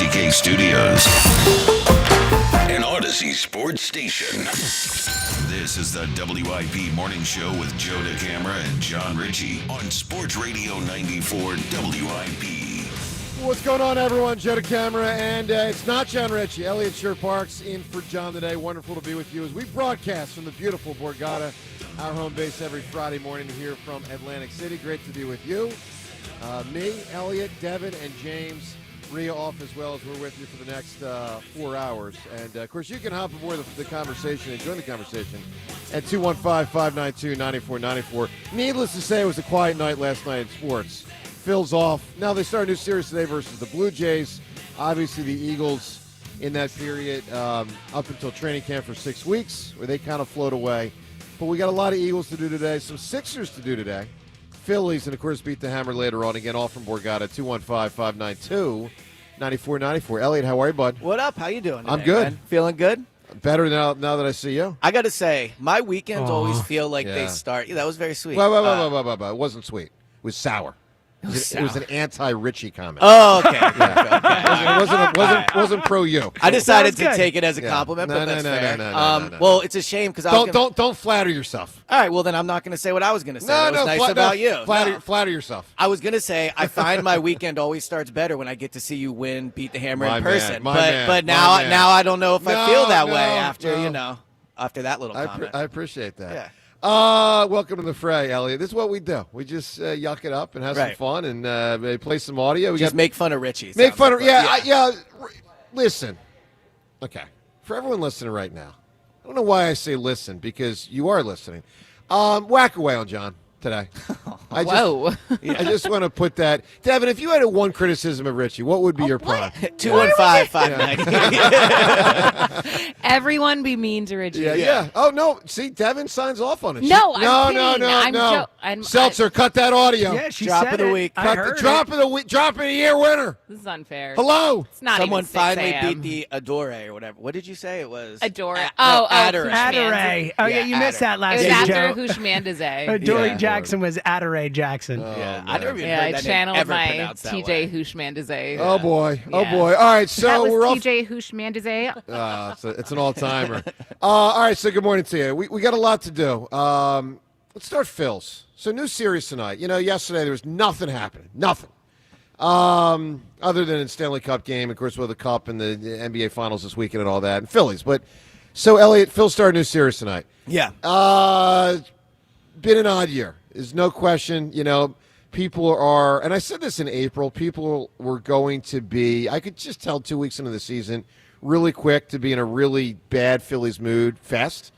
KSTK Studios, an Odyssey sports station. This is the WIP Morning Show with Joe DeCamara and John Ritchie on Sports Radio 94 WIP. What's going on, everyone? Joe DeCamara, and it's not John Ritchie. Elliot Sher-Parks in for John today. Wonderful to be with you as we broadcast from the beautiful Borgata, our home base every Friday morning here from Atlantic City. Great to be with you. Me, Elliot, Devin, and James Rhea off as well as we're with you for the next 4 hours. And, of course, you can hop aboard the conversation and join the conversation at 215-592-9494. Needless to say, it was a quiet night last night in sports. Phil's off. Now they start a new series today versus the Blue Jays. Obviously, the Eagles in that period up until training camp for 6 weeks, where they kind of float away. But we got a lot of Eagles to do today, some Sixers to do today. Phillies, and, of course, beat the Hammer later on. Again, all from Borgata, 215-592-9494. Elliot, how are you, bud? What up? How you doing today, I'm good. Man? Feeling good? Better now that I see you. I got to say, my weekends always feel like they start. Yeah, that was very sweet. Wait. It wasn't sweet. It was sour. It was an anti-Richie comment. Oh, okay. It wasn't pro you. I decided to take it as a compliment, but that's fair. No. Well, it's a shame because don't flatter yourself. All right, well then I'm not going to say what I was going to say. That was nice about you. Flatter yourself. I was going to say I find my weekend always starts better when I get to see you win, beat the Hammer in person. But now I don't know if I feel that way after that little comment. I appreciate that. Yeah. Welcome to the fray, Elliot. This is what we do. We just yuck it up and have some fun and play some audio. We just make fun of Richie. Make fun of listen. Okay, for everyone listening right now, I don't know why I say listen because you are listening. Whack away on John today. I just want to put that. Devin, if you had one criticism of Richie, what would be your prime? 215-590. Everyone be mean to Richie. Yeah. Oh, no. See, Devin signs off on it. No. Seltzer, cut that audio. Yeah, she Drop said of the it. week. Drop of the week. Drop of the year winner. This is unfair. Hello. It's not Someone even 6 finally a.m. beat the Adore or whatever. What did you say it was? Adore. Adore. Adore. Oh, yeah, you missed that It last was week, after Joe. Hushmandaze. Adore Jackson was Adore Jackson. Yeah, I never even Yeah, heard I that channeled name ever my pronounced that TJ way. Hushmandaze. Oh, boy. Oh, Yeah. boy. All right, so That was we're off. TJ Hushmandaze. It's an all-timer. All right, so good morning to you. We got a lot to do. Let's start Phil's. So new series tonight. Yesterday there was nothing happening. Nothing. Other than a Stanley Cup game, of course, with the Cup and the NBA Finals this weekend and all that, and Phillies. But so, Elliot, Phil started a new series tonight. Yeah. Been an odd year. There's no question. People are, and I said this in April, people were going to be, I could just tell 2 weeks into the season, really quick to be in a really bad Phillies mood fest.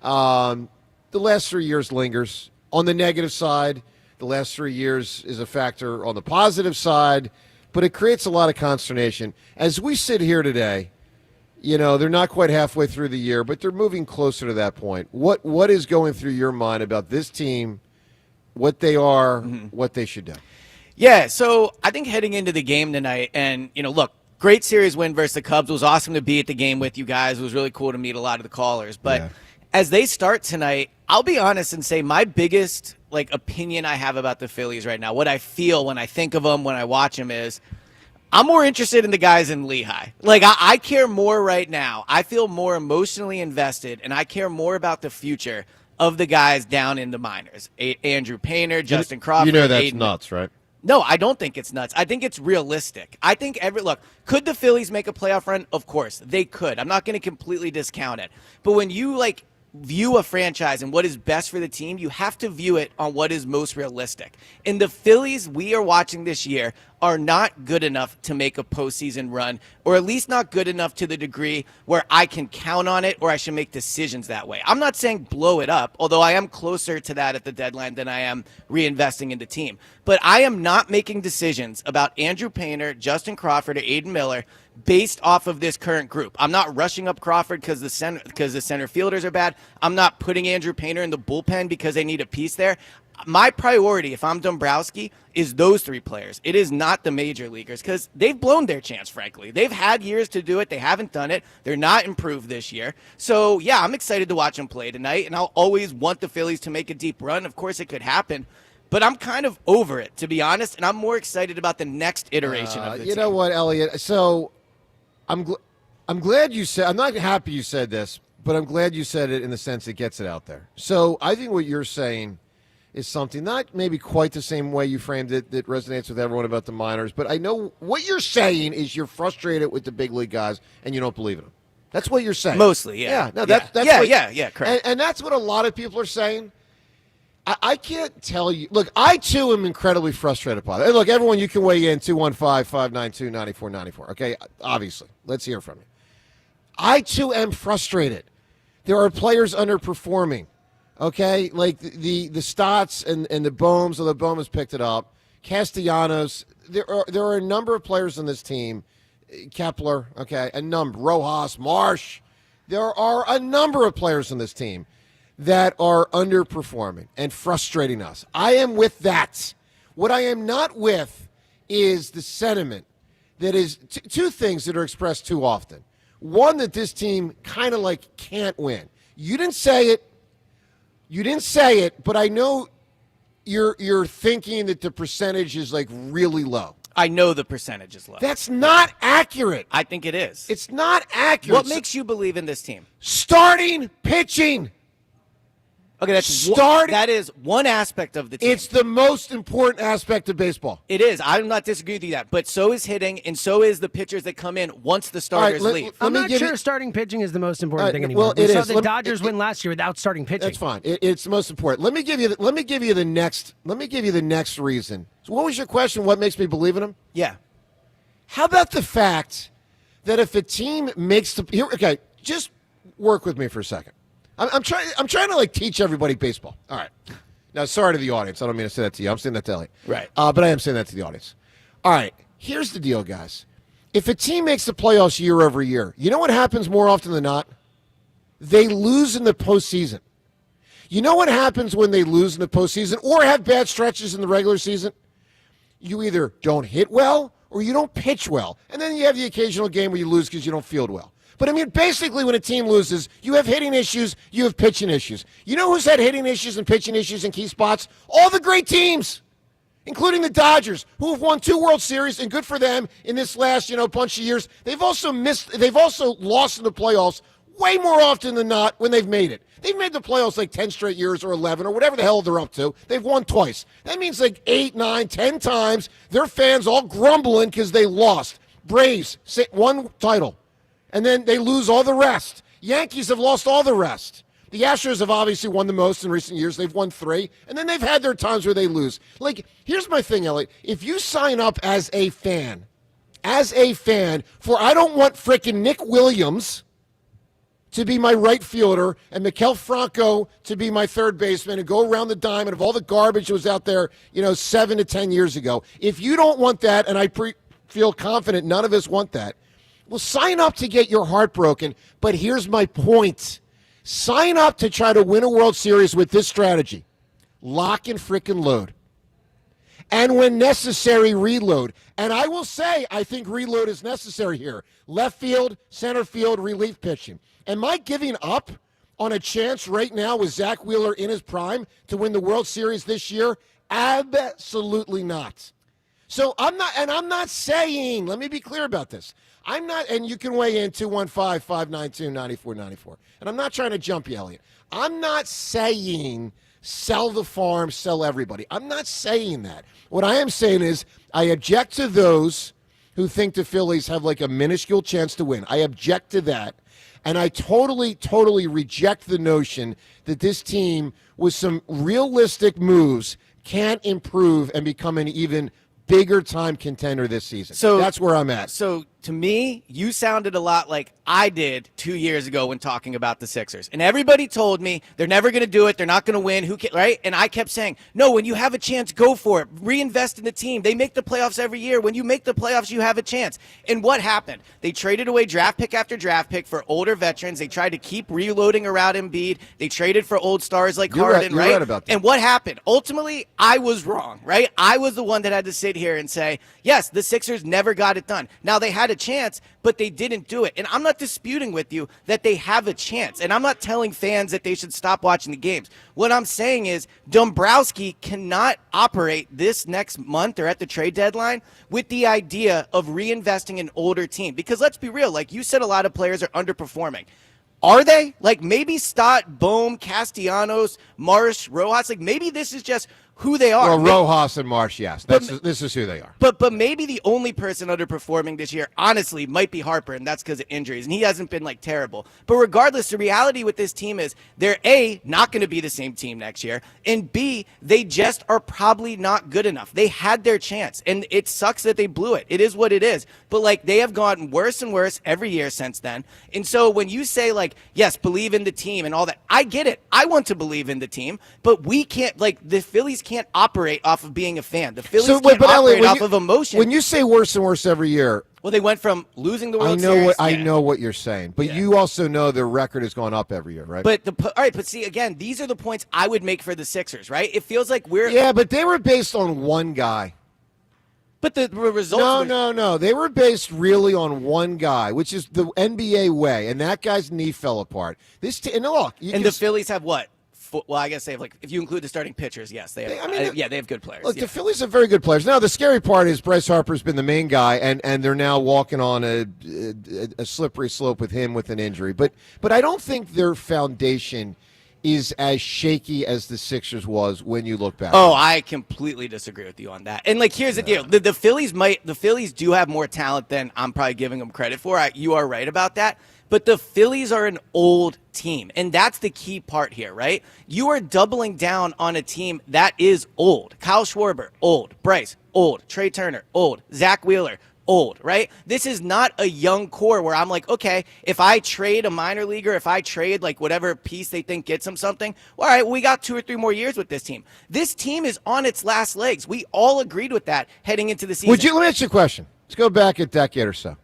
The last 3 years lingers. On the negative side, the last 3 years is a factor on the positive side, but it creates a lot of consternation. As we sit here today, they're not quite halfway through the year, but they're moving closer to that point. What is going through your mind about this team, what they are, what they should do? Yeah, so I think heading into the game tonight, and, look, great series win versus the Cubs. It was awesome to be at the game with you guys. It was really cool to meet a lot of the callers. But as they start tonight, I'll be honest and say my biggest opinion I have about the Phillies right now, what I feel when I think of them, when I watch them is I'm more interested in the guys in Lehigh. I care more right now. I feel more emotionally invested, and I care more about the future of the guys down in the minors. Andrew Painter, Justin Crawford. That's Aiden. nuts, right? No, I don't think it's nuts. I think it's realistic. I think look, could the Phillies make a playoff run? Of course, they could. I'm not going to completely discount it. But when you view a franchise and what is best for the team, you have to view it on what is most realistic. And the Phillies we are watching this year are not good enough to make a postseason run, or at least not good enough to the degree where I can count on it or I should make decisions that way. I'm not saying blow it up, although I am closer to that at the deadline than I am reinvesting in the team. But I am not making decisions about Andrew Painter, Justin Crawford, or Aiden Miller based off of this current group. I'm not rushing up Crawford because the center fielders are bad. I'm not putting Andrew Painter in the bullpen because they need a piece there. My priority, if I'm Dombrowski, is those three players. It is not the major leaguers because they've blown their chance, frankly. They've had years to do it. They haven't done it. They're not improved this year. So, yeah, I'm excited to watch them play tonight, and I'll always want the Phillies to make a deep run. Of course, it could happen. But I'm kind of over it, to be honest, and I'm more excited about the next iteration of the team. You know what, Elliot? So I'm glad you said. I'm not happy you said this, but I'm glad you said it in the sense it gets it out there. So I think what you're saying is something not maybe quite the same way you framed it that resonates with everyone about the minors, but I know what you're saying is you're frustrated with the big league guys and you don't believe in them. That's what you're saying. Mostly, yeah. Yeah, no, that's correct. And that's what a lot of people are saying. I can't tell you. Look, I, too, am incredibly frustrated by that. And look, everyone, you can weigh in 215-592-9494, okay? Obviously. Let's hear from you. I, too, am frustrated. There are players underperforming, okay? Like the Stotts and the Bohms, although Bohm has picked it up. Castellanos. There are a number of players on this team. Kepler, okay, a number. Rojas, Marsh. There are a number of players on this team that are underperforming and frustrating us. I am with that. What I am not with is the sentiment that is two things that are expressed too often. One, that this team kind of like can't win. You didn't say it, but I know you're thinking that the percentage is like really low. I know the percentage is low. That's not accurate. I think it is. It's not accurate. What makes you believe in this team? Starting pitching. Okay, that is one aspect of the team. It's the most important aspect of baseball. It is. I'm not disagreeing with you that, but so is hitting, and so is the pitchers that come in once the starters leave. I'm not sure starting pitching is the most important thing anymore. Well, we saw the Dodgers win last year without starting pitching. That's fine. It's the most important. Let me give you the next reason. So, what was your question? What makes me believe in them? Yeah. How about the fact that if a team makes just work with me for a second. I'm trying to like teach everybody baseball. All right. Now, sorry to the audience. I don't mean to say that to you. I'm saying that to Elliot. Right. But I am saying that to the audience. All right. Here's the deal, guys. If a team makes the playoffs year over year, you know what happens more often than not? They lose in the postseason. You know what happens when they lose in the postseason or have bad stretches in the regular season? You either don't hit well or you don't pitch well. And then you have the occasional game where you lose because you don't field well. But, I mean, basically when a team loses, you have hitting issues, you have pitching issues. You know who's had hitting issues and pitching issues in key spots? All the great teams, including the Dodgers, who have won 2 World Series, and good for them in this last, bunch of years. They've also lost in the playoffs way more often than not when they've made it. They've made the playoffs like 10 straight years or 11 or whatever the hell they're up to. They've won twice. That means like 8, 9, 10 times their fans all grumbling because they lost. Braves, 1 title. And then they lose all the rest. Yankees have lost all the rest. The Astros have obviously won the most in recent years. They've won 3. And then they've had their times where they lose. Like, here's my thing, Elliot. If you sign up as a fan, for I don't want frickin' Nick Williams to be my right fielder and Maikel Franco to be my third baseman and go around the diamond of all the garbage that was out there, 7 to 10 years ago. If you don't want that, and I feel confident none of us want that, well, sign up to get your heart broken, but here's my point. Sign up to try to win a World Series with this strategy. Lock and frickin' load. And when necessary, reload. And I will say, I think reload is necessary here. Left field, center field, relief pitching. Am I giving up on a chance right now with Zach Wheeler in his prime to win the World Series this year? Absolutely not. So I'm not saying, let me be clear about this. I'm not, and you can weigh in 215-592-9494. And I'm not trying to jump you, Elliot. I'm not saying sell the farm, sell everybody. I'm not saying that. What I am saying is I object to those who think the Phillies have like a minuscule chance to win. I object to that. And I totally, totally reject the notion that this team, with some realistic moves, can't improve and become an even bigger time contender this season. So that's where I'm at. So to me, you sounded a lot like I did 2 years ago when talking about the Sixers. And everybody told me they're never going to do it. They're not going to win. Right? And I kept saying, no, when you have a chance, go for it. Reinvest in the team. They make the playoffs every year. When you make the playoffs, you have a chance. And what happened? They traded away draft pick after draft pick for older veterans. They tried to keep reloading around Embiid. They traded for old stars like Harden, right? You're right about that. And what happened? Ultimately, I was wrong, right? I was the one that had to sit here and say, yes, the Sixers never got it done. Now, they had had a chance, but they didn't do it. And I'm not disputing with you that they have a chance. And I'm not telling fans that they should stop watching the games. What I'm saying is Dombrowski cannot operate this next month or at the trade deadline with the idea of reinvesting an older team. Because let's be real, like you said, a lot of players are underperforming. Are they? Like maybe Stott, Bohm, Castellanos, Marsh, Rojas, like maybe this is just who they are. Well, Rojas and Marsh, yes. This is who they are. But maybe the only person underperforming this year, honestly, might be Harper, and that's because of injuries. And he hasn't been, like, terrible. But regardless, the reality with this team is they're, A, not going to be the same team next year, and B, they just are probably not good enough. They had their chance, and it sucks that they blew it. It is what it is. But, like, they have gotten worse and worse every year since then. And so when you say, like, yes, believe in the team and all that, I get it. I want to believe in the team, but we can't, like, the Phillies can't operate off of being a fan. The Phillies can't operate off of emotion. When you say worse and worse every year, well, they went from losing the World Series. I know what you're saying, but you also know their record has gone up every year, right? But all right, but see again, these are the points I would make for the Sixers, right? It feels like but they were based on one guy. But the results. No. They were based really on one guy, which is the NBA way, and that guy's knee fell apart. The Phillies have what? Well, I guess they have, like, if you include the starting pitchers, yes, they have. They have good players. Look, the Phillies have very good players. Now, the scary part is Bryce Harper's been the main guy, and they're now walking on a slippery slope with him with an injury. But I don't think their foundation is as shaky as the Sixers was when you look back. Oh, I completely disagree with you on that. And, like, here's the deal: the Phillies do have more talent than I'm probably giving them credit for. You are right about that. But the Phillies are an old team, and that's the key part here, right? You are doubling down on a team that is old. Kyle Schwarber, old. Bryce, old. Trey Turner, old. Zach Wheeler, old, right? This is not a young core where I'm like, okay, if I trade a minor leaguer, if I trade like whatever piece they think gets them something, well, all right, we got 2 or 3 more years with this team. This team is on its last legs. We all agreed with that heading into the season. Let me ask you a question. Let's go back a decade or so.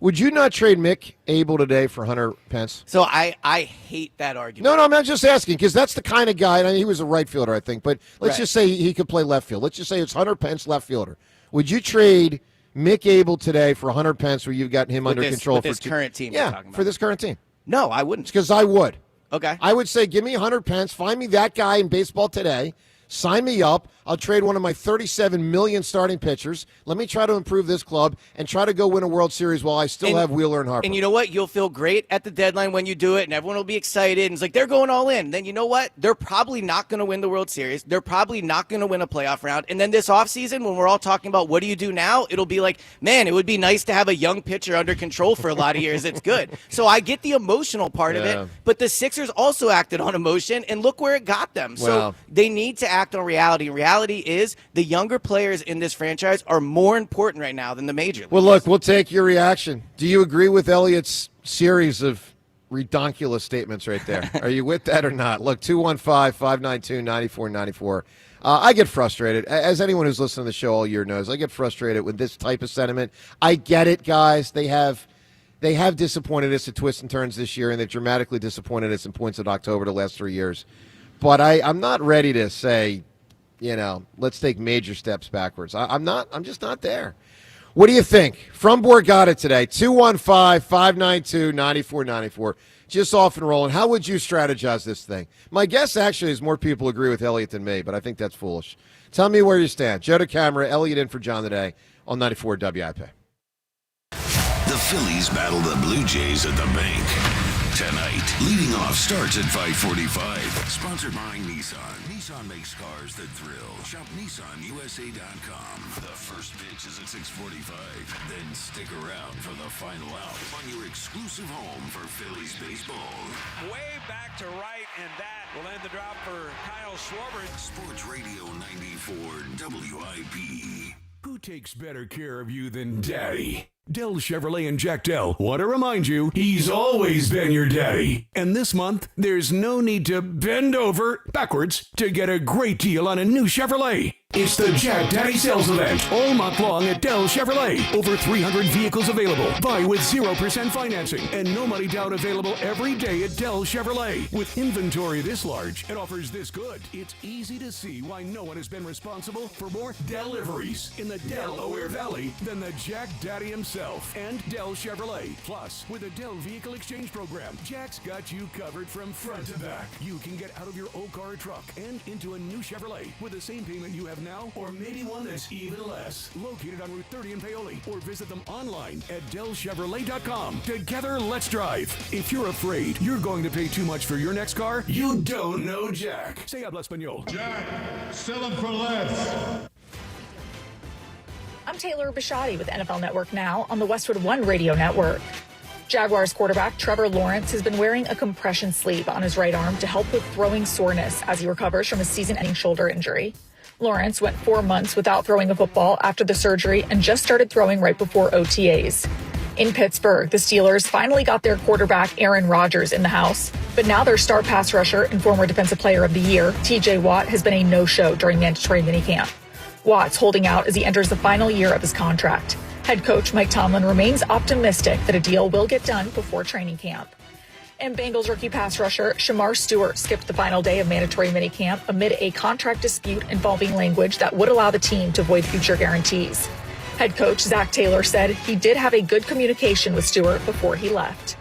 Would you not trade Mick Abel today for Hunter Pence? So I hate that argument. No, I'm not just asking because that's the kind of guy. He was a right fielder, I think, but let's just say he could play left field. Let's just say it's Hunter Pence, left fielder. Would you trade Mick Abel today for Hunter Pence, where you've got him under control for this current team? Yeah, for this current team. No, I wouldn't. Because I would. Okay. I would say, give me Hunter Pence. Find me that guy in baseball today. Sign me up. I'll trade one of my 37 million starting pitchers. Let me try to improve this club and try to go win a World Series while I still have Wheeler and Harper. And you know what? You'll feel great at the deadline when you do it, and everyone will be excited. And it's like, they're going all in. Then you know what? They're probably not going to win the World Series. They're probably not going to win a playoff round. And then this offseason, when we're all talking about what do you do now, it'll be like, man, it would be nice to have a young pitcher under control for a lot of years. It's good. So I get the emotional part of it, but the Sixers also acted on emotion, and look where it got them. So they need to act on reality. And reality is the younger players in this franchise are more important right now than the major leagues. Well, look, we'll take your reaction. Do you agree with Elliott's series of redonkulous statements right there? Are you with that or not? Look, 215-592-9494. I get frustrated. As anyone who's listened to the show all year knows, I get frustrated with this type of sentiment. I get it, guys. They have disappointed us at twists and turns this year, and they've dramatically disappointed us in points of October the last 3 years. But I'm not ready to say, let's take major steps backwards. I'm just not there. What do you think? From Borgata today, 215-592-9494. Just off and rolling. How would you strategize this thing? My guess actually is more people agree with Elliott than me, but I think that's foolish. Tell me where you stand. Joe DeCamara, Elliott in for John today on 94 WIP. The Phillies battle the Blue Jays at the bank. Tonight, leading off starts at 5:45. Sponsored by Nissan. Nissan makes cars that thrill. Shop NissanUSA.com. The first pitch is at 6:45. Then stick around for the final out on your exclusive home for Phillies baseball. Way back to right, and that will end the drop for Kyle Schwarber. Sports Radio 94 WIP. Who takes better care of you than Daddy? Dell Chevrolet in Jack Dell want to remind you he's always been your daddy. And this month, there's no need to bend over backwards to get a great deal on a new Chevrolet. It's the Jack Daddy Sales Event all month long at Dell Chevrolet. Over 300 vehicles available. Buy with 0% financing and no money down available every day at Dell Chevrolet. With inventory this large and offers this good, it's easy to see why no one has been responsible for more deliveries in the Delaware Valley than the Jack Daddy himself and Dell Chevrolet. Plus, with a Dell Vehicle Exchange Program, Jack's got you covered from front to back. You can get out of your old car or truck and into a new Chevrolet with the same payment you have now, or maybe one that's even less. Located on Route 30 in Paoli, or visit them online at DellChevrolet.com. Together, let's drive. If you're afraid you're going to pay too much for your next car, you don't know Jack. Say habla español. Jack, sell them for less. I'm Taylor Bishotti with NFL Network Now on the Westwood One Radio Network. Jaguars quarterback Trevor Lawrence has been wearing a compression sleeve on his right arm to help with throwing soreness as he recovers from a season-ending shoulder injury. Lawrence went 4 months without throwing a football after the surgery and just started throwing right before OTAs. In Pittsburgh, the Steelers finally got their quarterback Aaron Rodgers in the house, but now their star pass rusher and former Defensive Player of the Year, TJ Watt, has been a no-show during mandatory minicamp. Watt's holding out as he enters the final year of his contract. Head coach Mike Tomlin remains optimistic that a deal will get done before training camp. And Bengals rookie pass rusher Shamar Stewart skipped the final day of mandatory minicamp amid a contract dispute involving language that would allow the team to void future guarantees. Head coach Zach Taylor said he did have a good communication with Stewart before he left.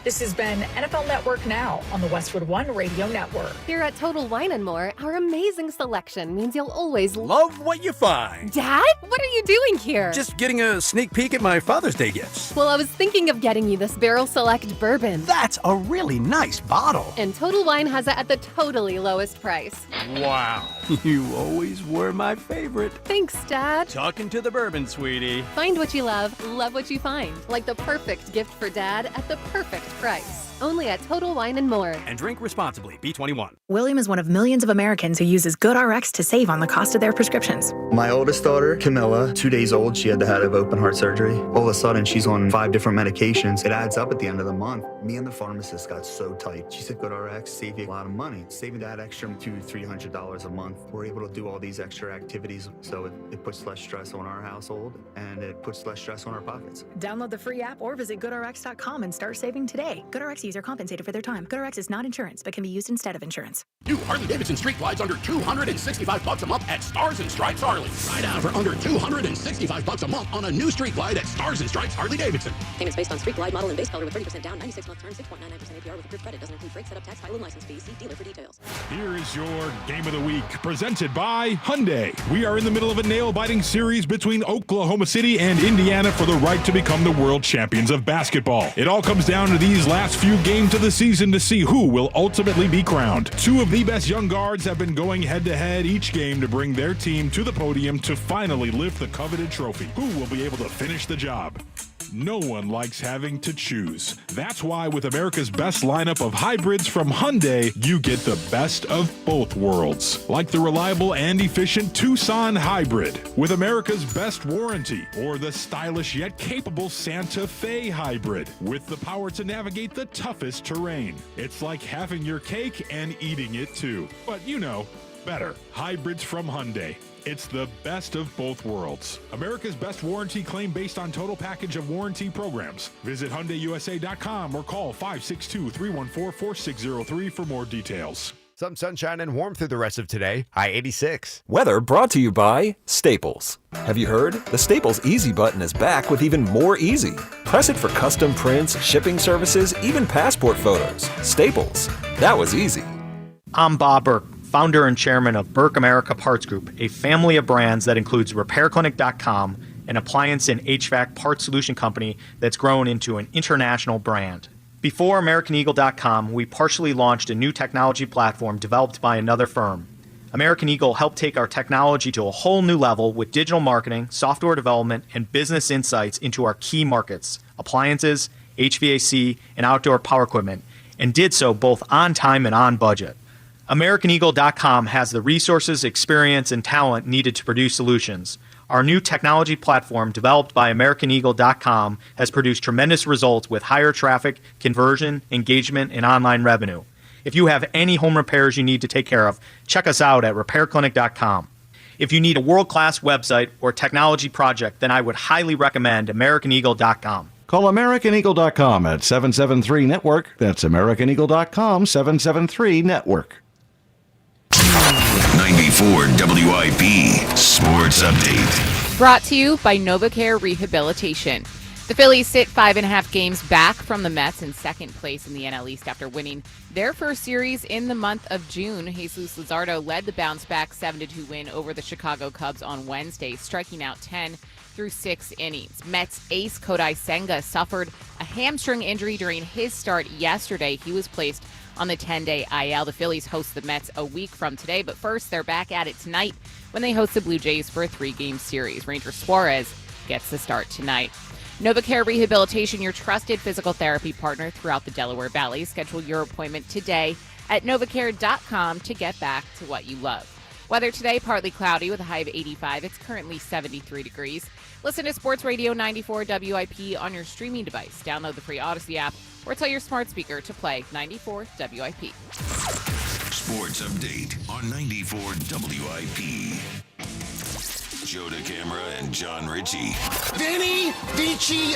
This has been NFL Network Now on the Westwood One Radio Network. Here at Total Wine & More, our amazing selection means you'll always love what you find. Dad, what are you doing here? Just getting a sneak peek at my Father's Day gifts. Well, I was thinking of getting you this Barrel Select bourbon. That's a really nice bottle. And Total Wine has it at the totally lowest price. Wow. You always were my favorite. Thanks, Dad. Talking to the bourbon, sweetie. Find what you love what you find. Like the perfect gift for Dad at the perfect price. Only at Total Wine & More. And drink responsibly. B21. William is one of millions of Americans who uses GoodRx to save on the cost of their prescriptions. My oldest daughter, Camilla, 2 days old, she had to have open heart surgery. All of a sudden, she's on 5 different medications. It adds up at the end of the month. Me and the pharmacist got so tight. She said, GoodRx save you a lot of money. Saving that extra $200-300 a month. We're able to do all these extra activities, so it puts less stress on our household, and it puts less stress on our pockets. Download the free app or visit GoodRx.com and start saving today. GoodRx user compensated for their time. GoodRx is not insurance, but can be used instead of insurance. New Harley-Davidson Street Glides under $265 a month at Stars and Stripes Harley. Ride out for under $265 a month on a new Street Glide at Stars and Stripes Harley-Davidson. Payments based on Street Glide model and base color with 30% down, 96-month term, 6.99% APR with approved credit. Doesn't include freight, setup, tax, title, and license fees. See dealer for details. Here is your Game of the Week, presented by Hyundai. We are in the middle of a nail-biting series between Oklahoma City and Indiana for the right to become the world champions of basketball. It all comes down to these last few games of the season to see who will ultimately be crowned. Two of the best young guards have been going head-to-head each game to bring their team to the podium to finally lift the coveted trophy. Who will be able to finish the job? No one likes having to choose. That's why with America's best lineup of hybrids from Hyundai, you get the best of both worlds. Like the reliable and efficient Tucson Hybrid, with America's best warranty, or the stylish yet capable Santa Fe Hybrid, with the power to navigate the toughest terrain. It's like having your cake and eating it too. But you know, better. Hybrids from Hyundai. It's the best of both worlds. America's best warranty claim based on total package of warranty programs. Visit HyundaiUSA.com or call 562-314-4603 for more details. Some sunshine and warmth through the rest of today. High 86. Weather brought to you by Staples. Have you heard? The Staples Easy button is back with even more easy. Press it for custom prints, shipping services, even passport photos. Staples. That was easy. I'm Bob Burke, founder and chairman of Burke America Parts Group, a family of brands that includes RepairClinic.com, an appliance and HVAC parts solution company that's grown into an international brand. Before AmericanEagle.com, we partially launched a new technology platform developed by another firm. American Eagle helped take our technology to a whole new level with digital marketing, software development, and business insights into our key markets, appliances, HVAC, and outdoor power equipment, and did so both on time and on budget. AmericanEagle.com has the resources, experience, and talent needed to produce solutions. Our new technology platform, developed by AmericanEagle.com, has produced tremendous results with higher traffic, conversion, engagement, and online revenue. If you have any home repairs you need to take care of, check us out at RepairClinic.com. If you need a world-class website or technology project, then I would highly recommend AmericanEagle.com. Call AmericanEagle.com at 773-NETWORK. That's AmericanEagle.com, 773-NETWORK. 94 WIP Sports Update. Brought to you by NovaCare Rehabilitation. The Phillies sit 5.5 games back from the Mets in second place in the NL East after winning their first series in the month of June. Jesus Luzardo led the bounce-back 7-2 win over the Chicago Cubs on Wednesday, striking out 10 through 6 innings. Mets ace Kodai Senga suffered a hamstring injury during his start yesterday. He was placed on the 10-day IL. The Phillies host the Mets a week from today, but first they're back at it tonight when they host the Blue Jays for a 3-game series. Ranger Suarez gets the start tonight. NovaCare Rehabilitation, your trusted physical therapy partner throughout the Delaware Valley. Schedule your appointment today at novacare.com to get back to what you love. Weather today, partly cloudy with a high of 85. It's currently 73 degrees. Listen to Sports Radio 94 WIP on your streaming device. Download the free Odyssey app or tell your smart speaker to play 94 WIP. Sports Update on 94 WIP. Joe DeCamera and John Ritchie. Vinny, Vici,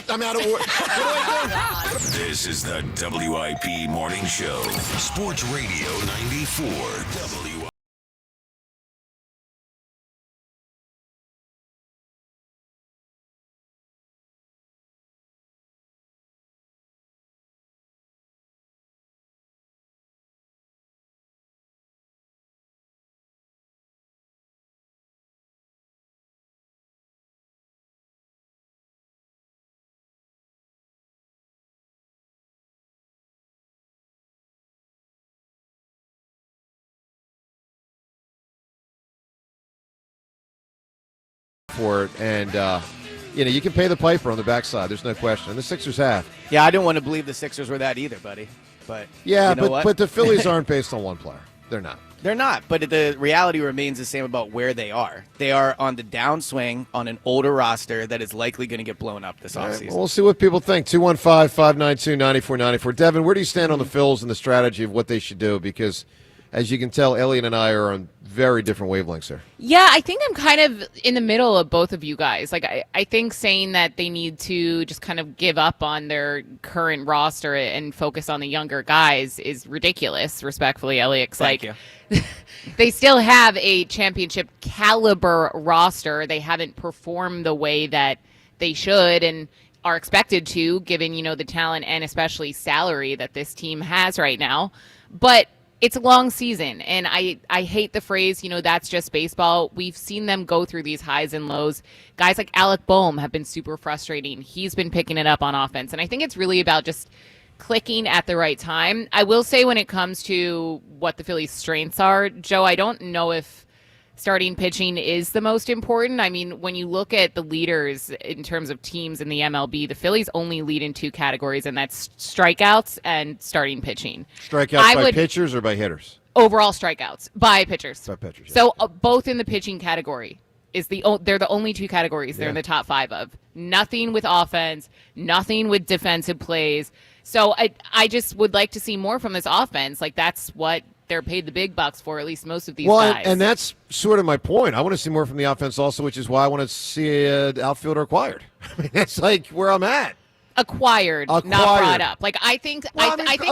I'm out of order. What do I do? This is the WIP Morning Show. Sports Radio 94 WIP. For it, and you can pay the piper on the backside. There's no question. And the Sixers have. Yeah, I didn't want to believe the Sixers were that either, buddy. But yeah, you know but the Phillies aren't based on one player. They're not. They're not. But the reality remains the same about where they are. They are on the downswing on an older roster that is likely going to get blown up this offseason. Well, we'll see what people think. 215-592-9494. Devin, where do you stand on the Phils and the strategy of what they should do? Because, as you can tell, Elliot and I are on very different wavelengths here. Yeah, I think I'm kind of in the middle of both of you guys. Like, I think saying that they need to just kind of give up on their current roster and focus on the younger guys is ridiculous, respectfully, Elliot. Thank you. They still have a championship caliber roster. They haven't performed the way that they should and are expected to, given, the talent and especially salary that this team has right now. But it's a long season, and I hate the phrase, that's just baseball. We've seen them go through these highs and lows. Guys like Alec Boehm have been super frustrating. He's been picking it up on offense, and I think it's really about just clicking at the right time. I will say when it comes to what the Phillies' strengths are, Joe, I don't know if starting pitching is the most important. I mean, when you look at the leaders in terms of teams in the MLB, the Phillies only lead in two categories, and that's strikeouts and starting pitching. Strikeouts by pitchers or by hitters? Overall strikeouts by pitchers. By pitchers. Yeah. So both in the pitching category. They're the only two categories they're in the top 5 of. Nothing with offense, nothing with defensive plays. So I just would like to see more from this offense. Like, that's what they're paid the big bucks for, at least most of these guys. And that's sort of my point. I want to see more from the offense also, which is why I want to see an outfielder acquired. I mean, that's like where I'm at. Acquired, not brought up. Like, I think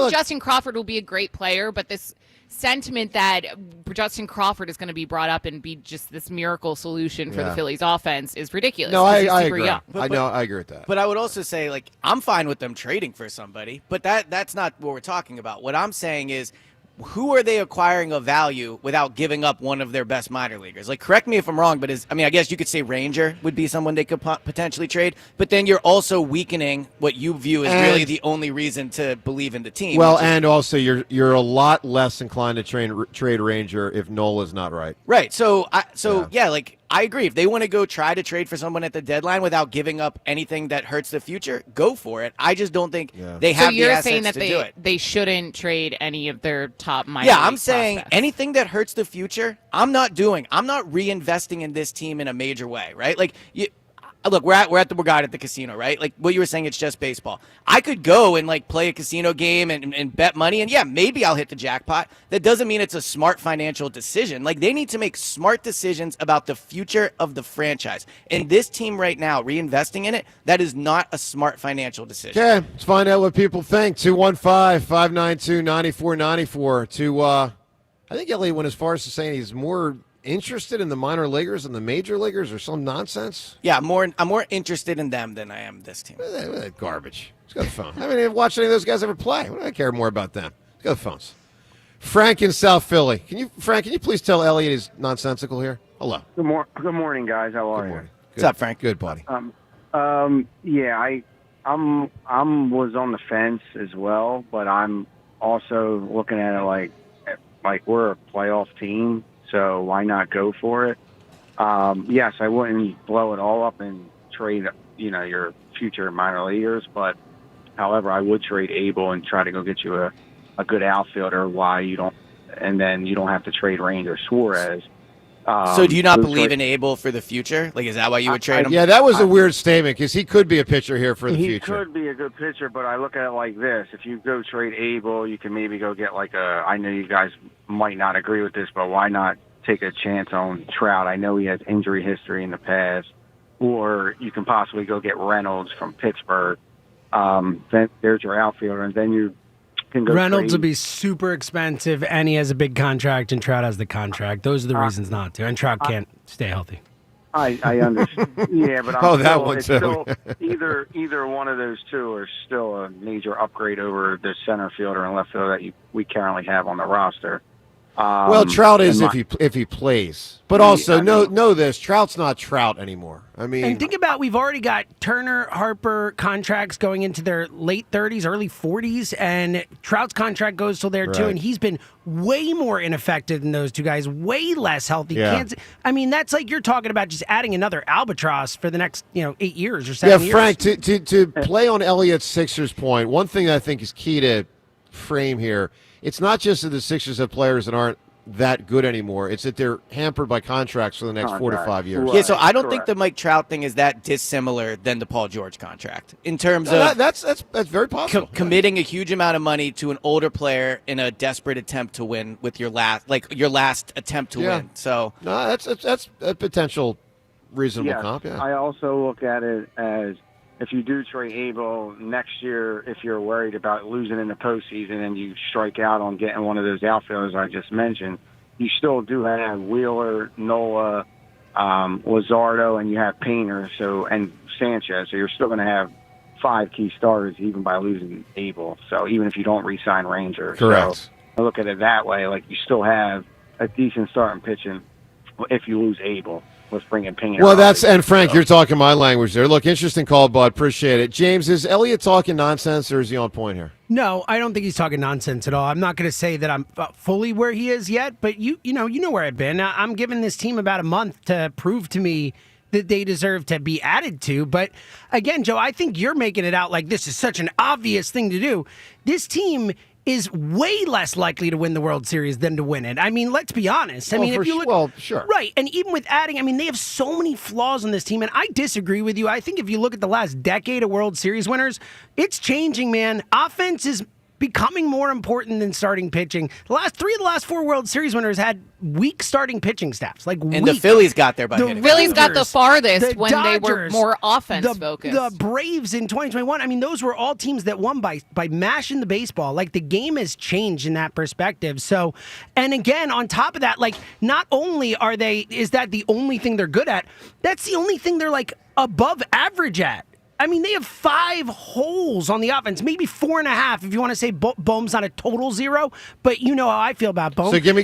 Justin Crawford will be a great player, but this sentiment that Justin Crawford is going to be brought up and be just this miracle solution for the Phillies offense is ridiculous. No, I agree. I agree with that. But I would also say, like, I'm fine with them trading for somebody, but that's not what we're talking about. What I'm saying is, who are they acquiring of value without giving up one of their best minor leaguers? Like, correct me if I'm wrong, but I guess you could say Ranger would be someone they could potentially trade, but then you're also weakening what you view as really the only reason to believe in the team. Well, and also you're a lot less inclined to trade Ranger if Nola's not right. Right. So I agree. If they want to go try to trade for someone at the deadline without giving up anything that hurts the future, go for it. I just don't think they have the assets to do it. So you're saying that they shouldn't trade any of their top minor I'm league saying prospects. anything that hurts the future, I'm not doing. I'm not reinvesting in this team in a major way, right? Like, look, we're at the Borgata at the casino, right? Like what you were saying, it's just baseball. I could go and like play a casino game and bet money, and yeah, maybe I'll hit the jackpot. That doesn't mean it's a smart financial decision. Like they need to make smart decisions about the future of the franchise. And this team right now, reinvesting in it, that is not a smart financial decision. Okay, let's find out what people think. 215-592-9494. I think Elliot went as far as to saying he's more interested in the minor leaguers than the major leaguers or some nonsense. Yeah, I'm more interested in them than I am this team. That garbage. Let's go to the phone. I haven't even watched any of those guys ever play. What do I care more about them? Let's go to the phones. Frank in South Philly. Frank, can you please tell Elliot he's nonsensical here? Hello. Good morning, guys. How are you? What's up, Frank? Good, buddy. Yeah, I'm was on the fence as well, but I'm also looking at it like we're a playoff team. So why not go for it? Yes, I wouldn't blow it all up and trade, your future minor leaguers. But, however, I would trade Abel and try to go get you a good outfielder. And then you don't have to trade Ranger Suarez. So do you not believe in Abel for the future? Like, is that why you would trade him? Yeah, that was a weird statement because he could be a pitcher here for the future. He could be a good pitcher, but I look at it like this. If you go trade Abel, you can maybe go get I know you guys might not agree with this, but why not take a chance on Trout? I know he has injury history in the past. Or you can possibly go get Reynolds from Pittsburgh. Then there's your outfielder, and then you can go Reynolds trade. will be super expensive, and he has a big contract, and Trout has the contract. Those are the reasons not to. And Trout can't stay healthy. I understand. Yeah, but one too. Still, either one of those two are still a major upgrade over the center fielder and left fielder that we currently have on the roster. Well, Trout is if he plays, but also know this: Trout's not Trout anymore. I mean, and think about we've already got Turner, Harper contracts going into their late 30s, early 40s, and Trout's contract goes till there too, and he's been way more ineffective than those two guys, way less healthy. Yeah. I mean, that's like you're talking about just adding another albatross for the next 8 years or 7 years. Yeah, Frank, to play on Elliott Sixers' point, one thing that I think is key to frame here. It's not just that the Sixers have players that aren't that good anymore. It's that they're hampered by contracts for the next 4 to 5 years. Yeah, so I don't think the Mike Trout thing is that dissimilar than the Paul George contract in terms of that's very possible. Committing a huge amount of money to an older player in a desperate attempt to win with your last attempt to win. So no, that's a potential reasonable comp. Yeah, I also look at it as, if you do trade Abel next year, if you're worried about losing in the postseason and you strike out on getting one of those outfielders I just mentioned, you still do have Wheeler, Nola, Luzardo, and you have Painter, and Sanchez. So you're still going to have 5 key starters even by losing Abel. So even if you don't re-sign Ranger. Correct. So I look at it that way. Like, you still have a decent starting pitching if you lose Abel. Let's bring in Painter. Well, and Frank, you're talking my language there. Look, interesting call, bud. Appreciate it. James, is Elliott talking nonsense, or is he on point here? No, I don't think he's talking nonsense at all. I'm not going to say that I'm fully where he is yet, but you know where I've been. I'm giving this team about a month to prove to me that they deserve to be added to. But again, Joe, I think you're making it out like this is such an obvious thing to do. This team is way less likely to win the World Series than to win it. I mean, let's be honest. I mean, if you look, sure. Right, and even with adding, they have so many flaws on this team, and I disagree with you. I think if you look at the last decade of World Series winners, it's changing, man. Offense is becoming more important than starting pitching. Three of the last 4 World Series winners had weak starting pitching staffs. The Phillies got there by hitting. The Phillies got the farthest when they were more offense focused. The Braves in 2021, those were all teams that won by mashing the baseball. Like, the game has changed in that perspective. So, and again, on top of that, not only is that the only thing they're good at, that's the only thing they're above average at. They have 5 holes on the offense, maybe 4.5 if you want to say Bohm's not a total 0, but you know how I feel about Bohm. So give me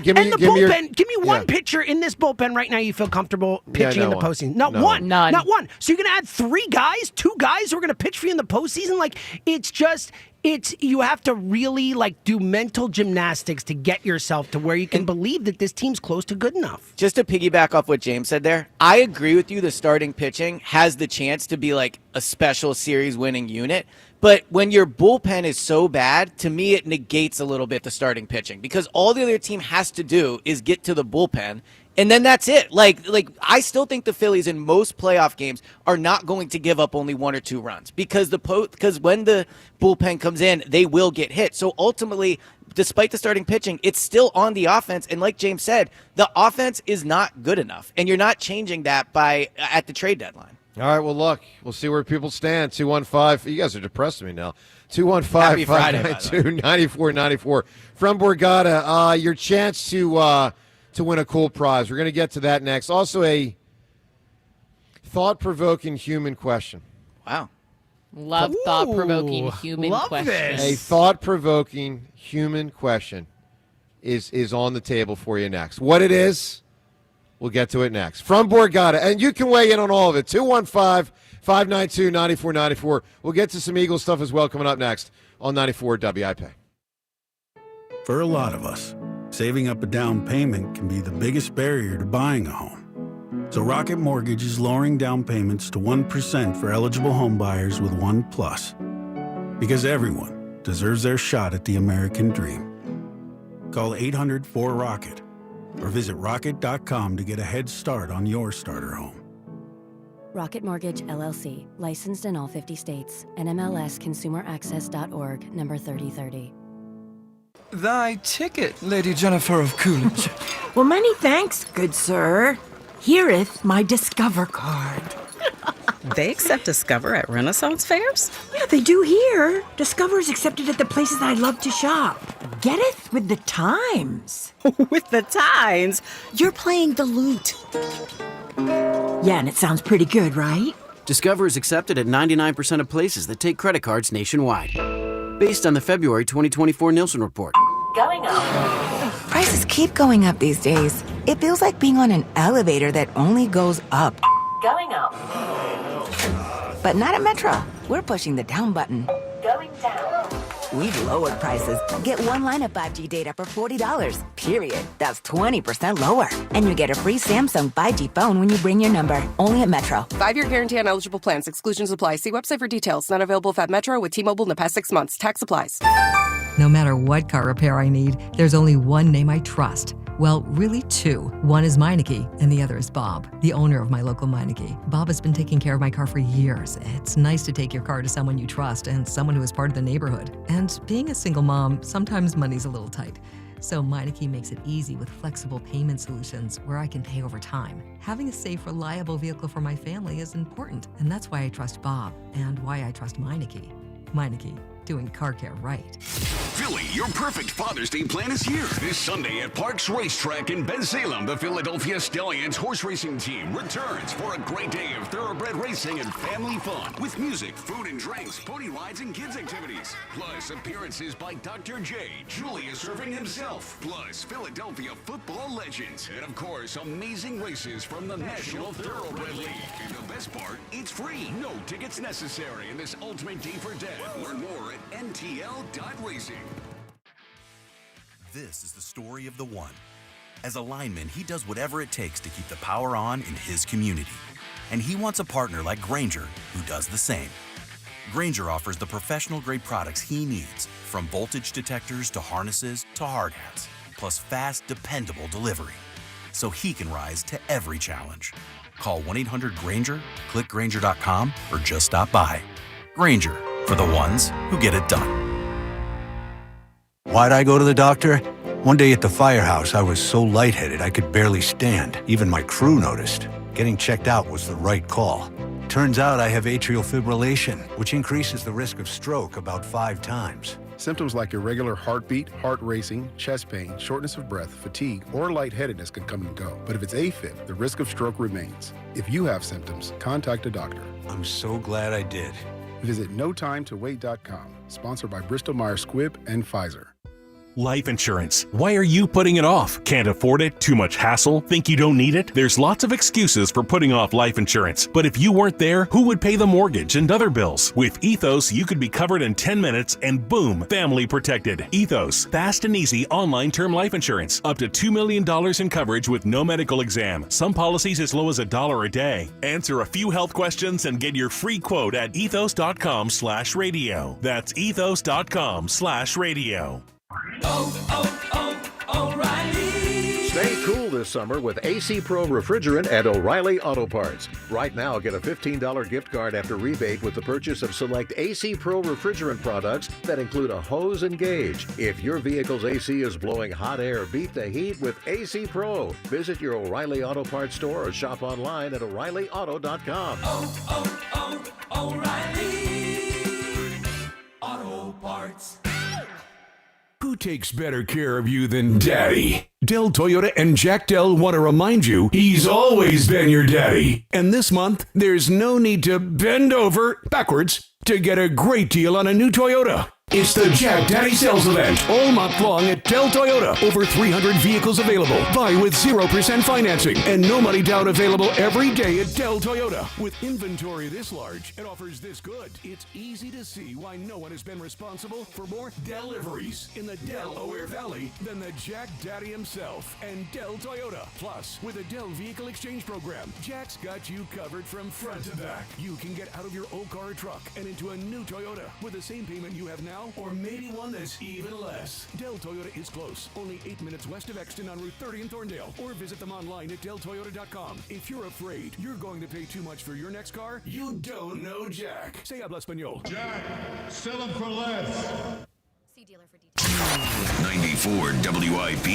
one pitcher in this bullpen right now you feel comfortable pitching in the postseason. Not one. None. Not one. So you're going to add 3 guys, 2 guys who are going to pitch for you in the postseason? You have to really do mental gymnastics to get yourself to where you can believe that this team's close to good enough. Just to piggyback off what James said there, I agree with you. The starting pitching has the chance to be a special series winning unit. But when your bullpen is so bad, to me, it negates a little bit the starting pitching because all the other team has to do is get to the bullpen And then that's it. Like I still think the Phillies in most playoff games are not going to give up only 1 or 2 runs because when the bullpen comes in, they will get hit. So ultimately, despite the starting pitching, it's still on the offense. And like James said, the offense is not good enough, and you're not changing that at the trade deadline. All right, well, look, we'll see where people stand. 215. You guys are depressing me now. 215-592-9494. From Borgata, your chance to win a cool prize. We're going to get to that next. Also, a thought-provoking human question. Wow. Love thought-provoking human questions. A thought-provoking human question is on the table for you next. What it is, we'll get to it next. From Borgata, and you can weigh in on all of it. 215-592-9494. We'll get to some Eagles stuff as well coming up next on 94 WIP. For a lot of us, saving up a down payment can be the biggest barrier to buying a home. So Rocket Mortgage is lowering down payments to 1% for eligible home buyers with One Plus. Because everyone deserves their shot at the American dream. Call 800-4ROCKET or visit rocket.com to get a head start on your starter home. Rocket Mortgage, LLC. Licensed in all 50 states. NMLSConsumerAccess.org, number 3030. Thy ticket, Lady Jennifer of Coolidge. Well, many thanks, good sir. Here'th my Discover card. They accept Discover at Renaissance fairs? Yeah, they do here. Discover is accepted at the places I love to shop. Getteth with the times. With the times? You're playing the lute. Yeah, and it sounds pretty good, right? Discover is accepted at 99% of places that take credit cards nationwide. Based on the February 2024 Nielsen report. Going up. Prices keep going up these days. It feels like being on an elevator that only goes up. Going up. But not at Metro. We're pushing the down button. Going down. We've lowered prices. Get one line of 5G data for $40. Period. That's 20% lower. And you get a free Samsung 5G phone when you bring your number. Only at Metro. 5-year guarantee on eligible plans. Exclusions apply. See website for details. Not available at Metro with T-Mobile in the past 6 months. Tax applies. No matter what car repair I need, there's only one name I trust. Well, really two. One is Meineke, and the other is Bob, the owner of my local Meineke. Bob has been taking care of my car for years. It's nice to take your car to someone you trust and someone who is part of the neighborhood. And being a single mom, sometimes money's a little tight. So Meineke makes it easy with flexible payment solutions where I can pay over time. Having a safe, reliable vehicle for my family is important, and that's why I trust Bob and why I trust Meineke. Meineke, doing car care right. Philly, your perfect Father's Day plan is here. This Sunday at Parks Racetrack in Bensalem, the Philadelphia Stallions horse racing team returns for a great day of thoroughbred racing and family fun with music, food and drinks, pony rides, and kids activities. Plus appearances by Dr. J, Julius Irving himself, plus Philadelphia football legends, and of course, amazing races from the National Thoroughbred League. And the best part, it's free. No tickets necessary in this ultimate day for dad. Learn more at ntl.racing. This is the story of the one. As a lineman, he does whatever it takes to keep the power on in his community. And he wants a partner like Grainger who does the same. Grainger offers the professional-grade products he needs, from voltage detectors to harnesses to hard hats, plus fast, dependable delivery, so he can rise to every challenge. Call 1-800-GRAINGER, click Grainger.com, or just stop by. Grainger, for the ones who get it done. Why'd I go to the doctor? One day at the firehouse, I was so lightheaded I could barely stand. Even my crew noticed. Getting checked out was the right call. Turns out I have atrial fibrillation, which increases the risk of stroke about 5 times. Symptoms like irregular heartbeat, heart racing, chest pain, shortness of breath, fatigue, or lightheadedness can come and go. But if it's AFib, the risk of stroke remains. If you have symptoms, contact a doctor. I'm so glad I did. Visit notimetowait.com. Sponsored by Bristol-Myers Squibb and Pfizer. Life insurance. Why are you putting it off? Can't afford it? Too much hassle? Think you don't need it? There's lots of excuses for putting off life insurance. But if you weren't there, who would pay the mortgage and other bills? With Ethos, you could be covered in 10 minutes and boom, family protected. Ethos, fast and easy online term life insurance. Up to $2 million in coverage with no medical exam. Some policies as low as $1 a day. Answer a few health questions and get your free quote at ethos.com/radio. That's ethos.com/radio. O'Reilly. Stay cool this summer with AC Pro Refrigerant at O'Reilly Auto Parts. Right now, get a $15 gift card after rebate with the purchase of select AC Pro Refrigerant products that include a hose and gauge. If your vehicle's AC is blowing hot air, beat the heat with AC Pro. Visit your O'Reilly Auto Parts store or shop online at O'ReillyAuto.com. O'Reilly Auto Parts. Who takes better care of you than Daddy? Dell Toyota and Jack Dell want to remind you he's always been your daddy. And this month, there's no need to bend over backwards to get a great deal on a new Toyota. It's the Jack Daddy Sales Event all month long at Dell Toyota. Over 300 vehicles available. Buy with 0% financing and no money down available every day at Dell Toyota. With inventory this large and offers this good, it's easy to see why no one has been responsible for more deliveries in the Delaware Valley than the Jack Daddy himself and Dell Toyota. Plus, with a Dell Vehicle Exchange Program, Jack's got you covered from front to back. You can get out of your old car or truck and into a new Toyota with the same payment you have now, or maybe one that's even less. Dell Toyota is close, only 8 minutes west of Exton on Route 30 in Thorndale, or visit them online at DellToyota.com. If you're afraid you're going to pay too much for your next car, you don't know Jack. Say habla español. Jack, sell them for less. See dealer for details. 94 WIP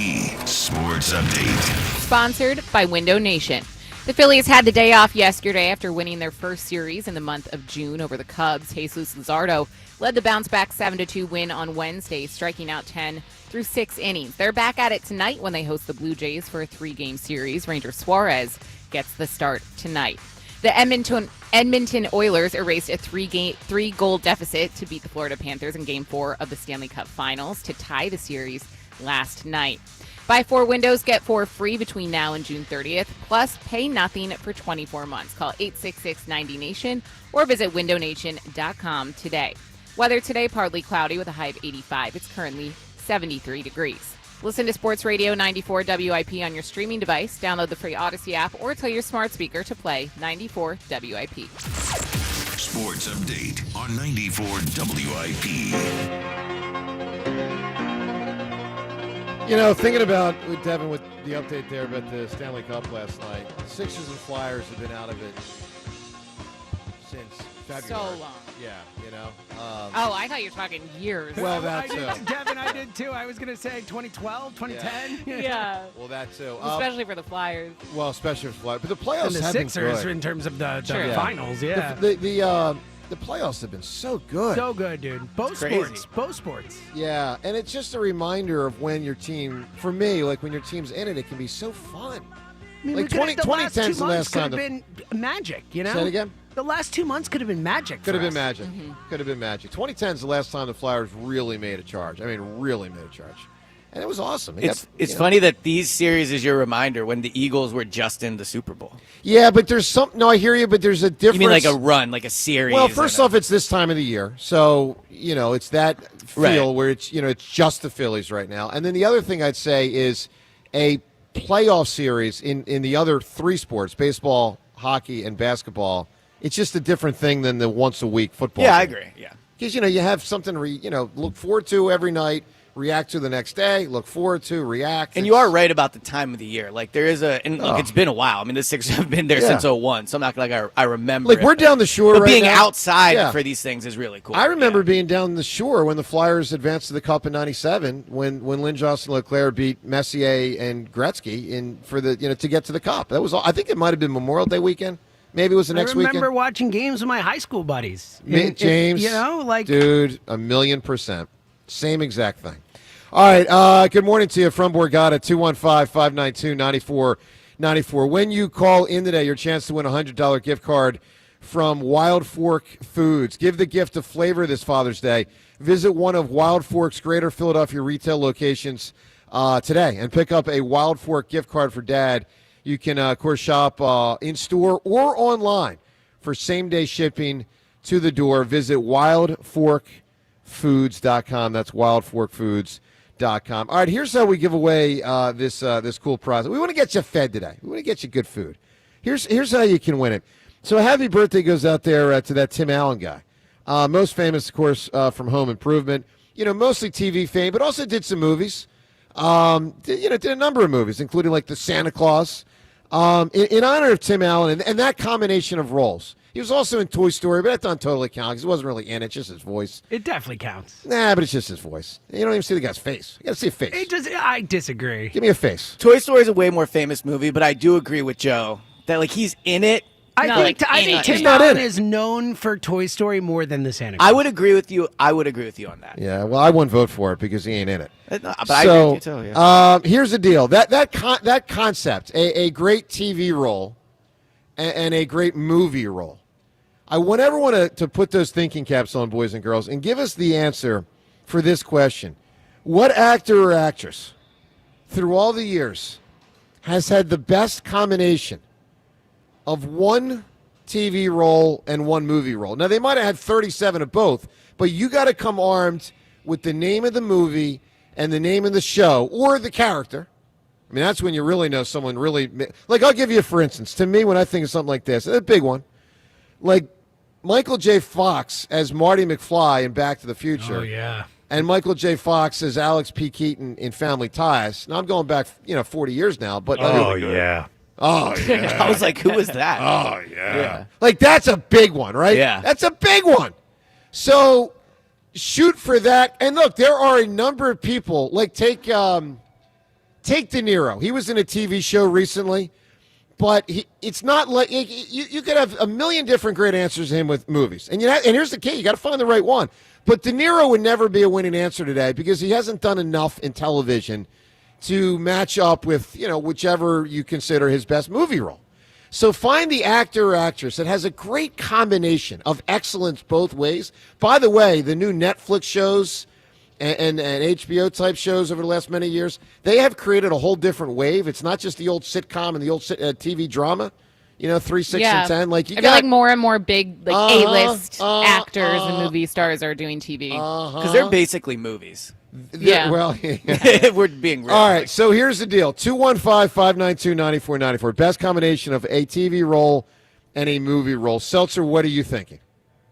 Sports Update. Sponsored by Window Nation. The Phillies had the day off yesterday after winning their first series in the month of June over the Cubs. Jesus Luzardo led the bounce-back 7-2 win on Wednesday, striking out 10 through 6 innings. They're back at it tonight when they host the Blue Jays for a 3-game series. Ranger Suarez gets the start tonight. The Edmonton Oilers erased a 3-goal deficit to beat the Florida Panthers in Game 4 of the Stanley Cup Finals to tie the series last night. Buy 4 windows, get 4 free between now and June 30th, plus pay nothing for 24 months. Call 866-90-NATION or visit windownation.com today. Weather today, partly cloudy with a high of 85. It's currently 73 degrees. Listen to Sports Radio 94 WIP on your streaming device. Download the free Odyssey app or tell your smart speaker to play 94 WIP. Sports Update on 94 WIP. You know, thinking about with Devin with the update there about the Stanley Cup last night, the Sixers and Flyers have been out of it since February. So long. Yeah, you know. I thought you were talking years. Well, that too. Devin, I did too. I was going to say 2012, 2010. Yeah. Well, that too. Especially for the Flyers. Well, especially for Flyers. But the playoffs and the have Sixers been good. in terms of the Sure. finals, yeah. The playoffs have been so good. So good, dude. Both sports. Yeah, and it's just a reminder of when your team, for me, like when your team's in it, it can be so fun. I mean, like 2010 is the last time. Could have been magic, you know? Say it again? The last 2 months could have been magic. Could have been us. magic. Could have been magic. 2010 is the last time the Flyers really made a charge. I mean, really made a charge. And it was awesome. It's funny that these series is your reminder when the Eagles were just in the Super Bowl. Yeah, but there's some. No, I hear you, but there's a difference. You mean like a run, like a series? Well, first off, it's this time of the year, so it's that feel where it's it's just the Phillies right now. And then the other thing I'd say is a playoff series in the other 3 sports: baseball, hockey, and basketball. It's just a different thing than the once a week football. Yeah, game. I agree. Yeah, because you have something to look forward to every night. React to the next day, look forward to, react. And you are right about the time of the year. Like, there is it's been a while. I mean, the Sixers have been there since 2001, so I'm not I remember. Like, we're down the shore right now. But being outside for these things is really cool. I remember being down the shore when the Flyers advanced to the Cup in '97, when Lynn Johnson Leclerc beat Messier and Gretzky for the to get to the Cup. That was I think it might have been Memorial Day weekend. Maybe it was the next weekend. I remember watching games with my high school buddies. James, dude, 1,000,000%. Same exact thing. All right, good morning to you from Borgata, 215-592-9494. When you call in today, your chance to win a $100 gift card from Wild Fork Foods. Give the gift of flavor this Father's Day. Visit one of Wild Fork's Greater Philadelphia retail locations today and pick up a Wild Fork gift card for Dad. You can, of course, shop in-store or online for same-day shipping to the door. Visit wildforkfoods.com. That's wildforkfoods.com. All right, here's how we give away this cool prize. We want to get you fed today. We want to get you good food. Here's how you can win it. So a happy birthday goes out there to that Tim Allen guy. Most famous, of course, from Home Improvement. Mostly TV fame, but also did some movies. Did a number of movies, including like the Santa Claus. In honor of Tim Allen and that combination of roles. He was also in Toy Story, but that doesn't totally count because he wasn't really in it. It's just his voice. It definitely counts. Nah, but it's just his voice. You don't even see the guy's face. You got to see a face. I disagree. Give me a face. Toy Story is a way more famous movie, but I do agree with Joe that like he's in it. I think Tim Allen is known for Toy Story more than the Santa Claus. I would agree with you. I would agree with you on that. Yeah, well, I wouldn't vote for it because he ain't in it. But I agree with you too. Yeah. Here's the deal. That concept, a great TV role and a great movie role. I want everyone to put those thinking caps on, boys and girls, and give us the answer for this question. What actor or actress through all the years has had the best combination of one TV role and one movie role? Now, they might have had 37 of both, but you got to come armed with the name of the movie and the name of the show or the character. I mean, that's when you really know someone really... Like, I'll give you, for instance, to me, when I think of something like this, a big one, like Michael J. Fox as Marty McFly in Back to the Future. Oh, yeah. And Michael J. Fox as Alex P. Keaton in Family Ties. Now, I'm going back, 40 years now, but... Oh, yeah. Oh, yeah. I was like, who was that? Oh, yeah. Like, that's a big one, right? Yeah. That's a big one. So, shoot for that. And look, there are a number of people, like take De Niro. He was in a TV show recently, but it's not like you could have a million different great answers to him with movies. And here's the key, you got to find the right one. But De Niro would never be a winning answer today because he hasn't done enough in television to match up with, whichever you consider his best movie role. So find the actor or actress that has a great combination of excellence both ways. By the way, the new Netflix shows and HBO type shows over the last many years, they have created a whole different wave. It's not just the old sitcom and the old TV drama, 3, 6, and 10. Like I feel like more and more big A-list actors and movie stars are doing TV because they're basically movies. Yeah. Well, we're being real. All right, so here's the deal. 215-592-9494. Best combination of a TV role and a movie role. Seltzer, what are you thinking?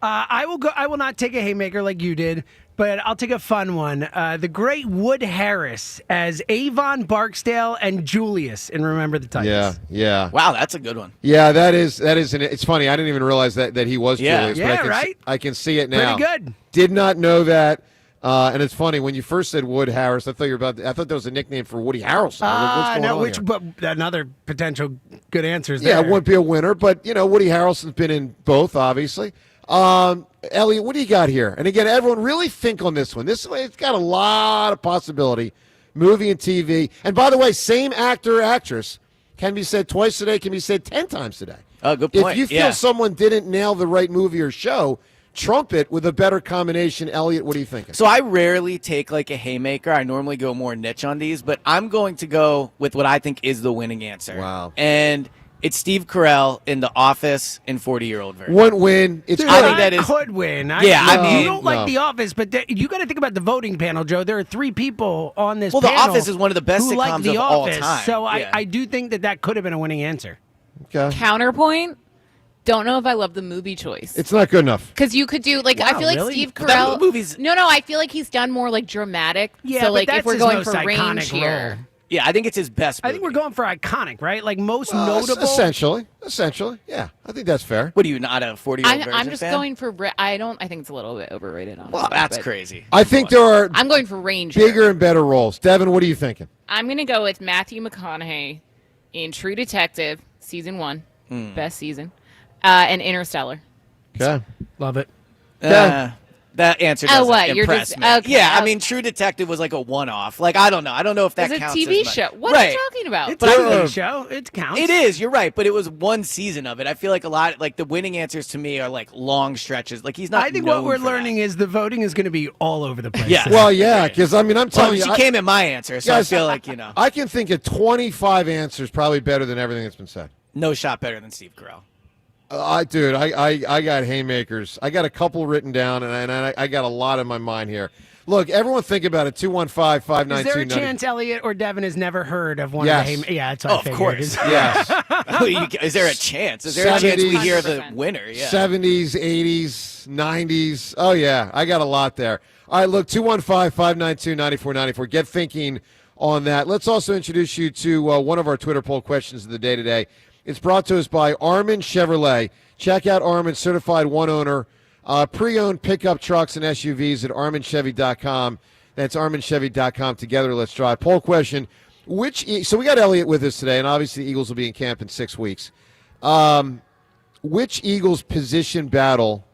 I will not take a haymaker like you did, but I'll take a fun one. The great Wood Harris as Avon Barksdale and Julius in Remember the Titans. Yeah. Wow, that's a good one. Yeah, that is it's funny. I didn't even realize that he was Julius. Yeah, but right? I can see it now. Pretty good. Did not know that. And it's funny when you first said Wood Harris. I thought that was a nickname for Woody Harrelson. What's going on here? But another potential good answer is there. Yeah, it wouldn't be a winner, but Woody Harrelson's been in both, obviously. Elliot, what do you got here? And again, everyone really think on this one. This way, it's got a lot of possibility. Movie and TV. And by the way, same actor or actress can be said twice today, can be said 10 times today. Good point. If you feel someone didn't nail the right movie or show, trump it with a better combination. Elliot, what are you thinking? So I rarely take like a haymaker. I normally go more niche on these, but I'm going to go with what I think is the winning answer. Wow. And it's Steve Carell in The Office in 40-Year-Old Version. Wouldn't win. I think that could win. You don't like The Office, but you got to think about the voting panel, Joe. There are 3 people on this panel. The Office is one of the best who sitcoms like The of all Office, time. So I do think that could have been a winning answer. Okay. Counterpoint. Don't know if I love the movie choice. It's not good enough. Because you could do, I feel like Steve Carell. No, I feel like he's done more, dramatic. Yeah, so, but if we're that's going his for most range iconic here. role. Yeah, I think it's his best movie. I think we're going for iconic, right? Like most notable. Essentially. Yeah, I think that's fair. What are you, not a 40-year-old version I'm just fan? going for. I think it's a little bit overrated. Honestly, Well, that's crazy. I think there are I'm going for range. bigger here. and better roles. Devin, what are you thinking? I'm going to go with Matthew McConaughey in True Detective, Season 1, best season, and Interstellar. Okay. Love it. That answer doesn't what? You're impress just- me. okay, Yeah, I okay. mean, True Detective was like a one-off. I don't know. I don't know if that It's a counts TV as much. show. What right. are you talking about? It's a TV show. It counts. It is. You're right, but it was one season of it. I feel like a lot, the winning answers to me are long stretches. He's not. I think known what we're for learning is the voting is going to be all over the place. Yeah. Well, yeah, because I'm telling you, she came in my answer, so Guys, I feel like I can think of 25 answers probably better than everything that's been said. no shot better than Steve Carell. Dude, I got haymakers. I got a couple written down, and I got a lot in my mind here. Look, everyone think about it. 215-592-90. Is there a chance Elliot or Devin has never heard of one Yes. of the haymakers? Yeah, that's what I Of figured. course. Yes. Is there a chance? Is there a chance we hear the winner? Yeah. 70s, 80s, 90s. Oh, yeah. I got a lot there. All right, look, 215-592-9494. Get thinking on that. Let's also introduce you to one of our Twitter poll questions of the day today. It's brought to us by Armin Chevrolet. Check out Armin, certified one-owner, pre-owned pickup trucks and SUVs at arminchevy.com. That's arminchevy.com. Together, let's drive. Poll question. So we got Elliot with us today, and obviously the Eagles will be in camp in 6 weeks. Which Eagles position battle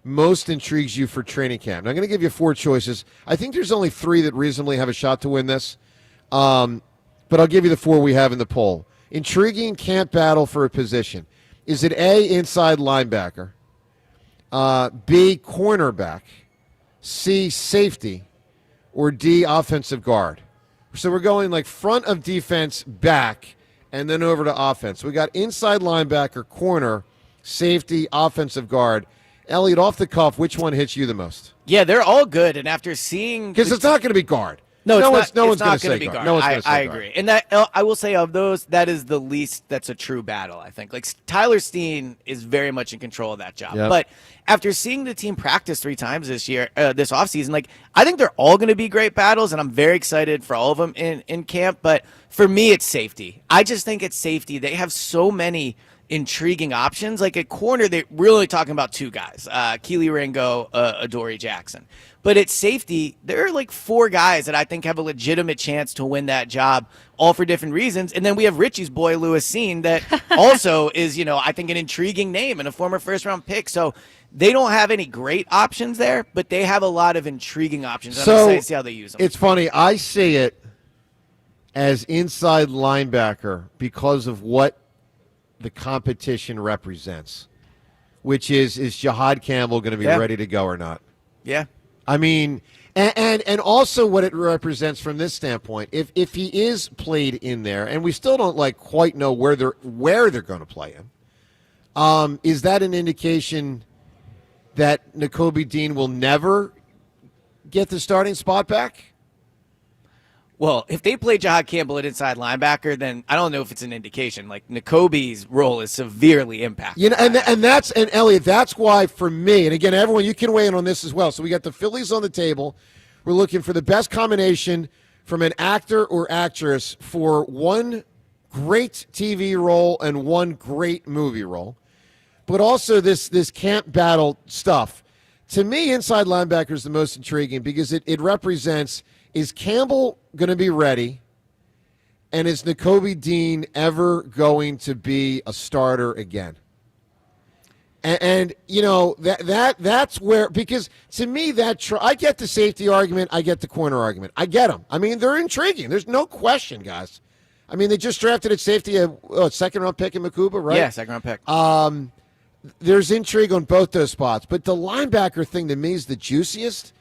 most intrigues you for training camp? Now, I'm going to give you 4 choices. I think there's only 3 that reasonably have a shot to win this, but I'll give you the 4 we have in the poll. Intriguing camp battle for a position. Is it A, inside linebacker, B, cornerback, C, safety, or D, offensive guard? So we're going like front of defense, back, and then over to offense. We got inside linebacker, corner, safety, offensive guard. Elliot, off the cuff, which one hits you the most? Yeah, they're all good. And after seeing... Because it's not going to be guard. No one's going to to be guard. No one's going to say I guard. agree. And that I will say of those, that is the least that's a true battle, I think. Like Tyler Steen is very much in control of that job. Yep. But after seeing the team practice 3 times this offseason, like I think they're all going to be great battles, and I'm very excited for all of them in camp. But for me, it's safety. I just think it's safety. They have so many intriguing options. Like at corner, they're really talking about 2 guys, Keely Ringo, Adoree Jackson. But at safety, there are like 4 guys that I think have a legitimate chance to win that job, all for different reasons. And then we have Richie's boy, Lewis Seen, that also is, I think an intriguing name and a former first-round pick. So they don't have any great options there, but they have a lot of intriguing options. I'm excited to see how they use them. It's funny. I see it as inside linebacker because of what the competition represents, which is Jahad Campbell going to be ready to go or not? Yeah. I mean, and also what it represents from this standpoint, if he is played in there, and we still don't quite know where they're going to play him, is that an indication that Nakobe Dean will never get the starting spot back? Well, if they play Jahad Campbell at inside linebacker, then I don't know if it's an indication. Like Nakobe's role is severely impacted. And Elliot, that's why for me, and again, everyone, you can weigh in on this as well. So we got the Phillies on the table. We're looking for the best combination from an actor or actress for one great TV role and one great movie role, but also this camp battle stuff. To me, inside linebacker is the most intriguing because it represents, is Campbell going to be ready, and is Nakobe Dean ever going to be a starter again? And that's where, because to me I get the safety argument, I get the corner argument, I get them. I mean, they're intriguing. There's no question, guys. I mean, they just drafted at safety a second-round pick in Makuba, right? Yeah, second-round pick. There's intrigue on both those spots, but the linebacker thing to me is the juiciest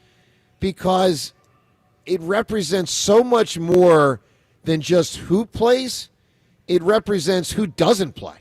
because it represents so much more than just who plays. It represents who doesn't play.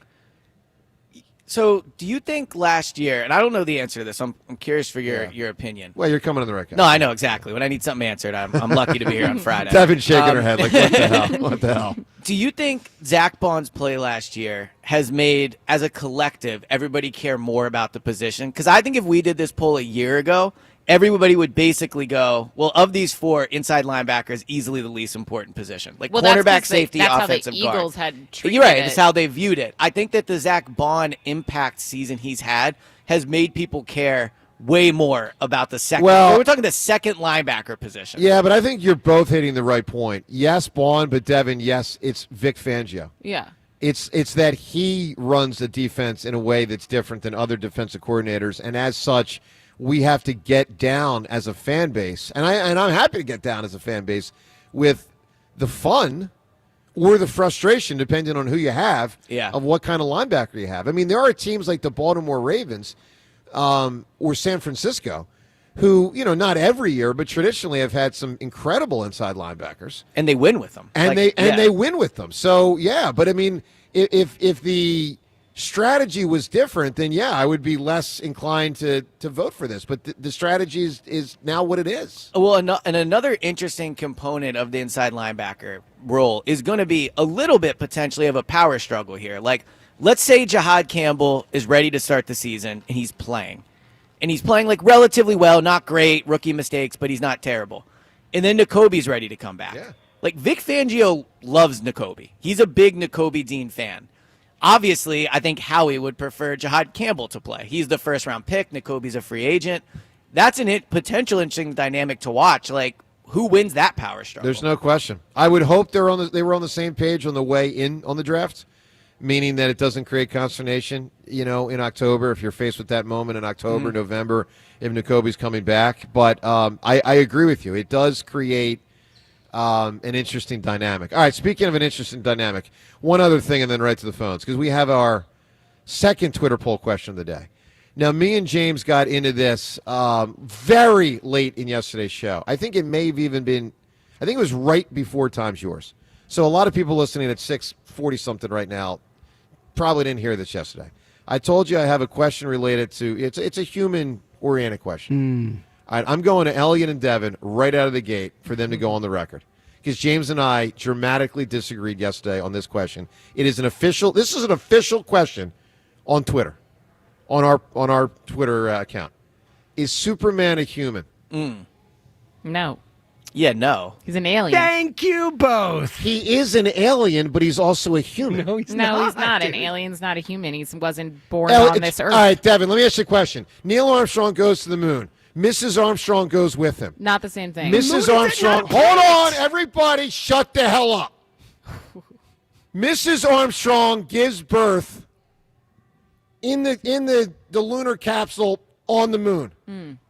So do you think last year, and I don't know the answer to this, I'm curious for your opinion. Well, you're coming on the right guy. No, I know exactly. When I need something answered, I'm lucky to be here on Friday. Devin's shaking her head like, what the hell? What the hell? Do you think Zach Bond's play last year has made, as a collective, everybody care more about the position? Because I think if we did this poll a year ago, everybody would basically go, well, of these 4, inside linebacker is easily the least important position. Like cornerback, safety, offensive guard. That's how the Eagles had treated You're right. it. That's how they viewed it. I think that the Zach Bond impact season he's had has made people care way more about the second. Well, we're talking the second linebacker position. Yeah, but I think you're both hitting the right point. Yes, Bond, but Devin, yes, it's Vic Fangio. Yeah. It's that he runs the defense in a way that's different than other defensive coordinators, and as such, we have to get down as a fan base, and I'm happy to get down as a fan base with the fun or the frustration, depending on who you have, of what kind of linebacker you have. I mean, there are teams like the Baltimore Ravens or San Francisco who, not every year, but traditionally have had some incredible inside linebackers. And they win with them. And they win with them. So, yeah, but I mean, if the strategy was different, then I would be less inclined to vote for this. But the strategy is now what it is. Well, and another interesting component of the inside linebacker role is going to be a little bit potentially of a power struggle here. Like, let's say Jahad Campbell is ready to start the season and he's playing. And he's playing like relatively well, not great, rookie mistakes, but he's not terrible. And then Nakobe's ready to come back. Yeah. Like, Vic Fangio loves Nakobe. He's a big Nakobe Dean fan. Obviously, I think Howie would prefer Jahad Campbell to play. He's the first-round pick. Nakobe's a free agent. That's a potential interesting dynamic to watch. Like, who wins that power struggle? There's no question. I would hope they were on the same page on the way in on the draft, meaning that it doesn't create consternation, in October if you're faced with that moment in October, November, if Nakobe's coming back. But I agree with you. It does create an interesting dynamic. All right, speaking of an interesting dynamic, one other thing and then right to the phones, because we have our second Twitter poll question of the day. Now, me and James got into this very late in yesterday's show. I think it may have even been, I think it was right before time's yours. So a lot of people listening at 6:40-something right now probably didn't hear this yesterday. I told you I have a question related to, it's a human-oriented question. All right, I'm going to Elliot and Devin right out of the gate for them to go on the record. Because James and I dramatically disagreed yesterday on this question. This is an official question on Twitter. On our Twitter account. Is Superman a human? No. Yeah, no. He's an alien. Thank you both. He is an alien, but he's also a human. No, he's No, not. he's not. An alien's not a human. He wasn't born on this earth. All right, Devin, let me ask you a question. Neil Armstrong goes to the moon. Mrs. Armstrong goes with him. Not the same thing. Mrs. Armstrong, hold on, everybody, shut the hell up. Mrs. Armstrong gives birth in the lunar capsule on the moon.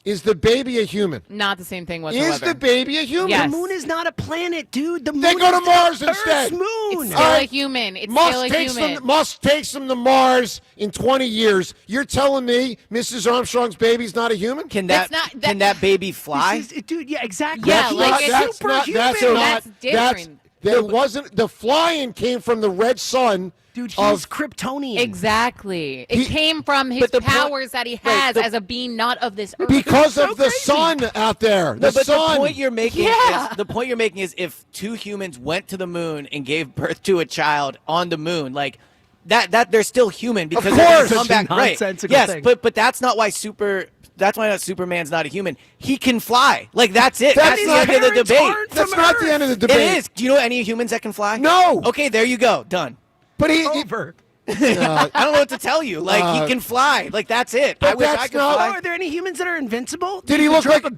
Is the baby a human? Not the same thing whatsoever. Is the baby a human? Yes. The moon is not a planet, dude. The moon They go to is Mars the instead. Earth's moon. It's still a human. It's still a human. Musk takes them to Mars in 20 years. You're telling me Mrs. Armstrong's baby's not a human? Can that baby fly? Dude, yeah, exactly. Yeah, He's superhuman. That's different. That wasn't the flying came from the red sun. Dude, he's Kryptonian. Exactly. It came from his powers that he has as a being not of this earth. Because of the sun out there. The sun. The point you're making is if two humans went to the moon and gave birth to a child on the moon, like that they're still human because of course. they come back right. Yes, thing. but that's not why Superman's not a human. He can fly. Like, that's it. That's the end of the debate. That's not the end of the debate. It is. Do you know any humans that can fly? No. Okay, there you go. Done. But over. I don't know what to tell you. Like, he can fly. Like, that's it. I wish I could fly. Are there any humans that are invincible? Did he look like a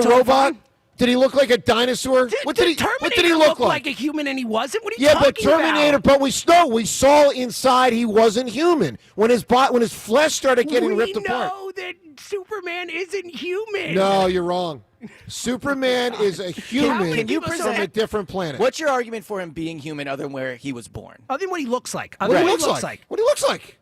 robot? Did he look like a dinosaur? What did he look like a human and he wasn't? What are you yeah, talking but Terminator. about? But we saw inside he wasn't human when his flesh started getting ripped apart. We know that Superman isn't human. No, you're wrong. Superman is a human Can you from present a different planet. What's your argument for him being human other than where he was born? Other than what he looks like. What he looks like.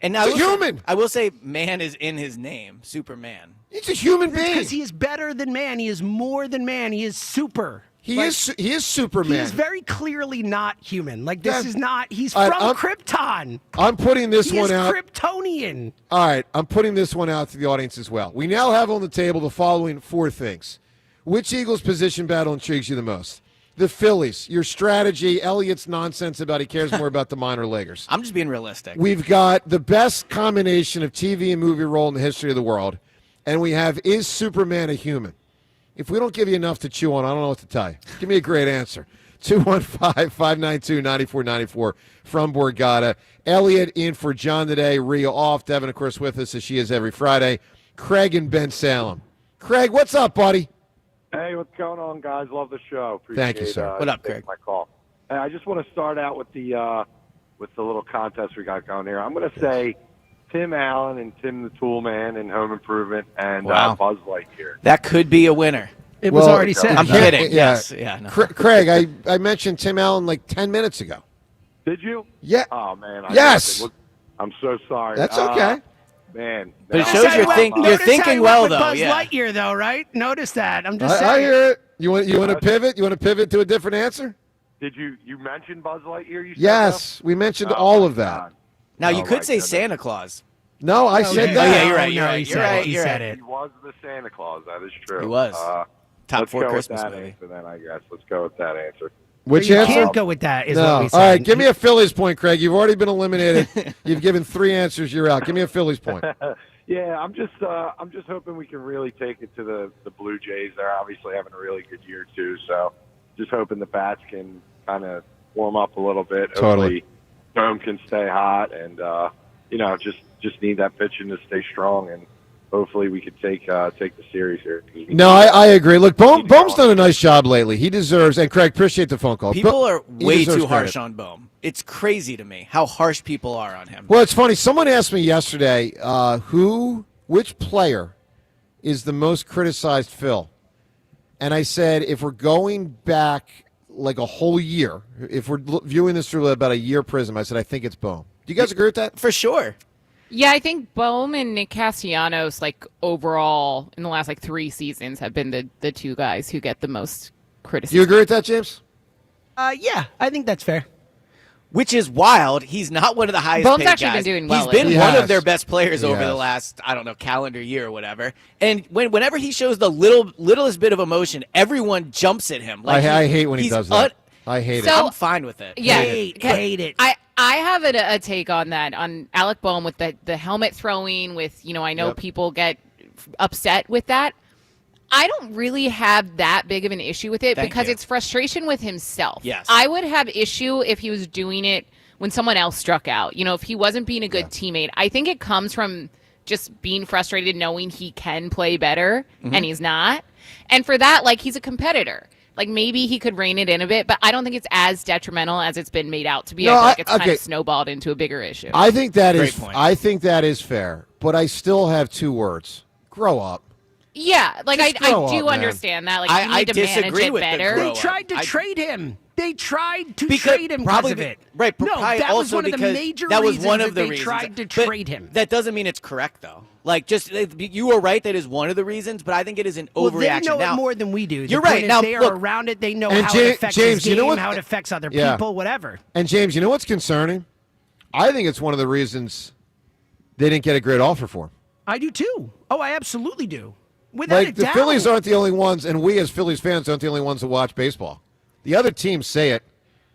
And he's a human. I will say man is in his name, Superman. He's a human being. Because he is better than man. He is more than man. He is super. He is Superman. He is very clearly not human. Like, this is not. He's from Krypton. I'm putting this one out. He is Kryptonian. All right, I'm putting this one out to the audience as well. We now have on the table the following four things. Which Eagles position battle intrigues you the most? The Phillies, your strategy, Elliot's nonsense about he cares more about the minor leaguers. I'm just being realistic. We've got the best combination of TV and movie role in the history of the world, and we have is Superman a human? If we don't give you enough to chew on, I don't know what to tell you. Give me a great answer. 215-592-9494 from Borgata. Elliot in for John today. Rhea off. Devin, of course, with us as she is every Friday. Craig and Ben Salem. Craig, what's up, buddy? Hey, what's going on, guys? Love the show. Thank you, sir. What up, Craig? My call. Hey, I just want to start out with the little contest we got going here. I'm going to say Tim Allen and Tim the Tool Man in Home Improvement and Buzz Lightyear. That could be a winner. It was already said. I'm kidding. Yeah. Yes. Yeah. No. Craig, I mentioned Tim Allen like 10 minutes ago. Did you? Yeah. Oh, man. Yes. I'm so sorry. That's okay. Man. But it shows you're thinking well, though. Buzz Yeah. Lightyear, though, right? Notice that. I'm just saying. I hear it. You want to pivot? You want to pivot to a different answer? Did you mention Buzz Lightyear? You said Yes, we mentioned all of that. God. Now, you could say Santa Claus. No, I said that. Oh, yeah, you're right. He said it. He was the Santa Claus. That is true. He was. Top 4 Christmas movie. movie. Then I guess let's go with that answer. Which you answer? can't go with that. Is No. what we said. All right, give me a Phillies point, Craig. You've already been eliminated. You've given 3 answers. You're out. Give me a Phillies point. Yeah, I'm just hoping we can really take it to the Blue Jays. They're obviously having a really good year too. So just hoping the bats can kind of warm up a little bit. Totally. Hopefully, Dome can stay hot, and just need that pitching to stay strong, and hopefully we could take the series here. No, I agree. Look, Bohm's done a nice job lately. He deserves, and Craig, appreciate the phone call. People are way too credit. harsh on Bohm. It's crazy to me how harsh people are on him. Well, it's funny. Someone asked me yesterday, which player is the most criticized Phil? And I said, if we're going back like a whole year, if we're viewing this through about a year prism, I said, I think it's Bohm. Do you guys agree with that? For sure. Yeah, I think Bohm and Nick Castellanos, like overall in the last 3 seasons, have been the two guys who get the most criticism. Do you agree with that, James? Yeah, I think that's fair. Which is wild. He's not one of the highest Bohm's paid actually guys. been doing well. He's been He one has. of their best players He over has. the last, calendar year or whatever. And whenever he shows the littlest bit of emotion, everyone jumps at him. I hate when he does that. I hate it. I'm fine with it. Yeah, hate it. I have a take on that, on Alec Bohm with the helmet throwing, with, I know people get upset with that. I don't really have that big of an issue with it because it's frustration with himself. Yes. I would have issue if he was doing it when someone else struck out. If he wasn't being a good teammate. I think it comes from just being frustrated knowing he can play better and he's not. And for that, he's a competitor. Maybe he could rein it in a bit, but I don't think it's as detrimental as it's been made out to be. I feel it's kind of snowballed into a bigger issue. I think that is. point. I think that is fair, but I still have 2 words: grow up. Yeah, I grow do up, man. understand that. I you need to manage disagree it with the better. grow They tried to trade him. They tried to Because- trade him probably because of it. right, No, probably that was also one of the because major that was reasons one of that the they reasons. tried to But trade him. That doesn't mean it's correct, though. You were right. That is one of the reasons, but I think it is an Well, overreaction. they know now, it more than we do. You're The point right. is Now, they are look, around it. They know And how it affects James, his you know game, what- how it affects other Yeah. people, whatever. And James, you know what's concerning? I think it's one of the reasons they didn't get a great offer for him. I do too. Oh, I absolutely do. Without a The doubt. Phillies aren't the only ones, and we as Phillies fans aren't the only ones that watch baseball. The other teams say it.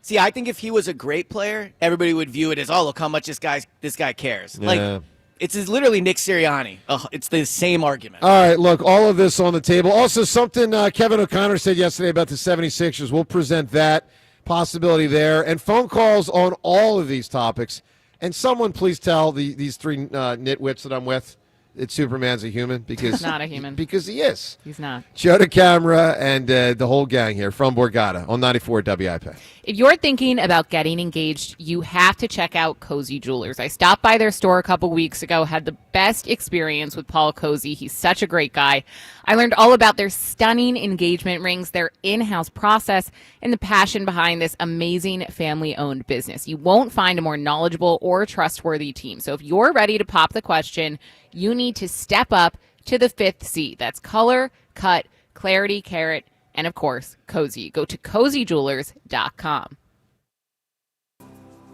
See, I think if he was a great player, everybody would view it as, oh, look how much this guy cares. Yeah. It's literally Nick Sirianni. It's the same argument. All right, look, all of this on the table. Also, something Kevin O'Connor said yesterday about the 76ers. We'll present that possibility there. And phone calls on all of these topics. And someone please tell these 3 nitwits that I'm with that Superman's a human, because He's not a human. Because he is. He's not. Joe DeCamera and the whole gang here from Borgata on 94 WIP. If you're thinking about getting engaged, you have to check out Cozy Jewelers. I stopped by their store a couple weeks ago, had the best experience with Paul Cozy. He's such a great guy. I learned all about their stunning engagement rings, their in-house process, and the passion behind this amazing family-owned business. You won't find a more knowledgeable or trustworthy team. So if you're ready to pop the question, you need to step up to the 5th C. That's color, cut, clarity, carat, and of course, Cozy. Go to cozyjewelers.com.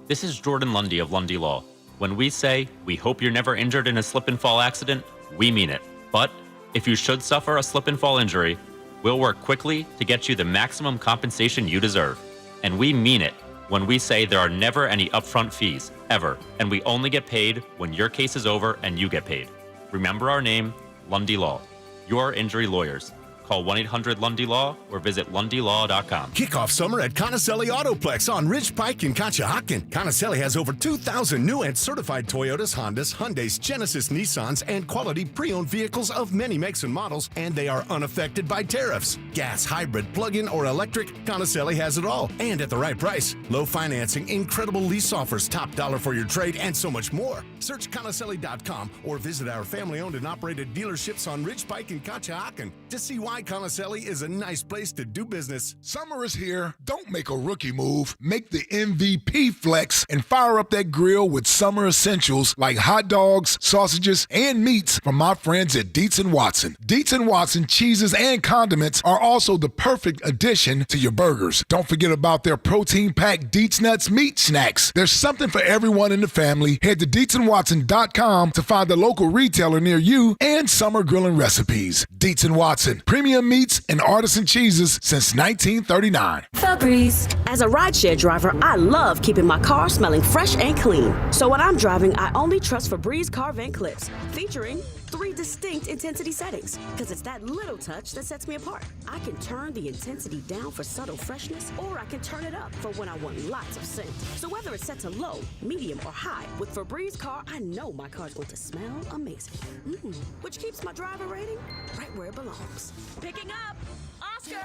This is Jordan Lundy of Lundy Law. When we say we hope you're never injured in a slip and fall accident, we mean it. But if you should suffer a slip and fall injury, we'll work quickly to get you the maximum compensation you deserve. And we mean it when we say there are never any upfront fees, ever, and we only get paid when your case is over and you get paid. Remember our name, Lundy Law. Your injury lawyers. Call 1-800-LUNDY-LAW or visit LundyLaw.com. Kick off summer at Conacelli Autoplex on Ridge Pike in Conshohocken. Conacelli has over 2,000 new and certified Toyotas, Hondas, Hyundais, Genesis, Nissans, and quality pre-owned vehicles of many makes and models, and they are unaffected by tariffs. Gas, hybrid, plug-in, or electric, Conacelli has it all, and at the right price. Low financing, incredible lease offers, top dollar for your trade, and so much more. Search Conacelli.com or visit our family-owned and operated dealerships on Ridge Pike in Conshohocken to see why Conacelli is a nice place to do business. Summer is here. Don't make a rookie move. Make the MVP flex and fire up that grill with summer essentials like hot dogs, sausages, and meats from my friends at Dietz & Watson. Dietz & Watson cheeses and condiments are also the perfect addition to your burgers. Don't forget about their protein-packed Dietz Nuts meat snacks. There's something for everyone in the family. Head to DietzandWatson.com to find the local retailer near you and summer grilling recipes. Dietz & Watson, premium meats and artisan cheeses since 1939. Febreze. As a rideshare driver, I love keeping my car smelling fresh and clean. So when I'm driving, I only trust Febreze car vent clips, featuring 3 distinct intensity settings. Because it's that little touch that sets me apart. I can turn the intensity down for subtle freshness, or I can turn it up for when I want lots of scent. So whether it's set to low, medium, or high, with Febreze car, I know my car's going to smell amazing. Which keeps my driver rating right where it belongs. Picking up, Oscar!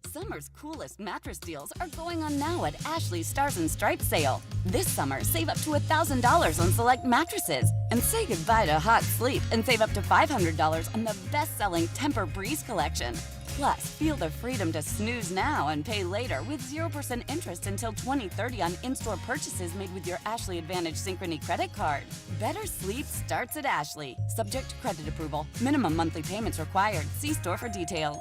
Summer's coolest mattress deals are going on now at Ashley's Stars and Stripes sale. This summer, save up to $1,000 on select mattresses. And say goodbye to hot sleep and save up to $500 on the best-selling Tempur-Breeze collection. Plus, feel the freedom to snooze now and pay later with 0% interest until 2030 on in-store purchases made with your Ashley Advantage Synchrony credit card. Better sleep starts at Ashley. Subject to credit approval. Minimum monthly payments required. See store for details.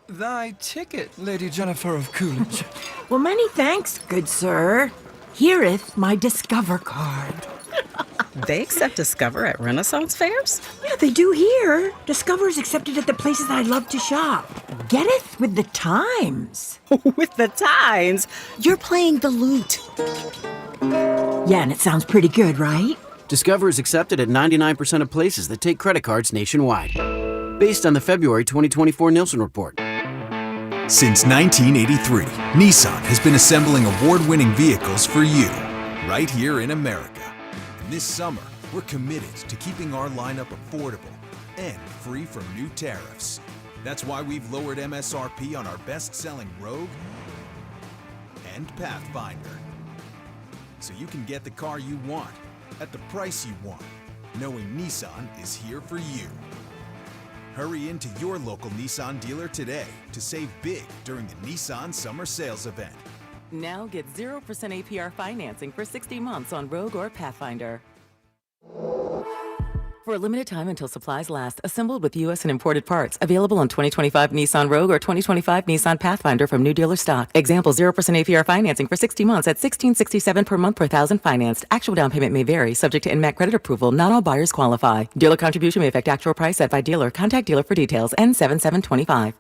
Thy ticket, Lady Jennifer of Coolidge. Well, many thanks, good sir. Here'th my Discover card. They accept Discover at Renaissance fairs? Yeah, they do here. Discover's accepted at the places I love to shop. Getteth with the times. With the times? You're playing the lute. Yeah, and it sounds pretty good, right? Discover is accepted at 99% of places that take credit cards nationwide. Based on the February 2024 Nielsen report. Since 1983, Nissan has been assembling award-winning vehicles for you, right here in America. And this summer, we're committed to keeping our lineup affordable and free from new tariffs. That's why we've lowered MSRP on our best-selling Rogue and Pathfinder. So you can get the car you want, at the price you want, knowing Nissan is here for you. Hurry into your local Nissan dealer today to save big during the Nissan Summer Sales Event. Now get 0% APR financing for 60 months on Rogue or Pathfinder. For a limited time until supplies last, assembled with U.S. and imported parts. Available on 2025 Nissan Rogue or 2025 Nissan Pathfinder from new dealer stock. Example, 0% APR financing for 60 months at $1,667 per month per thousand financed. Actual down payment may vary, subject to NMAC credit approval. Not all buyers qualify. Dealer contribution may affect actual price set by dealer. Contact dealer for details. N7725.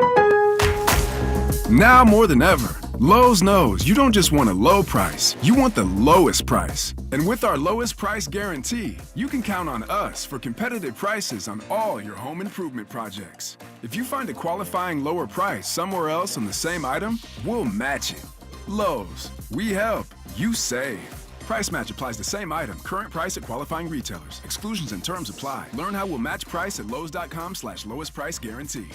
Now more than ever, Lowe's knows you don't just want a low price, you want the lowest price. And with our lowest price guarantee, you can count on us for competitive prices on all your home improvement projects. If you find a qualifying lower price somewhere else on the same item, we'll match it. Lowe's, we help, you save. Price match applies the same item, current price at qualifying retailers. Exclusions and terms apply. Learn how we'll match price at lowes.com/lowest price guarantee.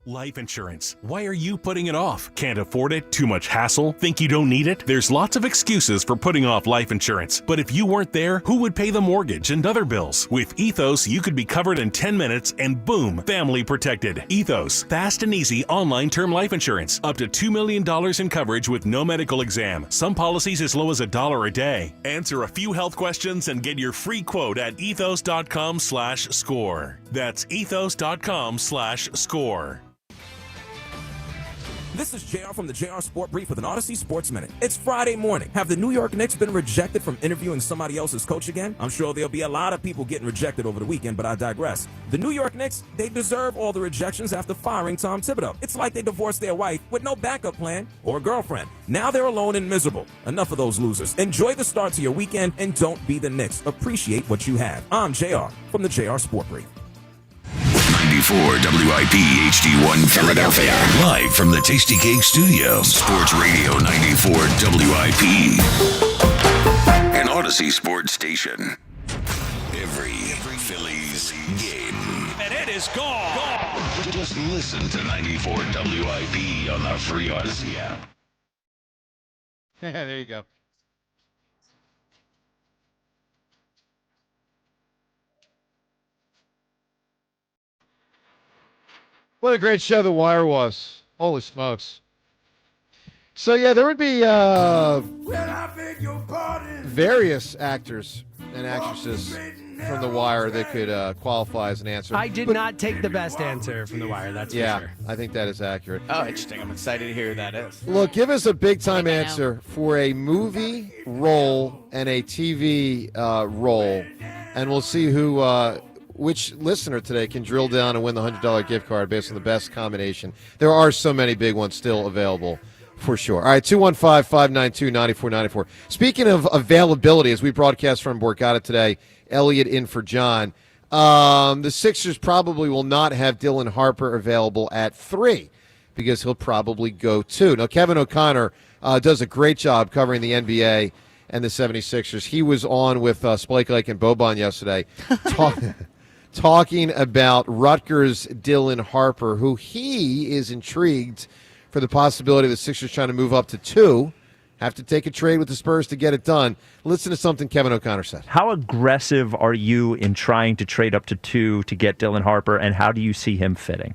Life insurance. Why are you putting it off? Can't afford it? Too much hassle? Think you don't need it? There's lots of excuses for putting off life insurance. But if you weren't there, who would pay the mortgage and other bills? With Ethos, you could be covered in 10 minutes and boom, family protected. Ethos, fast and easy online term life insurance. Up to $2 million in coverage with no medical exam. Some policies as low as $1 a day. Answer a few health questions and get your free quote at ethos.com/score. That's ethos.com/score. This is JR from the JR Sport Brief with an Odyssey Sports Minute. It's Friday morning. Have the New York Knicks been rejected from interviewing somebody else's coach again? I'm sure there'll be a lot of people getting rejected over the weekend, but I digress. The New York Knicks, they deserve all the rejections after firing Tom Thibodeau. It's like they divorced their wife with no backup plan or girlfriend. Now they're alone and miserable. Enough of those losers. Enjoy the start to your weekend and don't be the Knicks. Appreciate what you have. I'm JR from the JR Sport Brief. 94 WIP HD1 Philadelphia. Live from the Tasty Cake Studio. Sports Radio 94 WIP. An Odyssey Sports Station. Every Phillies game. And it is gone. Just listen to 94 WIP on the free Odyssey app. There you go. What a great show The Wire was. Holy smokes. So, yeah, there would be various actors and actresses from The Wire that could qualify as an answer. I did not take the best answer from The Wire, that's for sure. I think that is accurate. Oh, interesting. I'm excited to hear who that is. Look, give us a big-time answer for a movie role and a TV role, and we'll see who... which listener today can drill down and win the $100 gift card based on the best combination. There are so many big ones still available. For sure. All right, 215-592-9494. Speaking of availability, as we broadcast from Borgata today, Elliott in for John, the Sixers probably will not have Dylan Harper available at 3 because he'll probably go 2. Now, Kevin O'Connor does a great job covering the NBA and the 76ers. He was on with Spike Lake and Boban yesterday talking about Rutgers' Dylan Harper, who he is intrigued for the possibility of the Sixers trying to move up to 2. Have to take a trade with the Spurs to get it done. Listen to something Kevin O'Connor said. How aggressive are you in trying to trade up to 2 to get Dylan Harper, and how do you see him fitting?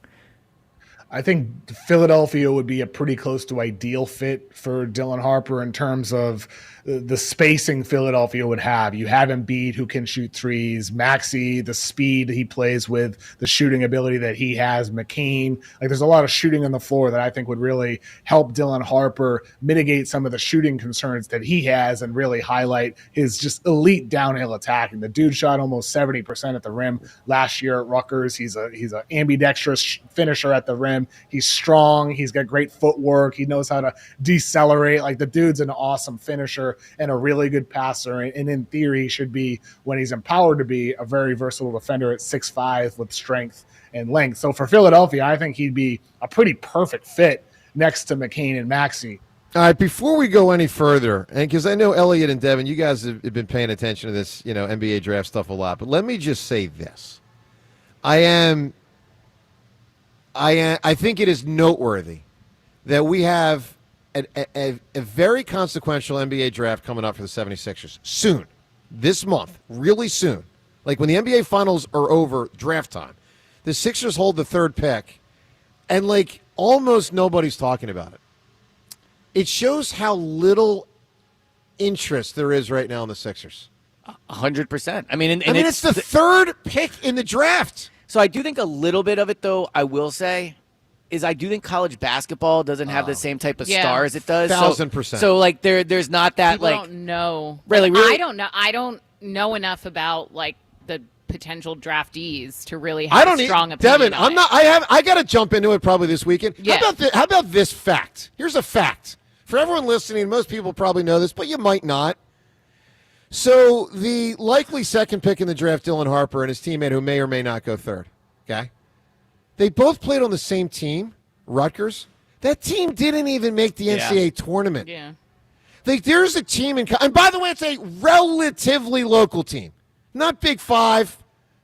I think Philadelphia would be a pretty close to ideal fit for Dylan Harper in terms of the spacing Philadelphia would have. You have Embiid, who can shoot threes, Maxey, the speed he plays with, the shooting ability that he has, McCain. Like, there's a lot of shooting on the floor that I think would really help Dylan Harper mitigate some of the shooting concerns that he has and really highlight his just elite downhill attacking. The dude shot almost 70% at the rim last year at Rutgers. He's an ambidextrous finisher at the rim. He's strong. He's got great footwork. He knows how to decelerate. Like, the dude's an awesome finisher and a really good passer. And in theory, he should be, when he's empowered to be, a very versatile defender at 6'5" with strength and length. So for Philadelphia, I think he'd be a pretty perfect fit next to McCain and Maxey. All right, before we go any further, and because I know Elliot and Devin, you guys have been paying attention to this, NBA draft stuff a lot, but let me just say this. I think it is noteworthy that we have a very consequential NBA draft coming up for the 76ers soon, this month, really soon. Like, when the NBA Finals are over, draft time, the Sixers hold the 3rd pick, and, like, almost nobody's talking about it. It shows how little interest there is right now in the Sixers. 100%. I mean, it's the 3rd pick in the draft. So I do think a little bit of it, though, I will say, is I do think college basketball doesn't have the same type of star as it does. 1,000%. So like, there's not that, People like... don't know. Really? I don't know. I don't know enough about, like, the potential draftees to really have a strong opinion. Devin, on it. I got to jump into it probably this weekend. Yeah. How about this fact? Here's a fact. For everyone listening, most people probably know this, but you might not. So the likely 2nd pick in the draft, Dylan Harper, and his teammate, who may or may not go 3rd, okay? They both played on the same team, Rutgers. That team didn't even make the NCAA tournament. Yeah. There's a team and by the way, it's a relatively local team, not Big 5.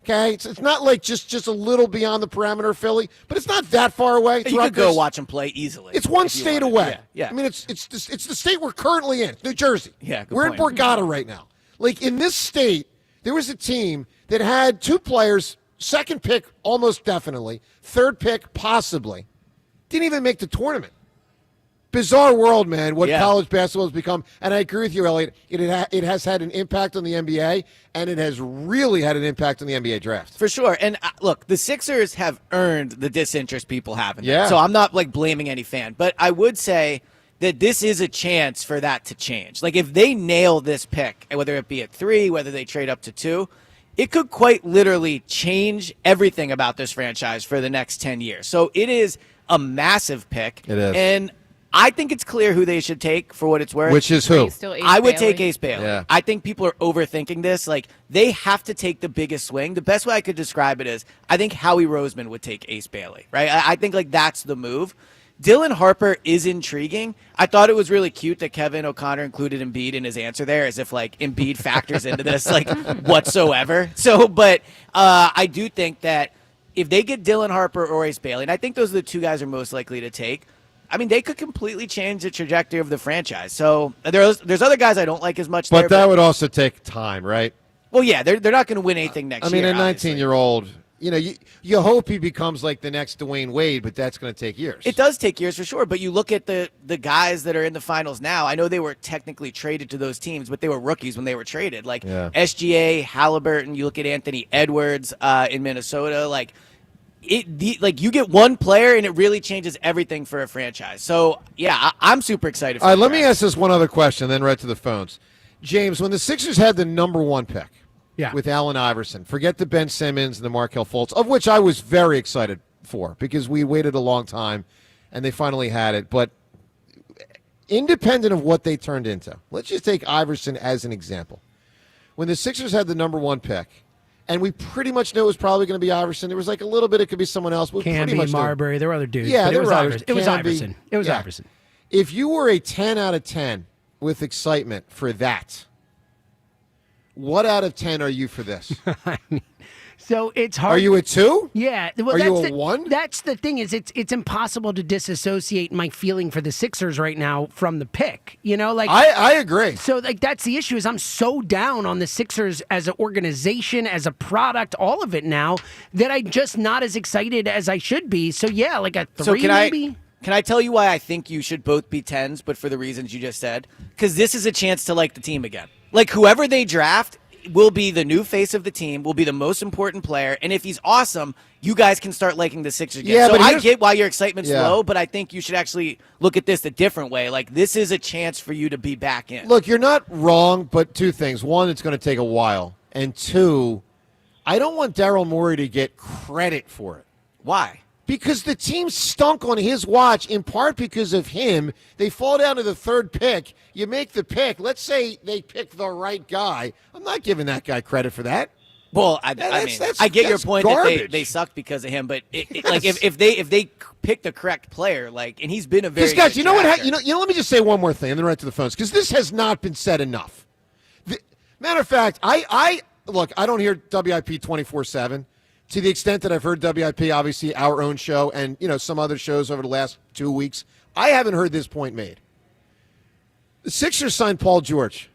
Okay, it's not like just a little beyond the perimeter of Philly, but it's not that far away. You could go watch them play easily. It's one state away. Yeah. I mean, it's the state we're currently in, New Jersey. Yeah, good we're point. in Borgata right now. Like, in this state, there was a team that had 2 players. 2nd pick, almost definitely. 3rd pick, possibly. Didn't even make the tournament. Bizarre world, man, what college basketball has become. And I agree with you, Elliot. It has had an impact on the NBA, and it has really had an impact on the NBA draft. For sure. And look, the Sixers have earned the disinterest people have in them. Yeah. So I'm not, like, blaming any fan. But I would say that this is a chance for that to change. Like, if they nail this pick, whether it be at 3, whether they trade up to 2, it could quite literally change everything about this franchise for the next 10 years. So it is a massive pick. It is. And I think it's clear who they should take for what it's worth. Which is who? I would take Ace Bailey. Yeah. I think people are overthinking this. Like, they have to take the biggest swing. The best way I could describe it is I think Howie Roseman would take Ace Bailey, right? I think, like, that's the move. Dylan Harper is intriguing. I thought it was really cute that Kevin O'Connor included Embiid in his answer there, as if, like, Embiid factors into this, like, whatsoever. So, but I do think that if they get Dylan Harper or Ace Bailey, and I think those are the 2 guys are most likely to take, I mean, they could completely change the trajectory of the franchise. So there's other guys I don't like as much. But that would also take time, right? Well, yeah, they're not going to win anything next year. I mean, a 19-year-old, you hope he becomes like the next Dwayne Wade, but that's going to take years. It does take years for sure, but you look at the guys that are in the finals now. I know they were technically traded to those teams, but they were rookies when they were traded. Like SGA, Halliburton, you look at Anthony Edwards in Minnesota. Like, you get one player and it really changes everything for a franchise. So, yeah, I'm super excited for All right, let me ask this one other question, then right to the phones. James, when the Sixers had the number 1 pick with Allen Iverson, forget the Ben Simmons and the Markelle Fultz, of which I was very excited for because we waited a long time and they finally had it. But independent of what they turned into, let's just take Iverson as an example. When the Sixers had the number 1 pick, and we pretty much knew it was probably going to be Iverson. There was like a little bit it could be someone else. But Canby, pretty much Marbury, there were other dudes. Yeah, but there it was were Iverson. It was Canby. Iverson. It was Yeah. Iverson. If you were a 10 out of 10 with excitement for that, what out of 10 are you for this? So it's hard. Are you a 2? Yeah. Well, Are you that's a 1? That's the thing is it's impossible to disassociate my feeling for the Sixers right now from the pick. You know, like I agree. So like that's the issue is I'm so down on the Sixers as an organization, as a product, all of it now that I'm just not as excited as I should be. So yeah, like a 3 So maybe. Can I tell you why I think you should both be 10s, but for the reasons you just said? Because this is a chance to like the team again. Like whoever they draft will be the new face of the team, will be the most important player, and if he's awesome, you guys can start liking the Sixers again. Yeah, so but I get why your excitement's Yeah. low, but I think you should actually look at this a different way. Like this is a chance for you to be back in. Look, you're not wrong, but 2 things. 1, it's going to take a while. And 2, I don't want Daryl Morey to get credit for it. Why? Because the team stunk on his watch, in part because of him. They fall down to the 3rd pick. You make the pick. Let's say they pick the right guy. I'm not giving that guy credit for that. Well, I get your point garbage. that they sucked because of him, but Yes. like if they pick the correct player, like, and he's been a very Because guys, good you know what? drafter. You know. Let me just say one more thing, and then right to the phones, because this has not been said enough. Matter of fact, I look. I don't hear WIP 24/7. To the extent that I've heard WIP, obviously our own show, and some other shows over the last 2 weeks, I haven't heard this point made. The Sixers signed Paul George.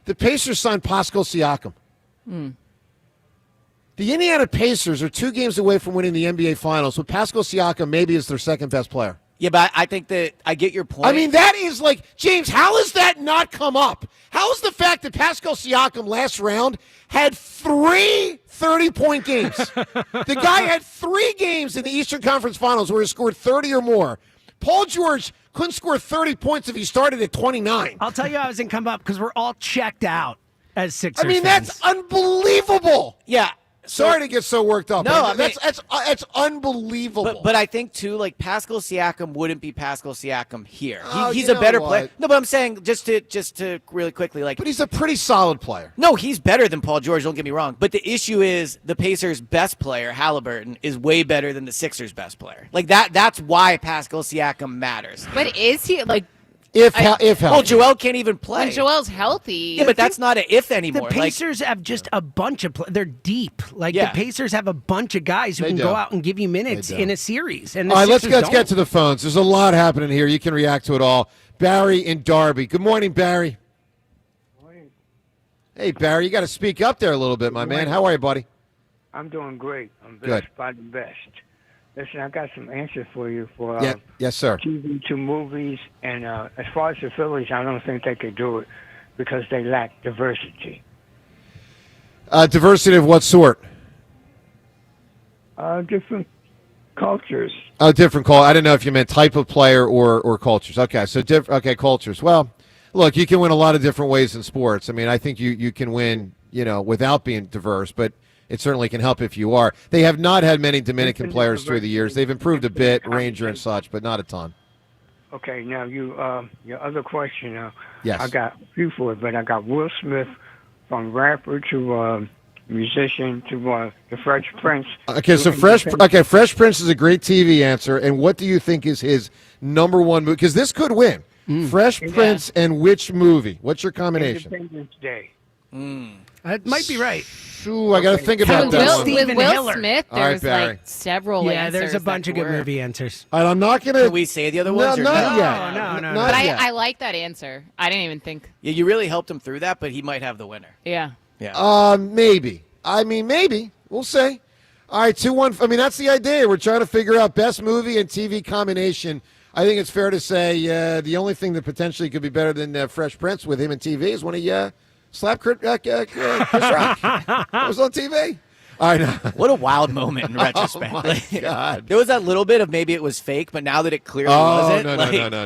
The Pacers signed Pascal Siakam. The Indiana Pacers are 2 games away from winning the NBA Finals, with Pascal Siakam maybe as their second best player. Yeah, but I think that I get your point. I mean, that is like, James, how has that not come up? How is the fact that Pascal Siakam last round had 3 30-point games? The guy had 3 games in the Eastern Conference Finals where he scored 30 or more. Paul George couldn't score 30 points if he started at 29. I'll tell you how it doesn't come up because we're all checked out as Sixers I mean, fans. that's unbelievable. Yeah. Sorry to get so worked up. No, I mean, that's unbelievable. But I think too, like Pascal Siakam wouldn't be Pascal Siakam here. Oh, He's you a better know player. what? No, but I'm saying just to really quickly, like. But he's a pretty solid player. No, he's better than Paul George. Don't get me wrong. But the issue is the Pacers' best player, Halliburton, is way better than the Sixers' best player. Like that's why Pascal Siakam matters. But is he like? If healthy. Well, Joel can't even play. When Joel's healthy. Yeah, but that's not an if anymore. The Pacers have just a bunch of they're deep. Like Yeah. the Pacers have a bunch of guys who They can do. go out and give you minutes They do. in a series. And the All right, let's Sixers get don't. to the phones. There's a lot happening here. You can react to it all. Barry in Derby. Good morning, Barry. Morning. Hey, Barry, you got to speak up there a little bit, my man. How are you, buddy? I'm doing great. I'm Good. best by the best. Listen, I got some answers for you for Yeah. Yes, sir. TV to movies, and as far as the Phillies, I don't think they could do it because they lack diversity. Diversity of what sort? Different cultures. Oh, different call. I didn't know if you meant type of player or cultures. Okay, so cultures. Well, look, you can win a lot of different ways in sports. I mean, I think you can win, without being diverse, but it certainly can help if you are. They have not had many Dominican players through the years. They've improved a bit, Ranger and such, but not a ton. Okay, now your other question. Yes. I got a few for it, but I got Will Smith from rapper to musician to the Fresh Prince. Okay, so Fresh Prince is a great TV answer. And what do you think is his number one movie? Because this could win. Fresh Prince and which movie? What's your combination? Independence Day. That might be right. Ooh, I got to think about that one. With Will Hiller. Smith, All right, there's Barry. like several Yeah, answers. there's a bunch of that good work. movie answers. All right, I'm not going to. Can we say the other ones? No, or not no? yet. No. Not But yet. I like that answer. I didn't even think. Yeah, you really helped him through that, but he might have the winner. Yeah. Yeah. Maybe. I mean, maybe. We'll see. All right, 2-1. I mean, that's the idea. We're trying to figure out best movie and TV combination. I think it's fair to say the only thing that potentially could be better than Fresh Prince with him in TV is when he slapped Chris Rock. It was on TV. All right. What a wild moment in retrospect. Oh, my God. There was that little bit of maybe it was fake, but now that it clearly Oh, wasn't.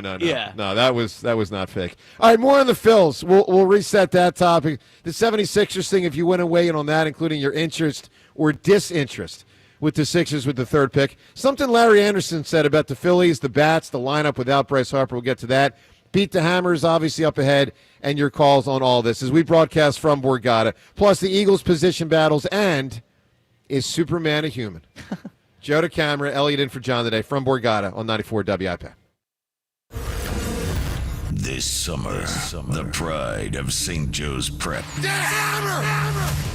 no. Yeah. No, that was not fake. All right, more on the Phils. We'll reset that topic. The 76ers thing, if you want to weigh in on that, including your interest or disinterest with the Sixers with the 3rd pick. Something Larry Anderson said about the Phillies, the bats, the lineup without Bryce Harper. We'll get to that. Beat the Hammer is obviously up ahead, and your calls on all this as we broadcast from Borgata. Plus the Eagles' position battles, and is Superman a human? Joe to camera, Elliot in for John today from Borgata on 94 WIP. This summer, the pride of St. Joe's Prep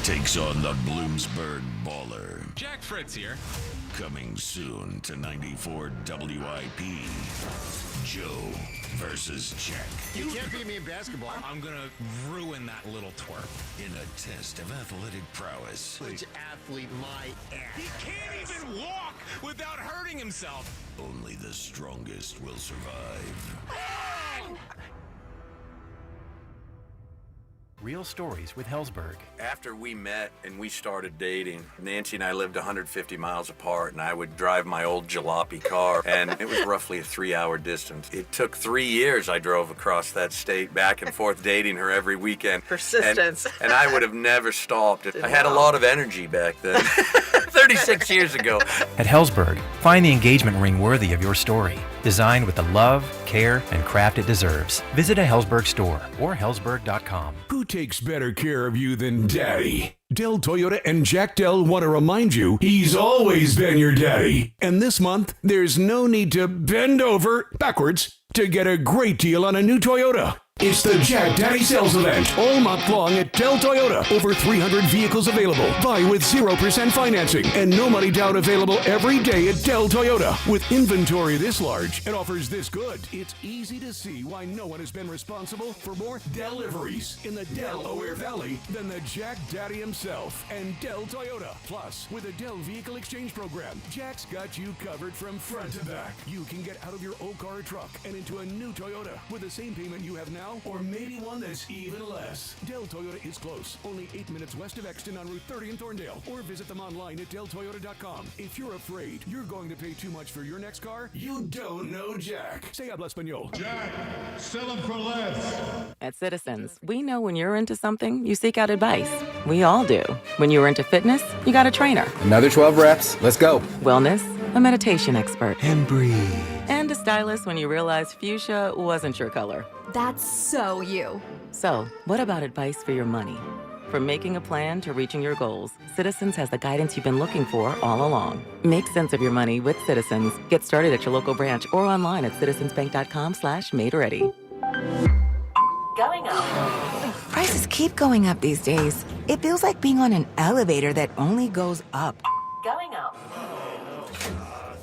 takes on the Bloomsburg Baller. Jack Fritz here. Coming soon to 94 WIP. Joe versus Jack. You can't beat me in basketball. I'm going to ruin that little twerp. In a test of athletic prowess. Which athlete my ass? He can't even walk without hurting himself. Only the strongest will survive. Real Stories with Hellsberg. After we met and we started dating, Nancy and I lived 150 miles apart, and I would drive my old jalopy car, and it was roughly a 3-hour distance. It took 3 years I drove across that state back and forth dating her every weekend. Persistence. And I would have never stopped. I had a lot of energy back then. 36 years ago. At Hellsberg, find the engagement ring worthy of your story. Designed with the love, care, and craft it deserves. Visit a Hellsberg store or hellsberg.com. Who takes better care of you than Daddy? Dell Toyota and Jack Dell want to remind you he's always been your daddy. And this month, there's no need to bend over backwards to get a great deal on a new Toyota. It's the Jack Daddy Sales Event all month long at Dell Toyota. Over 300 vehicles available. Buy with 0% financing and no money down available every day at Dell Toyota. With inventory this large and offers this good, it's easy to see why no one has been responsible for more deliveries in the Delaware Valley than the Jack Daddy himself and Dell Toyota. Plus, with a Dell Vehicle Exchange Program, Jack's got you covered from front to back. You can get out of your old car or truck and into a new Toyota with the same payment you have now, or maybe one that's even less. Dell Toyota is close, only 8 minutes west of Exton on Route 30 in Thorndale, or visit them online at delltoyota.com. If you're afraid you're going to pay too much for your next car, you don't know Jack. Say habla español. Jack, sell them for less. At Citizens, we know when you're into something, you seek out advice. We all do. When you're into fitness, you got a trainer. Another 12 reps. Let's go. Wellness, a meditation expert. And breathe. And a stylist when you realize fuchsia wasn't your color. That's so you. So, what about advice for your money? From making a plan to reaching your goals, Citizens has the guidance you've been looking for all along. Make sense of your money with Citizens. Get started at your local branch or online at citizensbank.com/made-ready. Going up. Prices keep going up these days. It feels like being on an elevator that only goes up. Going up.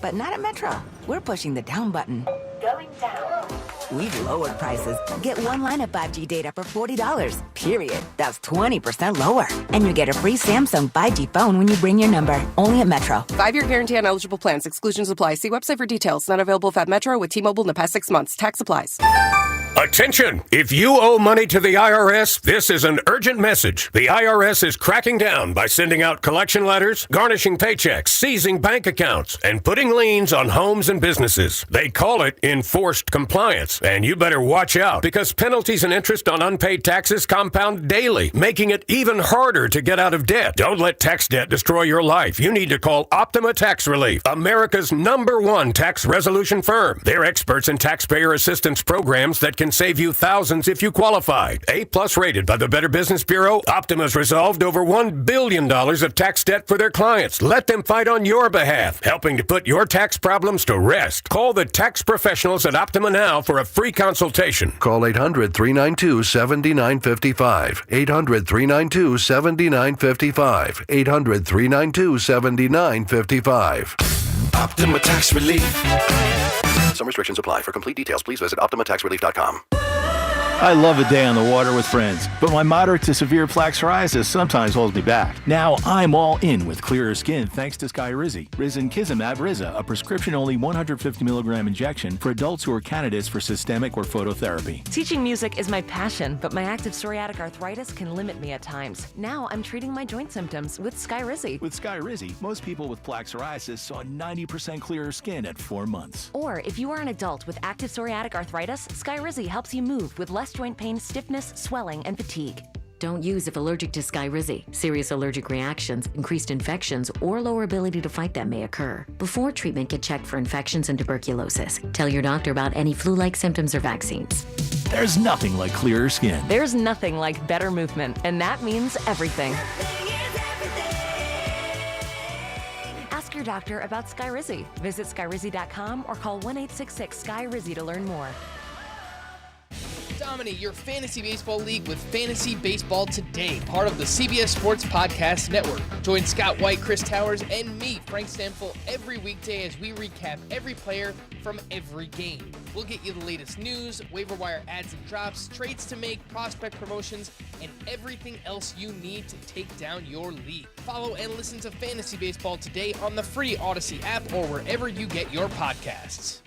But not at Metro. We're pushing the down button. Going down. We've lowered prices. Get one line of 5G data for $40. Period. That's 20% lower. And you get a free Samsung 5G phone when you bring your number. Only at Metro. 5-year guarantee on eligible plans. Exclusions apply. See website for details. Not available at Metro with T-Mobile in the past 6 months. Tax applies. Attention! If you owe money to the IRS, this is an urgent message. The IRS is cracking down by sending out collection letters, garnishing paychecks, seizing bank accounts, and putting liens on homes and businesses. They call it enforced compliance. And you better watch out, because penalties and interest on unpaid taxes compound daily, making it even harder to get out of debt. Don't let tax debt destroy your life. You need to call Optima Tax Relief, America's #1 tax resolution firm. They're experts in taxpayer assistance programs that can save you thousands if you qualify. A+ rated by the Better Business Bureau, Optima's resolved over $1 billion of tax debt for their clients. Let them fight on your behalf, helping to put your tax problems to rest. Call the tax professionals at Optima now for a free consultation. Call 800-392-7955. 800-392-7955. 800-392-7955. Optima Tax Relief. Some restrictions apply. For complete details, please visit OptimaTaxRelief.com. I love a day on the water with friends, but my moderate to severe plaque psoriasis sometimes holds me back. Now I'm all in with clearer skin thanks to Skyrizi. Risankizumab Riza, a prescription-only 150 milligram injection for adults who are candidates for systemic or phototherapy. Teaching music is my passion, but my active psoriatic arthritis can limit me at times. Now I'm treating my joint symptoms with Skyrizi. With Skyrizi, most people with plaque psoriasis saw 90% clearer skin at 4 months. Or if you are an adult with active psoriatic arthritis, Skyrizi helps you move with less joint pain, stiffness, swelling, and fatigue. Don't use if allergic to Skyrizi. Serious allergic reactions, increased infections, or lower ability to fight them may occur. Before treatment, get checked for infections and tuberculosis. Tell your doctor about any flu-like symptoms or vaccines. There's nothing like clearer skin. There's nothing like better movement, and that means everything. Ask your doctor about Skyrizi. Visit Skyrizi.com or call 1-866-SKY-RIZZI to learn more. Dominate your fantasy baseball league with Fantasy Baseball Today, part of the CBS Sports Podcast Network. Join Scott White, Chris Towers, and me, Frank Stanfield, every weekday as we recap every player from every game. We'll get you the latest news, waiver wire ads and drops, trades to make, prospect promotions, and everything else you need to take down your league. Follow and listen to Fantasy Baseball Today on the free Odyssey app or wherever you get your podcasts.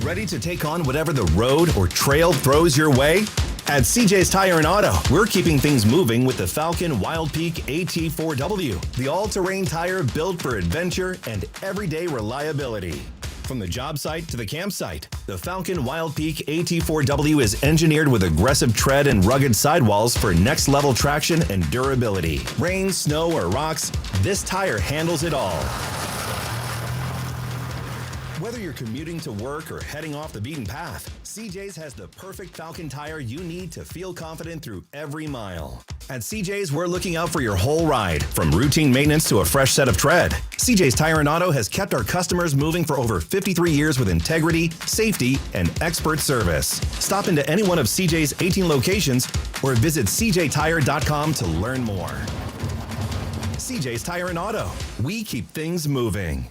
Ready to take on whatever the road or trail throws your way? At CJ's Tire and Auto, we're keeping things moving with the Falcon Wild Peak AT4W, the all-terrain tire built for adventure and everyday reliability. From the job site to the campsite, the Falcon Wild Peak AT4W is engineered with aggressive tread and rugged sidewalls for next-level traction and durability. Rain, snow, or rocks, this tire handles it all. Whether you're commuting to work or heading off the beaten path, CJ's has the perfect Falcon tire you need to feel confident through every mile. At CJ's, we're looking out for your whole ride, from routine maintenance to a fresh set of tread. CJ's Tire and Auto has kept our customers moving for over 53 years with integrity, safety, and expert service. Stop into any one of CJ's 18 locations or visit cjtire.com to learn more. CJ's Tire and Auto. We keep things moving.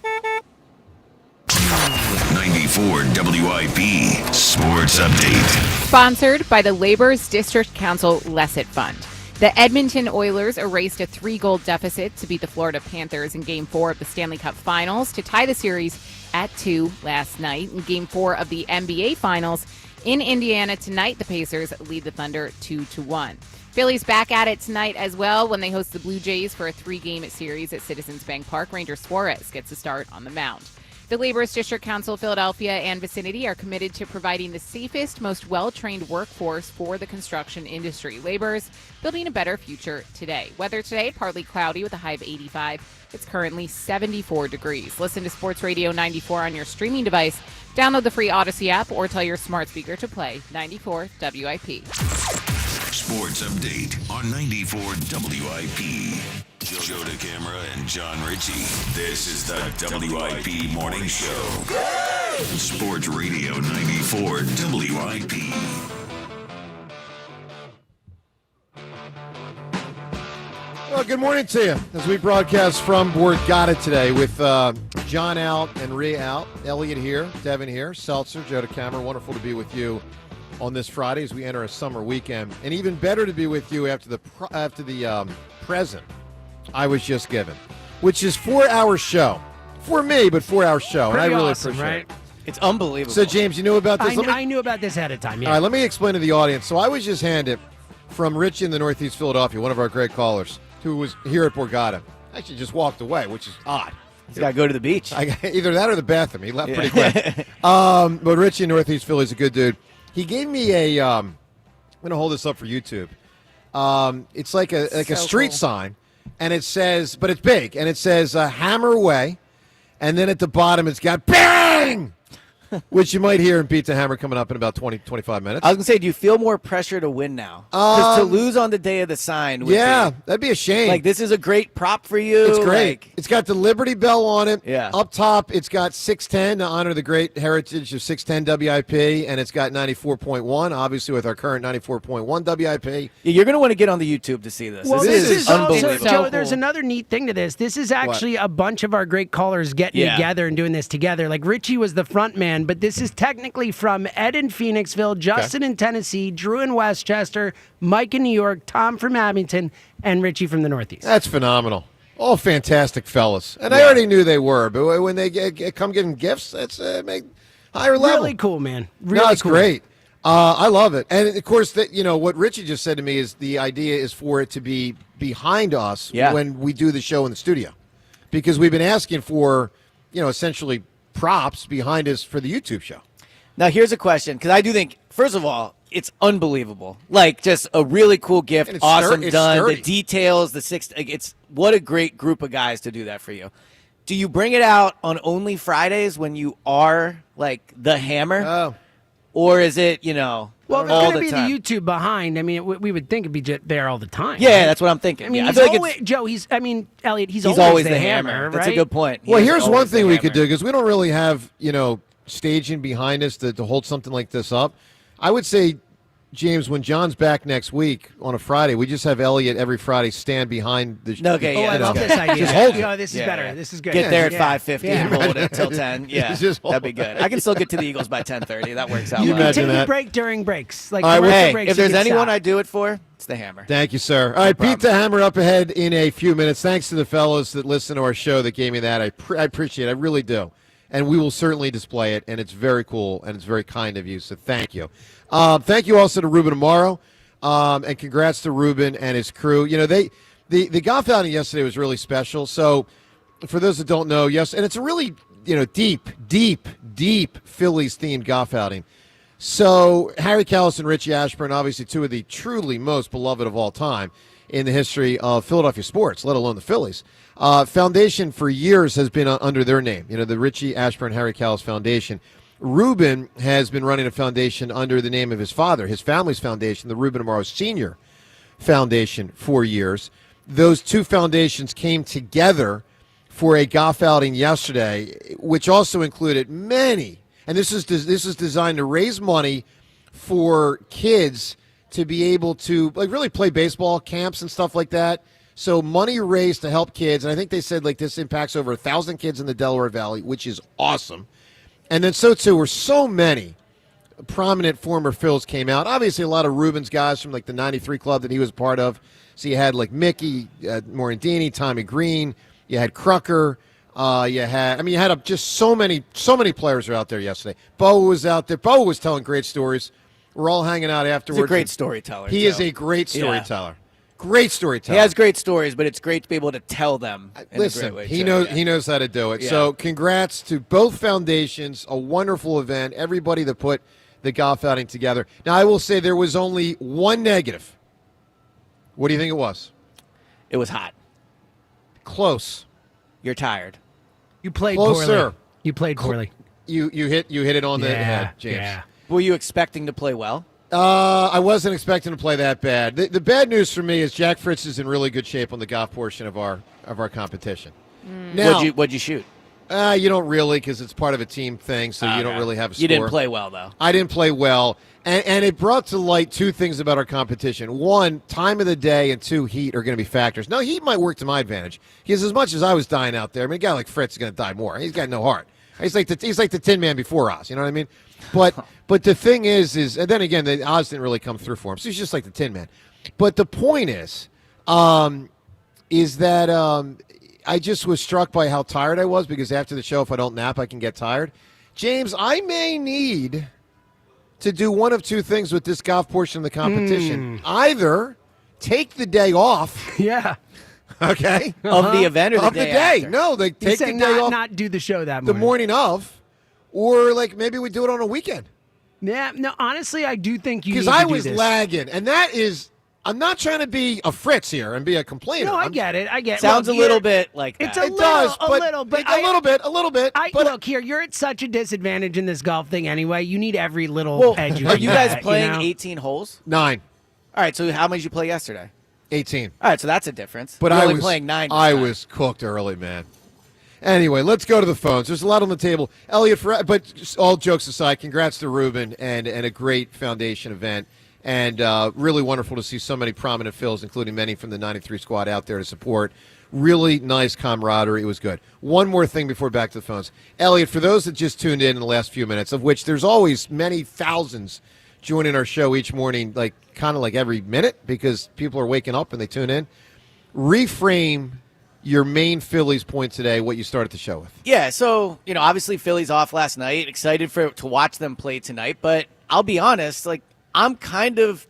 94 WIP Sports Update. Sponsored by the Labor's District Council Lesset Fund. The Edmonton Oilers erased a 3-goal deficit to beat the Florida Panthers in Game 4 of the Stanley Cup Finals to tie the series at 2 last night. In Game 4 of the NBA Finals in Indiana tonight, the Pacers lead the Thunder 2-1. Phillies back at it tonight as well when they host the Blue Jays for a 3-game series at Citizens Bank Park. Ranger Suarez gets a start on the mound. The Labor's District Council, Philadelphia and vicinity are committed to providing the safest, most well-trained workforce for the construction industry. Labor's building a better future today. Weather today, partly cloudy with a high of 85. It's currently 74 degrees. Listen to Sports Radio 94 on your streaming device. Download the free Odyssey app or tell your smart speaker to play 94 WIP. Sports Update on 94 WIP. Joe DeCamara and John Ritchie. This is the WIP Morning Show. Sports Radio 94 WIP. Well, good morning to you as we broadcast from Borgata today with John out and Rhea out, Elliot here, Devin here, Seltzer, Joe DeCamara. Wonderful to be with you on this Friday as we enter a summer weekend, and even better to be with you after the present I was just given, which is 4-hour show for me, but 4-hour show, Pretty and I really awesome, appreciate right? it. It's unbelievable. So, James, you knew about this? I knew about this ahead of time. Yeah. All right, let me explain to the audience. So, I was just handed from Richie in the Northeast Philadelphia, one of our great callers, who was here at Borgata. Actually, just walked away, which is odd. He's got to go to the beach. Either that or the bathroom. He left pretty quick. But Richie in Northeast Philly is a good dude. He gave me a. I'm going to hold this up for YouTube. It's like a street sign. And it says, but it's big, and it says hammer away, and then at the bottom it's got bang, which you might hear in Beat the Hammer coming up in about 20, 25 minutes. I was going to say, do you feel more pressure to win now? Because to lose on the day of the sign would that'd be a shame. Like, this is a great prop for you. It's great. Like, It's got the Liberty Bell on it. Yeah. Up top, it's got 610 to honor the great heritage of 610 WIP, and it's got 94.1, obviously with our current 94.1 WIP. Yeah, you're going to want to get on the YouTube to see this. Well, this is unbelievable. Joe, there's another neat thing to this. This is actually a bunch of our great callers getting together and doing this together. Like, Richie was the front man, but this is technically from Ed in Phoenixville, Justin in Tennessee, Drew in Westchester, Mike in New York, Tom from Abington, and Richie from the Northeast. That's phenomenal. All fantastic fellas. And I already knew they were, but when they come giving gifts, that's make higher level. Really cool, man. Really no, it's cool. great. I love it. And, of course, what Richie just said to me is the idea is for it to be behind us when we do the show in the studio. Because we've been asking for, essentially props behind us for the YouTube show. Now, here's a question, because I do think, first of all, it's unbelievable. Like, just a really cool gift, awesome done. Sturdy. The details, it's what a great group of guys to do that for you. Do you bring it out on only Fridays when you are, like, the hammer? Oh. Or is it, you know, Well, if it's all going to the be time? the YouTube behind, I mean, we would think it'd be there all the time. Yeah, right? that's what I'm thinking. I mean, Yeah, I he's feel like always, Joe, Elliot, he's he's always the hammer, That's right? a good point. Well, He is here's one always the thing we could hammer. do, because we don't really have, staging behind us to hold something like this up. I would say, James, when John's back next week on a Friday, we just have Elliot every Friday stand behind the. Okay, yeah, I love this idea. Just hold it. This is better. This is good. Get there at Yeah. 5:50 Yeah. and hold it till 10. Yeah, Just hold that'd be good. I can still get to the Eagles by 10:30. That works out. You well. imagine Take a that? break during breaks. Like All right, well, commercial Hey, breaks, if you there's can anyone stop. I do it for, it's the hammer. Thank you, sir. All right, Pete the Hammer up ahead in a few minutes. Thanks to the fellows that listen to our show that gave me that. I appreciate it. I really do. And we will certainly display it, and it's very cool, and it's very kind of you, so thank you. Thank you also to Ruben Amaro, and congrats to Ruben and his crew. The golf outing yesterday was really special. So for those that don't know, yes, and it's a really, deep Phillies-themed golf outing. So Harry Kalas and Richie Ashburn, obviously two of the truly most beloved of all time in the history of Philadelphia sports, let alone the Phillies. Foundation for years has been under their name, the Richie Ashburn Harry Kalas Foundation. Ruben has been running a foundation under the name of his father, his family's foundation, the Ruben Amaro Sr. Foundation, for years. Those two foundations came together for a golf outing yesterday, which also included many, and this is designed to raise money for kids to be able to really play baseball camps and stuff like that. So money raised to help kids, and I think they said this impacts over 1,000 kids in the Delaware Valley, which is awesome. And then so too were so many prominent former Phils came out. Obviously, a lot of Ruben's guys from the '93 club that he was a part of. So you had Mickey Morandini, Tommy Green. You had Crucker. You had just so many players were out there yesterday. Bo was out there. Bo was telling great stories. We're all hanging out afterwards. He's a great storyteller. He is a great storyteller. Great storyteller. He has great stories, but it's great to be able to tell them in Listen, a great way. he too. knows Yeah. he knows how to do it. Yeah. So congrats to both foundations. A wonderful event. Everybody that put the golf outing together. Now I will say there was only one negative. What do you think it was? It was hot. Close. You're tired. You played Closer. poorly. You played poorly. You hit it on the head, James. Yeah. Were you expecting to play well? I wasn't expecting to play that bad. The bad news for me is Jack Fritz is in really good shape on the golf portion of our competition. Now, What'd you shoot? you don't really, because it's part of a team thing, so you don't really have a score. You didn't play well, though. I didn't play well, and it brought to light two things about our competition. One, time of the day, and two, heat are going to be factors. Now, heat might work to my advantage, because as much as I was dying out there, a guy like Fritz is going to die more. He's got no heart. He's like the Tin Man before Oz, you know what I mean? But the thing is, and then again, the Oz didn't really come through for him, so he's just like the Tin Man. But the point is that I just was struck by how tired I was, because after the show, if I don't nap, I can get tired. James, I may need to do one of two things with this golf portion of the competition. Either take the day off. Yeah. Okay. Of the event or the of day the day. after? No, they take the day off. Not do the show that the morning. morning of, or maybe we do it on a weekend. Yeah, no, honestly, I do think you need Because to I do was this. lagging, and that is, I'm not trying to be a Fritz here and be a complainer. No, I get it. Sounds a little bit like that. It's a It little, does, a but little, but a little bit. But look here, you're at such a disadvantage in this golf thing anyway. You need every little Well, edge. are you guys get, playing know? 18 holes? 9, All right, so how many did you play yesterday? 18. All right, so that's a difference. But You're I only was playing 9. I was cooked early, man. Anyway, let's go to the phones. There's a lot on the table. Elliot, but all jokes aside, congrats to Ruben and a great foundation event. And really wonderful to see so many prominent Phils, including many from the 93 squad out there to support. Really nice camaraderie. It was good. One more thing before back to the phones. Elliot, for those that just tuned in the last few minutes, of which there's always many thousands joining our show each morning, kind of every minute, because people are waking up and they tune in, reframe your main Phillies point today, what you started the show with. Yeah, so, obviously Phillies off last night. Excited to watch them play tonight. But I'll be honest, I'm kind of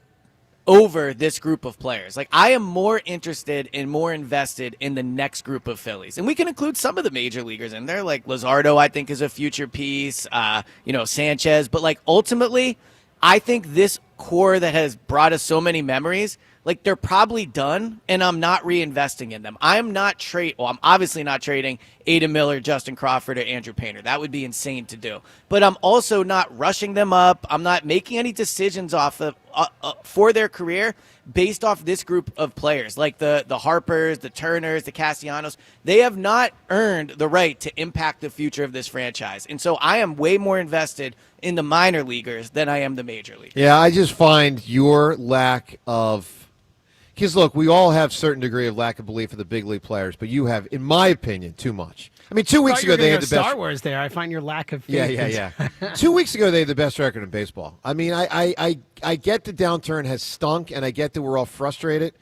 over this group of players. Like, I am more interested and more invested in the next group of Phillies. And we can include some of the major leaguers in there, like Luzardo, I think, is a future piece, Sanchez. But, like, ultimately, I think this core that has brought us so many memories, like, they're probably done, and I'm not reinvesting in them. I'm obviously not trading Adam Miller, Justin Crawford, or Andrew Painter. That would be insane to do. But I'm also not rushing them up. I'm not making any decisions off of for their career based off this group of players, like the Harpers, the Turners, the Castellanos. They have not earned the right to impact the future of this franchise. And so I am way more invested in the minor leaguers than I am the major leaguers. Yeah, I just find your lack of – because, look, we all have a certain degree of lack of belief in the big league players, but you have, in my opinion, too much. I mean, 2 weeks ago they had the best. Star Wars there. I find your lack of faith. Yeah. 2 weeks ago they had the best record in baseball. I mean, I get the downturn has stunk, and I get that we're all frustrated,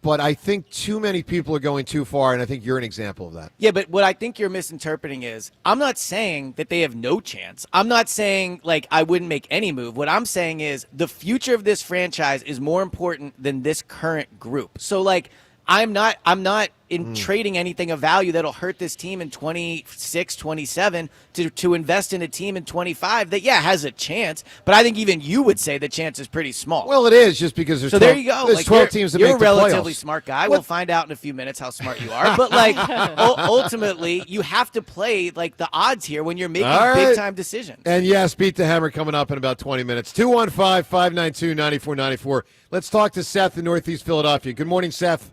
but I think too many people are going too far, and I think you're an example of that. Yeah, but what I think you're misinterpreting is I'm not saying that they have no chance. I'm not saying, like, I wouldn't make any move. What I'm saying is the future of this franchise is more important than this current group. So, like, I'm not in trading anything of value that'll hurt this team in 26, 27 to invest in a team in 25 that, has a chance. But I think even you would say the chance is pretty small. Well, it is just because there's 12, there you go. there's like, 12 teams that you're make the a relatively playoffs. smart guy. We'll find out in a few minutes how smart you are. But, like, ultimately, you have to play, like, the odds here when you're making big-time decisions. And, yes, Beat the Hammer coming up in about 20 minutes. 215-592-9494. Let's talk to Seth in Northeast Philadelphia. Good morning, Seth.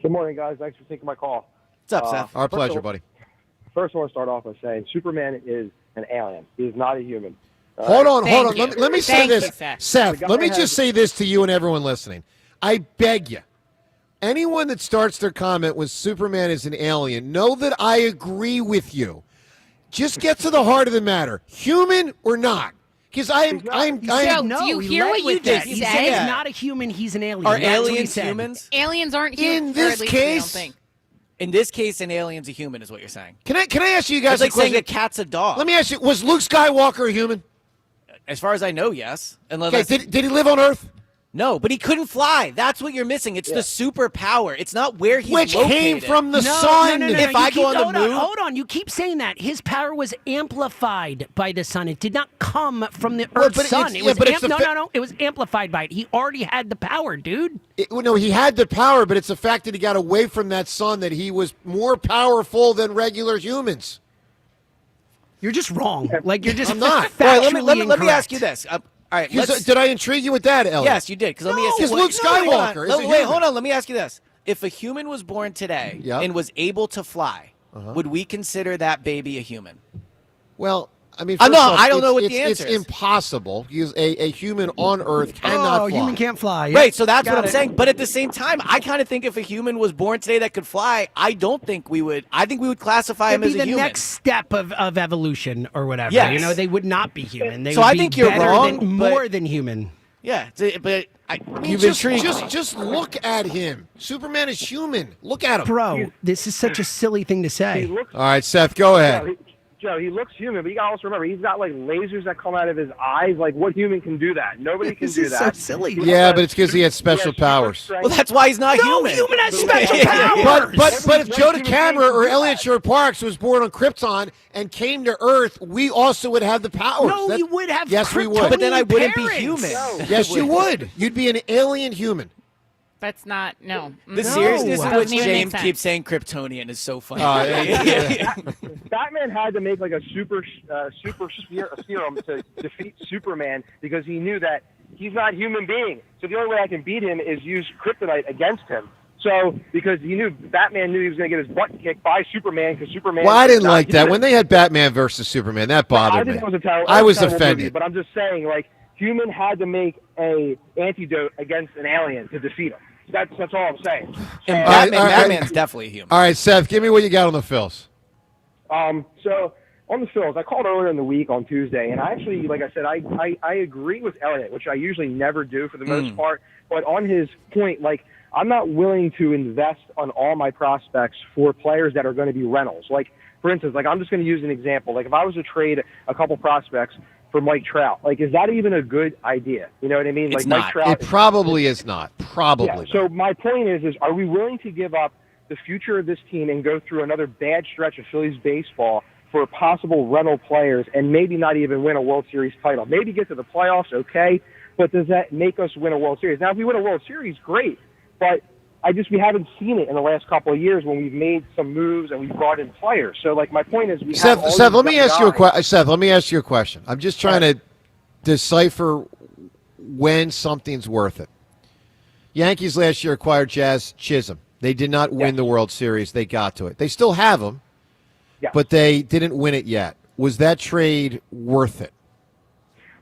Good morning, guys. Thanks for taking my call. What's up, Seth? Our pleasure, buddy. First, I want to start off by saying Superman is an alien. He is not a human. Hold on. Thank you. Let me say this. Seth, The let me guy just say this to you and everyone listening. I beg you, anyone that starts their comment with Superman is an alien, know that I agree with you. Just get to the heart of the matter. Human or not? Because No, do you he hear led what you with that. just He said? said he's not a human, he's an alien. Are That's what he aliens said. humans? Aliens aren't human. In this or at least we don't case, think. In this case, an alien's a human is what you're saying. Can I ask you guys It's like a question? saying a cat's a dog. Let me ask you, was Luke Skywalker a human? As far as I know, yes. Okay, did he live on Earth? No, but he couldn't fly. That's what you're missing. It's the superpower. It's not where he's Which located. came from the sun. No, If I go on the moon, hold on. You keep saying that his power was amplified by the sun. It did not come from the Earth's sun. It was It was amplified by it. He already had the power, dude. He had the power, but it's the fact that he got away from that sun that he was more powerful than regular humans. You're just wrong. Like, you're just I'm not. factually let me ask incorrect. you this. All right, Did I intrigue you with that, Elliot? Yes, you did. Because let me ask you. Luke Skywalker. Hold on. Let me ask you this: if a human was born today and was able to fly, would we consider that baby a human? Well, I mean, I I don't know what the answer is. is. It's impossible because a human on Earth cannot fly. Human can't fly. Right, so that's what I'm saying. But at the same time, I kind of think if a human was born today that could fly, I don't think we would. I think we would classify him as a the human. next step of evolution or whatever. Yes. They would not be human. They So would I be think you're better wrong, than, but- more than human. Yeah, but you've just, intrigued me. just look at him. Superman is human. Look at him. Bro, this is such a silly thing to say. All right, Seth, go ahead. Joe, he looks human, but you gotta also remember he's got like lasers that come out of his eyes. Like, what human can do that? Nobody can do that. This is so silly. Yeah, but it's because he had special powers. Well, that's why he's not human. No human has special powers. But if Joe DeCamera or Elliot Shore Parks was born on Krypton and came to Earth, we also would have the powers. No, you would have. Yes, we would. But then I wouldn't be parents. human. Yes, you would. You'd be an alien human. That's not, no. The No. seriousness in Doesn't which even make James sense. keeps saying Kryptonian is so funny. Batman had to make like a super serum to defeat Superman because he knew that he's not a human being. So the only way I can beat him is use kryptonite against him. So because Batman knew he was going to get his butt kicked by Superman because Superman. Well, I didn't like that. When they had Batman versus Superman, that bothered me. I was offended. Movie, but I'm just saying, like, human had to make a antidote against an alien to defeat him. That's all I'm saying. And Batman's definitely human. All right, Seth, give me what you got on the Phils. So on the Phils, I called earlier in the week on Tuesday, and I actually, like I said, I agree with Elliot, which I usually never do for the most part. But on his point, like, I'm not willing to invest on all my prospects for players that are going to be rentals. Like, for instance, like, I'm just going to use an example. Like, if I was to trade a couple prospects for Mike Trout. Like, is that even a good idea? You know what I mean? It's like not. Mike Trout. It probably is not. Probably. Yeah, so my point is are we willing to give up the future of this team and go through another bad stretch of Phillies baseball for possible rental players and maybe not even win a World Series title? Maybe get to the playoffs, okay, but does that make us win a World Series? Now, if we win a World Series, great, but we haven't seen it in the last couple of years when we've made some moves and we've brought in players. So, like, my point is Seth, let me ask you a question. I'm just trying to decipher when something's worth it. Yankees last year acquired Jazz Chisholm. They did not win the World Series. They got to it. They still have him, but they didn't win it yet. Was that trade worth it?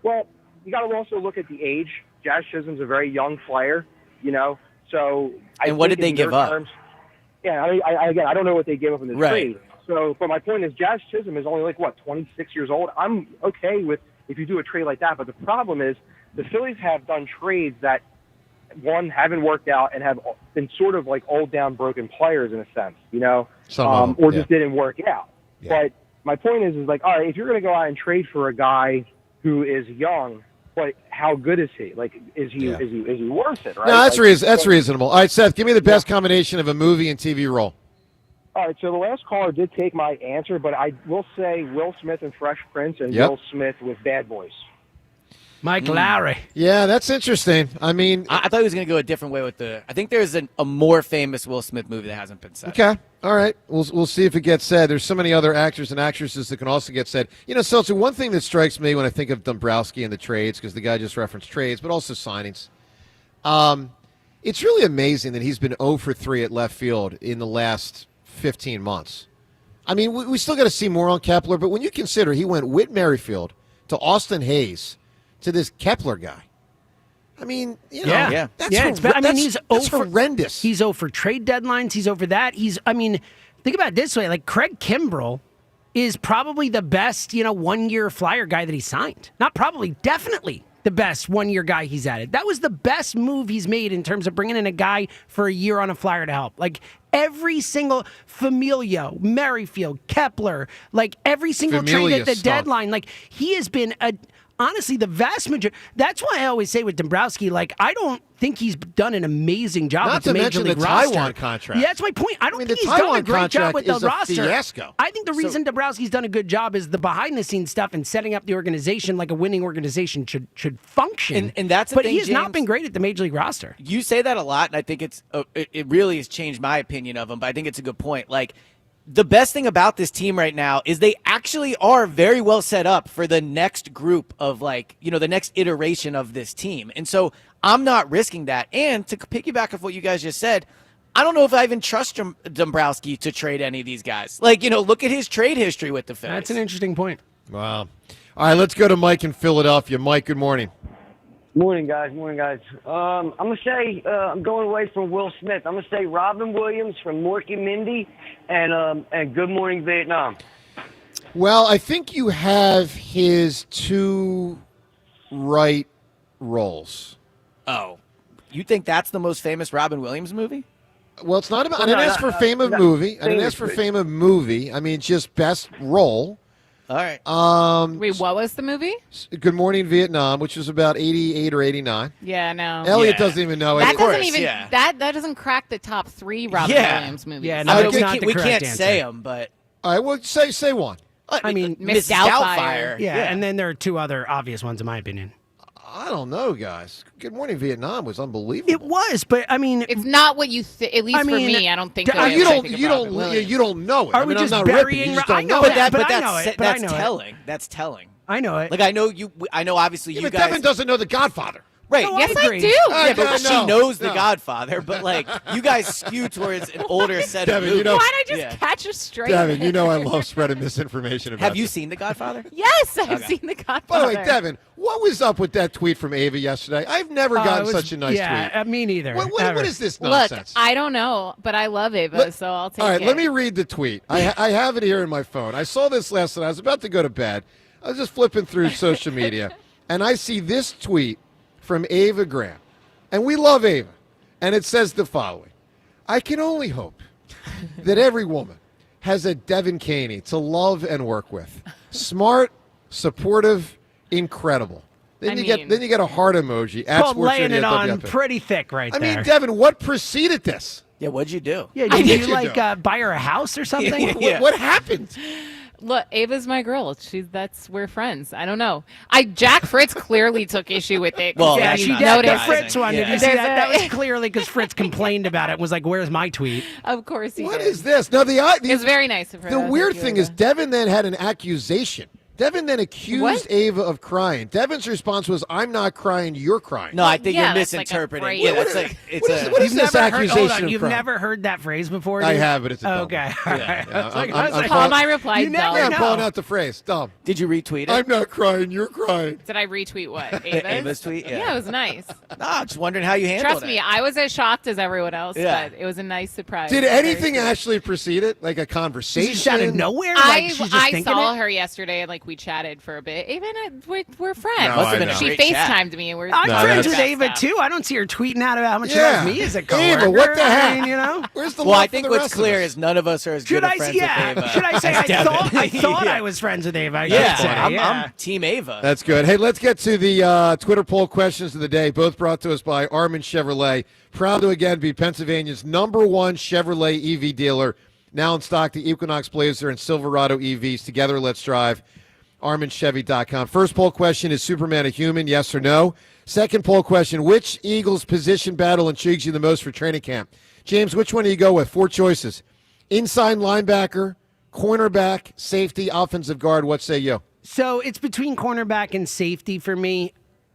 Well, you got to also look at the age. Jazz Chisholm's a very young player, you know. So, what did they give up? I don't know what they gave up in the trade. So, but my point is, Jazz Chisholm is only 26 years old. I'm okay with if you do a trade like that. But the problem is, the Phillies have done trades that haven't worked out and have been sort of like old down broken players in a sense, you know, or just didn't work out. Yeah. But my point is all right, if you're going to go out and trade for a guy who is young, but how good is he? Like, is he worth it? Right? No, that's reasonable. All right, Seth, give me the best combination of a movie and TV role. All right, so the last caller did take my answer, but I will say Will Smith and Fresh Prince and Will Smith with Bad Boys. Mike Lowry. Yeah, that's interesting. I mean, I thought he was going to go a different way with I think there's a more famous Will Smith movie that hasn't been said. Okay. All right. We'll see if it gets said. There's so many other actors and actresses that can also get said. You know, Seltzer, one thing that strikes me when I think of Dombrowski and the trades, because the guy just referenced trades, but also signings. It's really amazing that he's been 0 for 3 at left field in the last 15 months. I mean, we still got to see more on Kepler, but when you consider he went Whit Merrifield to Austin Hayes to this Kepler guy. I mean, you know, that's horrendous. He's 0 for trade deadlines. He's over that. Think about it this way. Like, Craig Kimbrell is probably the best, 1-year Flyer guy that he signed. Not probably, definitely the best 1-year guy he's added. That was the best move he's made in terms of bringing in a guy for a year on a Flyer to help. Like, every single Familio, Merrifield, Kepler, like every single trade at the deadline, like he has been honestly, the vast majority. That's why I always say with Dombrowski, I don't think he's done an amazing job with the Major League roster. Taiwan contract. Yeah, that's my point. I don't think he's done a great job with the roster. Fiasco. I think the reason Dombrowski's done a good job is the behind-the-scenes stuff and setting up the organization like a winning organization should function. And that's the but thing, he has James, not been great at the Major League roster. You say that a lot, and I think it really has changed my opinion of him. But I think it's a good point. The best thing about this team right now is they actually are very well set up for the next group of the next iteration of this team. And so I'm not risking that. And to piggyback off what you guys just said, I don't know if I even trust Dombrowski to trade any of these guys. Look at his trade history with the Phillies. That's an interesting point. Wow. All right, let's go to Mike in Philadelphia. Mike, good morning. Morning, guys. I'm going to say I'm going away from Will Smith. I'm going to say Robin Williams from Mork and Mindy and Good Morning Vietnam. Well, I think you have his two right roles. Oh. You think that's the most famous Robin Williams movie? Well, it's not about. I didn't ask for fame of movie. I didn't ask for fame of movie. I mean, just best role. All right. Wait, what was the movie? Good Morning Vietnam, which was about 88 or 89. Yeah, no. Elliot doesn't even know it. That doesn't crack the top 3 Robin Williams movies. Yeah, no, we can't say them, but all right. Well, say one. I mean, Miss Doubtfire. Yeah, and then there are 2 other obvious ones, in my opinion. I don't know, guys. Good Morning Vietnam was unbelievable. It was, but I mean, it's not what you think. At least for me, I don't think. You don't know it. Are we just burying? You just don't know it. But that's telling. That's telling. I know it. I know. Obviously, you but guys. Devin doesn't know The Godfather. Right. No, yes, I do. Yeah, but she knows The Godfather. But you guys skew towards an older set of movies. Why don't I just catch a straight? Devin, you know I love spreading misinformation about Have you seen The Godfather? Yes, I've seen The Godfather. By the way, Devin, what was up with that tweet from Ava yesterday? I've never gotten such a nice tweet. Yeah, me neither. What is this nonsense? Look, I don't know, but I love Ava, so I'll take it. All right, let me read the tweet. I have it here in my phone. I saw this last night. I was about to go to bed. I was just flipping through social media, and I see this tweet from Ava Graham. And we love Ava. And it says the following. I can only hope that every woman has a Devin Caney to love and work with. Smart, supportive, Incredible. Then I you get a heart emoji. At Called laying it on WFM. pretty thick right I there. mean, Devin, what preceded this? Yeah, what'd you do? Yeah, What did did you you like do? buy her a house or something? What happened? Look, Ava's my girl. We're friends. I don't know. Jack Fritz clearly took issue with it. Well, Yeah, that's she not did. The surprising. Fritz one. Did you see There's that? That a- was clearly because Fritz complained about it. Was like, "Where's my tweet?" Of course he What did. is this? Now, It's very nice of her. The Thank weird you, thing Ava. is Devin then had an accusation. Devin then accused What? Ava of crying. Devin's response was, "I'm not crying, you're crying." No, I think Yeah, you're that's like a misinterpreting. phrase. Yeah, What that's is- like it's what is- a. what is You've this never heard. accusation Hold on, you've from? never heard that phrase before. I dude? have, but it's a dumb Okay. one. All right. Yeah, I was like, I'm- I was like, Call my reply you never Yeah, I'm know. calling out the phrase. Dumb. Did you retweet it? I'm not crying, you're crying. Did I retweet what? Ava's? Ava's tweet? Yeah. Yeah, it was nice. Nah, just wondering how you handled Trust it. me, I was as shocked as everyone else, Yeah. but it was a nice surprise. Did Very anything sweet. actually precede it? Like a conversation? Just out of nowhere. Like, I she's just I thinking saw it? her yesterday and we chatted for a bit. Ava and I, we're friends. No, Must have been a She great chat. FaceTimed me and we're I'm No, friends that's- with Ava stuff. too. I don't see her tweeting out about how much she Yeah. loves me as a Ava, coworker. what the heck? I mean, you know. Where's the Well, love I for think the what's rest of clear us? is none of us are as Should good of I friends say? Yeah. with Ava. Should I say? as I Devin. thought Yeah. I was friends with Ava. I Yeah, should say. I'm Team Ava. That's good. Hey, let's get to the Twitter poll questions of the day, both brought to us by Armin Chevrolet. Proud to again be Pennsylvania's #1 Chevrolet EV dealer. Now in stock, the Equinox Blazer and Silverado EVs. Together, let's drive. ArminChevy.com. First poll question, is Superman a human, yes or no? Second poll question, which Eagles position battle intrigues you the most for training camp? James, which one do you go with? 4 choices. Inside linebacker, cornerback, safety, offensive guard. What say you? So it's between cornerback and safety for me.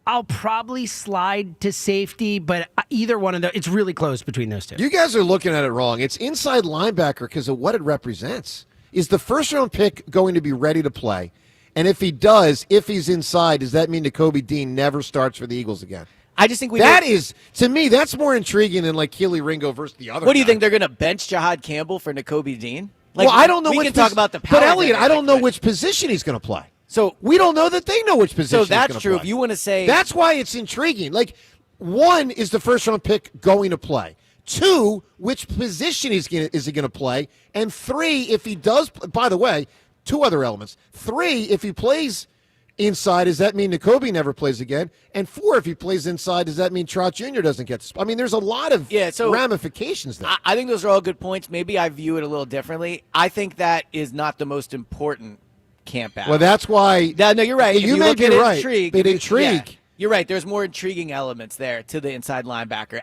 I'll probably slide to safety, but either one of those, it's really close between those two. You guys are looking at it wrong. It's inside linebacker because of what it represents. Is the first-round pick going to be ready to play? And if he does, if he's inside, does that mean Nakobe Dean never starts for the Eagles again? I just think That is, to me, that's more intriguing than like Keely Ringo versus the other What do you guy. think they're going to bench Jahad Campbell for Nakobe Dean? Like, well, I don't know we which can talk about the power But Elliot, I don't know dynamic, which position he's going to play. So we don't know that they know which position. So he's that's gonna true. play. If you want to say That's why it's intriguing. Like, 1 is the first-round pick going to play. 2, which position is he going to play? And 3, if he does. By the way, 2 other elements. 3, if he plays inside, does that mean Nakobe never plays again? And 4, if he plays inside, does that mean Trot Jr. doesn't get the I mean, there's a lot of ramifications there. I think those are all good points. Maybe I view it a little differently. I think that is not the most important camp battle. Well, that's why. No, you're right. If You may look be at right. Intrigue, But intrigue. yeah, you're right. There's more intriguing elements there to the inside linebacker.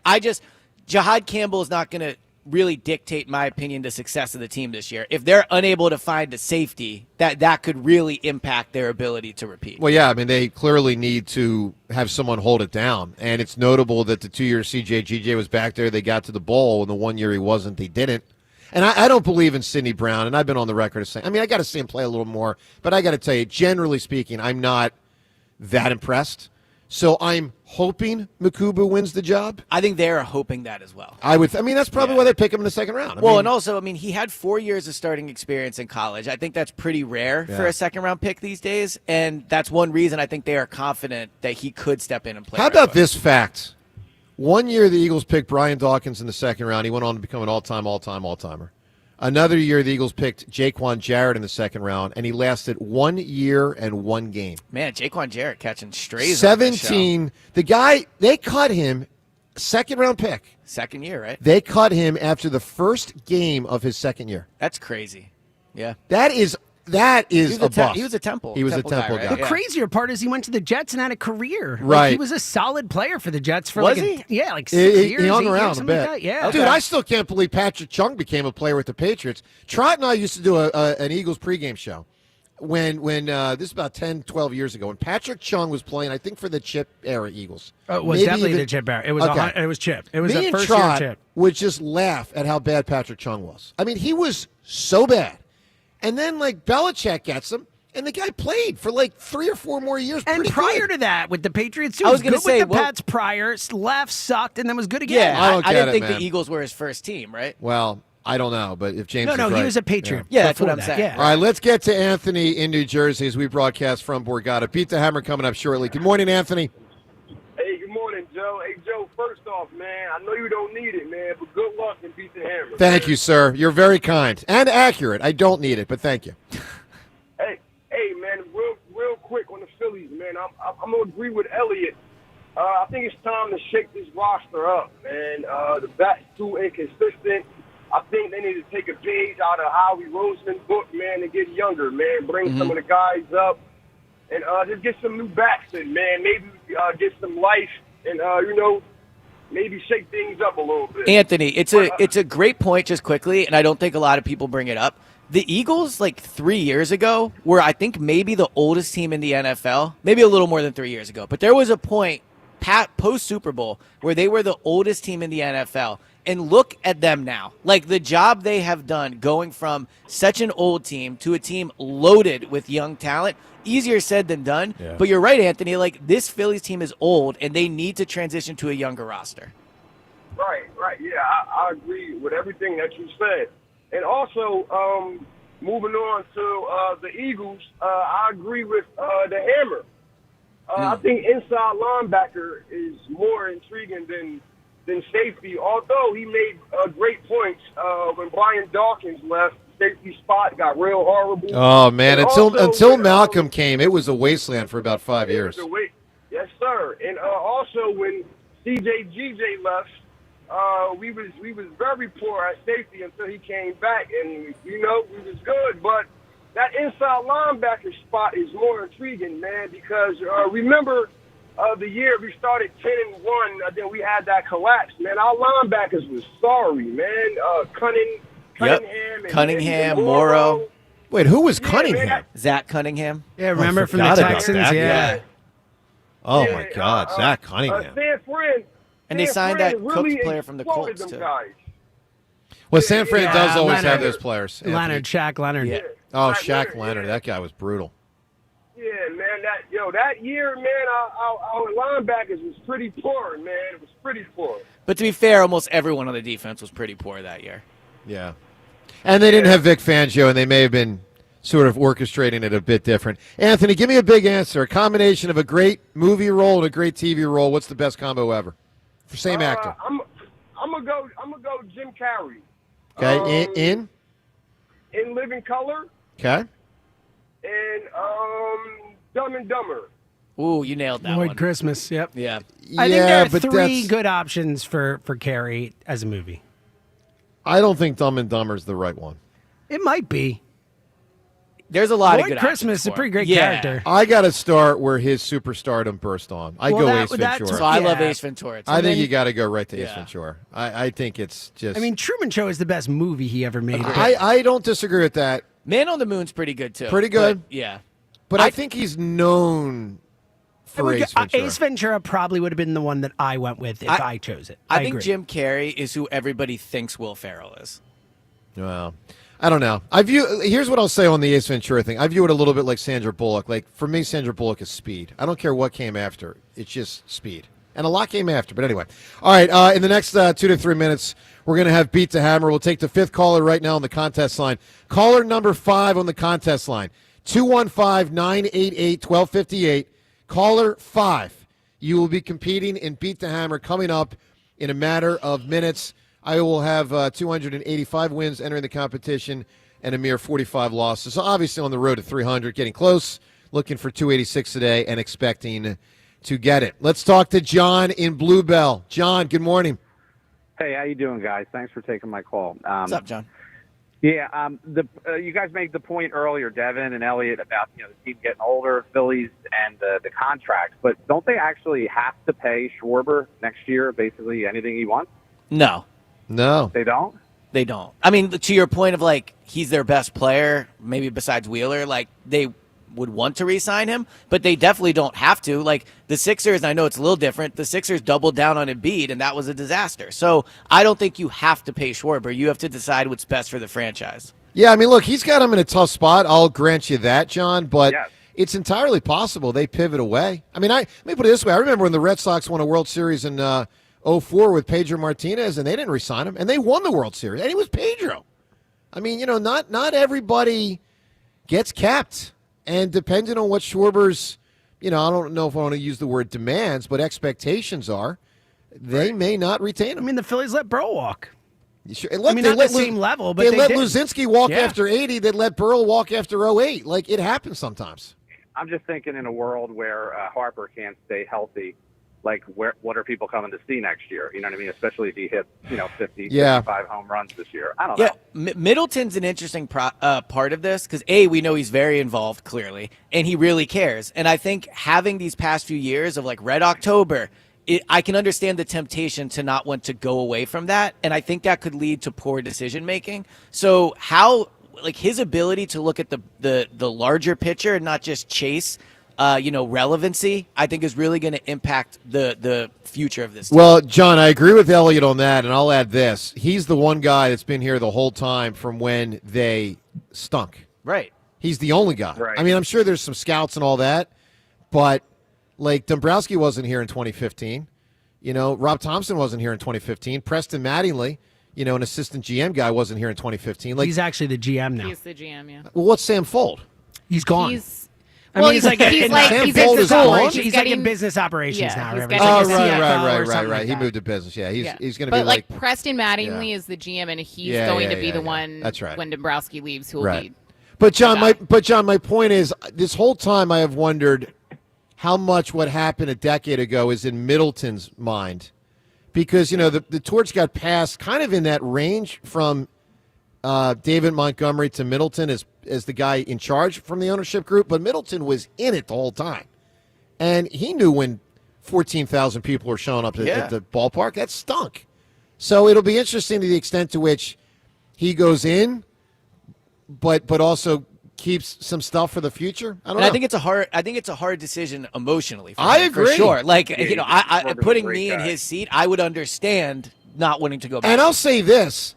Jahad Campbell is not going to really dictate, in my opinion, the success of the team this year. If they're unable to find a safety, that could really impact their ability to repeat. Well, yeah, I mean, they clearly need to have someone hold it down. And it's notable that the 2 years GJ was back there, they got to the bowl, and the 1 year he wasn't, they didn't. And I don't believe in Sidney Brown, and I've been on the record as saying, I mean, I got to see him play a little more, but I got to tell you, generally speaking, I'm not that impressed. So I'm hoping Makubu wins the job. I think they're hoping that as well. I mean, that's probably why they pick him in the second round. And also, he had 4 years of starting experience in college. I think that's pretty rare for Yeah. a second-round pick these days, and that's one reason I think they are confident that he could step in and play. How about this fact? 1 year, the Eagles picked Brian Dawkins in the second round. He went on to become an all-timer. Another year, the Eagles picked Jaquan Jarrett in the second round, and he lasted 1 year and 1 game. Man, Jaquan Jarrett catching strays. on this show. 17. The guy, they cut him, second-round pick. Second year, right? They cut him after the first game of his second year. That's crazy. Yeah. That is a bust. He was a Temple. He was a Temple Temple guy. The crazier part is he went to the Jets and had a career. Right. Like, he was a solid player for the Jets for Was like he? like 6 years. He hung 8 around years, a something bit. like that. Yeah. Dude, I still can't believe Patrick Chung became a player with the Patriots. Trot and I used to do an Eagles pregame show when this is about 10, 12 years ago, when Patrick Chung was playing, I think, for the Chip era Eagles. Oh, it was Maybe definitely even- the Chip era. It was Okay. it was Chip. It was Me a and first Trot year Chip. would just laugh at how bad Patrick Chung was. I mean, he was so bad. And then, like, Belichick gets him, and the guy played for, like, 3 or 4 more years. And pretty prior good. to that, with the Patriots, too, I was good gonna say, with the well- Pats prior, left, sucked, and then was good again. Yeah, I don't I get didn't it, think man. the Eagles were his first team, right? Well, I don't know, but if James No, is he right, was a Patriot. Yeah, that's what before I'm that, saying. Yeah. All right, let's get to Anthony in New Jersey as we broadcast from Borgata. Beat the Hammer coming up shortly. Good morning, Anthony. Hey, good morning, Joe. Hey, Joe, first off, man, I know you don't need it, man, but good luck and beat the Hammer. Thank you, sir. You're very kind and accurate. I don't need it, but thank you. Hey, man, real quick on the Phillies, man. I'm gonna agree with Elliott. I think it's time to shake this roster up, man. The bat's too inconsistent. I think they need to take a page out of Howie Roseman's book, man, and get younger, man. Bring some of the guys up and just get some new bats in, man. Maybe get some life and, maybe shake things up a little bit. Anthony, it's a great point just quickly, and I don't think a lot of people bring it up. The Eagles, 3 years ago, were, I think, maybe the oldest team in the NFL, maybe a little more than 3 years ago. But there was a point post-Super Bowl where they were the oldest team in the NFL. And look at them now. The job they have done going from such an old team to a team loaded with young talent, easier said than done. Yeah. But you're right, Anthony. This Phillies team is old, and they need to transition to a younger roster. Right. Yeah, I agree with everything that you said. And also, moving on to the Eagles, I agree with the Hammer. I think inside linebacker is more intriguing than safety, although he made great points when Brian Dawkins left. Safety spot got real horrible. Oh, man, until Malcolm came, it was a wasteland for about 5 years. Yes, sir. And also when CJ left, we was very poor at safety until he came back, and we was good. But that inside linebacker spot is more intriguing, man, because remember the year we started 10-1, then we had that collapse, man. Our linebackers was sorry, man. Cunningham, Morrow. Wait, who was Cunningham? Man, Zach Cunningham. Yeah, remember from the Texans? Yeah. Oh, my God, Zach Cunningham. And they signed that Cooks player from the Colts, too. Well, San Fran does always have those players. Shaq Leonard. Yeah. Oh, Shaq Leonard. That guy was brutal. Yeah, man. That year, man, our linebackers was pretty poor, man. It was pretty poor. But to be fair, almost everyone on the defense was pretty poor that year. Yeah. And they didn't have Vic Fangio, and they may have been sort of orchestrating it a bit different. Anthony, give me a big answer. A combination of a great movie role and a great TV role. What's the best combo ever? For same actor. I'm gonna go Jim Carrey. Okay. In Living Color. Okay. And Dumb and Dumber. Ooh, you nailed that one. Lloyd Christmas. Yep. Yeah. I think there are three good options for Carrey as a movie. I don't think Dumb and Dumber is the right one. It might be. There's a lot of good Lloyd Christmas is a pretty great character. I got to start where his superstardom burst on. I go Ace Ventura. So I love Ace Ventura. I think you got to go right to Ace Ventura. I think it's just... I mean, Truman Show is the best movie he ever made. I don't disagree with that. Man on the Moon's pretty good, too. Pretty good. Yeah. But I think he's known for Ace Ventura. Ace Ventura probably would have been the one that I went with if I chose it. I think Jim Carrey is who everybody thinks Will Ferrell is. Well, I don't know. Here's what I'll say on the Ace Ventura thing. I view it a little bit like Sandra Bullock. For me, Sandra Bullock is speed. I don't care what came after. It's just speed. And a lot came after. But anyway. All right, in the next 2 to 3 minutes, we're going to have Beat the Hammer. We'll take the fifth caller right now on the contest line. Caller number 5 on the contest line. 215-988-1258. Caller 5. You will be competing in Beat the Hammer coming up in a matter of minutes. I will have 285 wins entering the competition and a mere 45 losses. So obviously on the road to 300, getting close, looking for 286 today and expecting to get it. Let's talk to John in Bluebell. John, good morning. Hey, how you doing, guys? Thanks for taking my call. What's up, John? Yeah, you guys made the point earlier, Devin and Elliot, about the team getting older, Phillies, and the contracts. But don't they actually have to pay Schwarber next year basically anything he wants? No. They don't? They don't. I mean, to your point of, he's their best player, maybe besides Wheeler, they would want to re-sign him, but they definitely don't have to. The Sixers, I know it's a little different, the Sixers doubled down on Embiid, and that was a disaster. So I don't think you have to pay Schwarber. You have to decide what's best for the franchise. Yeah, I mean, look, he's got him in a tough spot. I'll grant you that, John, but it's entirely possible they pivot away. I mean, let me put it this way. I remember when the Red Sox won a World Series in 2004 with Pedro Martinez, and they didn't re-sign him, and they won the World Series, and he was Pedro. I mean, not everybody gets capped, and depending on what Schwarber's, I don't know if I want to use the word demands, but expectations are, they may not retain him. I mean, the Phillies let Burrow walk. Sure. Not the same level, but they let did. Luzinski walk after 80. They let Burrow walk after 08. It happens sometimes. I'm just thinking in a world where Harper can't stay healthy, like what are people coming to see next year? You know what I mean? Especially if he hits 50, 55 home runs this year. I don't know. Middleton's an interesting part of this because we know he's very involved clearly, and he really cares. And I think having these past few years of like Red October, I can understand the temptation to not want to go away from that, and I think that could lead to poor decision making. So how, like, his ability to look at the larger picture and not just chase, relevancy, I think is really going to impact the future of this team. Well, John, I agree with Elliot on that, and I'll add this: he's the one guy that's been here the whole time from when they stunk. Right. He's the only guy. Right. I mean, I'm sure there's some scouts and all that, but. Like, Dombrowski wasn't here in 2015. Rob Thompson wasn't here in 2015. Preston Mattingly, an assistant GM guy, wasn't here in 2015. Like, he's actually the GM now. He's the GM, yeah. Well, what's Sam Fold? He's gone. He's he's like business operations. He's like in business operations now. Right. He moved to business. Yeah, he's going to be like Preston Mattingly is the GM, and he's going to be the one. That's right. When Dombrowski leaves, who will be. But John, my point is, this whole time I have wondered how much what happened a decade ago is in Middleton's mind. Because, the torch got passed kind of in that range from David Montgomery to Middleton as the guy in charge from the ownership group. But Middleton was in it the whole time. And he knew when 14,000 people were showing up at the ballpark. That stunk. So it'll be interesting to the extent to which he goes in, but also keeps some stuff for the future. I don't know. I think it's a hard decision emotionally. I agree. For sure. Like, I putting me in his seat, I would understand not wanting to go back. And I'll say this,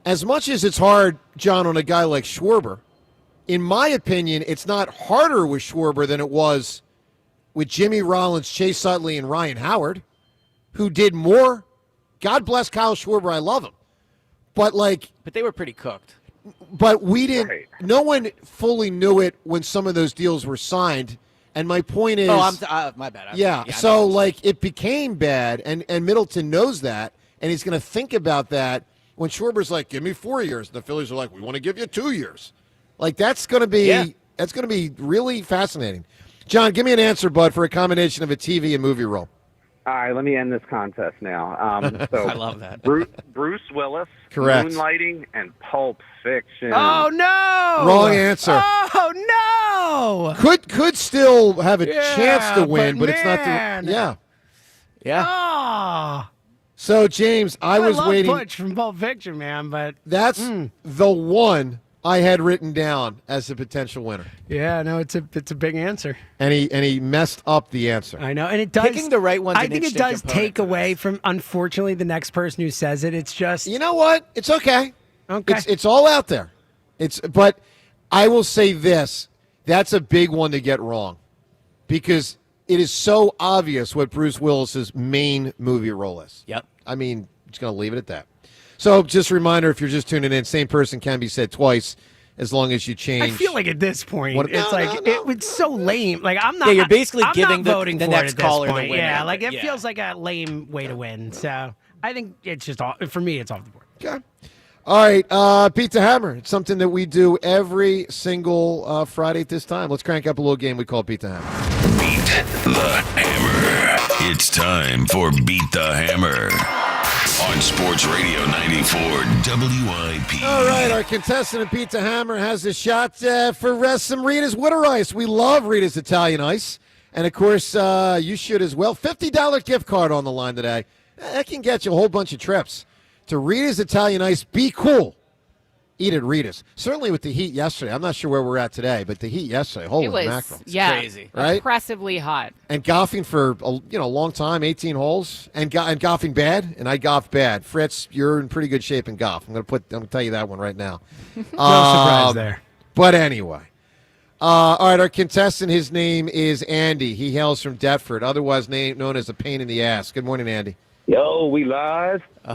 as much as it's hard, John, on a guy like Schwarber, in my opinion, it's not harder with Schwarber than it was with Jimmy Rollins, Chase Utley, and Ryan Howard, who did more. God bless Kyle Schwarber. I love him. But they were pretty cooked. But we didn't. Right. No one fully knew it when some of those deals were signed. And my point is, my bad. It became bad, and Middleton knows that, and he's going to think about that when Schwarber's like, "Give me 4 years," and the Phillies are like, "We want to give you 2 years." Like, that's going to be really fascinating. John, give me an answer, bud, for a combination of a TV and movie role. All right, let me end this contest now. So I love that. Bruce Willis, correct. Moonlighting, and Pulp Fiction. Oh, no! Wrong answer. Oh, no! Could still have a chance to win, but it's not the... Yeah. Oh. So, James, I was love waiting... Butch from Pulp Fiction, man, but... That's the one I had written down as a potential winner. Yeah, no, it's a big answer. And he messed up the answer. I know, and it does. Picking the right one. I think it does take away from, unfortunately, the next person who says it. It's just, you know what? It's okay. Okay, it's all out there. But I will say this: that's a big one to get wrong, because it is so obvious what Bruce Willis's main movie role is. Yep. I mean, just going to leave it at that. So, just a reminder, if you're just tuning in, same person can be said twice as long as you change. I feel like at this point, it's so lame. Like, I'm not. Yeah, you're basically giving the next caller the winner. Yeah, like it feels like a lame way to win. So, I think it's just, for me, it's off the board. Okay. All right, Beat the Hammer. It's something that we do every single Friday at this time. Let's crank up a little game we call Beat the Hammer. Beat the Hammer. It's time for Beat the Hammer on Sports Radio 94 WIP. All right, our contestant in Beat the Hammer has a shot for some Rita's Water Ice. We love Rita's Italian Ice. And, of course, you should as well. $50 gift card on the line today. That can get you a whole bunch of trips to Rita's Italian Ice. Be cool. Eat at Rita's. Certainly with the heat yesterday. I'm not sure where we're at today, but the heat yesterday, holy mackerel. It's crazy. Right? Oppressively hot. And golfing for a long time, 18 holes, and golfing bad, and I golf bad. Fritz, you're in pretty good shape in golf. I'm going to tell you that one right now. No surprise there. But anyway. All right, our contestant, his name is Andy. He hails from Deptford, otherwise known as a pain in the ass. Good morning, Andy. Yo, we live. Oh,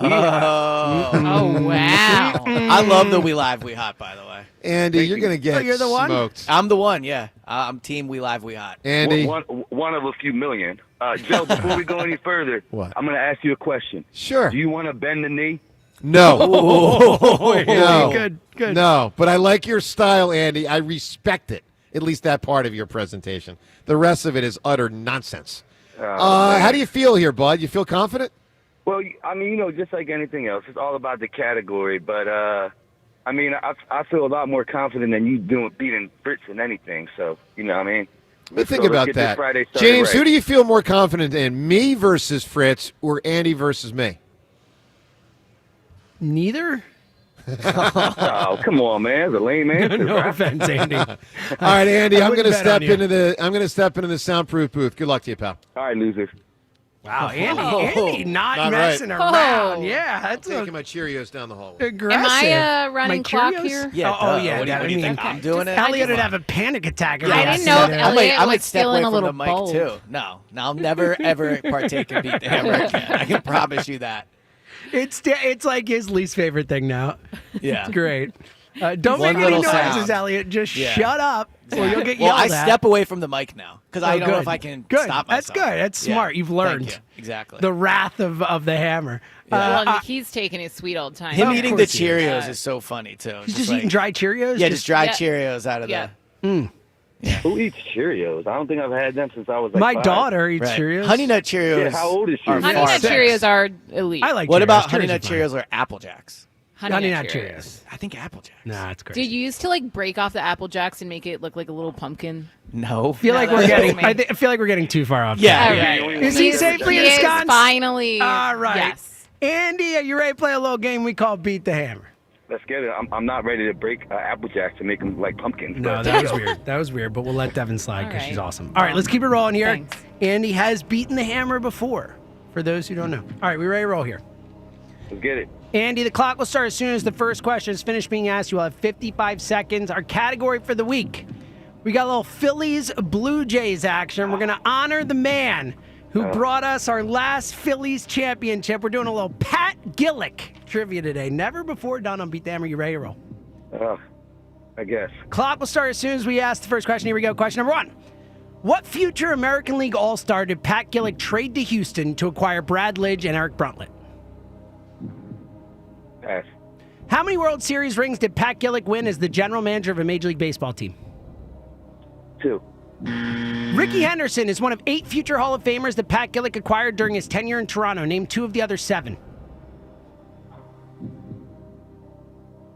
wow. I love the We Live, We Hot, by the way. Andy, you're going to get you're the smoked. I'm the one, yeah. I'm team We Live, We Hot. Andy. One of a few million. Joe, before we go any further, what? I'm going to ask you a question. Sure. Do you want to bend the knee? No. No. No. Good. No, but I like your style, Andy. I respect it. at least that part of your presentation. The rest of it is utter nonsense. How do you feel here, bud? You feel confident? Well, I mean, just like anything else, it's all about the category. But, I mean, I feel a lot more confident than you beating Fritz in anything. So, you know what I mean? Let me think about that. James, who do you feel more confident in, me versus Fritz or Andy versus me? Neither. Oh, come on, man! The lame answer. No offense, Andy. All right, Andy, I'm going to step into the soundproof booth. Good luck to you, pal. All right, losers. Wow, Andy not messing around. Oh. Yeah, I'm that's taking my Cheerios down the hallway. aggressive. Am I running My clock Cheerios? here? Yeah. Oh, yeah. What do you think? I'm doing it. Elliot would have a panic attack. I didn't know if Elliot I might was step away feeling a from little the mic bold. too. No, I'll never ever partake in Beat the Hammer again. I can promise you that. It's like his least favorite thing now. Yeah. It's great. Don't One make any little noises, sound. Elliot. Just Yeah. shut up, or you'll get Well, yelled I at. step away from the mic now because I Oh, don't know good. if I can Good. stop That's myself. good. That's Yeah. smart. You've learned. Thank you. Exactly. The wrath of the hammer. Well, he's taking his sweet old time. Him Of eating the course he is. Cheerios is so funny too. He's just eating dry Cheerios? Yeah, just dry Yeah. Cheerios out of Yeah. Who eats Cheerios? I don't think I've had them since I was like My 5. daughter eats Right. Cheerios. Honey Nut Cheerios. Yeah, how old is she? are Honey far Nut better. Cheerios are elite. I like What Cheerios. about Honey Cheerios Nut are fine. Cheerios or Apple Jacks? Honey Nut Cheerios. I think Apple Jacks. Nah, it's great. Did you used to like break off the Apple Jacks and make it look like a little pumpkin? No. I feel like No, we're that's getting. me. I feel like we're getting too far off. Yeah. All yeah, right. yeah. Is he safely He is ensconced? finally. All right. Yes. Andy, are you ready to play a little game we call Beat the Hammer? Let's get it. I'm not ready to break Apple Jacks to make them like pumpkins. No, but- that was weird. That was weird, but we'll let Devin slide because All she's right. awesome. All right, let's keep it rolling here. Thanks. Andy has beaten the hammer before, for those who don't know. All right, we ready to roll here. Let's get it. Andy, the clock will start as soon as the first question is finished being asked. You will have 55 seconds. Our category for the week, we got a little Phillies Blue Jays action. We're going to honor the man who brought us our last Phillies championship. We're doing a little Pat Gillick trivia today. Never before done on Beat the Hammer. You ready to roll? I guess. Clock will start as soon as we ask the first question. Here we go. Question number 1. What future American League All-Star did Pat Gillick trade to Houston to acquire Brad Lidge and Eric Bruntlett? Pass. How many World Series rings did Pat Gillick win as the general manager of a Major League Baseball team? 2. Ricky Henderson is one of 8 future Hall of Famers that Pat Gillick acquired during his tenure in Toronto. Name 2 of the other 7.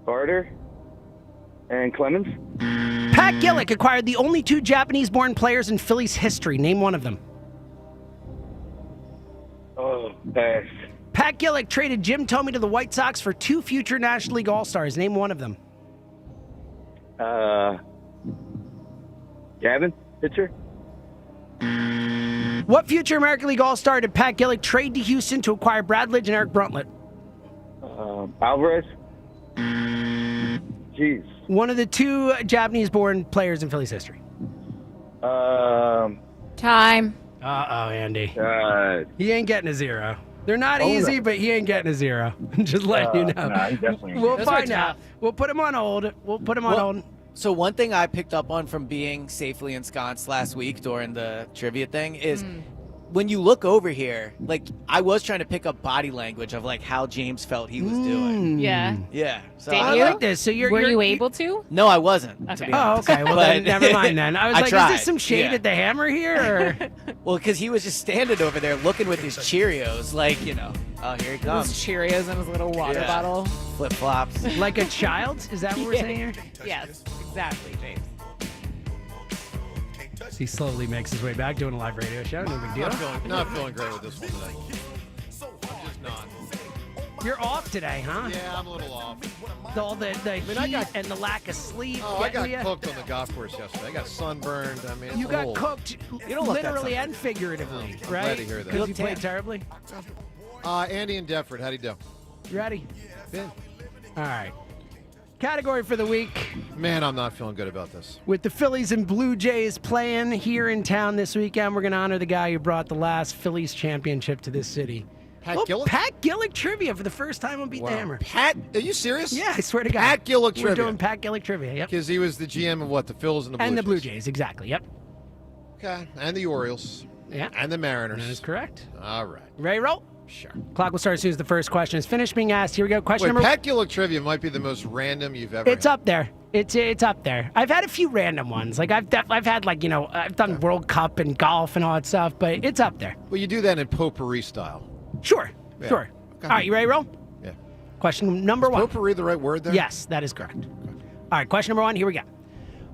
Carter and Clemens. Pat Gillick acquired the only 2 Japanese-born players in Phillies history. Name one of them. Oh, pass. Pat Gillick traded Jim Thome to the White Sox for 2 future National League All-Stars. Name one of them. Gavin, pitcher. What future American League All-Star did Pat Gillick trade to Houston to acquire Brad Lidge and Eric Bruntlett? Alvarez. Jeez. One of the 2 Japanese-born players in Phillies history. Time. Uh-oh, Andy. He ain't getting a 0. They're not easy, but he ain't getting a 0. Just letting you know. Nah, he definitely ain't. We'll Those find are out. tough. We'll put him on hold. So one thing I picked up on from being safely ensconced last week during the trivia thing is when you look over here, like I was trying to pick up body language of like how James felt he was doing. Yeah. Yeah. So Did I you? like this. So Were you able to? No, I wasn't. To Okay. be Oh, honest. okay. Well, then, But- never mind then. I was I like, tried. is this some shade Yeah. at the hammer here? Or? Well, because he was just standing over there looking with his Cheerios, like, oh, here he Those comes. Cheerios in his little water Yeah. bottle. Flip flops. Like a child? Is that what we're saying here? Yes, exactly, James. He slowly makes his way back doing a live radio show. No big deal. Not feeling great with this one today. I'm just not. You're off today, huh? Yeah, I'm a little off. All the heat and the lack of sleep. Oh, I got getting to you. cooked on the golf course yesterday. I got sunburned. I mean, it's You a got whole- cooked don't look that literally sunburned. and figuratively, I'm right? glad to hear that. Because you look played tan. terribly. Andy and Defford, how'd he do? You ready? Good. All right. Category for the week. Man, I'm not feeling good about this. With the Phillies and Blue Jays playing here in town this weekend, we're going to honor the guy who brought the last Phillies championship to this city. Pat Gillick? Pat Gillick trivia for the first time on Beat the Hammer. Pat, are you serious? Yeah, I swear to God. Pat Gillick We're trivia. doing Pat Gillick trivia, yep. Because he was the GM of what? The Phillies and the Blue And the Blue Jays. Jays, exactly, yep. Okay. And the Orioles. Yeah. And the Mariners. That is correct. All right. Ready to roll? Sure. Clock will start as soon as the first question is finished being asked. Here we go. Question Wait, number Pat Gillick trivia might be the most random you've ever It's had. up there. It's up there. I've had a few random ones. Like I've had I've done World Cup and golf and all that stuff, but it's up there. Well, you do that in potpourri style. Sure. Yeah. Sure. Okay. All right, you ready to roll? Yeah. Question number one. Potpourri the right word there? Yes, that is correct. All right, question number one. Here we go.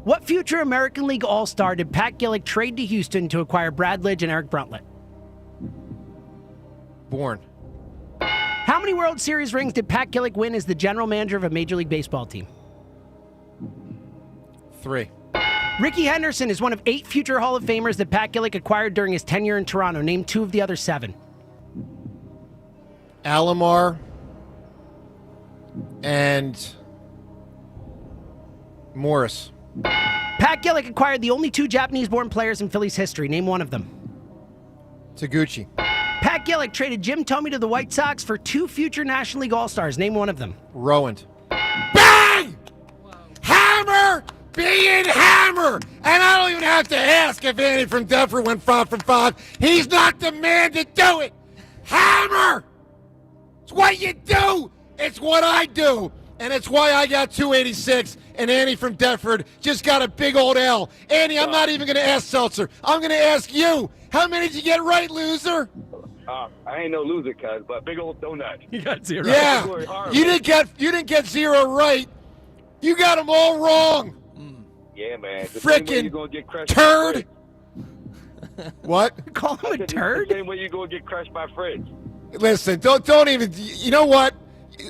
What future American League All-Star did Pat Gillick trade to Houston to acquire Brad Lidge and Eric Bruntlett? Born. How many World Series rings did Pat Gillick win as the general manager of a Major League Baseball team? 3. Ricky Henderson is one of 8 future Hall of Famers that Pat Gillick acquired during his tenure in Toronto. Name 2 of the other 7. Alomar and Morris. Pat Gillick acquired the only 2 Japanese-born players in Phillies history. Name one of them. Taguchi. Pat Gillick traded Jim Thome to the White Sox for 2 future National League All-Stars. Name one of them. Rowand. Bang! Hammer being hammer! And I don't even have to ask if Andy from Deptford went 5 from 5. He's not the man to do it. Hammer! It's what you do. It's what I do. And it's why I got 286, and Andy from Deptford just got a big old L. Andy, I'm not even going to ask Seltzer. I'm going to ask you. How many did you get right, loser? I ain't no loser, cuz, but big old donut. You got 0. Yeah, you didn't get 0 right. You got them all wrong. Yeah, man. The same way you gonna Frickin' get crushed turd. by Fritz. What? Call him a turd? The same way you gonna get crushed by Fritz. Listen, don't even. You know what?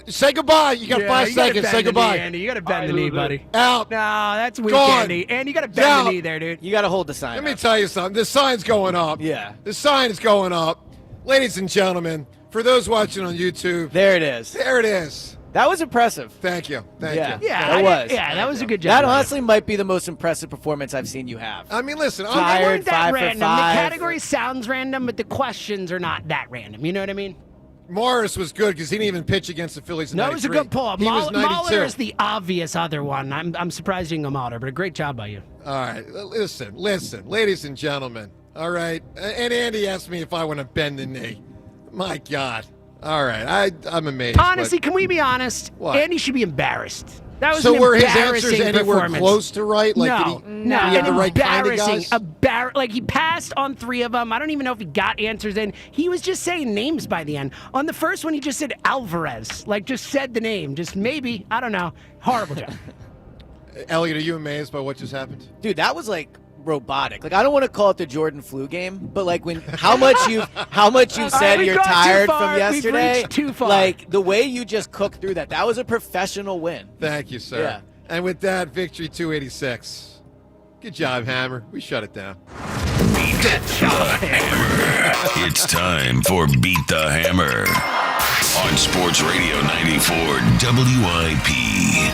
Say goodbye. You got 5 seconds. Say goodbye. Andy, you got to bend the knee, buddy. Out. No, that's weak, Gone. Andy. Andy, you got to bend the Out. knee there, dude. You got to hold the sign. Let me tell you something. The sign's going up. Yeah. The sign is going up. Ladies and gentlemen, for those watching on YouTube, There it is. there it is. That was impressive. Thank you. Thank Yeah. you. Yeah, That was. Yeah, that was a good job. That by you. honestly might be the most impressive performance I've seen you have. I mean, listen, They Tired, weren't that 5 for random. 5. The category sounds random, but the questions are not that random. You know what I mean? Morris was good because he didn't even pitch against the Phillies in No, it was a 93. good pull. He was 92. Mahler is the obvious other one. I'm surprised you didn't go Mahler, but a great job by you. All right, listen, ladies and gentlemen. All right, and Andy asked me if I want to bend the knee. My God. All right, I'm amazed. Honestly, but- can we be honest? What? Andy should be embarrassed. That was So an were his embarrassing answers anywhere performance. close to right? Like, no, did no, he have the right kind of embarrassing. guys? Like he passed on 3 of them. I don't even know if he got answers in. He was just saying names by the end. On the first one, he just said Alvarez. Like just said the name. Just maybe. I don't know. Horrible job. Elliot, are you amazed by what just happened? Dude, that was like robotic. Like I don't want to call it the Jordan flu game, but like when how much you've said we've you're gone too tired far. from We've yesterday. reached too far. Like the way you just cooked through that was a professional win. Thank you, sir. Yeah. And with that, victory 286. Good job, Hammer. We shut it down. It's time for Beat the Hammer on Sports Radio 94 WIP.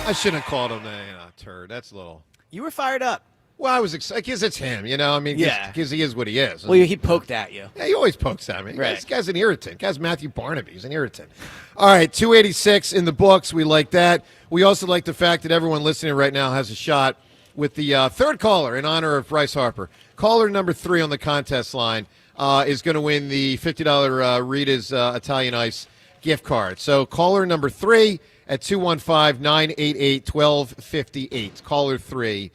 I shouldn't have called him a turd. That's a little. You were fired up. Well, I was excited because it's him, you know? I mean, Yeah. because he is what he is. Well, he poked at you. Yeah, he always pokes at me. Right. This guy's an irritant. Guy's Matthew Barnaby. He's an irritant. All right, 286 in the books. We like that. We also like the fact that everyone listening right now has a shot with the third caller in honor of Bryce Harper. Caller number 3 on the contest line is going to win the $50 Rita's Italian Ice gift card. So caller number 3 at 215-988-1258. Caller 3.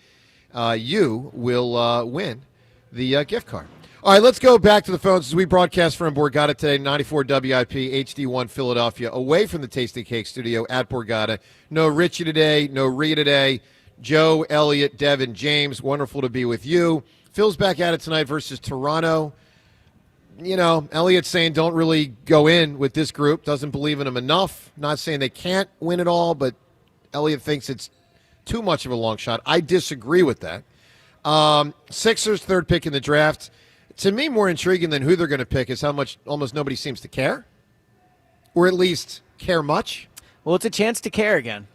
You will win the gift card. All right, let's go back to the phones as we broadcast from Borgata today, 94 WIP, HD1 Philadelphia, away from the Tasty Cake Studio at Borgata. No Richie today, no Rhea today. Joe, Elliot, Devin, James, wonderful to be with you. Phil's back at it tonight versus Toronto. You know, Elliot's saying don't really go in with this group, doesn't believe in them enough. Not saying they can't win it all, but Elliot thinks it's too much of a long shot. I disagree with that. Sixers, third pick in the draft. To me, more intriguing than who they're going to pick is how much almost nobody seems to care, or at least care much. Well, it's a chance to care again.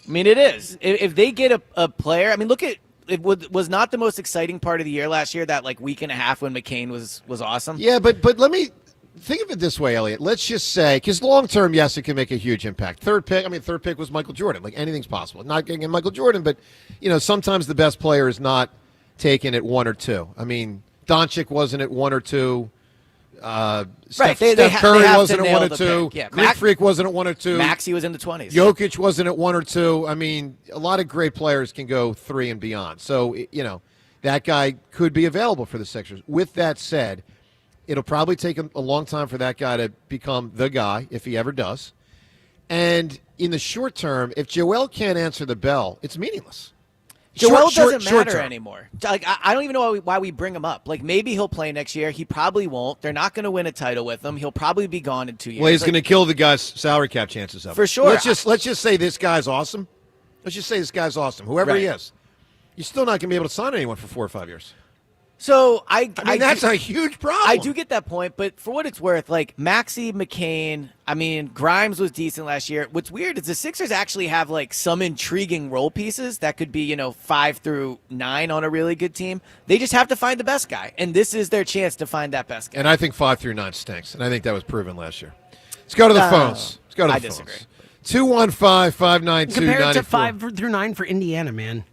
I mean, it is. If they get a player, I mean, look at it was not the most exciting part of the year last year, that like week and a half when McCain was awesome. Yeah, but let me think of it this way, Elliot. Let's just say, because long term, yes, it can make a huge impact. Third pick was Michael Jordan. Like anything's possible. Not getting Michael Jordan, but you know, sometimes the best player is not taken at 1 or 2. I mean, Doncic wasn't at 1 or 2. Steph They Curry have wasn't to at nail 1 or the 2. pick. Yeah, Greek Freak wasn't at 1 or 2. Maxey was in the 20s. Jokic wasn't at 1 or 2. I mean, a lot of great players can go 3 and beyond. So, that guy could be available for the Sixers. With that said, it'll probably take a long time for that guy to become the guy, if he ever does. And in the short term, if Joel can't answer the bell, it's meaningless. Joel doesn't short matter term. anymore. Like I don't even know why we bring him up. Like maybe he'll play next year. He probably won't. They're not going to win a title with him. He'll probably be gone in 2 years. Well, he's going to kill the guy's salary cap chances of it. For sure. Let's just say this guy's awesome. Let's just say this guy's awesome. Whoever he is, you're still not going to be able to sign anyone for 4 or 5 years. So I mean, that's a huge problem. I do get that point, but for what it's worth, like Maxey, McCain, Grimes was decent last year. What's weird is the Sixers actually have like some intriguing role pieces that could be, 5 through 9 on a really good team. They just have to find the best guy, and this is their chance to find that best guy. And I think 5 through 9 stinks, and I think that was proven last year. Let's go to the phones. Let's go to the phones. Disagree. 215-592-94. Compare it to 5 through 9 for Indiana, man.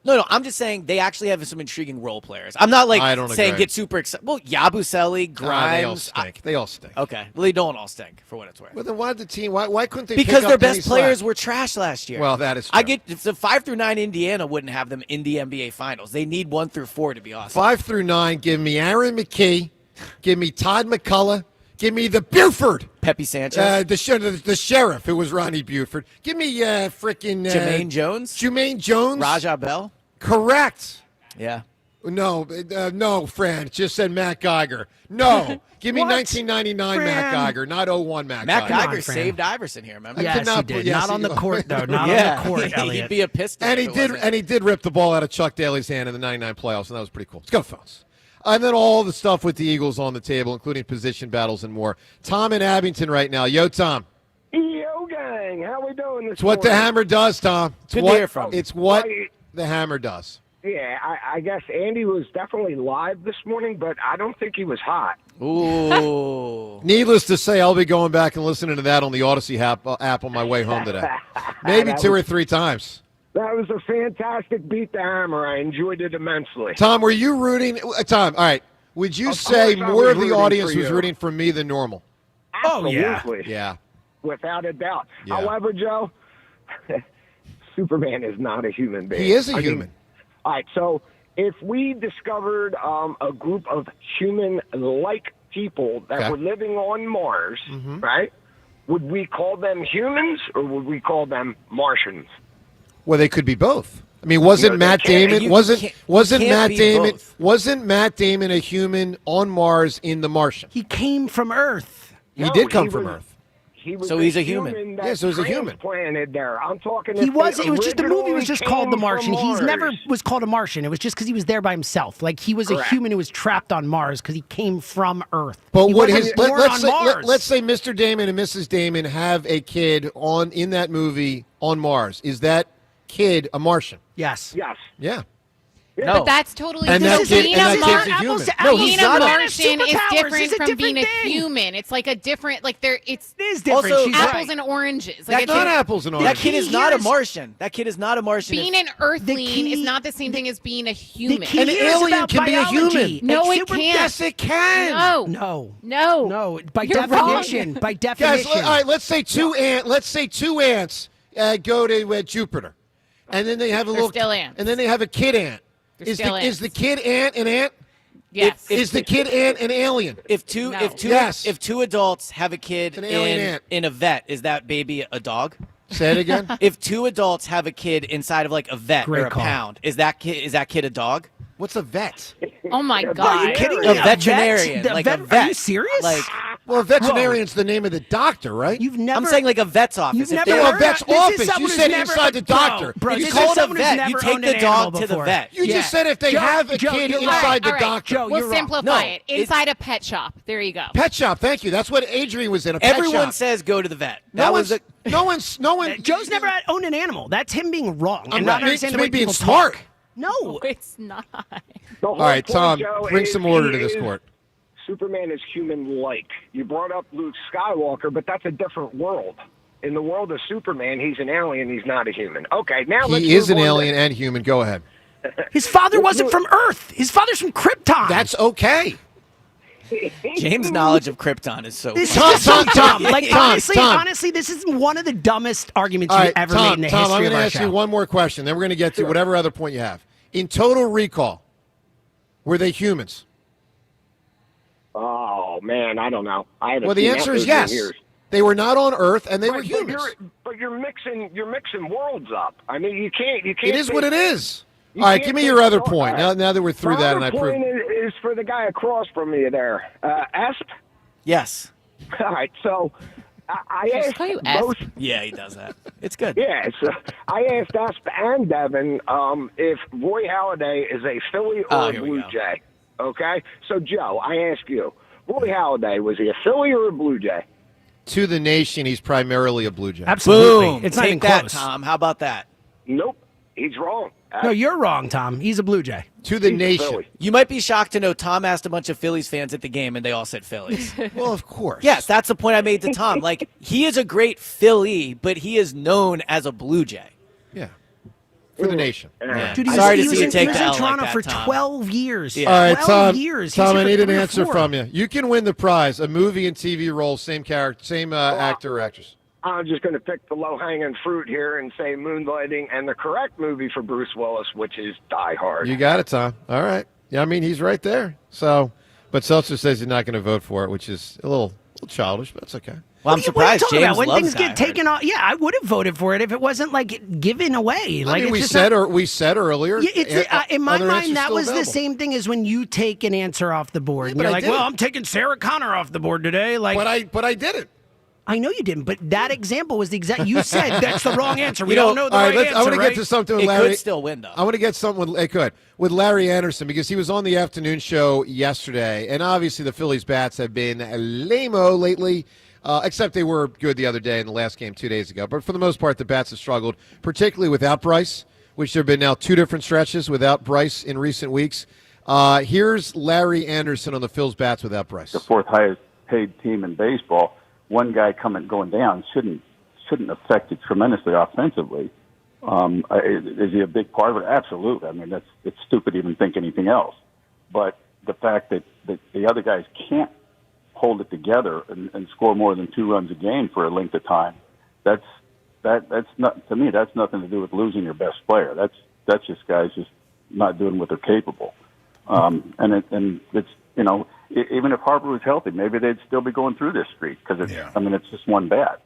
No, I'm just saying they actually have some intriguing role players. I'm not saying get super excited. Well, Yabusele, Grimes. They all stink. Okay. Well, they don't all stink for what it's worth. Well, then why did the team? Why couldn't they? Because pick their up any best players slack? were trash last year. Well, that is true. I get the 5 through 9 Indiana wouldn't have them in the NBA Finals. They need 1 through 4 to be awesome. 5 through 9. Give me Aaron McKee. Give me Todd McCullough. Give me the Buford. Pepe Sanchez. The sheriff who was Ronnie Buford. Give me freaking Jermaine Jones. Jermaine Jones. Raja Bell. Correct. Yeah. No, Fran. Just said Matt Geiger. No. Give me 1999 Fran. Matt Geiger, not 01 Matt Geiger. Matt Geiger saved Iverson here, remember? Yes, he did. Not on the court, though. Not on the court, Elliot. He'd be a Piston. And he did rip the ball out of Chuck Daly's hand in the 99 playoffs, and that was pretty cool. Let's go to phones. And then all the stuff with the Eagles on the table, including position battles and more. Tom in Abington right now. Yo, Tom. Yo, gang. How we doing this It's what the hammer does, Tom. Good to hear from you. It's what the hammer does. Yeah, I guess Andy was definitely live this morning, but I don't think he was hot. Ooh. Needless to say, I'll be going back and listening to that on the Odyssey app on my way home today. Maybe 2 or 3 times. That was a fantastic beat the hammer. I enjoyed it immensely. Tom, were you rooting? Tom, all right. Would you say more of the audience was rooting for me than normal? Absolutely. Yeah. Without a doubt. Yeah. However, Joe, Superman is not a human being. He is a human. All right, so if we discovered a group of human-like people that were living on Mars, right, would we call them humans or would we call them Martians? Well, they could be both. I mean, wasn't Matt Damon Matt Damon a human on Mars in The Martian? He came from Earth. He did come from Earth. So he's a human. Yeah, so he's a human. Planted there. I'm talking. He was. It was just the movie originally was just called The came Martian. from He's never Mars. was called a Martian. It was just because he was there by himself. Like he was a human who was trapped on Mars because he came from Earth. But he what wasn't born on Mars. let's say Mr. Damon and Mrs. Damon have a kid in that movie on Mars. Is that kid a Martian? Yes. Yes. Yeah. No. But that's totally And different. that kid- Being and a that kid's a human. No, being he's a not a- Martian is Superpowers. different It's a from being a different thing. human. It's like a different, like there. It is different. Also, She's apples right. and oranges. That's Like not apples and That oranges. kid is not a Martian. That kid is not a Martian. being an earthling is not the same thing as being a human. key An here is alien about can be a biology. human. No, Like it super- can't. Yes, it can. No. No. By You're definition. wrong. By Guys, definition. all right. Let's say two ants go to Jupiter, and then they have a They're little. still ants. And then they have a kid ant. They're Is still the ants. kid ant an ant? Yes. Is the kid ant an alien? If two adults have a kid an alien ant. in a vet, is that baby a dog? Say it again. If 2 adults have a kid inside of like a vet Great or a call. pound, is that kid a dog? What's a vet? Oh my Are you God. kidding me? A veterinarian, The like a Are vet. you serious? Like Well, a veterinarian's the name of the doctor, right? You've never. I'm saying like a vet's office. You've If never they- No, a heard vet's of- this is office. someone You who's said never- inside the doctor. Bro, You this call is it a someone who's vet. never You take owned the an dog animal to the before. vet. You just said if they Joe, have a Joe, kid you're inside right. the All right. doctor. Joe, We'll you're wrong. simplify No, it. it's- Inside a pet shop. There you go. Pet shop. Thank you. That's what Adrian was in. A pet Everyone shop. says go to the vet. No That one's. was a, No one. Joe's never owned an animal. That's him being wrong. I'm and not not understanding the way being people smart. talk. No. No, it's not. The whole All right, point, Tom. Joe, Bring is some order to he this is- court. Superman is human-like. You brought up Luke Skywalker, but that's a different world. In the world of Superman, he's an alien. He's not a human. Okay, now let's He is move an on to- alien and human. Go ahead. His father wasn't from Earth. His father's from Krypton. That's okay. James' knowledge of Krypton is so This funny. is so dumb. Like, Tom, honestly, this is one of the dumbest arguments All you've right, ever Tom, made in the Tom, history I'm of going to our ask show. you one more question, then we're going to get to whatever other point you have. In Total Recall, were they humans? Oh man, I don't know. Well, the answer is yes. They were not on Earth, and they were humans. But you're mixing worlds up. I mean, you can't. It is what it is. All right, give me your other point. Now that we're through that, and I point proved. is for the guy across from me there. Esp? Yes. All right, so I asked call you both. Yeah, he does that. It's good. Yeah, so I asked Esp and Devin if Roy Halladay is a Philly or a here we Blue go. Jay. Okay, so Joe, I ask you, Roy Halladay, was he a Philly or a Blue Jay? To the nation, he's primarily a Blue Jay. Absolutely. Boom. It's not Take even that, close. Tom. How about that? Nope, he's wrong. No, you're wrong, Tom. He's a Blue Jay. To the He's nation. Philly. You might be shocked to know Tom asked a bunch of Phillies fans at the game, and they all said Phillies. Well, of course. Yes, that's the point I made to Tom. Like, he is a great Philly, but he is known as a Blue Jay. Yeah. For the nation. Yeah. Dude, Sorry to he was see you in, take he was the in L Toronto like that, for Tom. 12 years. Yeah. All right, 12 Tom. years. Tom, He's I here need for an 3 or answer 4. from you. You can win the prize: a movie and TV role, same character, same actor or actress. I'm just going to pick the low-hanging fruit here and say Moonlighting and the correct movie for Bruce Willis, which is Die Hard. You got it, Tom. All right. Yeah, I mean he's right there. So, but Seltzer says he's not going to vote for it, which is a little childish, but that's okay. Well, I'm surprised What are you talking James about? When loves things Die get Hard. taken off, yeah, I would have voted for it if it wasn't like given away. I Like mean, it's we just said not- we said earlier. Yeah, it's, in my other answers mind, that still was the available. same thing as when you take an answer off the board. and but you're I like, didn't. well, I'm taking Sarah Connor off the board today. Like, But I didn't. I know you didn't, but that example was the exact. You said that's the wrong answer. We You know, don't know the all right right, answer. I want to right? get to something with It Larry. could still win, though. I want to get something with Larry Anderson because he was on the afternoon show yesterday, and obviously the Phillies bats have been lame-o lately, except they were good the other day in the last game 2 days ago. But for the most part, the bats have struggled, particularly without Bryce, which there have been now 2 different stretches without Bryce in recent weeks. Here's Larry Anderson on the Phillies bats without Bryce. The 4th highest paid team in baseball. One guy going down shouldn't affect it tremendously offensively. Is he a big part of it? Absolutely. I mean, it's stupid to even think anything else. But the fact that the other guys can't hold it together and score more than 2 runs a game for a length of time, that's not, to me, that's nothing to do with losing your best player. That's just guys just not doing what they're capable. And it's, you know, even if Harper was healthy, maybe they'd still be going through this streak because I mean, it's just one bat.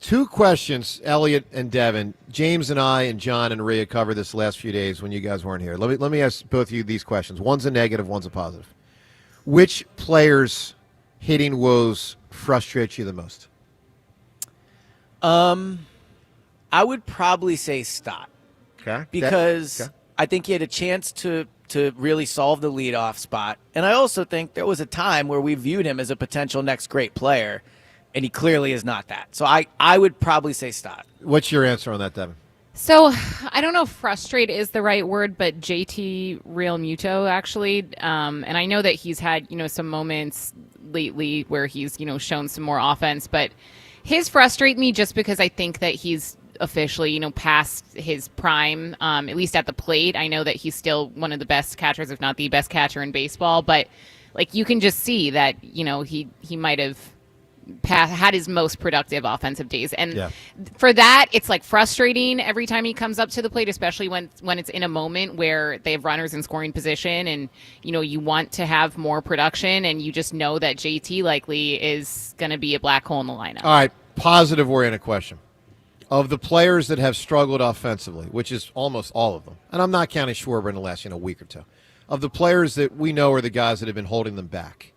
2 questions, Elliot and Devin. James and I and John and Rhea covered this the last few days when you guys weren't here. Let me ask both of you these questions. One's a negative, one's a positive. Which players' hitting woes frustrate you the most? I would probably say Stott. Okay. Because I think he had a chance to really solve the leadoff spot. And I also think there was a time where we viewed him as a potential next great player, and he clearly is not that. So I would probably say Stott. What's your answer on that, Devin? So I don't know if frustrate is the right word, but JT Real Muto actually. And I know that he's had, some moments lately where he's, shown some more offense, but his frustrate me just because I think that he's officially, past his prime, at least at the plate. I know that he's still one of the best catchers, if not the best catcher in baseball, but like you can just see that, he might have had his most productive offensive days. And for that, it's like frustrating every time he comes up to the plate, especially when it's in a moment where they have runners in scoring position and, you want to have more production and you just know that JT likely is going to be a black hole in the lineup. All right, positive-oriented question. Of the players that have struggled offensively, which is almost all of them, and I'm not counting Schwarber in the last week or two, of the players that we know are the guys that have been holding them back,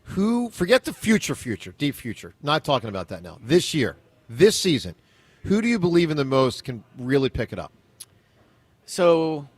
who, forget the future, deep future, not talking about that now, this year, this season, who do you believe in the most can really pick it up? So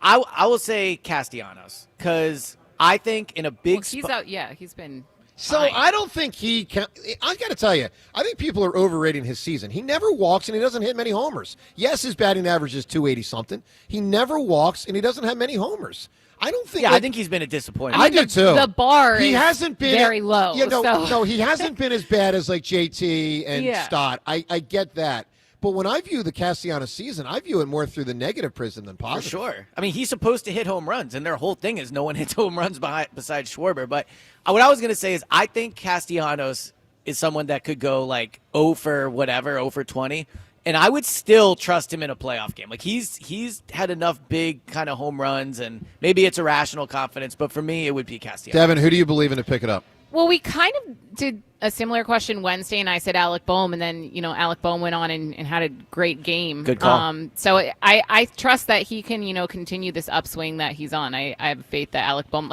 I will say Castellanos because I think in a big He's out. Yeah, he's been. So fine. I don't think he can. I got to tell you, I think people are overrating his season. He never walks and he doesn't hit many homers. Yes, his batting average is 280 something. He never walks and he doesn't have many homers. I don't think. Yeah, I think he's been a disappointment. I do too. The bar he is hasn't been very low. Yeah, no, so. no, he hasn't been as bad as like JT and Yeah. Stott. I get that, But when I view the Castellanos season, I view it more through the negative prism than positive. For sure. I mean, he's supposed to hit home runs, and their whole thing is no one hits home runs besides Schwarber. But what I was going to say is I think Castellanos is someone that could go like 0 for whatever, 0 for 20. And I would still trust him in a playoff game. Like he's had enough big kind of home runs, and maybe it's irrational confidence, but for me, it would be Castellanos. Devin, who do you believe in to pick it up? Well, we kind of did a similar question Wednesday, and I said Alec Boehm, and then, Alec Boehm went on and had a great game. Good call. So I trust that he can, continue this upswing that he's on. I have faith that Alec Boehm,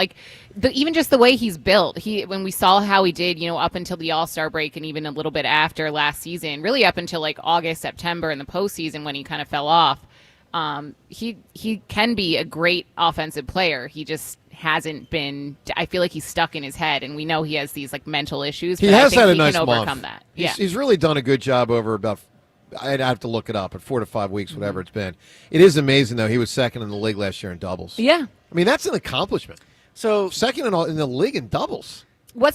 even just the way he's built, when we saw how he did, up until the All-Star break and even a little bit after last season, really up until like August, September in the postseason when he kind of fell off, he can be a great offensive player. He just hasn't been. I feel like he's stuck in his head, and we know he has these like mental issues. He but has I think had a he nice can month. overcome that. He's really done a good job over about. I'd have to look it up, but 4 to 5 weeks, whatever it's been. It is amazing though. He was second in the league last year in doubles. Yeah. I mean that's an accomplishment. So second in the league in doubles.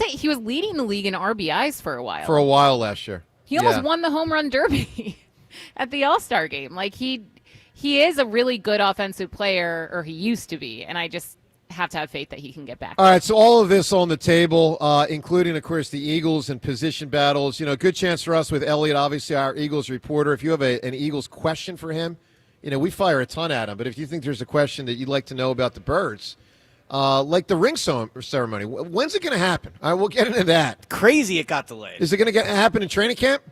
He was leading the league in RBIs for a while. For a while last year. He almost won the home run derby at the All-Star game. Like he is a really good offensive player, or he used to be, and I just have to have faith that he can get back. All right, so all of this on the table, including, of course, the Eagles and position battles. Good chance for us with Elliot, obviously our Eagles reporter. If you have an Eagles question for him, we fire a ton at him. But if you think there's a question that you'd like to know about the Birds, like the ring ceremony, when's it going to happen? All right, we'll get into that. Crazy it got delayed. Is it going to happen in training camp?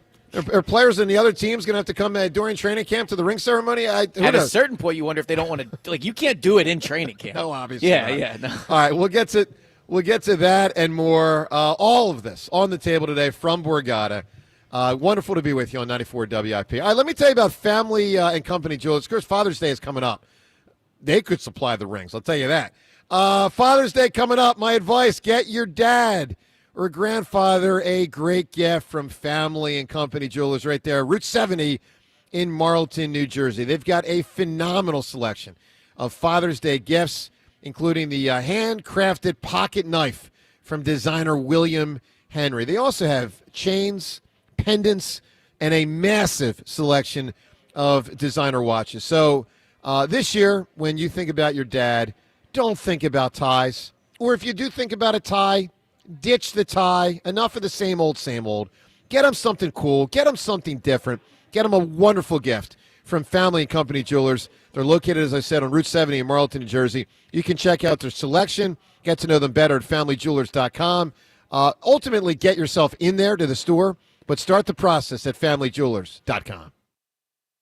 Are players in the other teams going to have to come during training camp to the ring ceremony? At a certain point, you wonder if they don't want to. Like, you can't do it in training camp. No, obviously. Yeah. No. All right, we'll get to that and more. All of this on the table today from Borgata. Wonderful to be with you on 94 WIP. All right, let me tell you about Family and Company Jewelers. Of course, Father's Day is coming up. They could supply the rings. I'll tell you that. Father's Day coming up. My advice: get your dad or grandfather a great gift from Family and Company Jewelers right there, Route 70 in Marlton, New Jersey. They've got a phenomenal selection of Father's Day gifts, including the handcrafted pocket knife from designer William Henry. They also have chains, pendants, and a massive selection of designer watches. So this year, when you think about your dad, don't think about ties. Or if you do think about a tie, ditch the tie. Enough of the same old, same old. Get them something cool. Get them something different. Get them a wonderful gift from Family and Company Jewelers. They're located, as I said, on Route 70 in Marlton, New Jersey. You can check out their selection, get to know them better at FamilyJewelers.com. Ultimately, get yourself in there to the store, but start the process at FamilyJewelers.com.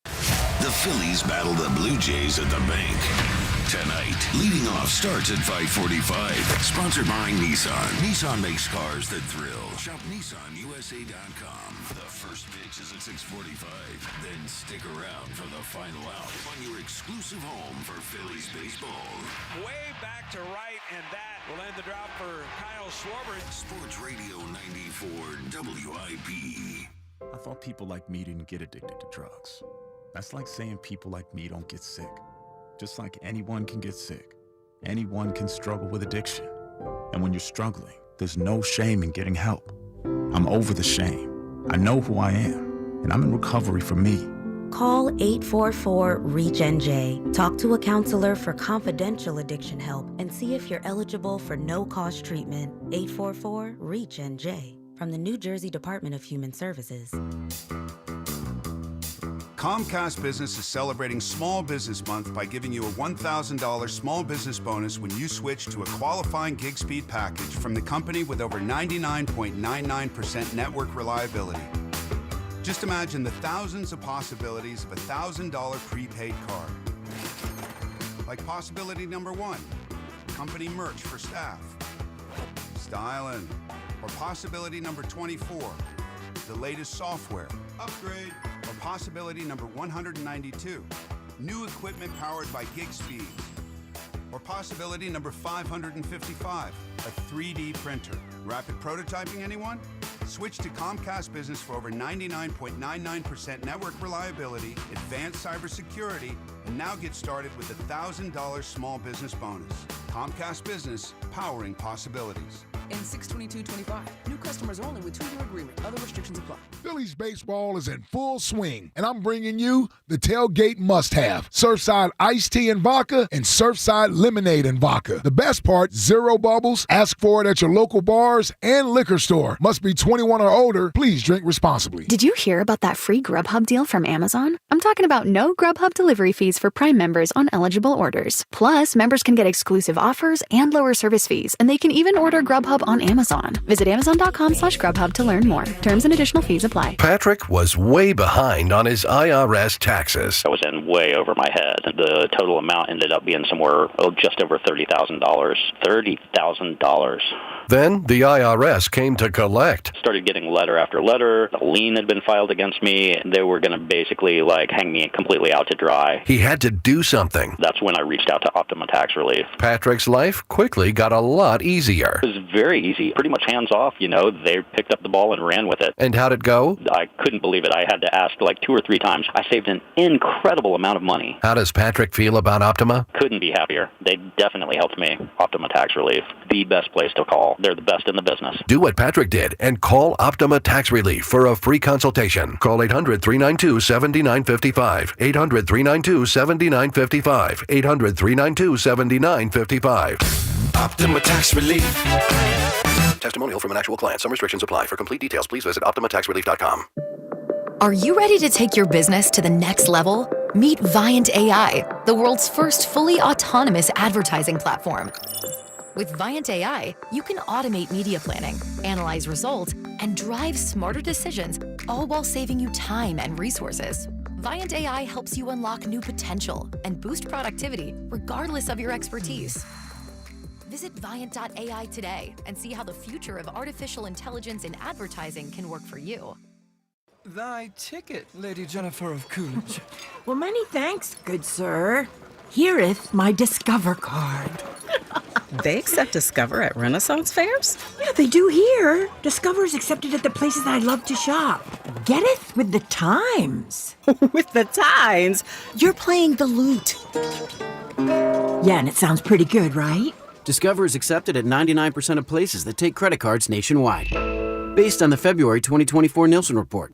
The Phillies battle the Blue Jays at the bank. Tonight, leading off starts at 5:45. Sponsored by Nissan. Nissan makes cars that thrill. Shop NissanUSA.com. The first pitch is at 6:45. Then stick around for the final out on your exclusive home for Phillies baseball. Way back to right, and that will end the drop for Kyle Schwarber. Sports Radio 94 WIP. I thought people like me didn't get addicted to drugs. That's like saying people like me don't get sick. Just like anyone can get sick, anyone can struggle with addiction. And when you're struggling, there's no shame in getting help. I'm over the shame. I know who I am, and I'm in recovery for me. Call 844-REACH-NJ. Talk to a counselor for confidential addiction help and see if you're eligible for no-cost treatment. 844-REACH-NJ from the New Jersey Department of Human Services. Comcast Business is celebrating Small Business Month by giving you a $1,000 small business bonus when you switch to a qualifying gig speed package from the company with over 99.99% network reliability. Just imagine the thousands of possibilities of a $1,000 prepaid card. Like possibility number 1, company merch for staff. Styling. Or possibility number 24, the latest software. Upgrade. Or possibility number 192, new equipment powered by gig speeds. Or possibility number 555, a 3D printer. Rapid prototyping, anyone? Switch to Comcast Business for over 99.99% network reliability, advanced cybersecurity, and now get started with a $1,000 small business bonus. Comcast Business, powering possibilities. and 6/22/25. New customers only with 2-year agreement. Other restrictions apply. Phillies baseball is in full swing, and I'm bringing you the tailgate must-have. Surfside iced tea and vodka and Surfside lemonade and vodka. The best part, zero bubbles. Ask for it at your local bars and liquor store. Must be 21 or older. Please drink responsibly. Did you hear about that free Grubhub deal from Amazon? I'm talking about no Grubhub delivery fees for Prime members on eligible orders. Plus, members can get exclusive offers and lower service fees, and they can even order Grubhub on Amazon. Visit Amazon.com/Grubhub to learn more. Terms and additional fees apply. Patrick was way behind on his IRS taxes. I was in way over my head. The total amount ended up being somewhere just over $30,000. $30,000. Then the IRS came to collect. Started getting letter after letter. A lien had been filed against me. They were going to basically hang me completely out to dry. He had to do something. That's when I reached out to Optima Tax Relief. Patrick's life quickly got a lot easier. It was very easy, pretty much hands off. They picked up the ball and ran with it. And how'd it go? I couldn't believe it. I had to ask 2 or 3 times. I saved an incredible amount of money. How does Patrick feel about Optima? Couldn't be happier. They definitely helped me. Optima Tax Relief, the best place to call. They're the best in the business. Do what Patrick did and call Optima Tax Relief for a free consultation. Call 800-392-7955. 800-392-7955. 800-392-7955. Optima Tax Relief. Testimonial from an actual client. Some restrictions apply. For complete details, please visit OptimaTaxRelief.com. Are you ready to take your business to the next level? Meet Viant AI, the world's first fully autonomous advertising platform. With Viant AI, you can automate media planning, analyze results, and drive smarter decisions, all while saving you time and resources. Viant AI helps you unlock new potential and boost productivity regardless of your expertise. Visit Viant.ai today and see how the future of artificial intelligence in advertising can work for you. Thy ticket, Lady Jennifer of Coolidge. Well, many thanks, good sir. Here'th my Discover card. They accept Discover at Renaissance fairs? Yeah, they do here. Discover's accepted at the places I love to shop. Getteth with the times. With the times? You're playing the lute. Yeah, and it sounds pretty good, right? Discover is accepted at 99% of places that take credit cards nationwide. Based on the February 2024 Nielsen report.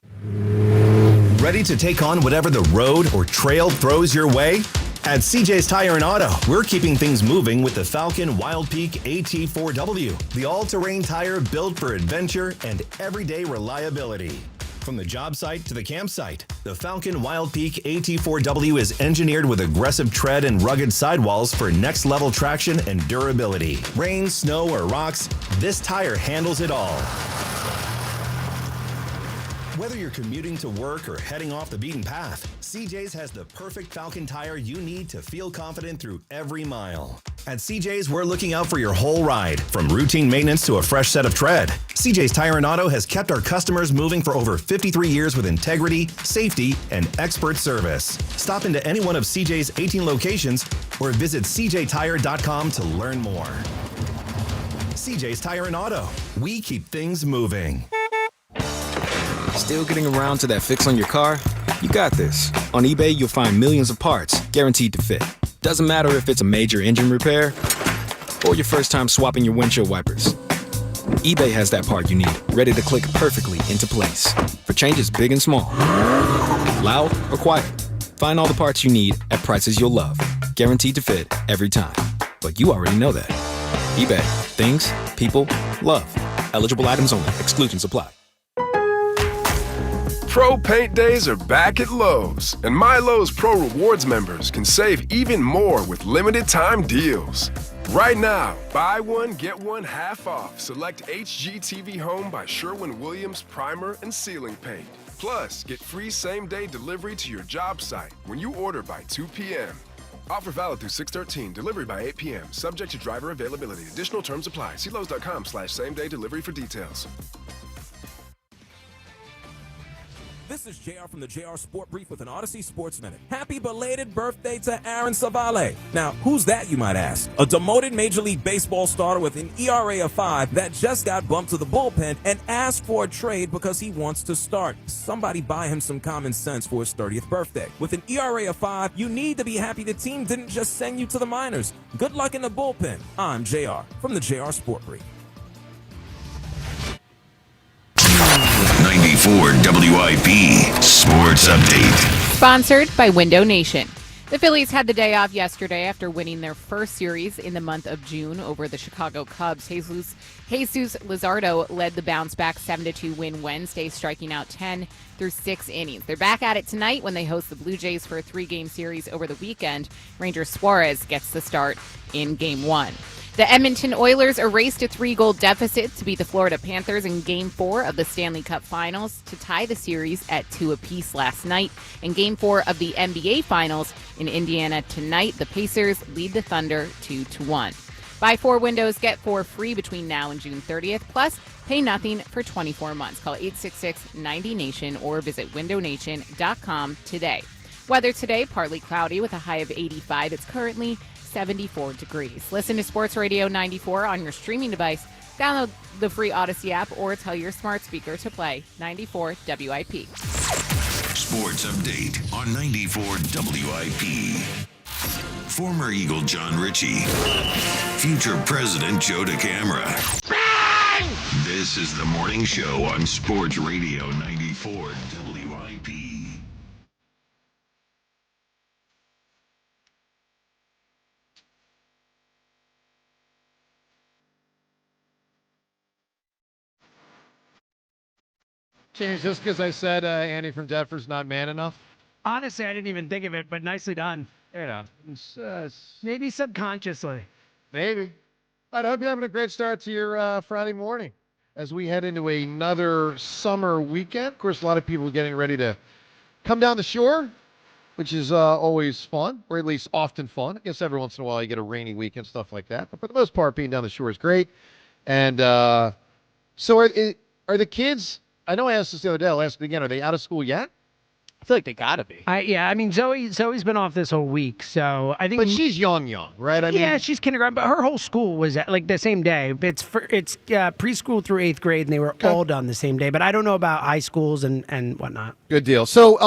Ready to take on whatever the road or trail throws your way? At CJ's Tire and Auto, we're keeping things moving with the Falcon Wild Peak AT4W, the all-terrain tire built for adventure and everyday reliability. From the job site to the campsite, the Falcon Wild Peak AT4W is engineered with aggressive tread and rugged sidewalls for next-level traction and durability. Rain, snow, or rocks, this tire handles it all. Whether you're commuting to work or heading off the beaten path, CJ's has the perfect Falcon tire you need to feel confident through every mile. At CJ's, we're looking out for your whole ride, from routine maintenance to a fresh set of tread. CJ's Tire and Auto has kept our customers moving for over 53 years with integrity, safety, and expert service. Stop into any one of CJ's 18 locations or visit cjtire.com to learn more. CJ's Tire and Auto. We keep things moving. Still getting around to that fix on your car? You got this. On eBay, you'll find millions of parts, guaranteed to fit. Doesn't matter if it's a major engine repair or your first time swapping your windshield wipers. eBay has that part you need, ready to click perfectly into place. For changes big and small. Loud or quiet. Find all the parts you need at prices you'll love. Guaranteed to fit every time. But you already know that. eBay. Things, people, love. Eligible items only. Exclusions apply. Pro Paint Days are back at Lowe's, and My Lowe's Pro Rewards members can save even more with limited time deals. Right now, buy one, get one half off select HGTV Home by Sherwin-Williams primer and ceiling paint. Plus, get free same-day delivery to your job site when you order by 2 p.m. Offer valid through 6/13, delivery by 8 p.m., subject to driver availability. Additional terms apply. See Lowe's.com/same-day delivery for details. This is JR from the JR Sport Brief with an Odyssey Sports Minute. Happy belated birthday to Aaron Savale. Now, who's that, you might ask? A demoted Major League Baseball starter with an ERA of 5 that just got bumped to the bullpen and asked for a trade because he wants to start. Somebody buy him some common sense for his 30th birthday. With an ERA of 5, you need to be happy the team didn't just send you to the minors. Good luck in the bullpen. I'm JR from the JR Sport Brief. 94 WIP Sports Update. Sponsored by Window Nation. The Phillies had the day off yesterday after winning their first series in the month of June over the Chicago Cubs. Jesus Luzardo led the bounce-back 7-2 win Wednesday, striking out 10 through 6 innings. They're back at it tonight when they host the Blue Jays for a 3-game series over the weekend. Ranger Suarez gets the start in Game 1. The Edmonton Oilers erased a 3-goal deficit to beat the Florida Panthers in Game 4 of the Stanley Cup Finals to tie the series at 2 apiece last night. In Game 4 of the NBA Finals in Indiana tonight, the Pacers lead the Thunder 2-1. Buy 4 windows, get 4 free between now and June 30th, plus pay nothing for 24 months. Call 866-90-NATION or visit windownation.com today. Weather today, partly cloudy with a high of 85. It's currently 74 degrees. Listen to Sports Radio 94 on your streaming device. Download the free Odyssey app or tell your smart speaker to play 94 WIP. Sports Update on 94 WIP. Former Eagle John Ritchie. Future President Joe DeCamara. This is the morning show on Sports Radio 94 WIP. Change just because I said Andy from Denver's not man enough? Honestly, I didn't even think of it, but nicely done. You know, Maybe subconsciously. maybe. I hope you're having a great start to your Friday morning as we head into another summer weekend. Of course, a lot of people are getting ready to come down the shore, which is always fun, or at least often fun. I guess every once in a while you get a rainy weekend, stuff like that. But for the most part, being down the shore is great. And so are the kids... I know I asked this the other day. I'll ask it again. Are they out of school yet? I feel like they gotta be. I mean, Zoe's been off this whole week, so I think. But she's young, right? I mean, she's kindergarten, but her whole school was like the same day. It's preschool through 8th grade, and they were all done the same day. But I don't know about high schools and whatnot. Good deal. So,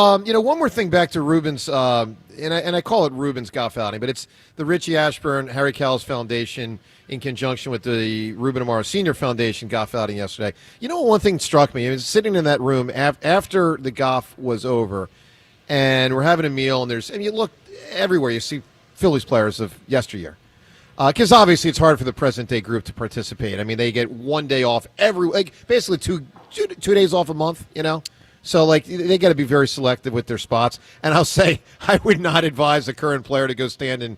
one more thing back to Ruben's, and I call it Ruben's golf outing, but it's the Richie Ashburn Harry Cowles Foundation in conjunction with the Ruben Amaro Senior Foundation golf outing yesterday. You know, one thing struck me. I was sitting in that room after the golf was over, and we're having a meal, and you look everywhere. You see Phillies players of yesteryear. Because obviously it's hard for the present-day group to participate. I mean, they get one day off basically two days off a month, you know? So, they got to be very selective with their spots. And I'll say, I would not advise a current player to go stand in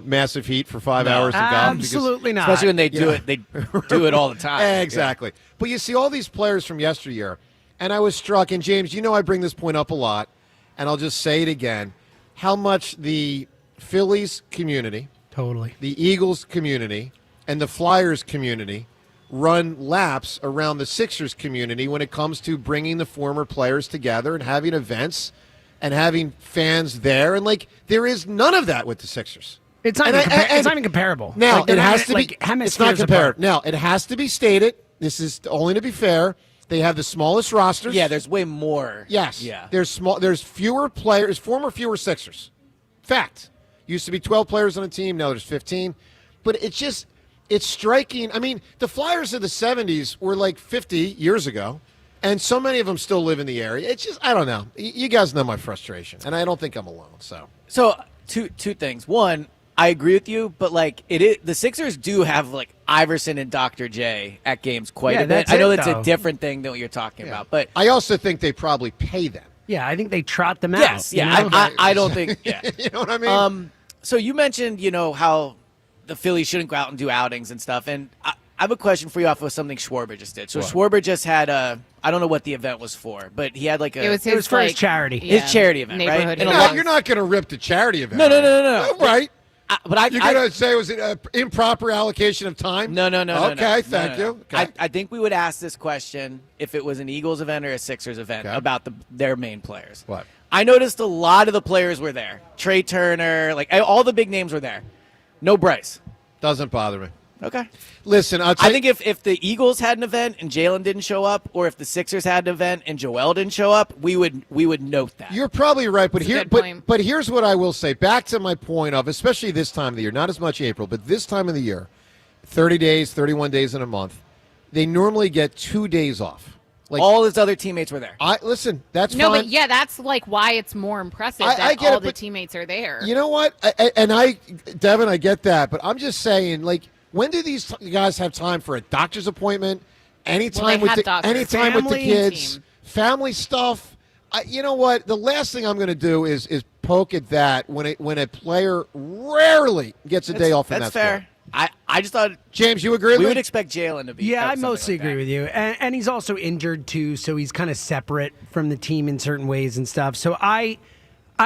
massive heat for 5 hours of golf. Absolutely not. Especially when they do it, they do it all the time. Exactly. Yeah. But you see all these players from yesteryear, and I was struck, and James, I bring this point up a lot, and I'll just say it again, how much the Phillies community, totally, the Eagles community, and the Flyers community run laps around the Sixers community when it comes to bringing the former players together and having events and having fans there. And, there is none of that with the Sixers. It's not even comparable. Now, it has to be. It's not comparable. Now, it has to be stated, this is only to be fair, they have the smallest rosters. Yeah, there's way more. Yes. Yeah. There's fewer players, fewer Sixers. Fact. Used to be 12 players on a team, now there's 15. But it's striking. I mean, the Flyers of the 70s were 50 years ago, and so many of them still live in the area. It's just, I don't know. You guys know my frustration, and I don't think I'm alone. So two things. One, I agree with you, but the Sixers do have Iverson and Dr. J at games quite a bit. I know that's a different thing than what you're talking about, but I also think they probably pay them. Yeah, I think they trot them out. Yes, yeah. I don't think. Yeah, you know what I mean. So you mentioned how the Phillies shouldn't go out and do outings and stuff, and I have a question for you off of something Schwarber just did. So Schwarber just had I don't know what the event was for, but he had it was for his charity. His charity event, right? You're not going to rip the charity event. No. Right. But you're going to say it was an improper allocation of time? No. Okay, thank you. Okay. I think we would ask this question if it was an Eagles event or a Sixers event about their main players. What? I noticed a lot of the players were there. Trey Turner, all the big names were there. No Bryce. Doesn't bother me. Okay. Listen, I think if the Eagles had an event and Jalen didn't show up, or if the Sixers had an event and Joel didn't show up, we would note that. You're probably right, but here's what I will say. Back to my point of, especially this time of the year, not as much April, but this time of the year, 30 days, 31 days in a month, they normally get 2 days off. Like, all his other teammates were there. Listen, that's no, fine. but yeah, that's like why it's more impressive I that get all it, the but teammates are there. You know what? Devin, I get that, but I'm just saying, like, when do these guys have time for a doctor's appointment? Anytime with the kids, family stuff. You know what? The last thing I'm going to do is poke at that when a player rarely gets a day off in that fair. sport. I just thought, James, you agree with we me? would expect Jalen to be. Yeah, I mostly agree with you. And he's also injured, too, so he's kind of separate from the team in certain ways and stuff. So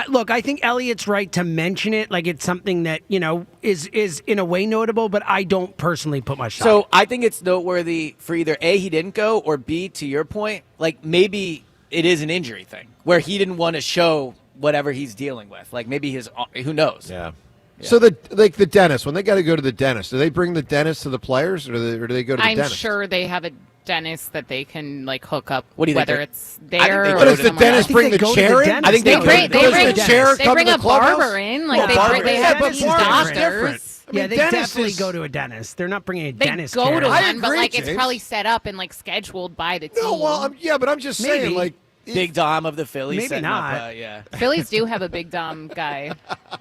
look, I think Elliott's right to mention it. Like, it's something that, is in a way notable, but I don't personally put much stock. So I think it's noteworthy for either A, he didn't go, or B, to your point, like maybe it is an injury thing where he didn't want to show whatever he's dealing with. Like maybe who knows? Yeah. So the dentist, when they got to go to the dentist, do they bring the dentist to the players, or do they go to the I'm dentist? sure they have a dentist that they can like hook up. What do you think? Whether it's there But does the dentist bring the chair in? I think they bring a clubhouse? barber in. Like Well, they have these doctors. different. Yeah, they dentist definitely is- go to a dentist. They're not bringing a They dentist go care. to I one, but agree, like it's James. probably set up and like scheduled by the team. No, well, but I'm just saying, Maybe. like, Big Dom of the Phillies. Maybe setting not. Up, yeah. Phillies do have a big Dom guy.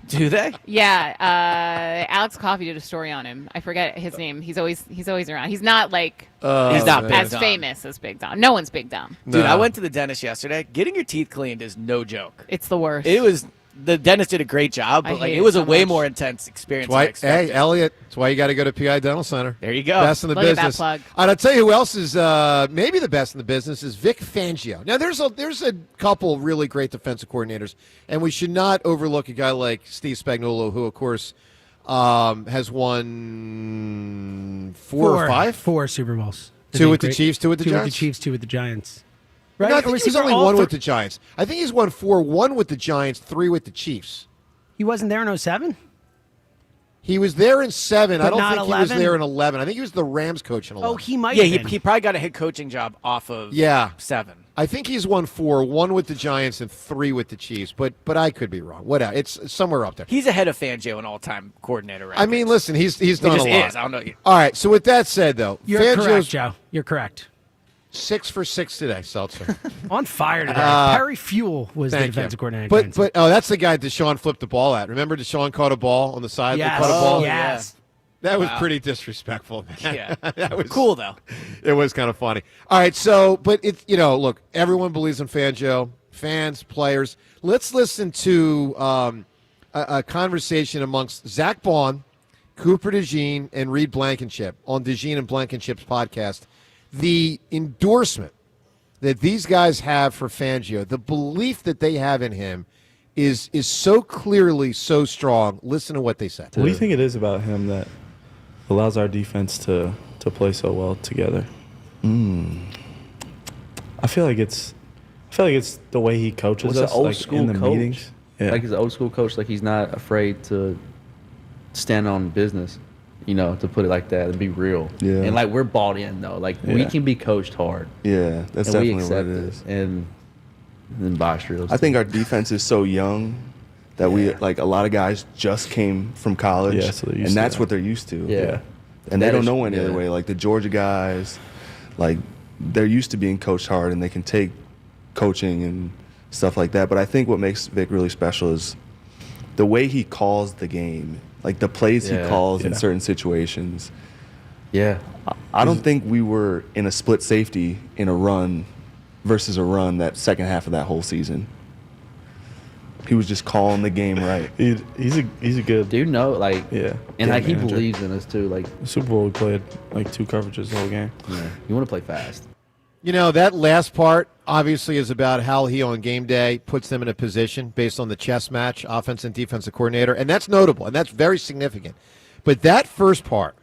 Do they? Yeah, Alex Coffey did a story on him. I forget his name. He's always around. He's not like He's not Big as Dom. famous as Big Dom. No one's Big Dom. Dude, I went to the dentist yesterday. Getting your teeth cleaned is no joke. It's the worst. It was the dentist did a great job, I but like hate it was it a so way much. more intense experience. Why, than I expected. hey, Elliot, that's why you got to go to PI Dental Center. There you go. Best in the Look at that business. plug. And I'll tell you who else is maybe the best in the business is Vic Fangio. Now, there's a couple really great defensive coordinators, and we should not overlook a guy like Steve Spagnuolo, who, of course, has won four or five? 4 Super Bowls. Two with the Chiefs, two with the Two with Giants? the Chiefs, 2 with the Giants. Right? No, I Or think was he's he only all one three- with the Giants. I think he's won 4, 1 with the Giants, 3 with the Chiefs. He wasn't there in 07? He was there in 7. But I don't not think he was 11? there in 11. I think he was the Rams coach in 11. Oh, he might Yeah, have been. he probably got a head coaching job off of 7. I think he's won 4, 1 with the Giants and 3 with the Chiefs, but I could be wrong. Whatever, it's somewhere up there. He's ahead of Fangio in all-time coordinator rankings. I mean, listen, he's done just a lot. is. I don't know. All right, so with that said, though, You're Fangio's correct, Joe. You're correct. 6 for 6 today, Seltzer. On fire today. Perry Fuel was the Thank you. defensive coordinator. But that's the guy Deshaun flipped the ball at. Remember Deshaun caught a ball on the side? Yes. They caught a ball? Yes. That was Wow. pretty disrespectful, man. Yeah. That was Cool, though. It was kind of funny. All right, so, but it's, look, everyone believes in Fangio, fans, players. Let's listen to a conversation amongst Zach Baun, Cooper DeJean, and Reed Blankenship on DeJean and Blankenship's podcast. The endorsement that these guys have for Fangio, the belief that they have in him is so clearly so strong. Listen to what they said. What do you think it is about him that allows our defense to play so well together? I feel like it's the way he coaches Well, us, it's an old like school in the coach. meetings. Yeah. Like he's an old school coach. Like he's not afraid to stand on business, to put it like that and be real. Yeah. And like we're bought in though. Like we Yeah. can be coached hard. Yeah, that's and we definitely what accept it is. And then Bostrios. I think our defense is so young that we like a lot of guys just came from college, Yeah, so they're used and to that's that. what they're used to. Yeah. And they That don't is- know any other yeah. way. Like the Georgia guys, like they're used to being coached hard, and they can take coaching and stuff like that. But I think what makes Vic really special is the way he calls the game, like the plays he Yeah, calls in yeah. certain situations. Yeah. I don't think we were in a split safety in a run versus a run that second half of that whole season. He was just calling the game right. He's a good dude. Like yeah, and like he manager. believes in us too. Like Super Bowl, we played like 2 coverages the whole game. Yeah. You want to play fast. That last part obviously is about how he on game day puts them in a position based on the chess match, offense and defensive coordinator, and that's notable, and that's very significant. But that first part,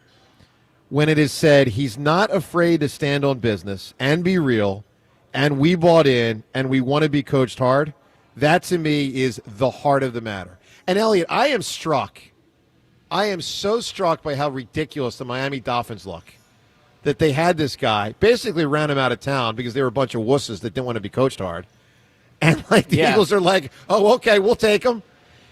when it is said he's not afraid to stand on business and be real, and we bought in, and we want to be coached hard, that to me is the heart of the matter. And Elliot, I am so struck by how ridiculous the Miami Dolphins look. That they had this guy, basically ran him out of town because they were a bunch of wusses that didn't want to be coached hard. And, the Eagles are like, oh, okay, we'll take him.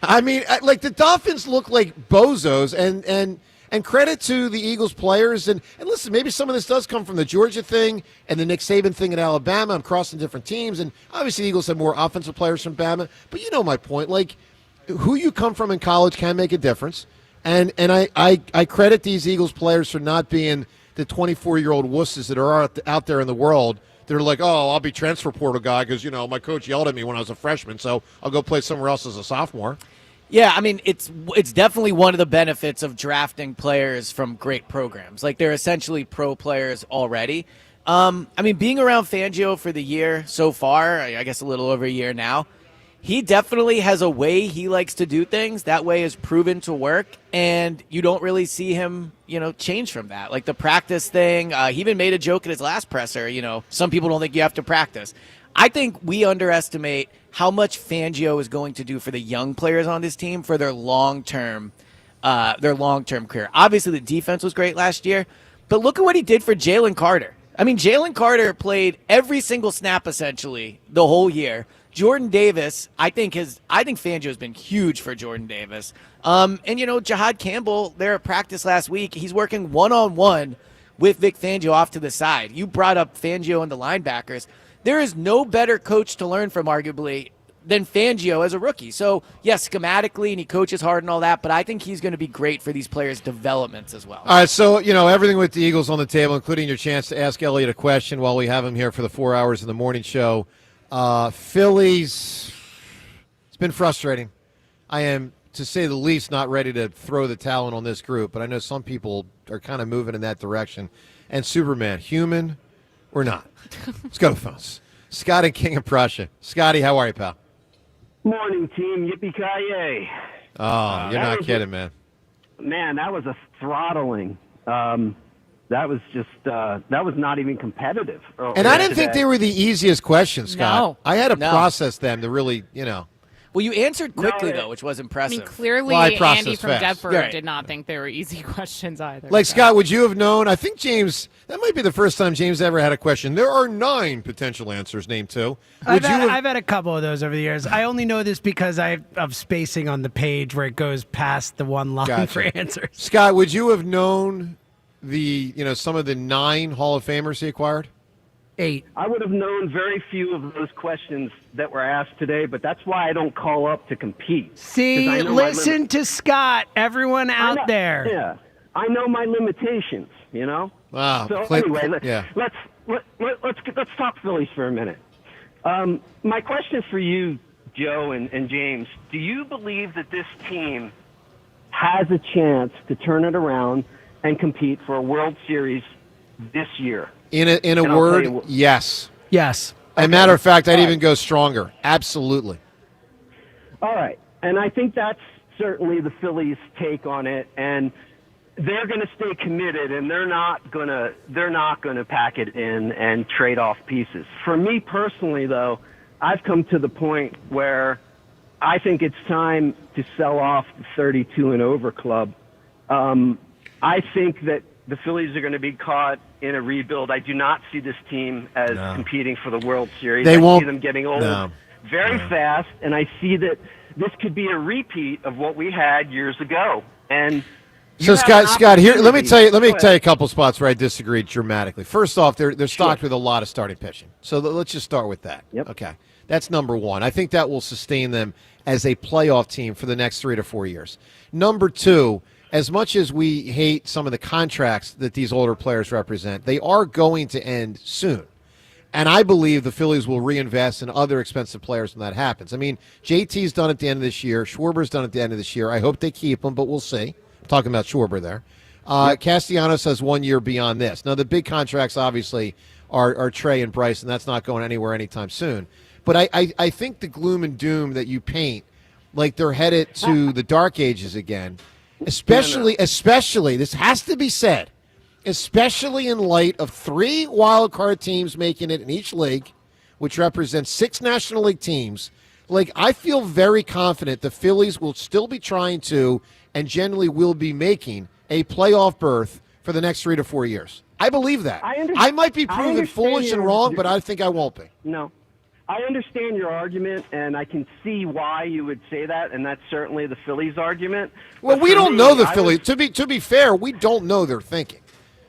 I mean, the Dolphins look like bozos. And And credit to the Eagles players. And listen, maybe some of this does come from the Georgia thing and the Nick Saban thing at Alabama. I'm crossing different teams. And obviously the Eagles have more offensive players from Bama. But you know my point. Like, who you come from in college can make a difference. And I credit these Eagles players for not being the 24-year-old wusses that are out there in the world. They're like, oh, I'll be transfer portal guy because, my coach yelled at me when I was a freshman, so I'll go play somewhere else as a sophomore. Yeah, I mean, it's definitely one of the benefits of drafting players from great programs. Like, they're essentially pro players already. I mean, being around Fangio for the year so far, I guess a little over a year now, he definitely has a way he likes to do things. That way is proven to work, and you don't really see him, change from that. Like the practice thing, he even made a joke at his last presser, some people don't think you have to practice. I think we underestimate how much Fangio is going to do for the young players on this team for their long-term career. Obviously, the defense was great last year, but look at what he did for Jalen Carter. I mean, Jalen Carter played every single snap essentially the whole year. Jordan Davis, I think Fangio has been huge for Jordan Davis. And Jahad Campbell there at practice last week, he's working one-on-one with Vic Fangio off to the side. You brought up Fangio and the linebackers. There is no better coach to learn from, arguably, than Fangio as a rookie. So, yes, schematically, and he coaches hard and all that, but I think he's going to be great for these players' developments as well. All right, so, everything with the Eagles on the table, including your chance to ask Elliot a question while we have him here for the 4 hours of the morning show. Phillies, it's been frustrating. I am, to say the least, not ready to throw the towel in on this group, but I know some people are kind of moving in that direction. And Superman, human or not? Let's go to the phones. Scott in King of Prussia. Scotty, how are you, pal? Morning, team. Yippee-ki-yay. Oh, you're not kidding, man. Man, that was a throttling. That was just that was not even competitive. And I didn't think they were the easiest questions, Scott. No. I had to process them to really, Well, you answered quickly, though, which was impressive. I mean, clearly Andy from Denver did not think they were easy questions either. Like, Scott, would you have known? I think James, that might be the first time James ever had a question. There are 9 potential answers, name 2. I've had a couple of those over the years. I only know this because of spacing on the page where it goes past the one line for answers. Scott, would you have known some of the 9 Hall of Famers he acquired? 8. I would have known very few of those questions that were asked today, but that's why I don't call up to compete. See, listen to Scott, everyone out there. Yeah, I know my limitations, Wow. So anyway, let's talk Phillies for a minute. My question for you, Joe and James, do you believe that this team has a chance to turn it around and compete for a World Series this year? In a word, yes. Yes. As a matter of fact, I'd even go stronger. Absolutely. All right. And I think that's certainly the Phillies' take on it. And they're going to stay committed, and they're not going to pack it in and trade off pieces. For me personally, though, I've come to the point where I think it's time to sell off the 32 and over club. I think that the Phillies are going to be caught in a rebuild. I do not see this team as competing for the World Series. I see them getting old very fast, and I see that this could be a repeat of what we had years ago. And so, Scott, here, let me tell you a couple spots where I disagree dramatically. First off, they're stocked with a lot of starting pitching. So let's just start with that. Yep. Okay. That's number one. I think that will sustain them as a playoff team for the next 3 to 4 years. Number 2, as much as we hate some of the contracts that these older players represent, they are going to end soon. And I believe the Phillies will reinvest in other expensive players when that happens. I mean, JT's done at the end of this year. Schwarber's done at the end of this year. I hope they keep him, but we'll see. I'm talking about Schwarber there. Castellanos has 1 year beyond this. Now, the big contracts, obviously, are Trey and Bryce, and that's not going anywhere anytime soon. But I think the gloom and doom that you paint, like they're headed to the dark ages again, especially, this has to be said, especially in light of 3 wild card teams making it in each league, which represents 6 National League teams. Like, I feel very confident the Phillies will still be trying to, and generally will be making, a playoff berth for the next 3 to 4 years. I believe that. I might be proven foolish and wrong, but I think I won't be. No. I understand your argument, and I can see why you would say that, and that's certainly the Phillies' argument. Well, But we for don't me, know the I Phillies. would- To be fair, we don't know their thinking.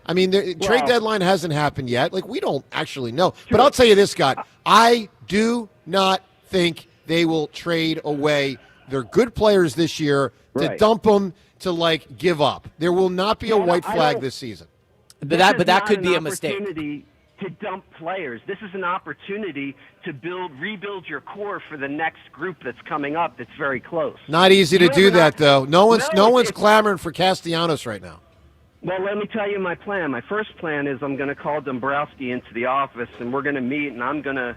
I mean, the trade Well- deadline hasn't happened yet. Like, we don't actually know. But I'll tell you this, Scott. I do not think they will trade away their good players this year to Right. dump them to, like, give up. There will not be a Yeah, white I flag don't- this season. But This that is not could an be a mistake. opportunity to dump players. This is an opportunity to rebuild your core for the next group that's coming up that's very close. Not easy to You do have that, an though. No one's it's- clamoring for Castellanos right now. Well, let me tell you my plan. My first plan is I'm going to call Dombrowski into the office, and we're going to meet, and I'm going to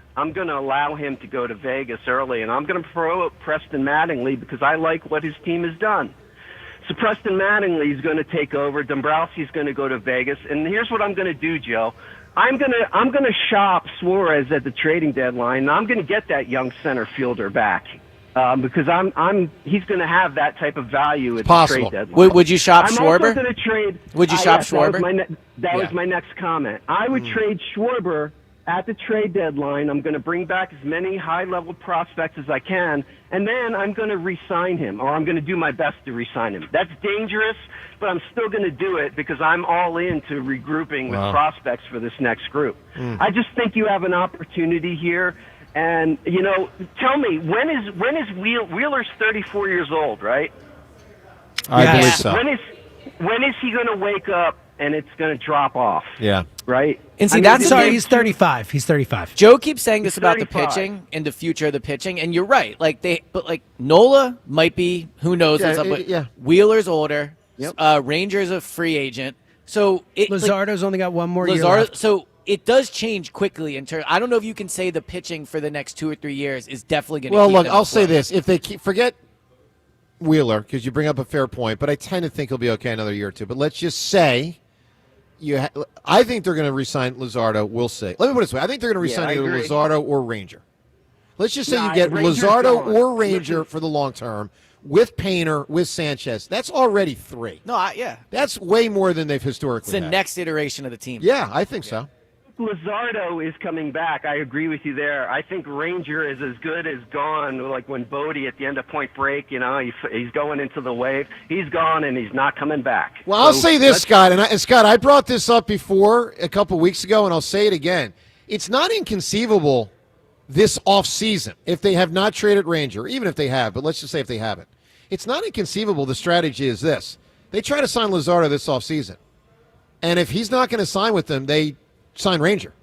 allow him to go to Vegas early, and I'm going to promote Preston Mattingly because I like what his team has done. So Preston Mattingly is going to take over. Dombrowski's going to go to Vegas, and here's what I'm going to do, Joe. I'm going to shop Suarez at the trading deadline, and I'm going to get that young center fielder back. Because he's going to have that type of value at the trade deadline. Would you shop I'm Schwarber? also going to trade. Would you shop yes, Schwarber? That was my next comment. I would trade Schwarber at the trade deadline. I'm going to bring back as many high-level prospects as I can, and then I'm going to re-sign him, or I'm going to do my best to re-sign him. That's dangerous, but I'm still going to do it because I'm all into regrouping with prospects for this next group. I just think you have an opportunity here. And, tell me, when is Wheeler's 34 years old, right? I believe so. When is he going to wake up and it's going to drop off? Yeah. Right? And see, he's 35. He's 35. Joe keeps saying this He's about the 35. pitching and the future of the pitching, and you're right. But Nola might be, who knows what's up, but Wheeler's older. Yep. Ranger's a free agent. So Luzardo's only got one more year Luzardo, left. so it does change quickly in terms. I don't know if you can say the pitching for the next 2 or 3 years is definitely going to. Well, look, I'll say this: if they forget Wheeler, because you bring up a fair point, but I tend to think he'll be okay another year or two. But let's just say I think they're going to re-sign Luzardo. We'll see. Let me put it this way: I think they're going to re-sign either Luzardo or Ranger. Let's just say you get Luzardo or Ranger for the long term with Painter, with Sanchez. That's already 3. No, That's way more than they've historically It's the had. next iteration of the team. Yeah, I think so. Luzardo is coming back. I agree with you there. I think Ranger is as good as gone, like when Bodie at the end of Point Break, he's going into the wave. He's gone, and he's not coming back. Well, I'll say this, Scott, and Scott, I brought this up before a couple weeks ago, and I'll say it again. It's not inconceivable this offseason, if they have not traded Ranger, even if they have, but let's just say if they haven't. It's not inconceivable the strategy is this. They try to sign Luzardo this offseason, and if he's not going to sign with them, they sign Ranger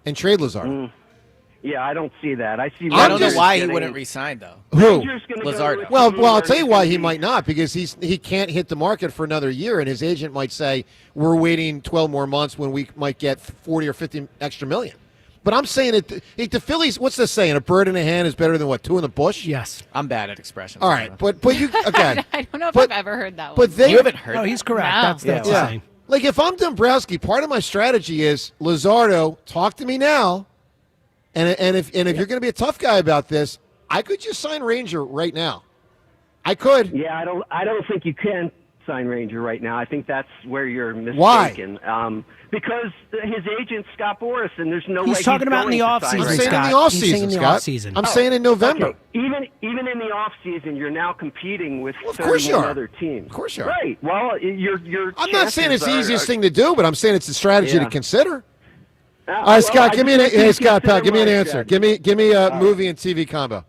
and trade Luzardo. Yeah, I don't see that. I don't know why he wouldn't resign though. Who? Luzardo. Well, I'll tell you why he might not, because he can't hit the market for another year, and his agent might say, we're waiting 12 more months when we might get 40 or 50 extra million. But I'm saying the Phillies, what's this saying? A bird in the hand is better than what, 2 in the bush? Yes. I'm bad at expressions. All right, but you, again. I don't know if I've ever heard that one. But You haven't heard that? He's correct. No. That's the saying. Like, if I'm Dombrowski, part of my strategy is, Luzardo, talk to me now, and if you're going to be a tough guy about this, I could just sign Ranger right now. I could. Yeah, I don't think you can sign Ranger right now. I think that's where you're mistaken. Why? Because his agent Scott Boras, and there's no way He's talking about in the offseason. I'm saying Scott. in the He's saying in offseason, the Scott. offseason. I'm saying in November. Okay. Even in the off season, you're now competing with Of course you 31 are. other teams. Of course you are. Right. Well, your I'm not saying it's the chances easiest are- thing to do, but I'm saying it's a strategy to Yeah. consider. All right, well, Scott, I give me just an think Scott, pal, give me an consider my answer. strategy. Give me a movie and TV combo.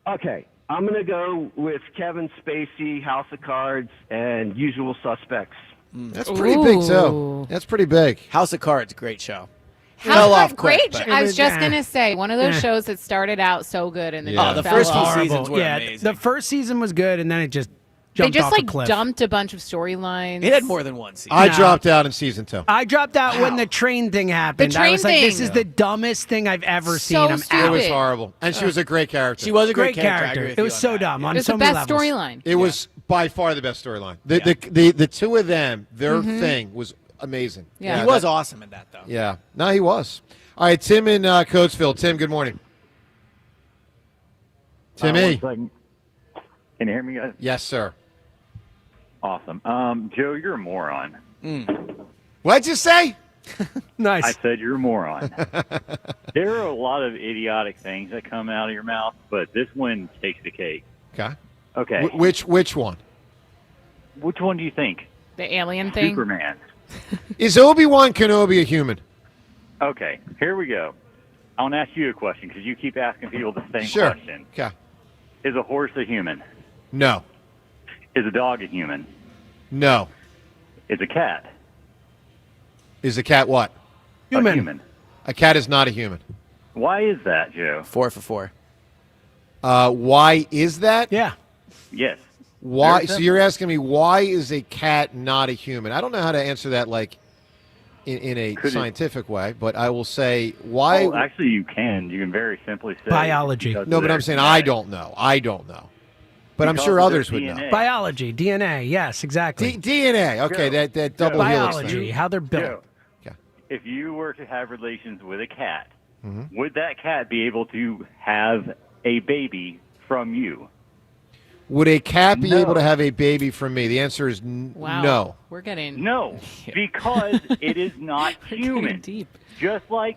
Okay, I'm going to go with Kevin Spacey, House of Cards, and Usual Suspects. That's pretty big too. That's pretty big. House of Cards, great show. How Fell off quick, great! but- I was just gonna say one of those shows that started out so good and then Yeah. just the fell first few off. seasons were Yeah, amazing. the first season was good, and then it just They jumped just off like a cliff. dumped a bunch of storylines. It had more than one season. I dropped out in season 2. I dropped out when the train thing happened. The I train was like, this thing. is the dumbest thing I've ever So seen. I'm stupid. It was out. horrible, and she was a great character. She was a great, Great character. I character. agree with It you was on so that. dumb. Yeah. On It was so the many best levels. storyline. It was by far the best storyline. The two of them, their thing was amazing. Yeah. He was awesome in that, though. Yeah. No, he was. All right, Tim in Coatesville. Tim, good morning. Timmy. Can you hear me, guys? Yes, sir. Awesome. Joe, you're a moron. What'd you say? Nice. I said you're a moron. There are a lot of idiotic things that come out of your mouth, but this one takes the cake. Okay. Okay. Which one? Which one do you think? The alien thing? Superman. Is Obi-Wan Kenobi a human? Okay, here we go. I want to ask you a question because you keep asking people the same Sure. question. Okay. Is a horse a human? No. Is a dog a human? No. Is a cat? Is a cat what? A human. A cat is not a human. Why is that, Joe? 4 for 4. Why is that? Yeah. Yes. Why? Very So simple. you're asking me why is a cat not a human? I don't know how to answer that like in a Could it- scientific way, but I will say why. Oh, actually, you can. You can very simply say Biology. because No, of but their I'm saying DNA. I don't know. I don't know. But I'm Because sure of their others would know. DNA. Biology, DNA. Yes, exactly. DNA. Okay, Joe, that double helix Biology, thing. how they're built. Joe, Okay. if you were to have relations with a cat, Mm-hmm. would that cat be able to have a baby from you? Would a cat be No. able to have a baby from me? The answer is Wow. no. We're getting No, because it is not human. deep. Just like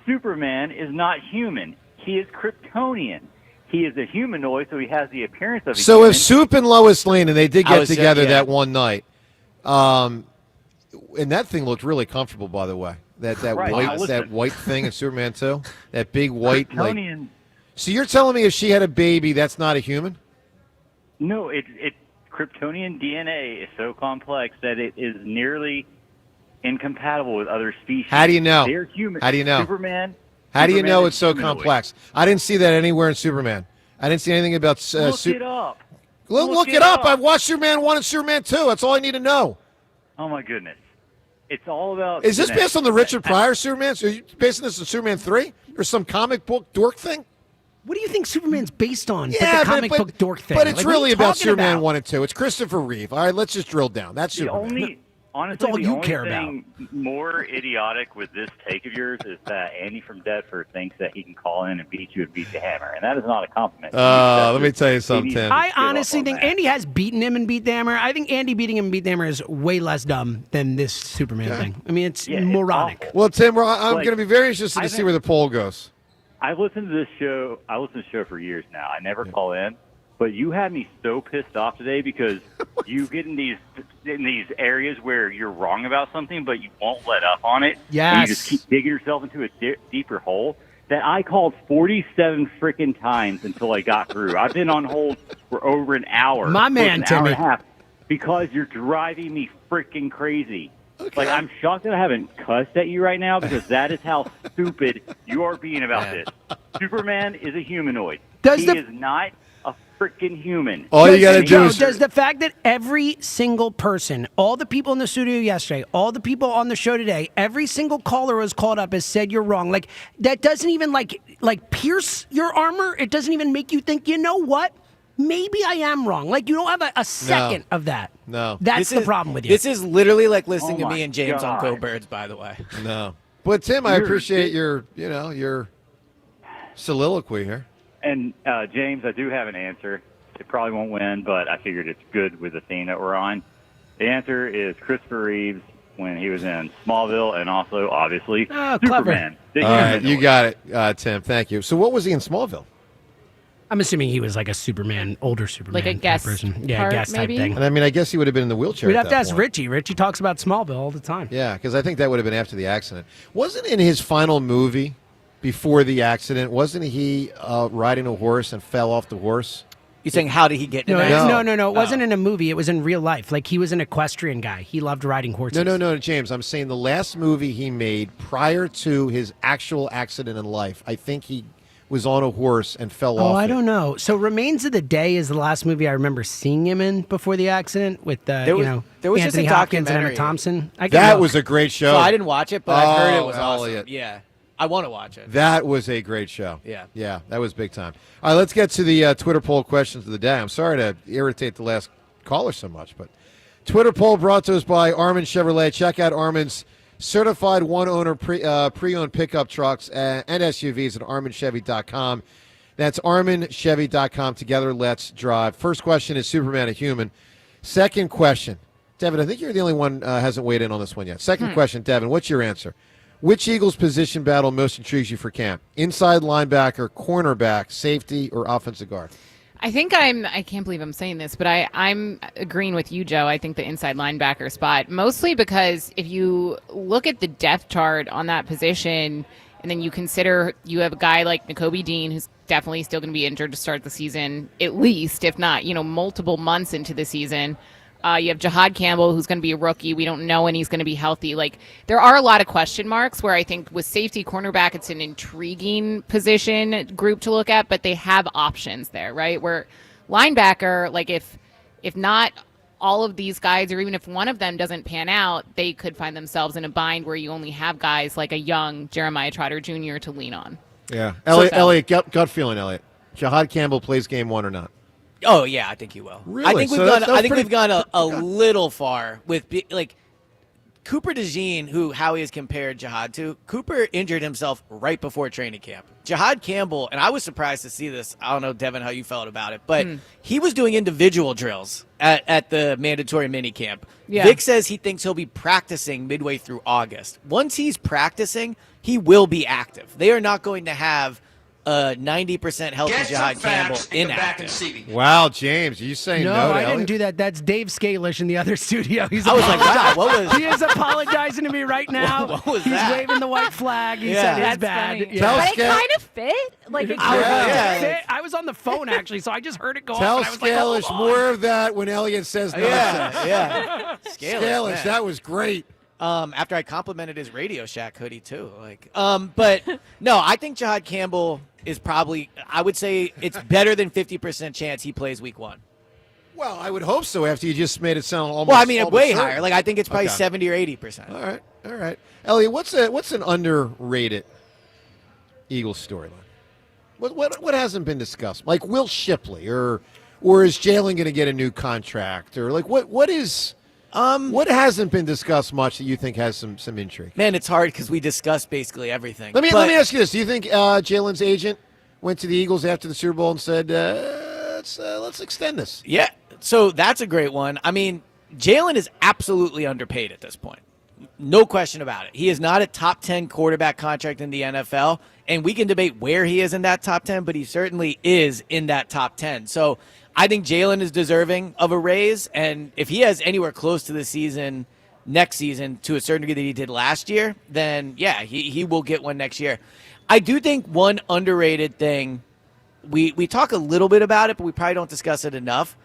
Superman is not human. He is Kryptonian. He is a humanoid, so he has the appearance of a So human. if Soup and Lois Lane and they did I get was together saying, yeah. that one night, and that thing looked really comfortable, by the way. That Right, white now listen. that white thing in Superman 2, that big white like. Kryptonian, So you're telling me if she had a baby, that's not a human? no, Kryptonian DNA is so complex that it is nearly incompatible with other species. How do you know? They're human. How do you know? Superman. How do you Superman know is it's so humanoid. complex? I didn't see that anywhere in Superman. I didn't see anything about Look it up. Look it up. I've watched Superman 1 and Superman 2. That's all I need to know. Oh my goodness. It's all about. Is this genetics. based on the Richard Pryor Superman? So are you basing this on Superman 3 or some comic book dork thing? What do you think Superman's based on? Yeah, the comic book dork thing. But it's Like, what are really you about talking Superman 1 and 2. It's Christopher Reeve. All right, let's just drill down. That's The Superman. only, honestly, That's all the you only care thing more idiotic with this take of yours is that Andy from Deptford thinks that he can call in and beat you and beat the hammer, and that is not a compliment. Let me tell you something, Tim. I honestly think Andy has beaten him and beat the hammer. I think Andy beating him and beat the hammer is way less dumb than this Superman thing. I mean, it's moronic. Well, Tim, I'm Like, going to be very interested to I see think- where the poll goes. I've listened to this show. I listen to the show for years now. I never call in, but you had me so pissed off today because you get in these areas where you're wrong about something, but you won't let up on it. And Yes. you just keep digging yourself into a deeper hole. That I called 47 freaking times until I got through. I've been on hold for over an hour. My man, an hour Timmy. and a half, because you're driving me freaking crazy. Like, I'm shocked that I haven't cussed at you right now because that is how stupid you are being about this. Superman is a humanoid. He is not a freaking human. All you got to do Joe, is does the fact that every single person, all the people in the studio yesterday, all the people on the show today, every single caller was called up has said you're wrong. Like that doesn't even like pierce your armor. It doesn't even make you think, you know what? Maybe I am wrong. Like you don't have a second of that. No. That's the problem with you. This is literally like listening Oh to my me and James on God. Go Birds, by the way. No. But, Tim, I You're- appreciate your soliloquy here. And James, I do have an answer. It probably won't win, but I figured it's good with the theme that we're on. The answer is Christopher Reeves when he was in Smallville, and also, obviously, Oh, clever. Superman. The All right, humanoid. you got it, Tim. Thank you. So what was he in Smallville? I'm assuming he was like a Superman, older Superman, Like a type guest person. Yeah, part, guest maybe? type thing. And I mean, I guess he would have been in the wheelchair. We'd at have to that ask point. Richie. Richie talks about Smallville all the time. Yeah, because I think that would have been after the accident. Wasn't in his final movie before the accident? Wasn't he riding a horse and fell off the horse? You saying how did he get in No, that? no. It wasn't in a movie. It was in real life. Like he was an equestrian guy. He loved riding horses. No, James. I'm saying the last movie he made prior to his actual accident in life. I think he was on a horse and fell off. Oh, I it. don't know. So Remains of the Day is the last movie I remember seeing him in before the accident with There was just Anthony a Hopkins and Emma documentary. Thompson. That was a great show. So I didn't watch it, but I heard it was Elliot. awesome. Yeah. I want to watch it. That was a great show. Yeah. That was big time. All right, let's get to the Twitter poll questions of the day. I'm sorry to irritate the last caller so much, but Twitter poll brought to us by Armin Chevrolet. Check out Armin's certified one-owner pre-owned pickup trucks and SUVs at arminchevy.com. That's arminchevy.com. Together, let's drive. First question, is Superman a human? Second question, Devin, I think you're the only one hasn't weighed in on this one yet. Second question, Devin, what's your answer? Which Eagles position battle most intrigues you for camp? Inside linebacker, cornerback, safety, or offensive guard? I think I can't believe I'm saying this, but I'm agreeing with you, Joe. I think the inside linebacker spot, mostly because if you look at the depth chart on that position, and then you consider you have a guy like Nakobe Dean, who's definitely still going to be injured to start the season, at least, if not, multiple months into the season. You have Jahad Campbell, who's going to be a rookie. We don't know when he's going to be healthy. Like, there are a lot of question marks where I think with safety, cornerback, it's an intriguing position group to look at, but they have options there, right? Where linebacker, like if not all of these guys, or even if one of them doesn't pan out, they could find themselves in a bind where you only have guys like a young Jeremiah Trotter Jr. to lean on. Yeah. Elliot, gut feeling, Elliot. Jahad Campbell plays game 1 or not? Oh yeah, I think he will. Really? I think we've gone a little far with Cooper DeJean, how he has compared Jahad to. Cooper injured himself right before training camp. Jahad Campbell, and I was surprised to see this. I don't know, Devin, how you felt about it, but he was doing individual drills at the mandatory minicamp. Yeah. Vic says he thinks he'll be practicing midway through August. Once he's practicing, he will be active. They are not going to have 90% healthy Jahad Campbell inactive. Wow, James, are you saying no to I Elliot? didn't do that. That's Dave Scalish in the other studio. I was like, wow, what was... He is apologizing to me right now. What was He's that? waving the white flag. He Yeah. said it's That's bad. funny. Yeah. But it kind of fit. Like, it I was on the phone, actually, so I just heard it go Tell off. And I was like, Scalish hold on. more of that when Elliot says no. Yeah. Scalish, man. that was great. After I complimented his Radio Shack hoodie too, but no, I think Jahad Campbell is probably. I would say it's better than 50% chance he plays Week 1. Well, I would hope so. After you just made it sound almost. Well, I mean, almost way certain. higher. I think it's probably Okay. 70 or 80%. All right. Elliot, what's an underrated Eagles storyline? What hasn't been discussed? Like Will Shipley, or is Jalen going to get a new contract, or what is? What hasn't been discussed much that you think has some intrigue? Man, it's hard because we discussed basically everything. Let me ask you this: do you think Jalen's agent went to the Eagles after the Super Bowl and said, "Let's extend this"? Yeah, so that's a great one. I mean, Jalen is absolutely underpaid at this point. No question about it. He is not a top 10 quarterback contract in the NFL, and we can debate where he is in that top 10, but he certainly is in that top 10. So I think Jalen is deserving of a raise, and if he has anywhere close to the season next season to a certain degree that he did last year, then yeah, he will get one next year. I do think one underrated thing, we talk a little bit about it, but we probably don't discuss it enough,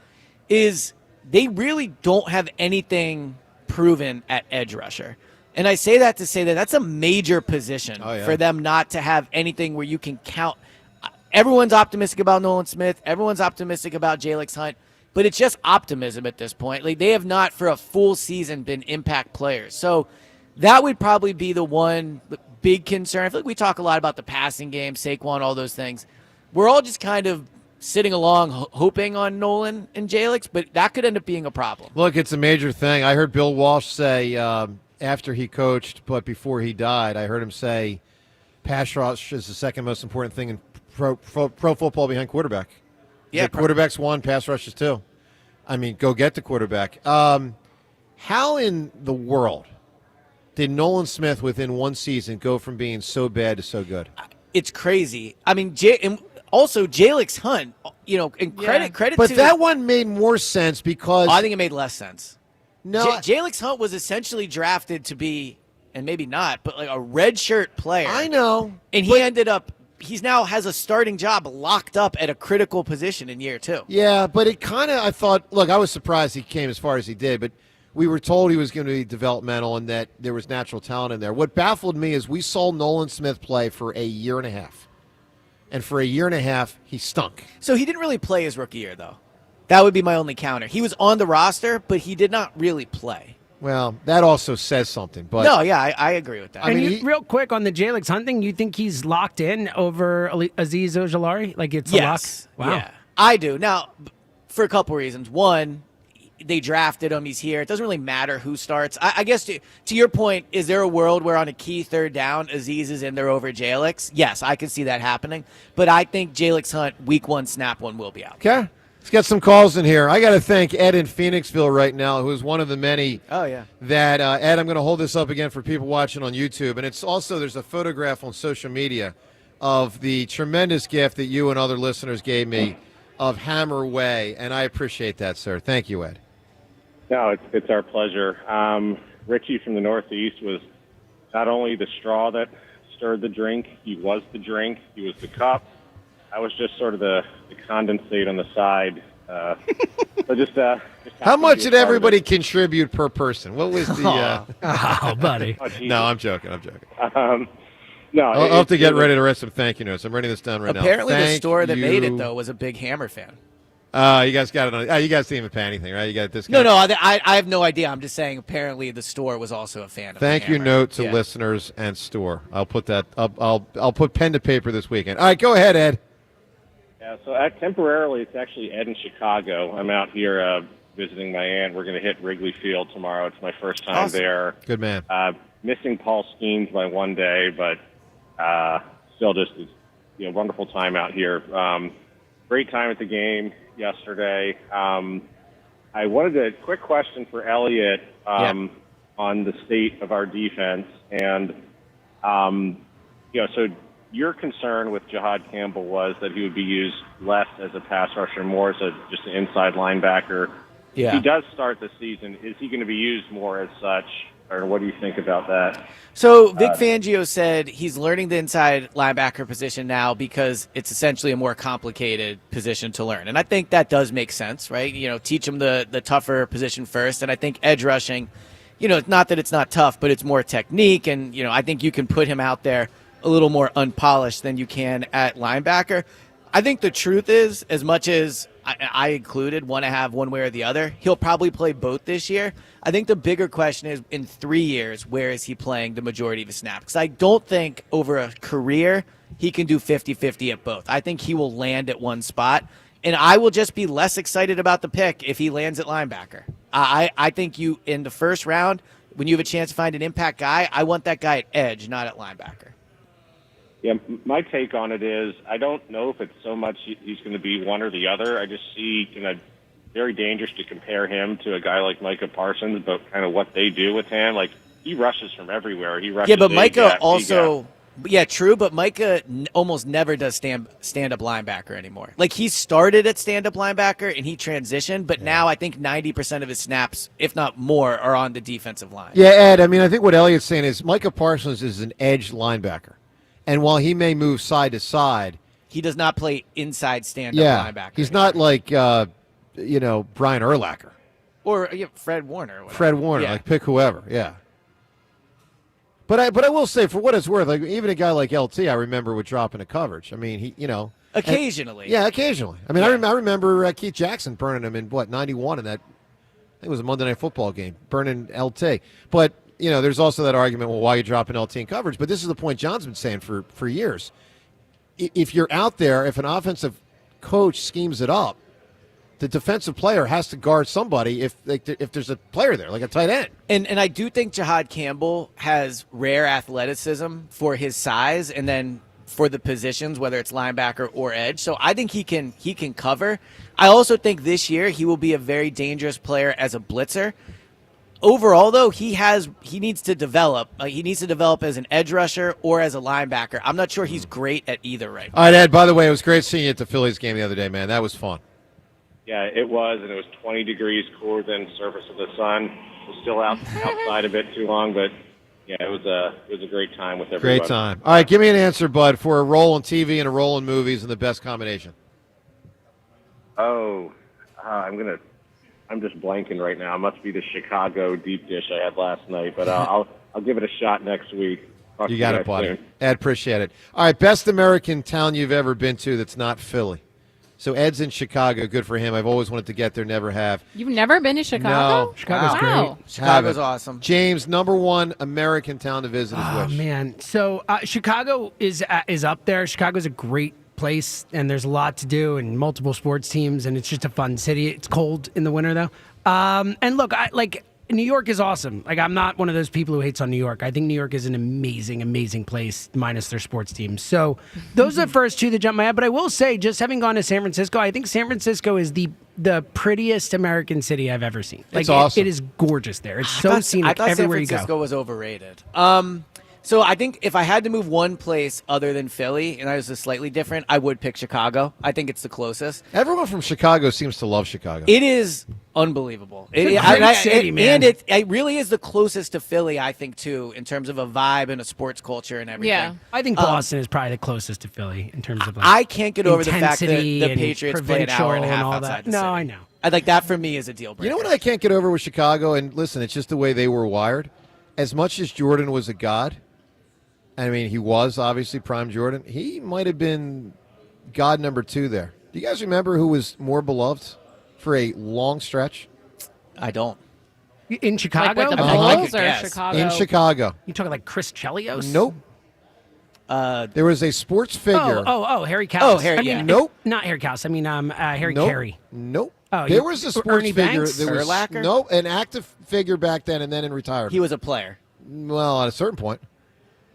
is they really don't have anything proven at edge rusher. And I say that to say that that's a major position for them not to have anything where you can count. Everyone's optimistic about Nolan Smith. Everyone's optimistic about Jalen Hunt. But it's just optimism at this point. They have not, for a full season, been impact players. So that would probably be the one big concern. I feel like we talk a lot about the passing game, Saquon, all those things. We're all just kind of sitting along hoping on Nolan and Jalen, but that could end up being a problem. Look, it's a major thing. I heard Bill Walsh say after he coached, but before he died, I heard him say pass rush is the second most important thing in pro football behind quarterback. Yeah, quarterback's one, pass rush is two. I mean, go get the quarterback. How in the world did Nolan Smith within one season go from being so bad to so good? It's crazy. I mean, also Jalen Hunt, and credit but to. That one made more sense because I think it made less sense. No, Jalen Hunt was essentially drafted to be, and maybe not, but like a redshirt player. I know, and he ended up. He's now has a starting job locked up at a critical position in year 2. Yeah, but it kind of, I thought, look, I was surprised he came as far as he did, but we were told he was going to be developmental and that there was natural talent in there. What baffled me is we saw Nolan Smith play for a year and a half. And for a year and a half, he stunk. So he didn't really play his rookie year, though. That would be my only counter. He was on the roster, but he did not really play. Well, that also says something. But no, yeah, I agree with that. I mean, real quick on the Jalen Hunt thing, you think he's locked in over Azeez Ojulari? Like it's a lock? Wow. Yeah, I do. Now, for a couple reasons. One, they drafted him. He's here. It doesn't really matter who starts. I guess to your point, is there a world where on a key third down, Azeez is in there over Jalen? Yes, I can see that happening. But I think Jalen Hunt, week 1, snap 1 will be out. Okay. Let's get some calls in here. I got to thank Ed in Phoenixville right now, who is one of the many that, Ed, I'm going to hold this up again for people watching on YouTube. And it's also, there's a photograph on social media of the tremendous gift that you and other listeners gave me of Hammer Way, and I appreciate that, sir. Thank you, Ed. No, it's our pleasure. Richie from the Northeast was not only the straw that stirred the drink, he was the drink, he was the cup. I was just sort of the condensate on the side. So just how much did everybody contribute per person? What was the? Oh, buddy. No, I'm joking. No, I'll have to get ready to write some thank you notes. I'm writing this down right now. Apparently, the store that made it though was a big Hammer fan. You guys got it on. You guys didn't even pay anything, right? You got this. No, I have no idea. I'm just saying. Apparently, the store was also a fan of. Thank you note to listeners and store. I'll put that. I'll put pen to paper this weekend. All right, go ahead, Ed. Yeah, so temporarily, it's actually Ed in Chicago. I'm out here visiting my aunt. We're going to hit Wrigley Field tomorrow. It's my first time there. Good man. Missing Paul Skeens by one day, but still just wonderful time out here. Great time at the game yesterday. I wanted a quick question for Elliot on the state of our defense. And, so your concern with Jihad Campbell was that he would be used less as a pass rusher, more as just an inside linebacker. Yeah. If he does start the season, is he going to be used more as such? Or what do you think about that? So Vic Fangio said he's learning the inside linebacker position now because it's essentially a more complicated position to learn. And I think that does make sense, right? Teach him the tougher position first. And I think edge rushing, it's not that it's not tough, but it's more technique. And, I think you can put him out there a little more unpolished than you can at linebacker. I think the truth is, as much as I included want to have one way or the other, he'll probably play both this year. I think the bigger question is, in 3 years, where is he playing the majority of his snaps? Because I don't think over a career he can do 50-50 at both. I think he will land at one spot, and I will just be less excited about the pick if he lands at linebacker. I think you, in the first round, when you have a chance to find an impact guy, I want that guy at edge, not at linebacker. Yeah, my take on it is I don't know if it's so much he's going to be one or the other. I just see very dangerous to compare him to a guy like Micah Parsons, but kind of what they do with him. Like, he rushes from everywhere. He rushes. Yeah, but Micah also. Yeah, true, but Micah almost never does stand-up linebacker anymore. Like, he started at stand-up linebacker and he transitioned, but now I think 90% of his snaps, if not more, are on the defensive line. Yeah, Ed, I mean, I think what Elliot's saying is Micah Parsons is an edge linebacker. And while he may move side to side, he does not play inside stand-up linebacker. He's not like, Brian Urlacher. Or Fred Warner. Fred Warner, like pick whoever, yeah. But I will say, for what it's worth, like even a guy like LT, I remember would drop into coverage. I mean, he, occasionally. Occasionally. I mean, I remember Keith Jackson burning him in, 91 in that, I think it was a Monday Night Football game, burning LT. But, there's also that argument, well, why are you dropping LT in coverage? But this is the point John's been saying for years. If you're out there, if an offensive coach schemes it up, the defensive player has to guard somebody if there's a player there, like a tight end. And I do think Jihad Campbell has rare athleticism for his size and then for the positions, whether it's linebacker or edge. So I think he can cover. I also think this year he will be a very dangerous player as a blitzer. Overall, though, he needs to develop. He needs to develop as an edge rusher or as a linebacker. I'm not sure he's great at either right now. All right, Ed, by the way, it was great seeing you at the Phillies game the other day, man. That was fun. Yeah, it was, and it was 20 degrees cooler than the surface of the sun. It was still outside a bit too long, but yeah, it was a great time with everybody. Great time. All right, give me an answer, bud, for a role in TV and a role in movies and the best combination. I'm just blanking right now. It must be the Chicago deep dish I had last night, but I'll give it a shot next week. You got it, buddy. Ed, appreciate it. All right, best American town you've ever been to that's not Philly. So Ed's in Chicago. Good for him. I've always wanted to get there, never have. You've never been to Chicago? No. Chicago's great. Chicago's awesome. James, number one American town to visit is which? Oh, man. So Chicago is up there. Chicago's a great place, and there's a lot to do and multiple sports teams, and it's just a fun city. It's cold in the winter, though. And look, New York is awesome. Like, I'm not one of those people who hates on New York. I think New York is an amazing, amazing place, minus their sports teams. So those are the first two that jump my head. But I will say, just having gone to San Francisco, I think San Francisco is the prettiest American city I've ever seen. Like, it's awesome. It is gorgeous there. It's so scenic everywhere you go. I thought San Francisco was overrated. So I think if I had to move one place other than Philly, and I was slightly different, I would pick Chicago. I think it's the closest. Everyone from Chicago seems to love Chicago. It is unbelievable. It's a great city, man. And it really is the closest to Philly, I think, too, in terms of a vibe and a sports culture and everything. Yeah. I think Boston is probably the closest to Philly in terms of, like, I can't get over the fact that the and Patriots play an hour and a half all outside that. the city. No, I know. Like, that for me is a deal breaker. You know what I can't get over with Chicago? And listen, it's just the way they were wired. As much as Jordan was a god, I mean, he was obviously prime Jordan, he might have been god number 2 there. Do you guys remember who was more beloved for a long stretch? I don't. In Chicago? Like with the Bulls or Chicago? In Chicago. You talking like Chris Chelios? Nope. There was a sports figure. Harry Kalas. Oh, Harry, I mean, Nope. Not Harry Kalas. I mean, Harry Nope. Carey. Nope. Oh, there was a sports Ernie figure Banks? that was Urlacher? no, an active figure back then and then in retirement. He was a player. Well, at a certain point.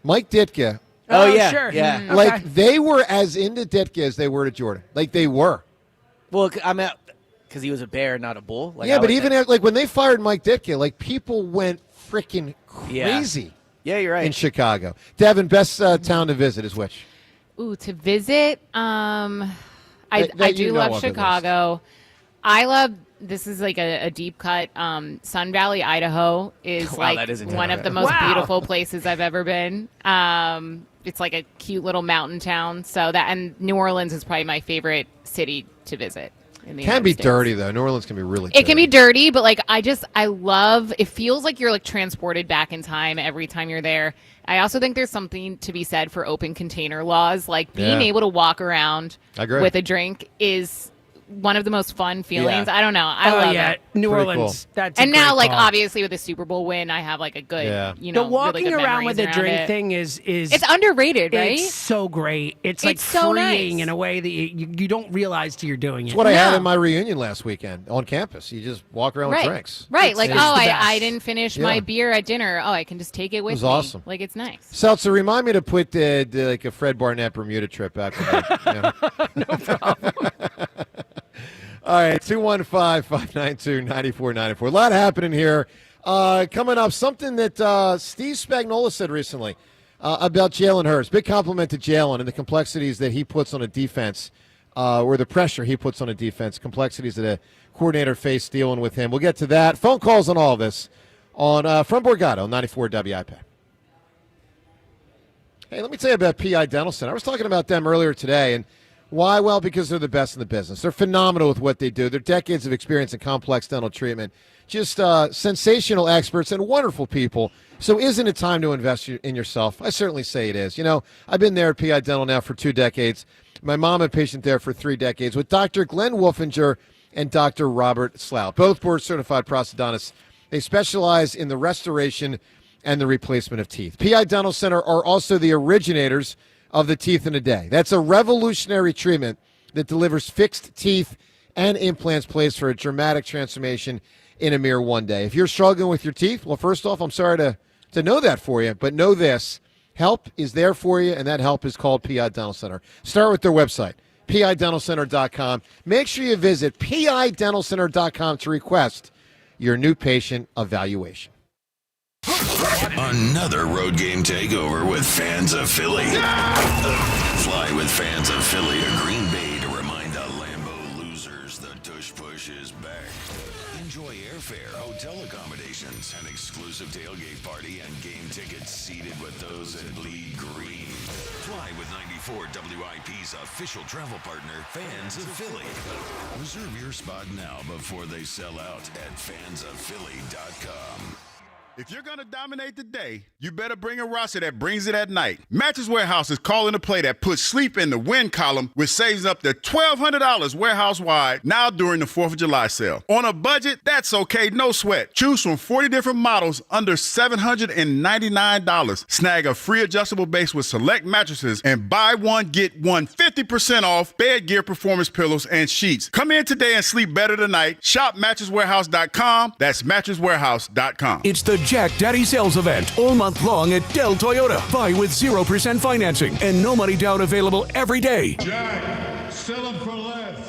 Mike Ditka. Oh, yeah. Sure. Yeah. Okay. Like, they were as into Ditka as they were to Jordan. Like, they were. Well, I'm at because he was a bear, not a bull. Like, Yeah, but even like when they fired Mike Ditka, like, people went freaking crazy. Yeah, you're right. In Chicago. Devin, best town to visit is which? Ooh, to visit. I do love Chicago. I love. This is like a deep cut. Sun Valley, Idaho is Wow, like that is one of the most beautiful places I've ever been. It's like a cute little mountain town. So that, and New Orleans is probably my favorite city to visit. In the Can United be States. dirty though. New Orleans can be really dirty. It can be dirty, but like I love. It feels like you're like transported back in time every time you're there. I also think there's something to be said for open container laws. Like being able to walk around with a drink is one of the most fun feelings. I don't know. I love it. New Pretty Orleans. cool. That's and a now, great like call. obviously with the Super Bowl win, I have like a good, you know, the walking really good around with memories a drink around it. thing is It's underrated, right? It's so great. It's like so freeing nice. in a way that you don't realize till you're doing it. That's what I had in my reunion last weekend on campus. You just walk around with drinks. Right. Like, it's the best. I didn't finish my beer at dinner. Oh, I can just take it with was me. awesome. Like, it's nice. Seltzer, remind me to put like a Fred Barnett Bermuda trip after that. No problem. All right, 215-592-9494. A lot happening here. Coming up, something that Steve Spagnuolo said recently about Jalen Hurts. Big compliment to Jalen and the complexities that he puts on a defense, or the pressure he puts on a defense, complexities that a coordinator faced dealing with him. We'll get to that. Phone calls on all of this on from Borgata, 94 WIP. Hey, let me tell you about PI Dental Center. I was talking about them earlier today, and why? Well, because they're the best in the business. They're phenomenal with what they do. They're decades of experience in complex dental treatment. Just sensational experts and wonderful people. So isn't it time to invest in yourself? I certainly say it is. You know, I've been there at PI Dental now for 2 decades. My mom had patient there for 3 decades with Dr. Glenn Wolfinger and Dr. Robert Slough, both board-certified prosthodontists. They specialize in the restoration and the replacement of teeth. PI Dental Center are also the originators of the Teeth in a Day. That's a revolutionary treatment that delivers fixed teeth and implants placed for a dramatic transformation in a mere 1 day. If you're struggling with your teeth, well, first off, I'm sorry to know that for you, but know this. Help is there for you, and that help is called PI Dental Center. Start with their website, pidentalcenter.com. Make sure you visit pidentalcenter.com to request your new patient evaluation. Another road game takeover with fans of Philly. Fly with fans of Philly to Green Bay to remind the Lambeau losers the tush push is back. Enjoy airfare, hotel accommodations, an exclusive tailgate party, and game tickets seated with those that bleed green. Fly with 94 WIP's official travel partner, Fans of Philly. Reserve your spot now before they sell out at fansofphilly.com. If you're going to dominate the day, you better bring a roster that brings it at night. Mattress Warehouse is calling a play that puts sleep in the win column with savings up to $1,200 warehouse-wide now during the 4th of July sale. On a budget, that's okay, no sweat. Choose from 40 different models under $799. Snag a free adjustable base with select mattresses and buy one, get one 50% off bed gear, performance pillows, and sheets. Come in today and sleep better tonight. Shop mattresswarehouse.com. That's mattresswarehouse.com. It's the Jack Daddy Sales Event all month long at Dell Toyota. Buy with 0% financing and no money down available every day. Jack, sell them for less.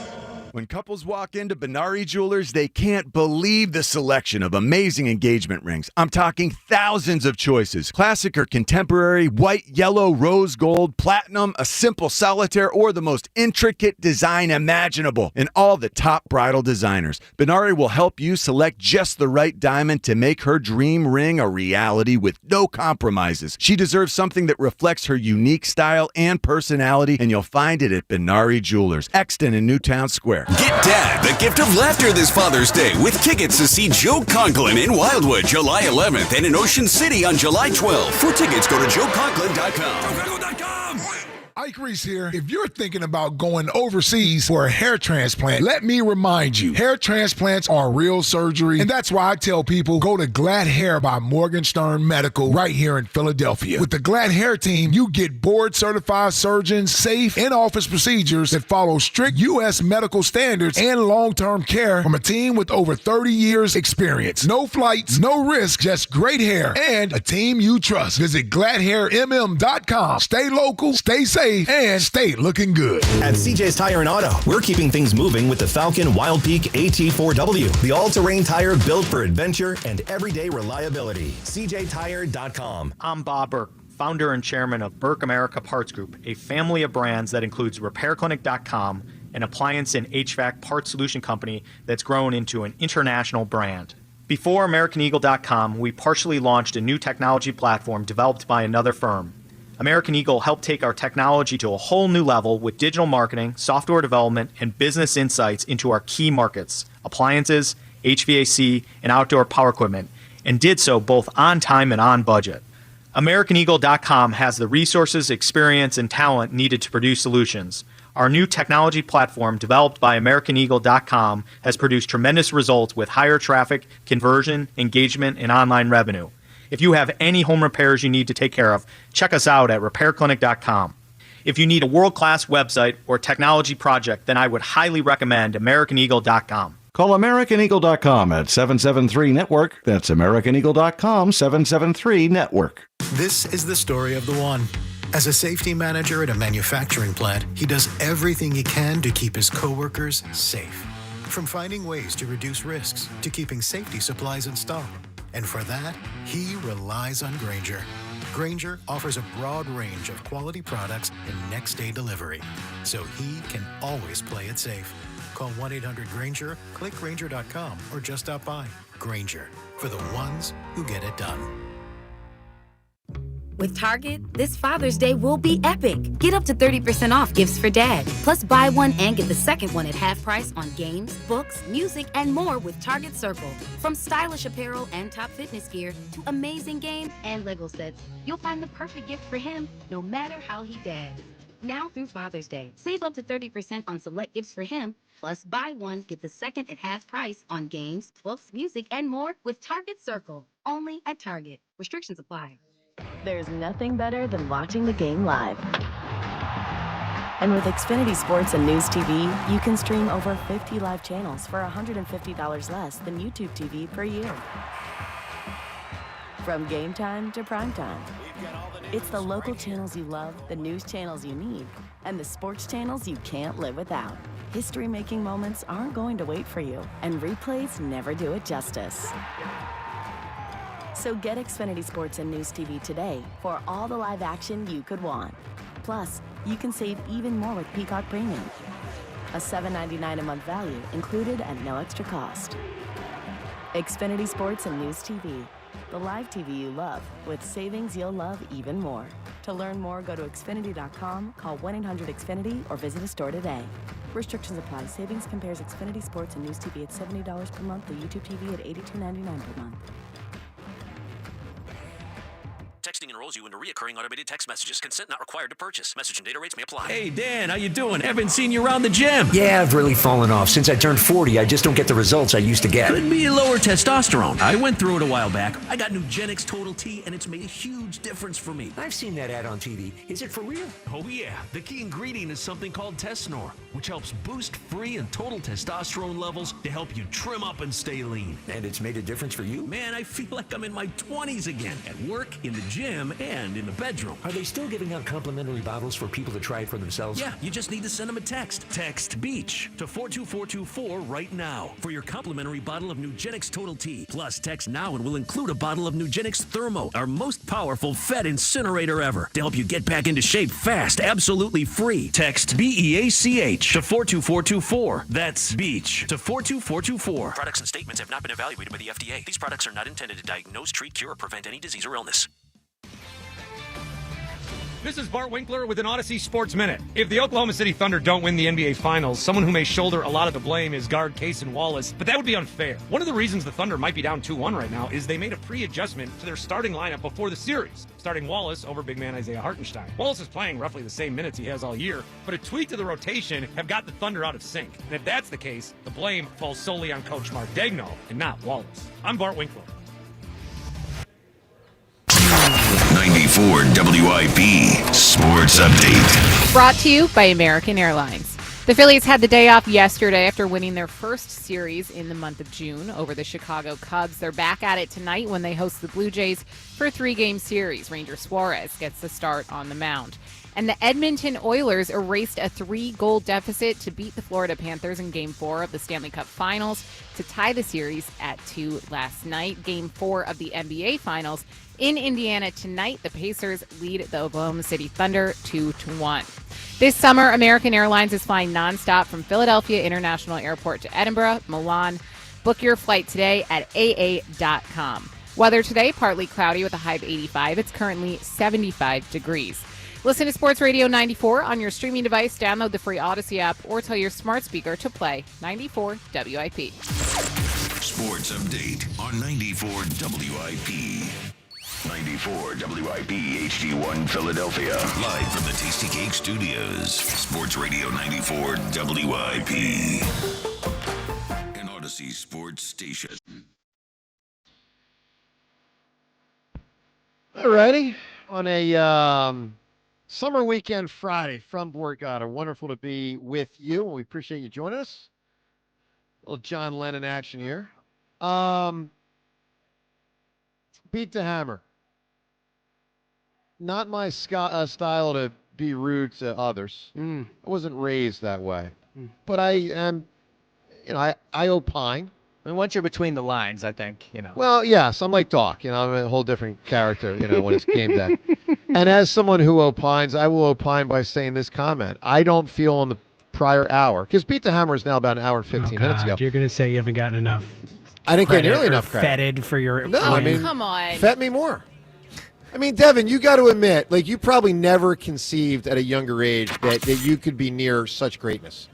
When couples walk into Benari Jewelers, they can't believe the selection of amazing engagement rings. I'm talking thousands of choices. Classic or contemporary, white, yellow, rose gold, platinum, a simple solitaire, or the most intricate design imaginable. And all the top bridal designers. Benari will help you select just the right diamond to make her dream ring a reality with no compromises. She deserves something that reflects her unique style and personality, and you'll find it at Benari Jewelers, Exton in Newtown Square. Get Dad the gift of laughter this Father's Day with tickets to see Joe Conklin in Wildwood July 11th and in Ocean City on July 12th. For tickets, go to joeconklin.com. Ike Reese here. If you're thinking about going overseas for a hair transplant, let me remind you, hair transplants are real surgery, and that's why I tell people go to Glad Hair by Morgenstern Medical right here in Philadelphia. With the Glad Hair team, you get board-certified surgeons, safe in-office procedures that follow strict U.S. medical standards and long-term care from a team with over 30 years experience. No flights, no risk, just great hair and a team you trust. Visit GladHairMM.com. Stay local, stay safe, and stay looking good. At CJ's Tire and Auto, we're keeping things moving with the Falcon Wild Peak AT4W, the all-terrain tire built for adventure and everyday reliability. CJTire.com. I'm Bob Burke, founder and chairman of Burke America Parts Group, a family of brands that includes RepairClinic.com, an appliance and HVAC parts solution company that's grown into an international brand. Before AmericanEagle.com, we partially launched a new technology platform developed by another firm. American Eagle helped take our technology to a whole new level with digital marketing, software development, and business insights into our key markets, appliances, HVAC, and outdoor power equipment, and did so both on time and on budget. AmericanEagle.com has the resources, experience, and talent needed to produce solutions. Our new technology platform, developed by AmericanEagle.com, has produced tremendous results with higher traffic, conversion, engagement, and online revenue. If you have any home repairs you need to take care of, check us out at RepairClinic.com. If you need a world-class website or technology project, then I would highly recommend AmericanEagle.com. Call AmericanEagle.com at 773-NETWORK. That's AmericanEagle.com, 773-NETWORK. This is the story of the one. As a safety manager at a manufacturing plant, he does everything he can to keep his coworkers safe. From finding ways to reduce risks to keeping safety supplies in stock. And for that, he relies on Grainger. Grainger offers a broad range of quality products and next-day delivery, so he can always play it safe. Call 1-800-GRAINGER, click Grainger.com, or just stop by. Grainger, for the ones who get it done. With Target, this Father's Day will be epic. Get up to 30% off gifts for Dad. Plus, buy one and get the second one at half price on games, books, music, and more with Target Circle. From stylish apparel and top fitness gear to amazing games and Lego sets, you'll find the perfect gift for him, no matter how he dads. Now through Father's Day, save up to 30% on select gifts for him. Plus, buy one, get the second at half price on games, books, music, and more with Target Circle. Only at Target. Restrictions apply. There's nothing better than watching the game live. And with Xfinity Sports and News TV, you can stream over 50 live channels for $150 less than YouTube TV per year. From game time to prime time. It's the local channels you love, the news channels you need, and the sports channels you can't live without. History-making moments aren't going to wait for you, and replays never do it justice. So get Xfinity Sports and News TV today for all the live action you could want. Plus, you can save even more with Peacock Premium. A $7.99 a month value included at no extra cost. Xfinity Sports and News TV. The live TV you love with savings you'll love even more. To learn more, go to Xfinity.com, call 1-800-XFINITY, or visit a store today. Restrictions apply. Savings compares Xfinity Sports and News TV at $70 per month to YouTube TV at $82.99 per month. Texting enrolls you into recurring automated text messages. Consent not required to purchase. Message and data rates may apply. Hey, Dan, how you doing? Haven't seen you around the gym. Yeah, I've really fallen off. Since I turned 40, I just don't get the results I used to get. Could be lower testosterone. I went through it a while back. I got Nugenix Total T, and it's made a huge difference for me. I've seen that ad on TV. Is it for real? Oh, yeah. The key ingredient is something called Tesnor, which helps boost free and total testosterone levels to help you trim up and stay lean. And it's made a difference for you? Man, I feel like I'm in my 20s again, at work, in the gym, and in the bedroom. Are they still giving out complimentary bottles for people to try it for themselves? Yeah, you just need to send them a text. Text BEACH to 42424 right now for your complimentary bottle of Nugenix Total T. Plus, text now and we'll include a bottle of Nugenix Thermo, our most powerful fat incinerator ever, to help you get back into shape fast, absolutely free. Text BEACH to 42424. That's BEACH to 42424. Products and statements have not been evaluated by the FDA. These products are not intended to diagnose, treat, cure, or prevent any disease or illness. This is Bart Winkler with an Odyssey Sports Minute. If the Oklahoma City Thunder don't win the NBA Finals, someone who may shoulder a lot of the blame is guard Cason Wallace, but that would be unfair. One of the reasons the Thunder might be down 2-1 right now is they made a pre-adjustment to their starting lineup before the series, starting Wallace over big man Isaiah Hartenstein. Wallace is playing roughly the same minutes he has all year, but a tweak to the rotation have got the Thunder out of sync. And if that's the case, the blame falls solely on Coach Mark Daigneault and not Wallace. I'm Bart Winkler. 94 WIP Sports Update. Brought to you by American Airlines. The Phillies had the day off yesterday after winning their first series in the month of June over the Chicago Cubs. They're back at it tonight when they host the Blue Jays for a 3-game series. Ranger Suarez gets the start on the mound. And the Edmonton Oilers erased a 3-goal deficit to beat the Florida Panthers in Game 4 of the Stanley Cup Finals to tie the series at 2 last night. Game 4 of the NBA Finals in Indiana tonight. The Pacers lead the Oklahoma City Thunder 2-1. This summer, American Airlines is flying nonstop from Philadelphia International Airport to Edinburgh, Milan. Book your flight today at aa.com. Weather today, partly cloudy with a high of 85. It's currently 75 degrees. Listen to Sports Radio 94 on your streaming device. Download the free Odyssey app or tell your smart speaker to play 94 WIP. Sports Update on 94 WIP. 94 WIP HD1 Philadelphia. Live from the Tasty Cake Studios. Sports Radio 94 WIP. An Odyssey Sports Station. Alrighty. On a summer weekend Friday from Borgata. Wonderful to be with you. We appreciate you joining us. A little John Lennon action here. Beat the hammer. Not my style to be rude to others. I wasn't raised that way. But I am, I opine. I mean, once you're between the lines, I think, Well, yes, I'm like Doc. I'm a whole different character, when it's game day. And as someone who opines, I will opine by saying this comment. I don't feel on the prior hour, because Beat the Hammer is now about an hour and 15 minutes ago. You're going to say you haven't gotten enough. I didn't get nearly enough credit. Feted for your. No, I mean, come on. Fet me more. I mean, Devin, you got to admit, you probably never conceived at a younger age that you could be near such greatness.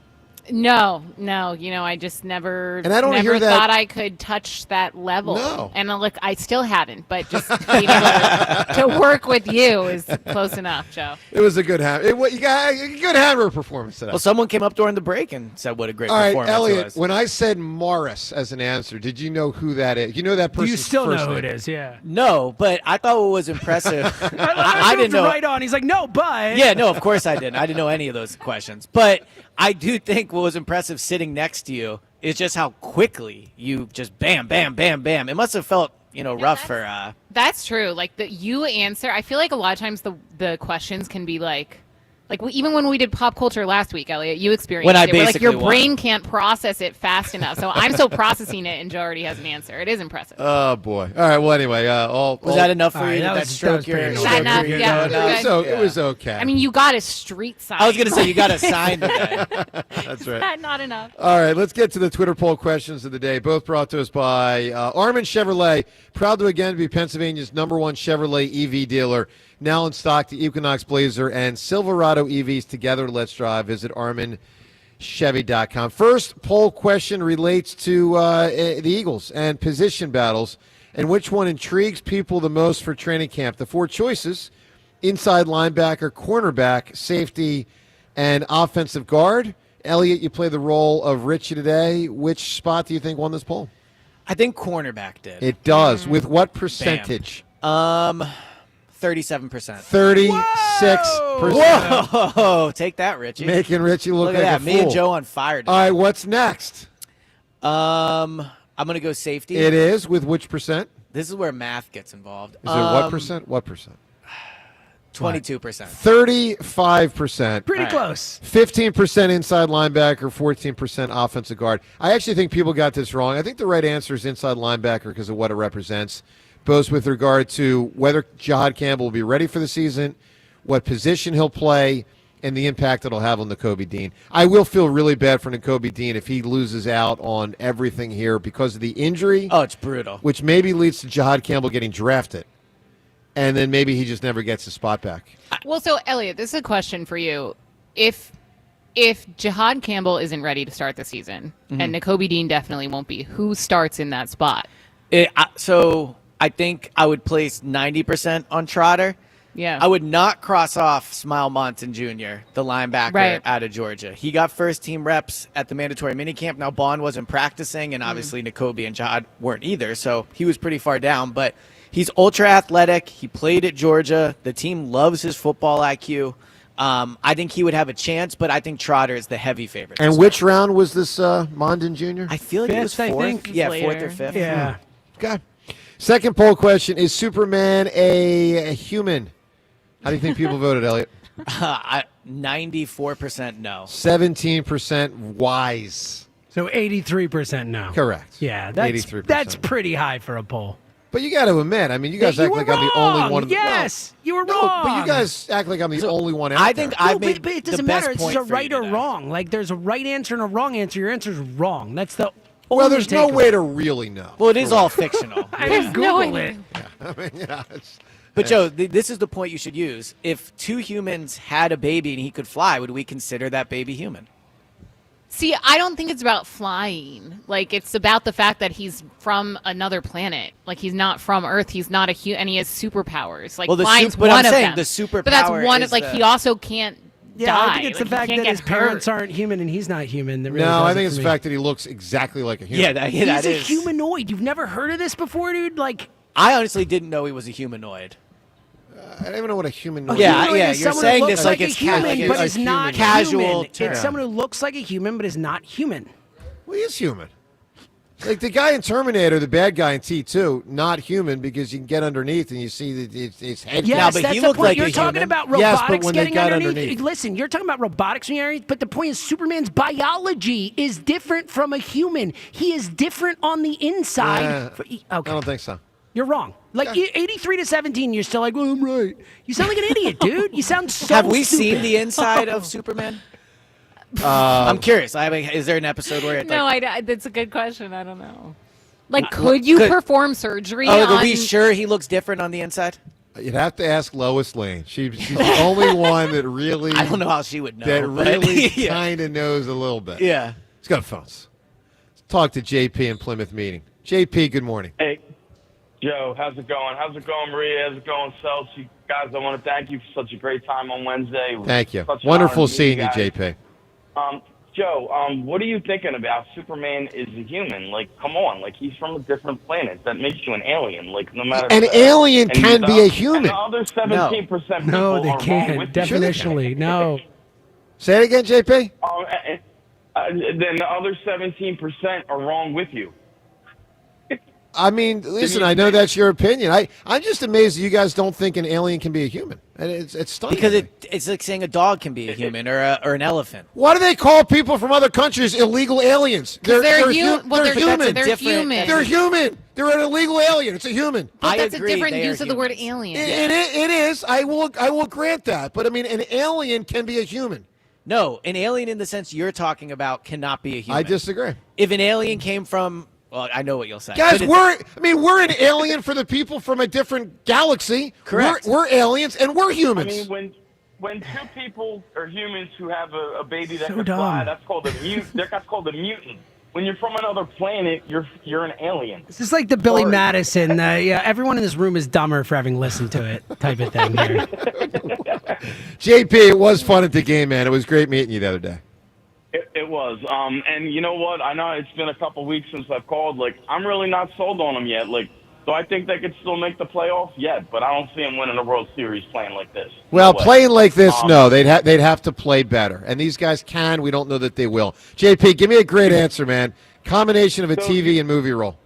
No, I just never, and I don't never hear that. thought I could touch that level. No. And look, I still haven't, but just being able to work with you is close enough, Joe. It was a good hammer. You got a good hammer performance today. Well, someone came up during the break and said what a great All right, performance Elliot, it was. when I said Morris as an answer, did you know who that is? You know that person? You still know first who name. it is, yeah. No, but I thought what was impressive. I didn't know. Right on. He's like, no, but. Yeah, no, of course I didn't. I didn't know any of those questions. But I do think what was impressive sitting next to you is just how quickly you just bam, bam, bam, bam. It must have felt, rough for. That's true. You answer. I feel like a lot of times the questions can be even when we did pop culture last week, Elliot, you experienced when I it. Where, basically your brain can't process it fast enough. So I'm still processing it, and Joe already has an answer. It is impressive. Oh boy! All right. Well, anyway, was that enough for you? That stroke your? Is that enough? Yeah. It was okay. I mean, you got a street sign. I was going to say you got a sign today. That's right. Is that not enough? All right, let's get to the Twitter poll questions of the day, both brought to us by Armin Chevrolet. Proud to again be Pennsylvania's #1 Chevrolet EV dealer. Now in stock, the Equinox Blazer and Silverado EVs together. Let's drive. Visit ArminChevy.com. First poll question relates to the Eagles and position battles And which one intrigues people the most for training camp? The 4 choices: inside linebacker, cornerback, safety, and offensive guard. Elliot, you play the role of Richie today. Which spot do you think won this poll? I think cornerback did. It does. With what percentage? 37%. 36%. Whoa! Take that, Richie. Making Richie look at like that. a Me fool. and Joe on fire today. All right, what's next? I'm going to go safety. It is. With which percent? This is where math gets involved. Is it what percent? What percent? 22%. 35%. Pretty close. 15% inside linebacker, 14% offensive guard. I actually think people got this wrong. I think the right answer is inside linebacker because of what it represents, both with regard to whether Jihad Campbell will be ready for the season, what position he'll play, and the impact it'll have on Nakobe Dean. I will feel really bad for Nakobe Dean if he loses out on everything here because of the injury. Oh, it's brutal. Which maybe leads to Jihad Campbell getting drafted. And then maybe he just never gets his spot back. Well, so Elliot, this is a question for you. If Jihad Campbell isn't ready to start the season, and Nakobe Dean definitely won't be, who starts in that spot? So I think I would place 90% on Trotter. Yeah. I would not cross off Smile Monson Jr., the linebacker out of Georgia. He got first-team reps at the mandatory minicamp. Now, Bond wasn't practicing, and obviously Nakobe and Jihad weren't either, so he was pretty far down. But he's ultra-athletic. He played at Georgia. The team loves his football IQ. I think he would have a chance, but I think Trotter is the heavy favorite. And which round was this Mondon Jr.? I feel like it was Fifth, I fourth. think. Yeah, Later. fourth or fifth. Yeah. Okay. Second poll question: is Superman a human? How do you think people voted, Elliot? 94% no. 17% wise. So 83% no. Correct. Yeah, that's 83%. that's pretty high for a poll. But you got to admit, I mean, you guys You act were like I'm the only one. Yes, you were No, wrong. but you guys act like I'm the only one out I think there. I've No, made but it the doesn't best matter. It's point just a for right you or today. wrong. Like there's a right answer and a wrong answer. Your answer's wrong. That's the Well, only there's no takeaway. way to really know. Well, it is all fictional. I didn't Google it. I mean, yeah, it's, But, Joe, this is the point you should use. If two humans had a baby and he could fly, would we consider that baby human? See, I don't think it's about flying. Like, it's about the fact that he's from another planet. Like, he's not from Earth. He's not a and he has superpowers. Like, Well, flying's but one I'm of saying them. the superpower But that's one. is Like, the- he also can't Yeah, die. I think it's Like, the fact he can't that his get parents hurt. aren't human and he's not human. That really no, does I it think for it's the me. fact that he looks exactly like a human. Yeah, that He's a is. humanoid. You've never heard of this before, dude? Like, I honestly didn't know he was a humanoid. I don't even know what a human. a Yeah, humanoid yeah, is you're someone saying who this looks like a it's human, casual- but a is not human. Casual human. term. It's someone who looks like a human, but is not human. Well, he is human. Like the guy in Terminator, the bad guy in T2, not human because you can get underneath and you see that his head. Yes, No, but that's he the looked point. like You're a talking human. about Yes, robotics but when they getting got underneath. underneath. Listen, you're talking about robotics getting underneath, but the point is Superman's biology is different from a human. He is different on the inside. Okay. I don't think so. You're wrong. Like 83 to 17, you're still like, well, I'm right. You sound like an idiot, dude. You sound so Have we stupid. seen the inside of Superman? I'm curious. Is there an episode where it, No, that's a good question. I don't know. Like, could you perform surgery are on... we sure he looks different on the inside? You'd have to ask Lois Lane. She's the only one that really. I don't know how she would know. That but- really yeah. kind of knows a little bit. Yeah. Let's go to phones. Let's talk to JP in Plymouth meeting. JP, good morning. Hey, Joe, how's it going? How's it going, Maria? How's it going, Celso? You guys, I want to thank you for such a great time on Wednesday. It was Thank you. such an Wonderful honor to meet seeing you, guys. JP. Joe, what are you thinking about Superman is a human? Like, come on. Like, he's from a different planet. That makes you an alien. Like, no matter... An alien and can the- be a human. And the other 17% people No, they are wrong can't. with you. Definitionally, no. Say it again, JP. Then the other 17% are wrong with you. I mean, listen, I know that's your opinion. I'm just amazed that you guys don't think an alien can be a human. And it's stunning. Because it's like saying a dog can be a human or an elephant. Why do they call people from other countries illegal aliens? they're human. well, they're they're human. They're human. They're human. They're an illegal alien. It's a human. But that's a different use of the word alien. It is. I will grant that. But I mean, an alien can be a human. No, an alien in the sense you're talking about cannot be a human. I disagree. If an alien came from... Well, I know what you'll say. Guys, But we're an alien for the people from a different galaxy. Correct. We're aliens and we're humans. I mean, when two people are humans who have a baby that So can fly, dumb. that's called a mutant. That's called a mutant. when you're from another planet, you're an alien. This is like the Billy Madison, yeah, everyone in this room is dumber for having listened to it type of thing here. JP, it was fun at the game, man. It was great meeting you the other day. It was. And you know what? I know it's been a couple weeks since I've called. Like, I'm really not sold on them yet. Like, do I think they could still make the playoffs? Yeah, but I don't see them winning a World Series playing like this. Well, No way. playing like this, no. They'd have to play better. And these guys can. We don't know that they will. JP, give me a great answer, man. Combination of a TV and movie role.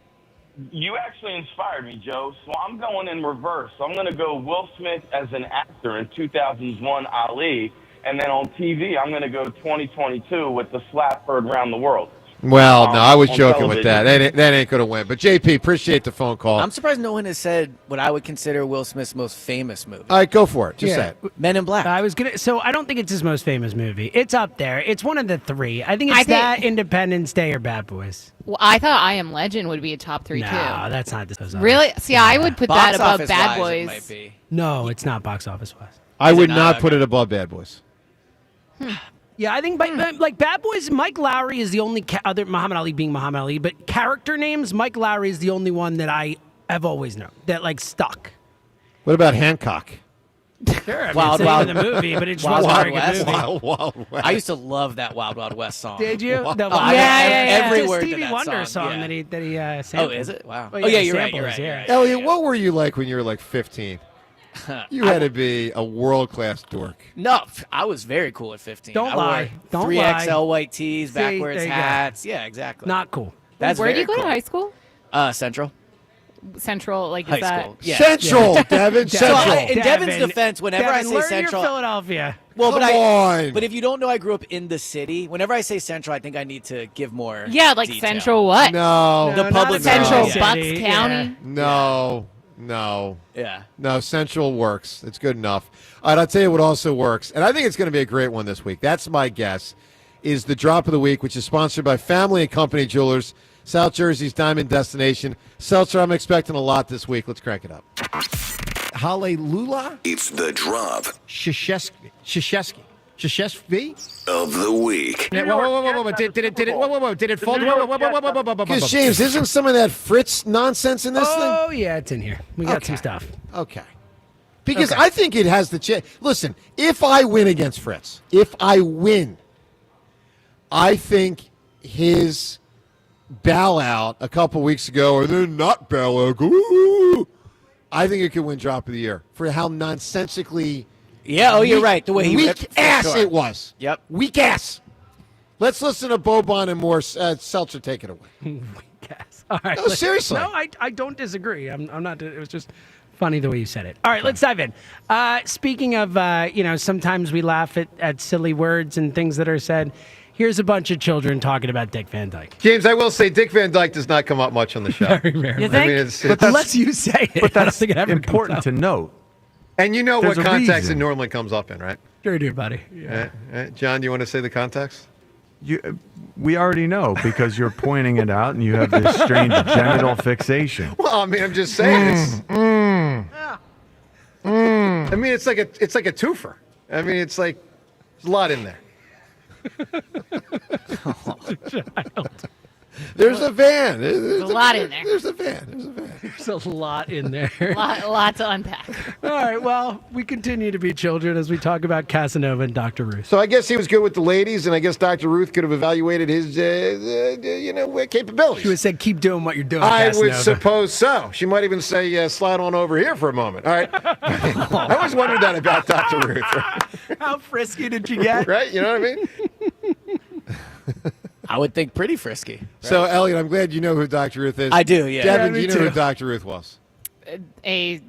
You actually inspired me, Joe. So I'm going in reverse. I'm going to go Will Smith as an actor in 2001 Ali. And then on TV, I'm going to go 2022 with the slap heard around the world. Well, no, I was on joking with television. that. That ain't going to win. But, JP, appreciate the phone call. I'm surprised no one has said what I would consider Will Smith's most famous movie. All right, go for it. Just say it. Men in Black. So I don't think it's his most famous movie. It's up there. It's one of the three. I think it's that, Independence Day, or Bad Boys. Well, I thought I Am Legend would be a top 3 too. No, that's not this. Really? See, I would put Box that above office Bad wise, it Boys. might be. No, it's not box office wise. I would not put it above Bad Boys. Yeah, I think like Bad Boys, Mike Lowry is the only other Muhammad Ali being Muhammad Ali, but character names, Mike Lowry is the only one that I have always known that like stuck. What about Hancock? Sure, I mean, Wild it's Wild the movie, but it just Wild wasn't a Wild very good West. movie. Wild West. I used to love that Wild Wild West song. Did you? Oh, Yeah. every It's a word to Stevie that Wonder song, song yeah. that he sampled. Oh, is it? Wow. Well, Oh, yeah, you're right, samples, you're yeah. right. Elliot, what were you like when you were like 15? You had to be a world-class dork. No, I was very cool at 15. Don't I lie. Wore Don't 3XL lie. white tees, See, backwards there you go. hats. Yeah, exactly. Not cool. That's Where did very you go cool. to high school? Central. Central, like, High is that? school. Yeah. Central, Yeah. Devin, So Central. in Devin's defense, whenever I Devin, say learn Central, your Philadelphia. well, Come but on. But if you don't know, I grew up in the city. Whenever I say Central, I think I need to give more. Yeah, like detail. Central what? No. The not public a Central city. Bucks Yeah. County. No. No. Yeah. No, Central works. It's good enough. All right, I'll tell you what also works, and I think it's going to be a great one this week. That's my guess, is the Drop of the Week, which is sponsored by Family and Company Jewelers, South Jersey's diamond destination. Seltzer, I'm expecting a lot this week. Let's crank it up. Hallelujah. It's the drop Shashesky of the week. Whoa. Did it fall? Whoa. Because, James, isn't some of that Fritz nonsense in this thing? Oh, yeah, it's in here. We got some stuff. Okay. Because I think it has the chance. Listen, if I win against Fritz, I think his bow out a couple weeks ago, and then not bow out, I think it could win Drop of the Year for how nonsensically Yeah. Oh, you're right. The way he weak ripped, for ass sure. it was. Yep. Weak ass. Let's listen to Boban and more. Seltzer, take it away. Yes. All right. No, seriously. No, I don't disagree. I'm not. It was just funny the way you said it. All right, let's dive in. Speaking of, sometimes we laugh at silly words and things that are said. Here's a bunch of children talking about Dick Van Dyke. James, I will say Dick Van Dyke does not come up much on the show. Very rarely. You think? I mean, it's Unless you say it. But I don't that's think it ever comes important up. to note. and you know There's what a context reason. it normally comes up in, right? Sure do, buddy. Yeah. John, do you want to say the context? We already know because you're pointing it out and you have this strange genital fixation. Well, I mean, I'm just saying. I mean, it's like a twofer. I mean, it's like there's a lot in there. There's a van. There's a lot in there. There's a van. There's a lot in there. Lot to unpack. All right, well, we continue to be children as we talk about Casanova and Dr. Ruth. So I guess he was good with the ladies, and I guess Dr. Ruth could have evaluated his, capabilities. She would say, keep doing what you're doing, I would Casanova. suppose so. She might even say, slide on over here for a moment. All right. I always wondered that about Dr. Ruth. Right? How frisky did you get? Right? You know what I mean? I would think pretty frisky. Right? So, Elliot, I'm glad you know who Dr. Ruth is. I do, yeah. Devin, Yeah, do you me know who too. Dr. Ruth was? A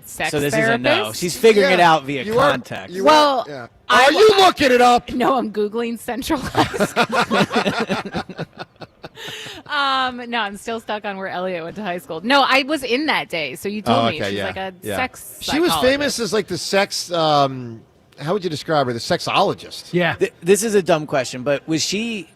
sex So this therapist? is a no. She's figuring it out via You are- context. you Well, are, yeah. I- Are you looking it up? No, I'm Googling Central High School. No, I'm still stuck on where Elliot went to high school. No, I was in that day, so you told me she's like a sex She was psychologist. famous as like the sex, how would you describe her? The sexologist. Yeah. This is a dumb question, but was she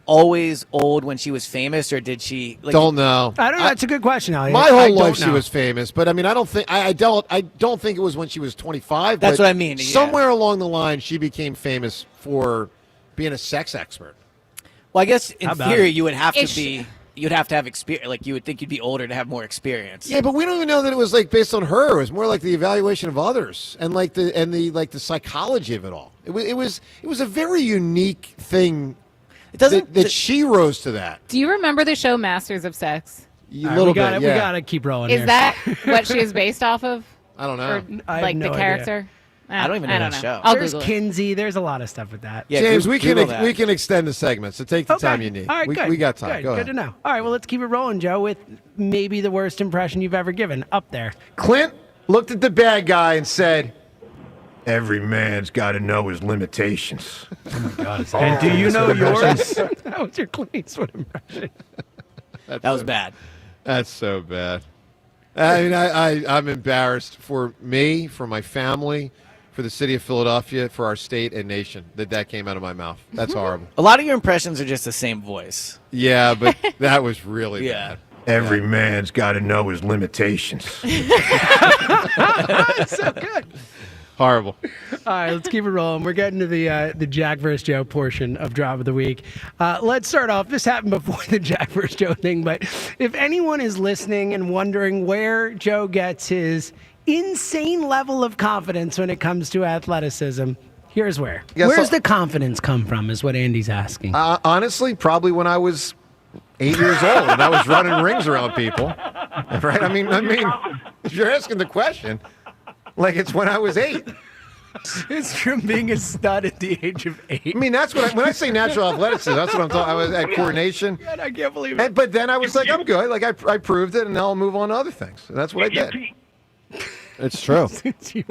always old when she was famous, or did she? Like, Don't know. I don't know. That's a good question, Elliot. My I whole don't life she know. was famous, but I mean, I don't think I don't think it was when she was 25. That's but what I mean, yeah. Somewhere along the line, she became famous for being a sex expert. Well, I guess in How about theory it? you would have to be. You'd have to have experience. Like you would think you'd be older to have more experience. Yeah, but we don't even know that it was like based on her. It was more like the evaluation of others and the psychology of it all. It was a very unique thing. It doesn't that she rose to that. Do you remember the show Masters of Sex? A little bit. We gotta keep rolling. Is here. that what she is based off of? I don't know. Or, I have like no the idea. character? I don't even know that show. I'll There's Google it. Kinsey. There's a lot of stuff with that. Yeah, James, Google that. we can extend the segment, so take the time you need. All right, good. We got time. Good, Go ahead. good to know. All right, well, let's keep it rolling, Joe, with maybe the worst impression you've ever given. Up there. Clint looked at the bad guy and said, "Every man's got to know his limitations." Oh my God! And do you know yours? That was your Clint Eastwood impression. That was bad. That's so bad. I mean, I'm embarrassed for me, for my family, for the city of Philadelphia, for our state and nation that came out of my mouth. That's horrible. A lot of your impressions are just the same voice. Yeah, but that was really Yeah. bad. Every man's got to know his limitations. That's so good. Horrible. All right, let's keep it rolling. We're getting to the Jack vs. Joe portion of Drop of the Week. Let's start off. This happened before the Jack vs. Joe thing, but if anyone is listening and wondering where Joe gets his insane level of confidence when it comes to athleticism, here's where. Where's the confidence come from is what Andy's asking. Honestly, probably when I was 8 years old and I was running rings around people. Right? I mean, if you're asking the question, like it's when I was 8. It's from being a stud at the age of 8. I mean, that's what when I say natural athleticism, that's what I'm talking. I was at coordination. God, I can't believe it. But then I was like, I'm good. Like I proved it, and now I'll move on to other things. And that's what I did. It's true.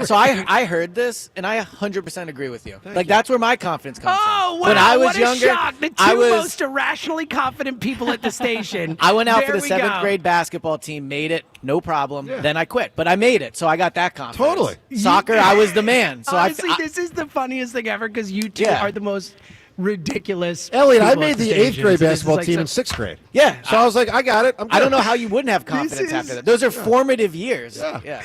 So I heard this, and I 100% agree with you. That's where my confidence comes Oh, from. wow. When I was what a younger, shock. The two I was. most irrationally confident people at the station. I went out for There the we 7th go. grade basketball team, made it, no problem. Then I quit, but I made it, so I got that confidence. Totally. Soccer, I was the man. So Honestly, this is the funniest thing ever because you two Yeah. are the most ridiculous. Elliot, I people at made the station. 8th grade So this is basketball like team so- in 6th grade. Yeah. So I was like, I got it. I'm good. I don't know how you wouldn't have confidence is- after that. Those are formative years. Yeah.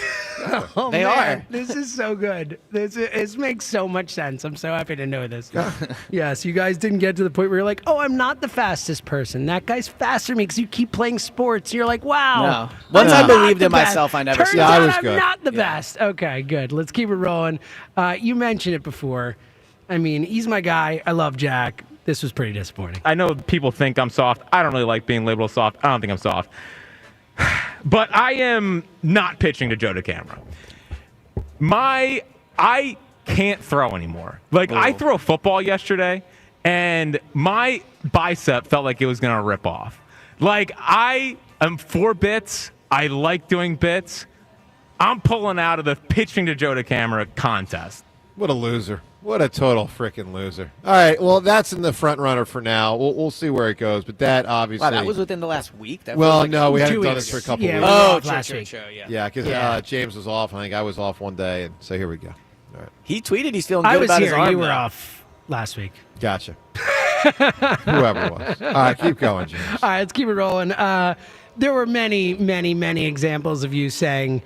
Oh, They man. are. This is so good. This makes so much sense. I'm so happy to know this. Yes, you guys didn't get to the point where you're like, oh, I'm not the fastest person. That guy's faster than me because you keep playing sports. You're like, wow. No. Once I I'm believed not in the best. myself, I never Turns stopped. Yeah, I out was I'm good. not the best. Okay, good. Let's keep it rolling. You mentioned it before. I mean, he's my guy. I love Jack. This was pretty disappointing. I know people think I'm soft. I don't really like being labeled soft. I don't think I'm soft. But I am not pitching to Joe DeCamera. I can't throw anymore. Like, I threw a football yesterday, and my bicep felt like it was going to rip off. Like, I am 4 bits. I like doing bits. I'm pulling out of the pitching to Joe DeCamera contest. What a loser. What a total freaking loser. All right, well, that's in the front runner for now. We'll see where it goes, but that obviously. Wow, that was within the last week? That Well, was like no, we 2 hadn't done weeks. this for a couple Yeah, weeks. we were Oh, off last week. yeah. Yeah, because James was off. I think I was off one day, and so here we go. All right, He tweeted he's feeling I good was about here. his arm. You were now. off last week. gotcha. Whoever it was. All right, keep going, James. All right, let's keep it rolling. There were many, many, many examples of you saying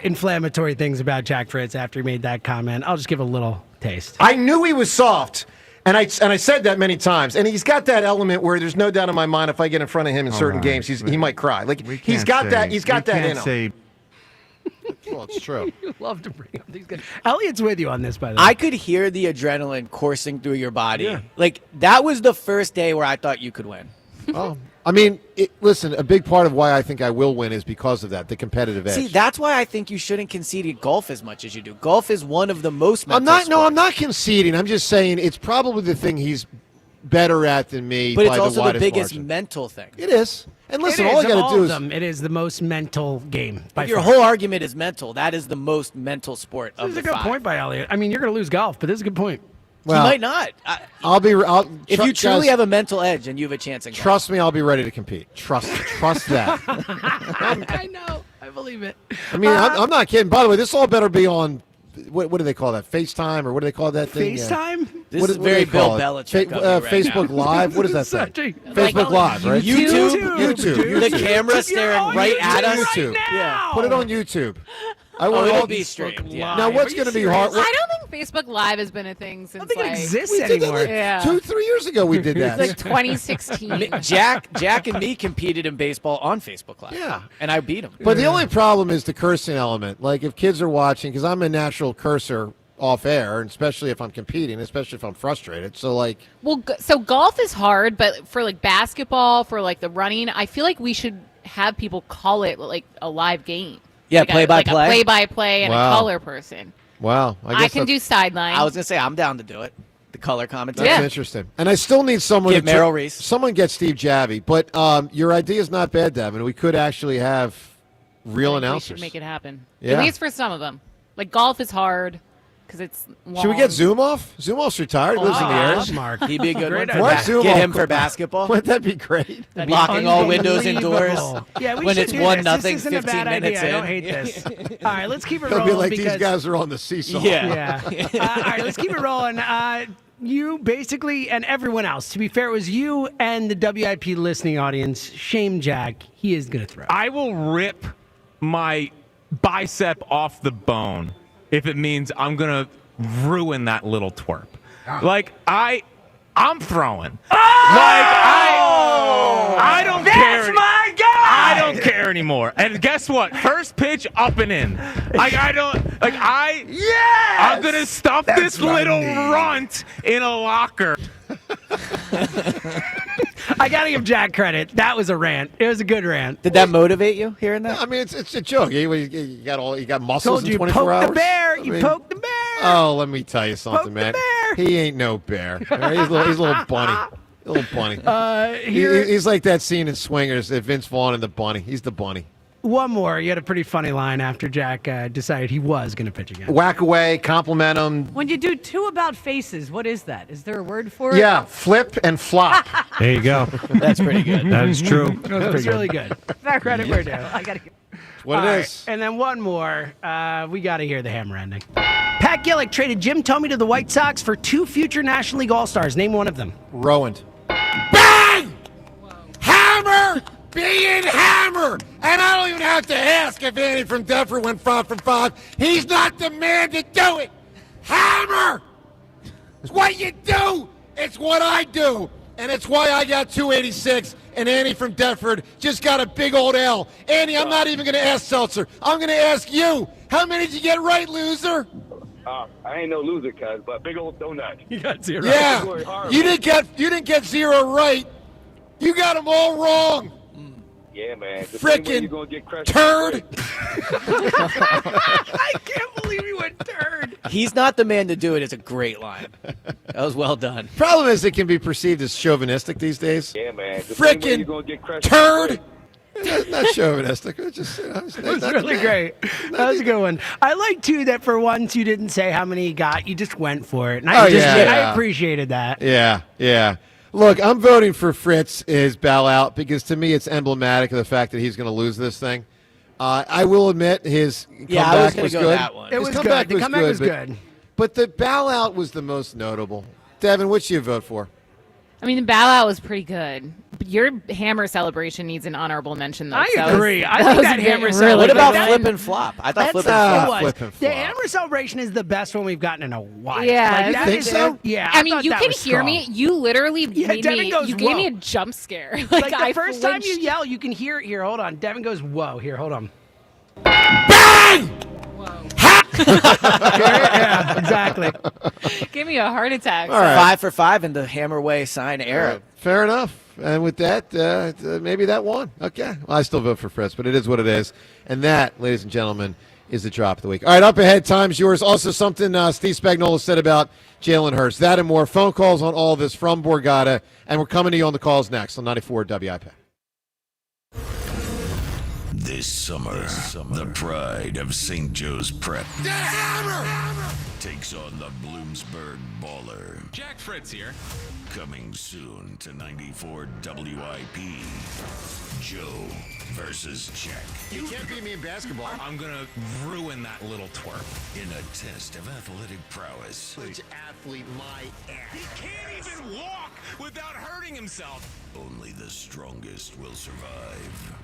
inflammatory things about Jack Fritz after he made that comment. I'll just give a little taste. I knew he was soft, and I said that many times. And he's got that element where there's no doubt in my mind if I get in front of him in certain games, he might cry. Like he's got that. He's got that in him. Well, it's true. You love to bring up these guys. Elliot's with you on this, by the way. I could hear the adrenaline coursing through your body. Yeah. Like, that was the first day where I thought you could win. Oh, I mean, listen, a big part of why I think I will win is because of that, the competitive edge. See, that's why I think you shouldn't concede at golf as much as you do. Golf is one of the most mental I'm sports. not conceding. I'm just saying it's probably the thing he's better at than me. But by it's also the widest biggest margin. mental thing. It is. And listen, It all is, I got of to do all is of them, it is the most mental game. By If your far. whole argument is mental, that is the most mental sport This of is the a good 5. point by Elliot. I mean, you're going to lose golf, but this is a good point. Well, he might not. If you truly have a mental edge, and you have a chance in golf. Trust me, I'll be ready to compete. Trust that. I know. I believe it. I mean, I'm not kidding. By the way, this all better be on. What do they call that? FaceTime or what do they call that thing? FaceTime? This What is what do very they call Bill it? Belichick of you right Facebook now. Live. What is that This is thing? such a- Facebook Live, right? YouTube. The camera staring right at us. YouTube. Right now. Put it on YouTube. I Oh, want it'll all be these. streamed. Yeah. Now, what's Are you going to be serious? hard? I don't think Facebook Live has been a thing since think it exists We did that anymore. like Yeah. 2-3 years ago. We did that. It's like 2016. Jack and me competed in baseball on Facebook Live. Yeah. And I beat him. But the only problem is the cursing element. Like if kids are watching, because I'm a natural cursor off air, and especially if I'm competing, especially if I'm frustrated. So like, Well, so golf is hard, but for like basketball, for like the running, I feel like we should have people call it like a live game. Yeah, like play-by-play? Like a play-by-play and Wow. a color person. wow, I can do sideline. I was going to say, I'm down to do it. The color commentary. That's Yeah. interesting. And I still need someone Get to Merrill Reese. Someone get Steve Javy. But your idea is not bad, Devin. We could actually have real We announcers. should make it happen. Yeah. At least for some of them. Like golf is hard because it's long. Should we get Zoom off? Zoom off's retired. He lives in the area. Mark. He'd be a good Great one. For idea. ba- Zoom Get off. him for basketball. Wouldn't that be great? Locking all windows and doors. Yeah, we when should it's do 1-0, this. This isn't a 15 bad minutes idea. I don't in. hate this. All right, let's keep it It'll rolling. be like because, these guys are on the seesaw. Yeah. Yeah. All right, let's keep it rolling. You basically, and everyone else, to be fair, it was you and the WIP listening audience. Shame Jack. He is going to throw. I will rip my bicep off the bone if it means I'm going to ruin that little twerp. Like, I'm throwing. I don't care. That's my guy! I don't care anymore. And guess what? First pitch, up and in. I'm gonna stuff this little runt in a locker. I got to give Jack credit. That was a rant. It was a good rant. Did that motivate you hearing that? I mean, it's a joke. You got muscles Told in you, 24 poke hours. the bear. I You mean, poke the bear. Oh, let me tell you something, Poke the man. bear. He ain't no bear. All right? He's a little bunny. A little bunny. He's like that scene in Swingers, Vince Vaughn and the bunny. He's the bunny. One more. You had a pretty funny line after Jack decided he was going to pitch again. Whack away, compliment him. When you do two about faces, what is that? Is there a word for it? Yeah, flip and flop. There you go. That's pretty good. That is true. That was really good. Fair Credit where due. I got to What All it right, is. And then one more. We got to hear the hammer ending. Pat Gillick traded Jim Thome to the White Sox for 2 future National League All-Stars. Name one of them. Rowand. Bang! Hammer being hammer. And I don't even have to ask if Andy from Denver went 5 for 5. He's not the man to do it. Hammer! It's what you do. It's what I do. And it's why I got 286 and Andy from Deptford just got a big old L. Andy, I'm not even going to ask Seltzer. I'm going to ask you. How many did you get right, loser? I ain't no loser, cuz, but big old donut. You got 0. Yeah, you didn't get 0 right. You got them all wrong. Yeah, man. The same way you gonna get Frickin' crushed. turd. I can't believe you went turd. He's not the man to do it. It's a great line. That was well done. Problem is, it can be perceived as chauvinistic these days. Yeah, man. The same way you gonna Frickin' get crushed. turd. Not chauvinistic. It's just, It was really great. That was a good one. I like, too, that for once you didn't say how many you got. You just went for it. And I appreciated that. Yeah. Look, I'm voting for Fritz his bow out because to me it's emblematic of the fact that he's going to lose this thing. I will admit his comeback was good. It was good. The comeback was good. But the bow out was the most notable. Devin, which do you vote for? I mean, the bow out was pretty good. Your hammer celebration needs an honorable mention, though. I So agree. I that think was that really hammer good. celebration. What about flip and flop? I thought That's flip and flop. it was. Flip and The flop. hammer celebration is the best one we've gotten in a while. Yeah. Like, You that think is- so? Yeah. I mean, thought you that can was hear strong. me. You literally made Devin me. goes, You gave me a "Whoa." jump scare. Like the I first time you flinched. yell, you can hear it here. Hold on. Devin goes, whoa. Here, hold on. Yeah, exactly. Gave me a heart attack. All right. 5 for 5 in the Hammer Way sign era. Fair enough. And with that, maybe that won. Okay. Well, I still vote for Fritz, but it is what it is. And that, ladies and gentlemen, is the drop of the week. All right, up ahead, time's yours. Also, something Steve Spagnuolo said about Jalen Hurts. That and more. Phone calls on all this from Borgata. And we're coming to you on the calls next on 94 WIP. This summer, the pride of St. Joe's Prep takes on the Bloomsburg Baller. Jack Fritz here. Coming soon to 94 WIP. Joe versus Jack. You can't beat me in basketball. I'm gonna ruin that little twerp. In a test of athletic prowess. Which athlete my ass? He can't even walk without hurting himself. Only the strongest will survive.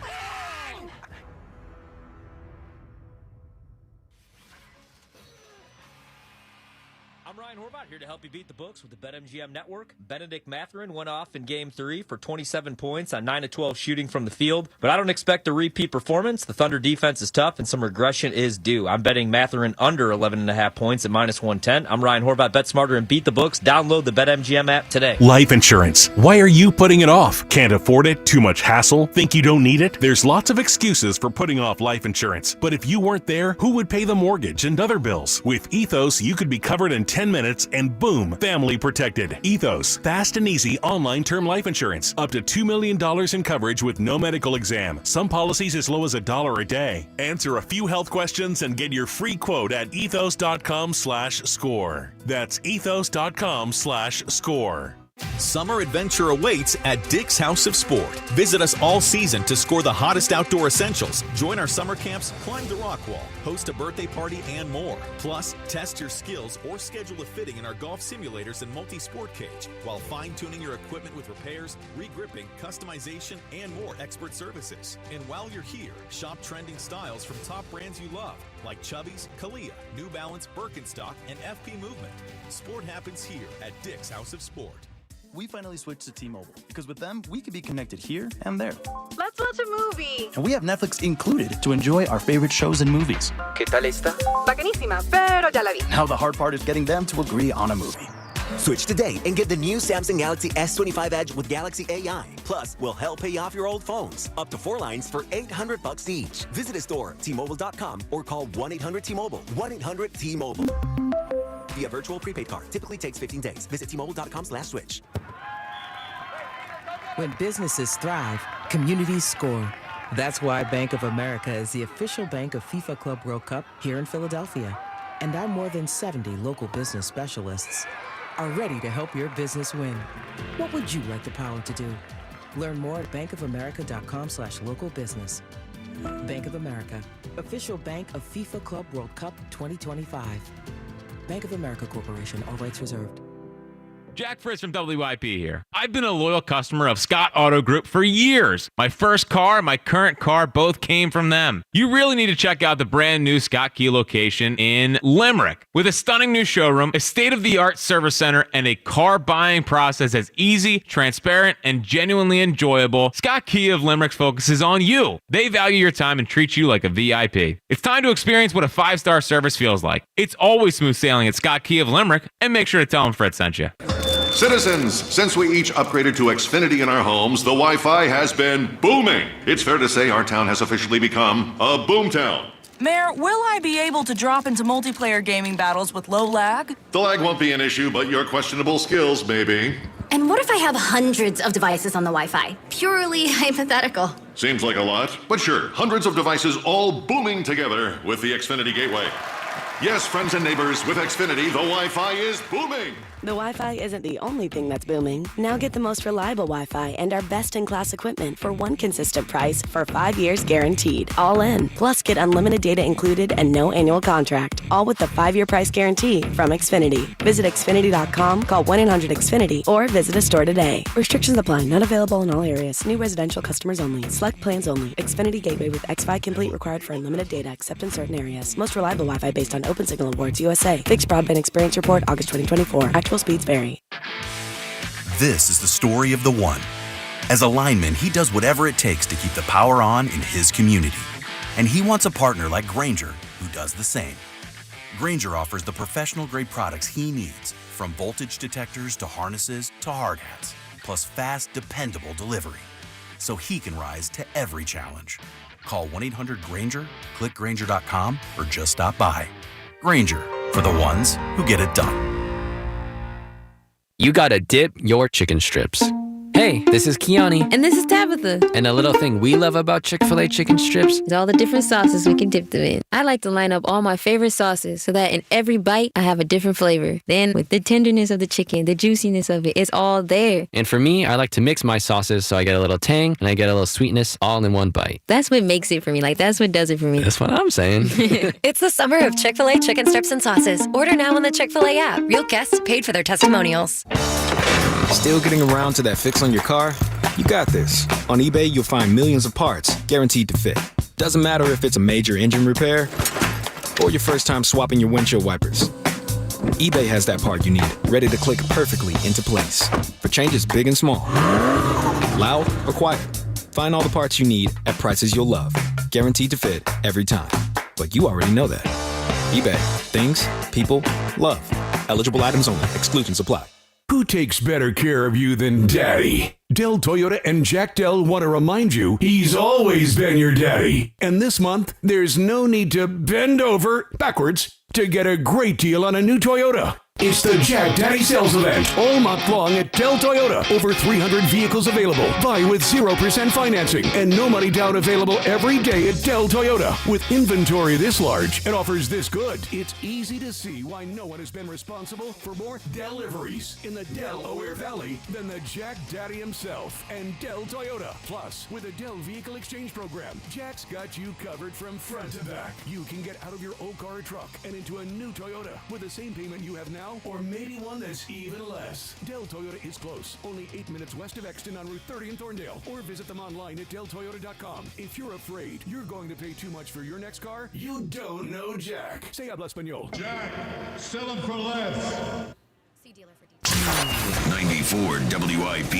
I'm Ryan Horvath here to help you beat the books with the BetMGM Network. Benedict Mathurin went off in Game 3 for 27 points on 9 of 12 shooting from the field, but I don't expect a repeat performance. The Thunder defense is tough and some regression is due. I'm betting Mathurin under 11.5 points at -110. I'm Ryan Horvath. Bet smarter and beat the books. Download the BetMGM app today. Life insurance. Why are you putting it off? Can't afford it? Too much hassle? Think you don't need it? There's lots of excuses for putting off life insurance. But if you weren't there, who would pay the mortgage and other bills? With Ethos, you could be covered in 10 minutes and boom, family protected. Ethos, fast and easy online term life insurance. Up to $2 million in coverage with no medical exam. Some policies as low as $1 a day. Answer a few health questions and get your free quote at ethos.com/score. That's ethos.com/score. Summer adventure awaits at Dick's House of Sport. Visit us all season to score the hottest outdoor essentials. Join our summer camps, climb the rock wall, host a birthday party, and more. Plus, test your skills or schedule a fitting in our golf simulators and multi-sport cage while fine-tuning your equipment with repairs, re-gripping, customization, and more expert services. And while you're here, shop trending styles from top brands you love, like Chubby's, Kalia, New Balance, Birkenstock, and FP Movement. Sport happens here at Dick's House of Sport. We finally switched to T-Mobile because with them, we can be connected here and there. Let's watch a movie. And we have Netflix included to enjoy our favorite shows and movies. ¿Qué tal esta? Bacanísima, pero ya la vi. Now the hard part is getting them to agree on a movie. Switch today and get the new Samsung Galaxy S25 Edge with Galaxy AI. Plus, we'll help pay off your old phones. Up to 4 lines for $800 each. Visit a store, T-Mobile.com, or call 1-800-T-Mobile. 1-800-T-Mobile. Via virtual prepaid card. Typically takes 15 days. Visit T-Mobile.com/switch. When businesses thrive, communities score. That's why Bank of America is the official bank of FIFA Club World Cup here in Philadelphia. And our more than 70 local business specialists are ready to help your business win. What would you like the power to do? Learn more at bankofamerica.com/local business. Bank of America, official bank of FIFA Club World Cup 2025. Bank of America Corporation, all rights reserved. Jack Fritz from WIP here. I've been a loyal customer of Scott Auto Group for years. My first car, my current car, both came from them. You really need to check out the brand new Scott Key location in Limerick. With a stunning new showroom, a state-of-the-art service center, and a car buying process that's easy, transparent, and genuinely enjoyable, Scott Key of Limerick focuses on you. They value your time and treat you like a VIP. It's time to experience what a 5-star service feels like. It's always smooth sailing at Scott Key of Limerick, and make sure to tell them Fritz sent you. Citizens, since we each upgraded to Xfinity in our homes, the Wi-Fi has been booming. It's fair to say our town has officially become a boomtown. Mayor, will I be able to drop into multiplayer gaming battles with low lag? The lag won't be an issue, but your questionable skills may be. And what if I have hundreds of devices on the Wi-Fi? Purely hypothetical. Seems like a lot, but sure, hundreds of devices all booming together with the Xfinity Gateway. Yes, friends and neighbors, with Xfinity, the Wi-Fi is booming. The Wi-Fi isn't the only thing that's booming. Now get the most reliable Wi-Fi and our best-in-class equipment for one consistent price for 5 years guaranteed. All in. Plus, get unlimited data included and no annual contract. All with the 5-year price guarantee from Xfinity. Visit Xfinity.com, call 1-800-XFINITY, or visit a store today. Restrictions apply. Not available in all areas. New residential customers only. Select plans only. Xfinity Gateway with XFi Complete required for unlimited data except in certain areas. Most reliable Wi-Fi based on Open Signal Awards USA. Fixed Broadband Experience Report, August 2024. Actual speeds vary. This is the story of the one. As a lineman, he does whatever it takes to keep the power on in his community. And he wants a partner like Grainger who does the same. Grainger offers the professional-grade products he needs, from voltage detectors to harnesses to hard hats, plus fast, dependable delivery, so he can rise to every challenge. Call 1-800-GRAINGER, click Grainger.com, or just stop by. Grainger, for the ones who get it done. You gotta dip your chicken strips. Hey, this is Kiani. And this is Tabitha. And a little thing we love about Chick-fil-A chicken strips is all the different sauces we can dip them in. I like to line up all my favorite sauces so that in every bite, I have a different flavor. Then with the tenderness of the chicken, the juiciness of it, it's all there. And for me, I like to mix my sauces so I get a little tang and I get a little sweetness all in one bite. That's what makes it for me. Like, that's what does it for me. That's what I'm saying. It's the summer of Chick-fil-A chicken strips and sauces. Order now on the Chick-fil-A app. Real guests paid for their testimonials. Still getting around to that fix on your car? You got this. On eBay, you'll find millions of parts guaranteed to fit. Doesn't matter if it's a major engine repair or your first time swapping your windshield wipers. eBay has that part you need, ready to click perfectly into place. For changes big and small. Loud or quiet. Find all the parts you need at prices you'll love. Guaranteed to fit every time. But you already know that. eBay. Things, people, love. Eligible items only. Exclusions apply. Who takes better care of you than Daddy? Dell Toyota and Jack Dell want to remind you he's always been your daddy. And this month, there's no need to bend over backwards to get a great deal on a new Toyota. It's the Jack Daddy Sales Event all month long at Dell Toyota. Over 300 vehicles available. Buy with 0% financing and no money down available every day at Dell Toyota. With inventory this large and offers this good, it's easy to see why no one has been responsible for more deliveries in the Delaware Valley than the Jack Daddy himself and Dell Toyota. Plus, with a Dell Vehicle Exchange Program, Jack's got you covered from front to back. You can get out of your old car or truck and into a new Toyota with the same payment you have now, or maybe one that's even less. Dell Toyota is close, only 8 minutes west of Exton on Route 30 in Thorndale, or visit them online at delltoyota.com. If you're afraid you're going to pay too much for your next car, you don't know Jack. Say habla español. Jack, sell them for less. 94 WIP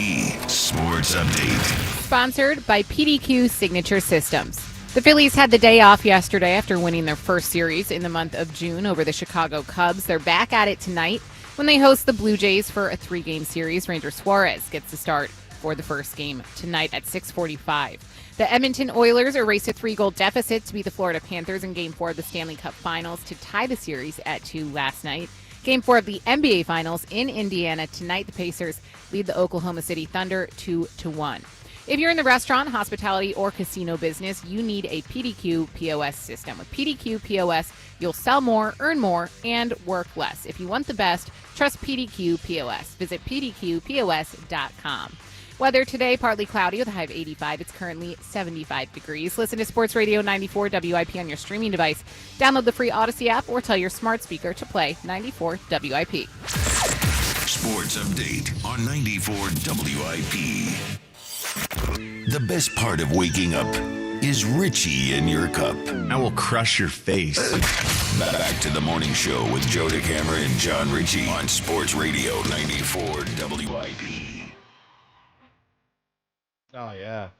Sports Update. Sponsored by PDQ Signature Systems. The Phillies had the day off yesterday after winning their first series in the month of June over the Chicago Cubs. They're back at it tonight when they host the Blue Jays for a 3-game series. Ranger Suarez gets the start for the first game tonight at 6:45. The Edmonton Oilers erased a 3-goal deficit to beat the Florida Panthers in Game 4 of the Stanley Cup Finals to tie the series at 2 last night. Game 4 of the NBA Finals in Indiana tonight. The Pacers lead the Oklahoma City Thunder 2-1. If you're in the restaurant, hospitality, or casino business, you need a PDQ POS system. With PDQ POS, you'll sell more, earn more, and work less. If you want the best, trust PDQ POS. Visit pdqpos.com. Weather today, partly cloudy with a high of 85. It's currently 75 degrees. Listen to Sports Radio 94 WIP on your streaming device. Download the free Odyssey app or tell your smart speaker to play 94 WIP. Sports Update on 94 WIP. The best part of waking up is Richie in your cup. I will crush your face. Back to the morning show with Joe DeCamera and John Richie on Sports Radio 94 WIP. Oh, yeah.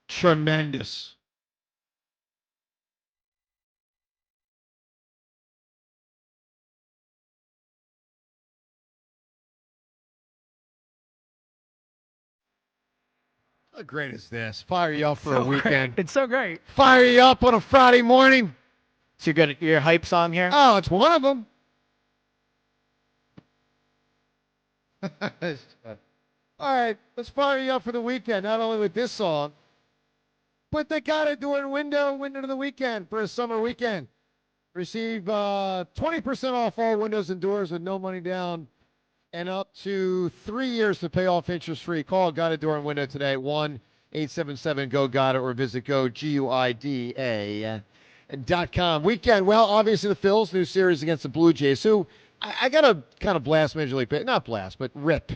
Tremendous. How great is this? Fire you up for a weekend. It's so great. Fire you up on a Friday morning. So you're good. Your hype song here? Oh, it's one of them. All right, let's fire you up for the weekend, not only with this song, but they got it during window of the weekend for a summer weekend. Receive 20% off all windows and doors with no money down and up to 3 years to pay off interest-free. Call Got It Door and Window today at 1-877-GO-GOT-IT or visit GoGuida.com. Weekend, well, obviously the Phils, new series against the Blue Jays, who I got to kind of blast Major League Baseball, not blast, but rip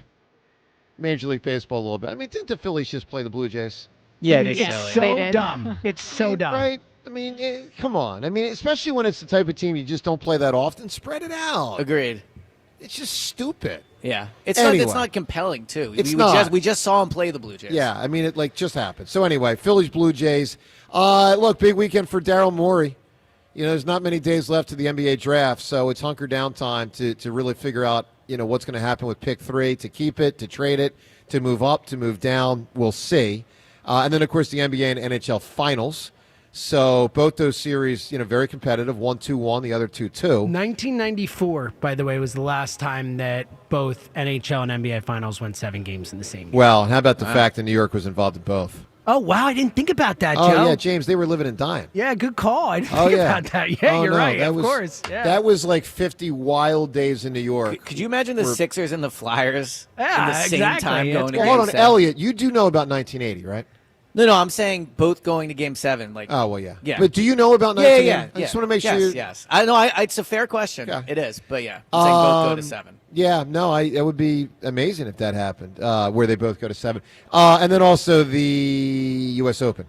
Major League Baseball a little bit. I mean, didn't the Phillies just play the Blue Jays? Yeah, it's so dumb. It's so dumb. Right? I mean, come on. I mean, especially when it's the type of team you just don't play that often, spread it out. Agreed. It's just stupid. Yeah. It's not compelling, too. We just saw him play the Blue Jays. Yeah, I mean, it just happened. So anyway, Phillies, Blue Jays. Look, big weekend for Daryl Morey. You know, there's not many days left to the NBA draft, so it's hunker down time to really figure out, you know, what's going to happen with pick 3, to keep it, to trade it, to move up, to move down. We'll see. And then, of course, the NBA and NHL Finals. So both those series, you know, very competitive. 1-2-1, the other 2-2. 1994, by the way, was the last time that both NHL and NBA Finals went 7 games in the same year. Well, how about the fact that New York was involved in both? Oh, wow, I didn't think about that, Joe. Oh, yeah, James, they were living and dying. Yeah, good call. I didn't think about that. Yeah, you're right, of course. Yeah. That was like 50 wild days in New York. Could you imagine the Sixers and the Flyers at the same time going Hold on, Elliot, you do know about 1980, right? No, I'm saying both going to Game 7. Like, oh well, yeah. Yeah. But do you know about 9 Yeah. I just want to make sure. Yes. I know. It's a fair question. Yeah. It is. But yeah, I'm saying both go to 7. Yeah, no, it would be amazing if that happened, where they both go to 7. And then also the U.S. Open,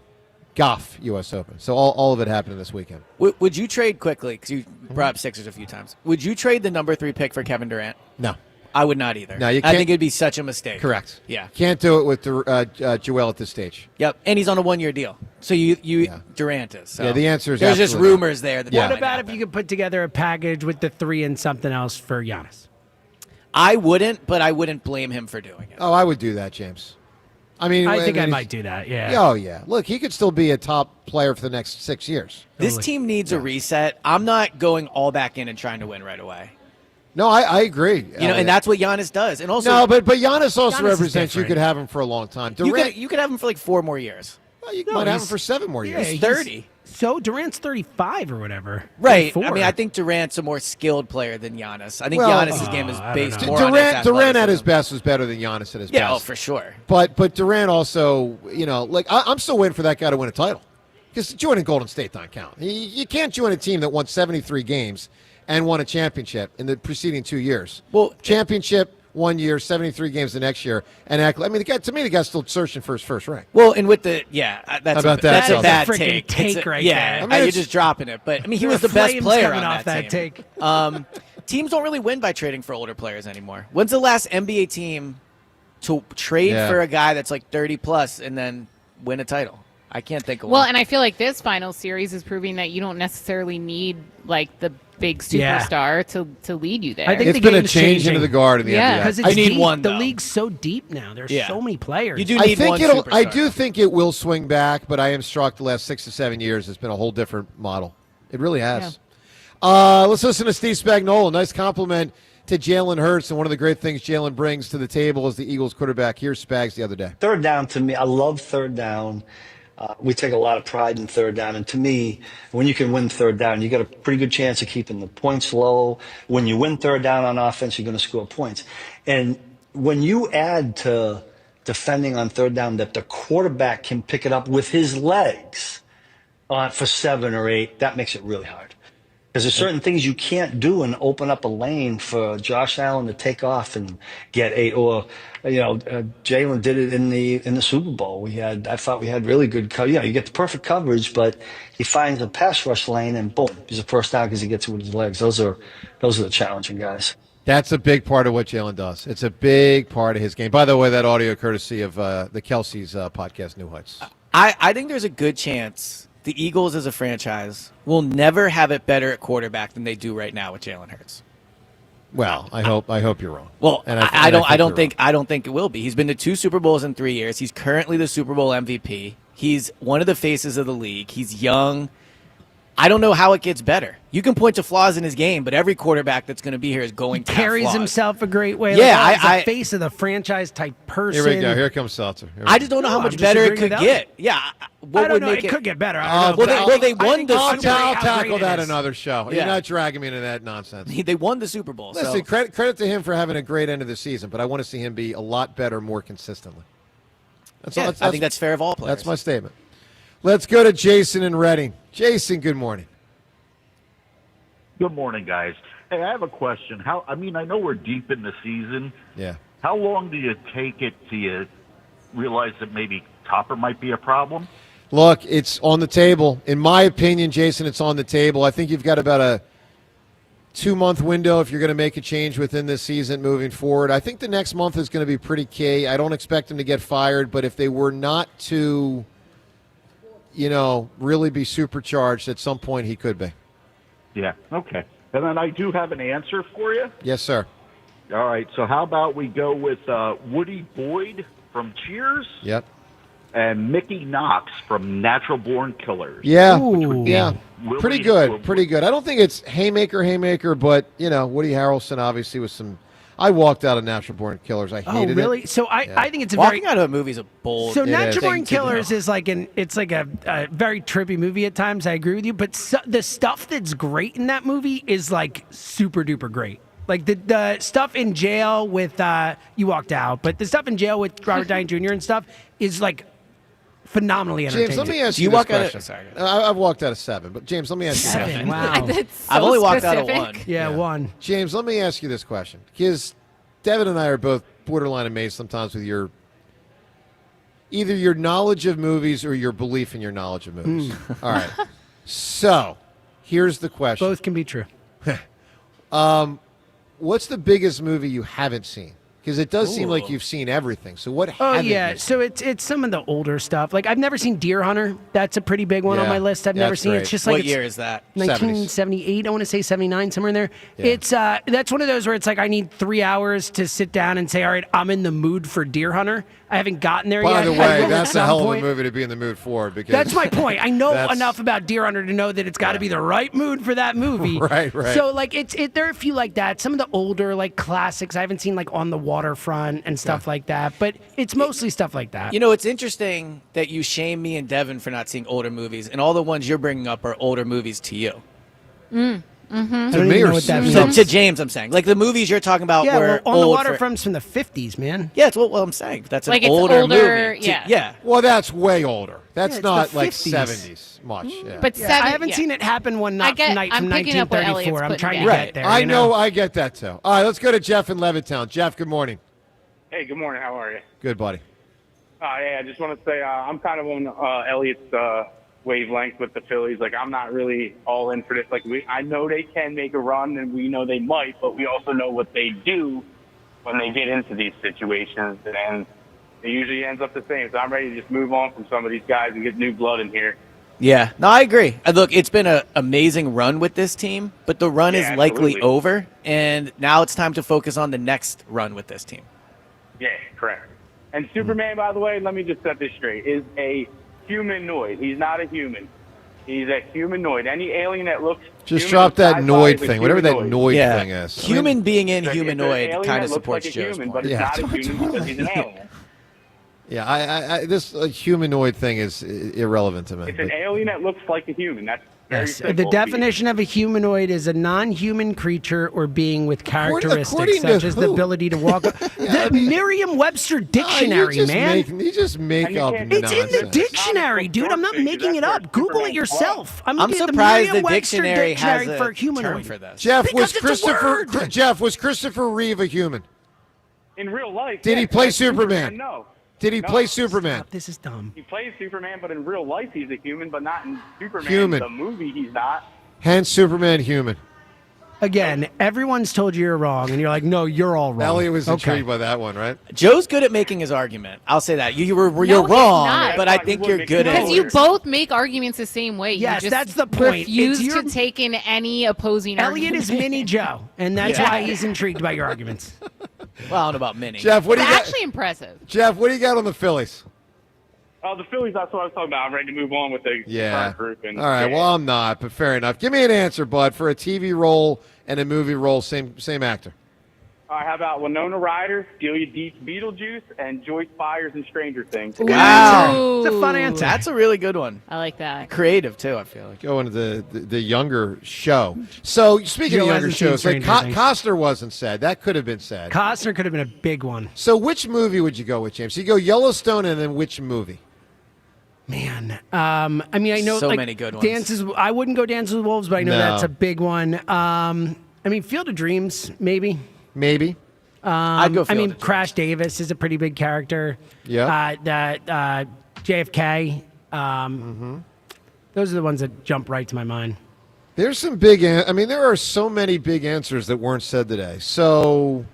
Golf U.S. Open. So all of it happening this weekend. Would you trade quickly, because you brought up Sixers a few times, would you trade the number 3 pick for Kevin Durant? No. I would not either. No, you can't. I think it'd be such a mistake. Correct. Yeah. Can't do it with Joel at this stage. Yep. And he's on a 1-year deal. So Durant is. So. Yeah, the answer is there's just absolutely rumors there. That What about if you could put together a package with the 3 and something else for Giannis? I wouldn't, but I wouldn't blame him for doing it. Oh, I would do that, James. I mean, I think I might do that, yeah. Oh, yeah. Look, he could still be a top player for the next 6 years. This team needs a reset. I'm not going all back in and trying to win right away. No, I agree. And that's what Giannis does. And also, no, but Giannis also Giannis represents you could have him for a long time. Durant, you could have him for like 4 more years. Well, you might have him for 7 more years. He's 30. So Durant's 35 or whatever. Right. 34. I mean, I think Durant's a more skilled player than Giannis. I think Well, Giannis' game is based more on his Durant at athleticism. his best was better than Giannis at his best. Yeah, oh, for sure. But Durant also, I'm still waiting for that guy to win a title. Because joining Golden State don't count. You can't join a team that won 73 games and won a championship in the preceding 2 years. Well, championship 1 year, 73 games the next year, and act. I mean, the guy's still searching for his first ring. Well, and with that's How about that? a bad freaking take. right yeah, there. you're just dropping it. But I mean, he was the There are best player flames on coming off that team. take. Teams don't really win by trading for older players anymore. When's the last NBA team to trade for a guy that's like 30 plus and then win a title? I can't think of one. Well, and I feel like this final series is proving that you don't necessarily need like the big superstar to lead you there. I think it's been a change into the guard in the NBA. Because I need one. The league's so deep now. There's so many players. You do need one superstar. I do think it will swing back, but I am struck the last 6 to 7 years it's been a whole different model. It really has. Let's listen to Steve Spagnuolo. Nice compliment to Jalen Hurts, and one of the great things Jalen brings to the table as the Eagles quarterback. Here's Spags the other day. Third down, to me, I love third down. We take a lot of pride in third down. And to me, when you can win third down, you got a pretty good chance of keeping the points low. When you win third down on offense, you're going to score points. And when you add to defending on third down that the quarterback can pick it up with his legs for 7 or 8, that makes it really hard. Because there's certain things you can't do and open up a lane for Josh Allen to take off and get 8. Or, Jalen did it in the Super Bowl. I thought we had really good coverage. You get the perfect coverage, but he finds a pass rush lane and boom, he's a first down because he gets it with his legs. Those are the challenging guys. That's a big part of what Jalen does. It's a big part of his game. By the way, that audio courtesy of the Kelsey's podcast, New Heights. I think there's a good chance the Eagles as a franchise will never have it better at quarterback than they do right now with Jalen Hurts. Well, I hope you're wrong. Well, I don't think it will be. He's been to 2 Super Bowls in 3 years. He's currently the Super Bowl MVP. He's one of the faces of the league. He's young. I don't know how it gets better. You can point to flaws in his game, but every quarterback that's going to be here is going to have carries flaws. himself a great way. Yeah, he's a face of the franchise type person. Here we go. Here comes Seltzer. I just don't know how much better it could get. Yeah, I don't know. It could get better. I don't know. They won the Super Bowl. I'll tackle that another show. Yeah. You're not dragging me into that nonsense. They won the Super Bowl. Listen, credit to him for having a great end of the season, but I want to see him be a lot better more consistently. I think that's fair of all players. That's my statement. Let's go to Jason in Reading. Jason, good morning. Good morning, guys. Hey, I have a question. I know we're deep in the season. Yeah. How long do you take it till you realize that maybe Topper might be a problem? Look, it's on the table. In my opinion, Jason, it's on the table. I think you've got about a 2-month window if you're going to make a change within this season moving forward. I think the next month is going to be pretty key. I don't expect him to get fired, but if they were not to, really be supercharged at some point, he could be. Yeah, okay. And then I do have an answer for you. Yes, sir. All right, so how about we go with Woody Boyd from Cheers? Yep. And Mickey Knox from Natural Born Killers. Yeah, yeah. Pretty good, pretty good. I don't think it's haymaker, but, Woody Harrelson obviously was some... I walked out of Natural Born Killers. I hated it. Oh, really? So I think it's a Walking out of a movie is a bold. So Natural Born Killers is like a very trippy movie at times. I agree with you, but the stuff that's great in that movie is like super duper great. Like the stuff in jail with you walked out, but the stuff in jail with Robert Downey Jr. and stuff is like phenomenally entertaining. James, let me ask Do you you this walk out of- question. sorry. I've walked out of 7, but James, let me ask you this. 7, wow. That's so I've only walked out of specific. 1. Yeah, 1. James, let me ask you this question. Because Devin and I are both borderline amazed sometimes with either your knowledge of movies or your belief in your knowledge of movies. All right. So, here's the question. Both can be true. What's the biggest movie you haven't seen? Because it does seem like you've seen everything. So what haven't you seen? So it's some of the older stuff. Like I've never seen Deer Hunter. That's a pretty big one on Yeah, my list. I've never that's seen. great. It's just like What it's year is that? 1978. I want to say 79, somewhere in there. Yeah. It's that's one of those where it's like I need 3 hours to sit down and say, all right, I'm in the mood for Deer Hunter. I haven't gotten there By yet. the I way, will that's at a some hell of a point. movie to be in the mood for. Because That's my point. I know That's- enough about Deer Hunter to know that it's got to be the right mood for that movie. Right. So like there are a few like that. Some of the older like classics I haven't seen, like On the Waterfront and stuff like that. But it's mostly stuff like that. You know, it's interesting that you shame me and Devin for not seeing older movies, and all the ones you're bringing up are older movies to you. I don't me even or know what that Susan? means. To James, I'm saying. Like the movies you're talking about Yeah, were well, On the old Waterfront's from the 50s, man. Yeah, it's what I'm saying. That's an Like, it's older older, movie. yeah. Yeah. Well, that's way older. That's Yeah, it's not the like 50s. 70s much. Yeah. But Yeah, seven, I haven't yeah. seen it happen one I night get- from I'm picking up what 1934. I'm Elliot's trying to putting get down. there. I you know. I get that too. All right, let's go to Jeff in Levittown. Jeff, good morning. Hey, good morning. How are you? Good, buddy. Hey, I just want to say I'm kind of on Elliot's wavelength with the Phillies. Like, I'm not really all in for this. Like, I know they can make a run, and we know they might, but we also know what they do when they get into these situations, and it usually ends up the same. So I'm ready to just move on from some of these guys and get new blood in here. Yeah. No, I agree. Look, it's been an amazing run with this team, but the run Yeah, is likely absolutely. over, and now it's time to focus on the next run with this team. Yeah, correct. And Superman, by the way, let me just set this straight, is a humanoid. He's not a human. He's a humanoid. Any alien that looks Just human drop that sci-fi noid is a thing, whatever that humanoid. noid thing is. Human being in It's an humanoid alien kind that of looks supports like a Joe's human, point. but it's not a human because he's an alien. Yeah, this humanoid thing is irrelevant to me. It's an alien that looks like a human. That's very Yes. simple. The definition of a humanoid is a non-human creature or being with characteristics according such to as the who? ability to walk. The Merriam-Webster dictionary, man. You just make up It's in the nonsense. dictionary, dude. I'm not making it up. Google it yourself. I'm I'm looking at surprised the Merriam-Webster dictionary has dictionary a for term humanoid. for this. Jeff, Because it's a word. Jeff, was Christopher Reeve a human? In real life, Did he yes, play but Superman? No. Did he No. play Superman? This is dumb. He plays Superman, but in real life, he's a human, but not in Superman. Human. The movie, he's not. Hence Superman human. Again, everyone's told you you're wrong, and you're like, no, you're all wrong. Elliot was Okay. intrigued by that one, right? Joe's good at making his argument. I'll say that. You're No, you're he's wrong, not. but I think you're good at Because it. you both make arguments the same way. Yes, you just that's the point. Refuse It's your- to take in any opposing Elliot argument. is Mini Joe, and that's Yeah. why he's intrigued by your arguments. Well, I don't know about mini. Jeff, what do It's you got? actually impressive. Jeff, what do you got on the Phillies? The Phillies, that's what I was talking about. I'm ready to move on with the Yeah. current group. And, All right. yeah. Well, I'm not, but fair enough. Give me an answer, bud, for a TV role and a movie role, same actor. All right, how about Winona Ryder, Delia Deep's Beetlejuice, and Joyce Byers in Stranger Things? Wow. It's a fun answer. That's a really good one. I like that. Creative, too, I feel like. Go into the younger show. So, speaking Joe of younger hasn't seen shows, like Stranger Things. Costner wasn't said. That could have been said. Costner could have been a big one. So, which movie would you go with, James? So you go Yellowstone, and then which movie? Man, I mean, I know So like, many good ones. Dances. I wouldn't go Dances with Wolves, but I know No. that's a big one. I mean, Field of Dreams, maybe. Maybe. I'd go I Field mean, of Dreams. Crash Davis is a pretty big character. Yeah. JFK. Those are the ones that jump right to my mind. There's some big. I mean, there are so many big answers that weren't said today. So,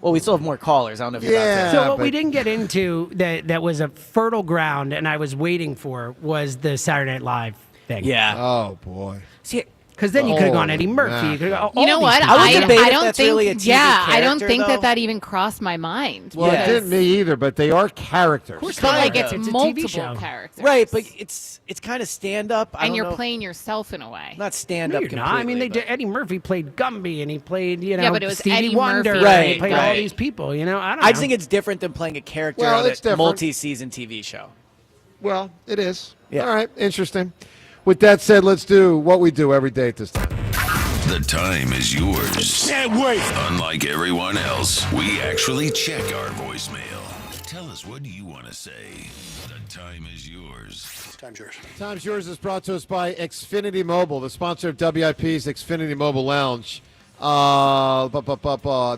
Well, we still have more callers. I don't know if you're Yeah. about to. So what we but- didn't get into that was a fertile ground, and I was waiting for was the Saturday Night Live thing. Yeah. oh boy. See, Because then you could have gone Oh, Eddie Murphy. man. You could have You know what? I would debate if don't that's think. really a TV I don't character, think though. that even crossed my mind. Well, Yeah. it didn't me either, but they are characters. But like it's It's a TV multiple show. characters, Right, but it's kind of stand up. and you're playing yourself in a way. not stand No, up you're completely. not. I mean, they but- did. Eddie Murphy played Gumby, and he played Yeah, but it was Stevie Eddie Wonder, Murphy. and he Right, played all right. these people. I don't know. I just think it's different than playing a character Well, on it's a different. multi-season TV show. Well, it is. Yeah. All right. Interesting. With that said, let's do what we do every day at this time. The time is yours. Can't wait. Unlike everyone else, we actually check our voicemail. Tell us, what do you want to say? The time is yours. Time's yours. Time's Yours is brought to us by Xfinity Mobile, the sponsor of WIP's Xfinity Mobile Lounge. The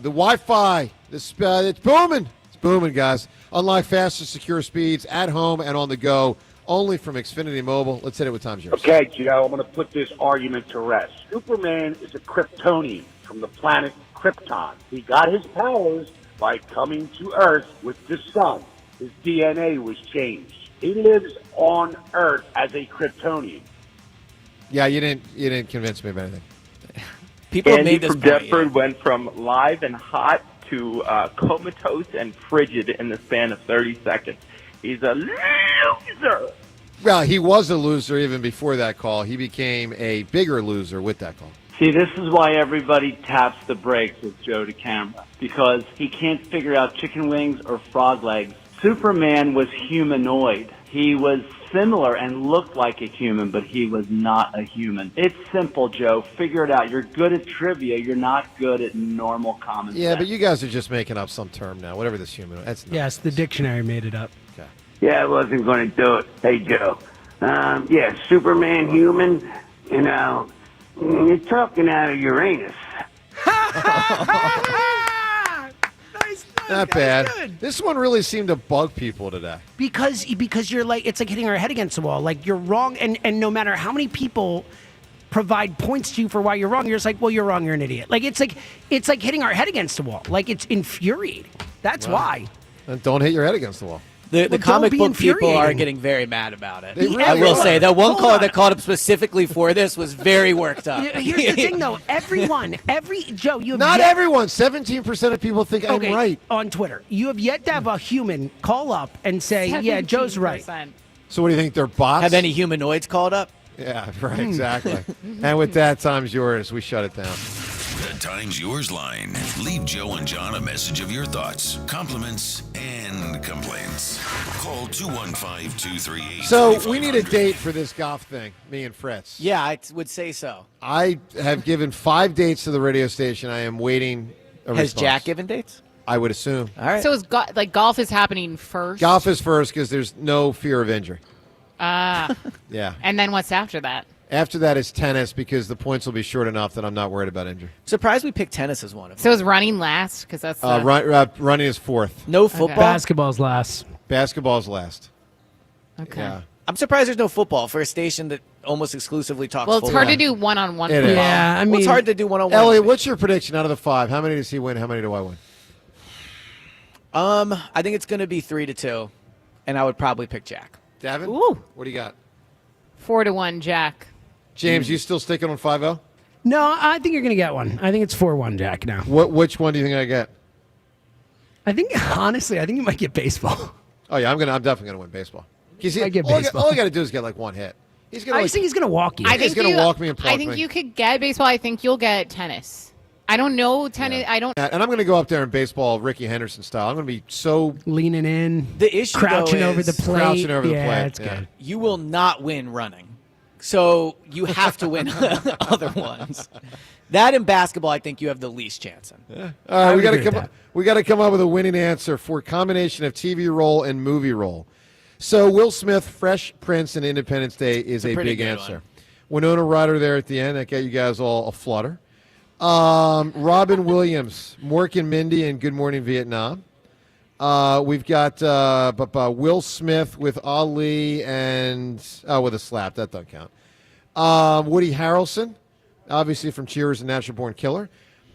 Wi-Fi, it's booming. It's booming, guys. Unlock faster, secure speeds at home and on the go, only from Xfinity Mobile. Let's hit it with Time's Yours. Okay, Joe, I'm going to put this argument to rest. Superman is a Kryptonian from the planet Krypton. He got his powers by coming to Earth with the sun. His DNA was changed. He lives on Earth as a Kryptonian. Yeah, you didn't convince me of anything. People have Andy made this from point, Deptford went from live and hot to comatose and frigid in the span of 30 seconds. He's a loser. Well, he was a loser even before that call. He became a bigger loser with that call. See, this is why everybody taps the brakes with Joe DeCamera, because he can't figure out chicken wings or frog legs. Superman was humanoid. He was similar and looked like a human, but he was not a human. It's simple, Joe. Figure it out. You're good at trivia. You're not good at normal common sense. Yeah, but you guys are just making up some term now, whatever this human. That's not. Yes, the dictionary made it up. Okay. Yeah, I wasn't going to do it. Hey, Joe. Yeah, Superman, human, you know, you're talking out of Uranus. Not bad. This one really seemed to bug people today. Because you're like, it's like hitting our head against the wall. Like, you're wrong, and no matter how many people provide points to you for why you're wrong, you're just like, well, you're wrong, you're an idiot. Like, it's like hitting our head against the wall. Like, it's infuriating. That's why. Then don't hit your head against the wall. The comic book people are getting very mad about it. Really I will are. say that one caller that called up specifically for this was very worked up. Here's the thing, though. Joe, you have Not everyone. 17% of people think I'm right. On Twitter. You have yet to have a human call up and say, yeah, Joe's right. So what do you think? They're bots? Have any humanoids called up? Yeah, right, exactly. And with that, Time's Yours. We shut it down. The Time's Yours line. Leave Joe and John a message of your thoughts, compliments, and complaints. Call 215-238. So we need a date for this golf thing, me and Fritz. Yeah, I would say so. I have given 5 dates to the radio station. I am waiting a Has response. Jack given dates? I would assume. All right. So is golf is happening first? Golf is first because there's no fear of injury. Ah. Yeah. And then what's after that? After that is tennis because the points will be short enough that I'm not worried about injury. Surprised we picked tennis as one of them. So is running last? Because that's running is fourth. No football? Basketball's last. Basketball's last. Okay. Yeah. I'm surprised there's no football for a station that almost exclusively talks Well, it's football. hard to do one-on-one. It is. Yeah, I mean, Well, it's hard to do one-on-one. Elliot, what's your prediction out of the 5? How many does he win? How many do I win? I think it's going to be 3-2, and I would probably pick Jack. Davin? Ooh. What do you got? 4-1, Jack. James, you still sticking on 5-0? No, I think you're going to get one. I think it's 4-1, Jack, now. Which one do you think I get? I think, honestly, you might get baseball. Oh, yeah, I'm definitely going to win baseball. I get baseball. All I got to do is get like one hit. He's gonna I just think he's going to walk you. He's going to walk me and plunk I think me. you could get baseball. I think you'll get tennis. I don't know tennis. I don't. And I'm going to go up there in baseball Ricky Henderson style. I'm going to be so leaning in, The issue, crouching though, over is the plate. crouching over the plate. Yeah, it's Yeah. good. you will not win running. So you have to win other ones. That in basketball, I think you have the least chance in. Yeah. All right, we got to come up with a winning answer for a combination of TV role and movie role. So Will Smith, Fresh Prince, and Independence Day is a pretty big good answer. Winona Ryder there at the end, that got you guys all a flutter. Robin Williams, Mork and Mindy, and Good Morning Vietnam. We've got Will Smith with Ali and with a slap. That doesn't count. Woody Harrelson, obviously from Cheers and Natural Born Killer.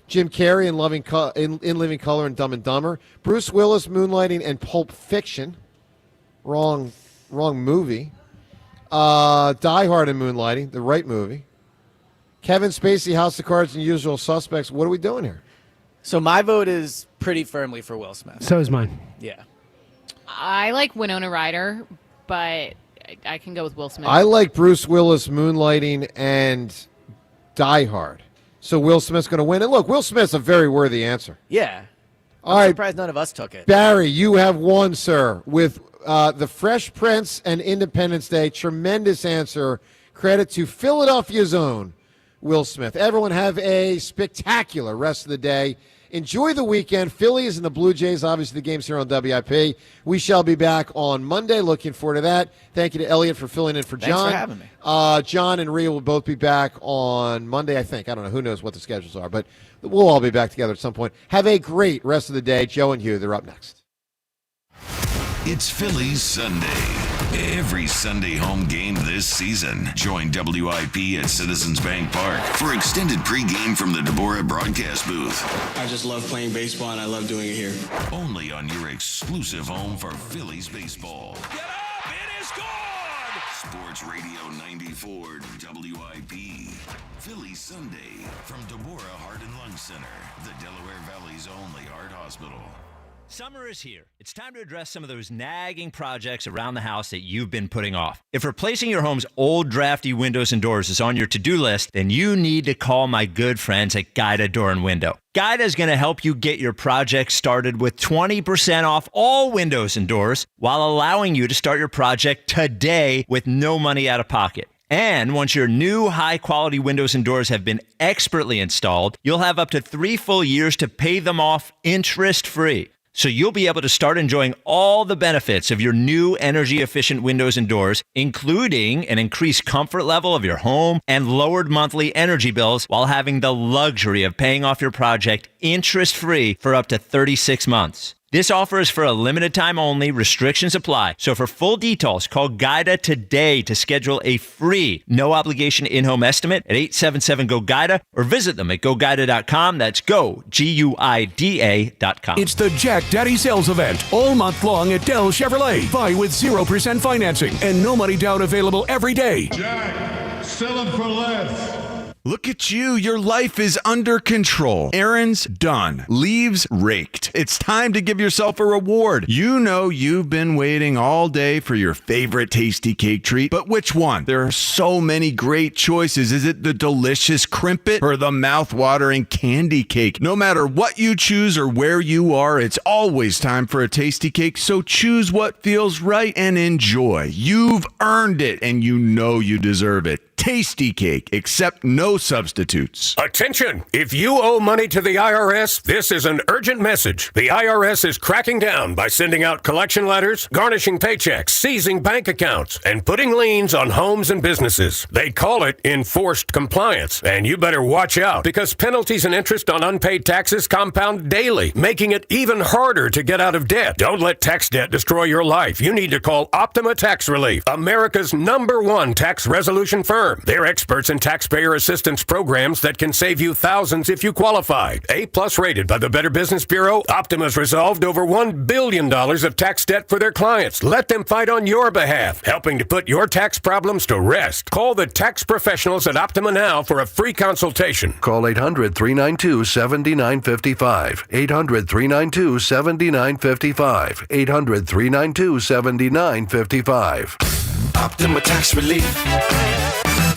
Jim Carrey in Living Color and Dumb and Dumber. Bruce Willis, Moonlighting, and Pulp Fiction. Wrong movie. Die Hard and Moonlighting, the right movie. Kevin Spacey, House of Cards, and Usual Suspects. What are we doing here? So my vote is pretty firmly for Will Smith. So is mine. Yeah. I like Winona Ryder, but I can go with Will Smith. I like Bruce Willis, Moonlighting, and Die Hard. So Will Smith's going to win. And look, Will Smith's a very worthy answer. Yeah. All I'm right, surprised none of us took it. Barry, you have won, sir, with The Fresh Prince and Independence Day. Tremendous answer. Credit to Philadelphia's own Will Smith. Everyone have a spectacular rest of the day. Enjoy the weekend. Phillies and the Blue Jays, obviously the game's here on WIP. We shall be back on Monday. Looking forward to that. Thank you to Elliot for filling in for John. Thanks for having me. John and Rhea will both be back on Monday, I think. I don't know. Who knows what the schedules are, but we'll all be back together at some point. Have a great rest of the day. Joe and Hugh, they're up next. It's Phillies Sunday. Every Sunday home game this season. Join WIP at Citizens Bank Park for extended pregame from the Deborah broadcast booth. I just love playing baseball, and I love doing it here. Only on your exclusive home for Phillies baseball. Get up! It is gone! Sports Radio 94 WIP. Phillies Sunday from Deborah Heart and Lung Center, the Delaware Valley's only heart hospital. Summer is here. It's time to address some of those nagging projects around the house that you've been putting off. If replacing your home's old drafty windows and doors is on your to-do list, then you need to call my good friends at Guida Door and Window. Guida is going to help you get your project started with 20% off all windows and doors while allowing you to start your project today with no money out of pocket. And once your new high-quality windows and doors have been expertly installed, you'll have up to 3 full years to pay them off interest-free. So you'll be able to start enjoying all the benefits of your new energy-efficient windows and doors, including an increased comfort level of your home and lowered monthly energy bills while having the luxury of paying off your project interest-free for up to 36 months. This offer is for a limited time only. Restrictions apply. So for full details, call Guida today to schedule a free, no-obligation in-home estimate at 877-GO-GUIDA or visit them at GoGuida.com. That's go, GUIDA.com. It's the Jack Daddy Sales Event all month long at Dell Chevrolet. Buy with 0% financing and no money down available every day. Jack, sell them for less. Look at you. Your life is under control. Errands done. Leaves raked. It's time to give yourself a reward. You know you've been waiting all day for your favorite tasty cake treat, but which one? There are so many great choices. Is it the delicious Crimpet or the mouth-watering candy cake? No matter what you choose or where you are, it's always time for a tasty cake, so choose what feels right and enjoy. You've earned it, and you know you deserve it. Tasty cake, except no substitutes. Attention! If you owe money to the IRS, this is an urgent message. The IRS is cracking down by sending out collection letters, garnishing paychecks, seizing bank accounts, and putting liens on homes and businesses. They call it enforced compliance, and you better watch out because penalties and interest on unpaid taxes compound daily, making it even harder to get out of debt. Don't let tax debt destroy your life. You need to call Optima Tax Relief, America's #1 tax resolution firm. They're experts in taxpayer assistance programs that can save you thousands if you qualify. A+ rated by the Better Business Bureau, Optima's resolved over $1 billion of tax debt for their clients. Let them fight on your behalf, helping to put your tax problems to rest. Call the tax professionals at Optima now for a free consultation. Call 800-392-7955. 800-392-7955. 800-392-7955. Optima Tax Relief.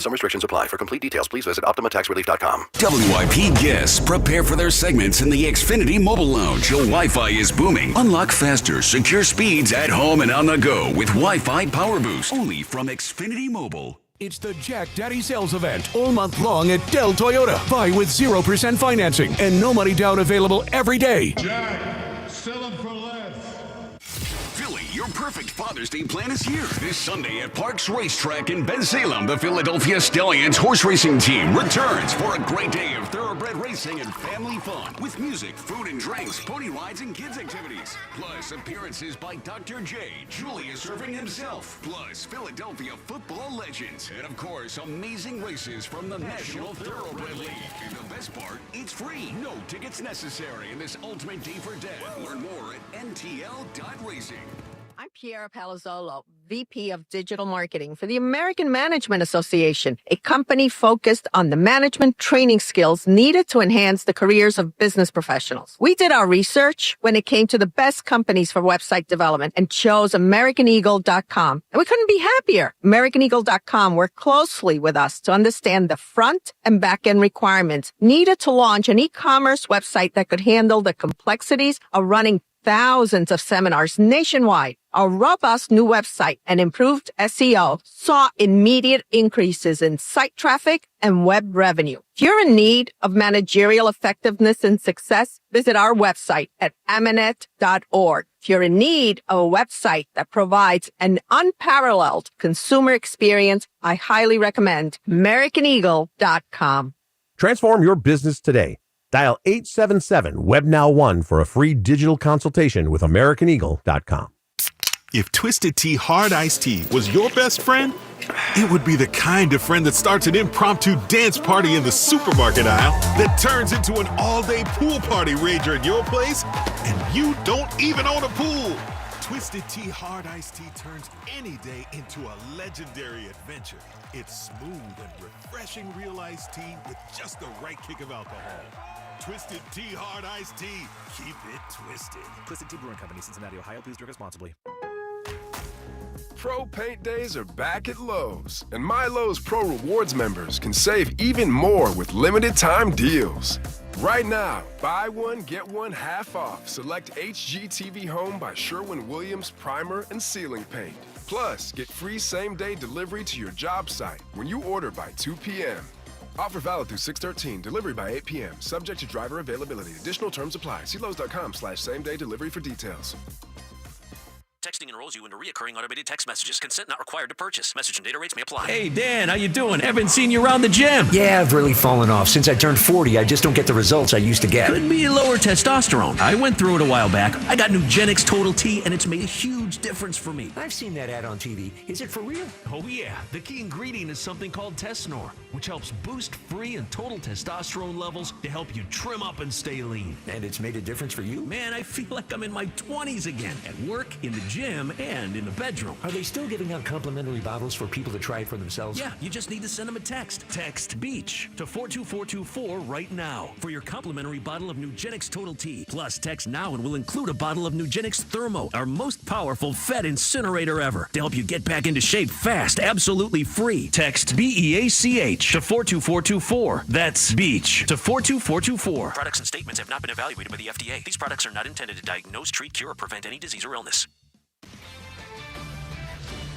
Some restrictions apply. For complete details, please visit OptimaTaxRelief.com. WIP guests prepare for their segments in the Xfinity Mobile Lounge. Your Wi-Fi is booming. Unlock faster, secure speeds at home and on the go with Wi-Fi Power Boost. Only from Xfinity Mobile. It's the Jack Daddy Sales Event all month long at Dell Toyota. Buy with 0% financing and no money down available every day. Jack, sell them for less. Philly, your perfect Father's Day plan is here. This Sunday at Parks Racetrack in Bensalem, the Philadelphia Stallions horse racing team returns for a great day of thoroughbred racing and family fun with music, food and drinks, pony rides, and kids activities. Plus appearances by Dr. J, Julius Irving himself, plus Philadelphia football legends, and of course, amazing races from the National Thoroughbred League. And the best part, it's free. No tickets necessary in this ultimate day for dad. Learn more at ntl.racing. I'm Piera Palazzolo, VP of Digital Marketing for the American Management Association, a company focused on the management training skills needed to enhance the careers of business professionals. We did our research when it came to the best companies for website development and chose AmericanEagle.com. And we couldn't be happier. AmericanEagle.com worked closely with us to understand the front and back end requirements needed to launch an e-commerce website that could handle the complexities of running thousands of seminars nationwide, our robust new website and improved SEO saw immediate increases in site traffic and web revenue. If you're in need of managerial effectiveness and success, visit our website at amanet.org. If you're in need of a website that provides an unparalleled consumer experience, I highly recommend AmericanEagle.com. Transform your business today. Dial 877-WebNow1 for a free digital consultation with AmericanEagle.com. If Twisted Tea Hard Iced Tea was your best friend, it would be the kind of friend that starts an impromptu dance party in the supermarket aisle that turns into an all-day pool party rager at your place, and you don't even own a pool. Twisted Tea Hard Iced Tea turns any day into a legendary adventure. It's smooth and refreshing real iced tea with just the right kick of alcohol. Twisted Tea Hard Iced Tea. Keep it twisted. Twisted Tea Brewing Company, Cincinnati, Ohio. Please drink responsibly. Pro Paint Days are back at Lowe's, and My Lowe's Pro Rewards members can save even more with limited time deals. Right now, buy one, get one half off. Select HGTV Home by Sherwin-Williams Primer and Ceiling Paint. Plus, get free same-day delivery to your job site when you order by 2 p.m. Offer valid through 6/13, delivery by 8 p.m. Subject to driver availability. Additional terms apply. See Lowe's.com/same-day delivery for details. Texting enrolls you into recurring automated text messages. Consent not required to purchase. Message and data rates may apply. Hey, Dan, how you doing? Haven't seen you around the gym. Yeah, I've really fallen off. Since I turned 40, I just don't get the results I used to get. Could be lower testosterone. I went through it a while back. I got Nugenix Total T, and it's made a huge difference for me. I've seen that ad on TV. Is it for real? Oh, yeah. The key ingredient is something called Tesnor, which helps boost free and total testosterone levels to help you trim up and stay lean. And it's made a difference for you? Man, I feel like I'm in my 20s again. At work, in the gym, and in the bedroom. Are they still giving out complimentary bottles for people to try it for themselves? Yeah, you just need to send them a text. Text BEACH to 42424 right now for your complimentary bottle of Nugenix Total T. Plus, text now and we'll include a bottle of Nugenix Thermo, our most powerful fat incinerator ever, to help you get back into shape fast, absolutely free. Text BEACH to 42424. That's BEACH to 42424. Products and statements have not been evaluated by the FDA. These products are not intended to diagnose, treat, cure, or prevent any disease or illness.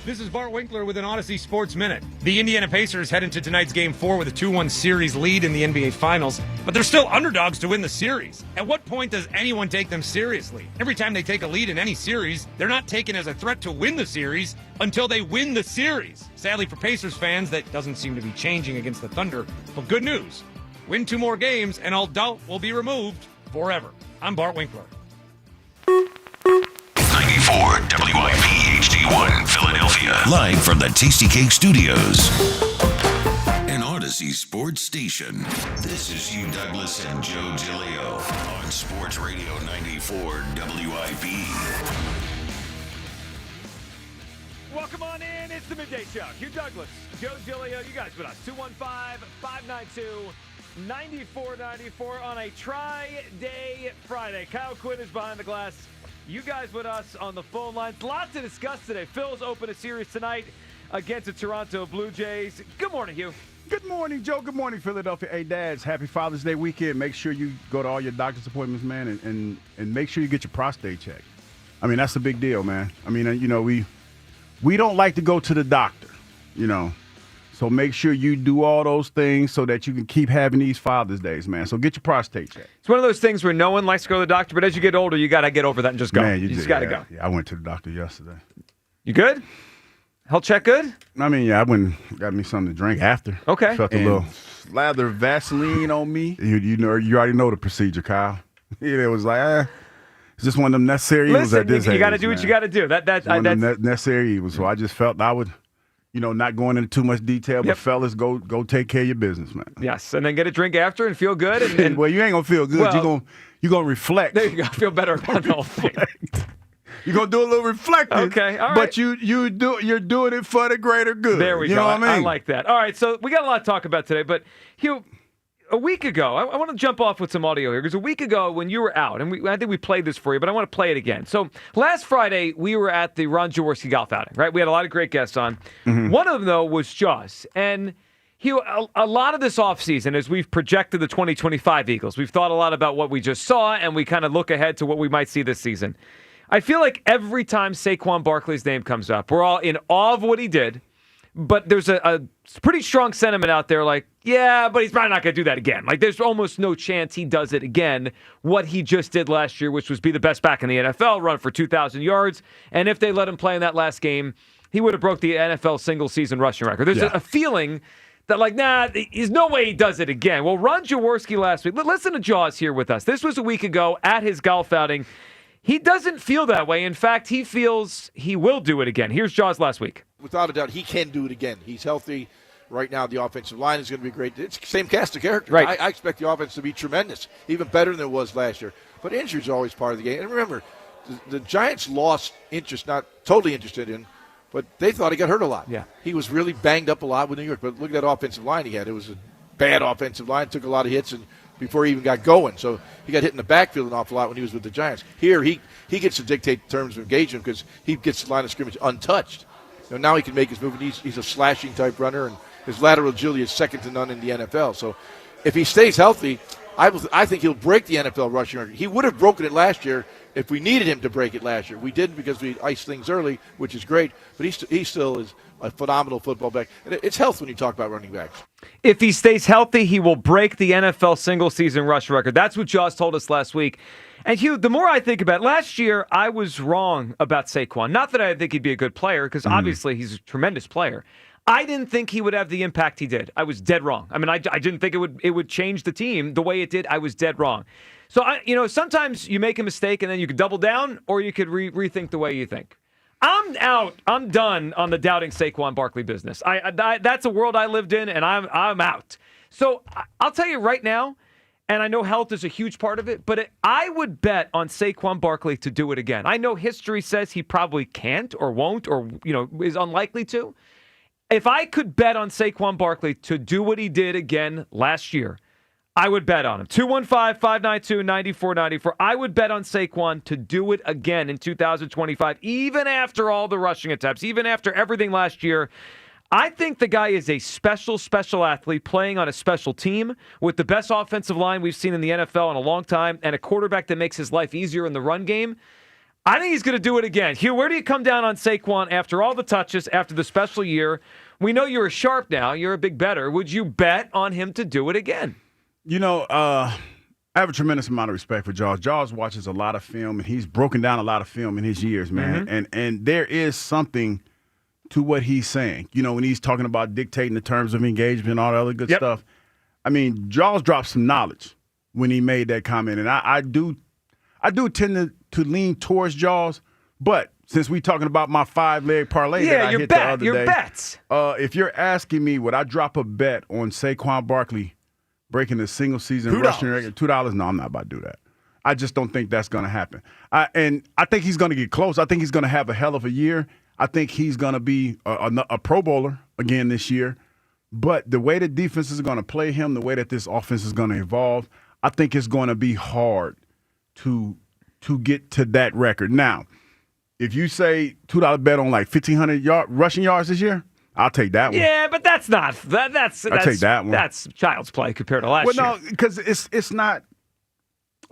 This is Bart Winkler with an Odyssey Sports Minute. The Indiana Pacers head into tonight's Game 4 with a 2-1 series lead in the NBA Finals, but they're still underdogs to win the series. At what point does anyone take them seriously? Every time they take a lead in any series, they're not taken as a threat to win the series until they win the series. Sadly for Pacers fans, that doesn't seem to be changing against the Thunder. But good news, win 2 more games and all doubt will be removed forever. I'm Bart Winkler. 94 WIP HD1 Philadelphia. Live from the Tasty Cake Studios. An Odyssey Sports Station. This is Hugh Douglas and Joe Giglio on Sports Radio 94 WIP. Welcome on in. It's the Midday Show. Hugh Douglas, Joe Giglio, you guys with us. 215-592-9494 on a Tri-Day Friday. Kyle Quinn is behind the glass. You guys with us on the phone lines. Lots to discuss today. Phil's open a series tonight against the Toronto Blue Jays. Good morning, Hugh. Good morning, Joe. Good morning, Philadelphia. Hey, dads, happy Father's Day weekend. Make sure you go to all your doctor's appointments, man, and make sure you get your prostate checked. I mean, that's a big deal, man. I mean, you know, we don't like to go to the doctor, you know. So make sure you do all those things so that you can keep having these Father's Days, man. So get your prostate checked. It's one of those things where no one likes to go to the doctor, but as you get older, you got to get over that and just go. Man, you just got to go. Yeah, I went to the doctor yesterday. You good? Health check good? I mean, yeah, I went and got me something to drink after. Okay. Felt a little lather of Vaseline on me. You know, you already know the procedure, Kyle. It was like, it's just one of them necessary evils at this age. You got to do what you got to do. That's necessary evils. So I just felt I would, you know, not going into too much detail, but fellas, go take care of your business, man. Yes, and then get a drink after and feel good. And well, you ain't gonna feel good. Well, you're gonna reflect. There you go. Feel better about the whole thing. You're gonna do a little reflecting. Okay, all right. But you're doing it for the greater good. There we go. Know what I mean? I like that. All right, so we got a lot to talk about today, but Hugh, a week ago, I want to jump off with some audio here, because a week ago when you were out, and I think we played this for you, but I want to play it again. So last Friday, we were at the Ron Jaworski golf outing, right? We had a lot of great guests on. Mm-hmm. One of them, though, was Joss, and Hugh, a lot of this offseason, as we've projected the 2025 Eagles, we've thought a lot about what we just saw, and we kind of look ahead to what we might see this season. I feel like every time Saquon Barkley's name comes up, we're all in awe of what he did, but there's a pretty strong sentiment out there like, yeah, but he's probably not going to do that again. Like, there's almost no chance he does it again, what he just did last year, which was be the best back in the NFL, run for 2,000 yards, and if they let him play in that last game, he would have broke the NFL single-season rushing record. There's a feeling that, like, nah, there's no way he does it again. Well, Ron Jaworski last week, listen to Jaws here with us. This was a week ago at his golf outing. He doesn't feel that way. In fact, he feels he will do it again. Here's Jaws last week. Without a doubt, he can do it again. He's healthy. Right now, the offensive line is going to be great. It's the same cast of characters. Right. I expect the offense to be tremendous, even better than it was last year. But injuries are always part of the game. And remember, the Giants lost interest, not totally interested in, but they thought he got hurt a lot. Yeah. He was really banged up a lot with New York. But look at that offensive line he had. It was a bad offensive line, took a lot of hits and before he even got going. So he got hit in the backfield an awful lot when he was with the Giants. Here, he gets to dictate terms of engagement because he gets the line of scrimmage untouched. Now he can make his move, and he's a slashing type runner, and his lateral agility is second to none in the NFL. So if he stays healthy, I think he'll break the NFL rushing record. He would have broken it last year if we needed him to break it last year. We didn't because we iced things early, which is great, but he still is a phenomenal football back. And it's health when you talk about running backs. If he stays healthy, he will break the NFL single-season rush record. That's what Jaws told us last week. And Hugh, the more I think about it, last year I was wrong about Saquon. Not that I think he'd be a good player, because obviously he's a tremendous player. I didn't think he would have the impact he did. I was dead wrong. I mean, I didn't think it would change the team the way it did. I was dead wrong. So, sometimes you make a mistake and then you could double down, or you could rethink the way you think. I'm out. I'm done on the doubting Saquon Barkley business. That's a world I lived in, and I'm out. So I'll tell you right now, and I know health is a huge part of it, but I would bet on Saquon Barkley to do it again. I know history says he probably can't or won't or is unlikely to. If I could bet on Saquon Barkley to do what he did again last year, I would bet on him. 215-592-9494. I would bet on Saquon to do it again in 2025, even after all the rushing attempts, even after everything last year. I think the guy is a special athlete playing on a special team with the best offensive line we've seen in the NFL in a long time and a quarterback that makes his life easier in the run game. I think he's going to do it again. Hugh, where do you come down on Saquon after all the touches, after the special year? We know you're a sharp now. You're a big bettor. Would you bet on him to do it again? I have a tremendous amount of respect for Jaws. Jaws watches a lot of film, and he's broken down a lot of film in his years, man. Mm-hmm. And there is something to what he's saying. When he's talking about dictating the terms of engagement and all the other good stuff. I mean, Jaws dropped some knowledge when he made that comment, and I do tend to lean towards Jaws, but since we're talking about my 5-leg parlay that I hit the other day. Your bets. If you're asking me, would I drop a bet on Saquon Barkley breaking the single-season rushing record? $2? No, I'm not about to do that. I just don't think that's going to happen. And I think he's going to get close. I think he's going to have a hell of a year. I think he's going to be a Pro Bowler again this year. But the way the defense is going to play him, the way that this offense is going to evolve, I think it's going to be hard to get to that record. Now, if you say $2 bet on like 1,500 rushing yards this year, I'll take that one. Yeah, but that's not that's I'll take that one. That's child's play compared to last year. Well, no, because it's not.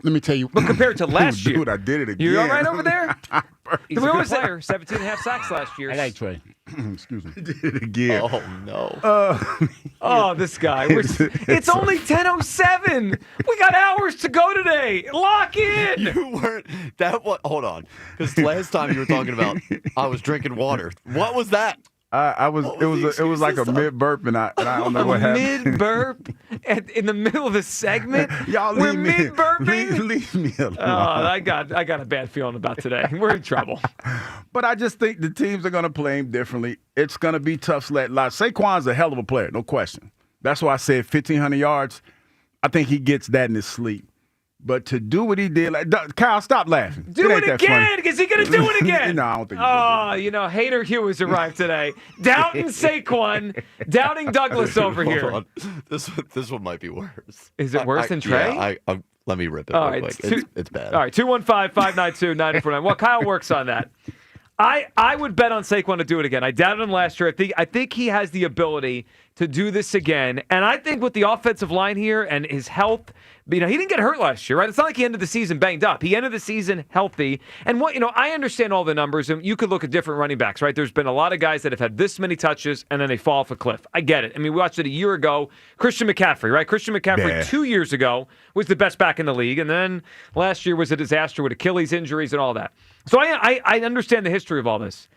Let me tell you. But compared to last year, dude, I did it again. You all right over there? He's a good player. 17.5 sacks last year. I like Trey. Excuse me. Did it again. Oh no. This guy. It's only 10:07. We got hours to go today. Lock in. You weren't that. What? Hold on. Because last time you were talking about, I was drinking water. What was that? It was like a mid burp, and I don't know what happened. Mid burp in the middle of the segment. Y'all we're leave me. Mid burping. Leave me alone. I got a bad feeling about today. We're in trouble. But I just think the teams are going to play him differently. It's going to be tough. Saquon's a hell of a player, no question. That's why I said 1,500 yards. I think he gets that in his sleep. But to do what he did, Kyle, stop laughing. Do it again. Is he going to do it again? No, I don't think so. Hater Hugh has arrived today. Doubting Saquon, doubting Douglas over here. On. This one might be worse. Is it worse than Trey? Yeah, let me rip it all real right, quick. It's bad. All right, 215-592-9449. Well, Kyle works on that. I would bet on Saquon to do it again. I doubted him last year. I think he has the ability to do this again. And I think with the offensive line here and his health, he didn't get hurt last year, right? It's not like he ended the season banged up. He ended the season healthy. And I understand all the numbers, and you could look at different running backs, right? There's been a lot of guys that have had this many touches, and then they fall off a cliff. I get it. I mean, we watched it a year ago. Christian McCaffrey, right? Christian McCaffrey 2 years ago was the best back in the league, and then last year was a disaster with Achilles injuries and all that. So I understand the history of all this.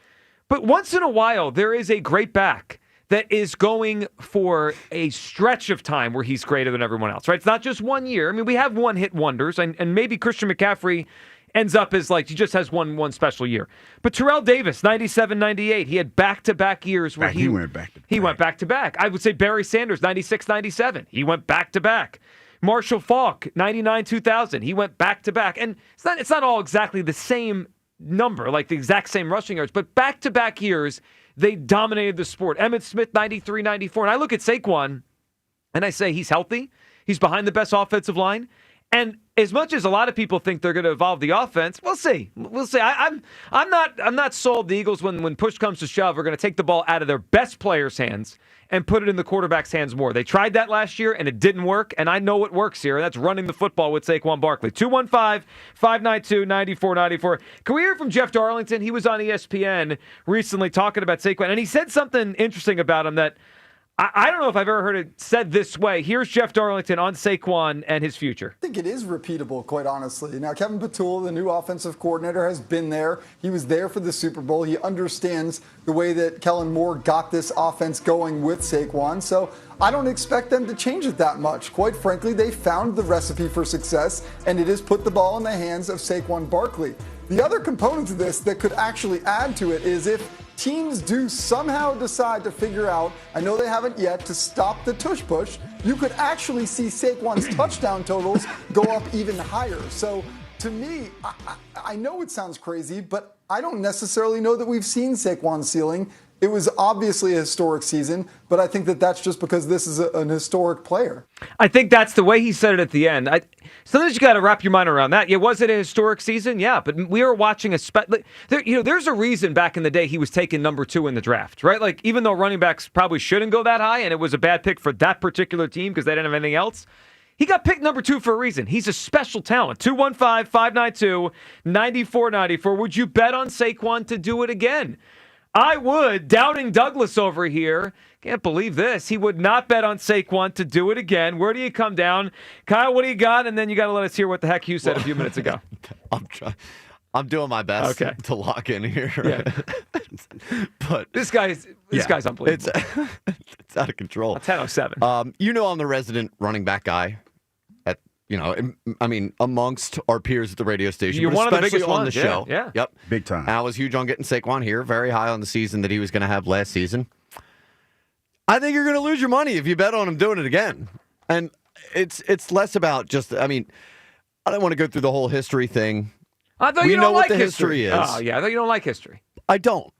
But once in a while, there is a great back that is going for a stretch of time where he's greater than everyone else, right? It's not just 1 year. I mean, we have one-hit wonders, and maybe Christian McCaffrey ends up as he just has one special year. But Terrell Davis, 97, 98, he had back-to-back years where he went back-to-back. He went back-to-back. I would say Barry Sanders, 96, 97, he went back-to-back. Marshall Faulk, 99, 2000, he went back-to-back. And it's not all exactly the same number, like the exact same rushing yards, but back-to-back years, they dominated the sport. Emmitt Smith, 93, 94. And I look at Saquon, and I say he's healthy. He's behind the best offensive line. And as much as a lot of people think they're going to evolve the offense, we'll see. We'll see. I'm not sold the Eagles when push comes to shove are going to take the ball out of their best players' hands and put it in the quarterback's hands more. They tried that last year, and it didn't work, and I know what works here, and that's running the football with Saquon Barkley. 215-592-9494. Can we hear from Jeff Darlington? He was on ESPN recently talking about Saquon, and he said something interesting about him that I don't know if I've ever heard it said this way. Here's Jeff Darlington on Saquon and his future. I think it is repeatable, quite honestly. Now, Kevin Patula, the new offensive coordinator, has been there. He was there for the Super Bowl. He understands the way that Kellen Moore got this offense going with Saquon. So I don't expect them to change it that much. Quite frankly, they found the recipe for success, and it is put the ball in the hands of Saquon Barkley. The other component to this that could actually add to it is if teams do somehow decide to figure out, I know they haven't yet, to stop the tush push, you could actually see Saquon's touchdown totals go up even higher. So to me, I know it sounds crazy, but I don't necessarily know that we've seen Saquon's ceiling. It was obviously a historic season, but I think that that's just because this is an historic player. I think that's the way he said it at the end. Sometimes you got to wrap your mind around that. Yeah, was it a historic season? Yeah, but we were watching there's a reason back in the day he was taken number 2 in the draft, right? Like, even though running backs probably shouldn't go that high, and it was a bad pick for that particular team because they didn't have anything else, he got picked number 2 for a reason. He's a special talent. 215-592-9494. Would you bet on Saquon to do it again? I would. Doubting Douglas over here. Can't believe this. He would not bet on Saquon to do it again. Where do you come down? Kyle, what do you got? And then you got to let us hear what the heck Hugh said a few minutes ago. I'm doing my best to lock in here. Yeah. But this guy's unbelievable. It's out of control. 10:07. I'm the resident running back guy. Amongst our peers at the radio station. You're one of the biggest on ones. The show. Yeah. Yep. Big time. I was huge on getting Saquon here. Very high on the season that he was going to have last season. I think you're going to lose your money if you bet on him doing it again. And it's less about just, I don't want to go through the whole history thing. I thought we you don't know like what the history is. Oh, yeah. I thought you don't like history. I don't.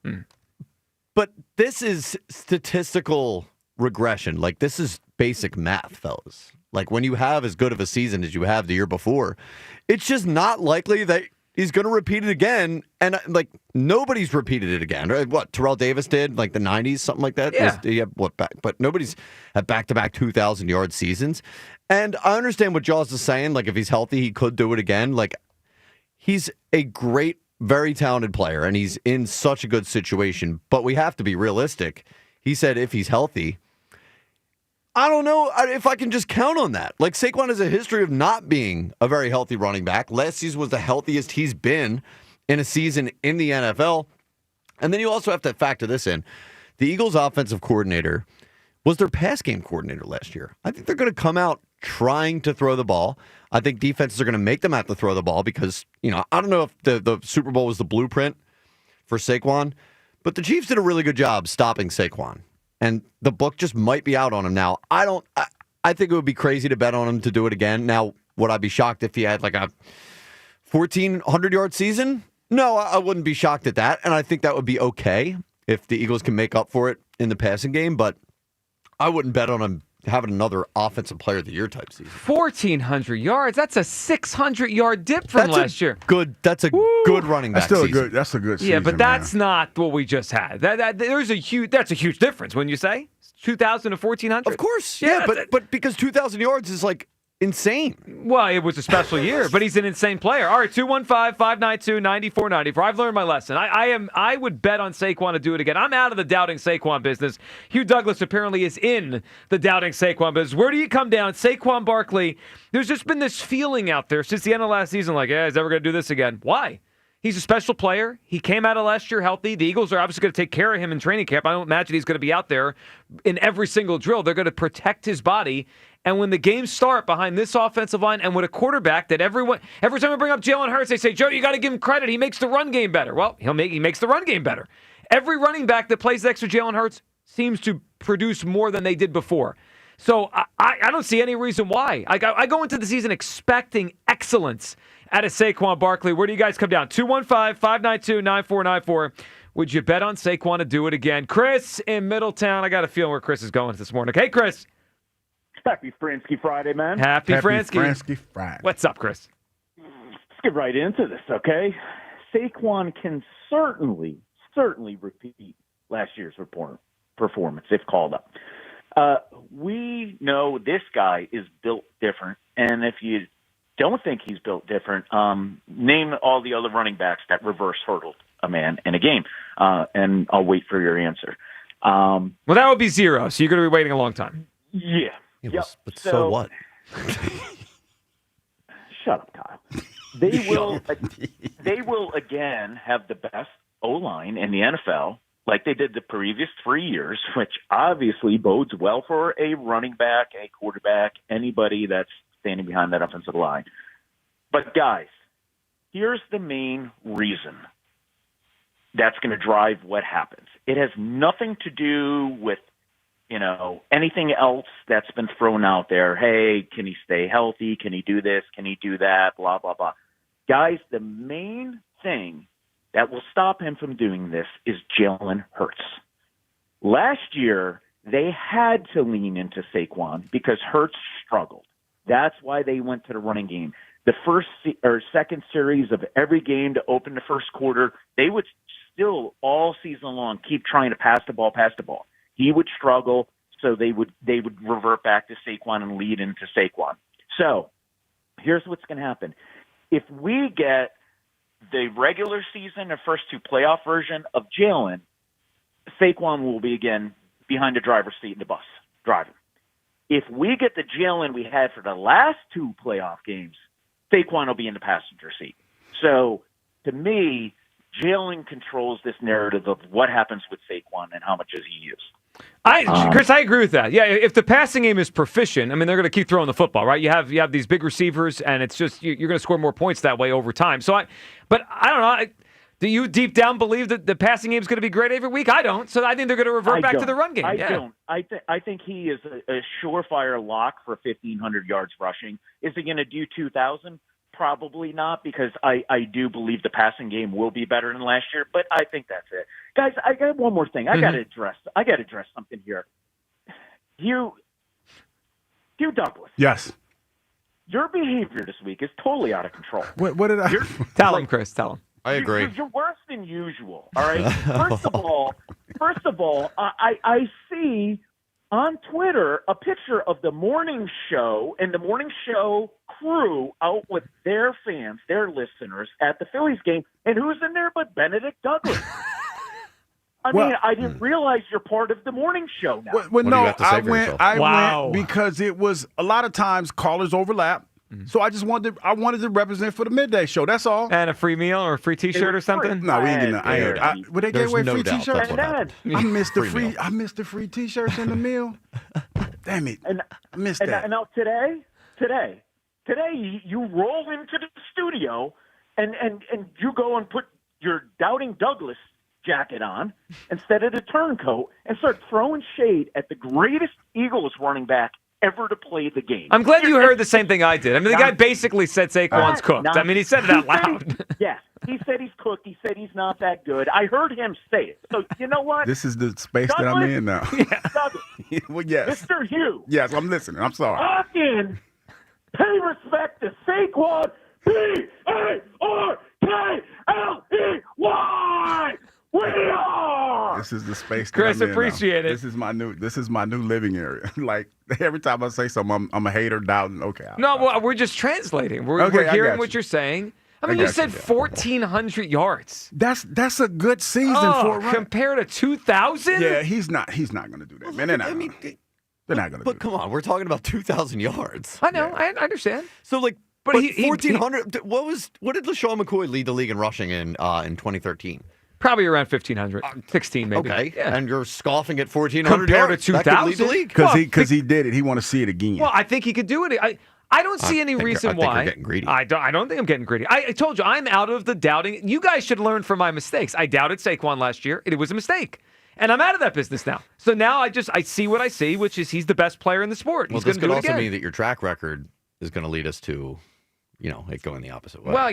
But this is statistical regression. Like, this is basic math, fellas. Like, when you have as good of a season as you have the year before, it's just not likely that he's going to repeat it again. And, nobody's repeated it again. Right? What, Terrell Davis did, the 90s, something like that? Yeah. But nobody's had back-to-back 2,000-yard seasons. And I understand what Jaws is saying. If he's healthy, he could do it again. He's a great, very talented player, and he's in such a good situation. But we have to be realistic. He said if he's healthy, I don't know if I can just count on that. Saquon has a history of not being a very healthy running back. Last season was the healthiest he's been in a season in the NFL. And then you also have to factor this in. The Eagles' offensive coordinator was their pass game coordinator last year. I think they're going to come out trying to throw the ball. I think defenses are going to make them have to throw the ball because, I don't know if the Super Bowl was the blueprint for Saquon, but the Chiefs did a really good job stopping Saquon. And the book just might be out on him now. I think it would be crazy to bet on him to do it again. Now, would I be shocked if he had a 1,400-yard season? No, I wouldn't be shocked at that. And I think that would be okay if the Eagles can make up for it in the passing game. But I wouldn't bet on him having another offensive player of the year type season. 1,400 yards. That's a 600-yard dip from last year. That's a good running back season. That's a good season. Yeah, but that's not what we just had. That's a huge difference, wouldn't you say? 2,000 to 1,400? Of course, yeah, but because 2,000 yards is like insane. Well, it was a special year, but he's an insane player. All right, 215-592-9494. I've learned my lesson. I would bet on Saquon to do it again. I'm out of the doubting Saquon business. Hugh Douglas apparently is in the doubting Saquon business. Where do you come down? Saquon Barkley, there's just been this feeling out there since the end of last season like, he's never going to do this again. Why? He's a special player. He came out of last year healthy. The Eagles are obviously going to take care of him in training camp. I don't imagine he's going to be out there in every single drill. They're going to protect his body. And when the games start behind this offensive line and with a quarterback that every time I bring up Jalen Hurts, they say, Joe, you got to give him credit. He makes the run game better. Well, he makes the run game better. Every running back that plays next to Jalen Hurts seems to produce more than they did before. So I don't see any reason why. I go into the season expecting excellence out of Saquon Barkley. Where do you guys come down? 215-592-9494. Would you bet on Saquon to do it again? Chris in Middletown. I got a feeling where Chris is going this morning. Hey, Chris. Happy Fransky Friday, man. Happy Fransky. Fransky Friday. What's up, Chris? Let's get right into this, okay? Saquon can certainly repeat last year's performance if called up. We know this guy is built different, and if you don't think he's built different, name all the other running backs that reverse hurdled a man in a game, and I'll wait for your answer. Well, that would be zero, so you're going to be waiting a long time. Yeah. Yep. But so what? Shut up, Kyle. They will again have the best O-line in the NFL, like they did the previous 3 years, which obviously bodes well for a running back, a quarterback, anybody that's standing behind that offensive line. But guys, here's the main reason that's going to drive what happens. It has nothing to do with anything else that's been thrown out there. Hey, can he stay healthy? Can he do this? Can he do that? Blah, blah, blah. Guys, the main thing that will stop him from doing this is Jalen Hurts. Last year, they had to lean into Saquon because Hurts struggled. That's why they went to the running game. The first or second series of every game to open the first quarter, they would still all season long keep trying to pass the ball. He would struggle, so they would revert back to Saquon and lead into Saquon. So here's what's going to happen. If we get the regular season or first two playoff version of Jalen, Saquon will be, again, behind the driver's seat in the bus, driving. If we get the Jalen we had for the last two playoff games, Saquon will be in the passenger seat. So to me, Jalen controls this narrative of what happens with Saquon and how much is he used. Chris, I agree with that. Yeah, if the passing game is proficient, I mean, they're going to keep throwing the football, right? You have these big receivers, and it's just you're going to score more points that way over time. But I don't know. Do you deep down believe that the passing game is going to be great every week? I don't. So I think they're going to revert back to the run game. I don't. I think he is a surefire lock for 1,500 yards rushing. Is he going to do 2,000? Probably not, because I do believe the passing game will be better than last year, but I think that's it. Guys, I got one more thing. I got to address something here. Hugh Douglas. Yes. Your behavior this week is totally out of control. What did I tell him, Chris? Tell him. I agree. You're worse than usual. All right. First of all, I see on Twitter a picture of the morning show and the morning show crew out with their fans, their listeners at the Phillies game, and who's in there but Benedict Douglas? I didn't realize you're part of the morning show now. Well, no, I went because it was a lot of times callers overlap. So I just wanted to represent for the midday show. That's all. And a free meal or a free T-shirt or something? No, we ain't getting that. Would they give away free T-shirts? I missed the free T-shirts and the meal. Damn it! I missed that. And now today, you roll into the studio, and you go and put your Doubting Douglas jacket on instead of the turncoat and start throwing shade at the greatest Eagles running back ever to play the game. I'm glad you heard the same thing I did. I mean, the guy basically said Saquon's cooked. I mean, he said it out loud. Yes, he said he's cooked. He said he's not that good. I heard him say it. So you know what? This is the space that I'm in now. Douglas, well, yes. Mr. Hugh. Yes, I'm listening. I'm sorry. Lock in. Pay respect to Saquon. P-A-R-K-L-E-Y. We are This is the space that Chris, I'm in appreciate now. it. This is my new living area. Like every time I say something, I'm a hater, doubting. Okay. We're just translating. We're I hearing got what you. you're saying. I mean, you said 1,400 yards. That's a good season for a run. Compared to 2,000? Yeah, he's not going to do that, man. They're not going to do that. But come on, we're talking about 2,000 yards. I know. I understand. So, like, But but he- 1,400. What did LaShawn McCoy lead the league in rushing in 2013? Probably around 1,500. 16 maybe. Okay, Yeah. and you're scoffing at 1,400 Compared yards. to That could lead the 2,000? league. Because he did it. He want to see it again. Well, I think he could do it. I don't see any reason I think why. you're getting greedy. I don't think I'm getting greedy. I told you, I'm out of the doubting. You guys should learn from my mistakes. I doubted Saquon last year. It was a mistake. And I'm out of that business now. So now I see what I see, which is he's the best player in the sport. Well, He's this going to could do it also again. mean that your track record is going to lead us to, it going the opposite way. Well,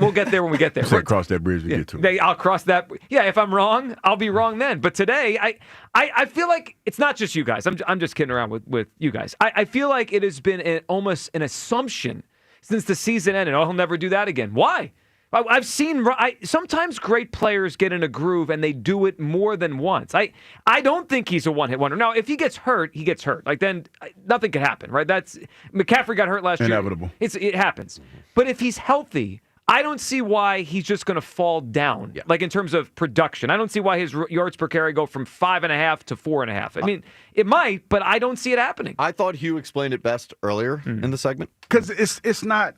we'll get there when we get there. Say cross that bridge we get to it. I'll cross that. Yeah, if I'm wrong, I'll be wrong then. But today, I feel like it's not just you guys. I'm just kidding around with you guys. I feel like it has been almost an assumption since the season ended. Oh, he'll never do that again. Why? I've seen sometimes great players get in a groove and they do it more than once. I don't think he's a one-hit wonder. Now, if he gets hurt, he gets hurt. Like then nothing can happen, right? McCaffrey got hurt last year. Inevitable. It happens. But if he's healthy, I don't see why he's just going to fall down. Yeah. Like in terms of production, I don't see why his yards per carry go from 5.5 to 4.5. I mean, it might, but I don't see it happening. I thought Hugh explained it best earlier in the segment. Because it's not.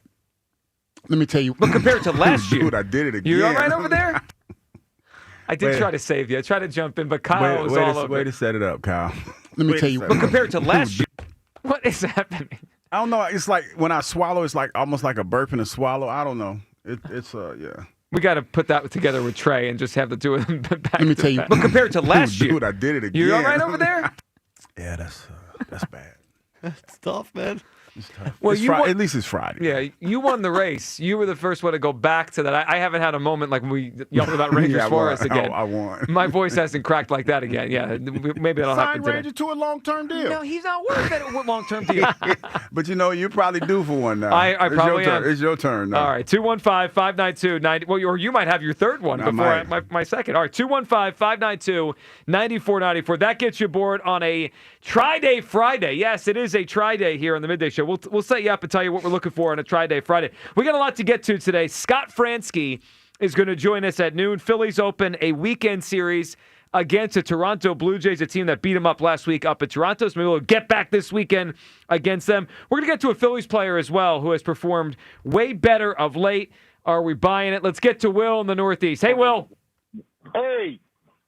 Let me tell you. But compared to last year, dude, I did it again. You all right over there? I did try to save you. I tried to jump in, but Kyle was all over. Way to set it up, Kyle. Let me tell you. But compared to last year, what is happening? I don't know. It's like when I swallow, it's like almost like a burp and a swallow. I don't know. It's yeah. We got to put that together with Trey and just have the two of them back. Let me tell you. But compared to last year, dude, I did it again. You all right over there? Yeah, that's bad. That's tough, man. It's tough. Well, at least it's Friday. Yeah, you won the race. You were the first one to go back to that. I haven't had a moment like when we yelled about Rangers Yeah, Forest again. I won. My voice hasn't cracked like that again. Yeah, maybe that'll happen Sign today. Ranger to a long-term deal. No, he's not worth it with long-term deal. But you probably due for one now. I probably am. It's your turn now. All right, 215-592-90. Well, or you might have your third one before my second. All right, 215-592-9494. That gets you aboard on a Tri-Day Friday. Yes, it is a Tri-Day here on the Midday Show. We'll set you up and tell you what we're looking for on a Tri-Day Friday. We got a lot to get to today. Scott Fransky is going to join us at noon. Phillies open a weekend series against the Toronto Blue Jays, a team that beat them up last week up at Toronto. So maybe we'll get back this weekend against them. We're going to get to a Phillies player as well who has performed way better of late. Are we buying it? Let's get to Will in the Northeast. Hey, Will. Hey.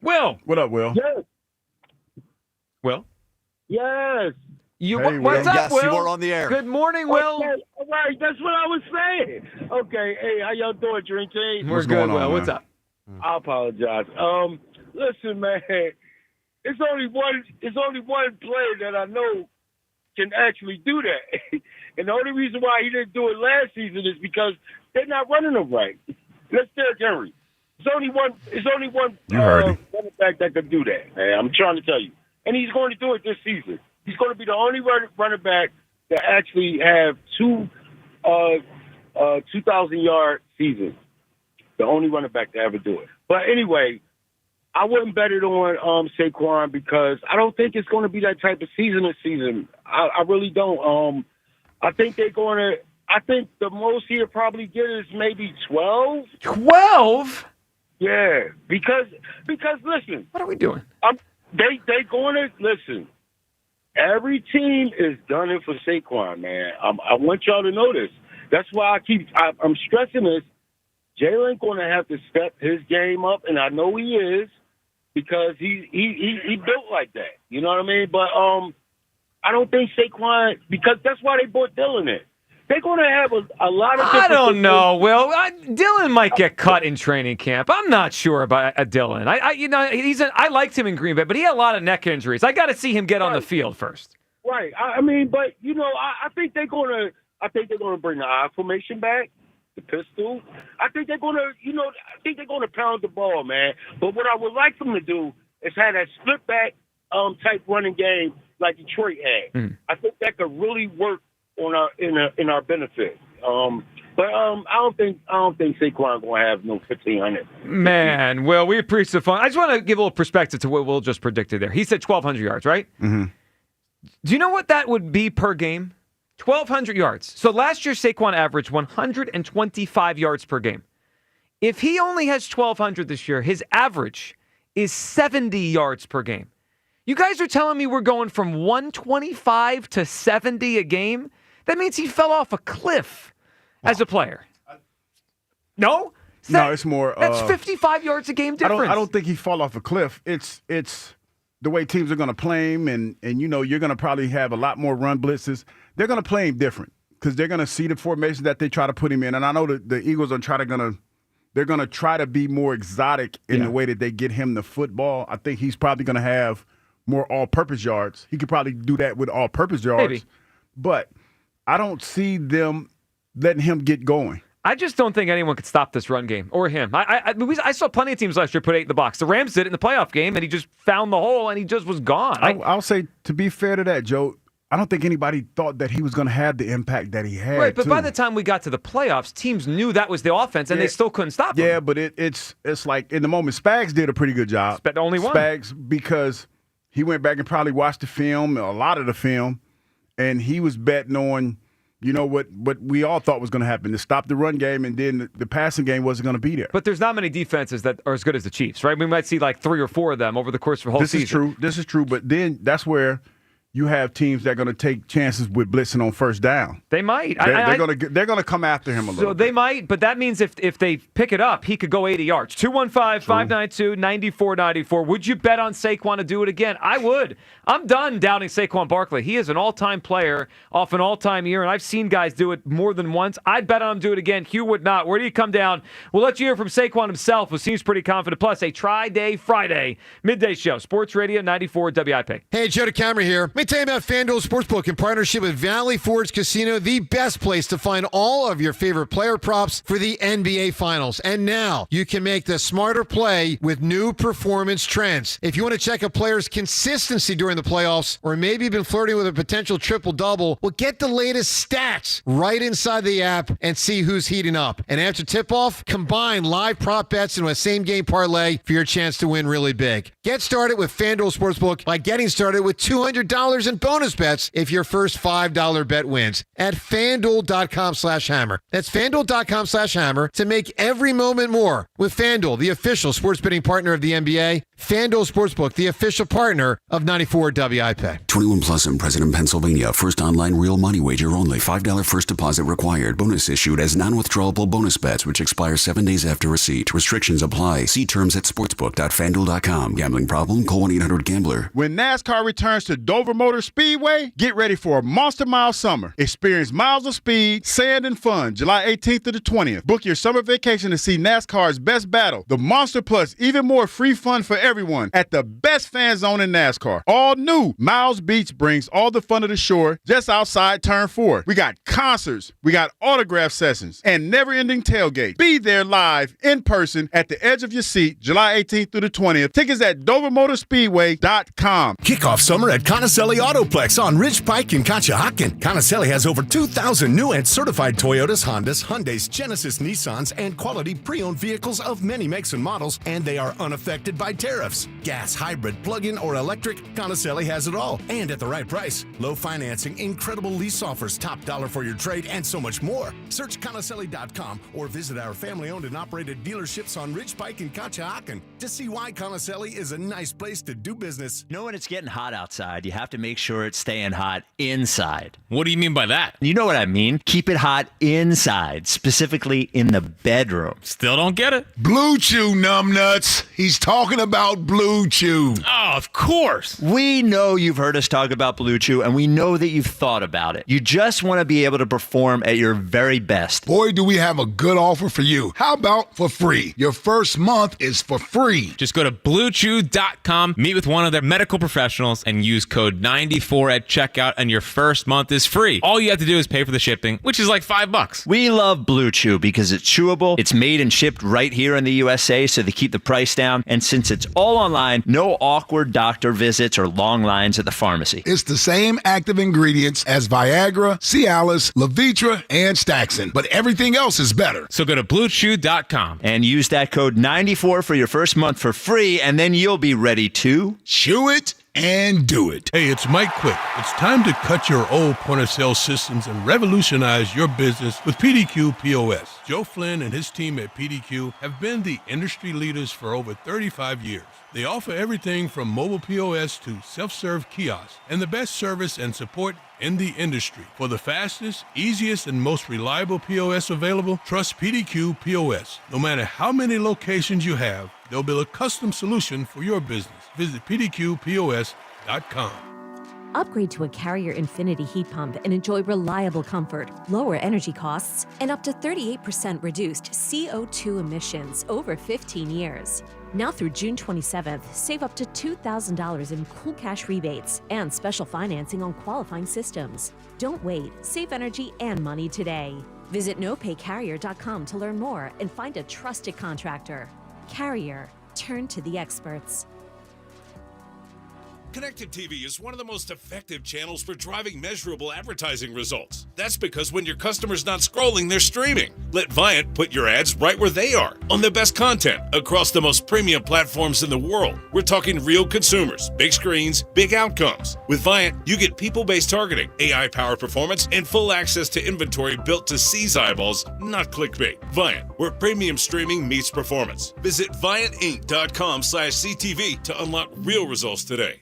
Will. What up, Will? Yes. Will? Yes. What's up, yes, Will? you are on the air. Good morning, Will. Okay, all right, that's what I was saying. Okay, hey, how y'all doing, Dream Team? We're good, Will. What's up? I apologize. Listen, man, it's only one player that I know can actually do that, and the only reason why he didn't do it last season is because they're not running him right. That's Derrick Henry. It's only one running back that can do that. Man, I'm trying to tell you, and he's going to do it this season. He's going to be the only running back that actually have two 2,000-yard seasons. The only running back to ever do it. But anyway, I wouldn't bet it on Saquon because I don't think it's going to be that type of season this season. I really don't. I think they're going to. I think the most he'll probably get is maybe 12. 12? Yeah, because listen. What are we doing? They going to listen. Every team is gunning for Saquon, man. I want y'all to know this. That's why I'm stressing this. Jalen going to have to step his game up, and I know he is because he built like that. You know what I mean? But I don't think Saquon, because that's why they brought Dylan in. They're going to have a lot of. I don't know, Will. Dylan might get cut in training camp. I'm not sure about Dylan. I liked him in Green Bay, but he had a lot of neck injuries. I got to see him get on the field first. Right. I mean, but I think they're going to. I think they're going to bring the I formation back, the pistol. I think they're going to. I think they're going to pound the ball, man. But what I would like them to do is have that split back type running game like Detroit had. I think that could really work in our benefit. But I don't think Saquon gonna have no 1,500. Man, Will, we appreciate the fun. I just want to give a little perspective to what Will just predicted there. He said 1,200 yards, right? Mm-hmm. Do you know what that would be per game? 1,200 yards. So last year, Saquon averaged 125 yards per game. If he only has 1,200 this year, his average is 70 yards per game. You guys are telling me we're going from 125 to 70 a game? That means he fell off a cliff as a player. No? No, it's more. That's 55 yards a game difference. I don't think he fall off a cliff. It's the way teams are going to play him, and you're going to probably have a lot more run blitzes. They're going to play him different because they're going to see the formation that they try to put him in. And I know that the Eagles are they're going to try to be more exotic in the way that they get him the football. I think he's probably going to have more all-purpose yards. He could probably do that with all-purpose yards. Maybe. But I don't see them letting him get going. I just don't think anyone could stop this run game or him. I saw plenty of teams last year put 8 in the box. The Rams did it in the playoff game, and he just found the hole, and he just was gone. I'll say, to be fair to that, Joe, I don't think anybody thought that he was going to have the impact that he had. Right, but by the time we got to the playoffs, teams knew that was the offense, and they still couldn't stop him. Yeah, but it's like in the moment, Spags did a pretty good job. The only one. Spags, because he went back and probably watched the film, a lot of the film, and he was betting on, what we all thought was going to happen, to stop the run game, and then the passing game wasn't going to be there. But there's not many defenses that are as good as the Chiefs, right? We might see like 3 or 4 of them over the course of a whole season. This is true, but then that's where you have teams that are going to take chances with blitzing on first down. They might. They're going to come after him a little bit. So they might, but that means if they pick it up, he could go 80 yards. 215-592-9494. Would you bet on Saquon to do it again? I would. I'm done doubting Saquon Barkley. He is an all-time player off an all-time year, and I've seen guys do it more than once. I'd bet on him do it again. Hugh would not. Where do you come down? We'll let you hear from Saquon himself, who seems pretty confident. Plus, a Tri-Day Friday midday show. Sports Radio 94 WIP. Hey, Joe DeCamera here. Let me tell you about FanDuel Sportsbook in partnership with Valley Forge Casino, the best place to find all of your favorite player props for the NBA Finals. And now you can make the smarter play with new performance trends. If you want to check a player's consistency during the playoffs, or maybe you've been flirting with a potential triple-double, well, get the latest stats right inside the app and see who's heating up. And after tip-off, combine live prop bets into a same-game parlay for your chance to win really big. Get started with FanDuel Sportsbook by getting started with $200 in bonus bets if your first $5 bet wins at FanDuel.com/hammer. That's FanDuel.com/hammer to make every moment more with FanDuel, the official sports betting partner of the NBA. FanDuel Sportsbook, the official partner of 94 WIP. 21 plus and present in Pennsylvania. First online real money wager only. $5 first deposit required. Bonus issued as non-withdrawable bonus bets which expire 7 days after receipt. Restrictions apply. See terms at sportsbook.fanduel.com. Gambling problem? Call 1-800-GAMBLER. When NASCAR returns to Dover Motor Speedway, get ready for a Monster Mile summer. Experience miles of speed, sand, and fun July 18th to the 20th. Book your summer vacation to see NASCAR's best battle, the Monster Plus, even more free fun for everyone at the best fan zone in NASCAR. All new Miles Beach brings all the fun to the shore just outside Turn 4. We got concerts, we got autograph sessions, and never-ending tailgate. Be there live in person at the edge of your seat July 18th through the 20th. Tickets at DoverMotorspeedway.com. Kick off summer at Conacelli Autoplex on Ridge Pike in Conshohocken. Conacelli has over 2,000 new and certified Toyotas, Hondas, Hyundais, Genesis, Nissans, and quality pre-owned vehicles of many makes and models, and they are unaffected by tariffs. Gas, hybrid, plug-in, or electric, Conacelli has it all, and at the right price. Low financing, incredible lease offers, top dollar for your trade, and so much more. Search Conacelli.com or visit our family-owned and operated dealerships on Ridge Pike in Conshohocken to see why Conacelli is a nice place to do business. Know when it's getting hot outside, you have to make sure it's staying hot inside. What do you mean by that? You know what I mean. Keep it hot inside, specifically in the bedroom. Still don't get it. Blue Chew, numbnuts. He's talking about Blue Chew. Oh, of course. We know you've heard us talk about Blue Chew, and we know that you've thought about it. You just want to be able to perform at your very best. Boy, do we have a good offer for you. How about for free? Your first month is for free. Just go to BlueChew.com, meet with one of their medical professionals, and use code 94 at checkout, and your first month is free. All you have to do is pay for the shipping, which is like $5. We love Blue Chew because it's chewable, it's made and shipped right here in the USA, so they keep the price down, and since it's all online, no awkward more doctor visits or long lines at the pharmacy. It's the same active ingredients as Viagra, Cialis, Levitra, and Staxin, but everything else is better. So go to BlueChew.com and use that code 94 for your first month for free, and then you'll be ready to chew it and do it. Hey, it's Mike Quick. It's time to cut your old point-of-sale systems and revolutionize your business with PDQ POS. Joe Flynn and his team at PDQ have been the industry leaders for over 35 years. They offer everything from mobile POS to self-serve kiosks and the best service and support in the industry. For the fastest, easiest, and most reliable POS available, trust PDQ POS. No matter how many locations you have, they'll build a custom solution for your business. Visit pdqpos.com. Upgrade to a Carrier Infinity heat pump and enjoy reliable comfort, lower energy costs, and up to 38% reduced CO2 emissions over 15 years. Now through June 27th, save up to $2,000 in cool cash rebates and special financing on qualifying systems. Don't wait. Save energy and money today. Visit nopaycarrier.com to learn more and find a trusted contractor. Carrier. Turn to the experts. Connected TV is one of the most effective channels for driving measurable advertising results. That's because when your customer's not scrolling, they're streaming. Let Viant put your ads right where they are, on the best content, across the most premium platforms in the world. We're talking real consumers, big screens, big outcomes. With Viant, you get people-based targeting, AI-powered performance, and full access to inventory built to seize eyeballs, not clickbait. Viant, where premium streaming meets performance. Visit ViantInc.com/CTV to unlock real results today.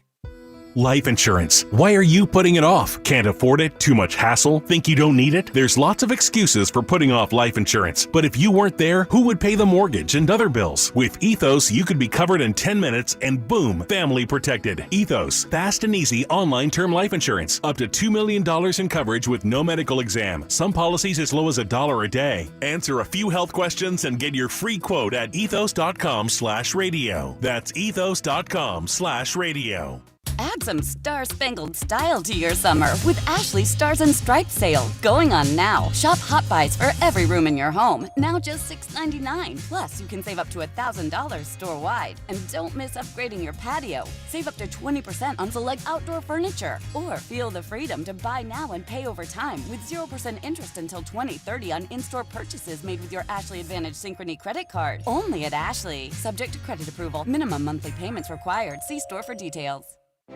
Life insurance. Why are you putting it off? Can't afford it? Too much hassle? Think you don't need it? There's lots of excuses for putting off life insurance. But if you weren't there, who would pay the mortgage and other bills? With Ethos, you could be covered in 10 minutes and boom, family protected. Ethos, fast and easy online term life insurance. Up to $2 million in coverage with no medical exam. Some policies as low as $1 a day. Answer a few health questions and get your free quote at ethos.com/radio. That's ethos.com/radio. Add some star-spangled style to your summer with Ashley's Stars and Stripes sale going on now. Shop Hot Buys for every room in your home, now just $6.99. Plus, you can save up to $1,000 store-wide. And don't miss upgrading your patio. Save up to 20% on select outdoor furniture. Or feel the freedom to buy now and pay over time with 0% interest until 2030 on in-store purchases made with your Ashley Advantage Synchrony credit card. Only at Ashley. Subject to credit approval. Minimum monthly payments required. See store for details.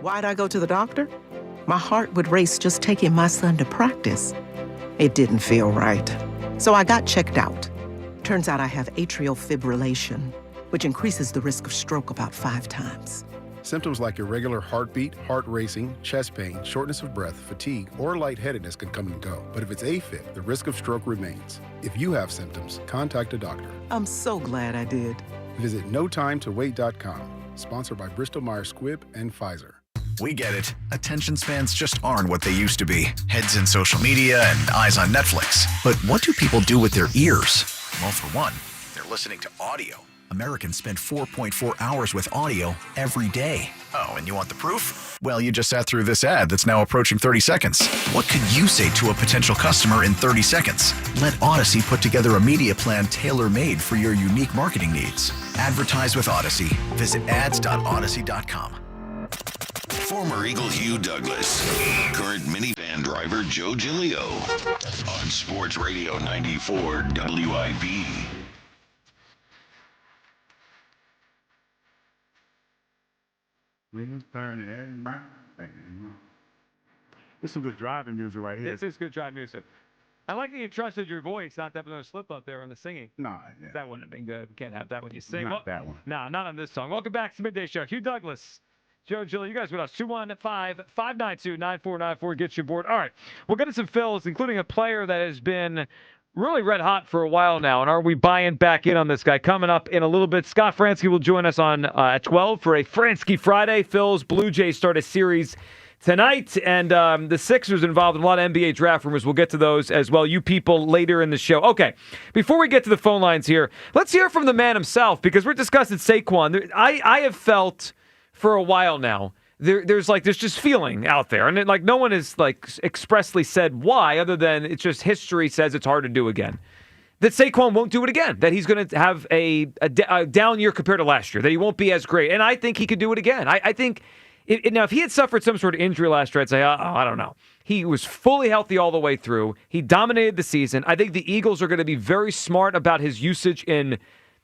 Why'd I go to the doctor? My heart would race just taking my son to practice. It didn't feel right. So I got checked out. Turns out I have atrial fibrillation, which increases the risk of stroke about 5 times. Symptoms like irregular heartbeat, heart racing, chest pain, shortness of breath, fatigue, or lightheadedness can come and go. But if it's AFib, the risk of stroke remains. If you have symptoms, contact a doctor. I'm so glad I did. Visit NoTimeToWait.com. Sponsored by Bristol-Myers Squibb and Pfizer. We get it. Attention spans just aren't what they used to be. Heads in social media and eyes on Netflix. But what do people do with their ears? Well, for one, they're listening to audio. Americans spend 4.4 hours with audio every day. Oh, and you want the proof? Well, you just sat through this ad that's now approaching 30 seconds. What could you say to a potential customer in 30 seconds? Let Odyssey put together a media plan tailor-made for your unique marketing needs. Advertise with Odyssey. Visit ads.odyssey.com. Former Eagle Hugh Douglas, current minivan driver Joe Giglio on Sports Radio 94 WIP. This is some good driving music right here. This is good driving music. I like that you trusted your voice, not having a slip up there on the singing. No, yeah. That wouldn't have been good. Can't have that when you sing. Not that one. No, not on this song. Welcome back to the Midday Show. Hugh Douglas, Joe Giglio, you guys with us. 215-592-9494 gets you aboard. All right, we'll get to some fills, including a player that has been really red hot for a while now. And are we buying back in on this guy? Coming up in a little bit, Scott Fransky will join us on at 12 for a Fransky Friday. Phil's Blue Jays start a series tonight, and the Sixers involved in a lot of NBA draft rumors. We'll get to those as well. You people later in the show. Okay, before we get to the phone lines here, let's hear from the man himself, because we're discussing Saquon. I have felt for a while now there's just feeling out there, and no one has expressly said why, other than it's just history says it's hard to do again. that Saquon won't do it again, that he's going to have a down year compared to last year, that he won't be as great. And I think he could do it again. I think, now, if he had suffered some sort of injury last year, I'd say, I don't know. He was fully healthy all the way through. He dominated the season. I think the Eagles are going to be very smart about his usage in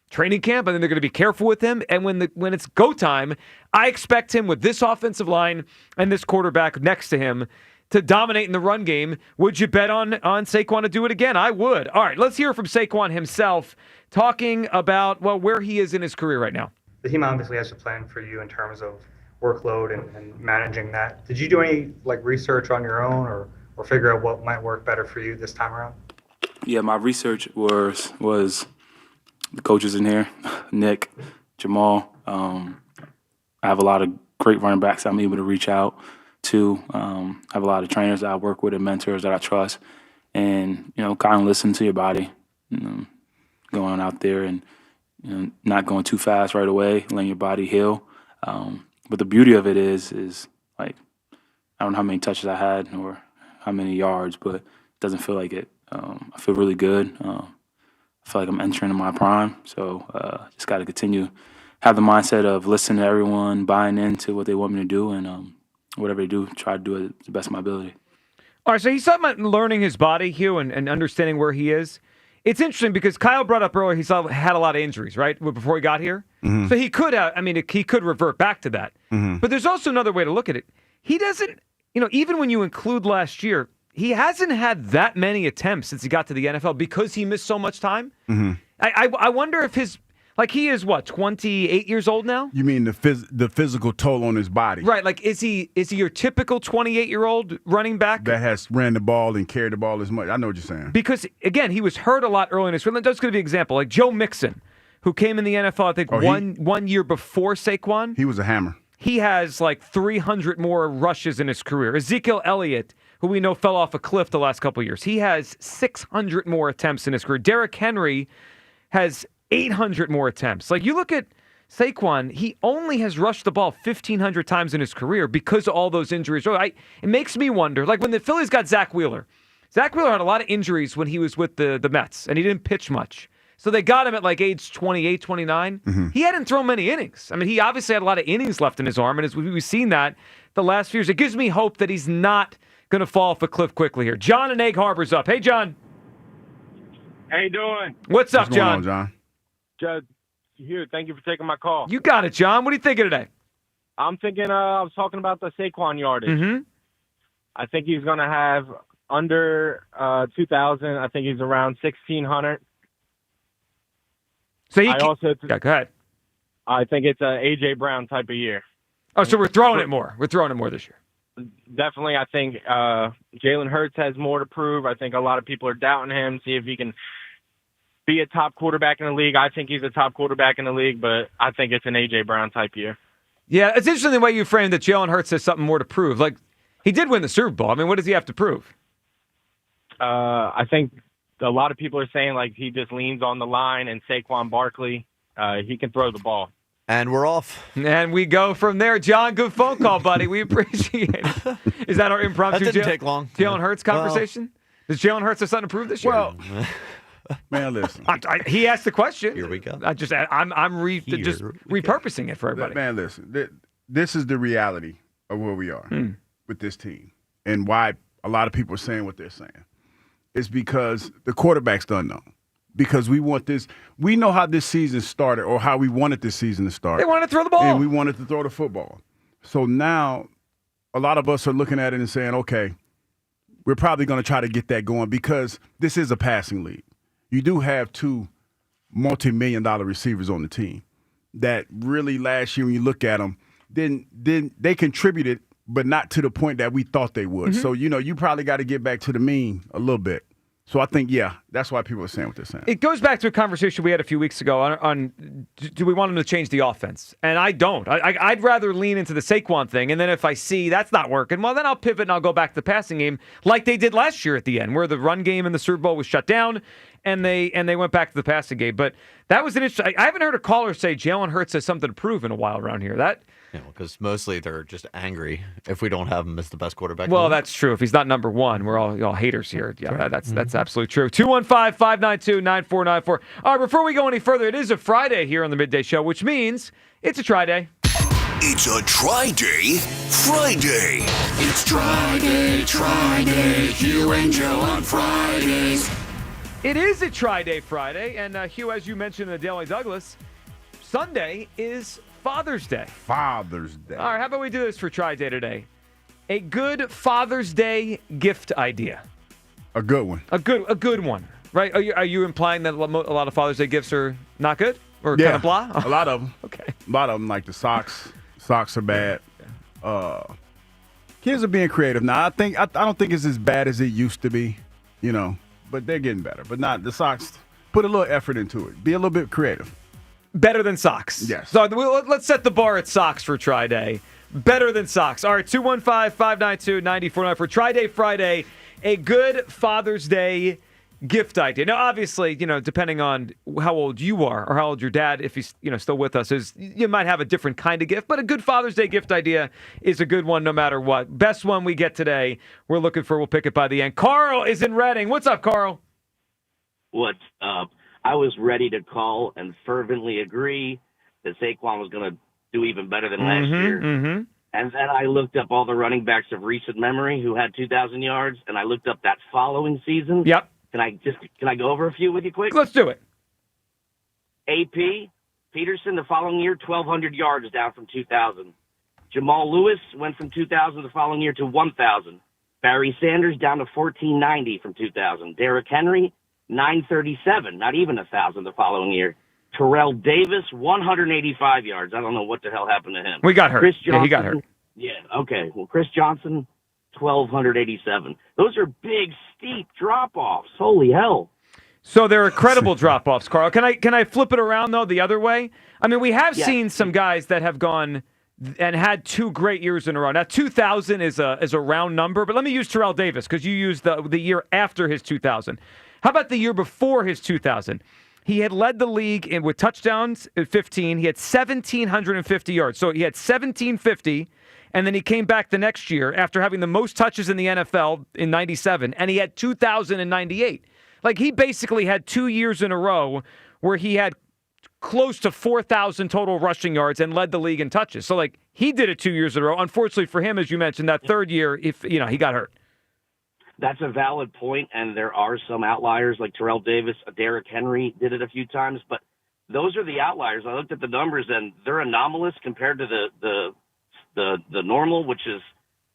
training camp. I think they're going to be careful with him. And when it's go time, I expect him with this offensive line and this quarterback next to him to dominate in the run game. Would you bet on Saquon to do it again? I would. All right, let's hear from Saquon himself talking about, where he is in his career right now. The team obviously has a plan for you in terms of workload and managing that. Did you do any research on your own or figure out what might work better for you this time around? Yeah, my research was the coaches in here, Nick, Jamal. I have a lot of great running backs I'm able to reach out to. I have a lot of trainers that I work with and mentors that I trust. And, kind of listen to your body, going out there and not going too fast right away, letting your body heal. But the beauty of it is I don't know how many touches I had or how many yards, but it doesn't feel like it. I feel really good. I feel like I'm entering my prime. So just got to continue, have the mindset of listening to everyone, buying into what they want me to do, and whatever they do, try to do it to the best of my ability. All right, so he's talking about learning his body, Hugh, and understanding where he is. It's interesting because Kyle brought up earlier had a lot of injuries, right, before he got here. Mm-hmm. So he could have, he could revert back to that. Mm-hmm. But there's also another way to look at it. He doesn't, even when you include last year, he hasn't had that many attempts since he got to the NFL because he missed so much time. Mm-hmm. I wonder if he is 28 years old now? You mean the physical toll on his body? Right. Is he your typical 28-year-old running back that has ran the ball and carried the ball as much? I know what you're saying. Because again, he was hurt a lot early in his career. That's going to be an example. Like Joe Mixon, who came in the NFL, I think one year before Saquon. He was a hammer. He has 300 more rushes in his career. Ezekiel Elliott, who we know fell off a cliff the last couple of years, he has 600 more attempts in his career. Derrick Henry has 800 more attempts. You look at Saquon, he only has rushed the ball 1,500 times in his career because of all those injuries. It makes me wonder, when the Phillies got Zach Wheeler had a lot of injuries when he was with the Mets, and he didn't pitch much. So they got him at age 28, 29. Mm-hmm. He hadn't thrown many innings. He obviously had a lot of innings left in his arm, and as we've seen that the last few years, it gives me hope that he's not going to fall off a cliff quickly here. John in Egg Harbor's up. Hey, John. How you doing? What's up, John? On, John? Judge, Hugh, thank you for taking my call. You got it, John. What are you thinking today? I'm thinking, I was talking about the Saquon yardage. Mm-hmm. I think he's going to have under 2,000. I think he's around 1,600. So go ahead. I think it's a A.J. Brown type of year. Oh, so we're throwing it more. We're throwing it more this year. Definitely, I think Jalen Hurts has more to prove. I think a lot of people are doubting him, see if he can be a top quarterback in the league. I think he's a top quarterback in the league, but I think it's an A.J. Brown type year. Yeah, it's interesting the way you framed that Jalen Hurts has something more to prove. He did win the Super Bowl. What does he have to prove? I think a lot of people are saying he just leans on the line, and Saquon Barkley, he can throw the ball. And we're off. And we go from there. John, good phone call, buddy. We appreciate it. Is that our impromptu That didn't take long. Jalen Hurts conversation? Does Jalen Hurts have something to prove this year? Well, man, listen. He asked the question. Here we go. I'm just repurposing it for everybody. Man, listen. This is the reality of where we are with this team, and why a lot of people are saying what they're saying. It's because the quarterbacks don't know. Because we want this. We know how this season started, or how we wanted this season to start. They wanted to throw the ball. And we wanted to throw the football. So now a lot of us are looking at it and saying, okay, we're probably going to try to get that going because this is a passing league. You do have two multi-million-dollar receivers on the team that really last year when you look at them, then they contributed, but not to the point that we thought they would. Mm-hmm. So, you probably got to get back to the mean a little bit. So I think, that's why people are saying what they're saying. It goes back to a conversation we had a few weeks ago on do we want them to change the offense? And I don't. I'd rather lean into the Saquon thing, and then if I see that's not working, well, then I'll pivot and I'll go back to the passing game like they did last year at the end, where the run game in the Super Bowl was shut down, and they went back to the passing game. But that was an interesting. I haven't heard a caller say Jalen Hurts has something to prove in a while around here. Because mostly they're just angry if we don't have him as the best quarterback. Well, that's true. If he's not number one, we're all haters here. Yeah, that's absolutely true. 215-592-9494. All right, before we go any further, it is a Friday here on the Midday Show, which means it's a try-day. It's a try-day Friday. It's try-day, Hugh and Joe on Fridays. It is a try-day Friday, and Hugh, as you mentioned in the Daily Douglas, Sunday is Father's Day. Father's Day. All right, how about we do this for try-day today? A good Father's Day gift idea. A good one. A good one, right? Are you implying that a lot of Father's Day gifts are not good or kind of blah? A lot of them. Okay. A lot of them, like the socks. Socks are bad. Kids are being creative now. I don't think it's as bad as it used to be, but they're getting better. But not the socks. Put a little effort into it. Be a little bit creative. Better than socks. Yes. So let's set the bar at socks for try-day. Better than socks. All right, 215-592-9494 for try-day Friday. A good Father's Day gift idea. Now, obviously, depending on how old you are or how old your dad, if he's still with us, you might have a different kind of gift. But a good Father's Day gift idea is a good one no matter what. Best one we get today, we'll pick it by the end. Carl is in Reading. What's up, Carl? What's up? I was ready to call and fervently agree that Saquon was going to do even better than last year. Mm-hmm. And then I looked up all the running backs of recent memory who had 2,000 yards, and I looked up that following season. Yep. Can I go over a few with you quick? Let's do it. AP, Peterson, the following year, 1,200 yards down from 2,000. Jamal Lewis went from 2,000 the following year to 1,000. Barry Sanders down to 1,490 from 2,000. Derrick Henry, 937, not even 1,000 the following year. Terrell Davis, 185 yards. I don't know what the hell happened to him. We got hurt. Chris Johnson, yeah, he got hurt. Yeah, okay. Well, Chris Johnson, 1,287. Those are big, steep drop-offs. Holy hell. So they're incredible drop-offs, Carl. Can I flip it around, though, the other way? I mean, we have seen some guys that have gone and had 2 great years in a row. Now, 2,000 is a round number, but let me use Terrell Davis because you used the year after his 2,000. How about the year before his 2,000? He had led the league with touchdowns at 15. He had 1,750 yards. So he had 1,750, and then he came back the next year after having the most touches in the NFL in 97, and he had 2,098. Like, he basically had 2 years in a row where he had close to 4,000 total rushing yards and led the league in touches. So, he did it 2 years in a row. Unfortunately for him, as you mentioned, that third year, he got hurt. That's a valid point, and there are some outliers like Terrell Davis. Derrick Henry did it a few times, but those are the outliers. I looked at the numbers, and they're anomalous compared to the normal, which is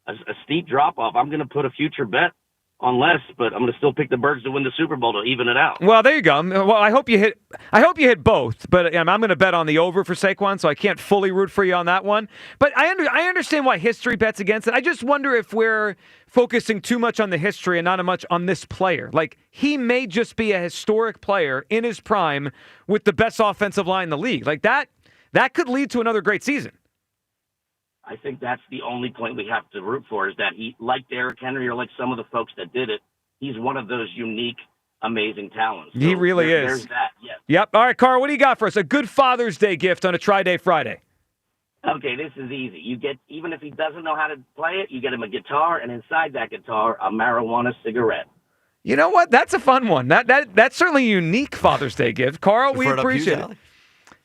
a steep drop-off. I'm going to put a future bet on less, but I'm going to still pick the Birds to win the Super Bowl to even it out. Well, there you go. Well, I hope you hit both, but I'm going to bet on the over for Saquon, so I can't fully root for you on that one. But I understand why history bets against it. I just wonder if we're focusing too much on the history and not much on this player. He may just be a historic player in his prime with the best offensive line in the league. That could lead to another great season. I think that's the only point we have to root for is that he, like Derrick Henry or like some of the folks that did it, he's one of those unique, amazing talents. So he really is. There's that, yes. Yep. All right, Carl, what do you got for us? A good Father's Day gift on a Try-Day Friday. Okay, this is easy. You get, even if he doesn't know how to play it, you get him a guitar, and inside that guitar, a marijuana cigarette. You know what? That's a fun one. That's certainly a unique Father's Day gift. Carl, we appreciate it.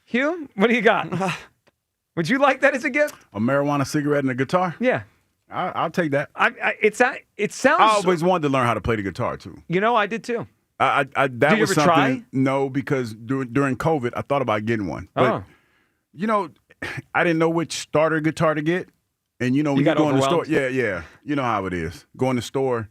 Hugh, what do you got? Would you like that as a gift? A marijuana cigarette and a guitar? Yeah. I'll take that. It sounds. I always wanted to learn how to play the guitar, too. I did, too. That did you was ever something. Try? No, because during COVID, I thought about getting one. But, I didn't know which starter guitar to get. And, when you go in the store. Yeah. You know how it is. Go in the store.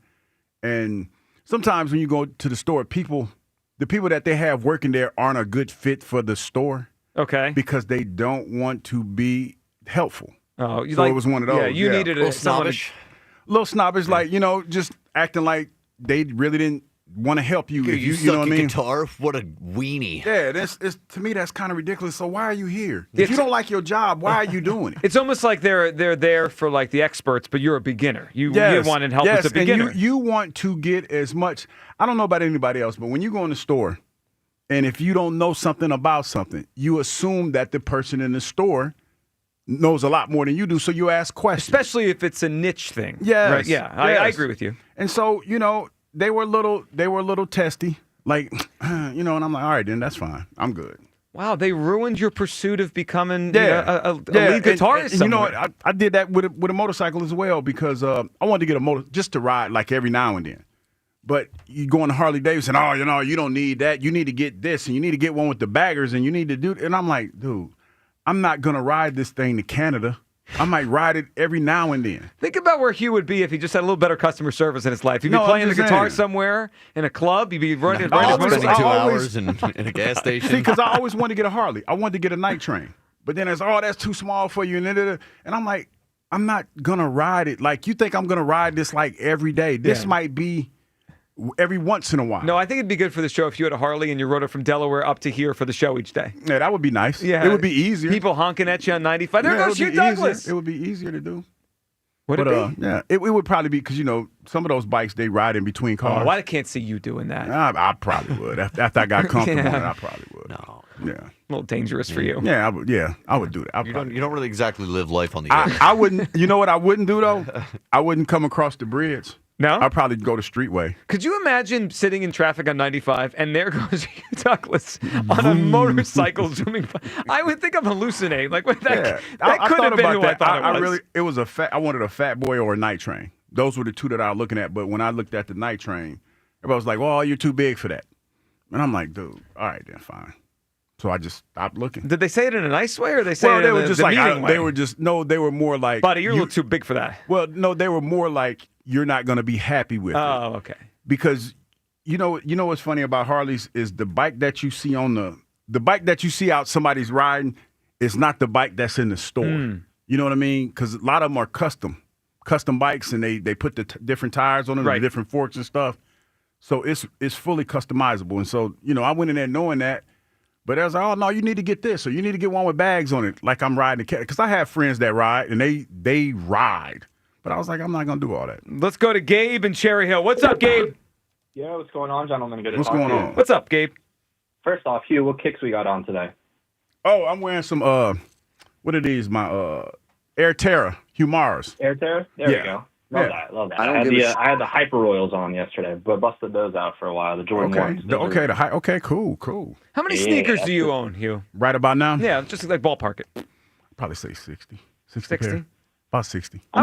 And sometimes when you go to the store, the people that they have working there aren't a good fit for the store. Okay. Because they don't want to be helpful. Oh, so it was one of those. Yeah, needed a little snobbish. A little snobbish, just acting like they really didn't want to help you. Dude, If you you know what I mean? Guitar? What a weenie. Yeah, to me that's kind of ridiculous. So why are you here? If you don't like your job, why are you doing it? It's almost like they're there for like the experts, but you're a beginner. You want help with the beginner. And you want to get as much. I don't know about anybody else, but when you go in the store, and if you don't know something about something, you assume that the person in the store knows a lot more than you do, so you ask questions. Especially if it's a niche thing. Yes. Right? Yeah, Yes. I agree with you. And so, they were a little testy, like, and I'm like, all right, then that's fine. I'm good. Wow, they ruined your pursuit of becoming a lead guitarist. And you know what? I did that with a motorcycle as well because I wanted to get a motor just to ride like every now and then. But you go on to Harley Davidson, you don't need that. You need to get this, and you need to get one with the baggers, and you need to do. And I'm like, dude, I'm not gonna ride this thing to Canada. I might ride it every now and then. Think about where Hugh would be if he just had a little better customer service in his life. He'd be playing the guitar somewhere in a club. He'd be running. Spending 2 hours in a gas station. See, because I always wanted to get a Harley. I wanted to get a night train. But then it's, that's too small for you. And I'm like, I'm not going to ride it. Like, you think I'm going to ride this like every day. This might be every once in a while. No, I think it'd be good for the show if you had a Harley and you rode it from Delaware up to here for the show each day. Yeah, that would be nice. Yeah. It would be easier. People honking at you on 95. There goes Hugh Douglas. It would be easier to do. Would it be? Yeah, it would probably be because, some of those bikes, they ride in between cars. Oh, I can't see you doing that. I probably would. After I got comfortable, I probably would. No. Yeah. A little dangerous for you. Yeah, I would do that. You don't really exactly live life on the edge. I wouldn't. You know what I wouldn't do, though? I wouldn't come across the bridge. No? I'd probably go the streetway. Could you imagine sitting in traffic on 95 and there goes Hugh Douglas on a motorcycle zooming by? I would think I'm hallucinating. Like, that could have been who I thought it was. I wanted a Fat Boy or a night train. Those were the two that I was looking at. But when I looked at the night train, everybody was like, well, you're too big for that. And I'm like, dude, all right, then, fine. So I just stopped looking. Were they say it in a nice way or they say it in the meaning way? They were more like, buddy, you're a little too big for that. Well, no, they were more like, you're not going to be happy with it. Oh, okay. Because you know what's funny about Harleys is the bike that you see the bike that you see out somebody's riding is not the bike that's in the store. You know what I mean? Because a lot of them are custom bikes, and they put the different tires on them, the different forks and stuff. So it's fully customizable. And so I went in there knowing that. But I was like, oh, no, you need to get this, or you need to get one with bags on it, like I'm riding a cat. Because I have friends that ride, and they ride. But I was like, I'm not going to do all that. Let's go to Gabe in Cherry Hill. What's up, Gabe? Yeah, what's going on, gentlemen? Good to What's talk going to you. on? What's up, Gabe? First off, Hugh, what kicks we got on today? Oh, I'm wearing some, what are these? My Air Terra Humaras. Air Terra? There we go. Love that. I had the Hyper Royals on yesterday, but busted those out for a while. The Jordan 1s. Okay, cool. How many sneakers do you own, Hugh? Right about now? Yeah, just like ballpark it. Probably say 60. 60? Pair. About 60. I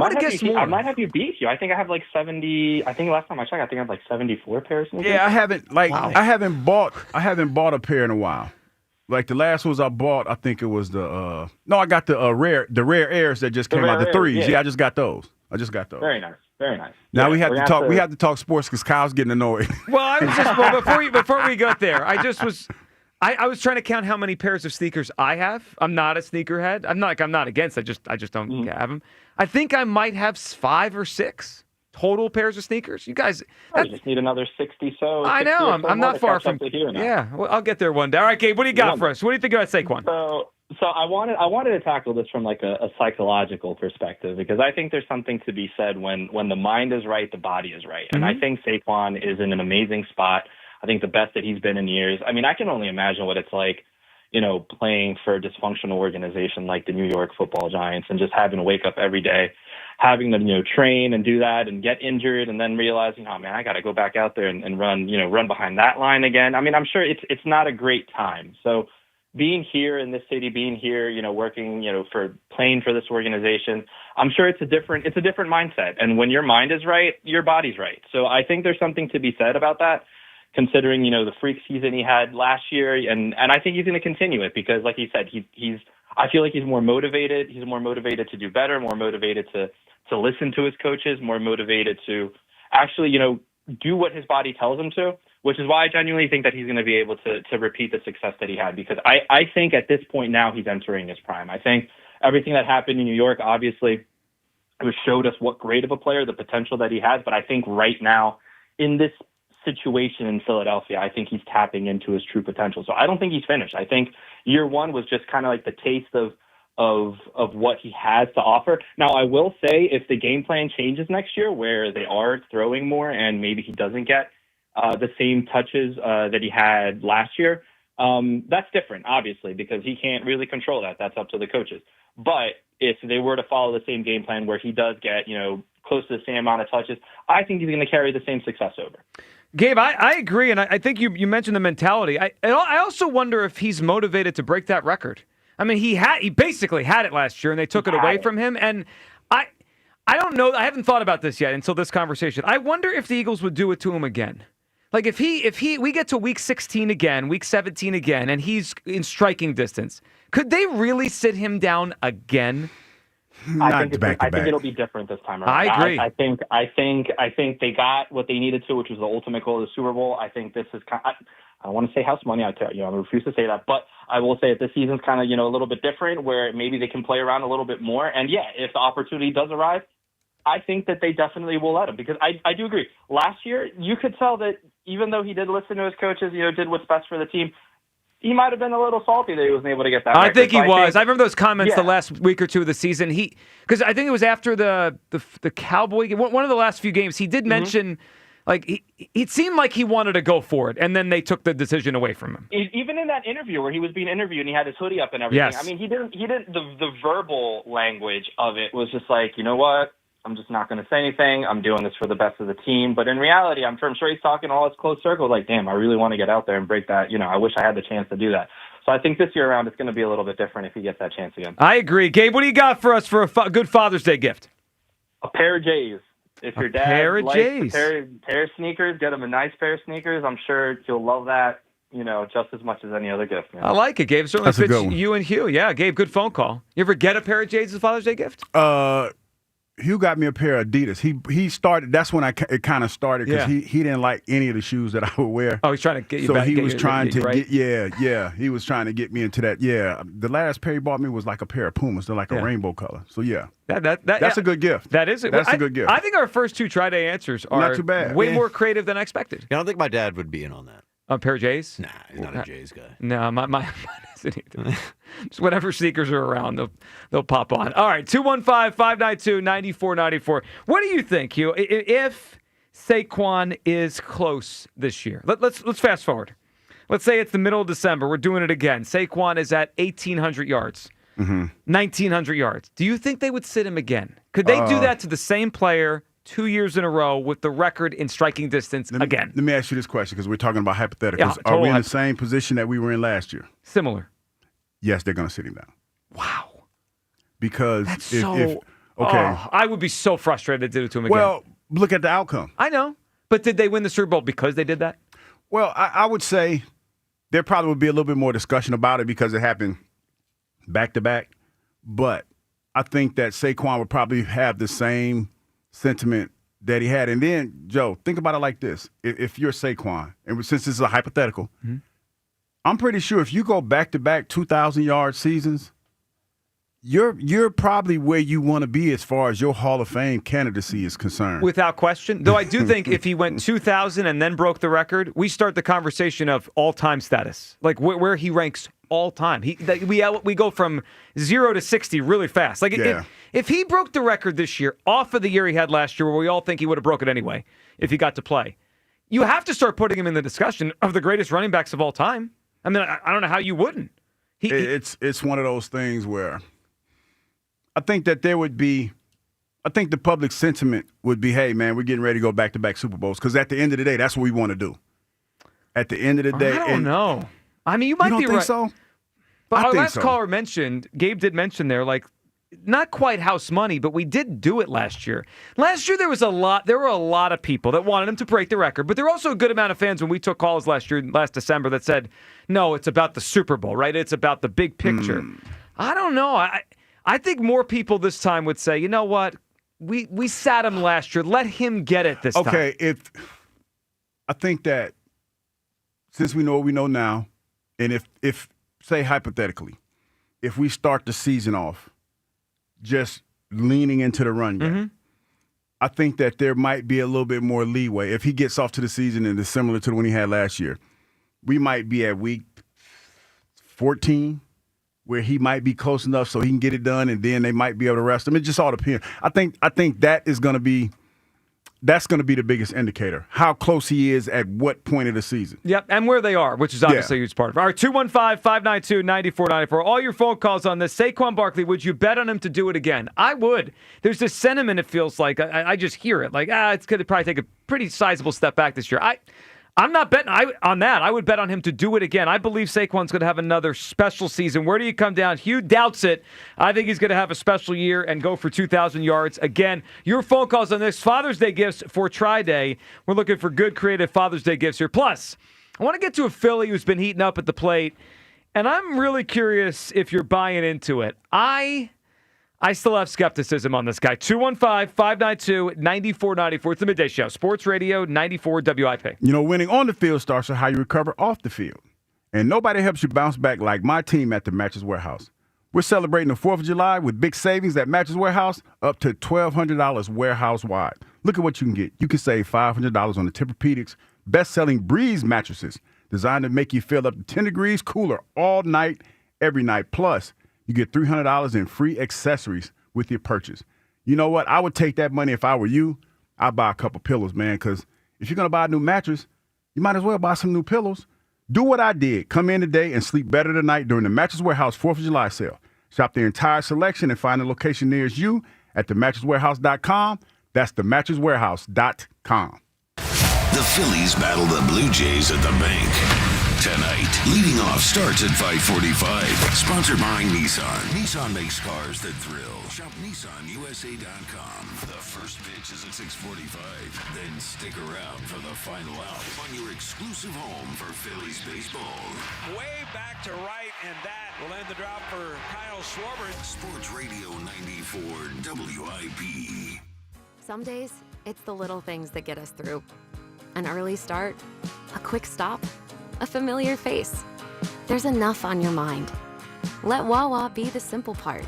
might have you beat you. I think I have like 70. I think last time I checked, I think I have like 74 pairs. Yeah, I haven't bought a pair in a while. Like the last ones I bought, I think it was I got the rare Airs that just came out, the threes. Yeah, I just got those. Very nice. Very nice. Now we have to talk. We have to talk sports because Kyle's getting annoyed. Well, I was just before we got there, I was trying to count how many pairs of sneakers I have. I'm not a sneakerhead. I'm not against. I just don't have them. I think I might have 5 or 6 total pairs of sneakers. You guys, you just need another 60. So I know. I'm not far from. Yeah, well, I'll get there one day. All right, Gabe, what do you got for us? What do you think about Saquon? So I wanted to tackle this from like a psychological perspective, because I think there's something to be said when the mind is right, the body is right. And I think Saquon is in an amazing spot. I think the best that he's been in years. I mean, I can only imagine what it's like, playing for a dysfunctional organization like the New York Football Giants and just having to wake up every day, having to, train and do that and get injured and then realizing, oh man, I got to go back out there and run behind that line again. I mean, I'm sure it's not a great time. So being here in this city, being here, working, for playing for this organization, I'm sure it's a different mindset. And when your mind is right, your body's right. So I think there's something to be said about that, considering, the freak season he had last year. And I think he's going to continue it because, like he said, I feel like he's more motivated. He's more motivated to do better, more motivated to listen to his coaches, more motivated to actually, do what his body tells him to, which is why I genuinely think that he's going to be able to repeat the success that he had, because I think at this point now he's entering his prime. I think everything that happened in New York, obviously, it showed us what great of a player, the potential that he has. But I think right now in this situation in Philadelphia, I think he's tapping into his true potential. So I don't think he's finished. I think year one was just kind of like the taste of what he has to offer. Now, I will say if the game plan changes next year where they are throwing more and maybe he doesn't get the same touches that he had last year, that's different, obviously, because he can't really control that. That's up to the coaches. But if they were to follow the same game plan where he does get, close to the same amount of touches, I think he's going to carry the same success over. Gabe, I agree, and I think you mentioned the mentality. I also wonder if he's motivated to break that record. I mean, he basically had it last year, and they took it away from him. And I don't know. I haven't thought about this yet until this conversation. I wonder if the Eagles would do it to him again. Like if we get to week 16 again, week 17 again, and he's in striking distance, could they really sit him down again? I think it'll be different this time around. I agree. I think they got what they needed to, which was the ultimate goal of the Super Bowl. I think this is I don't want to say house money. I refuse to say that, but I will say that this season's kind of a little bit different, where maybe they can play around a little bit more. And yeah, if the opportunity does arise, I think that they definitely will let him, because I do agree. Last year, you could tell that even though he did listen to his coaches, did what's best for the team, he might have been a little salty that he wasn't able to get that record. I think he was. I remember those comments the last week or two of the season. Because I think it was after the Cowboy game, one of the last few games, he did mention, like, it seemed like he wanted to go for it, and then they took the decision away from him. Even in that interview where he was being interviewed and he had his hoodie up and everything, yes. I mean, he didn't. The verbal language of it was just like, you know what? I'm just not going to say anything. I'm doing this for the best of the team. But in reality, I'm sure he's talking all his close circle. Like, damn, I really want to get out there and break that. I wish I had the chance to do that. So I think this year around, it's going to be a little bit different if he gets that chance again. I agree. Gabe, what do you got for us for a good Father's Day gift? A pair of J's. If your dad likes a pair of sneakers, get him a nice pair of sneakers. I'm sure he'll love that, just as much as any other gift. Man. I like it, Gabe. Certainly fits you and Hugh. Yeah, Gabe, good phone call. You ever get a pair of J's as a Father's Day gift? Hugh got me a pair of Adidas. He started. That's when it kind of started, because he didn't like any of the shoes that I would wear. Oh, he's trying to get you so back. So he was trying to right? get. He was trying to get me into that. Yeah, the last pair he bought me was like a pair of Pumas. They're like a rainbow color. So yeah, that's a good gift. That is. That's a good gift. I think our first two try-day answers are not too bad. Way more creative than I expected. I don't think my dad would be in on that. A pair of J's? Nah, he's not a J's guy. No, mine isn't either. Just whatever sneakers are around, they'll pop on. All right, 215-592-9494. What do you think, Hugh? If Saquon is close this year, let's fast forward. Let's say it's the middle of December. We're doing it again. Saquon is at 1,800 yards, 1,900 yards. Do you think they would sit him again? Could they do that to the same player 2 years in a row with the record in striking distance again? Let me ask you this question, because we're talking about hypotheticals. Yeah, are we in the same position that we were in last year? Similar. Yes, they're going to sit him down. Wow. Because I would be so frustrated they did it to him again. Well, look at the outcome. I know. But did they win the Super Bowl because they did that? Well, I would say there probably would be a little bit more discussion about it because it happened back-to-back. But I think that Saquon would probably have the same sentiment that he had. And then, Joe, think about it like this. If you're Saquon, and since this is a hypothetical, I'm pretty sure if you go back-to-back 2,000-yard seasons, you're probably where you want to be as far as your Hall of Fame candidacy is concerned. Without question. Though I do think if he went 2,000 and then broke the record, we start the conversation of all-time status, like where he ranks all time. We go from 0 to 60 really fast. Like if he broke the record this year off of the year he had last year, where we all think he would have broke it anyway if he got to play, you have to start putting him in the discussion of the greatest running backs of all time. I mean, I don't know how you wouldn't. It's one of those things where I think that there would be, I think the public sentiment would be, hey, man, we're getting ready to go back-to-back Super Bowls, because at the end of the day, that's what we want to do. At the end of the day. I don't know. I mean, you might be right. You don't think so? But our last caller mentioned, Gabe did mention there, like, not quite house money, but we did do it last year. Last year there were a lot of people that wanted him to break the record, but there were also a good amount of fans when we took calls last December that said, no, it's about the Super Bowl, right? It's about the big picture. I don't know. I think more people this time would say, you know what? We sat him last year. Let him get it this time. Okay, I think that since we know what we know now, and if say hypothetically, if we start the season off just leaning into the run game, I think that there might be a little bit more leeway if he gets off to the season and is similar to the one he had last year. We might be at week 14 where he might be close enough so he can get it done, and then they might be able to rest him. It just all depends. I think that is going to be the biggest indicator, how close he is at what point of the season. Yep, and where they are, which is obviously a huge part of it. All right, 215-592-9494. All your phone calls on this. Saquon Barkley, would you bet on him to do it again? I would. There's this sentiment, it feels like. I just hear it. Like, it's going to probably take a pretty sizable step back this year. I'm not betting on that. I would bet on him to do it again. I believe Saquon's going to have another special season. Where do you come down? Hugh doubts it. I think he's going to have a special year and go for 2,000 yards again. Your phone calls on this. Father's Day gifts for Tri-Day. We're looking for good, creative Father's Day gifts here. Plus, I want to get to a Philly who's been heating up at the plate, and I'm really curious if you're buying into it. I still have skepticism on this guy. 215-592-9494. It's the Midday Show. Sports Radio 94 WIP. You know, winning on the field starts with how you recover off the field. And nobody helps you bounce back like my team at the Mattress Warehouse. We're celebrating the 4th of July with big savings at Mattress Warehouse, up to $1,200 warehouse-wide. Look at what you can get. You can save $500 on the Tempur-Pedic's best-selling Breeze mattresses, designed to make you feel up to 10 degrees cooler all night, every night. Plus, you get $300 in free accessories with your purchase. You know what? I would take that money if I were you. I'd buy a couple pillows, man, because if you're going to buy a new mattress, you might as well buy some new pillows. Do what I did. Come in today and sleep better tonight during the Mattress Warehouse 4th of July sale. Shop their entire selection and find a location nearest you at themattresswarehouse.com. That's themattresswarehouse.com. The Phillies battle the Blue Jays at the bank. Tonight, leading off starts at 5:45. Sponsored by Nissan. Nissan makes cars that thrill. Shop NissanUSA.com. The first pitch is at 6:45. Then stick around for the final out on your exclusive home for Phillies baseball. Way back to right, and that will end the drop for Kyle Schwarber. Sports Radio 94 WIP. Some days, it's the little things that get us through. An early start, a quick stop, a familiar face. There's enough on your mind. Let Wawa be the simple part.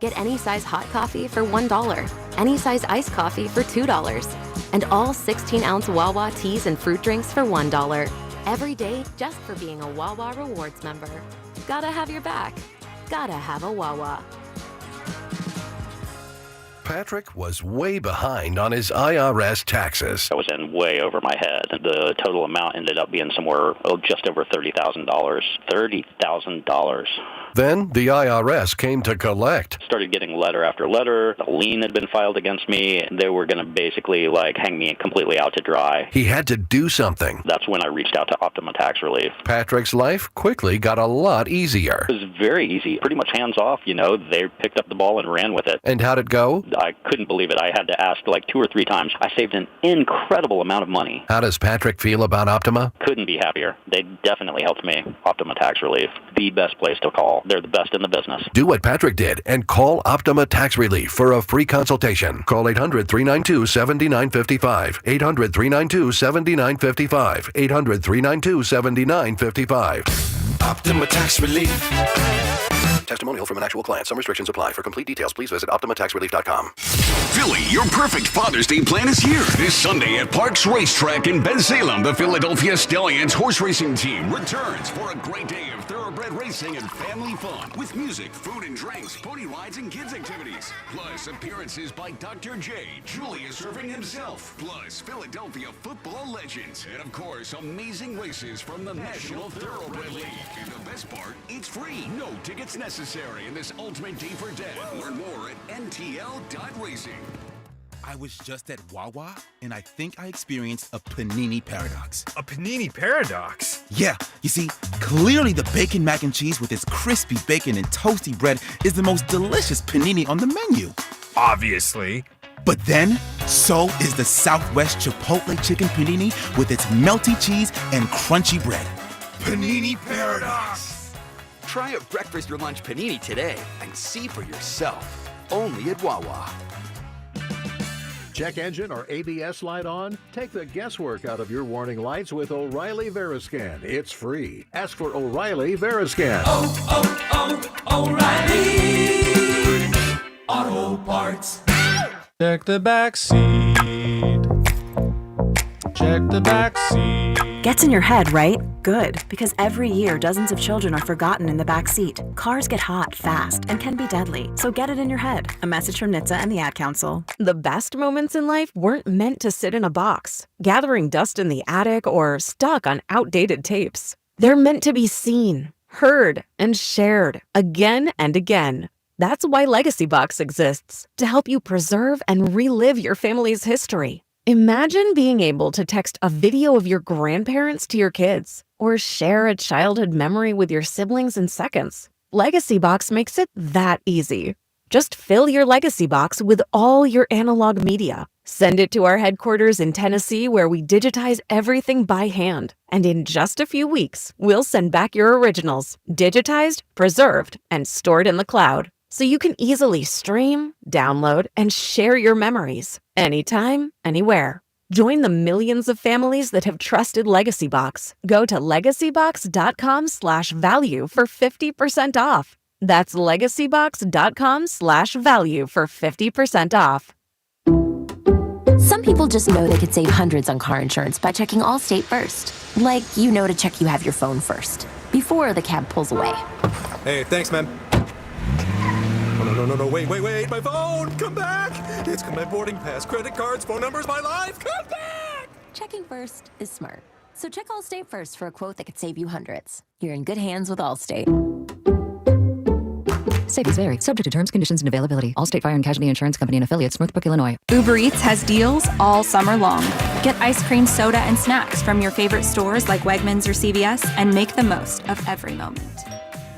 Get any size hot coffee for $1, any size iced coffee for $2, and all 16-ounce Wawa teas and fruit drinks for $1. Every day just for being a Wawa Rewards member. Gotta have your back. Gotta have a Wawa. Patrick was way behind on his IRS taxes. I was in way over my head. The total amount ended up being somewhere just over $30,000. $30,000. Then the IRS came to collect. Started getting letter after letter. A lien had been filed against me. They were going to basically hang me completely out to dry. He had to do something. That's when I reached out to Optima Tax Relief. Patrick's life quickly got a lot easier. It was very easy. Pretty much hands off, They picked up the ball and ran with it. And how'd it go? I couldn't believe it. I had to ask 2 or 3 times. I saved an incredible amount of money. How does Patrick feel about Optima? Couldn't be happier. They definitely helped me. Optima Tax Relief. The best place to call. They're the best in the business. Do what Patrick did and call Optima Tax Relief for a free consultation. Call 800-392-7955. 800-392-7955. 800-392-7955. Optima Tax Relief. Testimonial from an actual client. Some restrictions apply. For complete details, please visit OptimaTaxRelief.com. Philly, your perfect Father's Day plan is here. This Sunday at Parks Racetrack in Bensalem, the Philadelphia Stallions horse racing team returns for a great day of thoroughbred racing and family fun with music, food and drinks, pony rides, and kids activities. Plus, appearances by Dr. J, Julius Irving himself, plus Philadelphia football legends, and of course, amazing races from the National Thoroughbred League. And the best part, it's free. No tickets necessary in this ultimate day for dad. Learn more at ntl.racing. I was just at Wawa, and I think I experienced a panini paradox. A panini paradox? Yeah, you see, clearly the bacon mac and cheese with its crispy bacon and toasty bread is the most delicious panini on the menu. Obviously. But then, so is the Southwest Chipotle chicken panini with its melty cheese and crunchy bread. Panini paradox! Try a breakfast or lunch panini today and see for yourself. Only at Wawa. Check engine or ABS light on? Take the guesswork out of your warning lights with O'Reilly Veriscan. It's free. Ask for O'Reilly Veriscan. O'Reilly Auto Parts. Check the back seat. Check the back seat. Gets in your head, right? Good, because every year dozens of children are forgotten in the back seat. Cars get hot fast and can be deadly, so get it in your head. A message from NHTSA and the Ad Council. The best moments in life weren't meant to sit in a box, gathering dust in the attic or stuck on outdated tapes. They're meant to be seen, heard, and shared again and again. That's why Legacy Box exists, to help you preserve and relive your family's history. Imagine being able to text a video of your grandparents to your kids, or share a childhood memory with your siblings in seconds. Legacy Box makes it that easy. Just fill your Legacy Box with all your analog media. Send it to our headquarters in Tennessee, where we digitize everything by hand. And in just a few weeks, we'll send back your originals, digitized, preserved, and stored in the cloud, so you can easily stream, download, and share your memories anytime, anywhere. Join the millions of families that have trusted Legacy Box. Go to legacybox.com/value for 50% off. That's legacybox.com/value for 50% off. Some people just know they could save hundreds on car insurance by checking Allstate first. Like, you know, to check you have your phone first, before the cab pulls away. Hey, thanks, man. No, wait, my phone, come back. It's got my boarding pass, credit cards, phone numbers, my life, come back. Checking first is smart. So check Allstate first for a quote that could save you hundreds. You're in good hands with Allstate. Savings vary. Subject to terms, conditions, and availability. Allstate Fire and Casualty Insurance Company and affiliates, Northbrook, Illinois. Uber Eats has deals all summer long. Get ice cream, soda, and snacks from your favorite stores like Wegmans or CVS and make the most of every moment.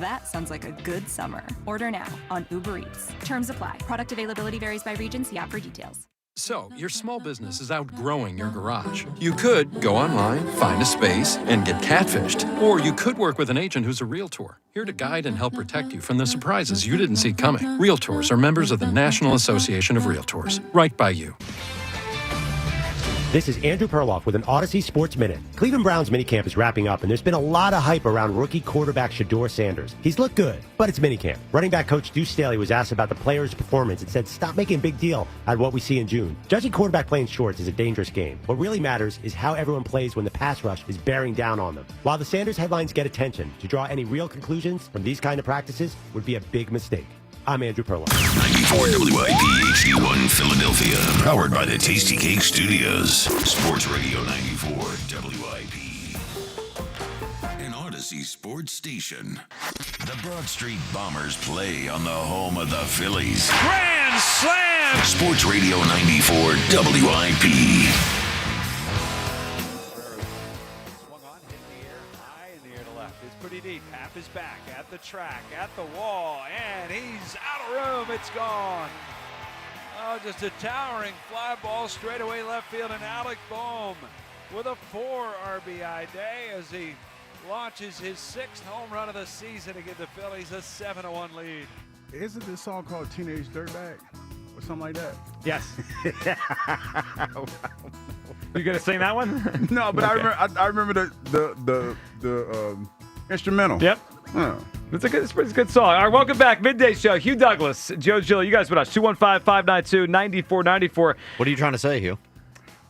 That sounds like a good summer. Order now on Uber Eats. Terms apply. Product availability varies by region. See app for details. So, your small business is outgrowing your garage. You could go online, find a space, and get catfished. Or you could work with an agent who's a realtor, here to guide and help protect you from the surprises you didn't see coming. Realtors are members of the National Association of Realtors. Right by you. This is Andrew Perloff with an Odyssey Sports Minute. Cleveland Browns minicamp is wrapping up, and there's been a lot of hype around rookie quarterback Shedeur Sanders. He's looked good, but it's minicamp. Running back coach Deuce Staley was asked about the player's performance and said, stop making a big deal out of what we see in June. Judging quarterback playing shorts is a dangerous game. What really matters is how everyone plays when the pass rush is bearing down on them. While the Sanders headlines get attention, to draw any real conclusions from these kind of practices would be a big mistake. I'm Andrew Perloff. 94 WIP HD1 Philadelphia. Powered by the Tasty Cake Studios. Sports Radio 94 WIP. An Odyssey sports station. The Broad Street Bombers play on the home of the Phillies. Grand slam! Sports Radio 94 WIP. Pretty deep, half his back, at the track, at the wall, and he's out of room, it's gone. Oh, just a towering fly ball straight away left field, and Alec Bohm with a 4 RBI day as he launches his 6th home run of the season to give the Phillies a 7-1 lead. Isn't this song called Teenage Dirtbag or something like that? Yes. You gonna sing that one? No, but Okay. I remember the instrumental. Yep. It's a good song. All right, welcome back. Midday Show. Hugh Douglas, Joe Gill, you guys with us. 215-592-9494. What are you trying to say, Hugh?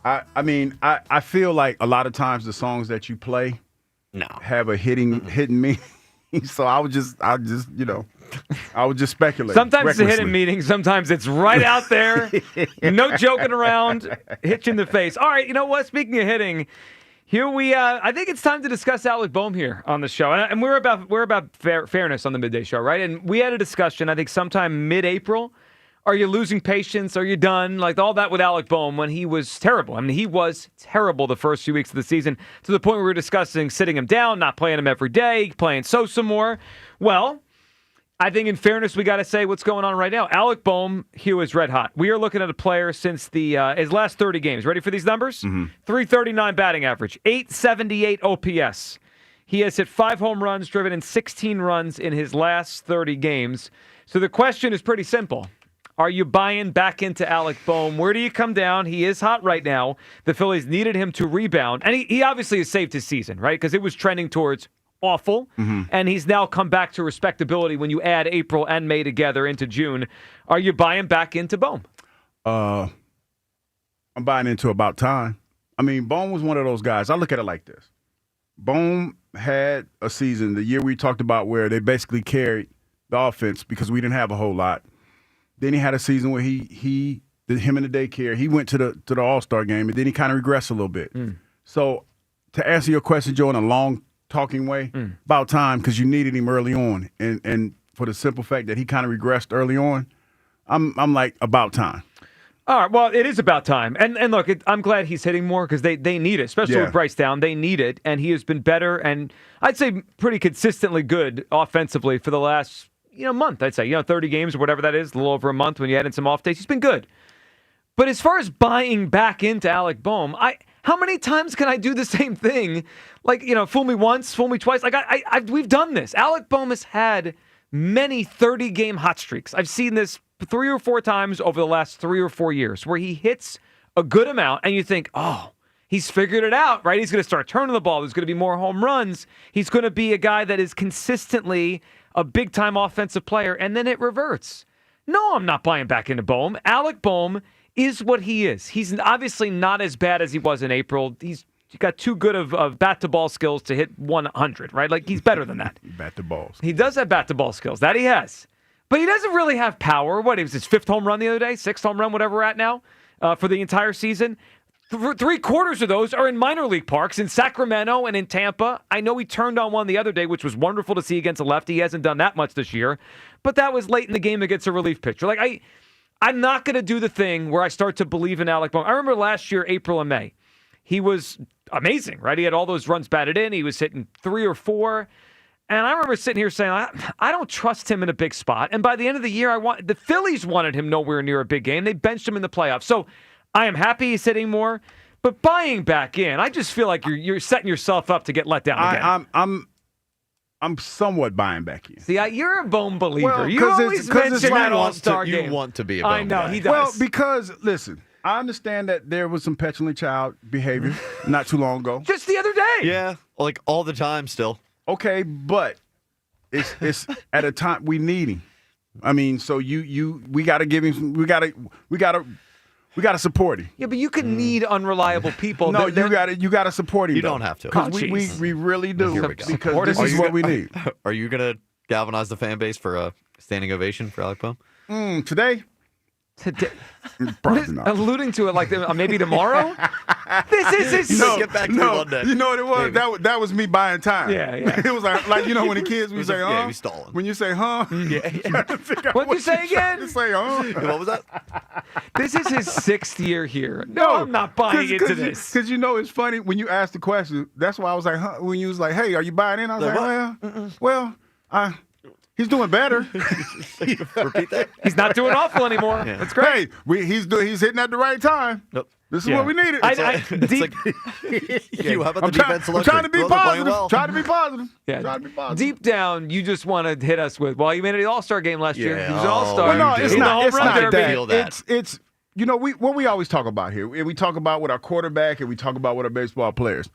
I mean, I feel like a lot of times the songs that you play have a hidden meaning. So I would just speculate. Sometimes it's a hidden meaning. Sometimes it's right out there. No joking around. Hit you in the face. All right, you know what? Speaking of hitting, here I think it's time to discuss Alec Bohm here on the show. And we're about fairness on the Midday Show, right? And we had a discussion, I think sometime mid-April. Are you losing patience? Are you done? Like all that with Alec Bohm when he was terrible. I mean, he was terrible the first few weeks of the season to the point where we were discussing sitting him down, not playing him every day, playing some more. Well, I think in fairness, we got to say what's going on right now. Alec Bohm, Hugh, is red hot. We are looking at a player since his last 30 games. Ready for these numbers? Mm-hmm. 339 batting average, 878 OPS. He has hit 5 home runs, driven in 16 runs in his last 30 games. So the question is pretty simple. Are you buying back into Alec Bohm? Where do you come down? He is hot right now. The Phillies needed him to rebound. And he obviously has saved his season, right? Because it was trending towards awful, and he's now come back to respectability when you add April and May together into June. Are you buying back into Bohm? I'm buying into about time. I mean, Bohm was one of those guys. I look at it like this. Bohm had a season, the year we talked about, where they basically carried the offense because we didn't have a whole lot. Then he had a season where him and the daycare, he went to the All-Star game, and then he kind of regressed a little bit. So to answer your question, Joe, in a long talking way, about time, because you needed him early on. And for the simple fact that he kind of regressed early on, I'm like, about time. All right, well, it is about time. And look, I'm glad he's hitting more because they need it, especially with Bryce down. They need it, and he has been better and I'd say pretty consistently good offensively for the last month. I'd say 30 games or whatever that is, a little over a month when you add in some off days. He's been good. But as far as buying back into Alec Bohm, how many times can I do the same thing? Like, fool me once, fool me twice. Like we've done this. Alec Bohm has had many 30-game hot streaks. I've seen this 3 or 4 times over the last 3 or 4 years where he hits a good amount and you think, oh, he's figured it out, right? He's going to start turning the ball. There's going to be more home runs. He's going to be a guy that is consistently a big-time offensive player, and then it reverts. No, I'm not buying back into Bohm. Alec Bohm is what he is. He's obviously not as bad as he was in April. He's got too good of bat-to-ball skills to hit 100, right? Like, he's better than that. Bat-to-balls. He does have bat-to-ball skills. That he has. But he doesn't really have power. What, it was his 5th home run the other day? 6th home run, whatever we're at now, for the entire season. 3/4 of those are in minor league parks in Sacramento and in Tampa. I know he turned on one the other day, which was wonderful to see against a lefty. He hasn't done that much this year. But that was late in the game against a relief pitcher. Like, I'm not going to do the thing where I start to believe in Alec Bohm. I remember last year, April and May. He was amazing, right? He had all those runs batted in. He was hitting 3 or 4. And I remember sitting here saying, I don't trust him in a big spot. And by the end of the year, the Phillies wanted him nowhere near a big game. They benched him in the playoffs. So I am happy he's hitting more. But buying back in, I just feel like you're setting yourself up to get let down again. I'm somewhat buying back in. See, you're a Bohm believer. Well, you always mention that All-Star game. You want to be a Bohm I know, guy. he does. Well, because, listen, I understand that there was some petulantly child behavior not too long ago. Just the other day. Yeah, like all the time still. Okay, but it's at a time we need him. I mean, so we got to give him. We got to support him. Yeah, but you can need unreliable people. No, you got to support him. You don't have to. Because we really do. Here we go. Because this is what we need. Are you gonna galvanize the fan base for a standing ovation for Alec Bohm? Today? Probably not. Alluding to it like maybe tomorrow? This is his... Get back to Monday. You know what it was? Maybe. That was me buying time. Yeah. It was like when the kids, we say, huh? Yeah, we stalling. When you say, huh? What'd you say again? Say, huh? What was that? This is his 6th year here. No, I'm not buying into this. Because it's funny when you ask the question. That's why I was like, huh? When you was like, hey, are you buying in? I was well, he's doing better. Repeat that. He's not doing awful anymore. Yeah. That's great. Hey, he's hitting at the right time. Nope. This is what we needed. How about the defense? I'm trying to be positive. Well. Trying to be positive. Yeah. Trying to be positive. Deep down, you just want to hit us with, well, he made it the All-Star game last year. He was an All-Star. Well, no, it's not that. That. It's what we always talk about here. And we talk about with our quarterback and we talk about with our baseball players.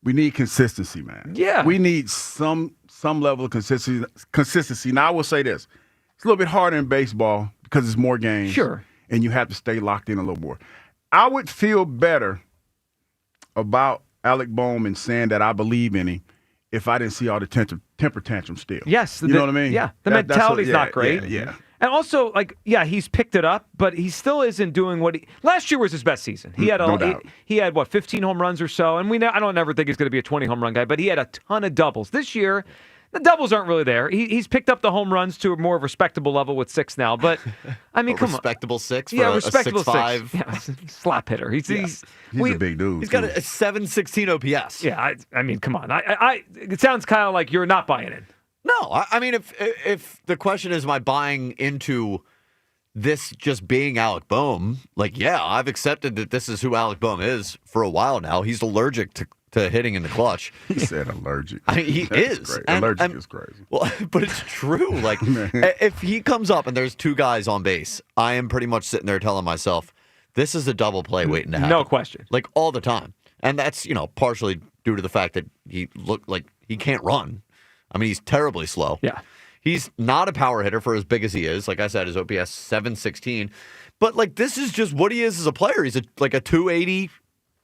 We need consistency, man. Yeah. We need some level of consistency. Now, I will say this. It's a little bit harder in baseball because it's more games. Sure. And you have to stay locked in a little more. I would feel better about Alec Bohm and saying that I believe in him if I didn't see all the temper tantrums still. Yes. You know what I mean? Yeah. The mentality's not great. Yeah. And also, he's picked it up, but he still isn't doing what last year was his best season. He had he had 15 home runs or so, and I don't ever think he's going to be a 20 home run guy, but he had a ton of doubles. This year, the doubles aren't really there. He's picked up the home runs to a more respectable level with 6 now, but I mean, come on. Respectable 6 for respectable a 6'5". Yeah, slap hitter. He's a big dude. He's got a 716 OPS. Yeah, I mean, come on. It sounds kind of like you're not buying in. No, I mean, if the question is, am I buying into this just being Alec Bohm? Like, yeah, I've accepted that this is who Alec Bohm is for a while now. He's allergic to hitting in the clutch. He said allergic. I mean, he is. Crazy. Allergic is crazy. Well, but it's true. Like, if he comes up and there's 2 guys on base, I am pretty much sitting there telling myself, this is a double play waiting to happen. No question. Like, all the time. And that's, partially due to the fact that he looked like he can't run. I mean, he's terribly slow. Yeah. He's not a power hitter for as big as he is. Like I said, his OPS 716. But like this is just what he is as a player. He's like a 280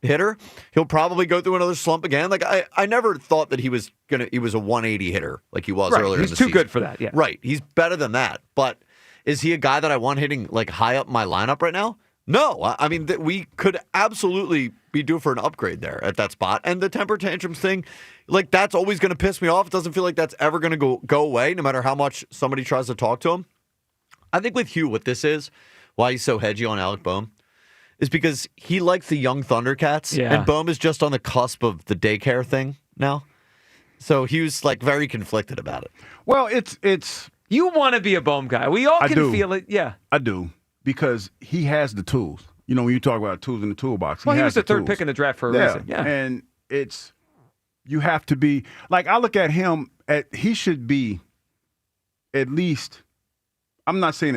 hitter. He'll probably go through another slump again. Like I never thought that he was a 180 hitter like he was earlier in the season. He's too good for that, yeah. Right. He's better than that. But is he a guy that I want hitting like high up my lineup right now? No. I mean, we could absolutely be due for an upgrade there at that spot. And the temper tantrums thing, like that's always going to piss me off. It doesn't feel like that's ever going to go away no matter how much somebody tries to talk to him. I think with Hugh, what this is, why he's so hedgy on Alec Boehm, is because he likes the young Thundercats, and Boehm is just on the cusp of the daycare thing now. So he was like very conflicted about it. Well, it's you want to be a Boehm guy. We all can feel it. Yeah, I do, because he has the tools. You know, when you talk about tools in the toolbox, well, he was the third tools. pick in the draft for a reason. Yeah, and you have to be like, I look at him he should be at least. I'm not saying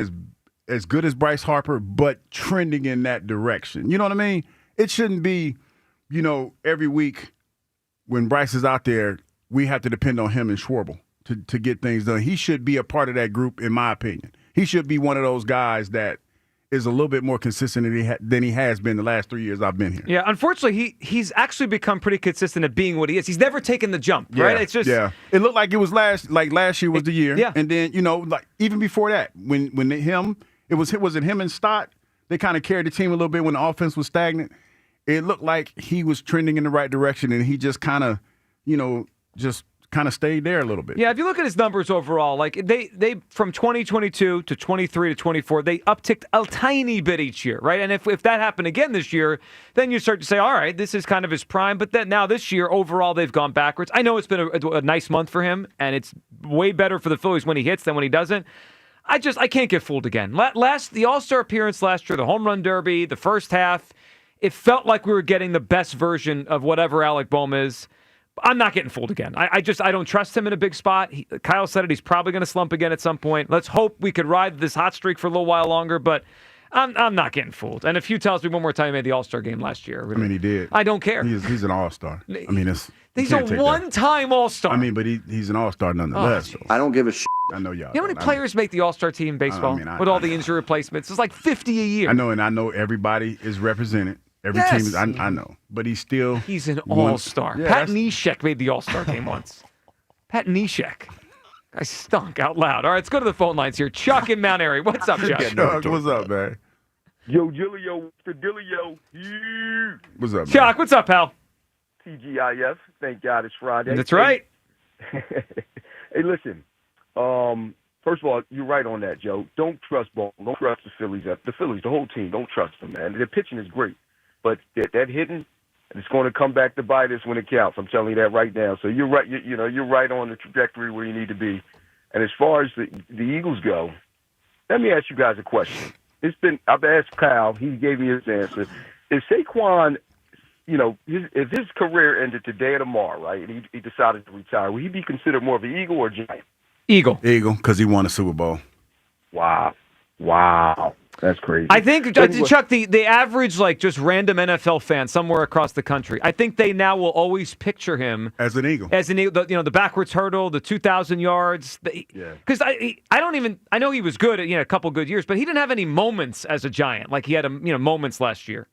as good as Bryce Harper, but trending in that direction. You know what I mean? It shouldn't be, every week when Bryce is out there, we have to depend on him and Schwarber to get things done. He should be a part of that group, in my opinion. He should be one of those guys that is a little bit more consistent than he has been the last 3 years I've been here. Yeah, unfortunately, he's actually become pretty consistent at being what he is. He's never taken the jump, right? It's just it looked like it was last year was the year. Yeah. And then, like even before that, when was it him and Stott? They kind of carried the team a little bit when the offense was stagnant. It looked like he was trending in the right direction, and he just kind of, stayed there a little bit. Yeah, if you look at his numbers overall, like they from 2022 to 23 to 24, they upticked a tiny bit each year, right? And if that happened again this year, then you start to say, all right, this is kind of his prime. But then now this year, overall, they've gone backwards. I know it's been a nice month for him, and it's way better for the Phillies when he hits than when he doesn't. I can't get fooled again. The All-Star appearance last year, the Home Run Derby, the first half, it felt like we were getting the best version of whatever Alec Boehm is. I'm not getting fooled again. I don't trust him in a big spot. Kyle said it. He's probably going to slump again at some point. Let's hope we could ride this hot streak for a little while longer, but I'm not getting fooled. And if Hugh tells me one more time he made the All-Star game last year. I mean, he did. I don't care. He's an All-Star. I mean, he's a one-time All-Star. I mean, but he's an All-Star nonetheless. Oh, I don't give a shit. I know y'all. You know how many players make the All-Star team in baseball with all the injury replacements? It's like 50 a year. I know, and I know everybody is represented. Every team is, I know, but he's an all-star. Yeah, Pat Neshek made the all-star game once. Pat Neshek. I stunk out loud. All right, let's go to the phone lines here. Chuck in Mount Airy. What's up, Chuck? Chuck, what's up, man? Yo, Gillio, for Dillio. Yeah. What's up, Chuck, what's up, pal? TGIF. Thank God it's Friday. That's right. Hey, listen. First of all, you're right on that, Joe. Don't trust Ball. Don't trust the Phillies. The Phillies, the whole team, don't trust them, man. Their pitching is great. But that hitting, it's going to come back to bite us when it counts. I'm telling you that right now. So you're right. You're right on the trajectory where you need to be. And as far as the Eagles go, let me ask you guys a question. I've asked Kyle. He gave me his answer. Is Saquon, if his career ended today or tomorrow, right, and he decided to retire, would he be considered more of an Eagle or a Giant? Eagle, because he won a Super Bowl. Wow. That's crazy. I think, Chuck, the average, just random NFL fan somewhere across the country, I think they now will always picture him as an Eagle. The backwards hurdle, the 2,000 yards. Because I know he was good at a couple good years, but he didn't have any moments as a Giant like he had moments last year.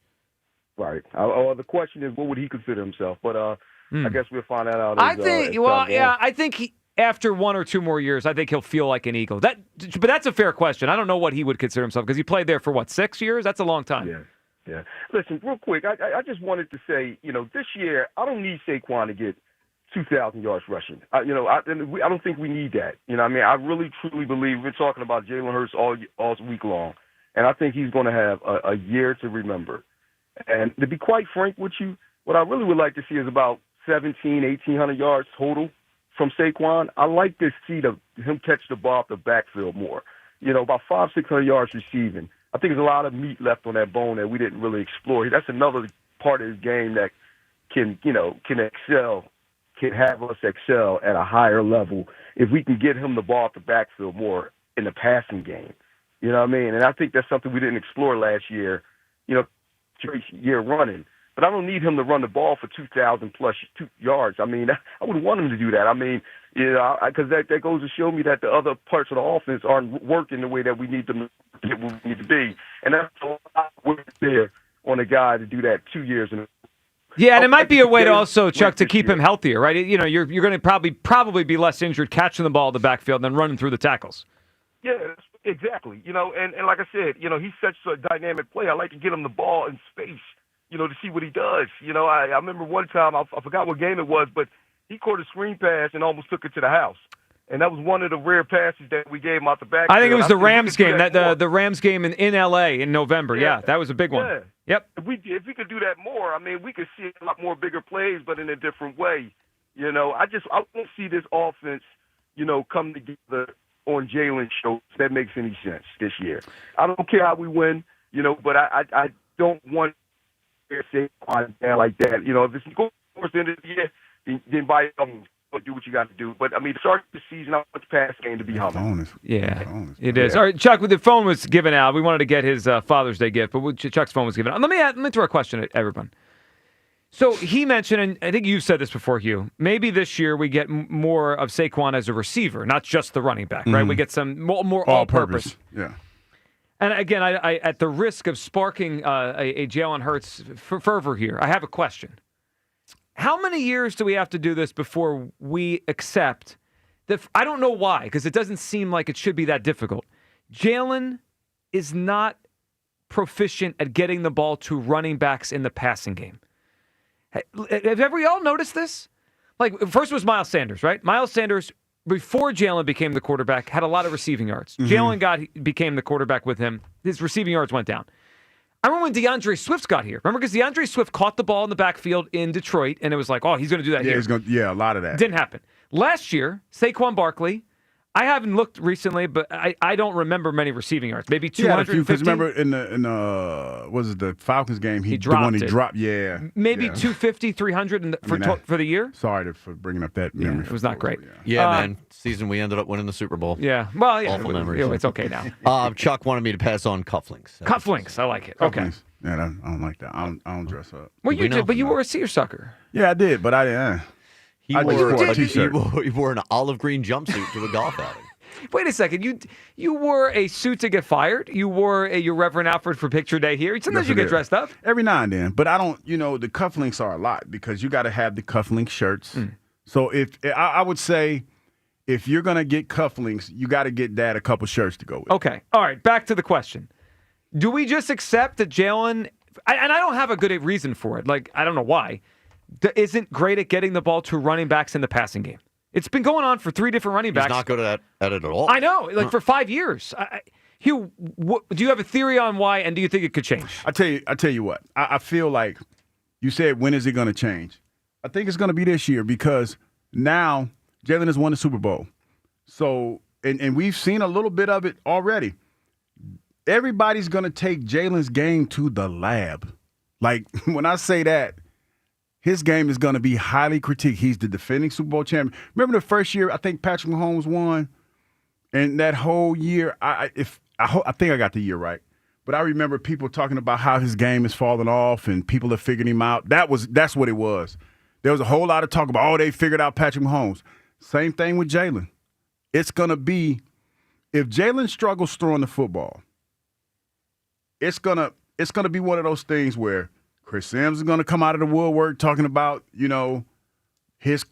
Right. The question is, what would he consider himself? But I guess we'll find that out. I think after one or two more years, I think he'll feel like an Eagle. But that's a fair question. I don't know what he would consider himself because he played there for 6 years? That's a long time. Yeah. Listen, real quick, I just wanted to say, this year I don't need Saquon to get 2,000 yards rushing. I don't think we need that. I really truly believe we're talking about Jalen Hurts all week long, and I think he's going to have a year to remember. And to be quite frank with you, what I really would like to see is about 1,800 yards total from Saquon. I like to see him catch the ball off the backfield more. About 500-600 yards receiving. I think there's a lot of meat left on that bone that we didn't really explore. That's another part of his game that can excel, can have us excel at a higher level if we can get him the ball off the backfield more in the passing game. You know what I mean? And I think that's something we didn't explore last year, year running. but I don't need him to run the ball for 2,000 plus yards. I mean, I wouldn't want him to do that. I mean, because that goes to show me that the other parts of the offense aren't working the way that we need them to get where we need to be. And that's a lot of work there on a guy to do that 2 years in a row. Yeah, and it might be a way to also, Chuck, to keep him healthier, right? You know, you're going to probably be less injured catching the ball in the backfield than running through the tackles. Yeah, exactly. You know, and like I said, you know, he's such a dynamic player. I like to get him the ball in space, you know, to see what he does. You know, I remember one time, I forgot what game it was, but he caught a screen pass and almost took it to the house. And that was one of the rare passes that we gave him out the backfield. I think it was the Rams game, the Rams game in L.A. in November. Yeah, that was a big one. Yeah. Yep. If we could do that more, I mean, we could see a lot more bigger plays, but in a different way. You know, I want to see this offense, you know, come together on Jalen's show. If that makes any sense this year. I don't care how we win, you know, but I don't want to say down like that. You know, if it's going towards the end of the year, then by all means, do what you got to do. But, I mean, to start the season, I want the pass game to be humming. Yeah, it is. All right, Chuck, the phone was given out. We wanted to get his Father's Day gift, but Chuck's phone was given out. Let me throw a question at everyone. So he mentioned, and I think you've said this before, Hugh, maybe this year we get more of Saquon as a receiver, not just the running back, right? We get some more all-purpose. Yeah. And again, I at the risk of sparking a Jalen Hurts fervor here, I have a question. How many years do we have to do this before we accept that? I don't know why, because it doesn't seem like it should be that difficult. Jalen is not proficient at getting the ball to running backs in the passing game. Have we all noticed this? Like, first was Miles Sanders, right? Miles Sanders, before Jalen became the quarterback, had a lot of receiving yards. Jalen became the quarterback with him. His receiving yards went down. I remember when DeAndre Swift got here. Remember, because DeAndre Swift caught the ball in the backfield in Detroit, and it was like, oh, he's going to do that here. A lot of that. Didn't happen. Last year, Saquon Barkley, I haven't looked recently, but I don't remember many receiving yards. Maybe 250. Because remember in the Falcons game, he dropped the one he dropped. Yeah. Maybe 250, 300 for the year. Sorry for bringing up that memory. It was not great. Yeah, man. Season we ended up winning the Super Bowl. Yeah. Well, yeah. Awful memories. It's okay now. Chuck wanted me to pass on cufflinks. Cufflinks. I like it. Okay. Yeah, I don't like that. I don't dress up. Well, you did, but you were a seersucker. Yeah, I did, but I didn't. He wore an olive green jumpsuit to a golf outing. Wait a second. You wore a suit to get fired. You wore a your Reverend Alfred for picture day here. Sometimes you get dressed up. Every now and then. But I don't, the cufflinks are a lot because you got to have the cufflink shirts. So if I would say if you're going to get cufflinks, you got to get Dad a couple shirts to go with. Okay. All right. Back to the question. Do we just accept that Jalen, and I don't have a good reason for it. Like, I don't know why, isn't great at getting the ball to running backs in the passing game? It's been going on for 3 different running backs. He's not good at it at all. I know, for 5 years. Hugh, do you have a theory on why, and do you think it could change? I tell you what. I feel like you said, when is it going to change? I think it's going to be this year because now Jalen has won the Super Bowl. So, and we've seen a little bit of it already. Everybody's going to take Jalen's game to the lab. Like, when I say that, his game is going to be highly critiqued. He's the defending Super Bowl champion. Remember the first year I think Patrick Mahomes won? And that whole year, I think I got the year right. But I remember people talking about how his game is falling off and people have figured him out. That's what it was. There was a whole lot of talk about, they figured out Patrick Mahomes. Same thing with Jalen. It's going to be, if Jalen struggles throwing the football, it's gonna be one of those things where Chris Sims is gonna come out of the woodwork talking about his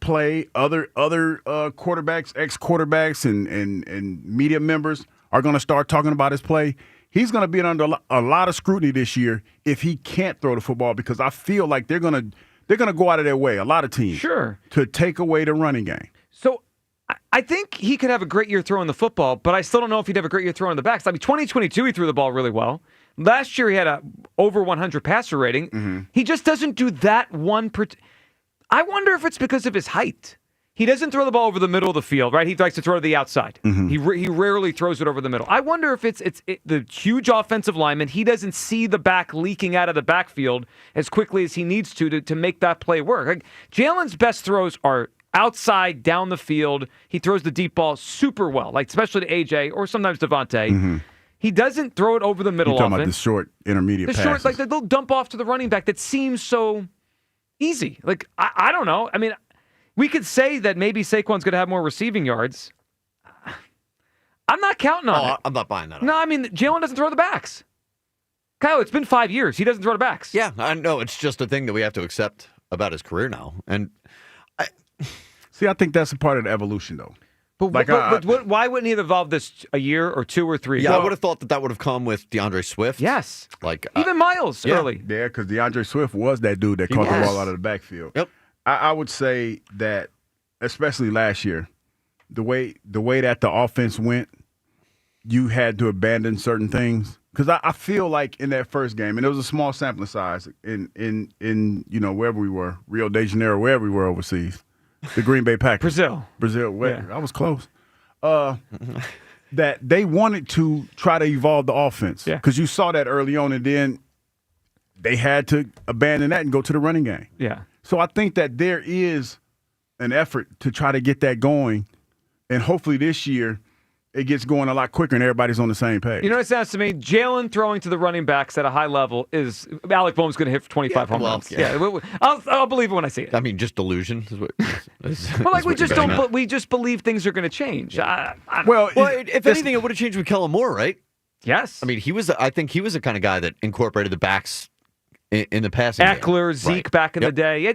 play. Other quarterbacks, ex-quarterbacks, and media members are gonna start talking about his play. He's gonna be under a lot of scrutiny this year if he can't throw the football because I feel like they're gonna go out of their way, a lot of teams, to take away the running game. So I think he could have a great year throwing the football, but I still don't know if he'd have a great year throwing the backs. I mean, 2022, he threw the ball really well. Last year, he had a over 100 passer rating. He just doesn't do that one. I wonder if it's because of his height. He doesn't throw the ball over the middle of the field, right? He likes to throw to the outside. He rarely throws it over the middle. I wonder if it's the huge offensive lineman. He doesn't see the back leaking out of the backfield as quickly as he needs to make that play work. Like, Jalen's best throws are outside, down the field. He throws the deep ball super well, like especially to AJ or sometimes Devontae. He doesn't throw it over the middle You're talking often. about the short, intermediate The passes. short, like the little dump off to the running back that seems so easy. Like, I don't know. I mean, we could say that maybe Saquon's going to have more receiving yards. I'm not counting on it. I'm not buying that. No, I mean, Jalen doesn't throw the backs. Kyle, it's been 5 years. He doesn't throw the backs. Yeah, I know. It's just a thing that we have to accept about his career now. And See, I think that's a part of the evolution, though. But why wouldn't he have evolved this a year or 2 or 3? Yeah, I would have thought that would have come with DeAndre Swift. Yes. Like even Miles early. Yeah, because DeAndre Swift was that dude that caught the ball out of the backfield. Yep. I would say that, especially last year, the way that the offense went, you had to abandon certain things. Because I feel like in that first game, and it was a small sampling size in wherever we were, Rio de Janeiro, wherever we were overseas. The Green Bay Packers. Brazil. Yeah. I was close. That they wanted to try to evolve the offense. Yeah. Because you saw that early on, and then they had to abandon that and go to the running game. Yeah. So I think that there is an effort to try to get that going. And hopefully this year it gets going a lot quicker and everybody's on the same page. You know what it sounds to me? Jalen throwing to the running backs at a high level is Alec Boehm's going to hit for 25 home runs. Yeah. I'll believe it when I see it. I mean, just delusion. Is what, Well, like we just don't. We just believe things are going to change. Yeah. If anything, it would have changed with Kellen Moore, right? Yes. I mean, I think he was the kind of guy that incorporated the backs in the passing game. Eckler, Zeke back in the day.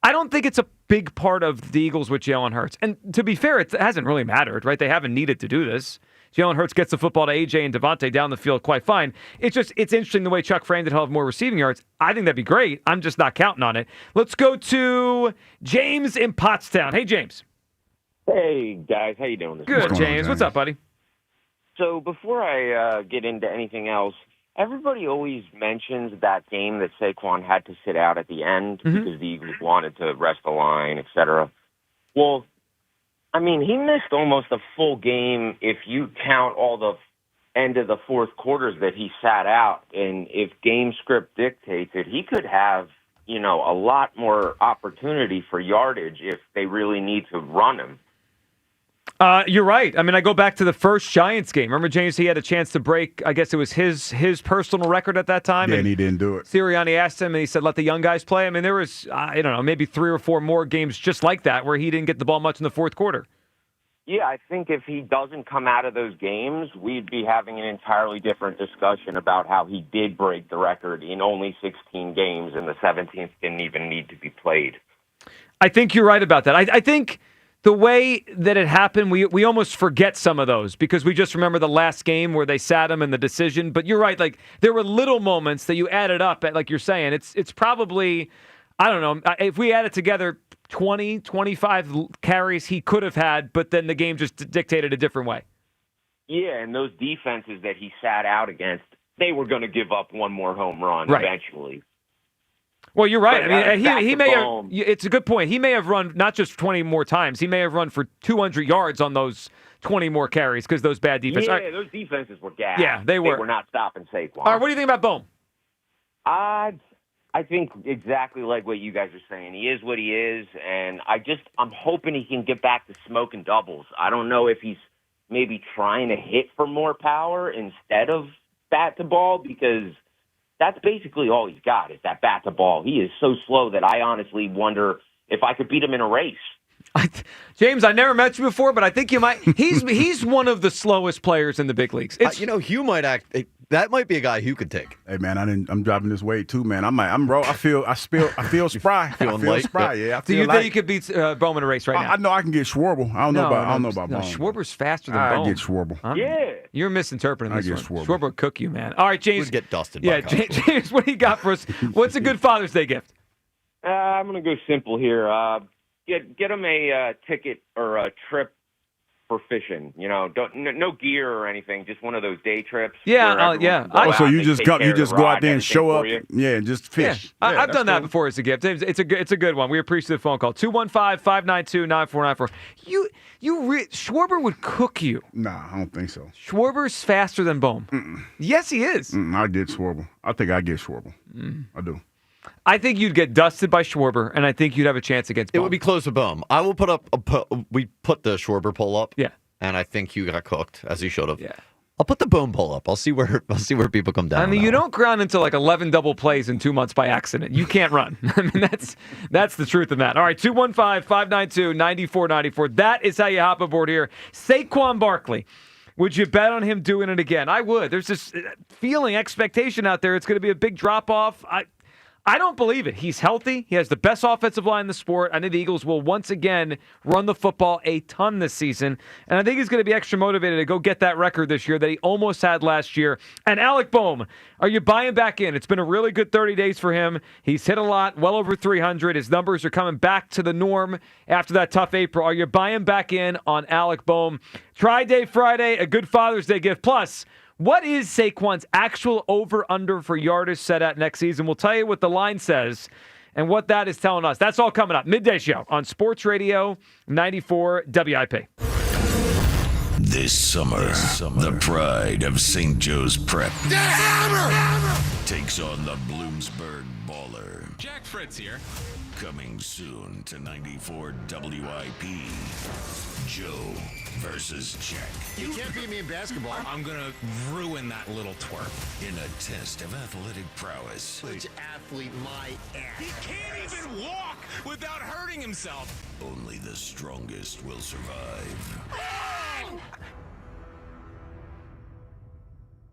I don't think it's a big part of the Eagles with Jalen Hurts. And to be fair, it hasn't really mattered, right? They haven't needed to do this. Jalen Hurts gets the football to AJ and Devontae down the field quite fine. It's interesting the way Chuck framed it. He'll have more receiving yards. I think that'd be great. I'm just not counting on it. Let's go to James in Pottstown. Hey, James. Hey, guys. How you doing? Good, James. What's up, buddy? So before I get into anything else, everybody always mentions that game that Saquon had to sit out at the end because the Eagles wanted to rest the line, et cetera. Well, I mean, he missed almost a full game if you count all the end of the fourth quarters that he sat out. And if game script dictates it, he could have, a lot more opportunity for yardage if they really need to run him. You're right. I mean, I go back to the first Giants game. Remember, James, he had a chance to break, I guess it was his personal record at that time. Yeah, and he didn't do it. Sirianni asked him, and he said, let the young guys play. I mean, there was, I don't know, maybe 3 or 4 more games just like that where he didn't get the ball much in the fourth quarter. Yeah, I think if he doesn't come out of those games, we'd be having an entirely different discussion about how he did break the record in only 16 games, and the 17th didn't even need to be played. I think you're right about that. I think the way that it happened, we almost forget some of those because we just remember the last game where they sat him in the decision. But you're right. Like, there were little moments that you added up at, like you're saying, it's probably, I don't know, if we added together 20, 25 carries he could have had, but then the game just dictated a different way. Yeah, and those defenses that he sat out against, they were going to give up one more home run eventually. Well, you're right. But, I mean, he may have. It's a good point. He may have run not just 20 more times. He may have run for 200 yards on those 20 more carries because those bad defenses. Yeah, those defenses were gassed. Yeah, they were. They were not stopping Saquon. All right, what do you think about Boehm? I think exactly like what you guys are saying. He is what he is, and I'm hoping he can get back to smoking doubles. I don't know if he's maybe trying to hit for more power instead of bat to ball because that's basically all he's got is that bat to ball. He is so slow that I honestly wonder if I could beat him in a race. James, I never met you before, but I think you might. He's one of the slowest players in the big leagues. Hugh might act. That might be a guy Hugh could take. Hey man, I'm driving this weight too, man. I feel spry. Feeling I feel light? spry. Yeah. Do you think you could beat Boehm in a race right now? I know I can get Schwarber. I don't know about Boehm. Schwarber's faster than Boehm. I get Schwarber. You're misinterpreting this one. Schwarber. Schwarber will cook you, man. All right, James. We'd get dusted. Yeah, James, what do you got for us? What's a good Father's Day gift? I'm going to go simple here. Get him a ticket or a trip for fishing. No gear or anything, just one of those day trips. Yeah. So you just go out there and show up. Yeah, and just fish. Yeah. I've done that before as a gift. It's a good one. We appreciate the phone call. 215-592-9494. Schwarber would cook you. Nah, I don't think so. Schwarber's faster than Boehm. Yes, he is. I get Schwarber. I think I get Schwarber. I do. I think you'd get dusted by Schwarber, and I think you'd have a chance against Boehm. It would be close to Boehm. I will put up we put the Schwarber poll up. Yeah. And I think Hugh got cooked, as he should have. Yeah. I'll put the boom pull up. I'll see where people come down. I mean, you don't ground into like 11 double plays in 2 months by accident. You can't run. I mean, that's the truth of that. All right, 215-592-9494. That is how you hop aboard here. Saquon Barkley. Would you bet on him doing it again? I would. There's this feeling, expectation out there. It's going to be a big drop-off. I don't believe it. He's healthy. He has the best offensive line in the sport. I think the Eagles will once again run the football a ton this season. And I think he's going to be extra motivated to go get that record this year that he almost had last year. And Alec Boehm, are you buying back in? It's been a really good 30 days for him. He's hit a lot, well over 300. His numbers are coming back to the norm after that tough April. Are you buying back in on Alec Boehm? Tri-Day Friday, a good Father's Day gift. Plus, what is Saquon's actual over-under for yardage set at next season? We'll tell you what the line says and what that is telling us. That's all coming up. Midday Show on Sports Radio 94 WIP. This summer, the pride of St. Joe's Prep takes on the Bloomsburg Baller. Jack Fritz here. Coming soon to 94 WIP. Joe versus Jack. You can't beat me in basketball. I'm going to ruin that little twerp. In a test of athletic prowess. Which athlete my ass? He can't even walk without hurting himself. Only the strongest will survive.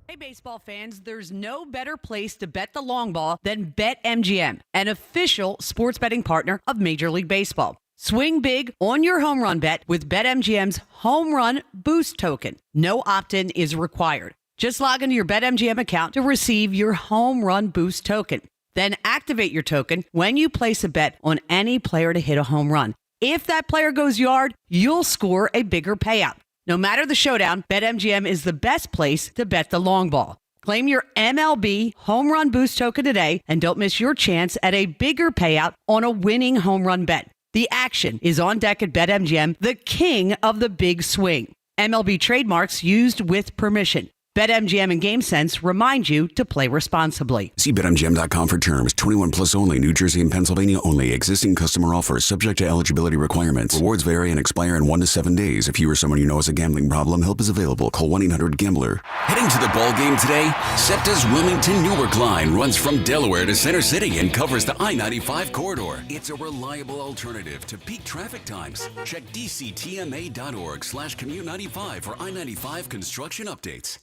Hey, baseball fans, there's no better place to bet the long ball than BetMGM, an official sports betting partner of Major League Baseball. Swing big on your home run bet with BetMGM's Home Run Boost Token. No opt-in is required. Just log into your BetMGM account to receive your Home Run Boost Token. Then activate your token when you place a bet on any player to hit a home run. If that player goes yard, you'll score a bigger payout. No matter the showdown, BetMGM is the best place to bet the long ball. Claim your MLB Home Run Boost Token today and don't miss your chance at a bigger payout on a winning home run bet. The action is on deck at BetMGM, the king of the big swing. MLB trademarks used with permission. BetMGM and GameSense remind you to play responsibly. See BetMGM.com for terms. 21 plus only. New Jersey and Pennsylvania only. Existing customer offer subject to eligibility requirements. Rewards vary and expire in 1 to 7 days. If you or someone you know has a gambling problem, help is available. Call 1-800-GAMBLER. Heading to the ball game today? SEPTA's Wilmington-Newark line runs from Delaware to Center City and covers the I-95 corridor. It's a reliable alternative to peak traffic times. Check dctma.org/commute95 for I-95 construction updates.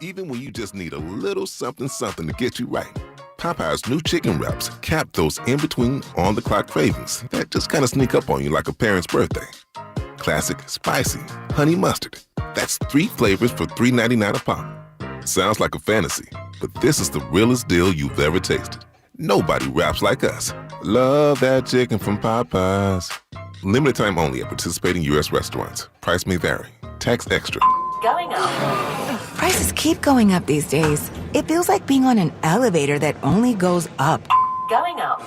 Even when you just need a little something to get you right. Popeye's new chicken wraps cap those in-between on-the-clock cravings that just kind of sneak up on you like a parent's birthday. Classic, spicy, honey mustard. That's 3 flavors for $3.99 a pop. Sounds like a fantasy, but this is the realest deal you've ever tasted. Nobody wraps like us. Love that chicken from Popeyes. Limited time only at participating U.S. restaurants. Price may vary. Tax extra. Going up. Prices keep going up these days. It feels like being on an elevator that only goes up. Going up.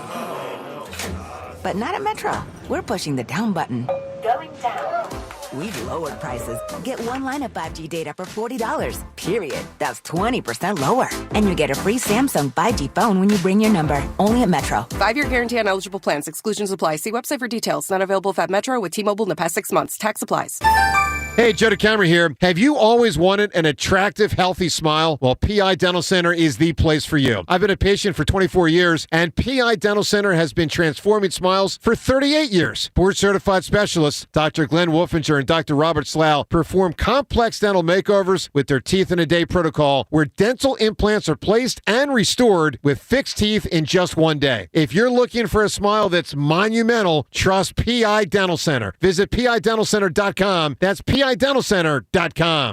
But not at Metro. We're pushing the down button. Going down. We've lowered prices. Get one line of 5G data for $40. Period. That's 20% lower. And you get a free Samsung 5G phone when you bring your number. Only at Metro. 5-year guarantee on eligible plans. Exclusions apply. See website for details. Not available at Metro with T-Mobile in the past 6 months. Tax applies. Hey, Joe DeCamera here. Have you always wanted an attractive, healthy smile? Well, PI Dental Center is the place for you. I've been a patient for 24 years, and PI Dental Center has been transforming smiles for 38 years. Board-certified specialists, Dr. Glenn Wolfinger and Dr. Robert Slough, perform complex dental makeovers with their Teeth in a Day protocol, where dental implants are placed and restored with fixed teeth in just 1 day. If you're looking for a smile that's monumental, trust PI Dental Center. Visit PIDentalCenter.com. That's PIDentalCenter.com.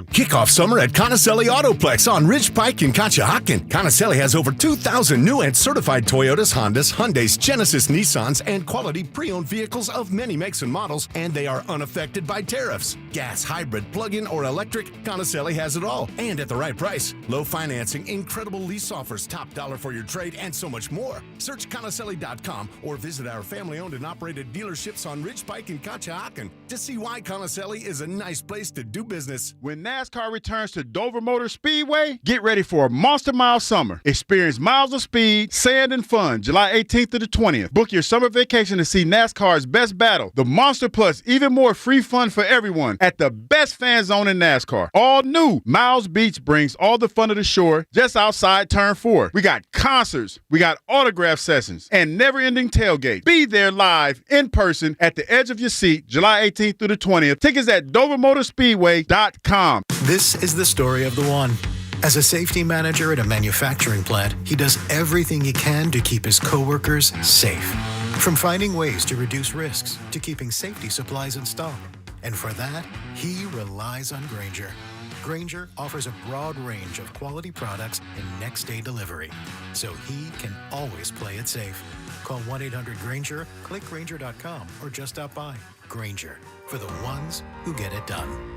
Kick off summer at Conacelli Autoplex on Ridge Pike in Conshohocken. Conacelli has over 2,000 new and certified Toyotas, Hondas, Hyundais, Genesis, Nissans, and quality pre-owned vehicles of many makes and models, and they are unaffected by tariffs. Gas, hybrid, plug-in, or electric, Conacelli has it all, and at the right price. Low financing, incredible lease offers, top dollar for your trade, and so much more. Search Conacelli.com or visit our family-owned and operated dealerships on Ridge Pike in Conshohocken to see why Conacelli is a nice nice place to do business. When NASCAR returns to Dover Motor Speedway, get ready for a Monster Mile summer. Experience miles of speed, sand, and fun July 18th to the 20th. Book your summer vacation to see NASCAR's best battle, the Monster Plus, even more free fun for everyone at the best fan zone in NASCAR. All new, Miles Beach brings all the fun of the shore just outside Turn 4. We got concerts, we got autograph sessions, and never-ending tailgate. Be there live, in person, at the edge of your seat, July 18th through the 20th. Tickets at DoverMotorspeedway.com. This is the story of the one. As a safety manager at a manufacturing plant, he does everything he can to keep his coworkers safe. From finding ways to reduce risks to keeping safety supplies in stock. And for that, he relies on Grainger. Grainger offers a broad range of quality products and next-day delivery, so he can always play it safe. Call 1-800-GRAINGER, click Grainger.com, or just stop by. Grainger, for the ones who get it done.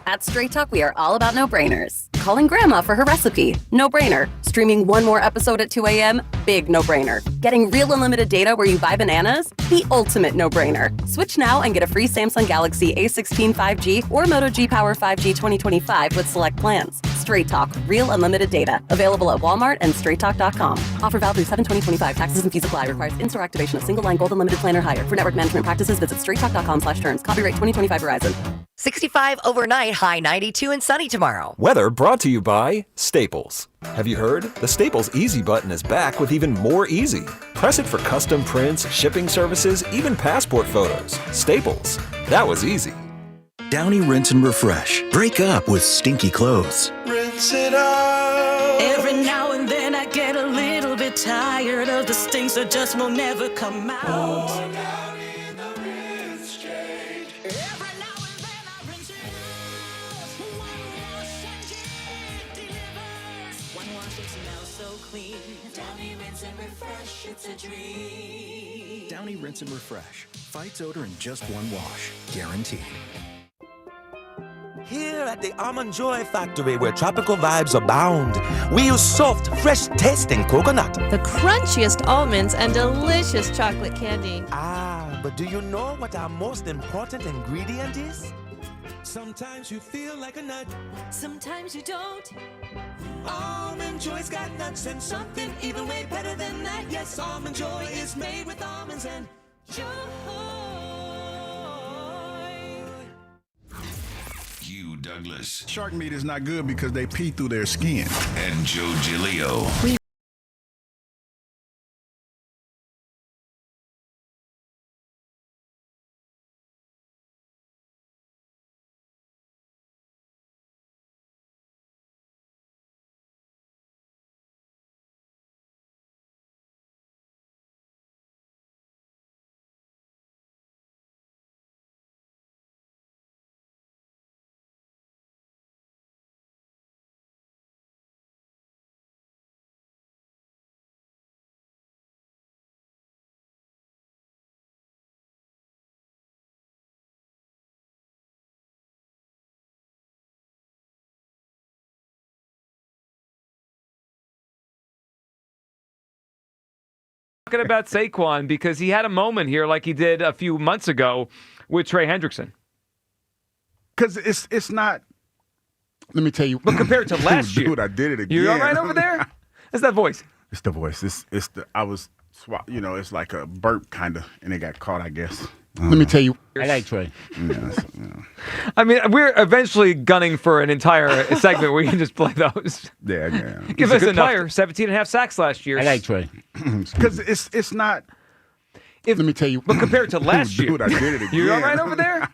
At Straight Talk, we are all about no-brainers. Calling grandma for her recipe, no-brainer. Streaming one more episode at 2 a.m., big no-brainer. Getting real unlimited data where you buy bananas, the ultimate no-brainer. Switch now and get a free Samsung Galaxy A16 5G or Moto G Power 5G 2025 with select plans. Straight Talk, real unlimited data. Available at Walmart and straighttalk.com. Offer valid through 7/20/25. Taxes and fees apply. Requires in-store activation of single line gold unlimited plan or higher. For network management practices, visit straighttalk.com/terms. Copyright 2025 Verizon. 65 overnight, high 92 and sunny tomorrow. Weather brought to you by Staples. Have you heard? The Staples Easy button is back with even more easy. Press it for custom prints, shipping services, even passport photos. Staples. That was easy. Downy Rinse and Refresh. Break up with stinky clothes. Rinse it out. Every now and then I get a little bit tired of the stinks that just will never come out. It's a dream. Downy Rinse and Refresh. Fights odor in just one wash. Guaranteed. Here at the Almond Joy Factory, where tropical vibes abound, we use soft, fresh-tasting coconut. The crunchiest almonds and delicious chocolate candy. Ah, but do you know what our most important ingredient is? Sometimes you feel like a nut. Sometimes you don't. Almond Joy's got nuts and something even way better than that. Yes, Almond Joy is made with almonds and joy. Hugh Douglas. Shark meat is not good because they pee through their skin. And Joe Giglio. Talking about Saquon because he had a moment here like he did a few months ago with Trey Hendrickson. Because it's not. Let me tell you. But compared to last year, dude, I did it again. You all right over there? That's that voice. It's the voice. It's the. I was, it's like a burp kind of, and it got caught, I guess. Let me tell you. I like Trey. Yeah. I mean, we're eventually gunning for an entire segment where you can just play those. Yeah. Give us a player, 17.5 sacks last year. I like Trey. Because it's not. Let me tell you. But compared to last year. Dude, I did it again. You all right over there?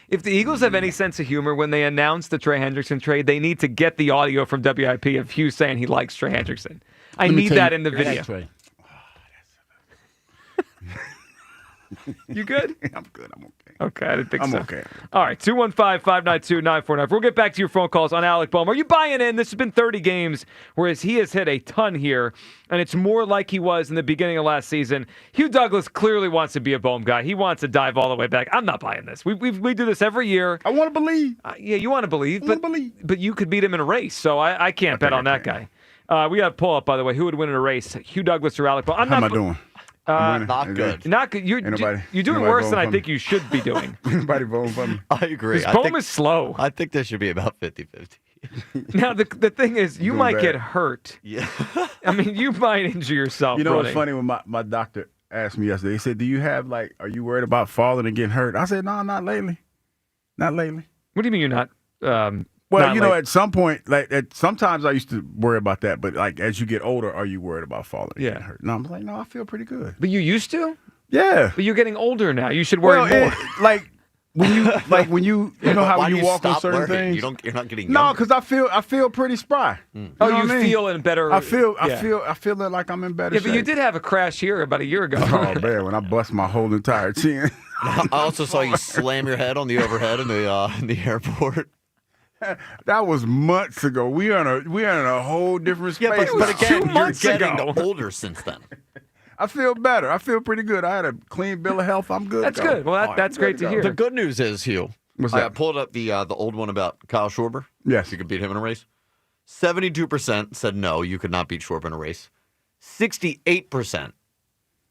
If the Eagles have any sense of humor when they announce the Trey Hendrickson trade, they need to get the audio from WIP of Hugh saying he likes Trey Hendrickson. I need that in the video. I like Trey. You good? I'm good. I'm okay. Okay, I didn't think so. I'm okay. All right, 215-592-9494. We'll get back to your phone calls on Alec Bohm. Are you buying in? This has been 30 games, whereas he has hit a ton here, and it's more like he was in the beginning of last season. Hugh Douglas clearly wants to be a Bohm guy. He wants to dive all the way back. I'm not buying this. We do this every year. I want to believe. Yeah, you want to believe, but you could beat him in a race, so I can't bet on that guy. We got a pull up, by the way. Who would win in a race? Hugh Douglas or Alec Bohm? How am I doing? Not good. Not good. You're doing worse than I think you should be doing. Anybody voting for me? I agree. Bohm is slow. I think there should be about 50-50. Now, the thing is, you might get hurt. Yeah. I mean, you might injure yourself. You know running. what's funny? When my doctor asked me yesterday, he said, "Do you have are you worried about falling and getting hurt?" I said, "No, not lately. Not lately." What do you mean you're not? Well, at some point, sometimes I used to worry about that, but as you get older, are you worried about falling and getting hurt? No, I'm like, no, I feel pretty good. But you used to? Yeah. But you're getting older now. You should worry more. When you how when you walk on certain learning? things, You're not getting no, younger. because I feel pretty spry. You I feel in better. I feel like I'm in better Yeah, shape. but you did have a crash here about a year ago. Oh man, when I bust my whole entire chin. I also saw you slam your head on the overhead in the airport. That was months ago. We are in a whole different space. Yeah, but again, you're getting ago. older since then. I feel better. I feel pretty good. I had a clean bill of health. I'm good. That's good. Well, that's great to hear. The good news is, Hugh, What's I that? pulled up the old one about Kyle Schwarber. Yes. You could beat him in a race. 72% said no, you could not beat Schwarber in a race. 68%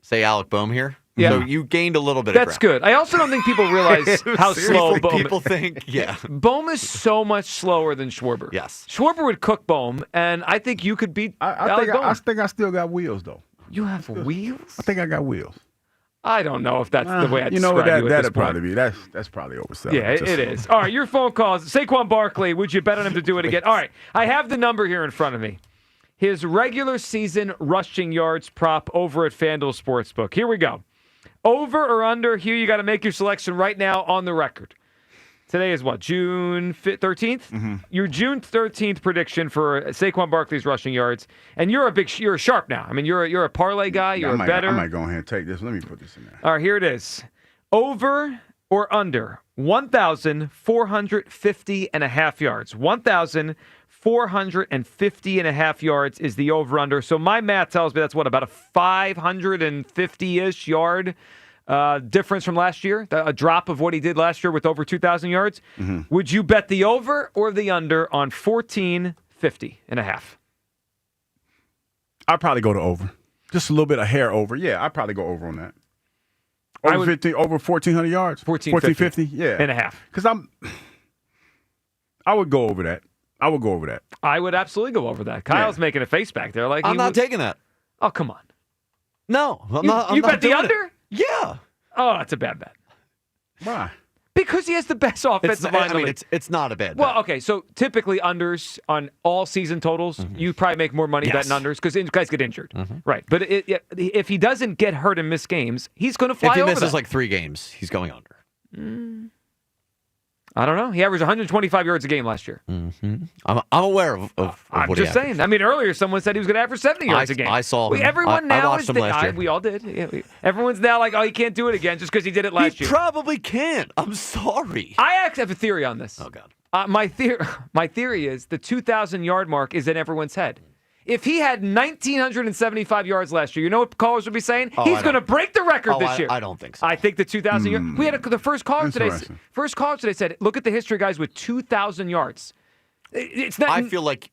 say Alec Boehm here. Yeah. So you gained a little bit That's of ground. good. I also don't think people realize how slow Boehm People think, yeah. Boehm is so much slower than Schwarber. Yes. Schwarber would cook Boehm, and I think you could beat Alec Boehm. I think I still got wheels, though. You have wheels? I think I got wheels. I don't know if that's the way I'd you know describe you at that'd this point. probably be that's probably overselling. Yeah, it is. All right, your phone calls. Saquon Barkley, would you bet on him to do it again? All right, I have the number here in front of me. His regular season rushing yards prop over at FanDuel Sportsbook. Here we go. Over or under, Hugh, you got to make your selection right now on the record. Today is what, June 13th? Mm-hmm. Your June 13th prediction for Saquon Barkley's rushing yards, and you're a sharp now. I mean, you're a parlay guy. You're a better. I might go ahead and take this. Let me put this in there. All right, here it is. Over or under 1,450 and a half yards. 1,450 and a half yards is the over-under. So my math tells me that's what, about a 550-ish yard difference from last year, a drop of what he did last year with over 2,000 yards. Mm-hmm. Would you bet the over or the under on 1,450 and a half? I'd probably go to over. Just a little bit of hair over. Yeah, I'd probably go over on that. Over 1,400 yards? 1,450. Yeah. And a half. Because I would go over that. I would absolutely go over that. Kyle's making a face back there. Like I'm not taking that. Oh, come on. No. You bet the under? Yeah. Oh, that's a bad bet. Why? Because he has the best offensive line. I mean, it's not a bad bet. Well, okay, so typically unders on all season totals, you probably make more money betting unders because guys get injured. Mm-hmm. Right. But if he doesn't get hurt and miss games, he's going to fly over If he misses that. like 3 games, he's going under. I don't know. He averaged 125 yards a game last year. Mm-hmm. I'm aware of I'm what just he saying. I mean, earlier someone said he was going to average 70 yards a game. I saw him. Everyone I now watched is him last year. we all did. Yeah, everyone's now like, oh, he can't do it again just because he did it last year. He probably can't. I'm sorry. I actually have a theory on this. Oh, God. My theory is the 2,000-yard mark is in everyone's head. If he had 1,975 yards last year, you know what callers would be saying? He's going to break the record this year. I don't think so. I think the 2,000 yards. We had the first caller today. First caller today said, "Look at the history of guys with 2,000 yards." It's not. I feel like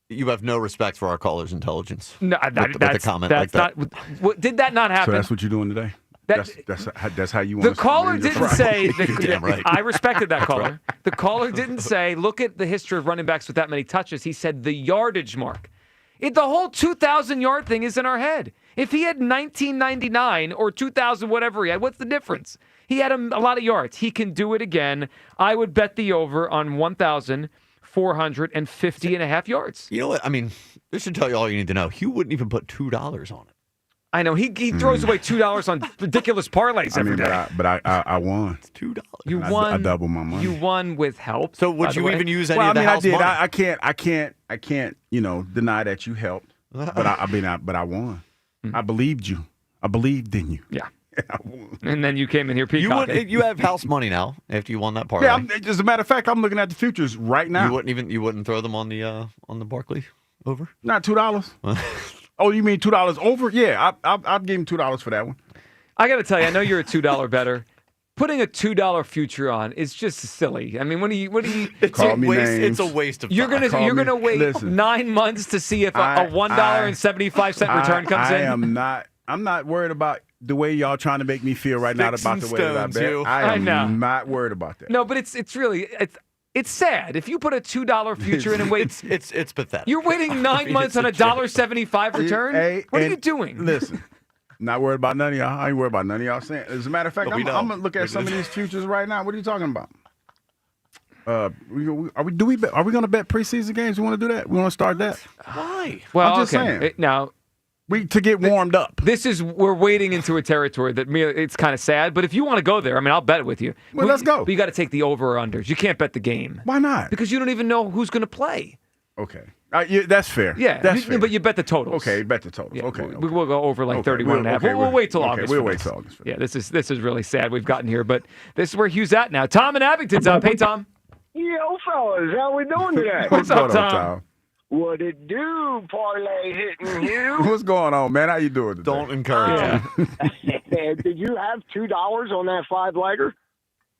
you have no respect for our callers' intelligence. No, with a comment like that. Did that not happen? So that's what you're doing today. That's how you want. The caller didn't say. Damn right. I respected that caller. The caller didn't say, "Look at the history of running backs with that many touches." He said the yardage mark. The whole 2,000-yard thing is in our head. If he had 1,999 or 2,000, whatever he had, what's the difference? He had a lot of yards. He can do it again. I would bet the over on 1,450 and a half yards. You know what? I mean, this should tell you all you need to know. Hugh wouldn't even put $2 on it. I know. He throws away $2 on ridiculous parlays every day. But I won. It's $2. You won. I doubled my money. You won with help. So would you even use any well, of the house I did. money? I can't. Deny that you helped. But I won. I believed you. I believed in you. Yeah. I won. And then you came in here peacocking. You have house money now after you won that parlay. Yeah. As a matter of fact, I'm looking at the futures right now. You wouldn't throw them on the Barkley over? Not $2. Oh, you mean $2 over? Yeah, I'd give him $2 for that one. I got to tell you, I know you're a $2 bettor. Putting a $2 future on is just silly. I mean, what do you? It's a waste of time. You're gonna wait 9 months to see if a $1.75 return comes in. I'm not worried about the way y'all trying to make me feel right now about the way that I bet. I am not worried about that. No, but it's really it's sad. If you put a $2 future in and wait, it's pathetic. You're waiting 9 months on a $1.75 return. What are you doing? Listen, not worried about none of y'all. I ain't worried about none of y'all saying. As a matter of fact, I'm gonna look at some of these futures right now. What are you talking about? Are we going to bet preseason games? We want to do that? We want to start that? Why? Well, I'm just saying. Now, to get warmed up. We're wading into a territory that it's kind of sad. But if you want to go there, I mean, I'll bet it with you. Well, let's go. But you got to take the over or unders. You can't bet the game. Why not? Because you don't even know who's going to play. Okay. That's fair. Yeah, that's fair. But you bet the totals. Okay, bet the totals. Yeah, okay. We'll go over like 31 and a half. We'll wait till August. We'll wait till August. Yeah, this is really sad we've gotten here. But this is where Hugh's at now. Tom in Abington's up. Hey, Tom. Yo, fellas, how we doing today? What's up, Tom? What it do, parlay hitting you? What's going on, man? How you doing today? Don't encourage him. Did you have $2 on that 5-legger?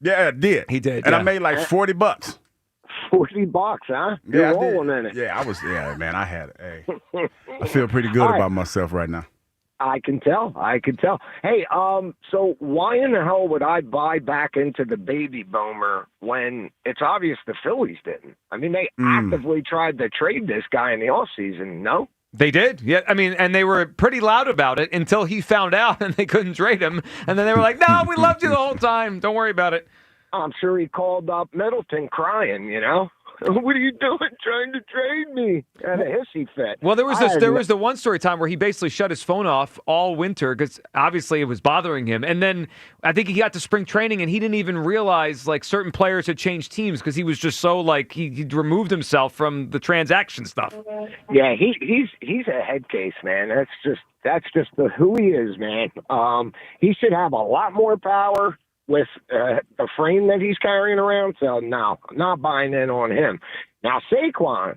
Yeah, I did. He did, and I made like $40. $40, huh? You're rolling in it. Yeah, I was. Yeah, man, I had it. Hey, I feel pretty good about myself right now. I can tell. Hey, so why in the hell would I buy back into the baby boomer when it's obvious the Phillies didn't? I mean, they actively tried to trade this guy in the offseason, no? They did. Yeah, I mean, and they were pretty loud about it until he found out and they couldn't trade him. And then they were like, no, we loved you the whole time. Don't worry about it. I'm sure he called up Middleton crying, you know? What are you doing trying to trade me? Had a hissy fit. Well, there was the one story time where he basically shut his phone off all winter because obviously it was bothering him. And then I think he got to spring training and he didn't even realize like certain players had changed teams because he was just so like he'd removed himself from the transaction stuff. Yeah, he's a head case, man. That's just who he is, man. He should have a lot more power with the frame that he's carrying around. So, no, I'm not buying in on him. Now, Saquon,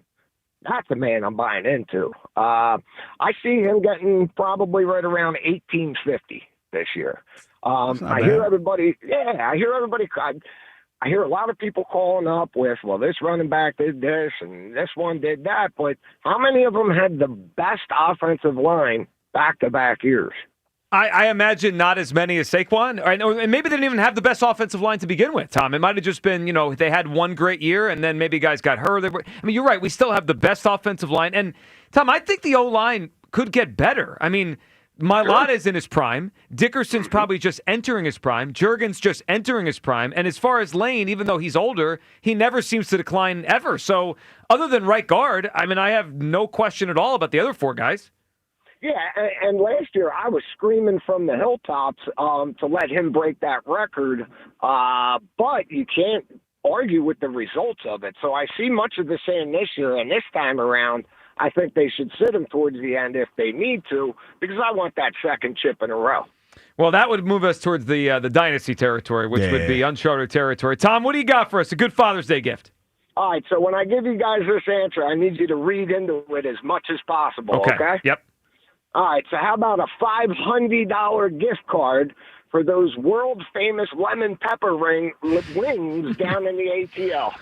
that's the man I'm buying into. I see him getting probably right around 1850 this year. I hear everybody. I hear a lot of people calling up with, well, this running back did this and this one did that. But how many of them had the best offensive line back-to-back years? I imagine not as many as Saquon. And maybe they didn't even have the best offensive line to begin with, Tom. It might have just been, they had one great year, and then maybe guys got hurt. I mean, you're right. We still have the best offensive line. And, Tom, I think the O-line could get better. I mean, Mailata is in his prime. Dickerson's probably just entering his prime. Juergens just entering his prime. And as far as Lane, even though he's older, he never seems to decline ever. So other than right guard, I mean, I have no question at all about the other four guys. Yeah, and last year I was screaming from the hilltops to let him break that record, but you can't argue with the results of it. So I see much of the same this year, and this time around, I think they should sit him towards the end if they need to, because I want that second chip in a row. Well, that would move us towards the dynasty territory, which would be uncharted territory. Tom, what do you got for us? A good Father's Day gift. All right, so when I give you guys this answer, I need you to read into it as much as possible, okay? Yep. All right, so how about a $500 gift card for those world-famous lemon pepper wings down in the ATL?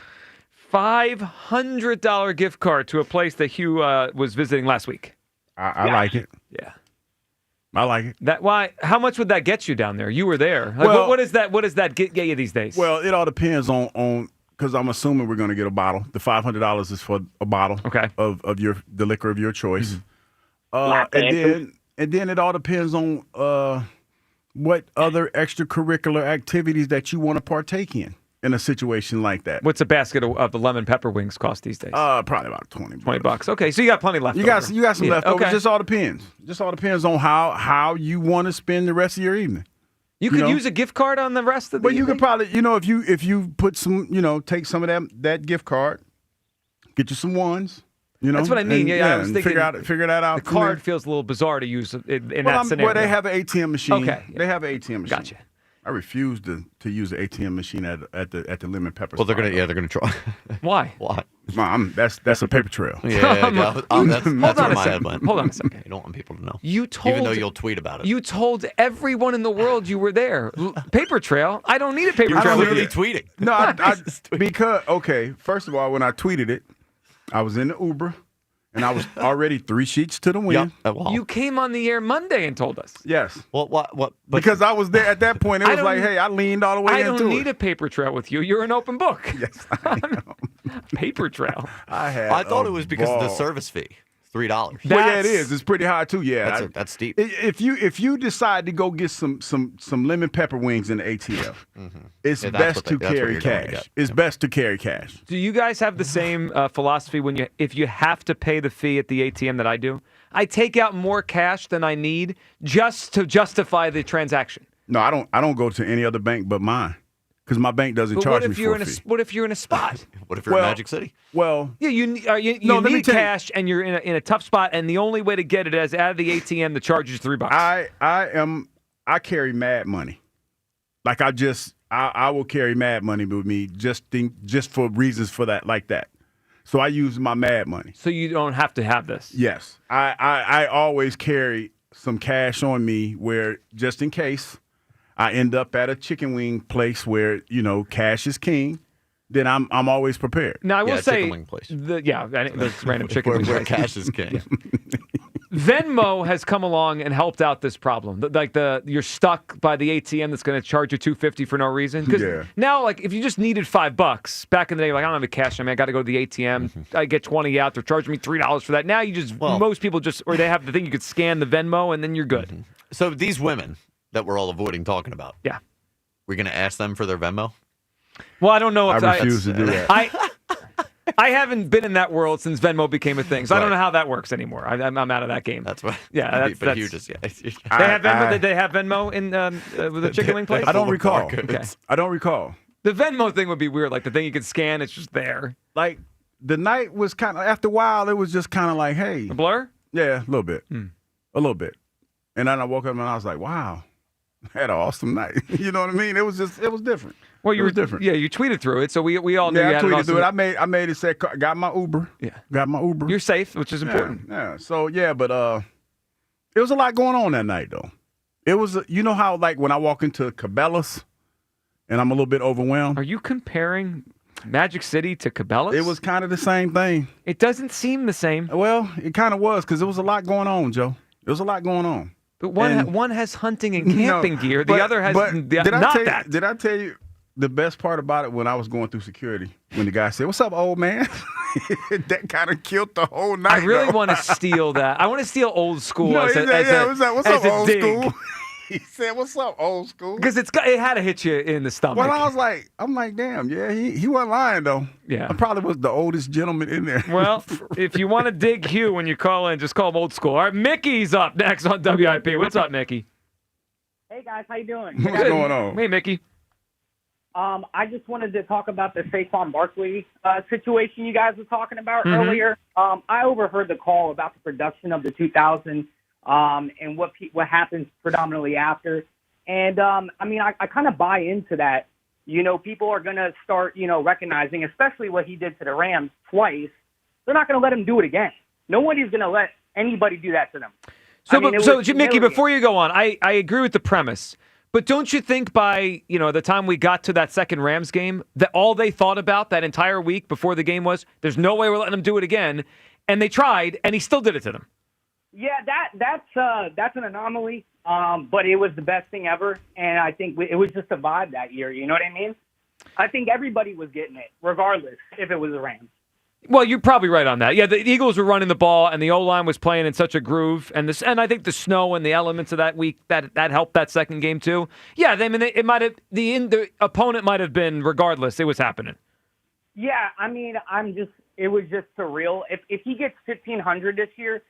$500 gift card to a place that Hugh was visiting last week. I like it. Yeah. I like it. How much would that get you down there? You were there. Like, well, what does that get you these days? Well, it all depends on because I'm assuming we're going to get a bottle. The $500 is for a bottle of the liquor of your choice. And then it all depends on what other extracurricular activities that you want to partake in a situation like that. What's a basket of the lemon pepper wings cost these days? Probably about $20. $20. Okay, so you got plenty left. You got some leftovers. Okay. Just all depends. Just all depends on how you want to spend the rest of your evening. You could use a gift card on the rest of the. Well, you could probably, if you put some, take some of that gift card, get you some ones. That's what I mean. I was thinking. Figure that out. The card feels a little bizarre to use in that scenario. Well, they have an ATM machine. Okay, they have an ATM machine. Gotcha. I refuse to use the ATM machine at the lemon pepper. Well, they're gonna try. Why? Why? That's a paper trail. Yeah, that's where my head went. Hold on a second. You don't want people to know. Even though you'll tweet about it. You told everyone in the world you were there. Paper trail. I don't need a paper trail. You're literally tweeting. No, because first of all, when I tweeted it, I was in the Uber. And I was already 3 sheets to the wind. You came on the air Monday and told us. Yes. What? Because I was there at that point. It was like, hey, I leaned all the way I into it. don't need a paper trail with you. You're an open book. Yes, paper trail. I thought it was because of the service fee. $3. Well, yeah, it is. It's pretty high too. Yeah, that's steep. If you decide to go get some lemon pepper wings in the ATL, it's best to carry cash. It's best to carry cash. Do you guys have the same philosophy if you have to pay the fee at the ATM that I do? I take out more cash than I need just to justify the transaction. No, I don't go to any other bank but mine. Because my bank doesn't charge me for a fee. What if you're in a spot? What if you're in Magic City? Well, yeah, you need cash and you're in a tough spot, and the only way to get it is out of the ATM. The charge is $3. I carry mad money. Like I will carry mad money with me just for reasons for that like that. So I use my mad money. So you don't have to have this. Yes, I always carry some cash on me where just in case I end up at a chicken wing place where, cash is king, then I'm always prepared. Now, I will say, chicken wing place. Those random chicken wing where places. cash is king. Venmo has come along and helped out this problem. You're stuck by the ATM that's going to charge you $2.50 for no reason. Because now, if you just needed $5 back in the day, I don't have the cash. I got to go to the ATM. I get 20 out. They're charging me $3 for that. Now most people or they have the thing you could scan the Venmo and then you're good. So these women that we're all avoiding talking about. Yeah. We're going to ask them for their Venmo? Well, I don't know if I refuse to do that. I haven't been in that world since Venmo became a thing, so I don't know how that works anymore. I'm out of that game. That's what. Yeah, but you just They have Venmo. Did they have Venmo in with the chicken wing place? I don't recall. Okay. I don't recall. The Venmo thing would be weird. Like the thing you could scan, it's just there. Like the night was kind of after a while. It was just kind of like, hey, a blur. Yeah, a little bit, a little bit. And then I woke up and I was like, wow. Had an awesome night. You know what I mean? It was different. Well, it was different. Yeah, you tweeted through it, so we all knew you I had tweeted an awesome through it. I made it say, got my Uber. Yeah. Got my Uber. You're safe, which is important. Yeah. So, but it was a lot going on that night, though. It was, you know how, when I walk into Cabela's and I'm a little bit overwhelmed? Are you comparing Magic City to Cabela's? It was kind of the same thing. It doesn't seem the same. Well, it kind of was because there was a lot going on, Joe. There was a lot going on. But one has hunting and camping gear. The other has that. Did I tell you the best part about it when I was going through security? When the guy said, "What's up, old man?" That kind of killed the whole night. I really want to steal that. I want to steal old school what's up, old school? He said, "What's up, old school?" Because it had to hit you in the stomach. Well, I'm like, damn, yeah, he wasn't lying though. Yeah, I probably was the oldest gentleman in there. Well, if you want to dig Hugh when you call in, just call him old school. All right, Mickey's up next on WIP. What's up, Mickey? Hey guys, how you doing? What's going on? Hey, Mickey. I just wanted to talk about the Saquon Barkley situation you guys were talking about earlier. I overheard the call about the production of the 2000. And what happens predominantly after. And, I kind of buy into that. People are going to start, recognizing, especially what he did to the Rams twice. They're not going to let him do it again. Nobody's going to let anybody do that to them. So, Mickey, before you go on, I agree with the premise. But don't you think by, the time we got to that second Rams game, that all they thought about that entire week before the game was, there's no way we're letting him do it again. And they tried, and he still did it to them. Yeah, that's an anomaly, but it was the best thing ever, and I think it was just a vibe that year. You know what I mean? I think everybody was getting it, regardless if it was the Rams. Well, you're probably right on that. Yeah, the Eagles were running the ball, and the O-line was playing in such a groove, and I think the snow and the elements of that week that helped that second game too. Yeah, it might have the opponent might have been regardless. It was happening. Yeah, it was just surreal. If he gets 1,500 this year.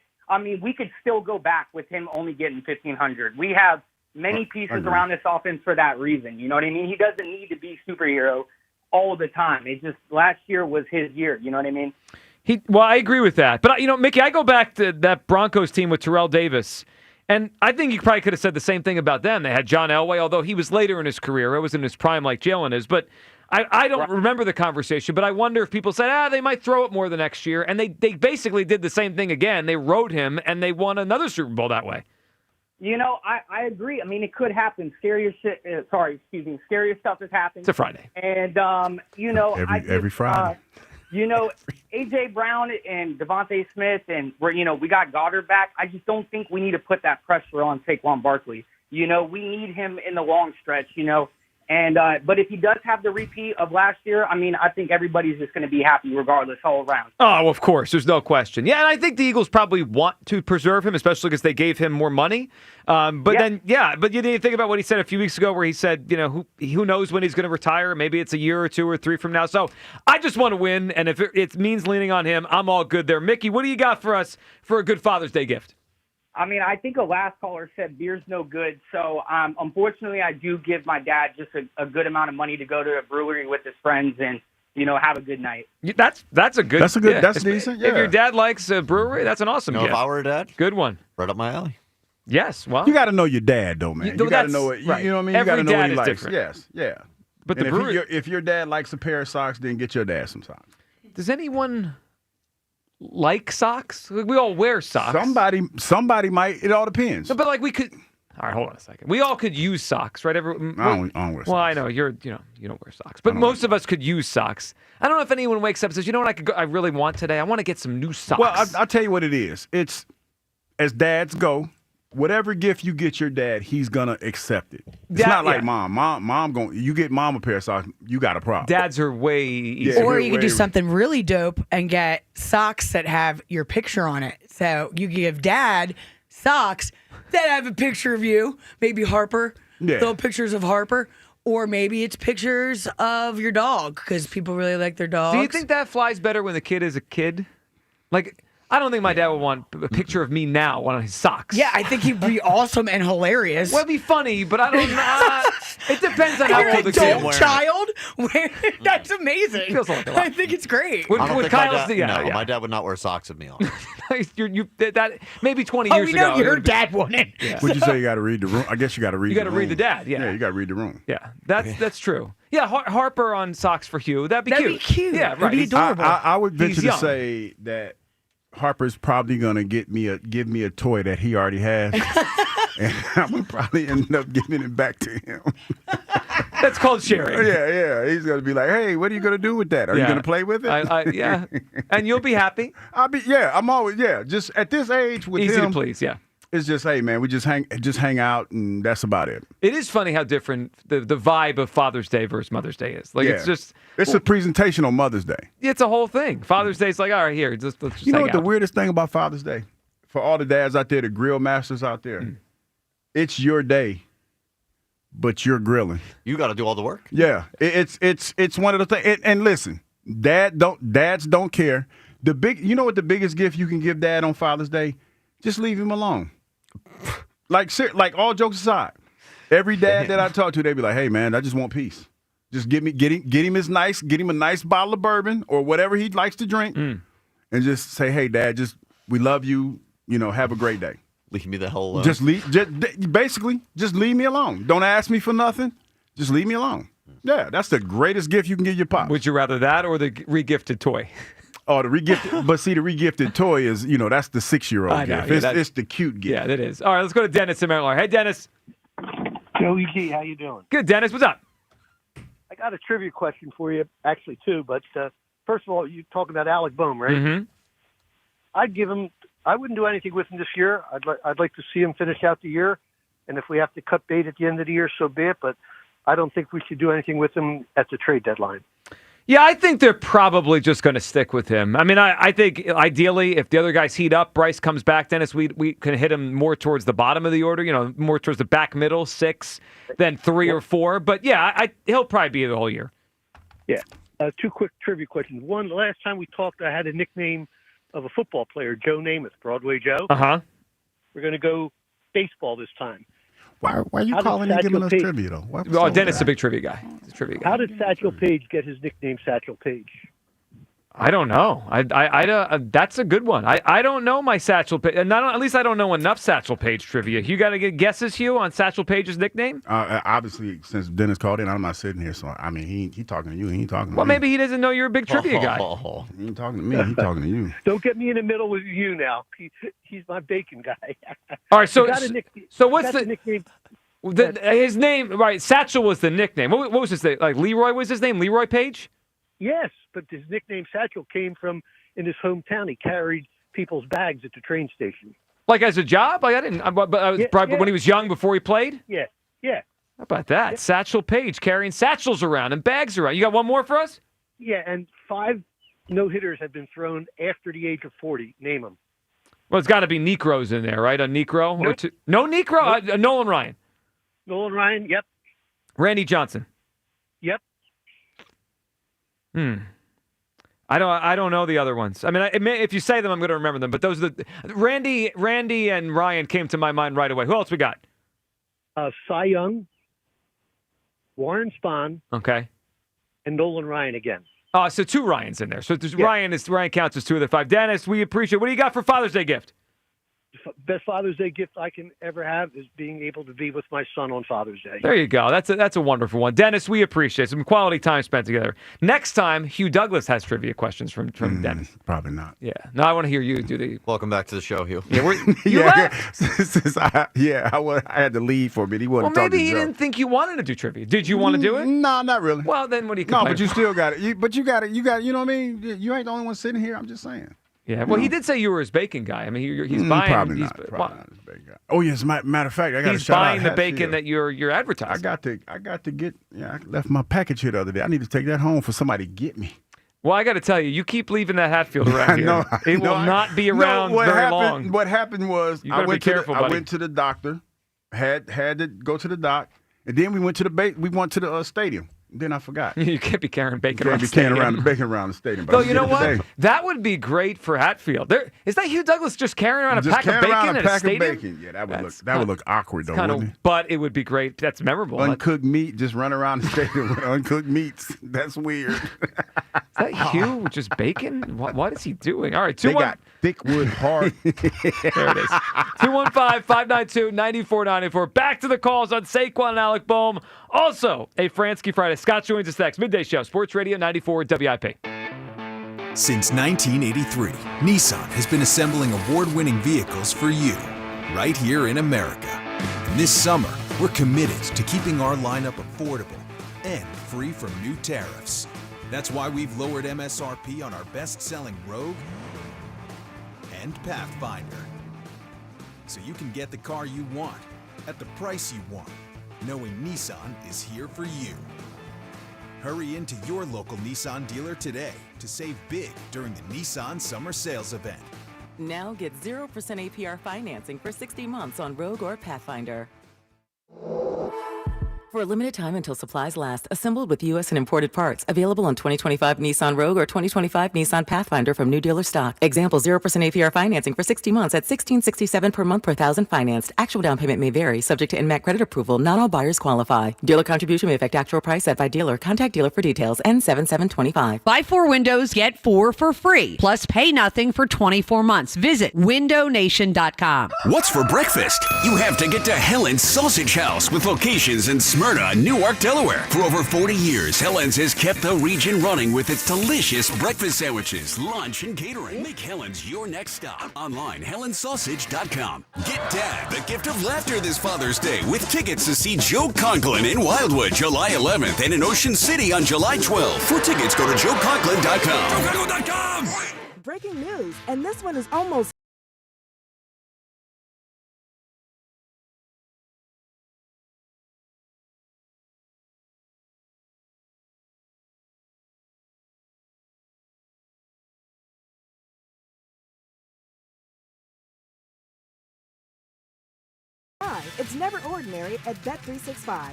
We could still go back with him only getting 1,500. We have many pieces around this offense for that reason. You know what I mean? He doesn't need to be superhero all the time. It just last year was his year. You know what I mean? Well, I agree with that. But, Mickey, I go back to that Broncos team with Terrell Davis, and I think you probably could have said the same thing about them. They had John Elway, although he was later in his career. It was in his prime like Jalen is. But I don't remember the conversation, but I wonder if people said, they might throw it more the next year. And they basically did the same thing again. They rode him, and they won another Super Bowl that way. I agree. It could happen. Scarier stuff has happened. It's a Friday. And, every Friday. A.J. Brown and Devontae Smith, and we got Goddard back. I just don't think we need to put that pressure on Saquon Barkley. We need him in the long stretch, And but if he does have the repeat of last year, I think everybody's just going to be happy regardless all around. Oh, of course. There's no question. Yeah, and I think the Eagles probably want to preserve him, especially because they gave him more money. But you didn't think about what he said a few weeks ago where he said, who knows when he's going to retire. Maybe it's a year or 2 or 3 from now. So I just want to win, and if it means leaning on him, I'm all good there. Mickey, what do you got for us for a good Father's Day gift? I think a last caller said beer's no good. So, unfortunately, I do give my dad just a good amount of money to go to a brewery with his friends and, have a good night. That's a good. That's decent. Yeah. If your dad likes a brewery, that's an awesome gift. If I were a dad, good one. Right up my alley. Yes. Well, you got to know your dad, though, man. You got to know it. Right. You know what I mean? You got to know what he likes. Different. Yes. Yeah. But and if your dad likes a pair of socks, then get your dad some socks. Does anyone like socks? We all wear socks. Somebody might. It all depends. But we could. All right, hold on a second. We all could use socks, right? I don't wear socks. Well, I know you don't wear socks, but most of us could use socks. I don't know if anyone wakes up and says, "You know what? I really want today. I want to get some new socks." Well, I'll tell you what it is. It's as dads go. Whatever gift you get your dad, he's gonna accept it. It's not like mom. You get mom a pair of socks, you got a problem. Dads are way easier. Or you could do something really dope and get socks that have your picture on it. So you give dad socks that have a picture of you, maybe Harper, little pictures of Harper, or maybe it's pictures of your dog because people really like their dogs. Do you think that flies better when the kid is a kid? I don't think my dad would want a picture of me now on his socks. Yeah, I think he'd be awesome and hilarious. Well, it'd be funny, but I don't know. It depends on how old the kid is. Child? That's amazing. Feels like a lot. I think it's great. I don't think my dad would not wear socks with me on. That maybe 20 years ago. We know your dad wouldn't. Yeah. Would you say you got to read the room? I guess you got to read. You got to read the dad. Yeah. Yeah, you got to read the room. Yeah, that's true. Yeah, Harper on socks for Hugh. That'd be cute. Yeah, right. It'd be adorable. I would venture to say that Harper's probably gonna give me a toy that he already has, and I'm gonna probably end up giving it back to him. That's called sharing. Yeah. He's gonna be like, "Hey, what are you gonna do with that? Are you gonna play with it?" Yeah, and you'll be happy. I'm always just at this age with easy him, to please. Yeah. It's just, hey, man, we just hang out, and that's about it. It is funny how different the vibe of Father's Day versus Mother's Day is. It's a presentation on Mother's Day. It's a whole thing. Father's Day is like, all right, here, let's just you know hang what out. The weirdest thing about Father's Day, for all the dads out there, the grill masters out there, it's your day, but you're grilling. You got to do all the work. Yeah, it's one of the things. And listen, dads don't care. You know what the biggest gift you can give dad on Father's Day? Just leave him alone. Like all jokes aside, every dad that I talk to, they be like, "Hey man, I just want peace. Just get him a nice bottle of bourbon or whatever he likes to drink, and just say, hey dad, we love you. Have a great day. Leave me the hell alone. Just leave me alone. Don't ask me for nothing. Just leave me alone. Yeah, that's the greatest gift you can give your pop. Would you rather that or the regifted toy? Oh, the regifted. But see, the regifted toy is, that's the 6-year-old gift. It's the cute gift. Yeah, it is. All right, let's go to Dennis in Maryland. Hey, Dennis. Joey G, how you doing? Good, Dennis. What's up? I got a trivia question for you, actually, too. But first of all, you talking about Alec Boehm, right? Mm-hmm. I'd give him. I wouldn't do anything with him this year. I'd like to see him finish out the year, and if we have to cut bait at the end of the year, so be it. But I don't think we should do anything with him at the trade deadline. Yeah, I think they're probably just going to stick with him. I mean, I think ideally, if the other guys heat up, Bryce comes back, Dennis, we can hit him more towards the bottom of the order, more towards the back middle, 6, then 3 or 4. But yeah, he'll probably be the whole year. Yeah. 2 quick trivia questions. One, the last time we talked, I had a nickname of a football player, Joe Namath, Broadway Joe. Uh-huh. We're going to go baseball this time. Why are you calling and giving us trivia, though? Dennis is a big trivia guy. He's a trivia guy. How did Satchel Paige get his nickname Satchel Paige? I don't know. That's a good one. I don't know my Satchel Paige. At least I don't know enough Satchel Paige trivia. You got to get guesses, Hugh, on Satchel Paige's nickname? Obviously, since Dennis called in, I'm not sitting here. So, I mean, he talking to you. He ain't talking to me. Well, maybe he doesn't know you're a big trivia guy. He ain't talking to me. He talking to you. Don't get me in the middle with you now. He's my bacon guy. All right, so what's the nickname? His name, right, Satchel was the nickname. What was his name? Like Leroy was his name? Leroy Page? Yes, but his nickname Satchel came from in his hometown. He carried people's bags at the train station. Like as a job? Like I didn't. But I was probably when he was young, before he played. Yeah. How about that? Satchel Paige carrying satchels around and bags around. You got one more for us? Yeah, and 5 no-hitters have been thrown after the age of 40. Name them. Well, it's got to be Necros in there, right? A Necro? Nope. Or two? No Necro? Nope. Nolan Ryan. Nolan Ryan, yep. Randy Johnson. Yep. I don't know the other ones. I mean, if you say them, I'm going to remember them. But those are the Randy and Ryan came to my mind right away. Who else we got? Cy Young, Warren Spahn, Okay. and Nolan Ryan again. So 2 Ryans in there. So Ryan counts as 2 of the 5. Dennis, we appreciate. What do you got for Father's Day gift? Best Father's Day gift I can ever have is being able to be with my son on Father's Day. There you go. That's a wonderful one. Dennis, we appreciate some quality time spent together. Next time, Hugh Douglas has trivia questions from Dennis. Probably not. Yeah. No, I want to hear you do the. Welcome back to the show, Hugh. Yeah, I had to leave for a minute. He wasn't Well, talking maybe to he Joe. didn't think you wanted to do trivia. Did you want to do it? No, not really. Well, then what do you No, complain but you about? still got it. You got it. You know what I mean? You ain't the only one sitting here. I'm just saying. Yeah, well, he did say you were his bacon guy. I mean, he's buying. Probably not his bacon guy. Oh yes, matter of fact, I got to He's shout buying out the Hatfield. bacon that you're advertising. I got to get. Yeah, I left my package here the other day. I need to take that home for somebody to get me. Well, I got to tell you, you keep leaving that Hatfield around here. No, it will not be around very long. What happened was You gotta be careful, I buddy. went to the doctor, had to go to the doc, and then we went to the stadium. Then I forgot. You can't be carrying bacon You around can't the be carrying stadium. around the bacon around the stadium. but Though I you know did it what? today. That would be great for Hatfield. Is that Hugh Douglas just carrying around a Just pack of carrying bacon around a at a pack of stadium? bacon. Yeah, that would look awkward though, wouldn't it? But it would be great. That's memorable. Uncooked meat, just run around the stadium with uncooked meats. That's weird. Is that Hugh with just bacon? What is he doing? All right, They got thick wood hard. There it is. 215-592-9494. Back to the calls on Saquon and Alec Boehm. Also, a Fransky Friday. Scott joins us next. Midday Show, Sports Radio 94 WIP. Since 1983, Nissan has been assembling award-winning vehicles for you, right here in America. And this summer, we're committed to keeping our lineup affordable and free from new tariffs. That's why we've lowered MSRP on our best-selling Rogue and Pathfinder. So you can get the car you want at the price you want, knowing Nissan is here for you. Hurry into your local Nissan dealer today to save big during the Nissan Summer Sales Event. Now get 0% APR financing for 60 months on Rogue or Pathfinder. For a limited time until supplies last, assembled with U.S. and imported parts. Available on 2025 Nissan Rogue or 2025 Nissan Pathfinder from new dealer stock. Example, 0% APR financing for 60 months at $1,667 per month per thousand financed. Actual down payment may vary, subject to NMAC credit approval. Not all buyers qualify. Dealer contribution may affect actual price set by dealer. Contact dealer for details. N7725. Buy 4 windows, get 4 for free. Plus pay nothing for 24 months. Visit windownation.com. What's for breakfast? You have to get to Helen's Sausage House with locations in Smyrna, Newark, Delaware. For over 40 years, Helen's has kept the region running with its delicious breakfast sandwiches, lunch, and catering. Make Helen's your next stop. Online, helensausage.com. Get Dad the gift of laughter this Father's Day with tickets to see Joe Conklin in Wildwood, July 11th, and in Ocean City on July 12th. For tickets, go to joeconklin.com. JoeConklin.com! Breaking news, and this one is almost It's never ordinary at Bet365.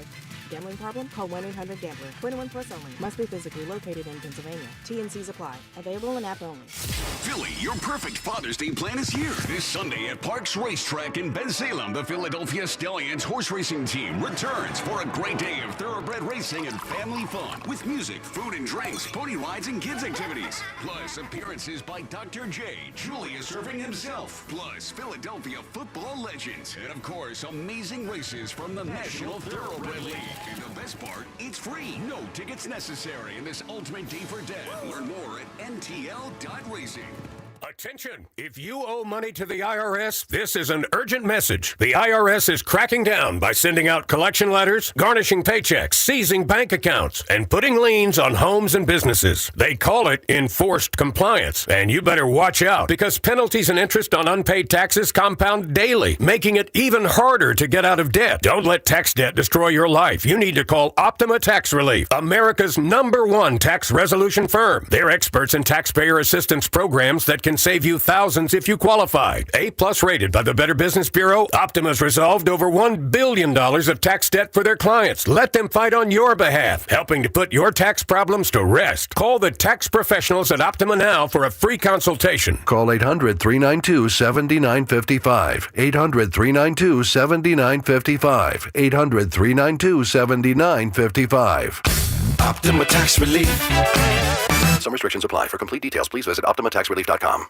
Gambling problem? Call 1-800-GAMBLER. 21 plus only. Must be physically located in Pennsylvania. TNCs apply. Available in app only. Philly, your perfect Father's Day plan is here. This Sunday at Parks Racetrack in Bensalem, the Philadelphia Stallions horse racing team returns for a great day of thoroughbred racing and family fun with music, food and drinks, pony rides, and kids activities. Plus appearances by Dr. J, Julius Irving himself, plus Philadelphia football legends, and of course, amazing races from the National Thoroughbred League. And the best part, it's free. No tickets necessary in this ultimate day for dad. Learn more at ntl.racing. A Attention! If you owe money to the IRS, this is an urgent message. The IRS is cracking down by sending out collection letters, garnishing paychecks, seizing bank accounts, and putting liens on homes and businesses. They call it enforced compliance, and you better watch out because penalties and interest on unpaid taxes compound daily, making it even harder to get out of debt. Don't let tax debt destroy your life. You need to call Optima Tax Relief, America's #1 tax resolution firm. They're experts in taxpayer assistance programs that can save you thousands if you qualify. A+ rated by the Better Business Bureau, Optima's resolved over $1 billion of tax debt for their clients. Let them fight on your behalf, helping to put your tax problems to rest. Call the tax professionals at Optima now for a free consultation. Call 800-392-7955. 800-392-7955. 800-392-7955. Optima Tax Relief. Some restrictions apply. For complete details, please visit OptimaTaxRelief.com.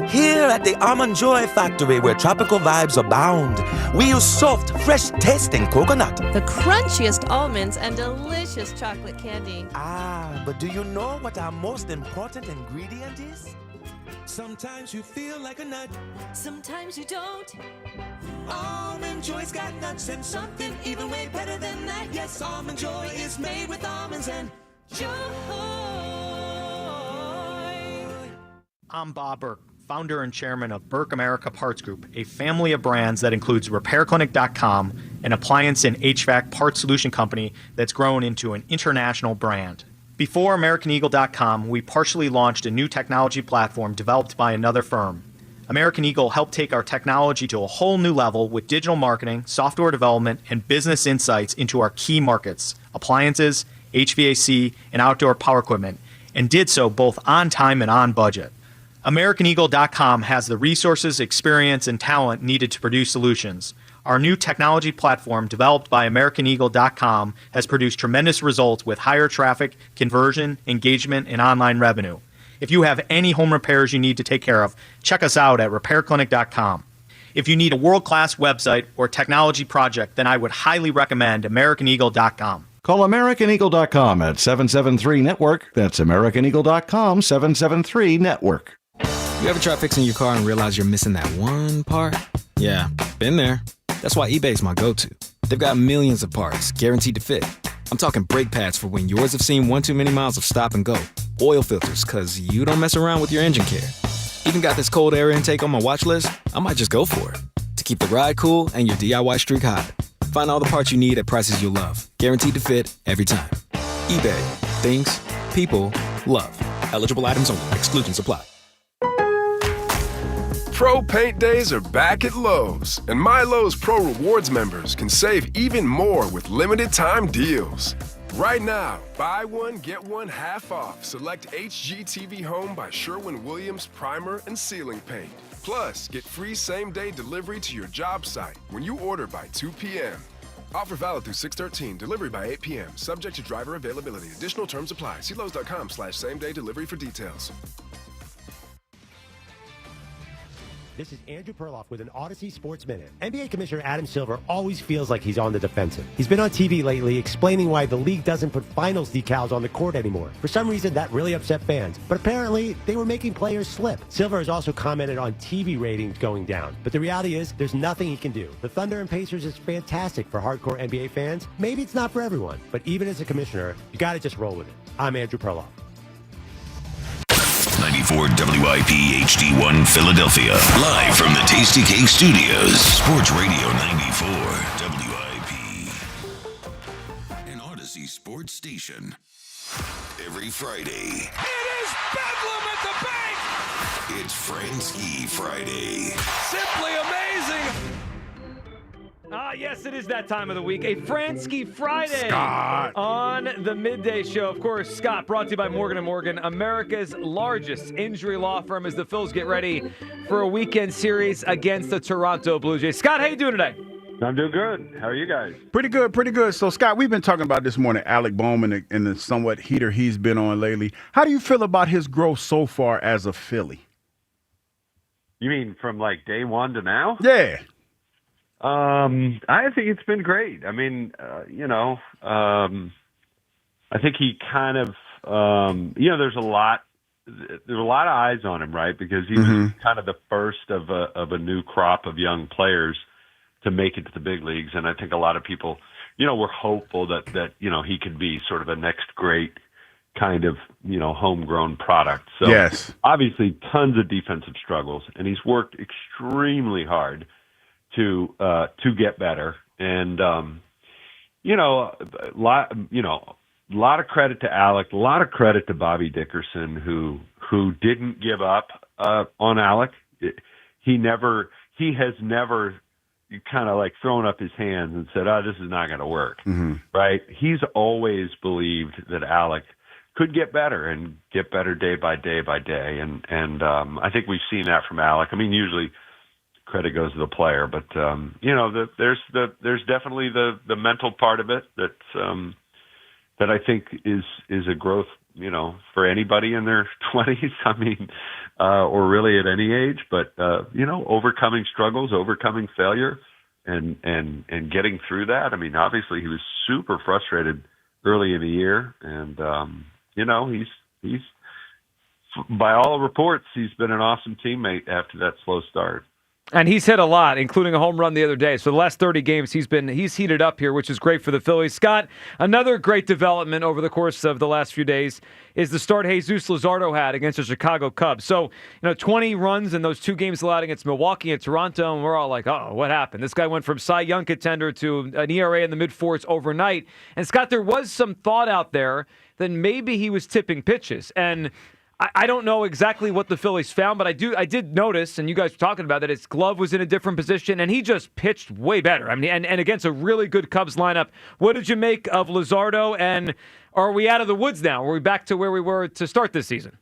Here at the Almond Joy Factory, where tropical vibes abound, we use soft, fresh-tasting coconut. The crunchiest almonds and delicious chocolate candy. Ah, but do you know what our most important ingredient is? Sometimes you feel like a nut. Sometimes you don't. Almond Joy's got nuts and something even way better than that. Yes, Almond Joy is made with almonds and joy. I'm Bob Burke, founder and chairman of Burke America Parts Group, a family of brands that includes RepairClinic.com, an appliance and HVAC parts solution company that's grown into an international brand. Before AmericanEagle.com, we partially launched a new technology platform developed by another firm. American Eagle helped take our technology to a whole new level with digital marketing, software development, and business insights into our key markets, appliances, HVAC, and outdoor power equipment, and did so both on time and on budget. AmericanEagle.com has the resources, experience, and talent needed to produce solutions. Our new technology platform, developed by AmericanEagle.com, has produced tremendous results with higher traffic, conversion, engagement, and online revenue. If you have any home repairs you need to take care of, check us out at RepairClinic.com. If you need a world-class website or technology project, then I would highly recommend AmericanEagle.com. Call AmericanEagle.com at 773-NETWORK. That's AmericanEagle.com, 773-NETWORK. You ever try fixing your car and realize you're missing that one part? Yeah, been there. That's why eBay's my go-to. They've got millions of parts, guaranteed to fit. I'm talking brake pads for when yours have seen one too many miles of stop and go. Oil filters, because you don't mess around with your engine care. Even got this cold air intake on my watch list. I might just go for it. To keep the ride cool and your DIY streak hot. Find all the parts you need at prices you'll love. Guaranteed to fit every time. eBay. Things. People. Love. Eligible items only. Exclusions apply. Pro Paint Days are back at Lowe's, and My Lowe's Pro Rewards members can save even more with limited time deals. Right now, buy one, get one half off. Select HGTV Home by Sherwin-Williams Primer and Ceiling Paint. Plus, get free same-day delivery to your job site when you order by 2 p.m. Offer valid through 6/13. Delivery by 8 p.m. Subject to driver availability. Additional terms apply. See Lowe's.com/same-day delivery for details. This is Andrew Perloff with an Odyssey Sports Minute. NBA Commissioner Adam Silver always feels like he's on the defensive. He's been on TV lately explaining why the league doesn't put finals decals on the court anymore. For some reason, that really upset fans. But apparently, they were making players slip. Silver has also commented on TV ratings going down. But the reality is, there's nothing he can do. The Thunder and Pacers is fantastic for hardcore NBA fans. Maybe it's not for everyone. But even as a commissioner, you got to just roll with it. I'm Andrew Perloff. 94 WIP HD1 Philadelphia. Live from the Tasty Cake Studios. Sports Radio 94 WIP. An Odyssey sports station. Every Friday. It is Bedlam at the bank! It's Fransky Friday. Simply amazing! Yes, it is that time of the week. A Fransky Friday Scott. On the Midday Show. Of course, Scott, brought to you by Morgan & Morgan, America's largest injury law firm, as the Phils get ready for a weekend series against the Toronto Blue Jays. Scott, how you doing today? I'm doing good. How are you guys? Pretty good, pretty good. So, Scott, we've been talking about this morning, Alec Bowman and the somewhat heater he's been on lately. How do you feel about his growth so far as a Philly? You mean from like day one to now? Yeah. I think it's been great. I mean, I think he kind of, there's a lot there's a lot of eyes on him, right? Because he was kind of the first of a new crop of young players to make it to the big leagues, and I think a lot of people, were hopeful that he could be sort of a next great kind of homegrown product. So yes, obviously tons of defensive struggles, and he's worked extremely hard to get better. And a lot of credit to Alec, a lot of credit to Bobby Dickerson, who didn't give up on Alec. He has never kind of like thrown up his hands and said, "Oh, this is not going to work." Right? He's always believed that Alec could get better and get better day by day by day, and I think we've seen that from Alec. I mean, usually credit goes to the player, but there's definitely the mental part of it that I think is a growth, for anybody in their 20s. I mean, or really at any age, but overcoming struggles, overcoming failure, and getting through that. I mean, obviously he was super frustrated early in the year, and he's by all reports, he's been an awesome teammate after that slow start. And he's hit a lot, including a home run the other day. So the last 30 games, he's heated up here, which is great for the Phillies. Scott, another great development over the course of the last few days is the start Jesus Luzardo had against the Chicago Cubs. So, 20 runs in those 2 games allowed against Milwaukee and Toronto, and we're all like, oh, what happened? This guy went from Cy Young contender to an ERA in the mid-4s overnight. And, Scott, there was some thought out there that maybe he was tipping pitches. And I don't know exactly what the Phillies found, but I did notice, and you guys were talking about that, his glove was in a different position, and he just pitched way better. I mean, and against a really good Cubs lineup. What did you make of Luzardo, and are we out of the woods now? Are we back to where we were to start this season?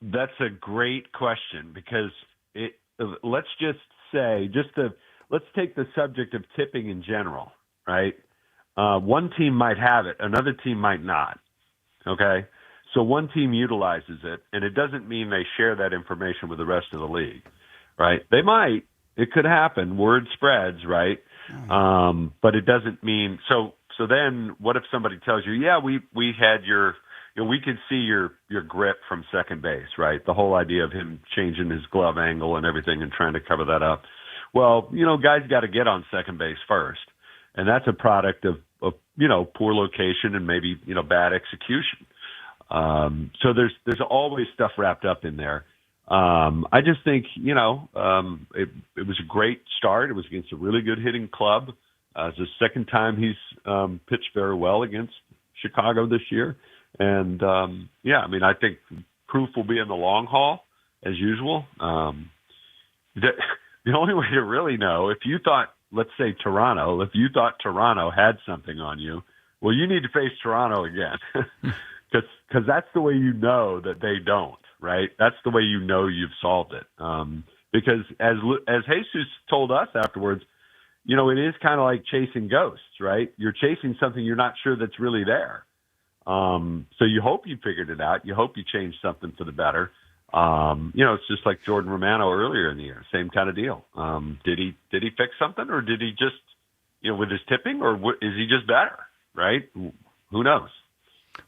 That's a great question, because let's just say, let's take the subject of tipping in general, right? One team might have it, another team might not, okay? So one team utilizes it, and it doesn't mean they share that information with the rest of the league, right? They might. It could happen. Word spreads, right? But it doesn't mean – so then what if somebody tells you, yeah, we had your – we could see your grip from second base, right? The whole idea of him changing his glove angle and everything and trying to cover that up. Well, guys got to get on second base first, and that's a product of poor location and maybe, bad execution. So there's always stuff wrapped up in there. I just think, it was a great start. It was against a really good hitting club. It's the second time he's pitched very well against Chicago this year. And, I think proof will be in the long haul, as usual. The only way to really know, if you thought, let's say Toronto, if you thought Toronto had something on you, well, you need to face Toronto again. Because that's the way you know that they don't, right? That's the way you know you've solved it. Because as Jesus told us afterwards, it is kind of like chasing ghosts, right? You're chasing something you're not sure that's really there. So you hope you figured it out. You hope you changed something for the better. It's just like Jordan Romano earlier in the year, same kind of deal. Did he fix something, or did he just, with his tipping, or is he just better, right? Who knows?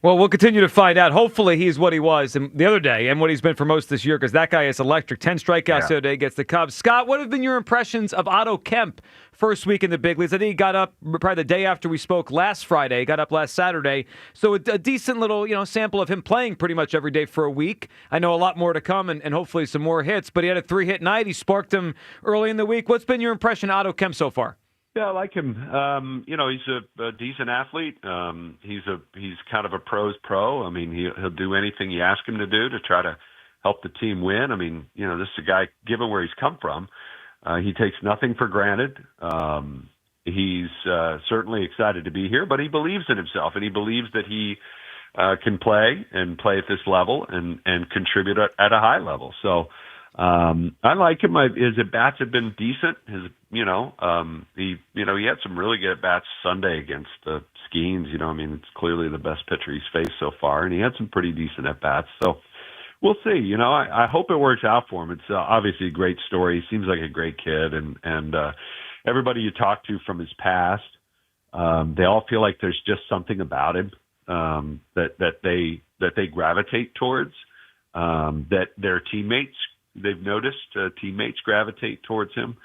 Well, we'll continue to find out. Hopefully he's what he was the other day and what he's been for most this year, because that guy is electric. 10 strikeouts the other day against the Cubs. Scott, what have been your impressions of Otto Kemp first week in the big leagues? I think he got up probably the day after we spoke last Friday, got up last Saturday. So a decent little sample of him playing pretty much every day for a week. I know a lot more to come and hopefully some more hits, but he had a 3-hit night. He sparked him early in the week. What's been your impression of Otto Kemp so far? Yeah, I like him. He's a decent athlete. He's kind of a pro's pro. I mean, he'll do anything you ask him to do to try to help the team win. I mean, this is a guy, given where he's come from, he takes nothing for granted. He's certainly excited to be here, but he believes in himself, and he believes that he can play at this level and contribute at a high level. So I like him. His at-bats have been decent. He had some really good at-bats Sunday against the Skeens. It's clearly the best pitcher he's faced so far, and he had some pretty decent at-bats. So we'll see. I hope it works out for him. It's obviously a great story. He seems like a great kid, and everybody you talk to from his past, they all feel like there's just something about him that they gravitate towards. that their teammates, they've noticed teammates gravitate towards him.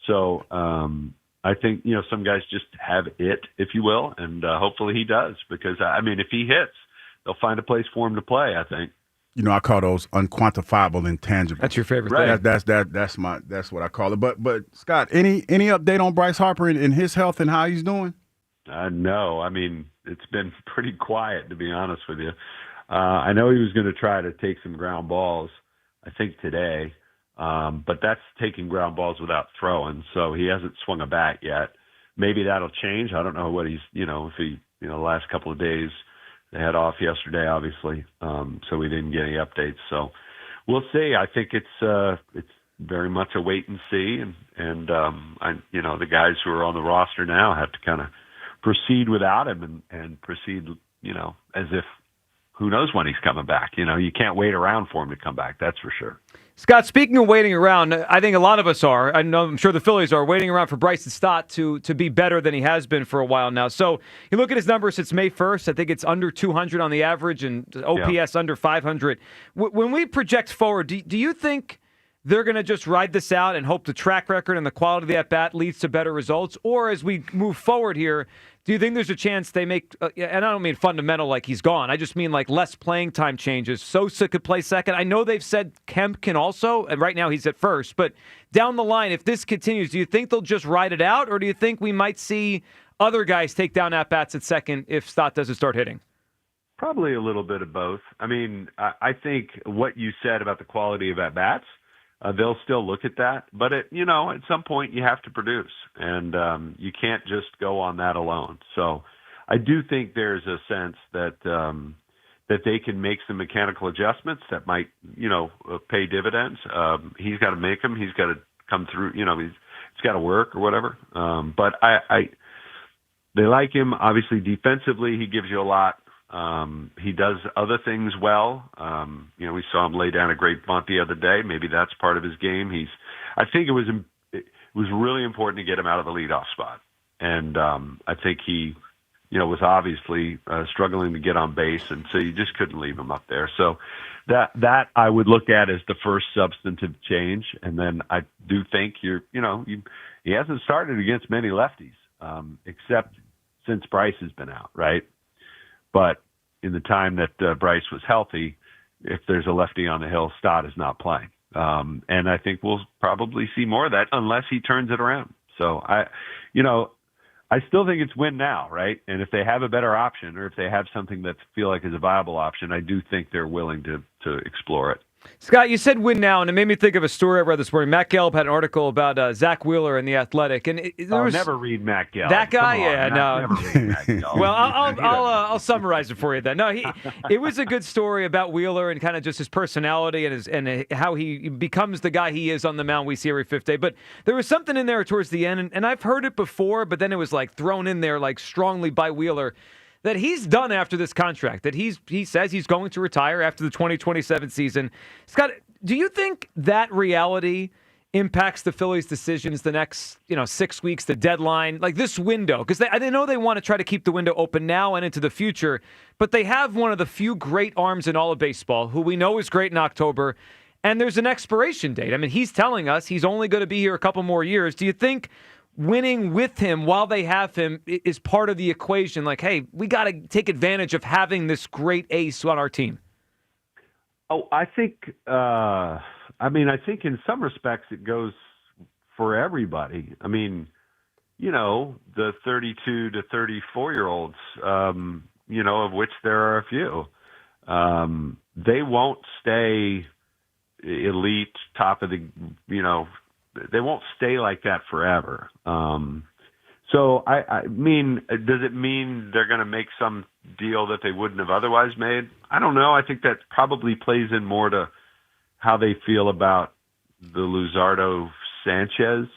So I think, some guys just have it, if you will, and hopefully he does, because, if he hits, they'll find a place for him to play, I think. I call those unquantifiable intangibles. That's your favorite thing. That's what I call it. But Scott, any update on Bryce Harper and his health and how he's doing? No, it's been pretty quiet, to be honest with you. I know he was going to try to take some ground balls, I think today, but that's taking ground balls without throwing, so he hasn't swung a bat yet. Maybe that'll change. I don't know what he's, if he, the last couple of days. They had off yesterday, obviously, so we didn't get any updates. So we'll see. I think it's very much a wait and see, and the guys who are on the roster now have to kind of proceed without him and proceed, as if who knows when he's coming back. You can't wait around for him to come back. That's for sure. Scott, speaking of waiting around, I think a lot of us are. I'm sure the Phillies are waiting around for Bryson Stott to be better than he has been for a while now. So you look at his numbers since May 1st. I think it's under 200 on the average and OPS under 500. When we project forward, do you think they're going to just ride this out and hope the track record and the quality of the at-bat leads to better results? Or as we move forward here, do you think there's a chance they make, and I don't mean fundamental like he's gone, I just mean like less playing time changes. Sosa could play second. I know they've said Kemp can also, and right now he's at first. But down the line, if this continues, do you think they'll just ride it out? Or do you think we might see other guys take down at-bats at second if Stott doesn't start hitting? Probably a little bit of both. I think what you said about the quality of at-bats, they'll still look at that, but at some point you have to produce, and you can't just go on that alone. So I do think there's a sense that that they can make some mechanical adjustments that might pay dividends. He's got to make them. He's got to come through. He's got to work or whatever. But they like him. Obviously, defensively, he gives you a lot. He does other things well. We saw him lay down a great bunt the other day. Maybe that's part of his game. I think it was really important to get him out of the leadoff spot. And, I think he, was obviously, struggling to get on base. And so you just couldn't leave him up there. So that I would look at as the first substantive change. And then I do think he hasn't started against many lefties, except since Bryce has been out, right? But in the time that Bryce was healthy, if there's a lefty on the hill, Stott is not playing. And I think we'll probably see more of that unless he turns it around. So I still think it's win now, right? And if they have a better option or if they have something that feel like is a viable option, I do think they're willing to explore it. Scott, you said win now, and it made me think of a story I read this morning. Matt Gelb had an article about Zach Wheeler in The Athletic. And never read Matt Gelb. That guy? Yeah, no. Never read Matt Gelb. Well, I'll summarize it for you then. No, it was a good story about Wheeler and kind of just his personality and how he becomes the guy he is on the mound we see every fifth day. But there was something in there towards the end, and I've heard it before, but then it was like thrown in there like strongly by Wheeler, that he's done after this contract, that he says he's going to retire after the 2027 season. Scott, do you think that reality impacts the Phillies' decisions the next 6 weeks, the deadline, like this window? Because they know they want to try to keep the window open now and into the future, but they have one of the few great arms in all of baseball who we know is great in October, and there's an expiration date. He's telling us he's only going to be here a couple more years. Do you think winning with him while they have him is part of the equation? Like, hey, we got to take advantage of having this great ace on our team. Oh, I think, I think in some respects it goes for everybody. The 32 to 34-year-olds, of which there are a few, they won't stay elite, top of the, they won't stay like that forever. So, I mean, does it mean they're going to make some deal that they wouldn't have otherwise made? I don't know. I think that probably plays in more to how they feel about the Luzardo-Sanchez,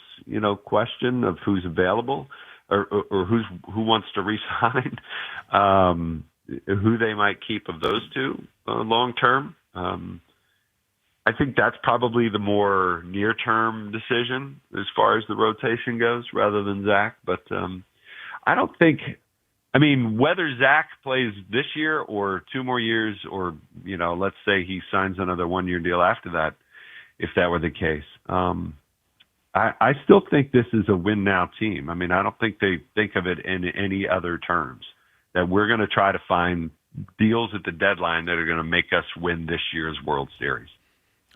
question of who's available or who wants to re-sign, who they might keep of those two long term. I think that's probably the more near-term decision as far as the rotation goes rather than Zach. But I don't think I mean, whether Zach plays this year or 2 more years, or let's say he signs another 1-year deal after that, if that were the case, I still think this is a win now team. I mean, I don't think they think of it in any other terms, that we're going to try to find deals at the deadline that are going to make us win this year's World Series.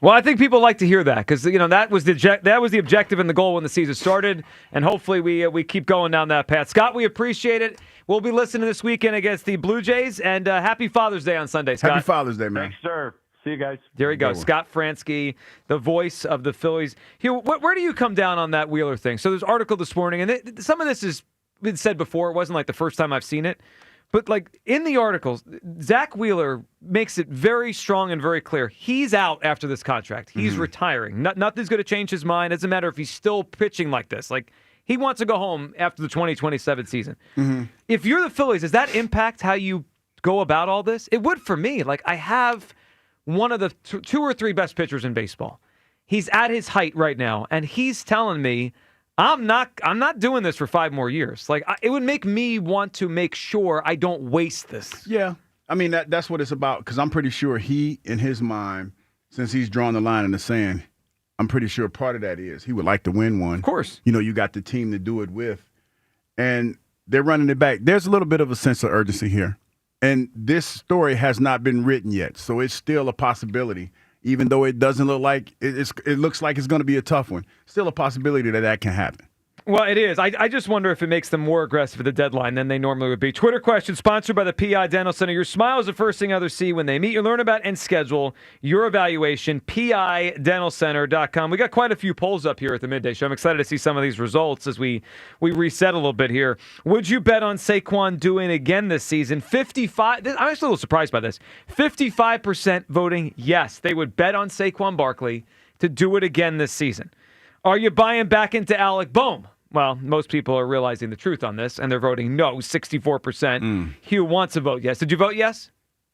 Well, I think people like to hear that because that was the objective and the goal when the season started, and hopefully we keep going down that path. Scott, we appreciate it. We'll be listening this weekend against the Blue Jays, and happy Father's Day on Sunday, Scott. Happy Father's Day, man. Thanks, sir. See you guys. There you go, Scott Fransky, the voice of the Phillies. Hugh, where do you come down on that Wheeler thing? So there's an article this morning, and some of this has been said before. It wasn't like the first time I've seen it. But, like, in the articles, Zach Wheeler makes it very strong and very clear. He's out after this contract. He's retiring. Nothing's going to change his mind. It doesn't matter if he's still pitching like this. Like, he wants to go home after the 2027 season. If you're the Phillies, does that impact how you go about all this? It would for me. Like, I have one of the 2 or 3 best pitchers in baseball. He's at his height right now, and he's telling me, I'm not doing this for 5 more years. Like, it would make me want to make sure I don't waste this. Yeah. I mean, that's what it's about, because I'm pretty sure he, in his mind, since he's drawn the line in the sand, I'm pretty sure part of that is he would like to win one. Of course. You got the team to do it with, and they're running it back. There's a little bit of a sense of urgency here, and this story has not been written yet, so it's still a possibility. Even though it doesn't look like it looks like it's going to be a tough one. Still a possibility that can happen. Well, it is. I just wonder if it makes them more aggressive at the deadline than they normally would be. Twitter question sponsored by the PI Dental Center. Your smile is the first thing others see when they meet you. Learn about and schedule your evaluation. PIDentalCenter.com. We got quite a few polls up here at the Midday Show. I'm excited to see some of these results as we reset a little bit here. Would you bet on Saquon doing it again this season? 55. I'm actually a little surprised by this. 55% voting yes. They would bet on Saquon Barkley to do it again this season. Are you buying back into Alec Boehm? Well, most people are realizing the truth on this, and they're voting no, 64%. Hugh wants to vote yes. Did you vote yes?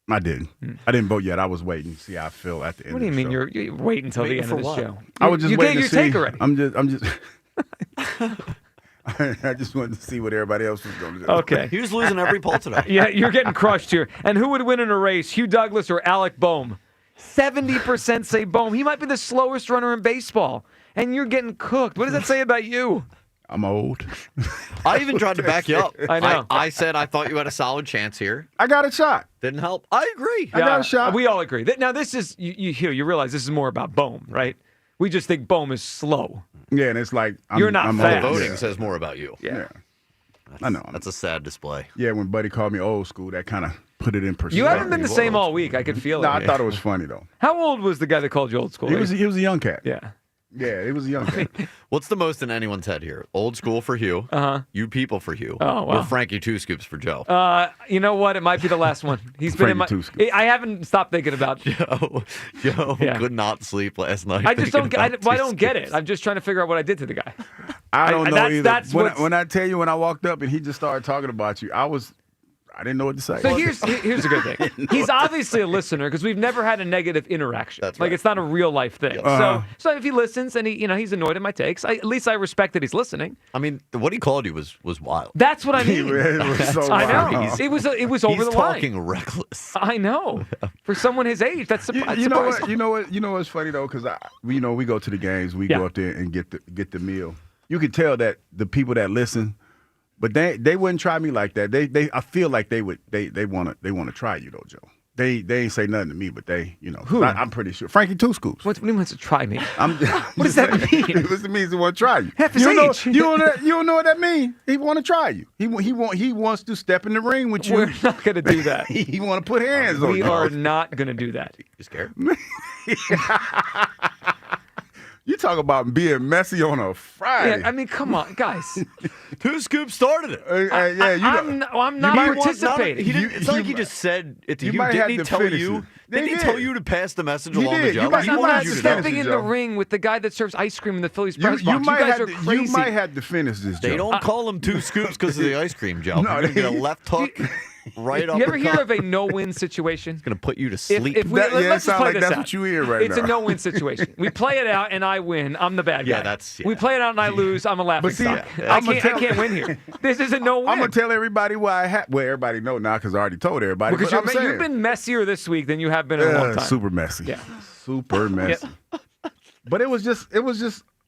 I didn't. I didn't vote yet. I was waiting to see how I feel at the end of the show. What do you mean you're waiting until the end of the show? I was just waiting to see. You gave your take already. I'm just I just wanted to see what everybody else was going to do. Okay. He was losing every poll today. Yeah, you're getting crushed here. And who would win in a race, Hugh Douglas or Alec Boehm? 70% say Boehm. He might be the slowest runner in baseball, and you're getting cooked. What does that say about you? I'm old. I even tried to back you up. I know. I said I thought you had a solid chance here. I got a shot. Didn't help. I agree. I got a shot. We all agree. Now, this is, you realize this is more about Boehm, right? We just think Boehm is slow. Yeah, and it's like, you're not fast. The voting says more about you. Yeah. I know. That's a sad display. Yeah, when Buddy called me old school, that kind of put it in perspective. You haven't been the same all week. I could feel it. No, I thought it was funny, though. How old was the guy that called you old school? He was a young cat. Yeah. Yeah, he was a young cat. What's the most in anyone's head here? Old school for Hugh. You people for Hugh. Oh, wow. Or Frankie Two Scoops for Joe. You know what? It might be the last one. He's been in my. I haven't stopped thinking about Joe could not sleep last night. I just don't. I don't get it. I'm just trying to figure out what I did to the guy. I don't know either. That's when I tell you, when I walked up and he just started talking about you, I didn't know what to say. So here's a good thing. He's obviously a listener because we've never had a negative interaction. That's like right. it's not a real life thing. So if he listens and he's annoyed at my takes, at least I respect that he's listening. I mean, what he called you was wild. That's what I mean. It was so I know. wild. It was over the line. He's talking reckless. I know. For someone his age, that's surprising. You know what? You know what's funny though, because we go to the games, we go up there and get the meal. You can tell that the people that listen. But they wouldn't try me like that. I feel like they want to try you though, Joe. They ain't say nothing to me, but Who? I'm pretty sure Frankie Two Scoops. What do you mean to try me? What does that mean? It means he want to try you. Half his age. You don't know what that means. He want to try you. He wants to step in the ring with you. We're not going to do that. He want to put hands on you. We are not going to do that. You scared? You talk about being messy on a Friday. Yeah, I mean, come on, guys. Two Scoops started it. I'm not participating. It's not like he just said it to you. Didn't he tell you? Didn't he tell you to pass the message along to Joe? I'm not stepping in the ring with the guy that serves ice cream in the Phillies press box. You guys are crazy. You might have to finish this, Joe. They don't call him Two Scoops because of the ice cream, Joe. No, You're going to get a left hook. right up. You ever hear of a no-win situation? It's going to put you to sleep. Let's just play this that's out. what you hear right It's now. a no-win situation. We play it out and I win. I'm the bad guy. Yeah, We play it out and I lose. I'm a laughing stock. I can't win here. This is a no-win. I'm gonna tell everybody why well, everybody know now because I already told everybody. Because but I'm saying, you've been messier this week than you have been in a long time. Super messy. Yeah. Super messy. But it was just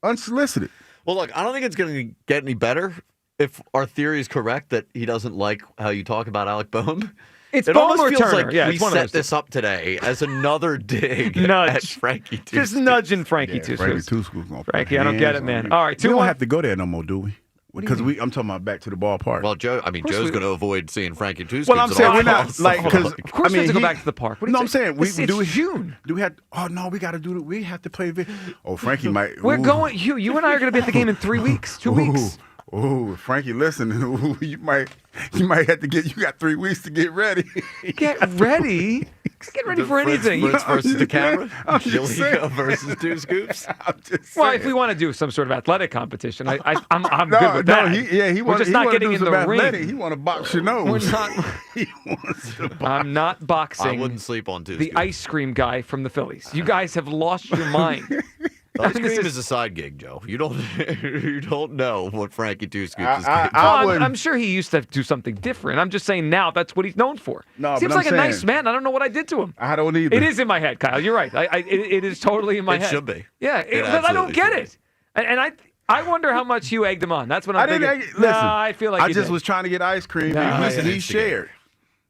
unsolicited. Well, look, I don't think it's going to get any better if our theory is correct that he doesn't like how you talk about Alec Boehm. It's it Boehm almost or feels Turner. like Yeah, we it's one of set those this up today as another dig Nudge. at Frankie Two Just nudging Frankie Two Frankie Scoops. Two Scoops. Frankie, I don't get it, man. All right, we don't 2-1. have to go there no more, do we? Because I'm talking about back to the ballpark. Well, Joe's going to avoid seeing Frankie Two Scoops. Well, I'm saying we're not like because Of course we have to go back to the park. What do you No, I'm saying it's June. Do we have? Oh no, we got to do it. We have to play. Oh, Frankie might. We're going. You and I are going to be at the game in 3 weeks. 2 weeks. Oh, Frankie, listen. You might have to get. You got 3 weeks to get ready. Get ready. Get ready for anything. Fritz versus the camera. I'm just saying. Jalea versus Two Scoops. I'm just Well, saying. if we want to do some sort of athletic competition, I'm No, good with that. We're just not getting do in some the athletic. ring. He want to box your nose. We're not. He wants to box. I'm not boxing. I wouldn't sleep on Two the Scoops. ice cream guy from the Phillies. You guys have lost your mind. Ice cream is a side gig, Joe. You don't know what Frankie Two Scoops is. I'm sure he used to do something different. I'm just saying now that's what he's known for. No, Seems but I'm like a nice saying- man. I don't know what I did to him. I don't either. It is in my head, Kyle. You're right. It is totally in my It head. should be. Yeah, It but I don't absolutely get should it. And I wonder how much you egged him on. That's what I'm I didn't. thinking. Listen, I feel like I you just did. was trying to get ice cream. No, and I listen, didn't he shared.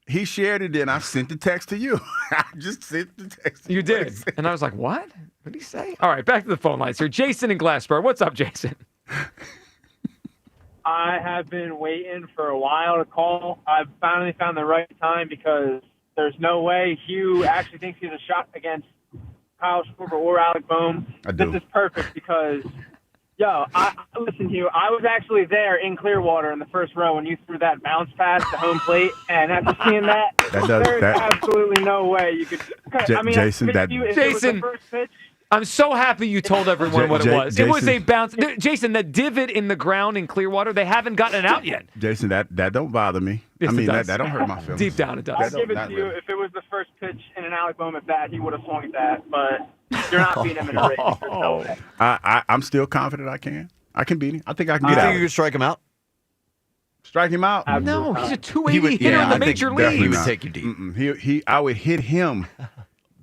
He shared it, then I sent the text to you. I just sent the text. You did. And I was like, what? What did he say? All right, back to the phone lines here. Jason in Glassboro. What's up, Jason? I have been waiting for a while to call. I've finally found the right time because there's no way Hugh actually thinks he's a shot against Kyle Schwarber or Alec Boehm. This is perfect because, listen, Hugh, I was actually there in Clearwater in the first row when you threw that bounce pass to home plate, and after seeing that, there's absolutely no way you could. Jason, if it was the first pitch, I'm so happy you told everyone what it was. It was Jason. a bounce. Jason, the divot in the ground in Clearwater, they haven't gotten it out yet. Jason, that don't bother me. Yes, I mean, it does. that don't hurt my feelings. Deep down, it does. I'll give it to you. If it was the first pitch in an Alec Boehm at bat, he would have swung at that. But you're not beating him in a race. There's no way. I'm still confident I can. I can beat him. I think I can You get think out. you could strike him out? Strike him out? No, he's a 280 hitter in the I think major definitely leagues. He would take you deep. I would hit him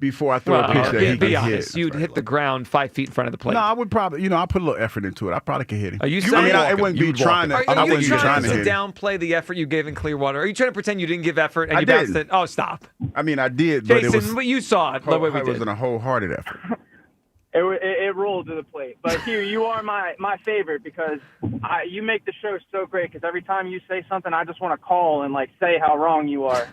before I throw a pitch that he be can honest. hit. You'd hit the ground 5 feet in front of the plate. No, I would probably, I put a little effort into it. I probably could hit him. Are you I saying mean, it wouldn't be trying to. Are I you wouldn't be trying trying to to hit him. downplay the effort you gave in Clearwater? Are you trying to pretend you didn't give effort and I you bounced did. it? Oh, stop. I mean, I did, but Jason, it was. but you saw it the way we It did. wasn't a wholehearted effort. It rolled to the plate. But Hugh, you are my favorite because you make the show so great. Because every time you say something, I just want to call and say how wrong you are.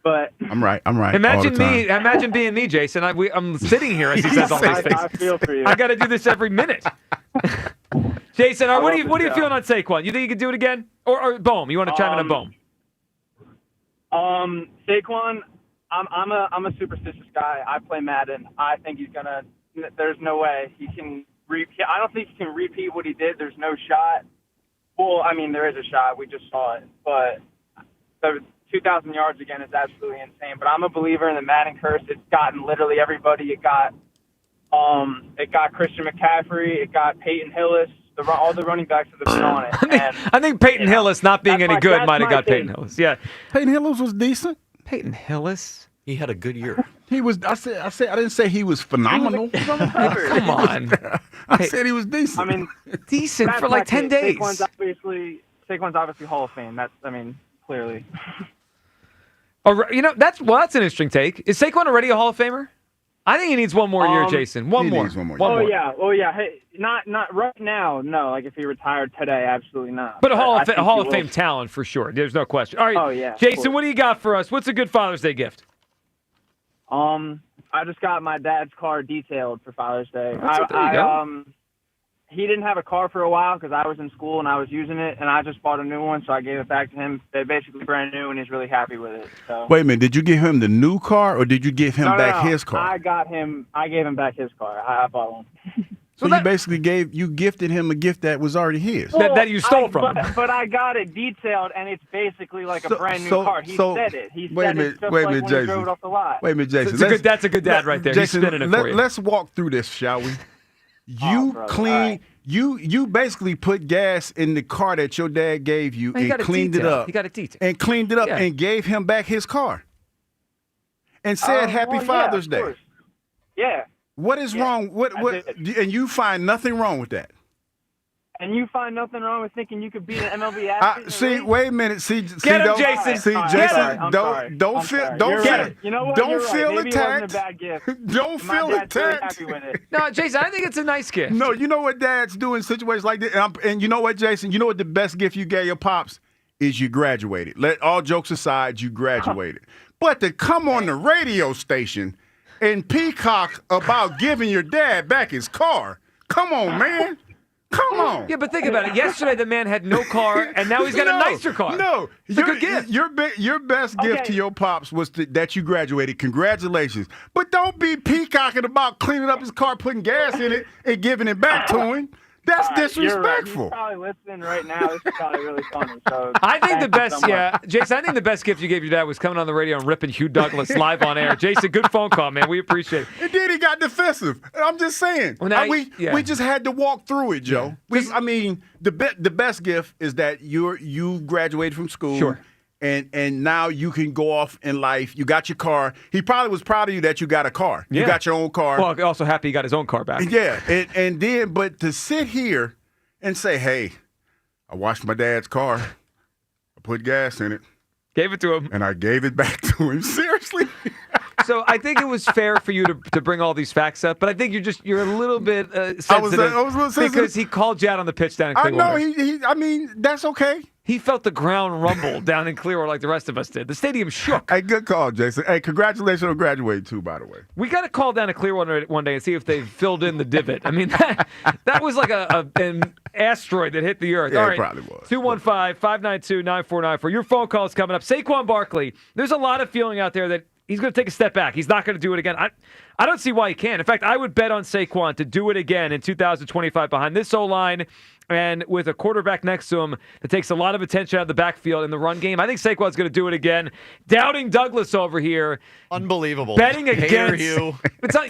But I'm right. Imagine all the me. time. Imagine being me, Jason. I'm sitting here as he says all these things. I feel for you. I got to do this every minute. Jason, what are you feeling on Saquon? You think you can do it again, or Boehm? You want to chime in on Boehm? Saquon, I'm a superstitious guy. I play Madden. I think he's gonna. There's no way he can repeat. I don't think he can repeat what he did. There's no shot. Well, I mean, there is a shot. We just saw it, but the 2,000 yards again is absolutely insane. But I'm a believer in the Madden curse. It's gotten literally everybody. It got Christian McCaffrey. It got Peyton Hillis. All the running backs have been on it. And, I think Peyton Hillis not being any good might have got thing. Peyton Hillis. Yeah, Peyton Hillis was decent. Peyton Hillis. He had a good year. He was. I didn't say he was phenomenal. Come on. I said he was decent. I mean, decent that's for my 10 case. days. Saquon's obviously Hall of Fame. Clearly. That's an interesting take. Is Saquon already a Hall of Famer? I think he needs one more year, Jason. One more. Needs one more Oh year. yeah. Oh yeah. Hey, not right now. No. If he retired today, absolutely not. But a Hall I of think he will. Fame talent for sure. There's no question. All right, Oh, yeah, of Jason, course. what do you got for us? What's a good Father's Day gift? I just got my dad's car detailed for Father's Day. There you go. He didn't have a car for a while because I was in school and I was using it, and I just bought a new one, so I gave it back to him. They're basically brand new, and he's really happy with it. So. Wait a minute. Did you give him the new car or did you give him No, back no. his car? I gave him back his car. I bought one. So you basically gifted him a gift that was already his. Well, that you stole from him. But I got it detailed, and it's basically like a brand new car. He said it. He wait a said minute, it just wait a like minute, when he Jason. drove it off the lot. Wait a minute, Jason. That's a good dad right there. Jason, He's spinning it for you. Let's walk through this, shall we? You brother, you basically put gas in the car that your dad gave you He got and it cleaned it detailed. up. He got it detailed. And cleaned it up Yeah. and gave him back his car. And said Happy Father's Day. Course. Yeah. What is wrong? What and you find nothing wrong with that? And you find nothing wrong with thinking you could beat an MLB athlete? See, wait a minute. See, Get him, don't, Jason. See, Get Jason, him. don't feel, You know what? don't You're feel right. Maybe attacked. It wasn't a bad gift. Don't My feel dad's very attacked. happy with it. No, Jason, I think it's a nice gift. No, you know what dads do in situations like this? And you know what, Jason? You know what the best gift you gave your pops is? You graduated. Let all jokes aside, you graduated. But to come on the radio station and peacock about giving your dad back his car, come on, man. Come on. Yeah, but think about it. Yesterday, the man had no car, and now he's got a nicer car. No, It's a good gift. Your best gift to your pops was that you graduated. Congratulations. But don't be peacocking about cleaning up his car, putting gas in it, and giving it back to him. That's You're right. disrespectful. He's probably listening right now. This is probably really funny. So I think the thank you best, so much. yeah, Jason, I think the best gift you gave your dad was coming on the radio and ripping Hugh Douglas live on air. Jason, good phone call, man. We appreciate it. And then he got defensive. I'm just saying. Well, now we just had to walk through it, Joe. I mean, the best gift is that you graduated from school. Sure. And now you can go off in life. You got your car. He probably was proud of you that you got a car. Yeah. You got your own car. Well, also happy he got his own car back. Yeah. And then, but to sit here and say, hey, I washed my dad's car. I put gas in it. Gave it to him. And I gave it back to him. Seriously? So I think it was fair for you to bring all these facts up, but I think you're a little bit sensitive, I was a little sensitive. because he called you out on the pitch down in I Clearwater. know. I mean, that's okay. He felt the ground rumble down in Clearwater like the rest of us did. The stadium shook. Hey, good call, Jason. Hey, congratulations on graduating, too, by the way. We got to call down to Clearwater one day and see if they filled in the divot. I mean, that was like an asteroid that hit the earth. Yeah, All it right, probably was. 215-592-9494. Your phone call is coming up. Saquon Barkley, there's a lot of feeling out there that he's going to take a step back. He's not going to do it again. I don't see why he can. In fact, I would bet on Saquon to do it again in 2025 behind this O-line and with a quarterback next to him that takes a lot of attention out of the backfield in the run game. I think Saquon's going to do it again. Doubting Douglas over here. Unbelievable. Betting Hater against you. It's not,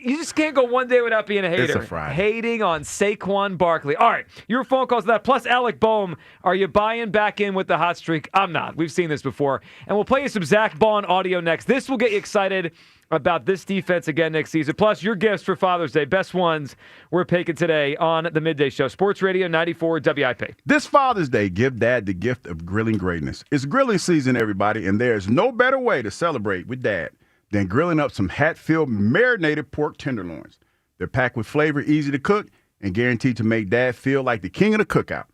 you just can't go one day without being a hater. It's a Friday. Hating on Saquon Barkley. All right, your phone calls to that. Plus, Alec Boehm, are you buying back in with the hot streak? I'm not. We've seen this before. And we'll play you some Zach Bond audio next. This will get you excited about this defense again next season. Plus, your gifts for Father's Day. Best ones we're picking today on the Midday Show. Sports Radio 94 WIP. This Father's Day, give Dad the gift of grilling greatness. It's grilling season, everybody, and there's no better way to celebrate with Dad than grilling up some Hatfield marinated pork tenderloins. They're packed with flavor, easy to cook, and guaranteed to make Dad feel like the king of the cookout.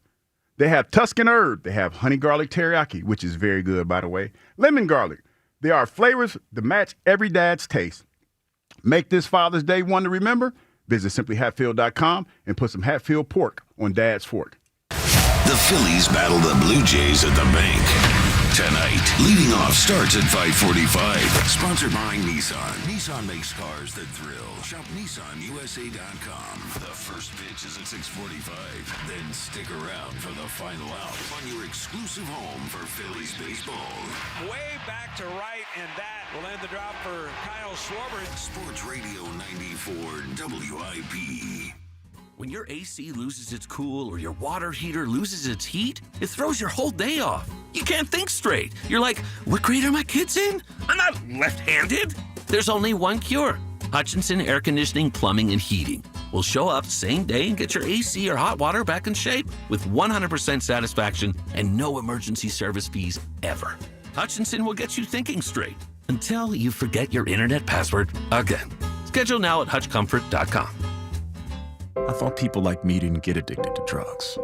They have Tuscan herb. They have honey garlic teriyaki, which is very good, by the way. Lemon garlic. There are flavors that match every dad's taste. Make this Father's Day one to remember. Visit simplyhatfield.com and put some Hatfield pork on Dad's fork. The Phillies battle the Blue Jays at the bank tonight. Leading off starts at 5:45. Sponsored by Nissan. Nissan makes cars that thrill. Shop NissanUSA.com. The first pitch is at 6:45. Then stick around for the final out on your exclusive home for Phillies baseball. Way back to right, and that will end the drop for Kyle Schwarber. Sports Radio 94 WIP. When your AC loses its cool or your water heater loses its heat, it throws your whole day off. You can't think straight. You're like, what grade are my kids in? I'm not left-handed. There's only one cure. Hutchinson Air Conditioning, Plumbing, and Heating will show up same day and get your AC or hot water back in shape with 100% satisfaction and no emergency service fees ever. Hutchinson will get you thinking straight until you forget your internet password again. Schedule now at hutchcomfort.com. I thought people like me didn't get addicted to drugs.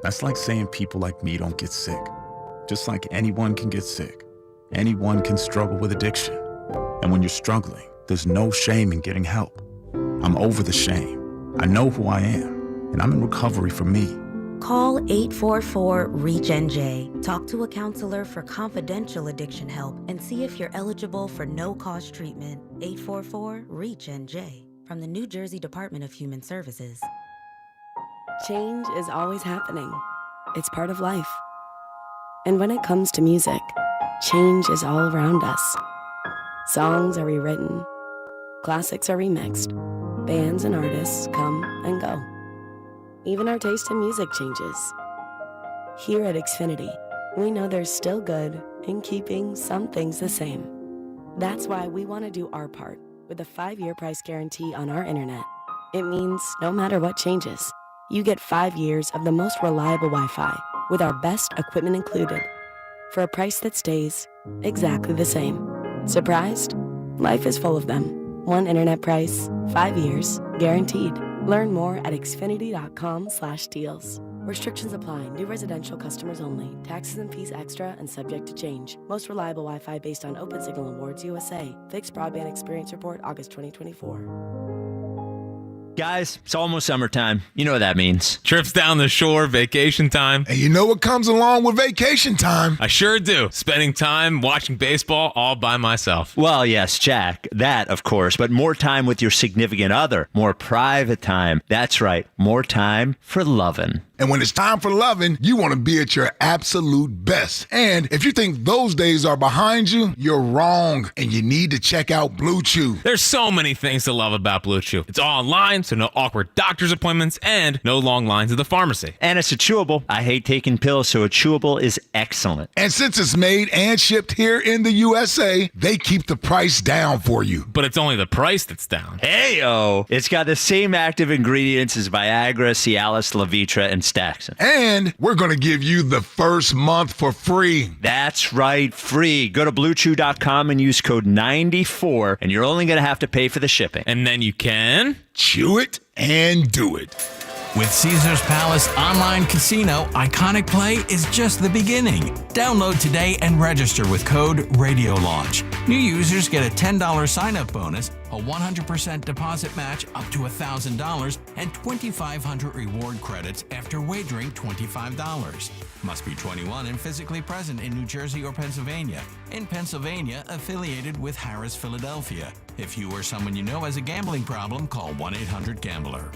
That's like saying people like me don't get sick. Just like anyone can get sick, anyone can struggle with addiction. And when you're struggling, there's no shame in getting help. I'm over the shame. I know who I am, and I'm in recovery for me. Call 844-REACH-NJ. Talk to a counselor for confidential addiction help and see if you're eligible for no-cost treatment. 844-REACH-NJ. from the New Jersey Department of Human Services. Change is always happening. It's part of life. And when it comes to music, change is all around us. Songs are rewritten. Classics are remixed. Bands and artists come and go. Even our taste in music changes. Here at Xfinity, we know there's still good in keeping some things the same. That's why we want to do our part with a 5-year price guarantee on our internet. It means no matter what changes, you get 5 years of the most reliable Wi-Fi with our best equipment included for a price that stays exactly the same. Surprised? Life is full of them. One internet price, 5 years, guaranteed. Learn more at xfinity.com/deals. Restrictions apply. New residential customers only. Taxes and fees extra and subject to change. Most reliable Wi-Fi based on Open Signal Awards USA. Fixed Broadband Experience Report, August 2024. Guys, it's almost summertime. You know what that means. Trips down the shore, vacation time. And you know what comes along with vacation time? I sure do. Spending time watching baseball all by myself. Well, yes, Jack. That, of course. But more time with your significant other. More private time. That's right. More time for lovin'. And when it's time for loving, you want to be at your absolute best. And if you think those days are behind you, you're wrong. And you need to check out Blue Chew. There's so many things to love about Blue Chew. It's all online, so no awkward doctor's appointments and no long lines at the pharmacy. And it's a chewable. I hate taking pills, so a chewable is excellent. And since it's made and shipped here in the USA, they keep the price down for you. But it's only the price that's down. Hey-o! It's got the same active ingredients as Viagra, Cialis, Levitra, and Staxin. And we're going to give you the first month for free. That's right, free. Go to BlueChew.com and use code 94, and you're only going to have to pay for the shipping. And then you can chew it and do it. With Caesars Palace Online Casino, Iconic Play is just the beginning. Download today and register with code RadioLaunch. New users get a $10 sign-up bonus, a 100% deposit match up to $1,000, and 2,500 reward credits after wagering $25. Must be 21 and physically present in New Jersey or Pennsylvania. In Pennsylvania, affiliated with Harris Philadelphia. If you or someone you know has a gambling problem, call 1-800-GAMBLER.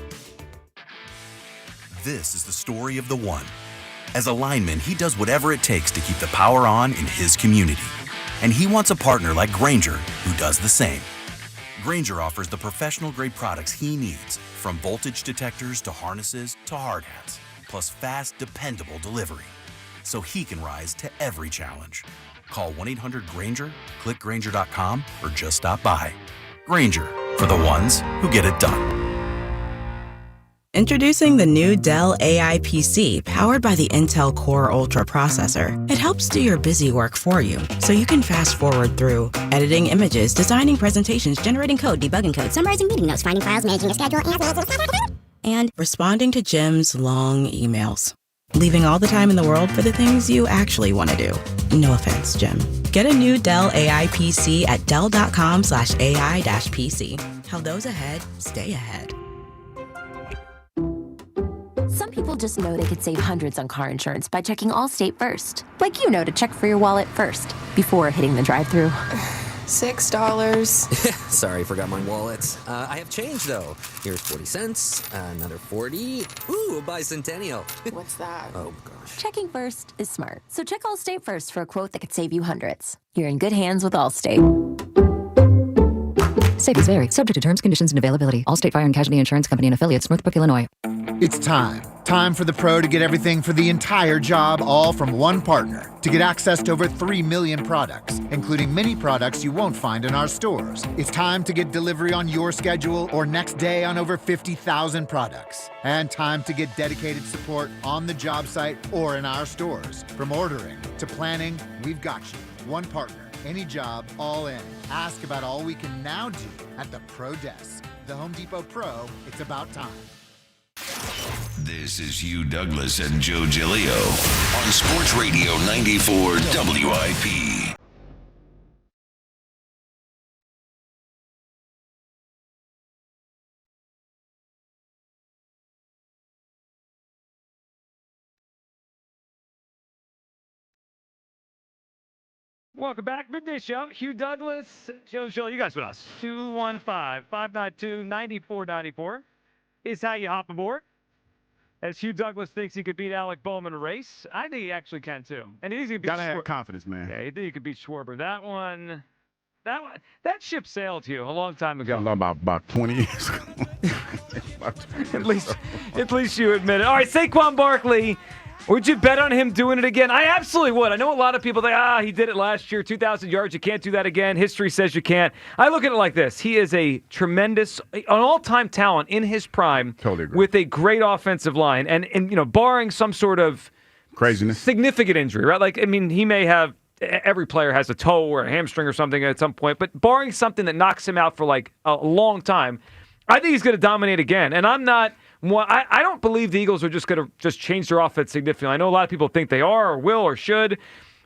This is the story of the one. As a lineman, he does whatever it takes to keep the power on in his community. And he wants a partner like Grainger who does the same. Grainger offers the professional-grade products he needs, from voltage detectors to harnesses to hard hats, plus fast, dependable delivery, so he can rise to every challenge. Call 1-800-GRAINGER, click Grainger.com, or just stop by. Grainger, for the ones who get it done. Introducing the new Dell AI PC powered by the Intel Core Ultra processor. It helps do your busy work for you, so you can fast forward through editing images, designing presentations, generating code, debugging code, summarizing meeting notes, finding files, managing your schedule, and responding to Jim's long emails. Leaving all the time in the world for the things you actually want to do. No offense, Jim. Get a new Dell AI PC at Dell.com/AI-PC. How those ahead stay ahead. Some people just know they could save hundreds on car insurance by checking Allstate first. Like you know to check for your wallet first, before hitting the drive-thru. $6. Sorry, forgot my wallet. I have change, though. Here's 40 cents, another 40. Ooh, a bicentennial. What's that? Oh, gosh. Checking first is smart. So check Allstate first for a quote that could save you hundreds. You're in good hands with Allstate. Savings vary. Subject to terms, conditions, and availability. Allstate Fire and Casualty Insurance Company and affiliates, Northbrook, Illinois. It's time. Time for the pro to get everything for the entire job, all from one partner. To get access to over 3 million products, including many products you won't find in our stores. It's time to get delivery on your schedule or next day on over 50,000 products. And time to get dedicated support on the job site or in our stores. From ordering to planning, we've got you. One partner, any job, all in. Ask about all we can now do at the Pro Desk. The Home Depot Pro, it's about time. This is Hugh Douglas and Joe Giglio on Sports Radio 94 WIP. Welcome back. Midday Show. Hugh Douglas, Joe Show. You guys with us. 215-592-9494 is how you hop aboard. As Hugh Douglas thinks he could beat Alec Bowman in a race. I think he actually can, too. And he thinks he could beat Gotta have confidence, man. Yeah, he think he could beat Schwarber. That ship sailed, Hugh, a long time ago. About 20 years ago. At least you admit it. All right, Saquon Barkley. Would you bet on him doing it again? I absolutely would. I know a lot of people think, he did it last year, 2,000 yards. You can't do that again. History says you can't. I look at it like this. He is an all-time talent in his prime. Totally agree. With a great offensive line. And barring some sort of craziness, significant injury, right? Like, I mean, he may have, every player has a toe or a hamstring or something at some point, but barring something that knocks him out for like a long time, I think he's going to dominate again. And I don't believe the Eagles are just going to change their offense significantly. I know a lot of people think they are or will or should.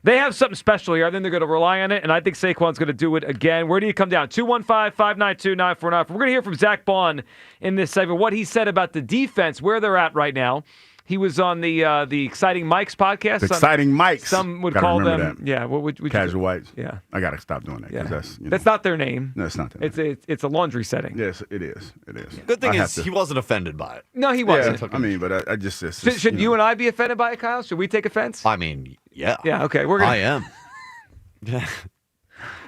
They have something special here. I think they're going to rely on it, and I think Saquon's going to do it again. Where do you come down? 215-592-9494. We're going to hear from Zach Bond in this segment, what he said about the defense, where they're at right now. He was on the Exciting Mike's podcast. The Exciting Mike's. Some would Gotta call remember them. that. Yeah. What would Casual Whites. Yeah. I got to stop doing that. Yeah. That's not their name. No, it's not their name. It's a laundry setting. Yes, it is. It is. Good thing is he wasn't offended by it. No, he wasn't. Yeah, I mean, but I just should you and I be offended by it, Kyle? Should we take offense? I mean, yeah. Yeah. Okay. I am.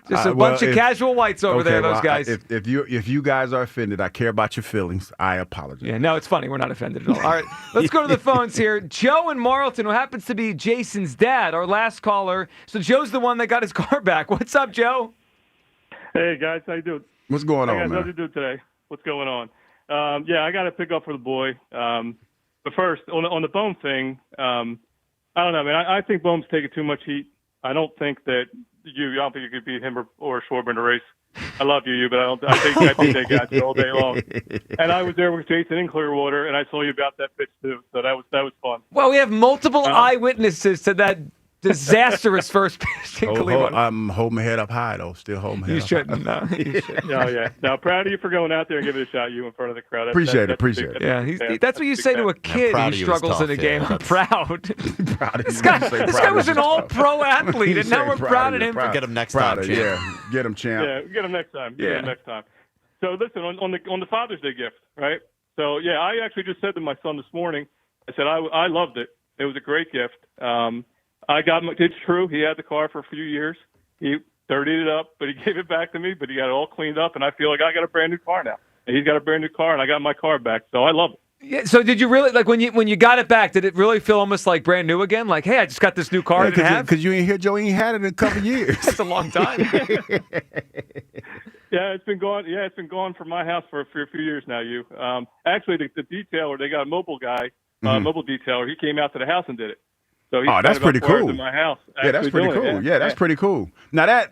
Just a bunch of casual whites over there, those guys. If you guys are offended, I care about your feelings. I apologize. Yeah, no, it's funny. We're not offended at all. All right, let's go to the phones here. Joe in Marlton, who happens to be Jason's dad, our last caller. So Joe's the one that got his car back. What's up, Joe? Hey, guys. How you doing? What's going on, man? man? How you doing today? What's going on? I got to pick up for the boy. But first, on the Bohm thing, I don't know, man. I think Bohm's taking too much heat. I don't think that I don't think you could beat him or Schwarber in a race. I love you, but I think they got you all day long. And I was there with Jason in Clearwater, and I told you about that pitch too. So that was fun. Well, we have multiple eyewitnesses to that disastrous first pitch in Cleveland. I'm holding my head up high, though. Still holding my head up high. You shouldn't. Oh, yeah. Now, proud of you for going out there and giving it a shot, you in front of the crowd. Appreciate it. Yeah, that's what you say to a kid who struggles in a game. I'm proud. This guy was an all-pro athlete, and now we're proud of him. Get him next time, champ. Yeah, get him, champ. Yeah, get him next time. Get him next time. So, listen, on the Father's Day gift, right? So, yeah, I actually just said to my son this morning, I said I loved it. It was a great gift. It's true. He had the car for a few years. He dirtied it up, but he gave it back to me, but he got it all cleaned up, and I feel like I got a brand new car now. And he's got a brand new car, and I got my car back, so I love it. Yeah, so did you really, like, when you got it back, did it really feel almost like brand new again? Like, hey, I just got this new car. Because you ain't here, Joe. He ain't had it in a couple of years. That's a long time. Yeah, it's been gone. Yeah, it's been gone from my house for a few years now. Actually, the detailer, they got a mobile guy, mobile detailer. He came out to the house and did it. So that's pretty cool. In my house, yeah, that's pretty cool. Yeah, that's pretty cool. Now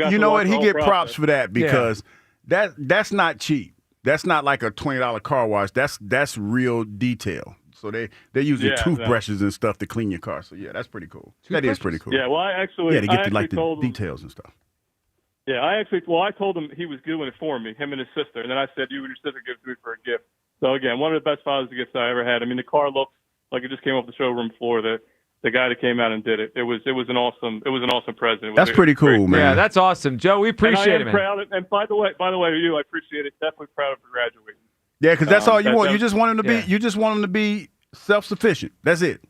you know what? He get props for that because that's not cheap. That's not like a $20 car wash. That's real detail. So they're using toothbrushes and stuff to clean your car. So yeah, that's pretty cool. That is pretty cool. Yeah, well, I they get the details and stuff. Yeah, I told him he was doing it for me, him and his sister, and then I said, you and your sister give it to me for a gift. So again, one of the best Father's Day gifts I ever had. I mean, the car looks like it just came off the showroom floor. The guy that came out and did it. It was an awesome present. That's pretty cool, man. Yeah, that's awesome, Joe. We appreciate it, man. Proud of, and by the way, to you, I appreciate it. Definitely proud of graduating. Yeah, because that's all you want. You just want him to be. You just want him to be self-sufficient. That's it.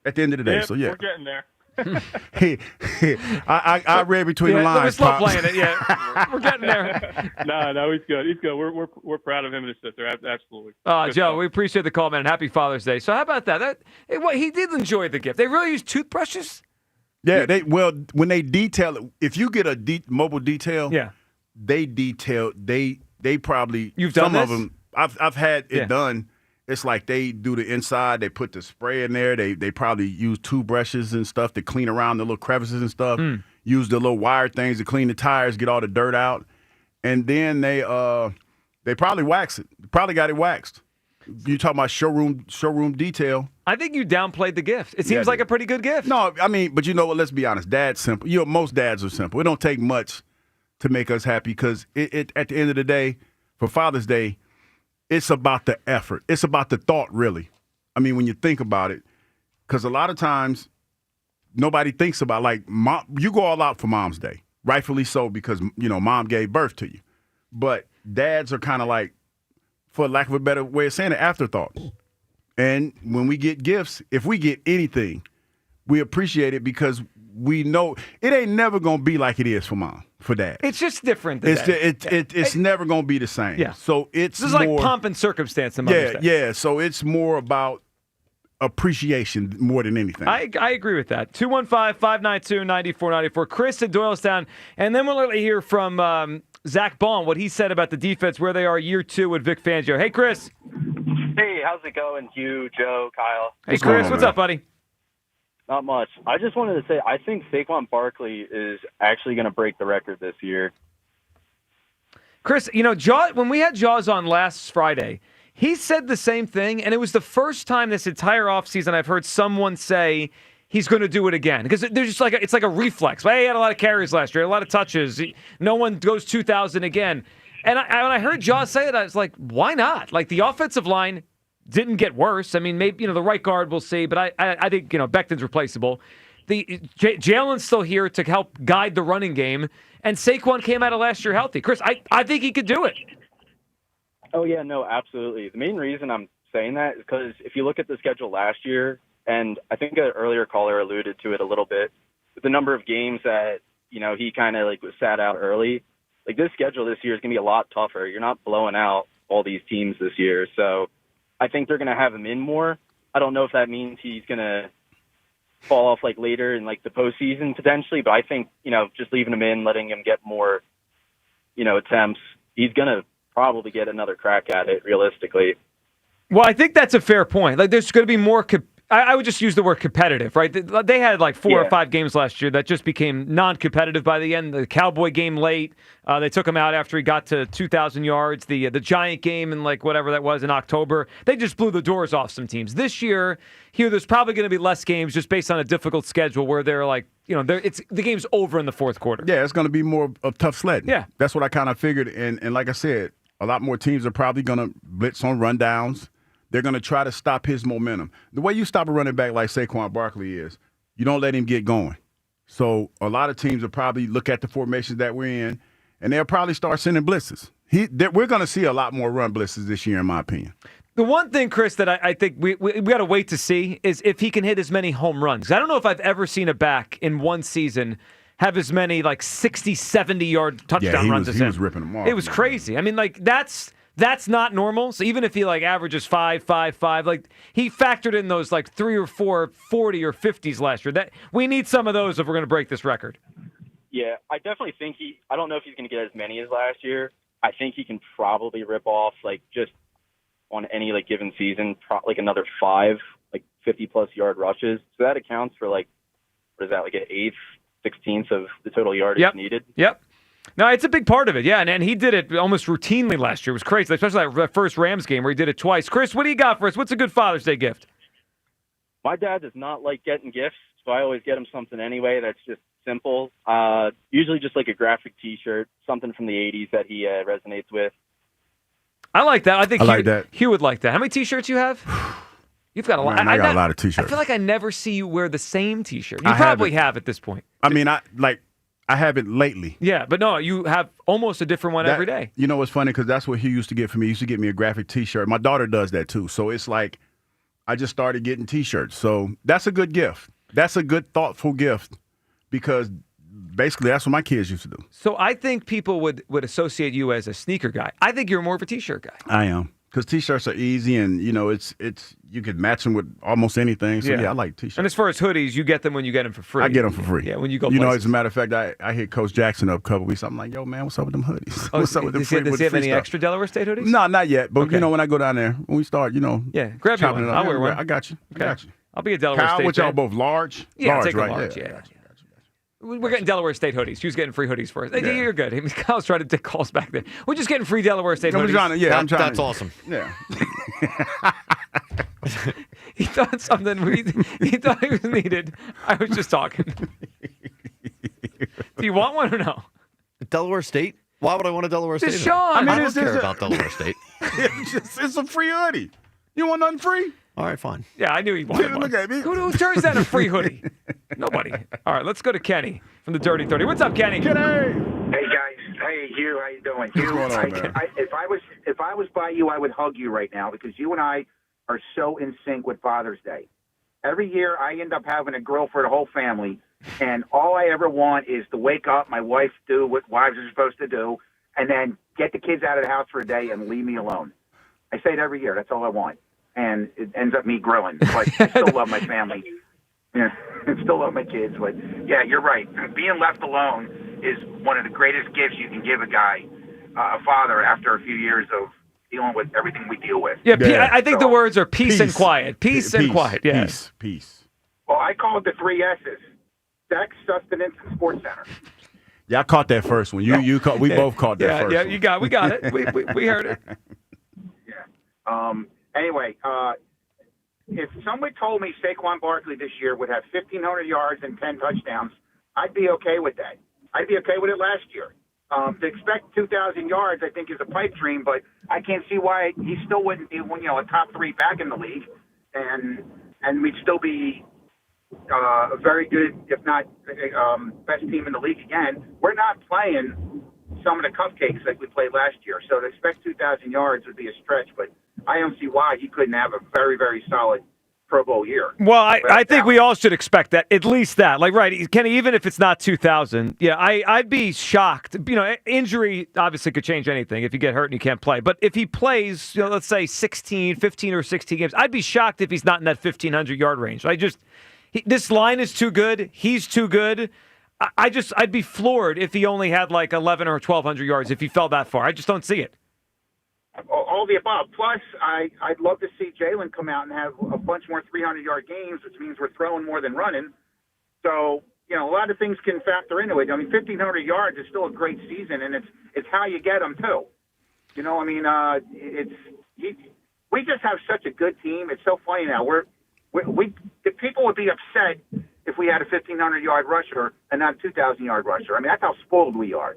At the end of the day, so yeah, we're getting there. I read between the lines. We're slow playing it. Yeah, we're getting there. No, he's good. He's good. We're proud of him and his sister. Absolutely. Joe, we appreciate the call, man. And happy Father's Day. So how about that? He did enjoy the gift. They really use toothbrushes. Yeah, when they detail it, if you get a mobile detail, they detail. They probably you've done some of them. I've had it done. It's like they do the inside. They put the spray in there. They probably use toothbrushes and stuff to clean around the little crevices and stuff. Use the little wire things to clean the tires, get all the dirt out, and then they probably wax it. Probably got it waxed. You talking about showroom detail? I think you downplayed the gift. It seems like a pretty good gift. No, I mean, but you know what? Let's be honest. Dad's simple. Most dads are simple. It don't take much to make us happy because it at the end of the day, for Father's Day, it's about the effort. It's about the thought, really. I mean, when you think about it, because a lot of times nobody thinks about, like, mom, you go all out for Mom's Day, rightfully so, because, mom gave birth to you. But dads are kind of like, for lack of a better way of saying it, afterthought. And when we get gifts, if we get anything, we appreciate it because we know it ain't never going to be like it is for mom, for dad. It's just different. It's never going to be the same. Yeah. So it's this is more, like pomp and circumstance in Mother's Day. Yeah. So it's more about appreciation more than anything. I agree with that. 215-592-9494. Chris in Doylestown. And then we'll hear from Zach Baum, what he said about the defense, where they are year 2 with Vic Fangio. Hey, Chris. Hey, how's it going, Hugh, Joe, Kyle? Hey, Chris. What's up, buddy? Not much. I just wanted to say I think Saquon Barkley is actually going to break the record this year. Chris, when we had Jaws on last Friday, he said the same thing, and it was the first time this entire offseason I've heard someone say he's going to do it again. Because there's just it's like a reflex. Well, he had a lot of carries last year, a lot of touches. No one goes 2,000 again. And when I heard Jaws say it, I was like, why not? Like, the offensive line didn't get worse. I mean, maybe the right guard we'll see, but I think Becton's replaceable. Jalen's still here to help guide the running game, and Saquon came out of last year healthy. Chris, I think he could do it. Oh yeah, no, absolutely. The main reason I'm saying that is because if you look at the schedule last year, and I think an earlier caller alluded to it a little bit, with the number of games that he kind of was sat out early. Like, this schedule this year is going to be a lot tougher. You're not blowing out all these teams this year, so I think they're going to have him in more. I don't know if that means he's going to fall off later in the postseason potentially, but I think just leaving him in, letting him get more attempts, he's going to probably get another crack at it realistically. Well, I think that's a fair point. There's going to be more. I would just use the word competitive, right? They had 4 or 5 games last year that just became non-competitive by the end. The Cowboy game late, they took him out after he got to 2,000 yards. The Giant game in whatever that was in October, they just blew the doors off some teams. This year, there's probably going to be less games just based on a difficult schedule where they're the game's over in the fourth quarter. Yeah, it's going to be more of tough sledding. Yeah, that's what I kind of figured. And like I said, a lot more teams are probably going to blitz on rundowns. They're going to try to stop his momentum. The way you stop a running back like Saquon Barkley is you don't let him get going. So a lot of teams will probably look at the formations that we're in, and they'll probably start sending blitzes. We're going to see a lot more run blitzes this year, in my opinion. The one thing, Chris, that I think we got to wait to see is if he can hit as many home runs. I don't know if I've ever seen a back in one season have as many 60, 70-yard touchdown runs as him. He was ripping them off. It was crazy. I mean, that's not normal. So even if he averages 5, 5, 5, he factored in those 3 or 4 40 or 50s last year. That we need some of those if we're going to break this record. Yeah, I definitely think I don't know if he's going to get as many as last year. I think he can probably rip off just on any given season another 5 50+ yard rushes. So that accounts for what is that, an eighth, 16th of the total yardage needed. Yep. No, it's a big part of it, yeah, and he did it almost routinely last year. It was crazy, especially that first Rams game where he did it twice. Chris, what do you got for us? What's a good Father's Day gift? My dad does not like getting gifts, so I always get him something anyway that's just simple. Usually just a graphic T-shirt, something from the 80s that he resonates with. I like that. I think that. He would like that. How many T-shirts you have? You've got a lot. Man, I got a lot of T-shirts. I feel like I never see you wear the same T-shirt. You probably have at this point. I mean, I haven't lately. Yeah, but no, you have almost a different one every day. You know what's funny? Because that's what he used to get for me. He used to get me a graphic T-shirt. My daughter does that too. So it's I just started getting T-shirts. So that's a good gift. That's a good, thoughtful gift because basically that's what my kids used to do. So I think people would associate you as a sneaker guy. I think you're more of a T-shirt guy. I am. Because T-shirts are easy and, it's you could match them with almost anything. So, yeah, I like T-shirts. And as far as hoodies, you get them when you get them for free. I get them for free. Yeah, when you go places. As a matter of fact, I hit Coach Jackson up a couple weeks. I'm like, yo, man, what's up with them hoodies? What's up with them free Does he have any extra Delaware State hoodies? No, not yet. But, when I go down there, when we start, Yeah, grab you one. I'll wear one. I got you. Okay. I got you. I'll be a Delaware Kyle, State which y'all both large? Yeah, large, take right? large, yeah. We're getting Delaware State hoodies. Who's getting free hoodies for us? Yeah. You're good. Kyle's trying to take calls back there. We're just getting free Delaware State hoodies. That's awesome. Yeah. He thought something he thought it was needed. I was just talking. Do you want one or no? Delaware State? Why would I want a Delaware State? Sean. I don't care about Delaware State. It's a free hoodie. You want nothing free? All right, fine. Yeah, I knew he wanted one. Look at me. Who turns down a free hoodie? Nobody. All right, let's go to Kenny from the Dirty 30. What's up, Kenny? Kenny. Hey guys. Hey Hugh, how you doing? What's going on, man? If I was by you, I would hug you right now because you and I are so in sync with Father's Day. Every year, I end up having a grill for the whole family, and all I ever want is to wake up, my wife do what wives are supposed to do, and then get the kids out of the house for a day and leave me alone. I say it every year. That's all I want, and it ends up me grilling. But I still love my family. Yeah, I still love my kids. But yeah, you're right. Being left alone is one of the greatest gifts you can give a guy, a father, after a few years of dealing with everything we deal with. Yeah, I think the words are peace and quiet. Peace and quiet. Yeah. Peace. Well, I call it the 3 S's: sex, sustenance, and sports center. Yeah, I caught that first one. You caught. We both caught that first. Yeah, one. we got it. We heard it. Anyway, if somebody told me Saquon Barkley this year would have 1,500 yards and 10 touchdowns, I'd be okay with that. I'd be okay with it last year. To expect 2,000 yards, I think, is a pipe dream, but I can't see why he still wouldn't be, a top 3 back in the league, and we'd still be a very good, if not best team in the league again. We're not playing some of the cupcakes like we played last year, so to expect 2,000 yards would be a stretch, but I don't see why he couldn't have a very, very solid Pro Bowl year. Well, I think we all should expect that, at least that. Like, right, Kenny, even if it's not 2,000, yeah, I'd be shocked. Injury obviously could change anything if you get hurt and you can't play. But if he plays, let's say 15 or 16 games, I'd be shocked if he's not in that 1,500-yard range. This line is too good. He's too good. I'd be floored if he only had like 1,100 or 1,200 yards if he fell that far. I just don't see it. All the above. Plus, I'd love to see Jalen come out and have a bunch more 300-yard games, which means we're throwing more than running. So, a lot of things can factor into it. 1,500 yards is still a great season, and it's how you get them too. We just have such a good team. It's so funny now. The people would be upset if we had a 1,500-yard rusher and not a 2,000-yard rusher. That's how spoiled we are.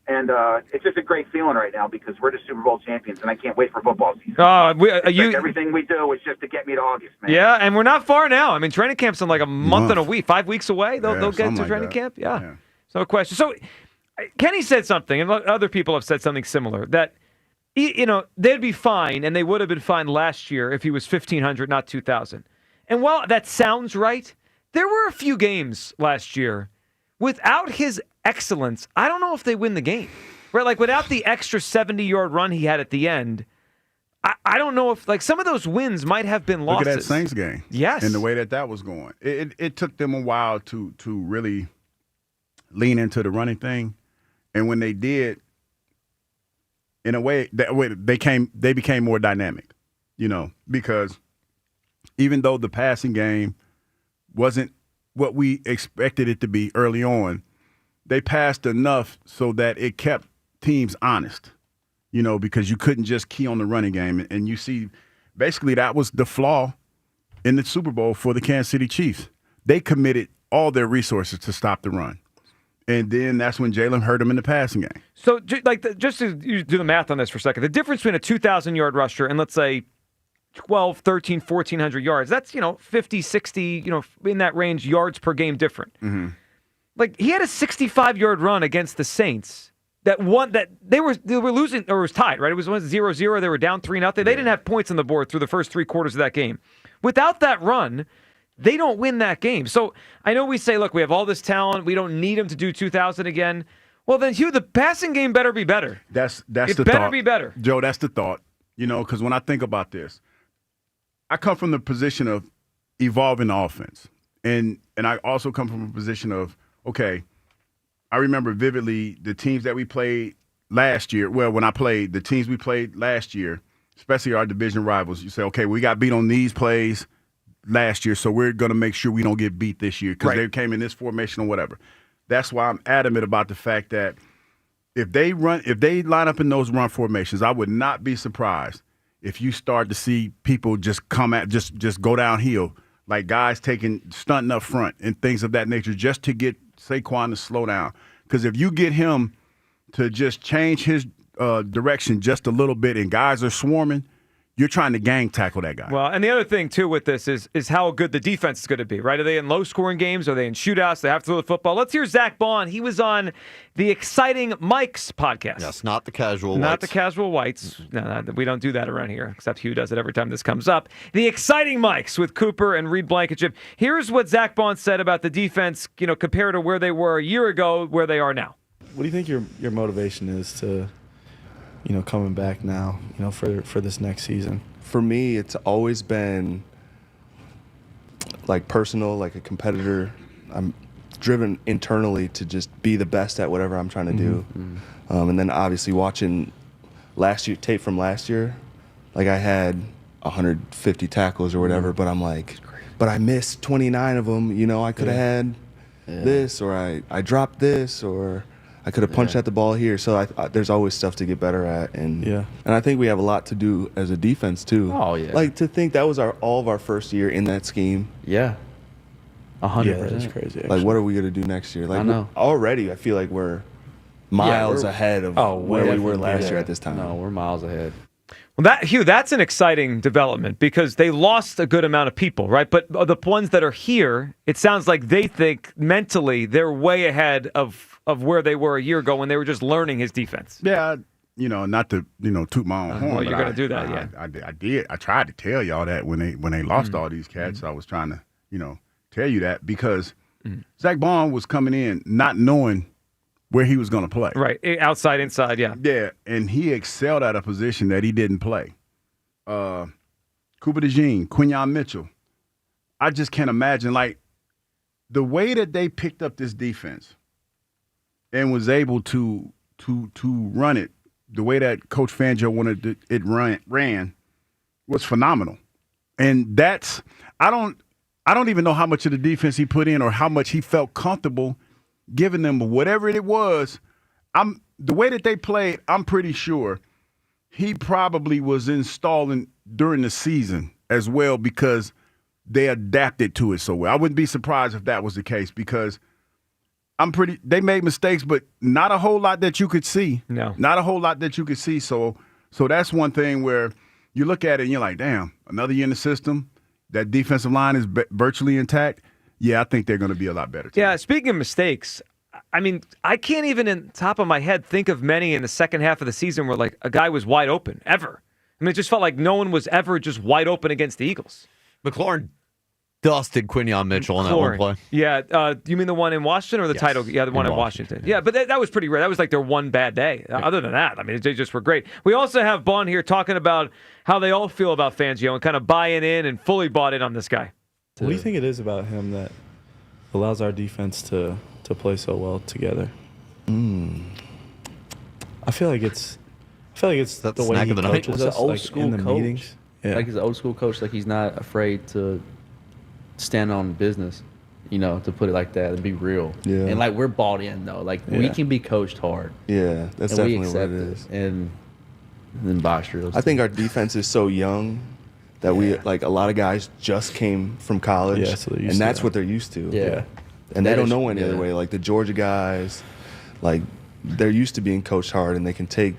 And it's just a great feeling right now because we're the Super Bowl champions, and I can't wait for football season. Everything we do is just to get me to August, man. Yeah, and we're not far now. Training camp's in like a month and a week, 5 weeks away. They'll get to training camp. Yeah, no question. So Kenny said something, and other people have said something similar, that they'd be fine, and they would have been fine last year if he was 1,500, not 2,000. And while that sounds right, there were a few games last year without his excellence, I don't know if they win the game. Right? Like, without the extra 70-yard run he had at the end, I don't know if, some of those wins might have been losses. Look at that Saints game. Yes. And the way that was going. It took them a while to really lean into the running thing. And when they did, in a way, they became more dynamic, because even though the passing game wasn't what we expected it to be early on, they passed enough so that it kept teams honest, because you couldn't just key on the running game. And you see, basically that was the flaw in the Super Bowl for the Kansas City Chiefs. They committed all their resources to stop the run. And then that's when Jalen hurt him in the passing game. So, just to do the math on this for a second, the difference between a 2,000-yard rusher and, let's say, 12, 13, 1,400 yards, that's, 50, 60, in that range, yards per game different. Mm-hmm. He had a 65-yard run against the Saints that they were losing, or it was tied, right? It was 0-0. They were down 3-0. They didn't have points on the board through the first 3 quarters of that game. Without that run, they don't win that game. So I know we say, look, we have all this talent. We don't need him to do 2,000 again. Well, then, Hugh, the passing game better be better. That's the thought. It better be better. Joe, that's the thought. Because when I think about this, I come from the position of evolving the offense. And I also come from a position of, okay, I remember vividly the teams that we played last year. Well, when I played, the teams we played last year, especially our division rivals, you say, okay, we got beat on these plays last year, so we're going to make sure we don't get beat this year because they came in this formation or whatever. That's why I'm adamant about the fact that if they line up in those run formations, I would not be surprised if you start to see people just come at just go downhill, like guys stunting up front and things of that nature just to get Saquon to slow down. Because if you get him to just change his direction just a little bit and guys are swarming, you're trying to gang tackle that guy. Well, and the other thing, too, with this is how good the defense is going to be, right? Are they in low-scoring games? Are they in shootouts? They have to throw the football. Let's hear Zach Bond. He was on the Exciting Mike's podcast. Yes, not the casual Not whites. the casual whites. No, we don't do that around here, except Hugh does it every time this comes up. The Exciting Mike's with Cooper and Reed Blankenship. Here's what Zach Bond said about the defense, compared to where they were a year ago, where they are now. What do you think your motivation is to, coming back now, for this next season? For me, it's always been like personal, like a competitor. I'm driven internally to just be the best at whatever I'm trying to do. And then obviously watching tape from last year, like I had 150 tackles or whatever, but I'm like, but I missed 29 of them. I could have had this, or I dropped this, or I could have punched at the ball here. So there's always stuff to get better at, and I think we have a lot to do as a defense too. Oh yeah, like to think that was all of our first year in that scheme. Yeah, 100%. That's crazy. Actually. Like, what are we gonna do next year? Like, I know. Already, I feel like we're miles ahead of where we were last year at this time. No, we're miles ahead. Well, Hugh, that's an exciting development because they lost a good amount of people, right? But the ones that are here, it sounds like they think mentally they're way ahead of where they were a year ago when they were just learning his defense. Yeah, not to toot my own horn. Well, you're going to do that, I did. I tried to tell y'all that when they lost all these cats. I was trying to tell you that because Zach Bond was coming in not knowing where he was going to play. Right, outside, inside, yeah. Yeah, and he excelled at a position that he didn't play. Cooper DeJean, Quinyon Mitchell. I just can't imagine, like, the way that they picked up this defense and was able to run it, the way that Coach Fangio wanted it ran was phenomenal. And that's I don't even know how much of the defense he put in or how much he felt comfortable giving them whatever it was. The way that they played, I'm pretty sure he probably was installing during the season as well because they adapted to it so well. I wouldn't be surprised if that was the case because they made mistakes, but not a whole lot that you could see. No. Not a whole lot that you could see. So that's one thing where you look at it and you're like, damn, another year in the system, that defensive line is virtually intact. Yeah, I think they're going to be a lot better. Yeah, speaking of mistakes, I mean, I can't even in the top of my head think of many in the second half of the season where like a guy was wide open, ever. I mean, it just felt like no one was ever just wide open against the Eagles. McLaurin dusted Quinyon Mitchell on that one play. Yeah, you mean the one in Washington or the title? Yeah, the one in Washington. Yeah, but that was pretty rare. That was like their one bad day. Other than that, I mean, they just were great. We also have Bond here talking about how they all feel about Fangio and kind of buying in and fully bought in on this guy. What do you think it is about him that allows our defense to play so well together? I feel like it's the way he coaches us, old like school in the coach. meetings. Yeah. Like he's an old school coach. Like he's not afraid to stand on business, to put it like that and be real. Yeah. And like we're bought in though. Like we can be coached hard. Yeah, that's and we definitely what accept it is. And then box drills. I think our defense is so young that we like a lot of guys just came from college, Yeah, so they're used and to that's that. what they're used to. Yeah. And they That don't is- know any other yeah. way. Like the Georgia guys, like they're used to being coached hard and they can take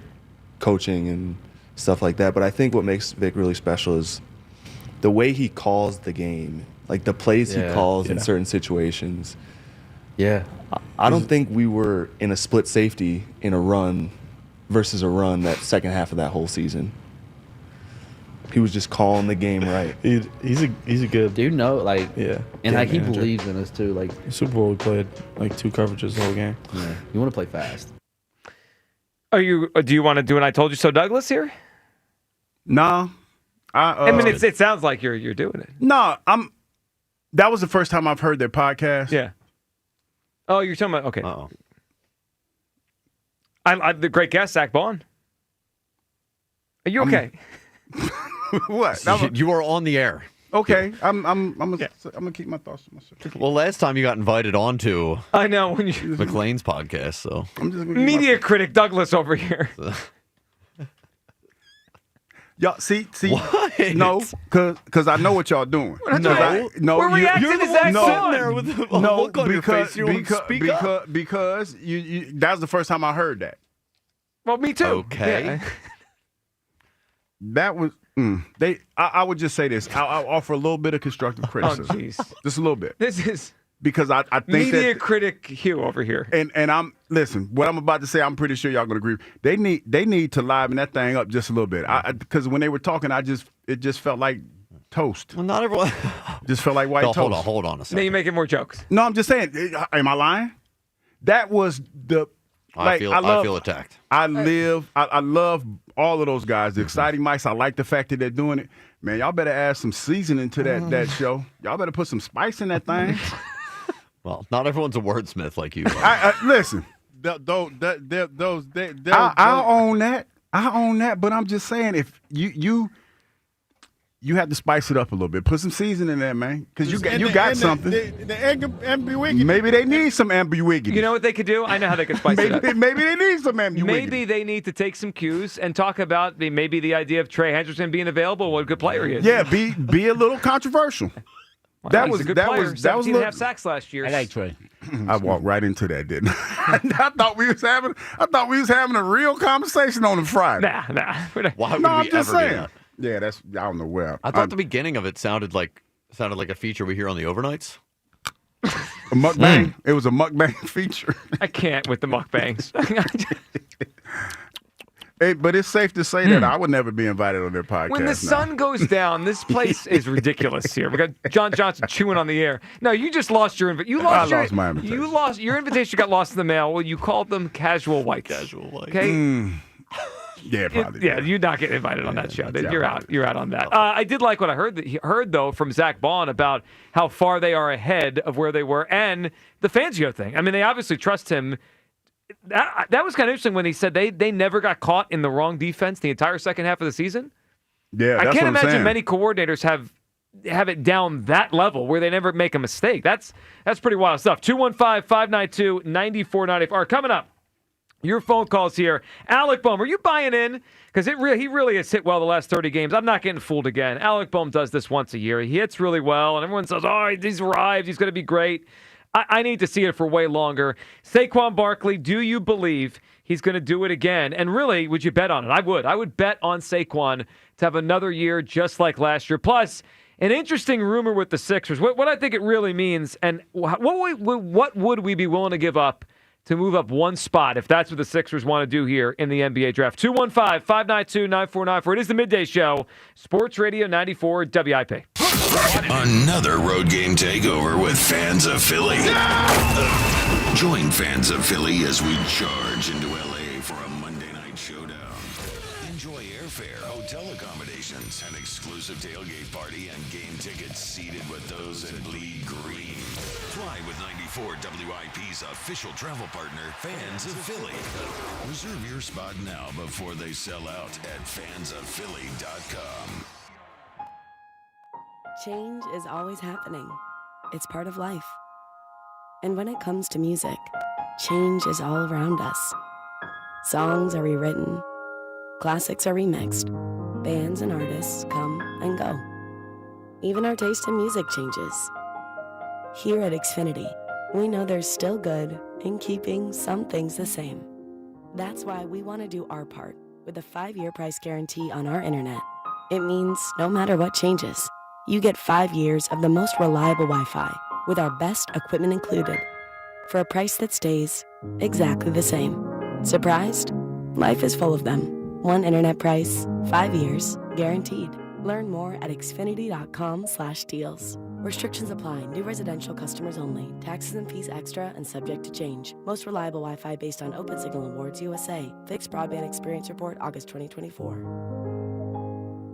coaching and stuff like that. But I think what makes Vic really special is the way he calls the game, like the plays he calls in certain situations. Yeah. I don't think we were in a split safety in a run versus a run that second half of that whole season. He was just calling the game right. He's a good dude. And like he manager. believes in us too. Like Super Bowl, we played like 2 coverages the whole game. Yeah. You want to play fast. Do you want to do an I told you so, Douglas here? No. I mean, it sounds like you're doing it. No, that was the first time I've heard their podcast. Yeah. Oh, you're talking about, okay. I the great guest, Zach Bond. Are you okay? What? You are on the air. Okay, I'm gonna keep my thoughts to myself. Well, last time you got invited on to I know when you McLean's podcast, so I'm just gonna media critic Douglas over here. Y'all see, what? No, because I know what y'all doing. No, we're reacting to Zach Bond. there with a look on your face. You won't speak up. Because you that was the first time I heard that. Well, me too. Okay. Yeah. That was I would just say this. I'll offer a little bit of constructive criticism. Oh, jeez. Just a little bit. This is because I think media that critic Hugh over here. And listen. What I'm about to say, I'm pretty sure y'all gonna agree. They need to liven that thing up just a little bit. Because when they were talking, it just felt like toast. Well, not everyone. Just felt like white toast. Hold on a second. Now you're making more jokes. No, I'm just saying. Am I lying? That was the. I feel attacked. I love all of those guys. The exciting mics. I like the fact that they're doing it. Man, y'all better add some seasoning to that show. Y'all better put some spice in that thing. Well, not everyone's a wordsmith like you. Listen. I'll own that. I own that. But I'm just saying, if you have to spice it up a little bit. Put some seasoning in there, man, because you got something. The ambiguity. Maybe they need some ambiguity. You know what they could do? I know how they could spice it up. Maybe they need some ambiguity. Maybe they need to take some cues and talk about maybe the idea of Trey Hendrickson being available. What a good player he is. Yeah, be a little controversial. Well, that he's was a good that player. was that was 17 and a half sacks last year. I like Trey. I walked right into that, didn't I? I thought we was having a real conversation on the Friday. Nah. Why would No, we I'm just ever do saying. that? Yeah, I don't know where. I thought the beginning of it sounded like a feature we hear on the overnights. A mukbang. It was a mukbang feature. I can't with the mukbangs. Hey, but it's safe to say that I would never be invited on their podcast. When the sun goes down, this place is ridiculous here. We got John Johnson chewing on the air. No, you just lost your invitation. I lost my invitation. You lost your invitation. Got lost in the mail. Well, you called them casual whites. Okay. Yeah, probably. You're not getting invited on that show. You're out. You're out on that. I did like what I heard though from Zach Bond about how far they are ahead of where they were and the Fangio thing. I mean, they obviously trust him. That was kind of interesting when he said they never got caught in the wrong defense the entire second half of the season. Yeah, I that's can't what I'm imagine saying. many coordinators have it down that level where they never make a mistake. That's pretty wild stuff. 215-592-9494. All right, coming up. Your phone calls here. Alec Bohm, are you buying in? Because he really has hit well the last 30 games. I'm not getting fooled again. Alec Bohm does this once a year. He hits really well, and everyone says, oh, he's arrived. He's going to be great. I need to see it for way longer. Saquon Barkley, do you believe he's going to do it again? And really, would you bet on it? I would. I would bet on Saquon to have another year just like last year. Plus, an interesting rumor with the Sixers. What I think it really means, and what would we be willing to give up to move up one spot if that's what the Sixers want to do here in the NBA draft. 215-592-9494. It is the Midday Show. Sports Radio 94 WIP. Another road game takeover with fans of Philly. Join fans of Philly as we charge into LA for a Monday night showdown. Enjoy airfare, hotel accommodations, an exclusive tailgate party, and game tickets seated with those in bleed green. Fly with 94 WIP's official travel partner, Fans of Philly. Reserve your spot now before they sell out at fansofphilly.com. Change is always happening. It's part of life. And when it comes to music, change is all around us. Songs are rewritten. Classics are remixed. Bands and artists come and go. Even our taste in music changes. Here at Xfinity, we know there's still good in keeping some things the same. That's why we want to do our part with a 5-year price guarantee on our internet. It means no matter what changes, you get 5 years of the most reliable Wi-Fi with our best equipment included for a price that stays exactly the same. Surprised? Life is full of them. One internet price, 5 years, guaranteed. Learn more at xfinity.com/deals. Restrictions apply. New residential customers only. Taxes and fees extra and subject to change. Most reliable Wi-Fi based on Open Signal Awards USA. Fixed Broadband Experience Report, August 2024.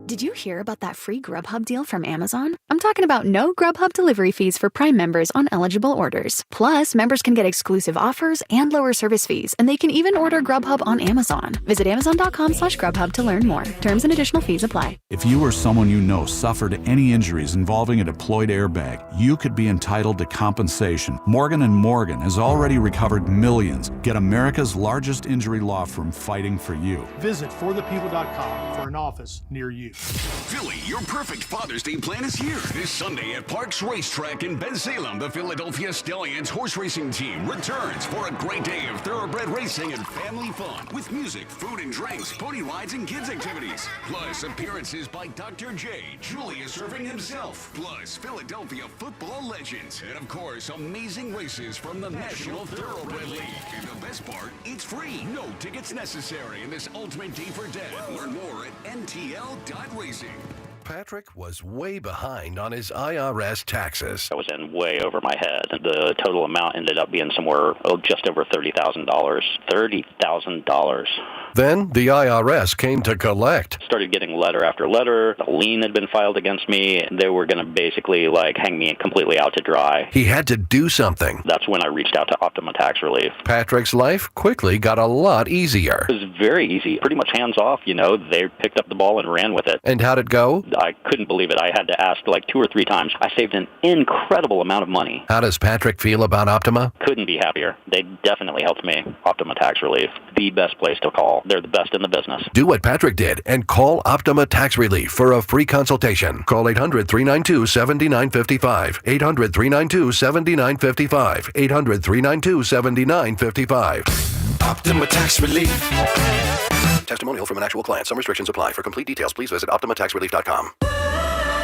Did you hear about that free Grubhub deal from Amazon? I'm talking about no Grubhub delivery fees for Prime members on eligible orders. Plus, members can get exclusive offers and lower service fees, and they can even order Grubhub on Amazon. Visit Amazon.com/Grubhub to learn more. Terms and additional fees apply. If you or someone you know suffered any injuries involving a deployed airbag, you could be entitled to compensation. Morgan & Morgan has already recovered millions. Get America's largest injury law firm fighting for you. Visit forthepeople.com for an office near you. Philly, your perfect Father's Day plan is here. This Sunday at Parks Racetrack in Bensalem, the Philadelphia Stallions horse racing team returns for a great day of thoroughbred racing and family fun with music, food and drinks, pony rides, and kids activities. Plus appearances by Dr. J, Julius Irving himself, plus Philadelphia football legends, and of course, amazing races from the National Thoroughbred League. And the best part, it's free. No tickets necessary in this ultimate day for dad. Learn more at ntl.racing. Patrick was way behind on his IRS taxes. I was in way over my head. The total amount ended up being somewhere, just over $30,000. $30,000. Then the IRS came to collect. Started getting letter after letter. A lien had been filed against me. They were going to basically hang me completely out to dry. He had to do something. That's when I reached out to Optima Tax Relief. Patrick's life quickly got a lot easier. It was very easy. Pretty much hands off, They picked up the ball and ran with it. And how'd it go? I couldn't believe it. I had to ask 2 or 3 times. I saved an incredible amount of money. How does Patrick feel about Optima? Couldn't be happier. They definitely helped me. Optima Tax Relief, the best place to call. They're the best in the business. Do what Patrick did and call Optima Tax Relief for a free consultation. Call 800-392-7955. 800-392-7955. 800-392-7955. Optima Tax Relief. Testimonial from an actual client. Some restrictions apply. For complete details, please visit OptimaTaxRelief.com.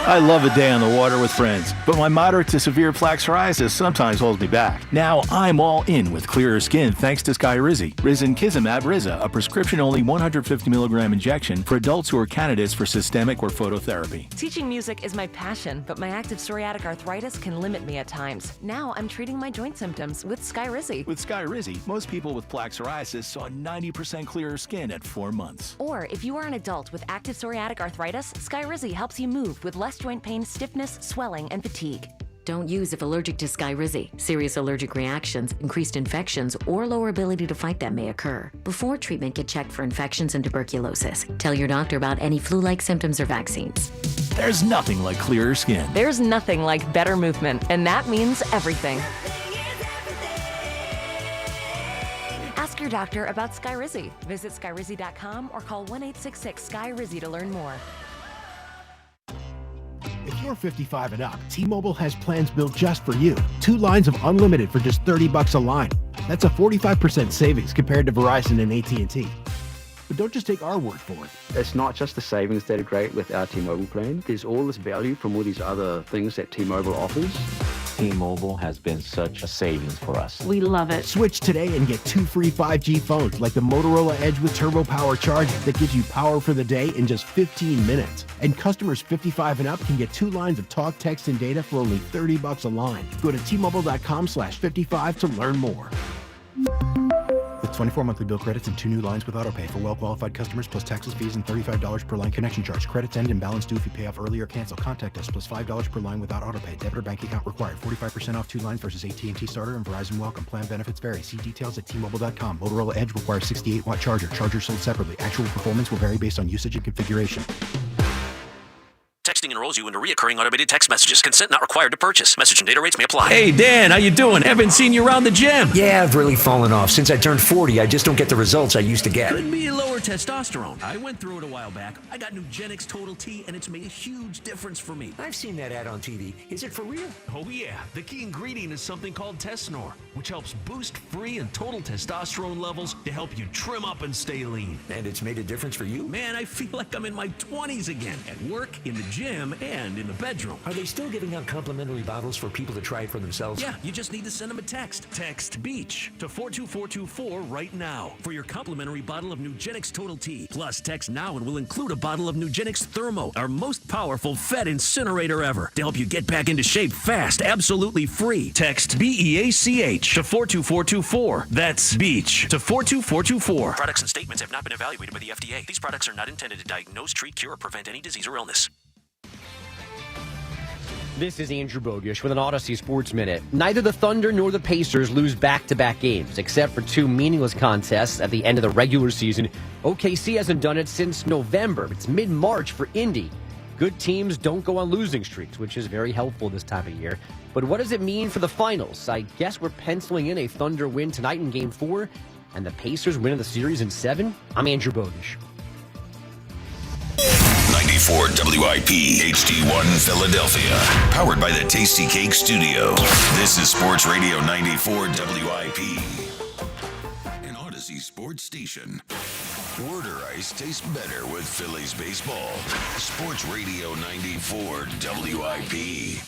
I love a day on the water with friends, but my moderate to severe plaque psoriasis sometimes holds me back. Now I'm all in with clearer skin thanks to Skyrizi. Risankizumab Riza, a prescription-only 150 milligram injection for adults who are candidates for systemic or phototherapy. Teaching music is my passion, but my active psoriatic arthritis can limit me at times. Now I'm treating my joint symptoms with Skyrizi. With Skyrizi, most people with plaque psoriasis saw 90% clearer skin at 4 months. Or if you are an adult with active psoriatic arthritis, Skyrizi helps you move with less joint pain, stiffness, swelling, and fatigue. Don't use if allergic to Skyrizi. Serious allergic reactions, increased infections, or lower ability to fight them may occur. Before treatment, get checked for infections and tuberculosis. Tell your doctor about any flu-like symptoms or vaccines. There's nothing like clearer skin. There's nothing like better movement, and that means everything. Ask your doctor about Skyrizi. Visit Skyrizi.com or call 1-866-SKY-RIZZI to learn more. If you're 55 and up, T-Mobile has plans built just for you. 2 lines of unlimited for just $30 a line. That's a 45% savings compared to Verizon and AT&T. But don't just take our word for it. It's not just the savings that are great with our T-Mobile plan. There's all this value from all these other things that T-Mobile offers. T-Mobile has been such a savings for us. We love it. Switch today and get 2 free 5G phones like the Motorola Edge with Turbo Power charging that gives you power for the day in just 15 minutes. And customers 55 and up can get 2 lines of talk, text, and data for only $30 a line. Go to T-Mobile.com/55 to learn more. With 24 monthly bill credits and 2 new lines with autopay for well-qualified customers, plus taxes, fees, and $35 per line connection charge. Credits end and balance due if you pay off early or cancel. Contact us, plus $5 per line without autopay. Debit or bank account required. 45% off 2 lines versus AT&T Starter and Verizon Welcome. Plan benefits vary. See details at T-Mobile.com. Motorola Edge requires 68-watt charger. Chargers sold separately. Actual performance will vary based on usage and configuration. Texting enrolls you into recurring automated text messages. Consent not required to purchase. Message and data rates may apply. Hey, Dan, how you doing? Haven't seen you around the gym. Yeah, I've really fallen off. Since I turned 40, I just don't get the results I used to get. Could be lower testosterone. I went through it a while back. I got Nugenix Total T, and it's made a huge difference for me. I've seen that ad on TV. Is it for real? Oh, yeah. The key ingredient is something called Tesnor, which helps boost free and total testosterone levels to help you trim up and stay lean. And it's made a difference for you? Man, I feel like I'm in my 20s again. At work, in the gym, and in the bedroom. Are they still giving out complimentary bottles for people to try it for themselves? Yeah, you just need to send them a text. Text BEACH to 42424 right now for your complimentary bottle of Nugenix Total T. Plus, text now and we'll include a bottle of Nugenix Thermo, our most powerful fat incinerator ever, to help you get back into shape fast, absolutely free. Text BEACH to 42424. That's BEACH to 42424. Products and statements have not been evaluated by the FDA. These products are not intended to diagnose, treat, cure, or prevent any disease or illness. This is Andrew Bogish with an Odyssey Sports Minute. Neither the Thunder nor the Pacers lose back-to-back games, except for 2 meaningless contests at the end of the regular season. OKC hasn't done it since November. It's mid-March for Indy. Good teams don't go on losing streaks, which is very helpful this time of year. But what does it mean for the finals? I guess we're penciling in a Thunder win tonight in Game 4, and the Pacers win the series in 7? I'm Andrew Bogish. 94 WIP HD1 Philadelphia. Powered by the Tasty Cake Studio. This is Sports Radio 94 WIP. An Odyssey sports station. Water ice tastes better with Phillies baseball. Sports Radio 94 WIP.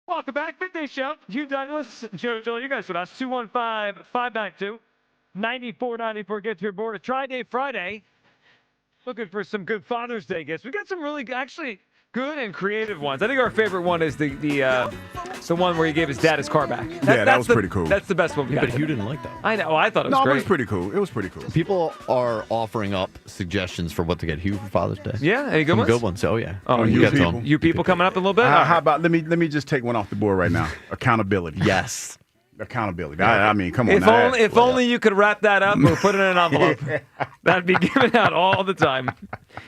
Welcome back, Midday Show. Hugh Douglas, Joe Gill, you guys with us. 215-592-9494. Get to your board. A Tri-Day Friday. Looking for some good Father's Day gifts. We got some really, actually, good and creative ones. I think our favorite one is the one where he gave his dad his car back. That was pretty cool. That's the best one we got. But Hugh didn't like that. I know. I thought it was No, great. it was pretty cool. It was pretty cool. People are offering up suggestions for what to get Hugh for Father's Day. Yeah, any good Some ones? good ones. Oh, yeah. Oh, you get people? them. You people coming up in a little bit? How about let me just take one off the board right now. Accountability. Yes. Accountability. I mean, come on. If only you could wrap that up or put it in an envelope. That'd be given out all the time.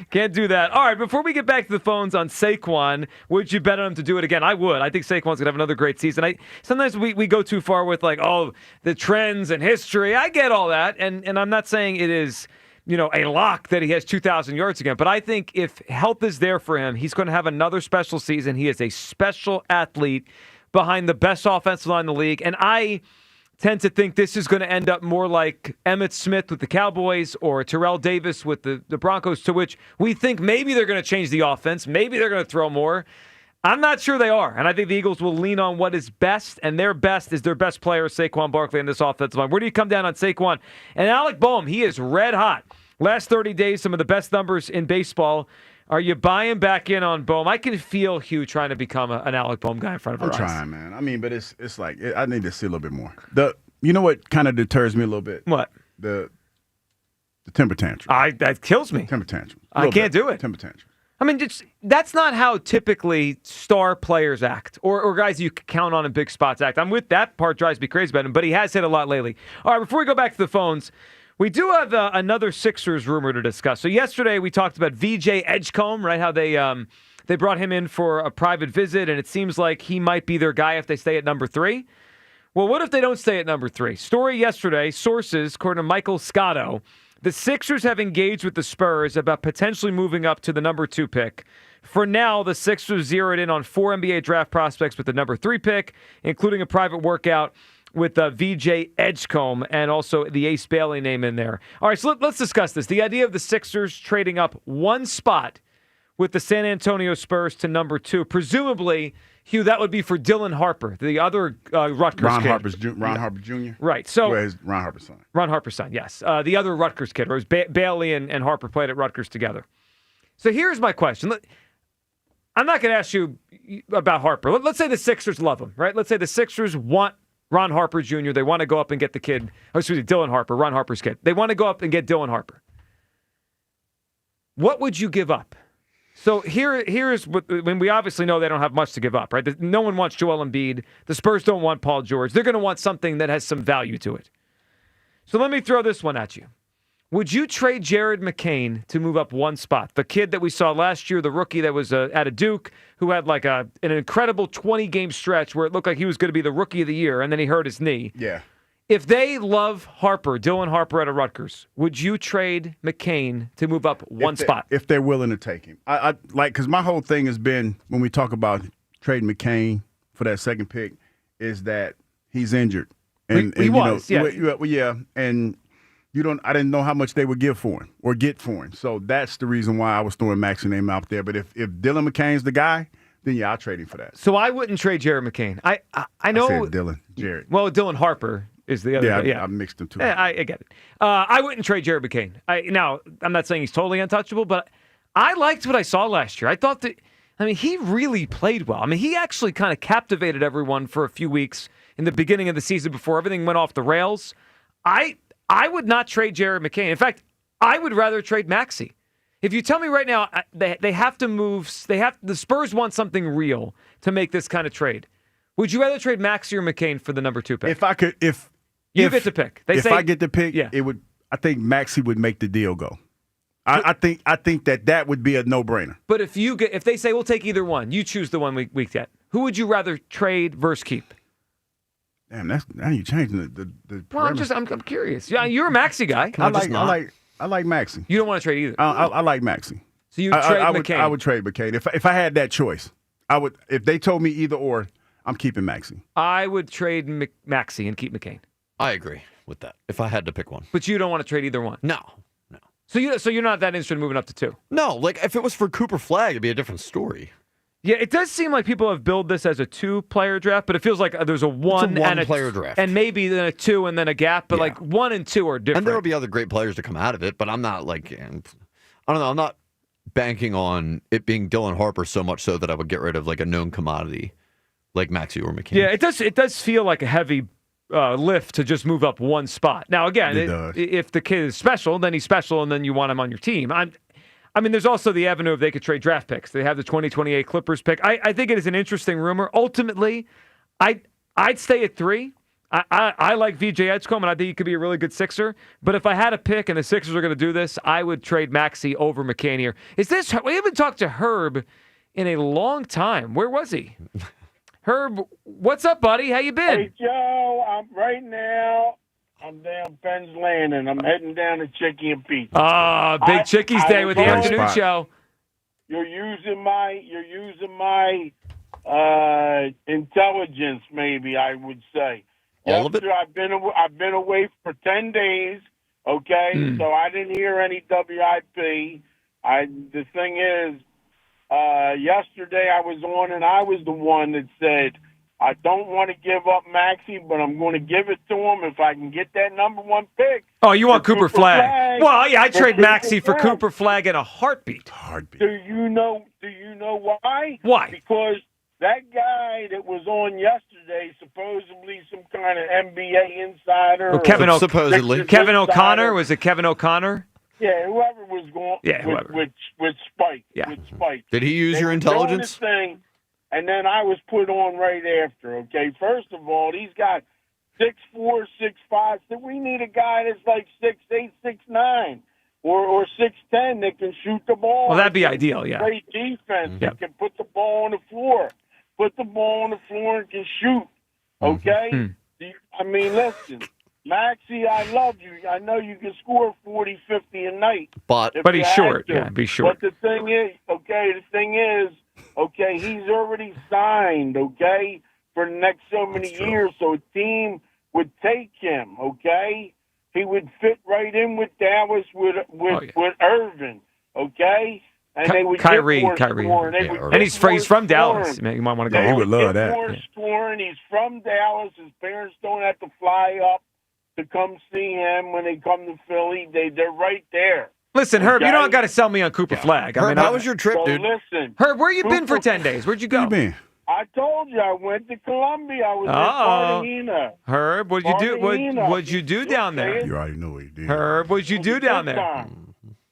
Can't do that. All right, before we get back to the phones on Saquon, would you bet on him to do it again? I would. I think Saquon's going to have another great season. Sometimes we go too far with, like, the trends and history. I get all that, and I'm not saying it is, a lock that he has 2,000 yards again. But I think if health is there for him, he's going to have another special season. He is a special athlete behind the best offensive line in the league. And I tend to think this is going to end up more like Emmitt Smith with the Cowboys or Terrell Davis with the Broncos, to which we think maybe they're going to change the offense. Maybe they're going to throw more. I'm not sure they are. And I think the Eagles will lean on what is best, and their best is their best player, Saquon Barkley, in this offensive line. Where do you come down on Saquon? And Alec Boehm, he is red hot. Last 30 days, some of the best numbers in baseball. Are you buying back in on Boehm? I can feel Hugh trying to become an Alec Boehm guy in front of our eyes. I'm trying, man. I mean, but it's like I need to see a little bit more. You know what kind of deters me a little bit? What? The temper tantrum. That kills me. Temper tantrum. I can't do it. Temper tantrum. I mean, that's not how typically star players act or guys you can count on in big spots act. I'm with that part, drives me crazy about him, but he has hit a lot lately. All right, before we go back to the phones, we do have another Sixers rumor to discuss. So yesterday we talked about VJ Edgecombe, right? How they brought him in for a private visit, and it seems like he might be their guy if they stay at number 3. Well, what if they don't stay at number 3? Story yesterday, sources, according to Michael Scotto, the Sixers have engaged with the Spurs about potentially moving up to the number 2 pick. For now, the Sixers zeroed in on 4 NBA draft prospects with the number 3 pick, including a private workout with VJ Edgecombe and also the Ace Bailey name in there. All right, so let's discuss this. The idea of the Sixers trading up one spot with the San Antonio Spurs to number 2. Presumably, Hugh, that would be for Dylan Harper, the other Rutgers Ron kid. Harper Jr.? Right. So Where's Ron Harper's son? Ron Harper's son, yes. The other Rutgers kid. It was Bailey and Harper played at Rutgers together. So here's my question. I'm not going to ask you about Harper. Let's say the Sixers love him, right? Let's say the Sixers want Ron Harper Jr. They want to go up and get the kid. Dylan Harper, Ron Harper's kid. They want to go up and get Dylan Harper. What would you give up? So here's what, when we obviously know they don't have much to give up, right? No one wants Joel Embiid. The Spurs don't want Paul George. They're going to want something that has some value to it. So let me throw this one at you. Would you trade Jared McCain to move up one spot? The kid that we saw last year, the rookie that was out of Duke, who had like an incredible 20-game stretch where it looked like he was going to be the rookie of the year, and then he hurt his knee. Yeah. If they love Harper, Dylan Harper out of Rutgers, would you trade McCain to move up one spot? If they're willing to take him. I like, because my whole thing has been, when we talk about trading McCain for that second pick, is that he's injured. And he was, yeah. Yeah, and I didn't know how much they would give for him or get for him. So that's the reason why I was throwing Max's name out there. But if Dylan McCain's the guy, then yeah, I'll trade him for that. So I wouldn't trade Jared McCain. I know. I said Jared. Well, Dylan Harper is the other guy. Yeah, I mixed them two. I get it. I wouldn't trade Jared McCain. Now, I'm not saying he's totally untouchable, but I liked what I saw last year. I thought that, he really played well. He actually kind of captivated everyone for a few weeks in the beginning of the season before everything went off the rails. I would not trade Jared McCain. In fact, I would rather trade Maxey. If you tell me right now they have to move, the Spurs want something real to make this kind of trade. Would you rather trade Maxey or McCain for the number 2 pick? If I could, you get to pick. If I get to pick, yeah. I think Maxey would make the deal go. I think that would be a no-brainer. But if they say we'll take either one, you choose the one we get. Who would you rather trade versus keep? Damn, now you changing the Well, I'm curious. Yeah, you're a Maxey guy. I like Maxey. You don't want to trade either. I like Maxey. So you trade McCain. I would trade McCain if I had that choice. I would. If they told me either or, I'm keeping Maxey. I would trade Maxey and keep McCain. I agree with that. If I had to pick one, but you don't want to trade either one. No. So you're not that interested in moving up to 2. No, like if it was for Cooper Flagg, it'd be a different story. Yeah, it does seem like people have billed this as a 2-player draft, but it feels like there's a 1 and a player draft, and maybe then a 2 and then a gap. But like 1 and 2 are different. And there will be other great players to come out of it. But I'm not like, I don't know. I'm not banking on it being Dylan Harper so much so that I would get rid of like a known commodity like Maxey or McCain. Yeah, it does feel like a heavy lift to just move up 1 spot. Now, again, if the kid is special, then he's special, and then you want him on your team. I mean, there's also the avenue of they could trade draft picks. They have the 2028 Clippers pick. I think it is an interesting rumor. Ultimately, I'd stay at 3. I like VJ Edgecombe, and I think he could be a really good Sixer. But if I had a pick and the Sixers are going to do this, I would trade Maxey over McCain here. We haven't talked to Herb in a long time. Where was he? Herb, what's up, buddy? How you been? Hey, Joe, I'm down Penn's Landing. I'm heading down to Chicky and Pizza. Big Chickies Day with the afternoon show. You're using my intelligence, maybe I would say. All of it. I've been away for 10 days. Okay, so I didn't hear any WIP. The thing is, yesterday I was on, and I was the one that said, I don't want to give up Maxey, but I'm going to give it to him if I can get that number 1 pick. Oh, you want Cooper Flagg? Well, yeah, I'd trade Maxey for Cooper Flagg in a heartbeat. Do you know why? Why? Because that guy that was on yesterday, supposedly some kind of NBA insider. Supposedly. Kevin O'Connor? Was it Kevin O'Connor? Yeah, whoever was going with Spike. Yeah. With Spike. Did he use your intelligence? Thing, and then I was put on right after, okay? First of all, he's got 6'4", 6'5". So we need a guy that's like 6'8", 6'9", or 6'10" that can shoot the ball. Well, that'd be ideal, yeah. Great defense that can put the ball on the floor. Put the ball on the floor and can shoot, okay? I mean, listen. Maxey, I love you. I know you can score 40, 50 a night. But he's short. Yeah, be short. But the thing is, he's already signed, okay, for the next so many years. So a team would take him, okay? He would fit right in with Dallas with Irvin, okay? And they would Kyrie. And he's from Dallas. You might want to go home. He would love that. More scoring. He's from Dallas. His parents don't have to fly up to come see him when they come to Philly. They're right there. Listen, Herb, you don't got to sell me on Cooper Flagg. Herb, how was your trip, dude? Listen, Herb, where you been for 10 days? Where'd you go? Where you been? I told you I went to Colombia. I was in Cartagena. Herb, what'd you do down there? You already know what you did. Herb, what'd you do down there?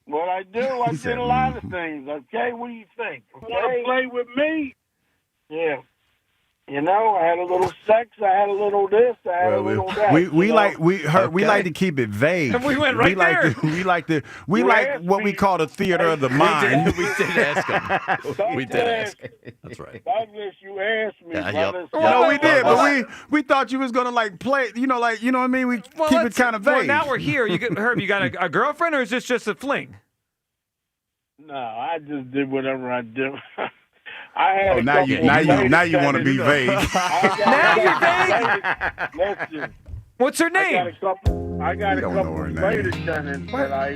What I do, I did a lot of things. Okay, what do you think? Want to play with me? Yeah. You know, I had a little sex. I had a little this. I had a little that. We like to keep it vague. And we went right there. We like what we call the theater of the mind. We did ask him. We did ask. That's right. Douglas, you asked me. No, we did, but we thought you was gonna play. You know what I mean? We keep it kind of vague. Well, now we're here. Herb, you got a girlfriend, or is this just a fling? No, I just did whatever I do. Now you want to be vague. Now you're vague. Listen, what's her name? I got a couple of flight attendants that I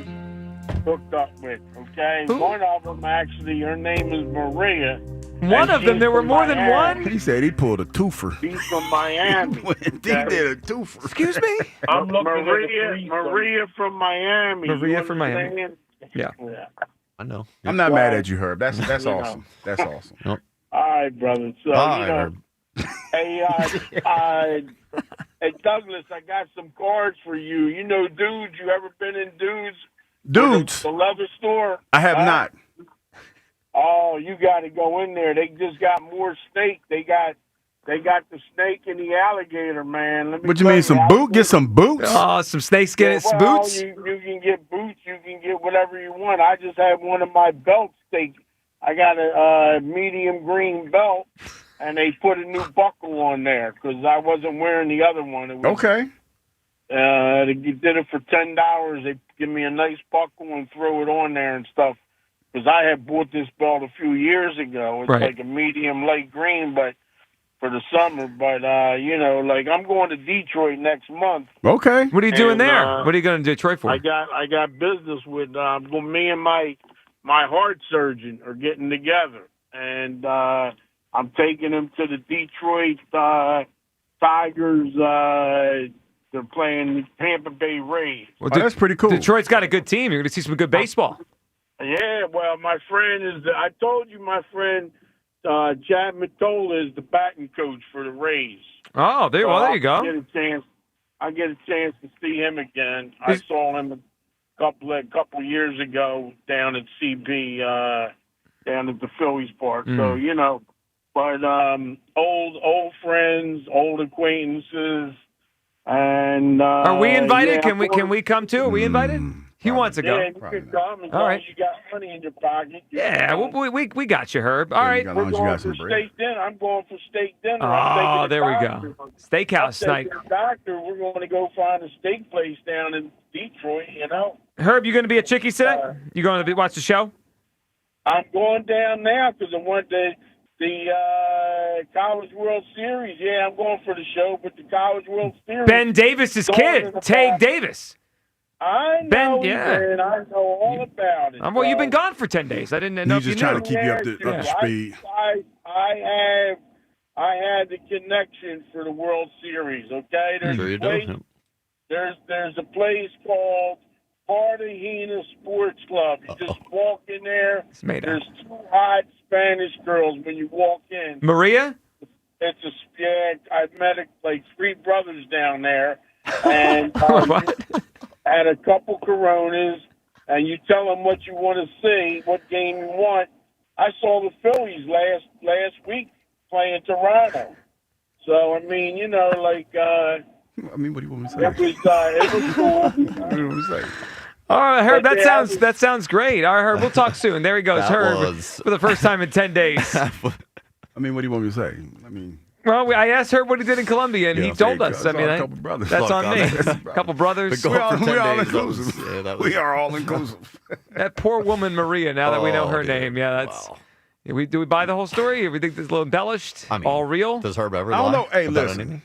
hooked up with. Okay, one of them actually, her name is Maria. One of them? There were more than one? He said he pulled a twofer. He's from Miami. He did a twofer. Excuse me? I'm looking Maria from Miami. Maria from Miami. Yeah. I know. I'm not mad at you, Herb. That's awesome. That's awesome. Nope. All right, brother. So, Herb. Hey, Douglas, I got some cards for you. You know Dudes? You ever been in Dudes? Dudes? The leather store? I have not. Oh, you got to go in there. They just got more steak. They got the snake and the alligator, man. What you mean, get some boots? Oh, some snakeskin boots? You can get boots. You can get whatever you want. I just had one of my belt steak. I got a medium green belt, and they put a new buckle on there because I wasn't wearing the other one. It was, Okay. They did it for $10. They give me a nice buckle and throw it on there and stuff. Because I had bought this belt a few years ago. It's like a medium light green, but for the summer. But like I'm going to Detroit next month. Okay. What are you doing there? What are you going to Detroit for? I got business with me and my heart surgeon are getting together, and I'm taking him to the Detroit Tigers. They're playing Tampa Bay Rays. Well, that's pretty cool. Detroit's got a good team. You're going to see some good baseball. Yeah, well, my friend I told you my friend Chad Matola is the batting coach for the Rays. Oh, there you go. I get a chance to see him again. I saw him a couple years ago down at CB, down at the Phillies Park. So, but old friends, old acquaintances. And are we invited? Can we come too? Are we invited? He wants to go. Yeah, you can come as long as you got money in your pocket. Yeah, we got you, Herb. All right. We're going for steak dinner. I'm going for steak dinner. Oh, there we go. Steakhouse night. Doctor, we're going to go find a steak place down in Detroit, Herb, you going to be at Chickies today? You going to watch the show? I'm going down now because I went to the College World Series. Yeah, I'm going for the show, but the College World Series. Ben Davis's kid, Tage Davis. I know, man. I know all about it. Well, you've been gone for 10 days. I didn't know if you knew. He's just trying to keep you up to speed. I had the connection for the World Series. Okay, there's a place called Cartagena Sports Club. You just walk in there. There's two hot Spanish girls when you walk in. Maria? I met like three brothers down there, and had a couple Coronas, and you tell them what you want to see, what game you want. I saw the Phillies last week playing Toronto. So, I mean, what do you want me to say? It was cool. What do you want me to say? All right, Herb, that sounds great. All right, Herb, we'll talk soon. There he goes, Herb, for the first time in 10 days. I mean, what do you want me to say? Well, I asked Herb what he did in Colombia, and he told us. A couple brothers. That's on me. A couple brothers. We are inclusive. We are all inclusive. That poor woman, Maria, now that we know her name. Yeah, that's... Wow. Do we buy the whole story? Or we think it's a little embellished? All real? Does Herb ever I don't lie know. Hey, about listen. anything?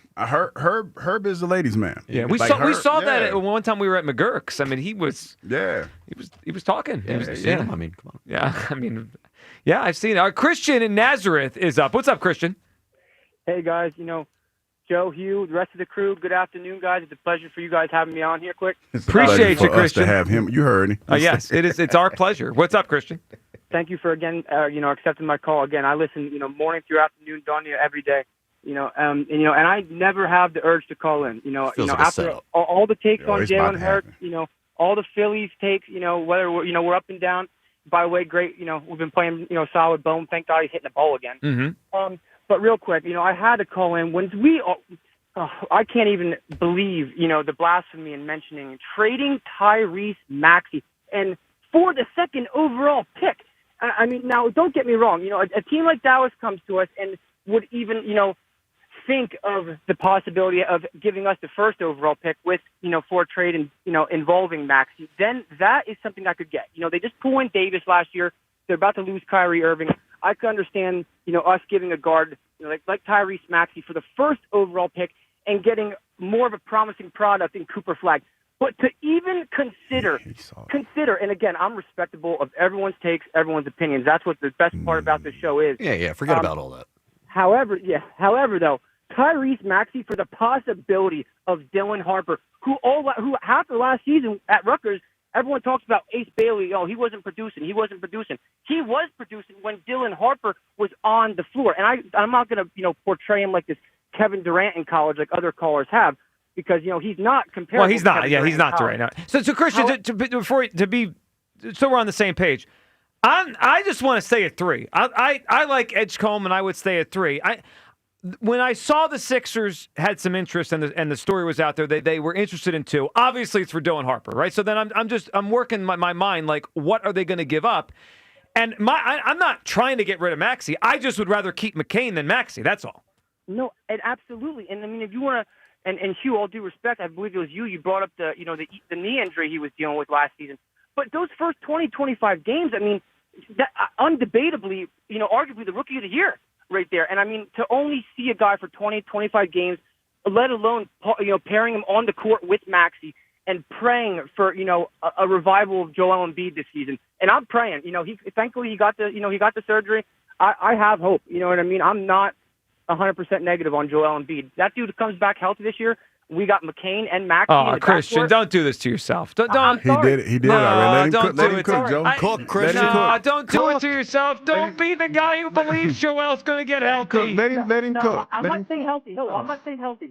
Herb is the ladies' man. Yeah, we saw that one time we were at McGurk's. I mean, he was talking. Yeah, him. I mean, come on. Yeah, I've seen it. Christian in Nazareth is up. What's up, Christian? Hey, guys. Joe, Hugh, the rest of the crew, good afternoon, guys. It's a pleasure for you guys having me on here quick. Appreciate you, Christian. To have him. You heard him. Yes, it is. It's our pleasure. What's up, Christian? Thank you for, again, accepting my call. Again, I listen, morning through afternoon, darn near every day. And I never have the urge to call in. After all the takes on Jalen Hurts, all the Phillies takes, whether we're up and down. By the way, great. We've been playing, solid bone. Thank God he's hitting the ball again. Mm-hmm. But real quick, I had to call in when I can't even believe, the blasphemy in mentioning trading Tyrese Maxey and for the second overall pick. I mean, now don't get me wrong. A team like Dallas comes to us and would even, think of the possibility of giving us the first overall pick with, for a trade and, involving Maxey. Then that is something I could get. They just pulled in Davis last year. They're about to lose Kyrie Irving. I could understand, us giving a guard, like Tyrese Maxey for the first overall pick and getting more of a promising product in Cooper Flagg. But to even consider, and again, I'm respectable of everyone's takes, everyone's opinions. That's what the best part about this show is. Yeah, forget about all that. However, though, Tyrese Maxey for the possibility of Dylan Harper, who after last season at Rutgers, everyone talks about Ace Bailey. Oh, he wasn't producing. He was producing when Dylan Harper was on the floor. And I'm not going to, portray him like this Kevin Durant in college like other callers have. Because he's not comparable. Well, he's not. Yeah, he's not Durant. So Christian, so we're on the same page. I just want to stay at 3. I like Edgecombe, and I would stay at 3. When I saw the Sixers had some interest, and the story was out there, they were interested in 2. Obviously, it's for Dylan Harper, right? So then I'm working my mind like, what are they going to give up? And I'm not trying to get rid of Maxey. I just would rather keep McCain than Maxey. That's all. No, and absolutely. And I mean, if you want to, and Hugh, all due respect, I believe it was you brought up the knee injury he was dealing with last season. But those first 20, 25 games, I mean, that undebatably, arguably the rookie of the year right there. And I mean, to only see a guy for 20, 25 games, let alone, pairing him on the court with Maxey and praying for, a revival of Joel Embiid this season. And I'm praying, thankfully he got the surgery. I have hope. You know what I mean? I'm not 100% negative on Joel Embiid. That dude comes back healthy this year. We got McCain and Maxey. Oh, Christian, don't do this to yourself. Don't. He did it. No, already. Let him it. cook, Joe. Cook, Christian. No, don't do it to yourself. Don't be the guy who believes Joel's going to get healthy. Let him cook. I'm not saying healthy. No, I'm not saying healthy.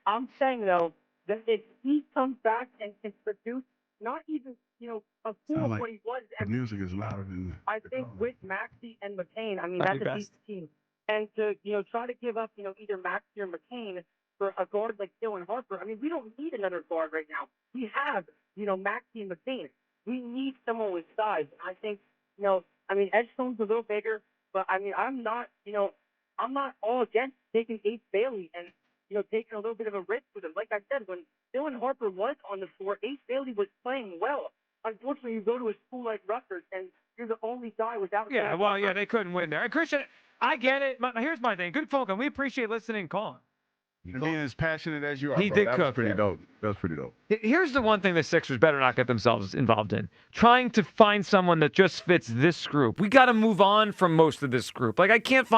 I'm saying, though, that if he comes back and can produce not even, a full of what he was. The music is louder than. I think with Maxey and McCain, I mean, that's a decent team. And to, try to give up, either Maxey or McCain for a guard like Dylan Harper. I mean, we don't need another guard right now. We have, Maxey and McCain. We need someone with size. I think, Edgestone's a little bigger, but I mean, I'm not all against taking Ace Bailey and, taking a little bit of a risk with him. Like I said, when Dylan Harper was on the floor, Ace Bailey was playing well. Unfortunately, you go to a school like Rutgers, and you're the only guy without. Yeah, well, yeah, they couldn't win there. And Christian, I get it. Here's my thing. Good phone call. We appreciate listening and calling. And being as passionate as you are, he bro, did that cook. was pretty dope. That was pretty dope. Here's the one thing the Sixers better not get themselves involved in. Trying to find someone that just fits this group. We got to move on from most of this group. Like, I can't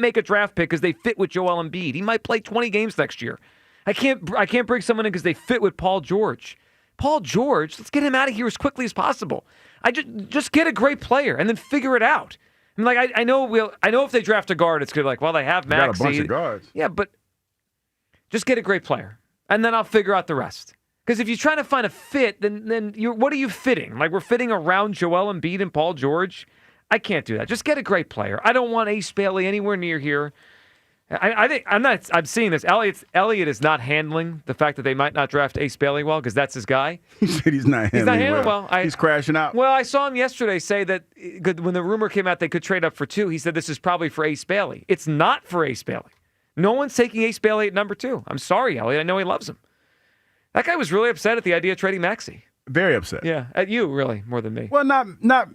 make a draft pick because they fit with Joel Embiid. He might play 20 games next year. I can't bring someone in because they fit with Paul George. Paul George, let's get him out of here as quickly as possible. I just get a great player and then figure it out. I mean, like, I know if they draft a guard, it's good. Like, well, they have Maxey. Got a bunch of guards. Yeah, but just get a great player, and then I'll figure out the rest. Because if you're trying to find a fit, then what are you fitting? Like, we're fitting around Joel Embiid and Paul George. I can't do that. Just get a great player. I don't want Ace Bailey anywhere near here. I'm seeing this. Elliott is not handling the fact that they might not draft Ace Bailey well because that's his guy. He said he's not handling well. He's crashing out. Well, I saw him yesterday say that when the rumor came out they could trade up for 2, he said this is probably for Ace Bailey. It's not for Ace Bailey. No one's taking Ace Bailey at number 2. I'm sorry, Elliott. I know he loves him. That guy was really upset at the idea of trading Maxey. Very upset. Yeah, at you, really, more than me. Well, not.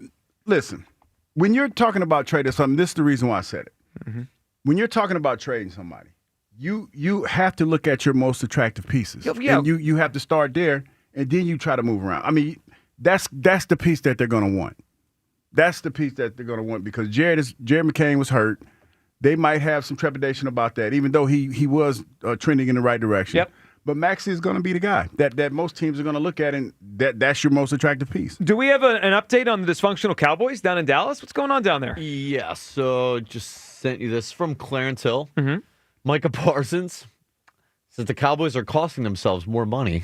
Listen, when you're talking about trading something, this is the reason why I said it. Mm-hmm. When you're talking about trading somebody, you have to look at your most attractive pieces. Yeah. And you have to start there, and then you try to move around. I mean, that's the piece that they're going to want. That's the piece that they're going to want because Jared McCain was hurt. They might have some trepidation about that, even though he was trending in the right direction. Yep. But Maxey is going to be the guy that most teams are going to look at, and that's your most attractive piece. Do we have an update on the dysfunctional Cowboys down in Dallas? What's going on down there? Yeah, so just sent you this from Clarence Hill. Mm-hmm. Micah Parsons says the Cowboys are costing themselves more money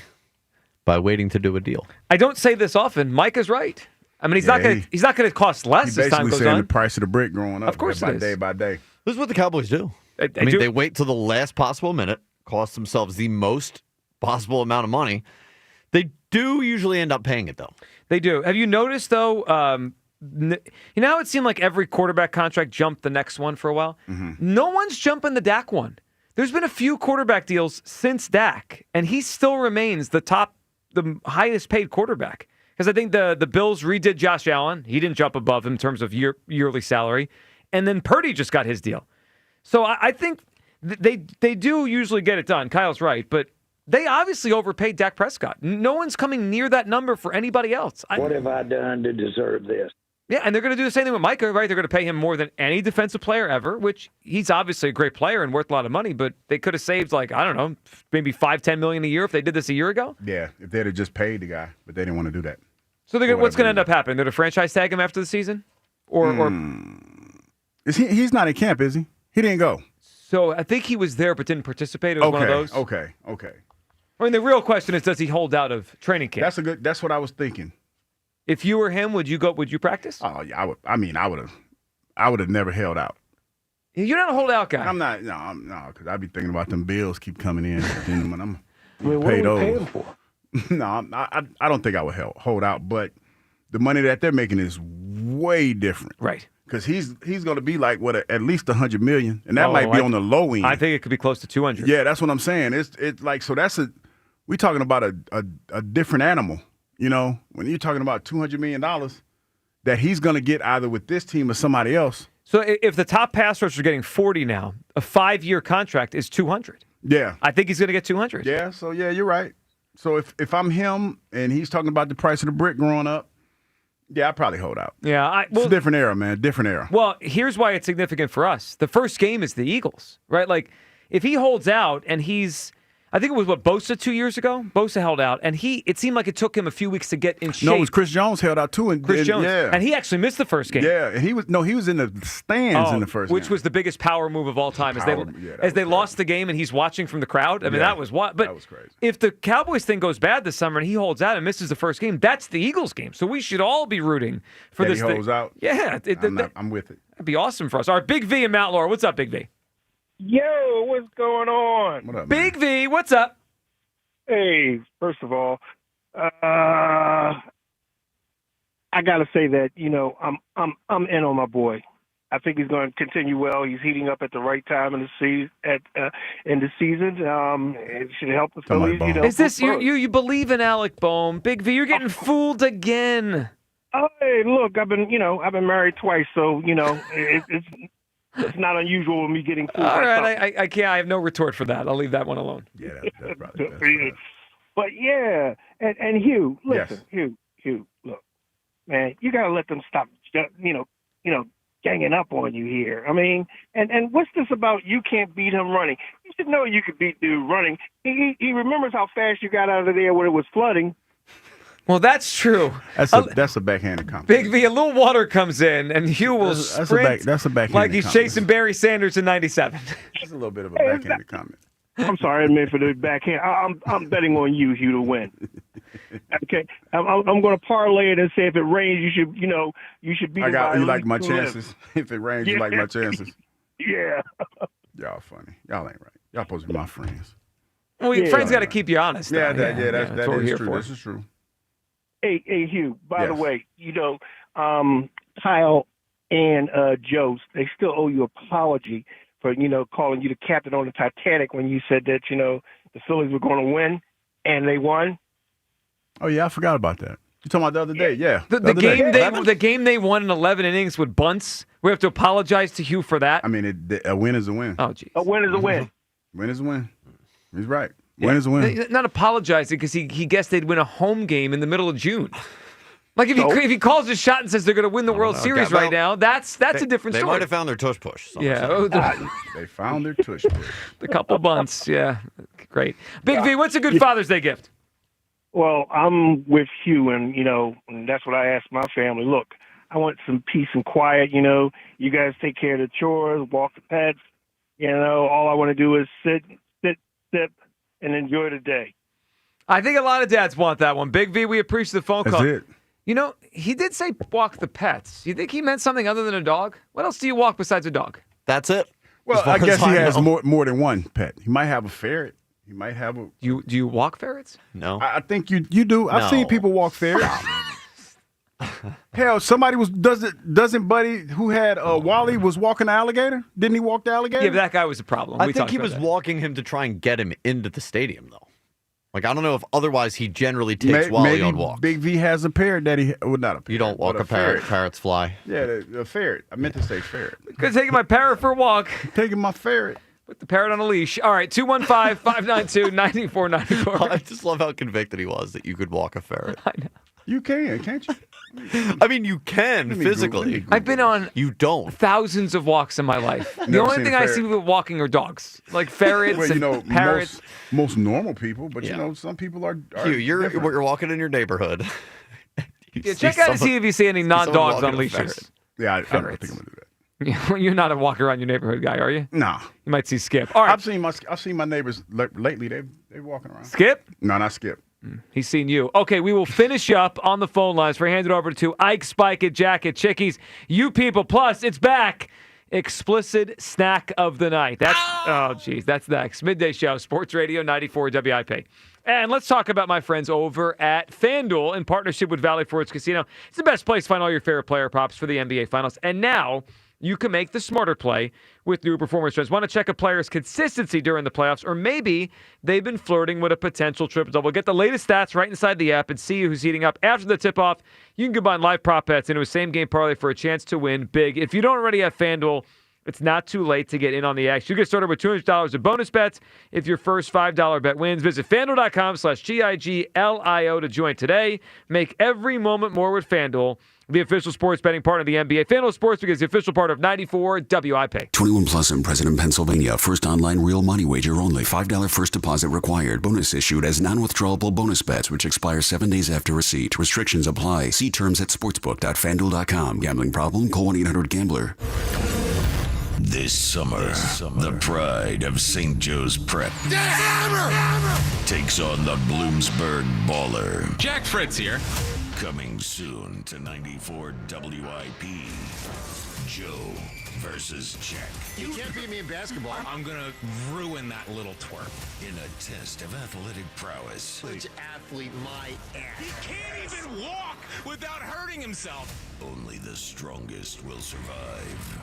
by waiting to do a deal. I don't say this often. Micah's right. I mean, he's not going to cost less as time goes on. He's basically saying the price of the brick growing up. Of course by it is. day by day. This is what the Cowboys do. They wait till the last possible minute, cost themselves the most possible amount of money. They do usually end up paying it, though. They do. Have you noticed, though, how it seemed like every quarterback contract jumped the next one for a while? Mm-hmm. No one's jumping the Dak one. There's been a few quarterback deals since Dak, and he still remains the highest paid quarterback. Because I think the Bills redid Josh Allen. He didn't jump above him in terms of yearly salary. And then Purdy just got his deal. So I think they do usually get it done. Kyle's right. But they obviously overpaid Dak Prescott. No one's coming near that number for anybody else. What have I done to deserve this? Yeah, and they're going to do the same thing with Micah, right? They're going to pay him more than any defensive player ever, which he's obviously a great player and worth a lot of money, but they could have saved, maybe $5-10 million a year if they did this a year ago. Yeah, if they'd have just paid the guy, but they didn't want to do that. So what's going to end up happening? They're going to franchise tag him after the season? Or he's not in camp, is he? He didn't go. So I think he was there but didn't participate. It was one of those. Okay. I mean, the real question is, does he hold out of training camp? That's what I was thinking. If you were him, would you go? Would you practice? Oh yeah, I would. I mean, I would have never held out. You're not a holdout guy. I'm not. No, because I'd be thinking about them bills keep coming in. And when I'm what paid are over. we paying for? No, I don't think I would hold out. But the money that they're making is way different. Right. Because he's going to be like at least $100 million, and that might be on the low end. I think it could be close to 200. Yeah, that's what I'm saying. It's like, so we're talking about a different animal. You know, when you're talking about $200 million that he's going to get either with this team or somebody else. So if the top pass rushers are getting 40 now, a 5-year contract is 200. Yeah. I think he's going to get 200. Yeah, so yeah, you're right. So if I'm him and he's talking about the price of the brick growing up, yeah, I'd probably hold out. Yeah. It's a different era, man. Different era. Well, here's why it's significant for us. The first game is the Eagles, right? Like, if he holds out and I think it was Bosa 2 years ago? Bosa held out, and it seemed like it took him a few weeks to get in shape. No, it was Chris Jones held out too. Chris Jones. Yeah. And he actually missed the first game. Yeah, and he was in the stands in the first which game. was the biggest power move of all time. As they lost the game and he's watching from the crowd. I mean, that was what. But that was crazy. If the Cowboys thing goes bad this summer and he holds out and misses the first game, that's the Eagles game. So we should all be rooting for this he holds thing. out? Yeah. I'm with it. That'd be awesome for us. All right, Big V in Mount Laurel. What's up, Big V? Yo, what's going on? What up, Big V, what's up? Hey, first of all, I gotta say that I'm in on my boy. I think he's going to continue well. He's heating up at the right time in the season. It should help the Phillies. Is this you believe in Alec Boehm? Big V, you're getting fooled again. Oh, hey, look, I've been married twice, so it's not unusual with me getting fooled. All right, I can't. I have no retort for that. I'll leave that one alone. Yeah, that's probably. But yeah, and Hugh, listen, yes. Hugh, look, man, you gotta let them stop, ganging up on you here. I mean, and what's this about? You can't beat him running. You should know you could beat dude running. He remembers how fast you got out of there when it was flooding. Well, that's true. That's a backhanded comment. Big V, a little water comes in, and Hugh will sprint that's a backhanded like he's comment. chasing Barry Sanders in '97. That's a little bit of a backhanded comment. I'm sorry, I meant for the backhand. I'm betting on you, Hugh, to win. Okay, I'm going to parlay it and say if it rains, you should beat. You like my chances. If it rains, you like my chances. Yeah. Y'all funny. Y'all ain't right. Y'all supposed to be my friends. Well, your friends got to keep you honest. Yeah, that is is true. For. This is true. Hey, Hugh. By the way, Kyle and Joe, they still owe you an apology for calling you the captain on the Titanic when you said that the Phillies were going to win, and they won. Oh yeah, I forgot about that. You talking about the other day? Yeah. The game they won in 11 innings with bunts. We have to apologize to Hugh for that. I mean, a win is a win. Oh, geez. A win is a win. Win is a win. He's right. Win is a win. Not apologizing because he guessed they'd win a home game in the middle of June. Like if he calls his shot and says they're going to win the World Series right now, that's a different story. They might have found their tush push. They found their tush push. A couple bunts, yeah, great. Big V, what's a good Father's Day gift? Well, I'm with Hugh, and that's what I asked my family. Look, I want some peace and quiet. You guys take care of the chores, walk the pets. All I want to do is sit, sip, and enjoy the day. I think a lot of dads want that one. Big V, we appreciate the phone call. That's it. He did say walk the pets. You think he meant something other than a dog? What else do you walk besides a dog? That's it. Well, I guess he has more than one pet. He might have a ferret. He might have a. Do you walk ferrets? No. I think you do. I've No. seen people walk ferrets. Hell, somebody doesn't Buddy who had Wally was walking the alligator? Didn't he walk the alligator? Yeah, but that guy was a problem. I think he was walking him to try and get him into the stadium, though. Like, I don't know if otherwise he generally takes Wally maybe on walks. Big V has a parrot that not a parrot. You don't walk but a parrot. Parrots fly. Yeah, a ferret. I meant to say ferret. Good taking my parrot for a walk. Taking my ferret. Put the parrot on a leash. All right, 215-592-9494. I just love how convicted he was that you could walk a ferret. I know. You can, can't you? I mean, you can physically. I've been on You don't. thousands of walks in my life. The Never only seen thing a I ferret. see people walking are dogs, like ferrets Well, and parrots. most normal people, but Yeah. some people are Hugh, you're different. walking in your neighborhood. Yeah, check out and see if you see any non-dogs on walking a leashes. ferret. Yeah, I don't Ferrets. think I'm gonna do that. You're not a walk around your neighborhood guy, are you? Nah. You might see Skip. All right, I've seen my neighbors lately. They're walking around. Skip. No, not Skip. He's seen you. Okay, we will finish up on the phone lines. We're handing it over to Ike, Spike, and Jack at Chickies. You people, plus it's back. Explicit snack of the night. That's that's next. Midday show, Sports Radio 94 WIP. And let's talk about my friends over at FanDuel in partnership with Valley Forge Casino. It's the best place to find all your favorite player props for the NBA Finals. And now you can make the smarter play with new performance trends. Want to check a player's consistency during the playoffs, or maybe they've been flirting with a potential triple-double. Get the latest stats right inside the app and see who's heating up. After the tip-off, you can combine live prop bets into a same-game parlay for a chance to win big. If you don't already have FanDuel, it's not too late to get in on the action. You get started with $200 of bonus bets if your first $5 bet wins. Visit FanDuel.com/GIGLIO to join today. Make every moment more with FanDuel, the official sports betting partner of the NBA. FanDuel Sportsbook is the official part of 94 WIP. 21 plus in President, Pennsylvania. First online real money wager only. $5 first deposit required. Bonus issued as non-withdrawable bonus bets, which expire 7 days after receipt. Restrictions apply. See terms at sportsbook.fanduel.com. Gambling problem? Call 1-800-GAMBLER. This summer, the pride of St. Joe's Prep takes on the Bloomsburg Baller. Jack Fritz here. Coming soon to 94 WIP. Joe versus Jack. You can't beat me in basketball. I'm going to ruin that little twerp. In a test of athletic prowess. Which athlete my ass? He can't even walk without hurting himself. Only the strongest will survive.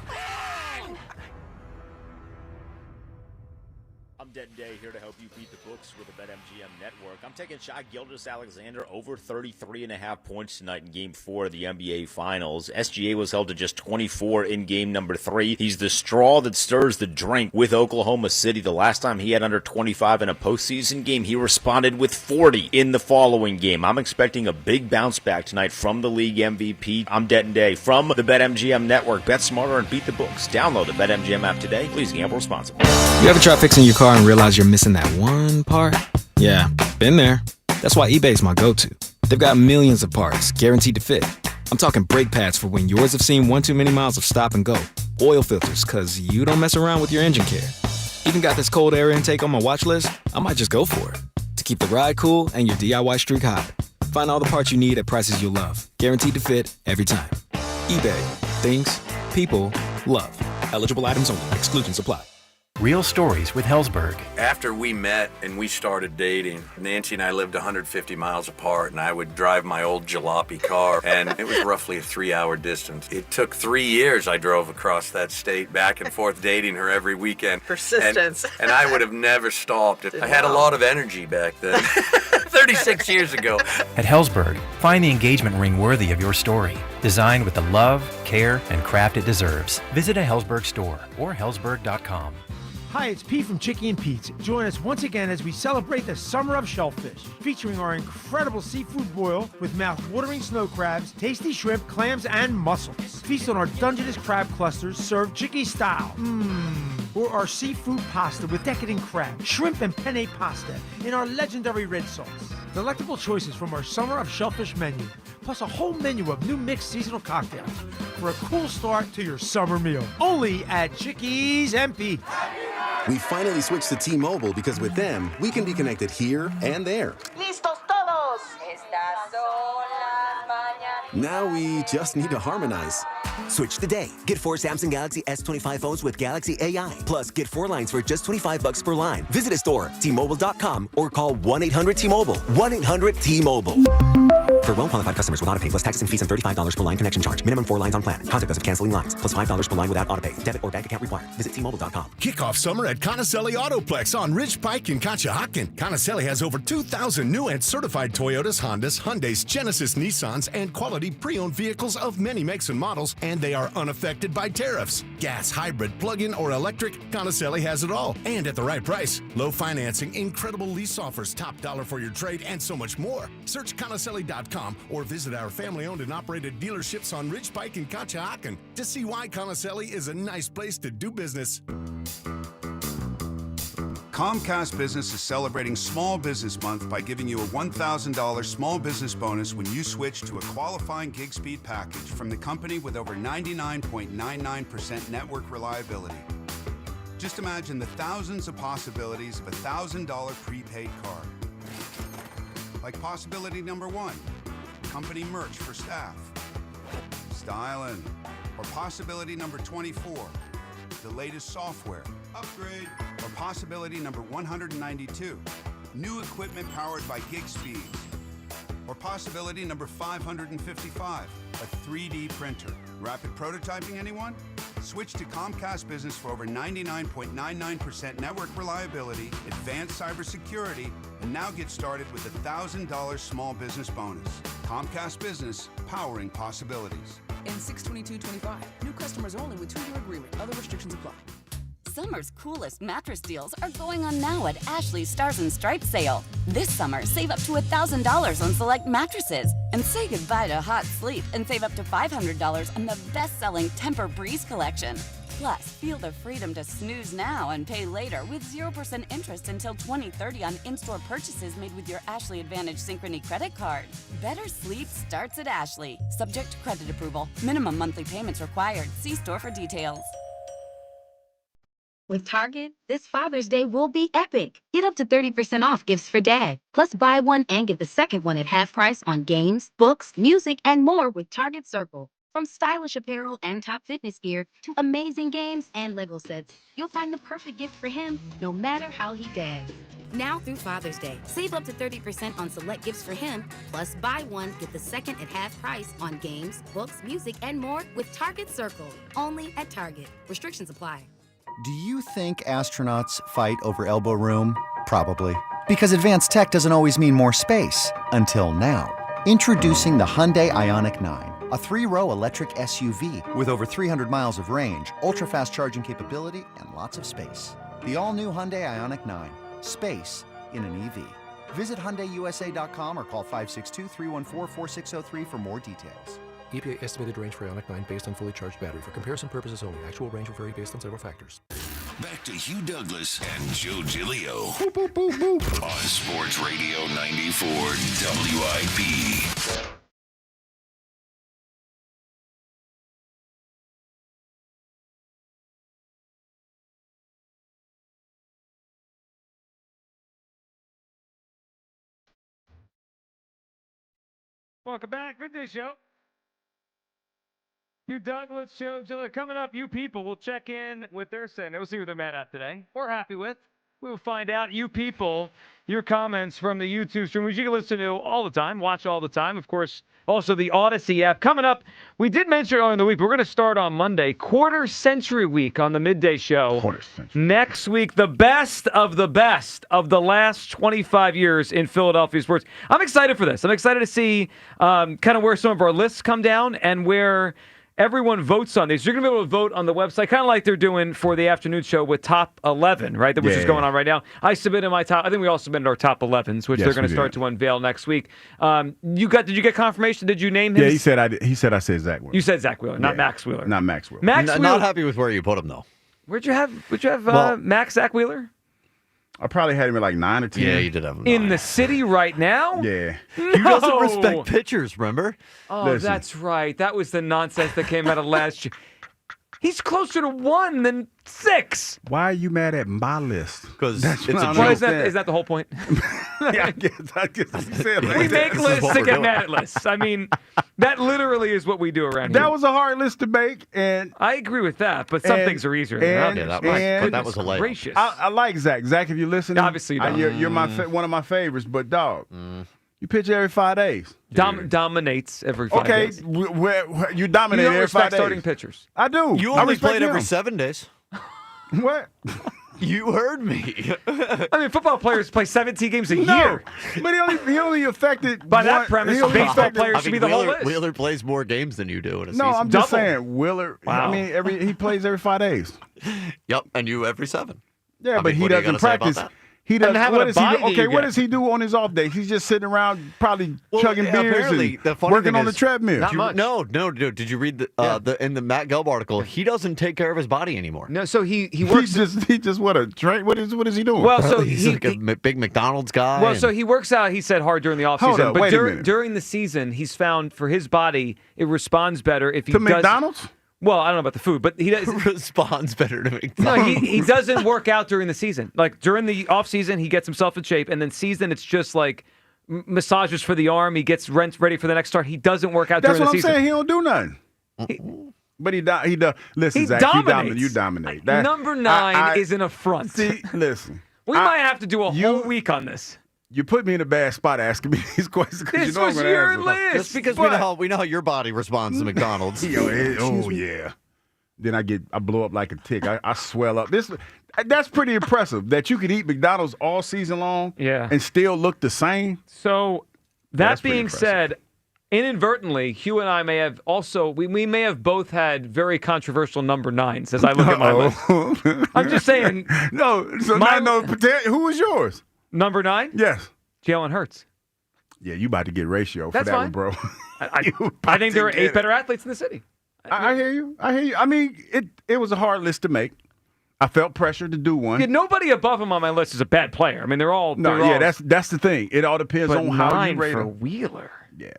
I'm Dead Day, here to help you beat the books with the BetMGM network. I'm taking Shai Gilgeous-Alexander over 33.5 points tonight in Game 4 of the NBA Finals. SGA was held to just 24 in Game number 3. He's the straw that stirs the drink with Oklahoma City. The last time he had under 25 in a postseason game, he responded with 40 in the following game. I'm expecting a big bounce back tonight from the league MVP. I'm Dead Day from the BetMGM network. Bet smarter and beat the books. Download the BetMGM app today. Please gamble responsibly. You ever try fixing your car and realize you're missing that one part? Yeah, been there. That's why eBay's my go-to. They've got millions of parts, guaranteed to fit. I'm talking brake pads for when yours have seen one too many miles of stop and go. Oil filters, cause you don't mess around with your engine care. Even got this cold air intake on my watch list. I might just go for it. To keep the ride cool and your DIY streak hot. Find all the parts you need at prices you'll love. Guaranteed to fit every time. eBay. Things. People. Love. Eligible items only. Exclusions apply. Real stories with Hellsberg. After we met and we started dating, Nancy and I lived 150 miles apart, and I would drive my old jalopy car, and it was roughly a 3-hour distance. It took 3 years I drove across that state, back and forth, dating her every weekend. Persistence. And I would have never stopped. I had a lot of energy back then. 36 years ago. At Hellsberg, find the engagement ring worthy of your story. Designed with the love, care, and craft it deserves. Visit a Hellsberg store or hellsberg.com. Hi, it's Pete from Chicky and Pete's. Join us once again as we celebrate the Summer of Shellfish, featuring our incredible seafood boil with mouth-watering snow crabs, tasty shrimp, clams, and mussels. Feast on our Dungeness crab clusters served Chicky style. Or our seafood pasta with decadent crab, shrimp, and penne pasta in our legendary red sauce. Delectable choices from our Summer of Shellfish menu, plus a whole menu of new mixed seasonal cocktails for a cool start to your summer meal. Only at Chickies and Pete's. We finally switched to T-Mobile because with them, we can be connected here and there. ¡Listos todos! Estas son las mañanas. Now we just need to harmonize. Switch today. Get 4 Samsung Galaxy S25 phones with Galaxy AI. Plus, get 4 lines for just $25 per line. Visit a store, T-Mobile.com, or call 1-800-T-Mobile. 1-800-T-Mobile. For well-qualified customers with autopay plus taxes and fees and $35 per line connection charge. Minimum 4 lines on plan. Contact us if canceling lines. Plus $5 per line without autopay. Debit or bank account required. Visit T-Mobile.com. Kick off summer at Conacelli Autoplex on Ridge Pike in Conshohocken. Conacelli has over 2,000 new and certified Toyotas, Hondas, Hyundais, Genesis, Nissans, and quality pre-owned vehicles of many makes and models, and they are unaffected by tariffs. Gas, hybrid, plug-in, or electric, Conacelli has it all. And at the right price. Low financing, incredible lease offers, top dollar for your trade, and so much more. Search Conacelli.com or visit our family-owned and operated dealerships on Ridge Pike and Conshohocken to see why Conacelli is a nice place to do business. Comcast Business is celebrating Small Business Month by giving you a $1,000 small business bonus when you switch to a qualifying gig speed package from the company with over 99.99% network reliability. Just imagine the thousands of possibilities of a $1,000 prepaid card. Like possibility number 1, company merch for staff. Styling. Or possibility number 24, the latest software. Upgrade. Or possibility number 192, New equipment powered by gig speeds. Or possibility number 555, a 3D printer. Rapid prototyping, anyone? Switch to Comcast Business for over 99.99% network reliability, advanced cybersecurity, and now get started with a $1,000 small business bonus. Comcast Business, powering possibilities. In 6/22/25, new customers only with 2-year agreement. Other restrictions apply. Summer's coolest mattress deals are going on now at Ashley's Stars and Stripes sale. This summer, save up to $1,000 on select mattresses. And say goodbye to hot sleep and save up to $500 on the best-selling Tempur-Breeze collection. Plus, feel the freedom to snooze now and pay later with 0% interest until 2030 on in-store purchases made with your Ashley Advantage Synchrony credit card. Better sleep starts at Ashley. Subject to credit approval. Minimum monthly payments required. See store for details. With Target, this Father's Day will be epic. Get up to 30% off gifts for dad. Plus, buy one and get the second one at half price on games, books, music, and more with Target Circle. From stylish apparel and top fitness gear to amazing games and Lego sets, you'll find the perfect gift for him, no matter how he dads. Now through Father's Day, save up to 30% on select gifts for him. Plus, buy one, get the second at half price on games, books, music, and more with Target Circle. Only at Target. Restrictions apply. Do you think astronauts fight over elbow room? Probably. Because advanced tech doesn't always mean more space. Until now. Introducing the Hyundai Ioniq 9. A 3-row electric SUV with over 300 miles of range, ultra-fast charging capability, and lots of space. The all-new Hyundai Ioniq 9. Space in an EV. Visit HyundaiUSA.com or call 562-314-4603 for more details. EPA estimated range for Ioniq 9 based on fully charged battery. For comparison purposes only. Actual range will vary based on several factors. Back to Hugh Douglas and Joe Giglio on Sports Radio 94 WIP. Welcome back. Midday Show. Hugh Douglas, Joe Giglio. Coming up, you people will check in with their saying. We'll see what they're mad at today or happy with. We will find out. You people, your comments from the YouTube stream, which you can listen to all the time, watch all the time. Of course, also the Odyssey app. Coming up, we did mention earlier in the week, but we're going to start on Monday, Quarter Century Week on the Midday Show. Quarter Century. Next week, the best of the last 25 years in Philadelphia sports. I'm excited for this. I'm excited to see kind of where some of our lists come down and where everyone votes on these. You're going to be able to vote on the website, kind of like they're doing for the afternoon show with top 11, right? Which is going on right now. I submitted my top. I think we all submitted our top 11s, which they're going to start to unveil next week. Did you get confirmation? Did you name him? Yeah, he said I did. He said I said Zach Wheeler. You said Zach Wheeler, not Max Wheeler. Not Max Wheeler. Not happy with where you put him though. Would you have Max Zach Wheeler? I probably had him at like 9 or 10. Yeah, you did have him. In the city right now? Yeah. No. He doesn't respect pitchers, remember? Oh, Listen. That's right. That was the nonsense that came out of last year. He's closer to 1 than 6. Why are you mad at my list? Because it's a Well, is that the whole point? Yeah, I guess you said it like We that. make lists to get mad at lists. I mean, that literally is what we do around here. That was a hard list to make, and I agree with that, but some things are easier than others. that was hilarious. Gracious. I like Zach. Zach, if you're listening, Obviously you don't. you're one of my favorites. But dog, you pitch every 5 days. Dominates every 5 days. Okay, you dominate You don't every 5 respect days. starting pitchers. I do. You I only respect played every him. 7 days. What? You heard me. I mean, football players play 17 games a year. But he only affected By that premise, baseball players should be the whole list. Wheeler plays more games than you do in a season. No, I'm just saying, Wheeler. Wow. I mean, he plays every 5 days. Yep, and you every 7. Yeah, but he doesn't practice. He does. What does he do on his off days? He's just sitting around, probably chugging beers and working on the treadmill. Not much. No. Did you read in the Matt Gelb article? He doesn't take care of his body anymore. No, so he works. He just what a train. What is he doing? Well, so he's like a big McDonald's guy. Well, so he works out. He said hard during the offseason, Hold up, but wait a minute. during the season, he's found for his body it responds better if he to does. McDonald's. Well, I don't know about the food, but he does. Responds better to McDonald's. No, he doesn't work out during the season. Like during the off season, he gets himself in shape, and then season it's just like massages for the arm. He gets ready for the next start. He doesn't work out That's during the season. That's what I'm saying. He don't do nothing. But he does. Listen, He Zach, dominates. You dominate. Number 9 is an affront. See, listen. We might have to do a whole week on this. You put me in a bad spot asking me these questions because you know I'm going to answer them. Just because we know how your body responds to McDonald's. Yeah. Then I blow up like a tick. I swell up. That's pretty impressive that you could eat McDonald's all season long and still look the same. So that being said, inadvertently, Hugh and I may have also we may have both had very controversial number 9s as I look at my list. I'm just saying. No, so who was yours? Number 9? Yes. Jalen Hurts. Yeah, you about to get ratio for That's that fine. one, bro. I think there are 8 better athletes in the city. I hear you. I mean, it was a hard list to make. I felt pressure to do one. Yeah, nobody above him on my list is a bad player. I mean, they're all. That's the thing. It all depends on how you rate for them. Wheeler. Yeah,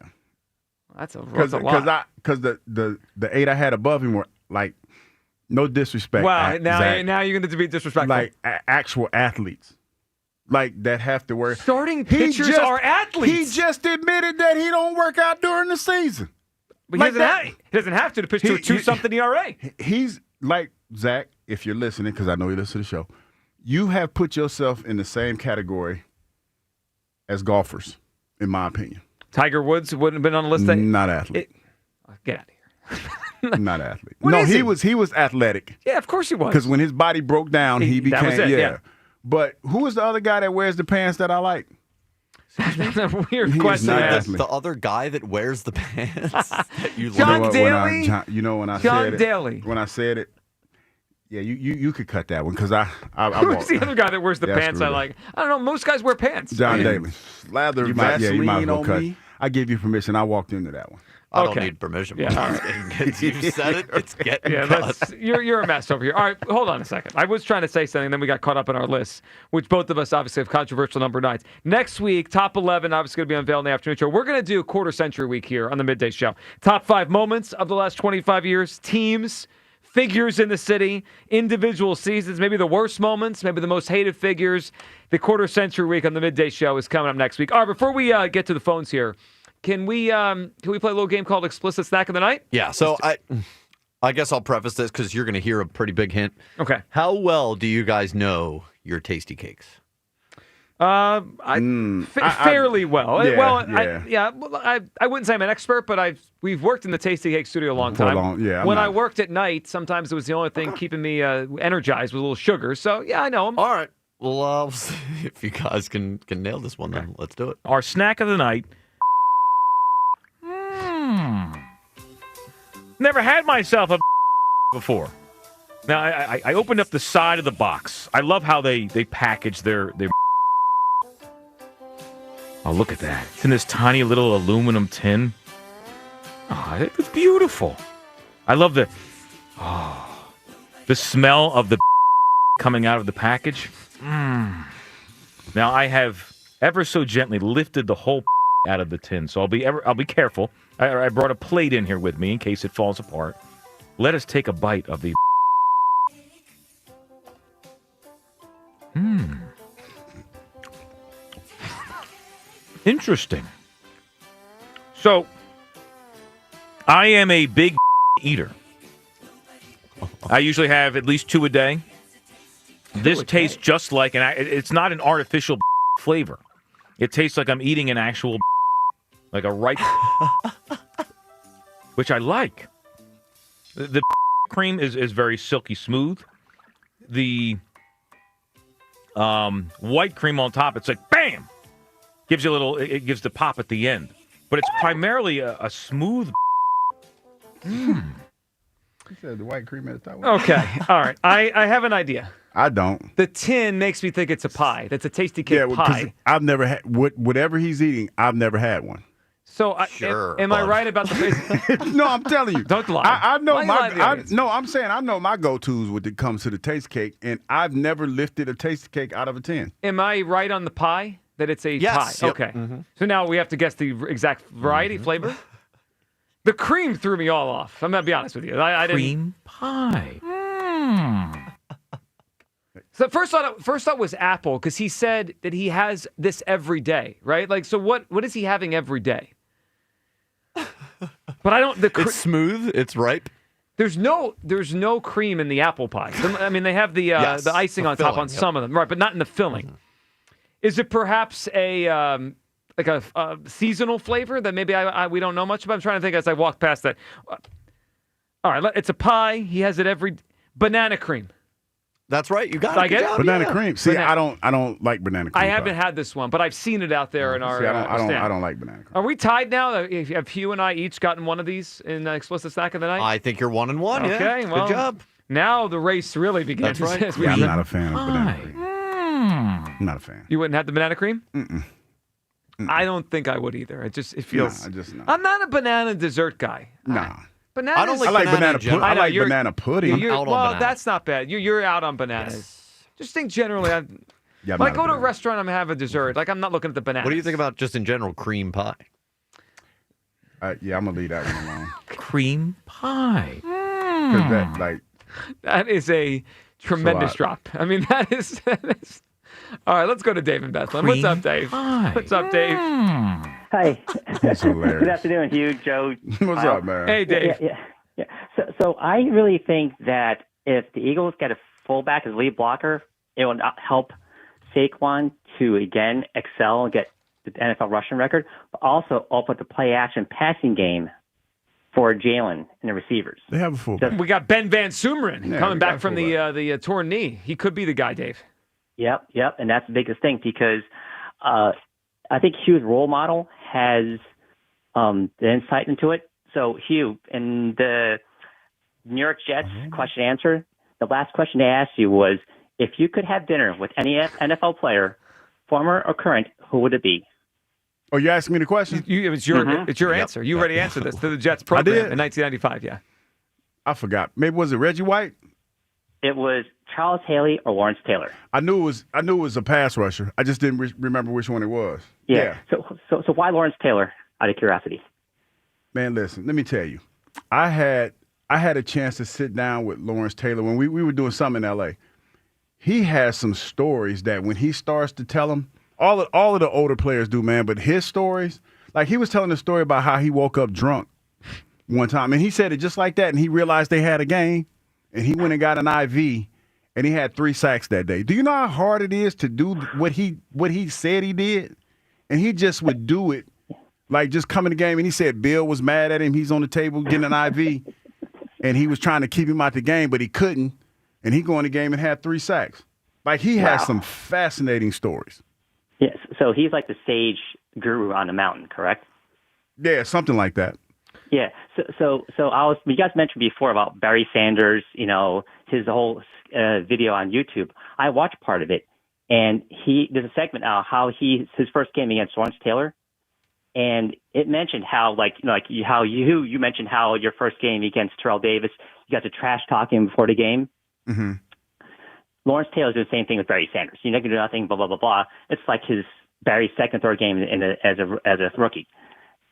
that's a lot. Because the 8 I had above him were like, no disrespect. Wow, Zach, now you're going to be disrespectful. like actual athletes, like that have to work. Starting pitchers are athletes. He just admitted that he don't work out during the season. But he doesn't have to pitch to a 2-something ERA. He's like, Zach, if you're listening, because I know you listen to the show, you have put yourself in the same category as golfers, in my opinion. Tiger Woods wouldn't have been on the list. Not athlete. Get out of here. Not athlete. What No, is he was athletic. Yeah, of course he was. Because when his body broke down, he became, that was it, yeah. But who was the other guy that wears the pants that I like? That's a weird He is question. not to ask. athlete. The other guy that wears the pants. that you John like. Daly? When I John said it, Daly. When I said it, yeah, you could cut that one because I Who's the other guy that wears the pants I like? I don't know. Most guys wear pants. John Daly. Lather you might as Vaseline well on cut. me. I gave you permission. I walked into that one. I don't need permission. Yeah, all right. You said it. It's getting cut. You're a mess over here. All right, hold on a second. I was trying to say something, then we got caught up in our lists, which both of us obviously have controversial number 9s. Next week, top 11, obviously going to be unveiled in the afternoon show. We're going to do quarter century week here on the Midday Show. Top 5 moments of the last 25 years, teams, figures in the city, individual seasons, maybe the worst moments, maybe the most hated figures. The quarter century week on the Midday Show is coming up next week. All right, before we get to the phones here, Can we play a little game called Explicit Snack of the Night? Yeah, so I guess I'll preface this because you're going to hear a pretty big hint. Okay. How well do you guys know your tasty cakes? Fairly well. Yeah. I wouldn't say I'm an expert, but we've worked in the Tasty Cake Studio a long time. When I worked at night, sometimes it was the only thing keeping me energized with a little sugar. So, yeah, I know them. All right. Well, we'll see if you guys can nail this one, then let's do it. Our snack of the night. Never had myself a before. Now, I opened up the side of the box. I love how they package their Oh, look at that. It's in this tiny little aluminum tin. Oh, it's beautiful. I love the smell of the coming out of the package. Now, I have ever so gently lifted the whole out of the tin, so I'll be careful. I brought a plate in here with me in case it falls apart. Let us take a bite of the Interesting. So, I am a big eater. I usually have at least 2 a day. This tastes just like, it's not an artificial flavor. It tastes like I'm eating an actual, like a ripe, which I like. The cream is very silky smooth. The white cream on top, it's like, bam! Gives you it gives the pop at the end. But it's primarily a smooth. You said the white cream at the top. Okay, all right. I have an idea. I don't. The tin makes me think it's a pie. That's a tasty cake pie. I've never had whatever he's eating. I've never had one. So am I right about the face? No, I'm telling you. Don't lie. I know I'm saying I know my go-tos when it comes to the taste cake, and I've never lifted a taste cake out of a tin. Am I right on the pie? That it's a pie? Yep. Okay. Mm-hmm. So now we have to guess the exact variety, flavor? The cream threw me all off. I'm going to be honest with you. I didn't. Cream pie. So first thought was apple, because he said that he has this every day, right? Like, so what is he having every day? But I don't. It's smooth. It's ripe. There's no cream in the apple pie. I mean, they have the icing on top on some of them, right? But not in the filling. Is it perhaps a like a seasonal flavor that maybe we don't know much about? I'm trying to think as I walk past that. All right, it's a pie. He has it every banana cream. That's right. You got Did I it. get Good it? job. Banana Yeah. cream. See, I don't like banana cream. I haven't had this one, but I've seen it out there in our. See, I stand. don't like banana cream. Are we tied now? Have Hugh and I each gotten one of these in the explicit snack of the night? I think you're 1-1. Okay, Yeah. well, Good job. Now the race really begins. That's right. Yeah, I'm not a fan of banana cream. I'm not a fan. You wouldn't have the banana cream? Mm-mm. I don't think I would either. It feels. Nah, I just I'm not a banana dessert guy. Nah. Bananas. I don't like I like banana pudding. I like banana pudding. Well, that's not bad. You're out on bananas. Yes. Just think generally. Yeah, when I go to a restaurant, I'm have a dessert. Like I'm not looking at the bananas. What do you think about just in general cream pie? Yeah, I'm gonna leave that one alone. Cream pie. 'Cause that is a tremendous drop. I mean, that is. All right, let's go to Dave in Bethlehem. What's up, Dave? What's up, Dave? Hi. That's hilarious. Good afternoon, Hugh, Joe. What's up, man? Hey, Dave. Yeah. So I really think that if the Eagles get a fullback as lead blocker, it will help Saquon to again excel and get the NFL rushing record, but also open up the play action passing game for Jalen and the receivers. They have a fullback. We got Ben Van Sumeren Yeah, coming we back got from the torn knee. He could be the guy, Dave. Yep, and that's the biggest thing because I think Hugh's role model has the insight into it. So Hugh, in the New York Jets question answer, the last question they asked you was, if you could have dinner with any NFL player, former or current, who would it be? Oh, you asking me the question? It's your answer. You already answered this to the Jets program in 1995. Yeah, I forgot. Maybe was it Reggie White? It was Charles Haley or Lawrence Taylor. I knew it was a pass rusher. I just didn't remember which one it was. Yeah. So why Lawrence Taylor? Out of curiosity. Man, listen. Let me tell you. I had a chance to sit down with Lawrence Taylor when we were doing something in L.A. He has some stories that when he starts to tell them, all of the older players do, man. But his stories, like he was telling a story about how he woke up drunk one time, and he said it just like that, and he realized they had a game, and he went and got an IV, and he had 3 sacks that day. Do you know how hard it is to do what he said he did? And he just would do it, like just come in the game, and he said Bill was mad at him. He's on the table getting an IV, and he was trying to keep him out the game, but he couldn't, and he go in the game and had 3 sacks. Like he has some fascinating stories. Yes, so he's like the sage guru on the mountain, correct? Yeah, something like that. Yeah. So you guys mentioned before about Barry Sanders, his whole video on YouTube. I watched part of it, and there's a segment now how his first game against Lawrence Taylor, and it mentioned how how you mentioned how your first game against Terrell Davis, you got to trash talk him before the game. Mm-hmm. Lawrence Taylor did the same thing with Barry Sanders. You never do nothing, blah blah blah blah. It's like his Barry's second, third game as a rookie.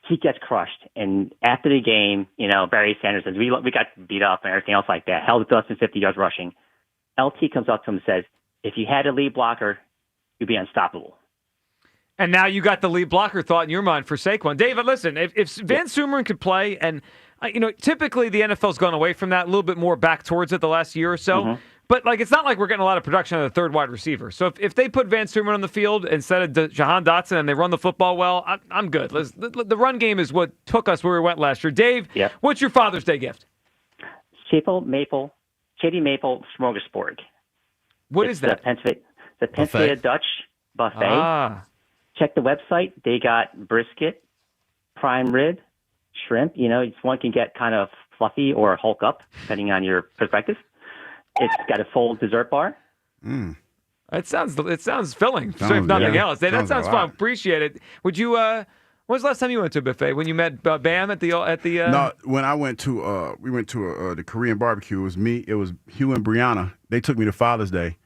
He gets crushed, and after the game, Barry Sanders says, we got beat up and everything else like that. Held it to less than 50 yards rushing. LT comes up to him and says, if you had a lead blocker, you'd be unstoppable. And now you got the lead blocker thought in your mind for Saquon. David, listen, if Van Sumeren could play, and typically the NFL's gone away from that a little bit more back towards it the last year or so. Mm-hmm. But it's not like we're getting a lot of production on the third wide receiver. So if they put Van Sumeren on the field instead of Jahan Dotson and they run the football well, I'm good. The run game is what took us where we went last year. Dave, what's your Father's Day gift? Shady Maple Smorgasbord. What is that? The Pennsylvania Dutch buffet. Ah. Check the website. They got brisket, prime rib, shrimp. One can get kind of fluffy or hulk up, depending on your perspective. It's got a full dessert bar. Mm. It sounds filling. So if nothing else, that sounds fun. Appreciate it. Would you? When was the last time you went to a buffet? When you met Bam at the? No, when I went to we went to the Korean barbecue. It was me. It was Hugh and Brianna. They took me to Father's Day,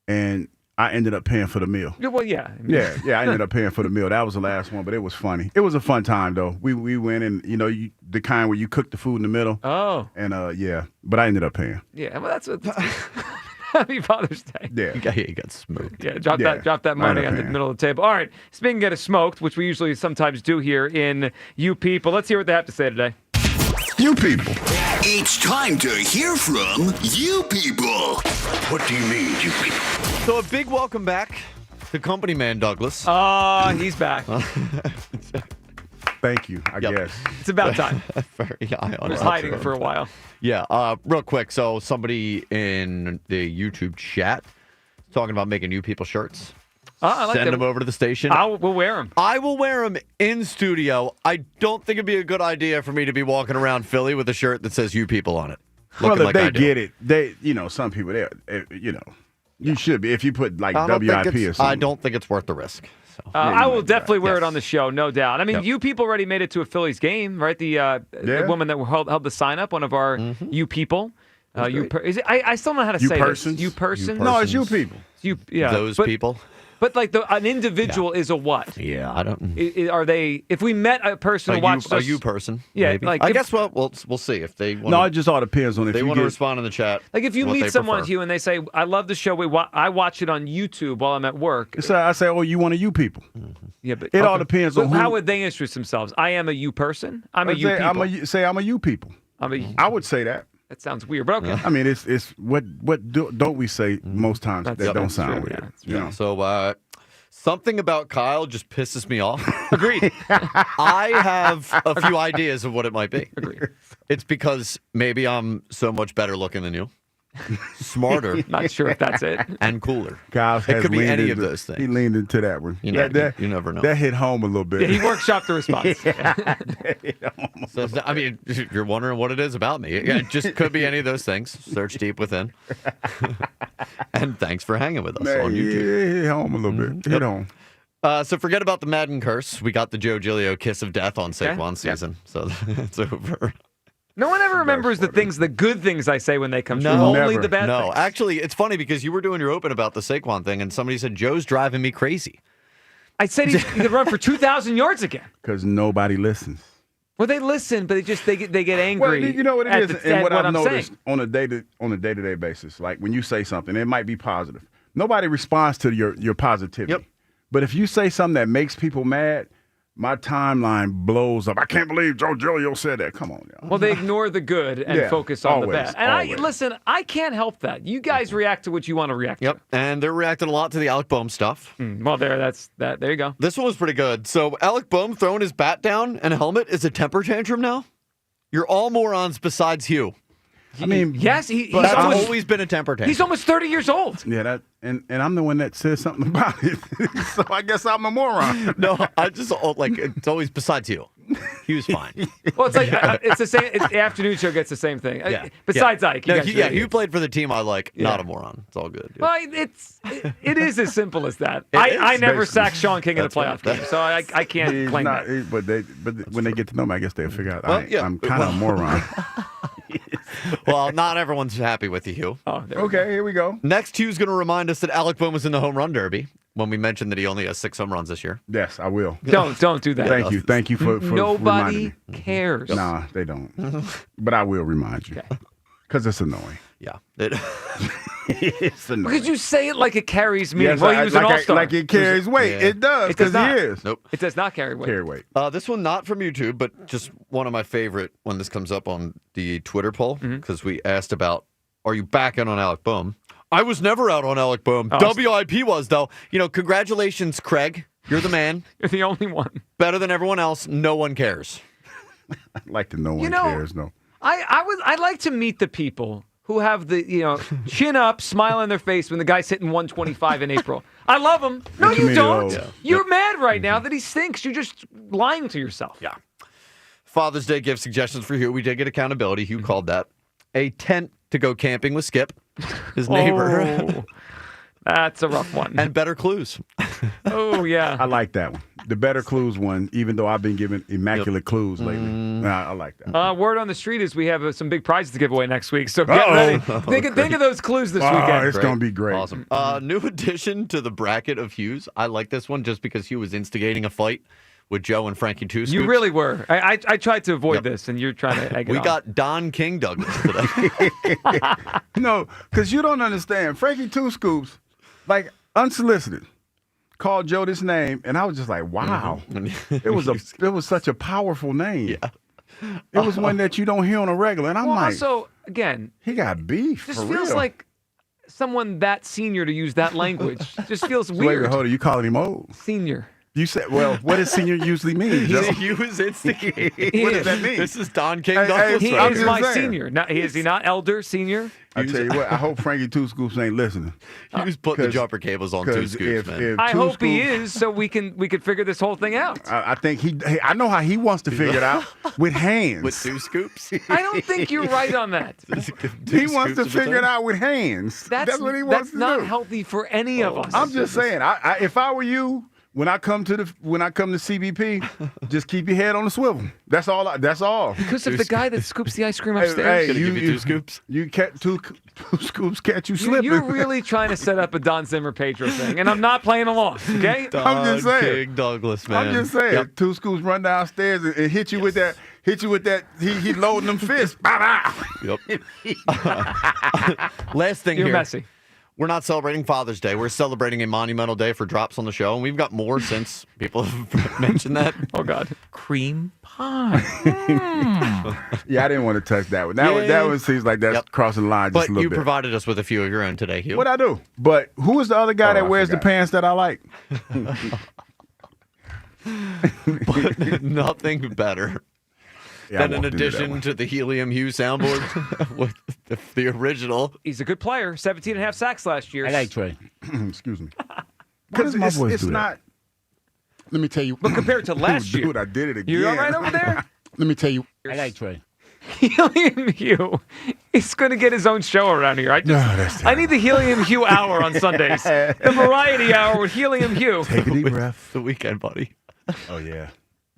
and I ended up paying for the meal. Well, yeah. I ended up paying for the meal. That was the last one, but it was funny. It was a fun time though. We went and the kind where you cook the food in the middle. Oh. And but I ended up paying. Yeah, well that's Happy Father's Day. Yeah. You got smoked. Yeah, drop that money on the middle of the table. All right, speaking of getting smoked, which we usually sometimes do here in You People, let's hear what they have to say today. You people. It's time to hear from you people. What do you mean, you people? So a big welcome back The company man, Douglas. Oh, he's back. Thank you, I guess. It's about time. Very high on I was that hiding front. for a while. Yeah, real quick. So somebody in the YouTube chat talking about making you people shirts. I like Send them them over to the station. We'll wear them. I will wear them in studio. I don't think it'd be a good idea for me to be walking around Philly with a shirt that says "you people" on it. Well, looking if like they I do. get it, some people, you should be. If you put like I don't think WIP or it's- something. I don't think it's worth the risk. So. I will definitely wear it on the show, no doubt. I mean, Yep. you people already made it to a Phillies game, right? The woman that held the sign up, one of our you people. I still don't know how to You say persons? this. You person? No, it's you people. Those people. But like an individual is a what? Yeah, I don't. Are they? If we met a person who watched a us, you person. Yeah, maybe. like I if- guess we'll see if they. Wanna, No, it just all depends on if they you want to get. respond in the chat. like if you what meet they someone, prefer. Hugh, and they say, "I love the show. I watch it on YouTube while I'm at work." So I say, oh, you one of you people. Yeah, but It all depends on But how who- would they introduce themselves? I am a you person. I'm a I'd you say, people. I'm a you people. I would say that. That sounds weird, but okay. I mean, it's what don't we say most times that don't sound true, weird? yeah, You know? So something about Kyle just pisses me off. Agreed. I have a few ideas of what it might be. Agreed. It's because maybe I'm so much better looking than you, smarter. Not sure if that's it. And cooler. Kyle It has could be leaned any of into- those things. He leaned into that one. You never know. That hit home a little bit. Yeah, he workshopped the response. So, I mean, if you're wondering what it is about me, it just could be any of those things. Search deep within. And thanks for hanging with us on YouTube. Yeah, hit home a little bit. Hit home. So forget about the Madden curse. We got the Joe Giglio kiss of death on Saquon season. So it's over. No one ever remembers the good things I say when they come true. No, Only the bad no. things. Actually, it's funny because you were doing your open about the Saquon thing, and somebody said Joe's driving me crazy. I said he could run for 2,000 yards again. Because nobody listens. Well, they listen, but they get angry. Well, you know what it at is, the- and at what I've I'm noticed saying. on a day-to-day basis. Like when you say something, it might be positive. Nobody responds to your positivity. Yep. But if you say something that makes people mad, my timeline blows up. I can't believe Joe Giglio said that. Come on, y'all. Well, they ignore the good and Yeah, focus on the always, bad. And always. listen, I can't help that. You guys react to what you want to react Yep. And they're reacting a lot to the Alec Boehm stuff. to. Well, there you go. This one was pretty good. So Alec Boehm throwing his bat down and helmet is a temper tantrum now? You're all morons besides Hugh. I mean, Yes, he's That's almost, always been a temper tantrum. he's almost 30 years old. Yeah, and I'm the one that says something about it. So I guess I'm a moron. No, I just it's always besides you. He was fine. Well, it's like it's the same. The afternoon show gets the same thing. Yeah. Besides Ike, you No, guys yeah, really- you played for the team I like. Not Yeah. a moron. It's all good. Yeah. Well, it is as simple as that. It I is, never basically. sacked Sean King in a That's right. playoff game, so I can't He's claim not, that. but when they get to know me, I guess they'll figure out Well, yeah. I'm kind of a moron. Well, not everyone's happy with you, Hugh. Oh, there we Okay, here we go. Next, Hugh's going to remind us that Alec Boehm was in the home run derby when we mentioned that he only has 6 home runs this year. Yes, I will. Don't do that. Thank you for reminding Nobody me. cares. Nah, they don't. But I will remind you. Because it's annoying. Yeah. It's annoying. Because you say it like it carries meaning. Yes, Well, he was an all-star. like it carries weight. Yeah. It does, It does because he not. is. Nope. It does not carry weight. Carry weight. This one not from YouTube, but just one of my favorite when this comes up on the Twitter poll, because we asked about, are you back in on Alec Boehm? I was never out on Alec Boehm. Oh, WIP was, though. Congratulations, Craig. You're the man. You're the only one. Better than everyone else. No one cares. I'd like to know one know, cares. No. I'd like to meet the people who have the chin up, smile on their face when the guy's hitting 125 in April. I love him. No, What you you mean, don't. though? You're mad right now that he stinks. You're just lying to yourself. Yeah. Father's Day gift suggestions for Hugh. We did get accountability. Hugh called that a tent to go camping with Skip, his neighbor. Oh, that's a rough one. And better clues. Oh, yeah. I like that one. The better clues one, even though I've been given immaculate clues lately. Nah, I like that. Word on the street is we have some big prizes to give away next week, so get ready. Think of those clues this weekend. It's going to be great. Awesome. New addition to the bracket of Hughes. I like this one just because Hugh was instigating a fight with Joe and Frankie Two Scoops. You really were. I tried to avoid this, and you're trying to egg it We on. got Don King Douglas today. No, because you don't understand. Frankie Two Scoops, like unsolicited, called Joe this name, and I was just like, wow. It was such a powerful name. Yeah. It was one that you don't hear on a regular, and I'm Well, like, also, again, he got beef. this for feels real. like someone that senior to use that language. Just feels Wait, weird. hold on. You calling him old? Senior. You said, well, what does senior usually mean, Joe? He was instigating. What does that mean? This is Don King Hey, Douglas. He I'm is just my saying. senior. Now, is he not elder, senior? I tell you what, I hope Frankie Two Scoops ain't listening. He was putting the jumper cables on Two Scoops, man. I hope he is, so we can figure this whole thing out. I think I know how he wants to figure it out with hands. With Two Scoops? I don't think you're right on that. He wants to figure it out with hands. That's what he wants to do. That's not healthy for any of us. I'm just saying. If I were you, when I come to CBP, just keep your head on the swivel. That's all. That's all. Because of the guy that scoops the ice cream Hey, upstairs. you give you two scoops? You catch two scoops, catch you slipping. You're really trying to set up a Don Zimmer Pedro thing, and I'm not playing along. Okay? I'm just saying. King Douglas, man. I'm just saying. Two scoops run downstairs and hit you with that. Hit you with that. He loading them fists. Yep. Last thing You're here. messy. We're not celebrating Father's Day. We're celebrating a monumental day for drops on the show, and we've got more since people have mentioned that. Oh, God. Cream pie. Yeah, I didn't want to touch that one. That one seems like that's crossing the line just But a little you bit. provided us with a few of your own today, Hugh. What I do? But who is the other guy that wears the pants that I like? But nothing better Yeah, I than an walked into that addition one. to the Helium Hue soundboard with the original. He's a good player. 17 and a half sacks last year. I like Trey. Excuse me. What does my voice It's do that? not. Let me tell you. But compared to last year. Dude, I did it again. You all right over there? Let me tell you. I like Trey. Helium Hue. He's going to get his own show around here. I need the Helium Hue hour on Sundays. The variety hour with Helium Hue. Take a deep breath. The weekend, buddy. Oh, yeah.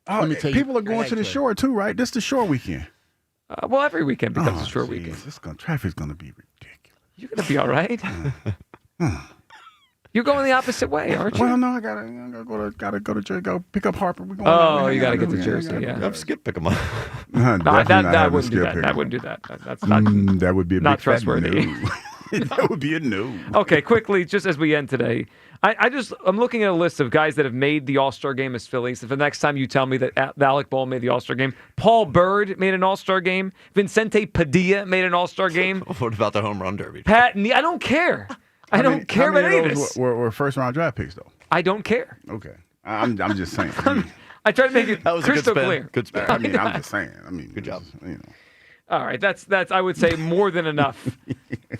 Let me tell you, People are I going like to the Trey. shore, too, right? This is the shore weekend. Well, every weekend becomes a short weekend. Traffic's going to be ridiculous. You're going to be all right. You're going the opposite way, aren't you? Well, no, I gotta go to Jersey, go pick up Harper. We're going you got to get to Jersey, yeah. I've skipped pick them up. I wouldn't do that. I wouldn't do that. That's not, that would be a not big fat trustworthy. no. That would be a no. Okay, quickly, just as we end today, I'm looking at a list of guys that have made the All-Star game as Phillies. If the next time you tell me that Alec Bohl made the All-Star game, Paul Bird made an All-Star game, Vicente Padilla made an All-Star game. What about the home run derby? I don't care. I don't care about any of this. Were first round draft picks though. I don't care. Okay, I'm just saying. I try to make it That was crystal a good spin. clear. Good spin. I mean, I'm just saying. I mean, good job. All right, that's I would say more than enough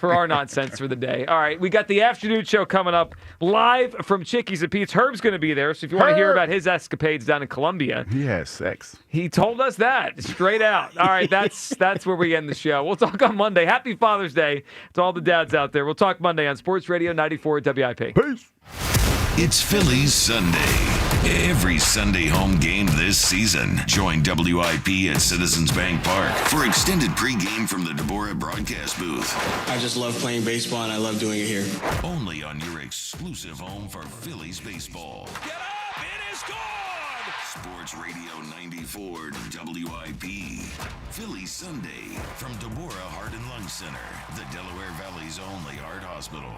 for our nonsense for the day. All right, we got the afternoon show coming up live from Chickies and Pete's. Herb's going to be there, so if you want to hear about his escapades down in Colombia, He has sex. he told us that straight out. All right, that's where we end the show. We'll talk on Monday. Happy Father's Day to all the dads out there. We'll talk Monday on Sports Radio 94 WIP. Peace. It's Phillies Sunday. Every Sunday home game this season. Join WIP at Citizens Bank Park for extended pregame from the Deborah broadcast booth. I just love playing baseball and I love doing it here. Only on your exclusive home for Phillies baseball. Get up! It is gone! Sports Radio 94 WIP. Phillies Sunday from Deborah Heart and Lung Center, the Delaware Valley's only heart hospital.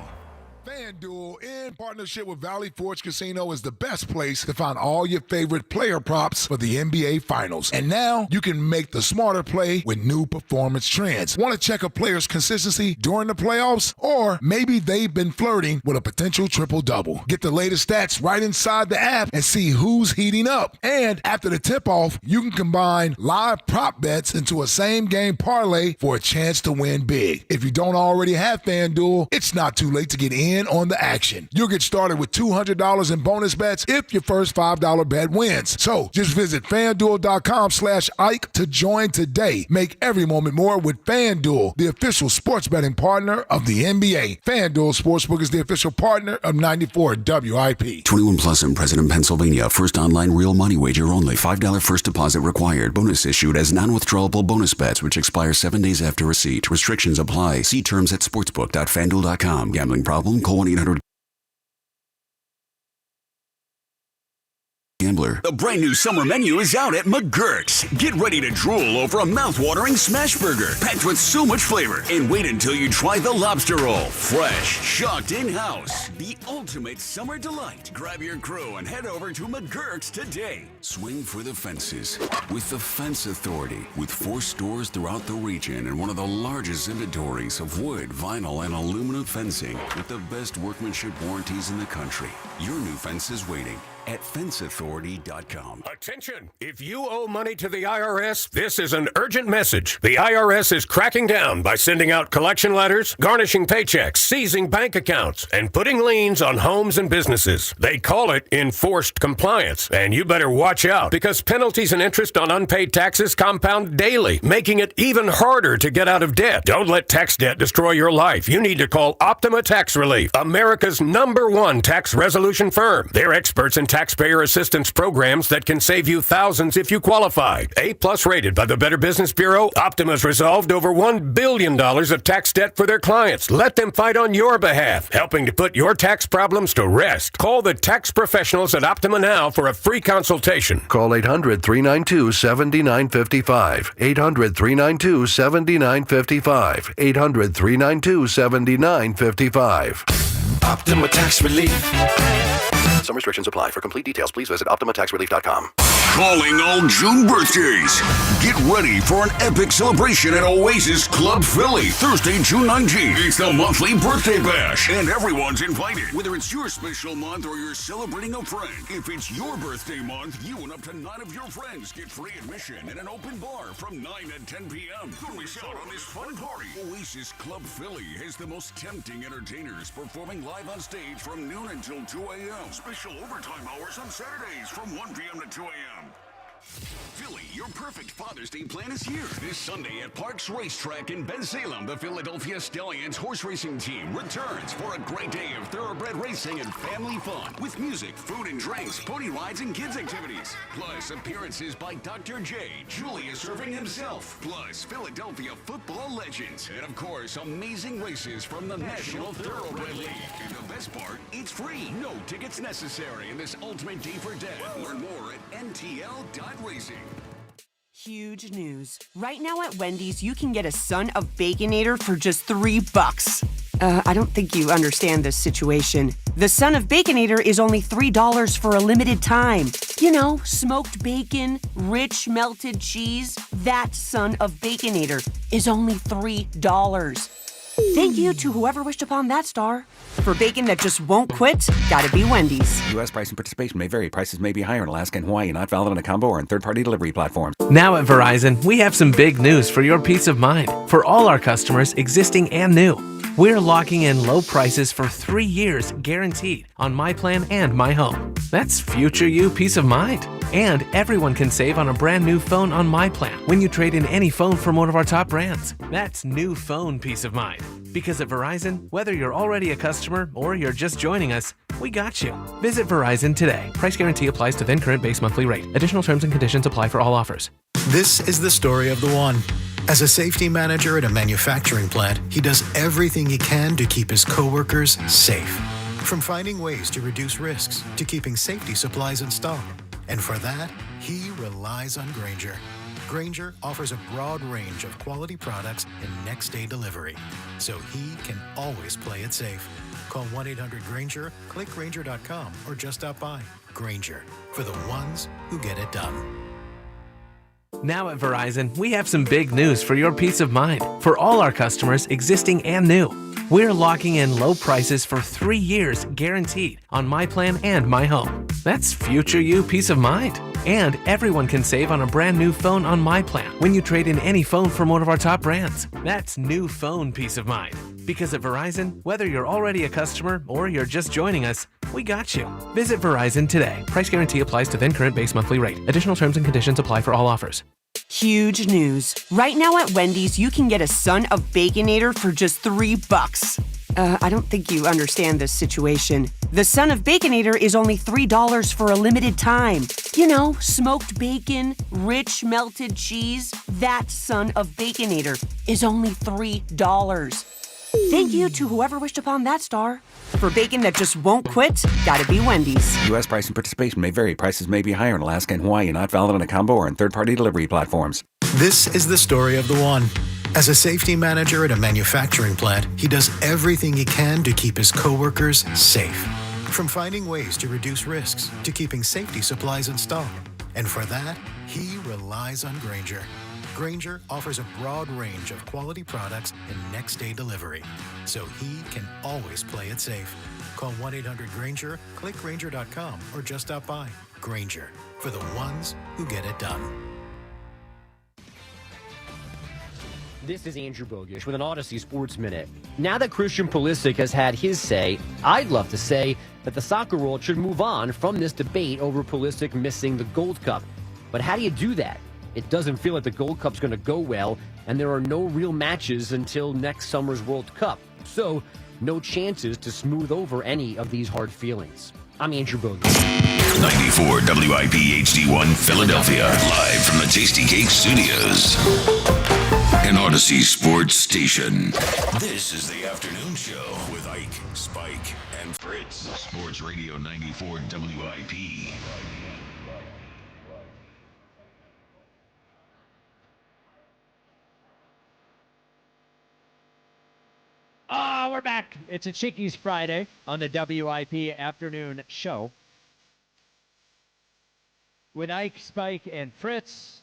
FanDuel, in partnership with Valley Forge Casino, is the best place to find all your favorite player props for the NBA Finals. And now you can make the smarter play with new performance trends. Want to check a player's consistency during the playoffs? Or maybe they've been flirting with a potential triple-double. Get the latest stats right inside the app and see who's heating up. And after the tip-off, you can combine live prop bets into a same-game parlay for a chance to win big. If you don't already have FanDuel, it's not too late to get in on the action. You'll get started with $200 in bonus bets if your first $5 bet wins. So just visit FanDuel.com/Ike to join today. Make every moment more with FanDuel, the official sports betting partner of the NBA. FanDuel Sportsbook is the official partner of 94 WIP. 21 plus and present in Pennsylvania. First online real money wager only. $5 first deposit required. Bonus issued as non-withdrawable bonus bets which expire 7 days after receipt. Restrictions apply. See terms at sportsbook.fanduel.com. Gambling problem? Call 1-800 gambler. The brand new summer menu is out at McGurk's. Get ready to drool over a mouth-watering smash burger packed with so much flavor. And wait until you try the lobster roll. Fresh, shocked in-house. The ultimate summer delight. Grab your crew and head over to McGurk's today. Swing for the fences with the Fence Authority. With 4 stores throughout the region and one of the largest inventories of wood, vinyl, and aluminum fencing with the best workmanship warranties in the country. Your new fence is waiting at fenceauthority.com. Attention! If you owe money to the IRS, this is an urgent message. The IRS is cracking down by sending out collection letters, garnishing paychecks, seizing bank accounts, and putting liens on homes and businesses. They call it enforced compliance, and you better watch out because penalties and interest on unpaid taxes compound daily, making it even harder to get out of debt. Don't let tax debt destroy your life. You need to call Optima Tax Relief, America's #1 tax resolution firm. They're experts in taxpayer assistance programs that can save you thousands if you qualify. A+ rated by the Better Business Bureau, Optima's resolved over $1 billion of tax debt for their clients. Let them fight on your behalf, helping to put your tax problems to rest. Call the tax professionals at Optima now for a free consultation. Call 800-392-7955. 800-392-7955. 800-392-7955. Optima Tax Relief. Some restrictions apply. For complete details, please visit OptimaTaxRelief.com. Calling all June birthdays. Get ready for an epic celebration at Oasis Club Philly, Thursday, June 19th. It's the monthly birthday bash, and everyone's invited. Whether it's your special month or you're celebrating a friend, if it's your birthday month, you and up to 9 of your friends get free admission in an open bar from 9 to 10 p.m. Don't miss out on this fun party. Oasis Club Philly has the most tempting entertainers performing live on stage from noon until 2 a.m. Special overtime hours on Saturdays from 1 p.m. to 2 a.m. Philly, your perfect Father's Day plan is here. This Sunday at Parks Racetrack in Bensalem, the Philadelphia Stallions horse racing team returns for a great day of thoroughbred racing and family fun with music, food and drinks, pony rides, and kids activities. Plus appearances by Dr. J, Julius Irving himself, plus Philadelphia football legends, and of course, amazing races from the National Thoroughbred League. And the best part, it's free. No tickets necessary in this ultimate day for dad. Learn more at ntl.racing. Huge news. Right now at Wendy's, you can get a Son of Baconator for just $3. I don't think you understand this situation. The Son of Baconator is only $3 for a limited time. You know, smoked bacon, rich melted cheese. That Son of Baconator is only $3. Thank you to whoever wished upon that star. For bacon that just won't quit, gotta be Wendy's. U.S. price and participation may vary. Prices may be higher in Alaska and Hawaii, not valid on a combo or on third-party delivery platforms. Now at Verizon, we have some big news for your peace of mind. For all our customers, existing and new, we're locking in low prices for 3 years guaranteed on My Plan and My Home. That's future you peace of mind. And everyone can save on a brand new phone on My Plan when you trade in any phone from one of our top brands. That's new phone peace of mind. Because at Verizon, whether you're already a customer or you're just joining us, we got you. Visit Verizon today. Price guarantee applies to then current base monthly rate. Additional terms and conditions apply for all offers. This is the story of the one. As a safety manager at a manufacturing plant, he does everything he can to keep his coworkers safe. From finding ways to reduce risks to keeping safety supplies in stock. And for that, he relies on Grainger. Grainger offers a broad range of quality products and next-day delivery, so he can always play it safe. Call 1-800-GRAINGER, click Grainger.com, or just stop by. Grainger, for the ones who get it done. Now at Verizon, we have some big news for your peace of mind. For all our customers, existing and new, we're locking in low prices for 3 years guaranteed on My Plan and My Home. That's future you peace of mind. And everyone can save on a brand new phone on My Plan when you trade in any phone from one of our top brands. That's new phone peace of mind. Because at Verizon, whether you're already a customer or you're just joining us, we got you. Visit Verizon today. Price guarantee applies to then current base monthly rate. Additional terms and conditions apply for all offers. Huge news. Right now at Wendy's, you can get a Son of Baconator for just $3. I don't think you understand this situation. The Son of Baconator is only $3 for a limited time. You know, smoked bacon, rich melted cheese. That Son of Baconator is only $3. Thank you to whoever wished upon that star. For bacon that just won't quit, gotta be Wendy's. U.S. price and participation may vary. Prices may be higher in Alaska and Hawaii, not valid on a combo or in third-party delivery platforms. This is the story of the one. As a safety manager at a manufacturing plant, he does everything he can to keep his coworkers safe. From finding ways to reduce risks to keeping safety supplies in stock. And for that, he relies on Grainger. Grainger offers a broad range of quality products and next-day delivery, so he can always play it safe. Call 1-800-GRAINGER, click Grainger.com, or just stop by. Grainger, for the ones who get it done. This is Andrew Bogish with an Odyssey Sports Minute. Now that Christian Pulisic has had his say, I'd love to say that the soccer world should move on from this debate over Pulisic missing the Gold Cup. But how do you do that? It doesn't feel like the Gold Cup's going to go well, and there are no real matches until next summer's World Cup. So, no chances to smooth over any of these hard feelings. I'm Andrew Bogish. 94 WIP HD1 Philadelphia, live from the Tasty Cake Studios. An Odyssey Sports Station. This is the afternoon show with Ike, Spike, and Fritz. Sports Radio 94 WIP. Oh, we're back. It's a Chickies Friday on the WIP afternoon show. With Ike, Spike, and Fritz.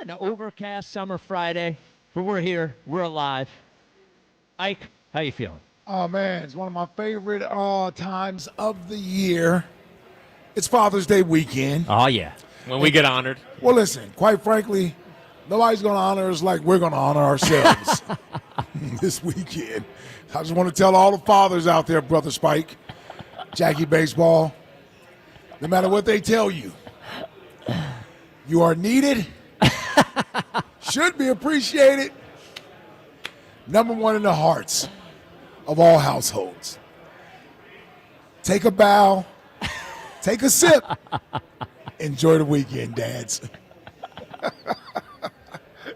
An overcast summer Friday, but we're here. We're alive. Ike, how you feeling? Oh, man, it's one of my favorite times of the year. It's Father's Day weekend. Oh, yeah. When we get honored. Well, listen, quite frankly, nobody's going to honor us like we're going to honor ourselves this weekend. I just want to tell all the fathers out there, Brother Spike, Jackie Baseball, no matter what they tell you, you are needed, should be appreciated, number one in the hearts of all households. Take a bow, take a sip, enjoy the weekend, dads.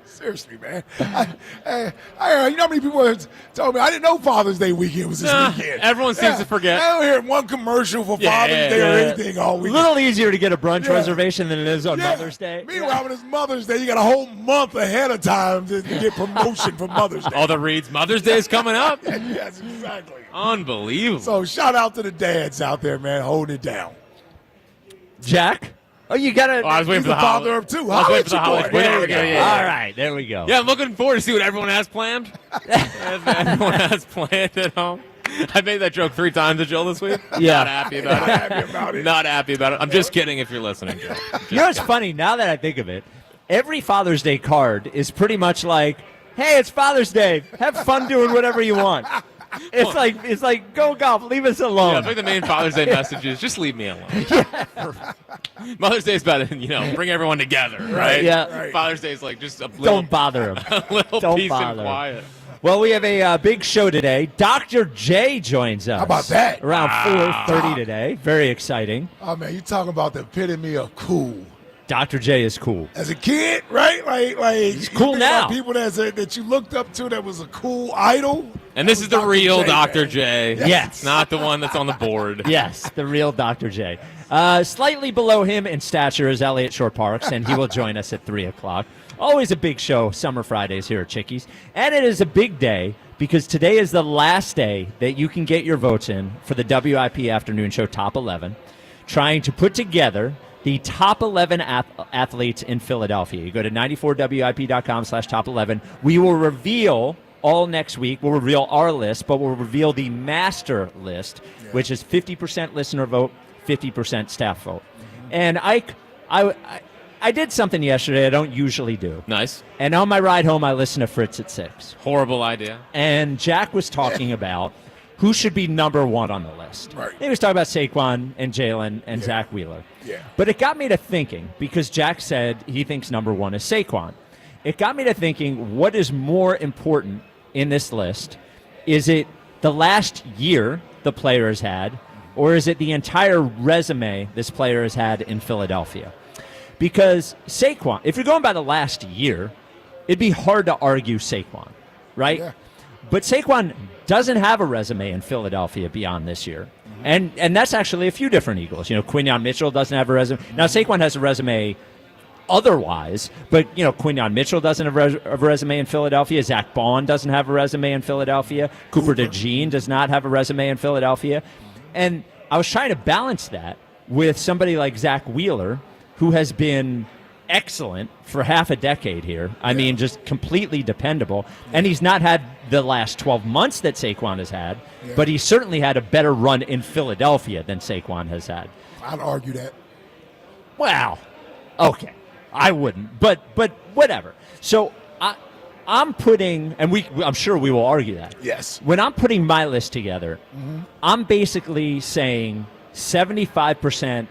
Seriously, man. You know how many people have told me I didn't know Father's Day weekend was this weekend. Everyone seems to forget. I don't hear one commercial for Father's Day or anything all A weekend. little easier to get a brunch reservation than it is on Mother's Day. Meanwhile, when it's Mother's Day, you got a whole month ahead of time to get promotion for Mother's Day. All the reads. Mother's Day is coming up. Yes, exactly. Unbelievable. So shout out to the dads out there, man, holding it down. Jack? Oh, you got to. I was waiting He's for the father of two. I was waiting for the How holiday. you There we go. Yeah. All right, there we go. Yeah, I'm looking forward to see what everyone has planned. Everyone has planned at home. I made that joke 3 times to Joel this week. Yeah. Not happy about it. Not happy about it. I'm just kidding if you're listening, Joel. You know what's funny? Now that I think of it, every Father's Day card is pretty much like, hey, it's Father's Day. Have fun doing whatever you want. It's like go golf, leave us alone. Yeah, I think the main Father's Day message is just leave me alone. Mother's Day is about bring everyone together, right? Yeah. Right. Father's Day is like just a little, Don't bother him. a little Don't peace bother. and quiet. Well, we have a big show today. Dr. J joins us. How about that? Around 4:30 today. Very exciting. Oh, man, you talking about the epitome of cool. Dr. J is cool. As a kid, right? Like he's cool you think now. about people that you looked up to that was a cool idol. And this is the real Dr. J. Yes. Not the one that's on the board. Yes, the real Dr. J. Slightly below him in stature is Elliot Shore-Parks, and he will join us at 3 o'clock. Always a big show, Summer Fridays here at Chickies. And it is a big day because today is the last day that you can get your votes in for the WIP Afternoon Show Top 11, trying to put together the top 11 athletes in Philadelphia. You go to 94WIP.com/top 11. We will reveal all next week. We'll reveal our list, but we'll reveal the master list, which is 50% listener vote, 50% staff vote. And I did something yesterday I don't usually do. Nice. And on my ride home, I listened to Fritz at 6. Horrible idea. And Jack was talking about who should be number one on the list. Right. He was talking about Saquon and Jalen and Zach Wheeler. Yeah. But it got me to thinking, because Jack said he thinks number one is Saquon. It got me to thinking, what is more important in this list? Is it the last year the player has had, or is it the entire resume this player has had in Philadelphia? Because Saquon, if you're going by the last year, it'd be hard to argue Saquon, right? Yeah. But Saquon doesn't have a resume in Philadelphia beyond this year. And that's actually a few different Eagles. Quinyon Mitchell doesn't have a resume. Now, Saquon has a resume otherwise, but, Quinyon Mitchell doesn't have a resume in Philadelphia. Zach Bond doesn't have a resume in Philadelphia. Cooper DeJean does not have a resume in Philadelphia. And I was trying to balance that with somebody like Zach Wheeler, who has been excellent for half a decade here. I mean, just completely dependable. And he's not had the last 12 months that Saquon has had, but he's certainly had a better run in Philadelphia than Saquon has had. I'd argue that. Well, okay. I wouldn't, but whatever. So I'm putting, and I'm sure we will argue that. Yes. When I'm putting my list together, I'm basically saying 75%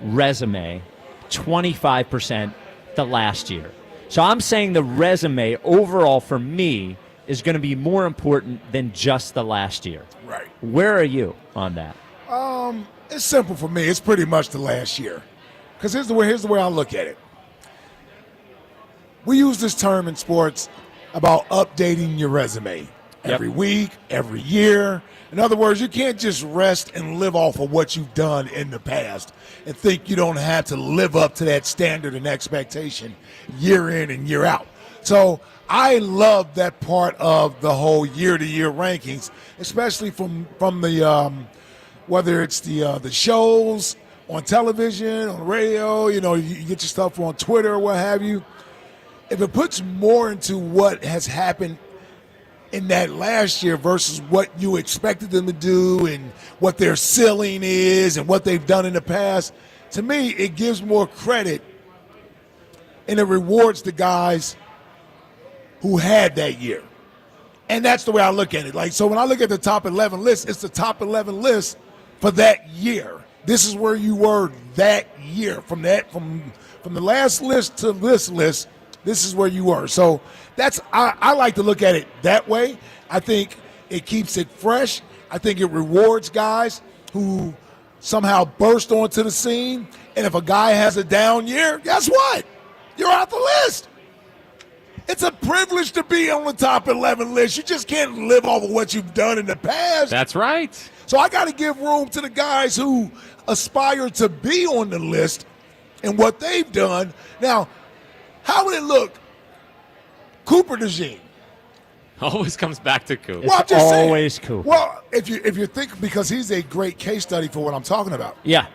resume, 25% the last year. So I'm saying the resume overall for me is going to be more important than just the last year. Right. Where are you on that? It's simple for me. It's pretty much the last year. Because here's the way I look at it. We use this term in sports about updating your resume every week, every year. In other words, you can't just rest and live off of what you've done in the past and think you don't have to live up to that standard and expectation year in and year out. So I love that part of the whole year-to-year rankings, especially from the whether it's the shows on television, on radio, you get your stuff on Twitter or what have you. If it puts more into what has happened in that last year versus what you expected them to do and what their ceiling is and what they've done in the past, to me, it gives more credit and it rewards the guys who had that year. And that's the way I look at it. So when I look at the top 11 list, it's the top 11 list for that year. This is where you were that year. From the last list to this list, this is where you were. So I like to look at it that way. I think it keeps it fresh. I think it rewards guys who somehow burst onto the scene. And if a guy has a down year, guess what? You're off the list. It's a privilege to be on the top 11 list. You just can't live off of what you've done in the past. That's right. So I got to give room to the guys who aspire to be on the list and what they've done. Now, how would it look? Cooper DeJean. Always comes back to Coop. Well, I'm just always saying, Coop. Well, if you think, because he's a great case study for what I'm talking about. Yeah.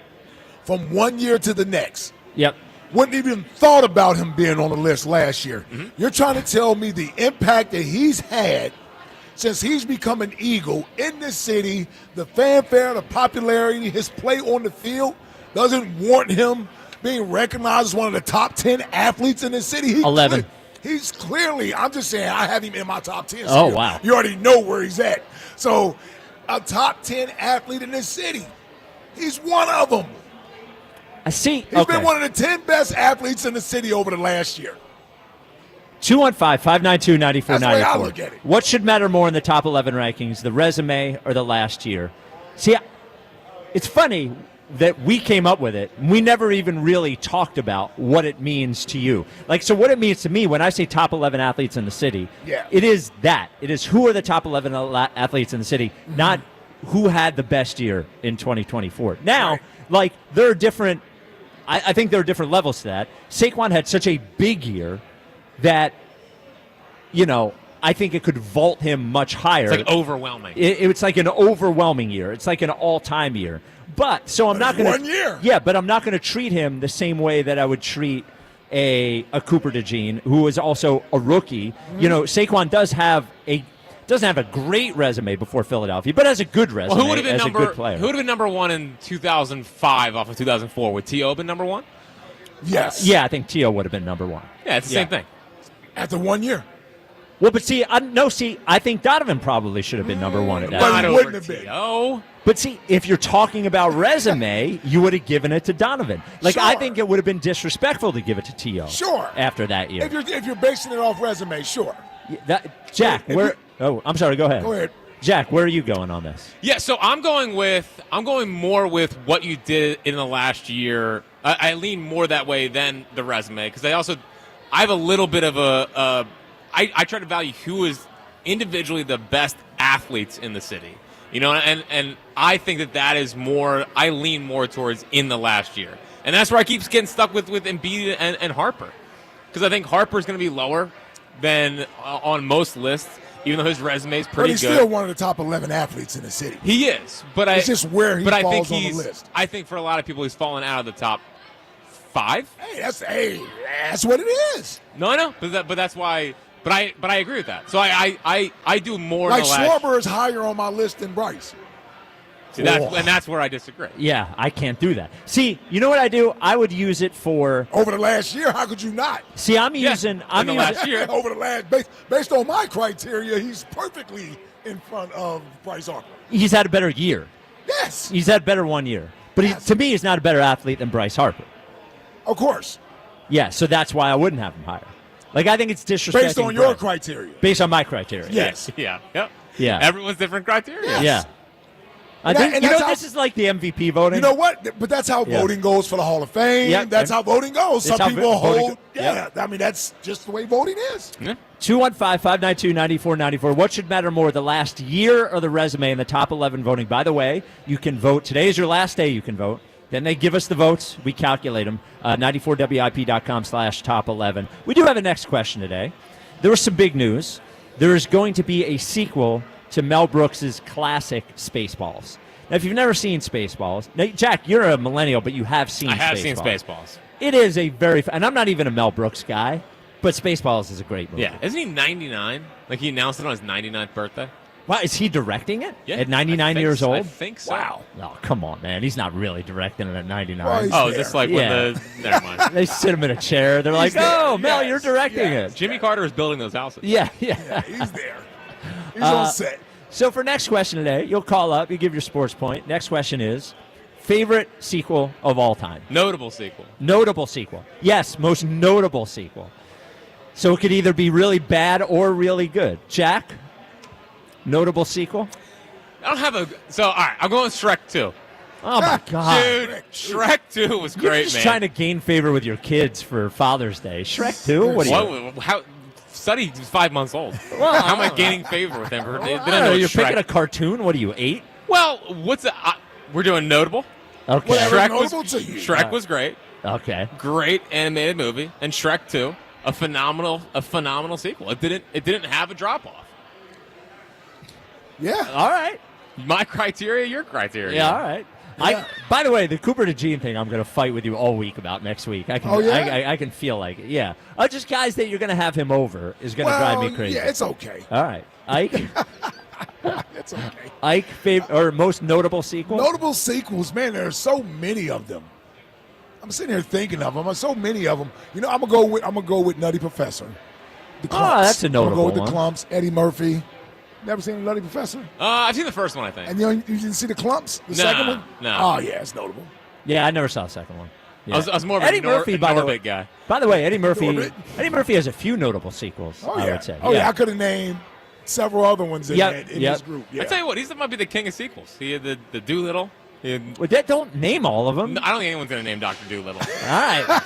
From one year to the next. Yep. Wouldn't even thought about him being on the list last year. You're trying to tell me the impact that he's had since he's become an Eagle in this city, the fanfare, the popularity, his play on the field doesn't warrant him being recognized as one of the top 10 athletes in the city. 11. He's clearly, I'm just saying, I have him in my top 10. Oh, wow. You already know where he's at. So, a top 10 athlete in this city. He's one of them. I see. He's been one of the 10 best athletes in the city over the last year. 215-592-9494. That's the way I look at it. What should matter more in the top 11 rankings, the resume or the last year? See, it's funny that we came up with it. We never even really talked about what it means to you. So what it means to me when I say top 11 athletes in the city, it is that. It is who are the top 11 athletes in the city, not who had the best year in 2024. Now, there are different – I think there are different levels to that. Saquon had such a big year that, I think it could vault him much higher. It's overwhelming. It's like an overwhelming year. It's like an all-time year. But so I'm not going to 1 year. Yeah, but I'm not going to treat him the same way that I would treat a Cooper DeJean, who is also a rookie. Saquon doesn't have a great resume before Philadelphia, but has a good resume. Well, who would have been a good player. Who would have been number one in 2005 off of 2004? Would T.O. been number one? Yes. Yeah, I think T.O. would have been number one. Yeah, it's the same thing. After 1 year. Well, but I think Donovan probably should have been number one at that But time. he wouldn't have been. T.O. But see, if you're talking about resume, you would have given it to Donovan. I think it would have been disrespectful to give it to T.O. Sure. After that year. If you're basing it off resume, sure. Jack, I'm sorry, go ahead. Go ahead. Jack, where are you going on this? Yeah, so I'm going more with what you did in the last year. I lean more that way than the resume because I have a little bit of I try to value who is individually the best athletes in the city. And I think that is more. I lean more towards in the last year, and that's where I keep getting stuck with Embiid and Harper, because I think Harper's going to be lower than on most lists, even though his resume is pretty good. But he's still one of the top 11 athletes in the city. He is, but it's just where he falls on the list. I think for a lot of people, he's fallen out of the top 5. Hey, that's what it is. No, I know, but that's why. But I agree with that. So I do more. Like in the last Schwarber is higher on my list than Bryce. See, that's where I disagree. Yeah, I can't do that. See, you know what I do? I would use it for over the last year. How could you not? See, I'm using the last year over the last based on my criteria. He's perfectly in front of Bryce Harper. He's had a better year. Yes, he's had better 1 year, but to me, he's not a better athlete than Bryce Harper. Of course. Yeah, so that's why I wouldn't have him higher. Like, I think it's disrespecting. Based on your criteria. Based on my criteria. Yes. Yeah. Yep. Yeah. Everyone's different criteria. Yes. Yeah. I think, this is like the MVP voting. You know what? But that's how voting goes for the Hall of Fame. Yep. That's how voting goes. Some people hold. Yep. I mean, that's just the way voting is. 215-592-9494. What should matter more, the last year or the resume in the top 11 voting? By the way, you can vote. Today is your last day you can vote. Then they give us the votes. We calculate them. 94WIP.com/top11. We do have a next question today. There was some big news. There is going to be a sequel to Mel Brooks' classic Spaceballs. Now, if you've never seen Spaceballs, now, Jack, you're a millennial, but you have seen Spaceballs. I have seen Spaceballs. It is a very and I'm not even a Mel Brooks guy, but Spaceballs is a great movie. Yeah. Isn't he 99? Like, he announced it on his 99th birthday? Wow, is he directing it? Yeah, at 99 years old? I think so. Wow. Oh, come on, man. He's not really directing it at 99. Well, is this like when the... Never mind. They sit him in a chair. They're like, oh, Mel, you're directing it. Jimmy Carter is building those houses. Yeah. He's there. He's on set. So for next question today, you'll call up, you give your sports point. Next question is, favorite sequel of all time? Notable sequel. Notable sequel. Yes, most notable sequel. So it could either be really bad or really good. Jack? Notable sequel? I don't have a... So, all right, I'm going with Shrek 2. Oh, my God. Dude, Shrek 2 was great, You're just man. trying to gain favor with your kids for Father's Day. Shrek 2? What are you... How... Sonny's 5 months old. Well, how am I gaining favor with him? You're picking a cartoon? What are you, 8? Well, we're doing notable. Okay. Shrek was great. Okay. Great animated movie. And Shrek 2, a phenomenal sequel. It didn't have a drop off. Yeah. All right. My criteria, your criteria. Yeah, all right. Yeah. By the way, the Cooper DeJean thing, I'm going to fight with you all week about next week. I can feel like it. Yeah. Just guys that you're going to have him over is going to drive me crazy. Yeah, it's okay. All right. Ike? It's okay. Ike, or most notable sequel? Notable sequels, man, there are so many of them. I'm sitting here thinking of them. There's so many of them. You know, I'm gonna go with Nutty Professor. The Clumps. Oh, that's a notable I'm gonna go with one. the Clumps. Eddie Murphy. Never seen Nutty Professor? I've seen the first one, I think. And you didn't see the Clumps? The second one? No. Oh, yeah, it's notable. Yeah, I never saw the second one. Yeah. I was more of Eddie Murphy, by the way, guy. By the way, Eddie Murphy has a few notable sequels, Oh, I yeah. would say. Oh, yeah, I could have named several other ones in this group. Yeah. I tell you what, he might be the king of sequels. He had the Doolittle. Well, don't name all of them. No, I don't think anyone's going to name Dr. Doolittle. All right.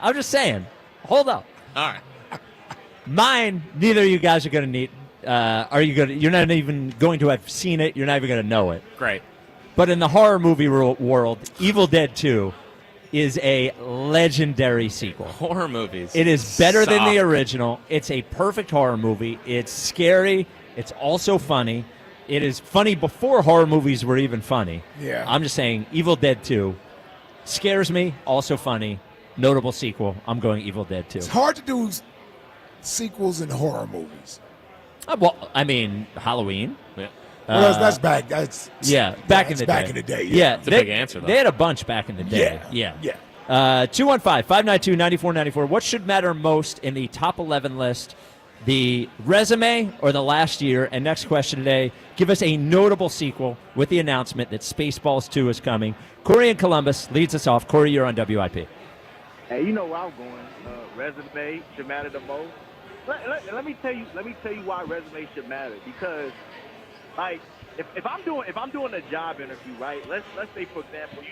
I'm just saying. Hold up. All right. Mine, neither of you guys are going to need. You're not even going to have seen it. You're not even going to know it. Great. But in the horror movie world, Evil Dead 2 is a legendary sequel. Horror movies. It is better than the original. It's a perfect horror movie. It's scary. It's also funny. It is funny before horror movies were even funny. Yeah. I'm just saying, Evil Dead 2 scares me, also funny. Notable sequel. I'm going Evil Dead 2. It's hard to do sequels in horror movies. Well, I mean, Halloween. Yeah. Well, that's back. Back in the day. Back in the day. Yeah, it's a big answer, though. They had a bunch back in the day. Yeah. 215-592-9494. What should matter most in the top 11 list? The resume or the last year? And next question today, give us a notable sequel with the announcement that Spaceballs 2 is coming. Corey in Columbus leads us off. Corey, you're on WIP. Hey, you know where I'm going. Resume should matter the most. Let me tell you why resume should matter. Because, like, if I'm doing a job interview, right? Let's say, for example,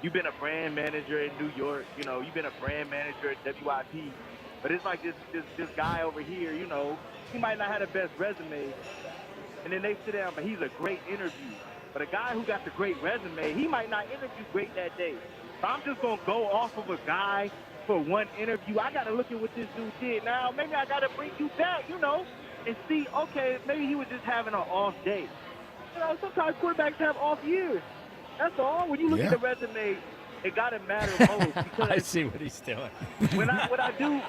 you've been a brand manager in New York. You've been a brand manager at WIP. But it's like this guy over here, you know, he might not have the best resume, and then they sit down, but he's a great interview. But a guy who got the great resume, he might not interview great that day. So I'm just going to go off of a guy for one interview. I got to look at what this dude did. Now, maybe I got to bring you back, you know, and see, okay, maybe he was just having an off day. You know, sometimes quarterbacks have off years. That's all. When you look at the resume, it got to matter most. Because I see what he's doing. What I do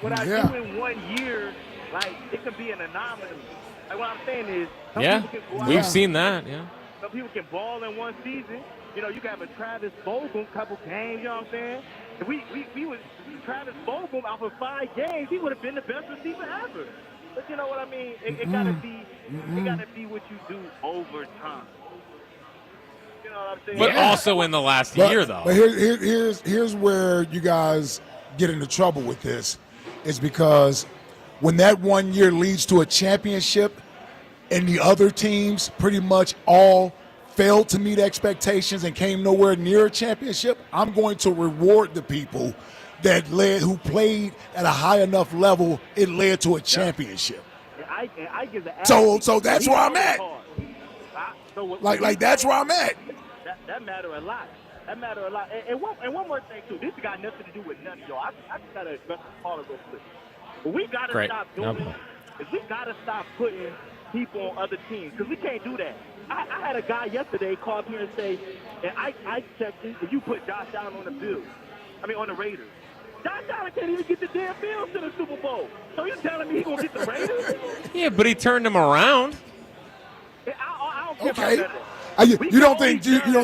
in 1 year, like, it can be an anomaly. Like, what I'm saying is, some people can go out. We've seen that, yeah. Some people can ball in one season. You know, you can have a Travis Fulgham couple games, you know what I'm saying? If we was Travis Fulgham out for 5 games, he would have been the best receiver ever. But you know what I mean? It gotta be what you do over time. You know what I'm saying? But also in the last year, though. But here's where you guys get into trouble with this, is because when that 1 year leads to a championship, and the other teams pretty much all failed to meet expectations and came nowhere near a championship, I'm going to reward the people who played at a high enough level, it led to a championship. I give the so that's where I'm at. Like that's where I'm at. That matter a lot. That matter a lot. And one more thing too. This got nothing to do with none of y'all. I just gotta address the caller real quick. What we gotta stop doing is we gotta stop putting people on other teams, because we can't do that. I had a guy yesterday call up here and say, and I checked it, if you put Josh Allen on on the Raiders. Josh Allen can't even get the damn Bills to the Super Bowl. So you telling me he's going to get the Raiders? Yeah, but he turned him around. I don't care Okay. about that. You don't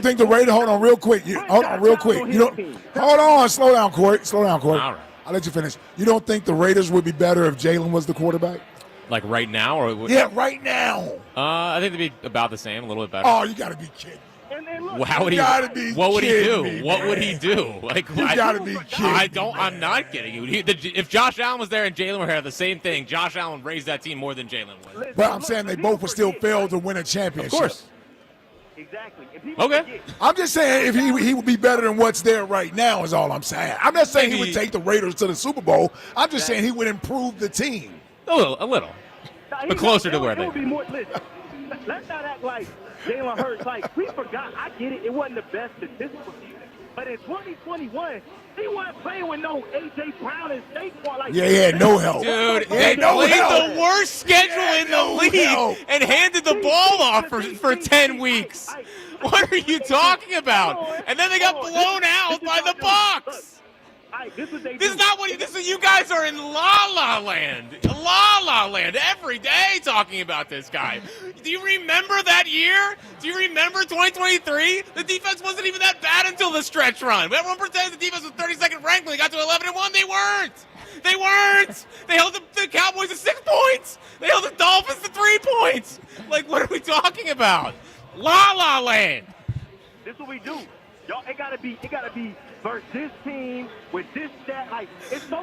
think the Raiders? Hold on, real quick. Hold on, real quick. You don't. Hold on. Slow down, Court. Slow down, Court. All right. I'll let you finish. You don't think the Raiders would be better if Jalen was the quarterback? Like right now? Or Yeah, right now. I think they'd be about the same, a little bit better. Oh, you got to be kidding. Well, how would he? What would he do? What would he do? Like, you got to be kidding. I'm not kidding you. If Josh Allen was there and Jalen were here, the same thing. Josh Allen raised that team more than Jalen would. But I'm saying they both would still fail to win a championship. Of course. Exactly. Okay. I'm just saying if he would be better than what's there right now is all I'm saying. I'm not saying he would take the Raiders to the Super Bowl. I'm just saying he would improve the team. A little. But closer to where they are. Listen, let's not act like Jalen Hurts. Like, we forgot. I get it. It wasn't the best statistical season. But in 2021, he wasn't playing with no A.J. Brown and Saquon. Like, Yeah, he had no help. Dude, They they played the worst schedule in the league and handed the ball off for 10 weeks. What are you talking about? And then they got blown out by the Bucs. This is not what you guys are in la land every day talking about this guy. Do you remember that year? Do you remember 2023? The defense wasn't even that bad until the stretch run. Everyone pretends the defense was 32nd ranked when they got to 11-1. They weren't. They held the Cowboys to 6 points. They held the Dolphins to 3 points. Like, what are we talking about? La land. This is what we do. Y'all, it gotta be versus this team with this stat. Like, it's so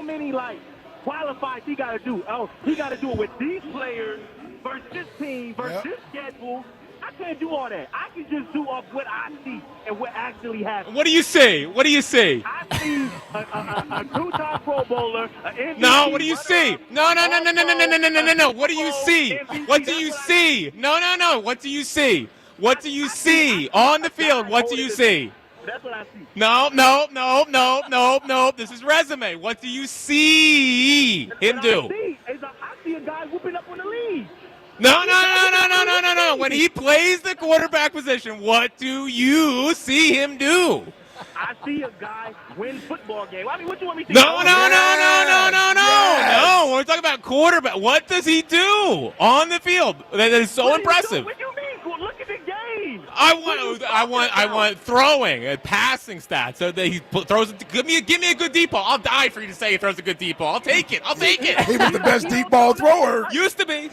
many like qualifiers he gotta do. Oh, he gotta do it with these players versus this team versus this schedule. I can't do all that. I can just do off what I see and what actually happens. What do you see? I see a two-time Pro Bowler, an MVP. No, what do you see? No. What do you see? What do you see? No. What do you see? What do you see on the field? What do you see? That's what I see. No. This is resume. What do you see him do? I see a guy whooping up on the league. No. When he plays the quarterback position, what do you see him do? I see a guy win football game. I mean, what do you want me to No. No. We're talking about quarterback. What does he do on the field that is so impressive? What do you mean? Look at the game. I want throwing and passing stats. So that he throws it. Give me a good deep ball. I'll die for you to say he throws a good deep ball. I'll take it. He was the best deep ball thrower. Used to be.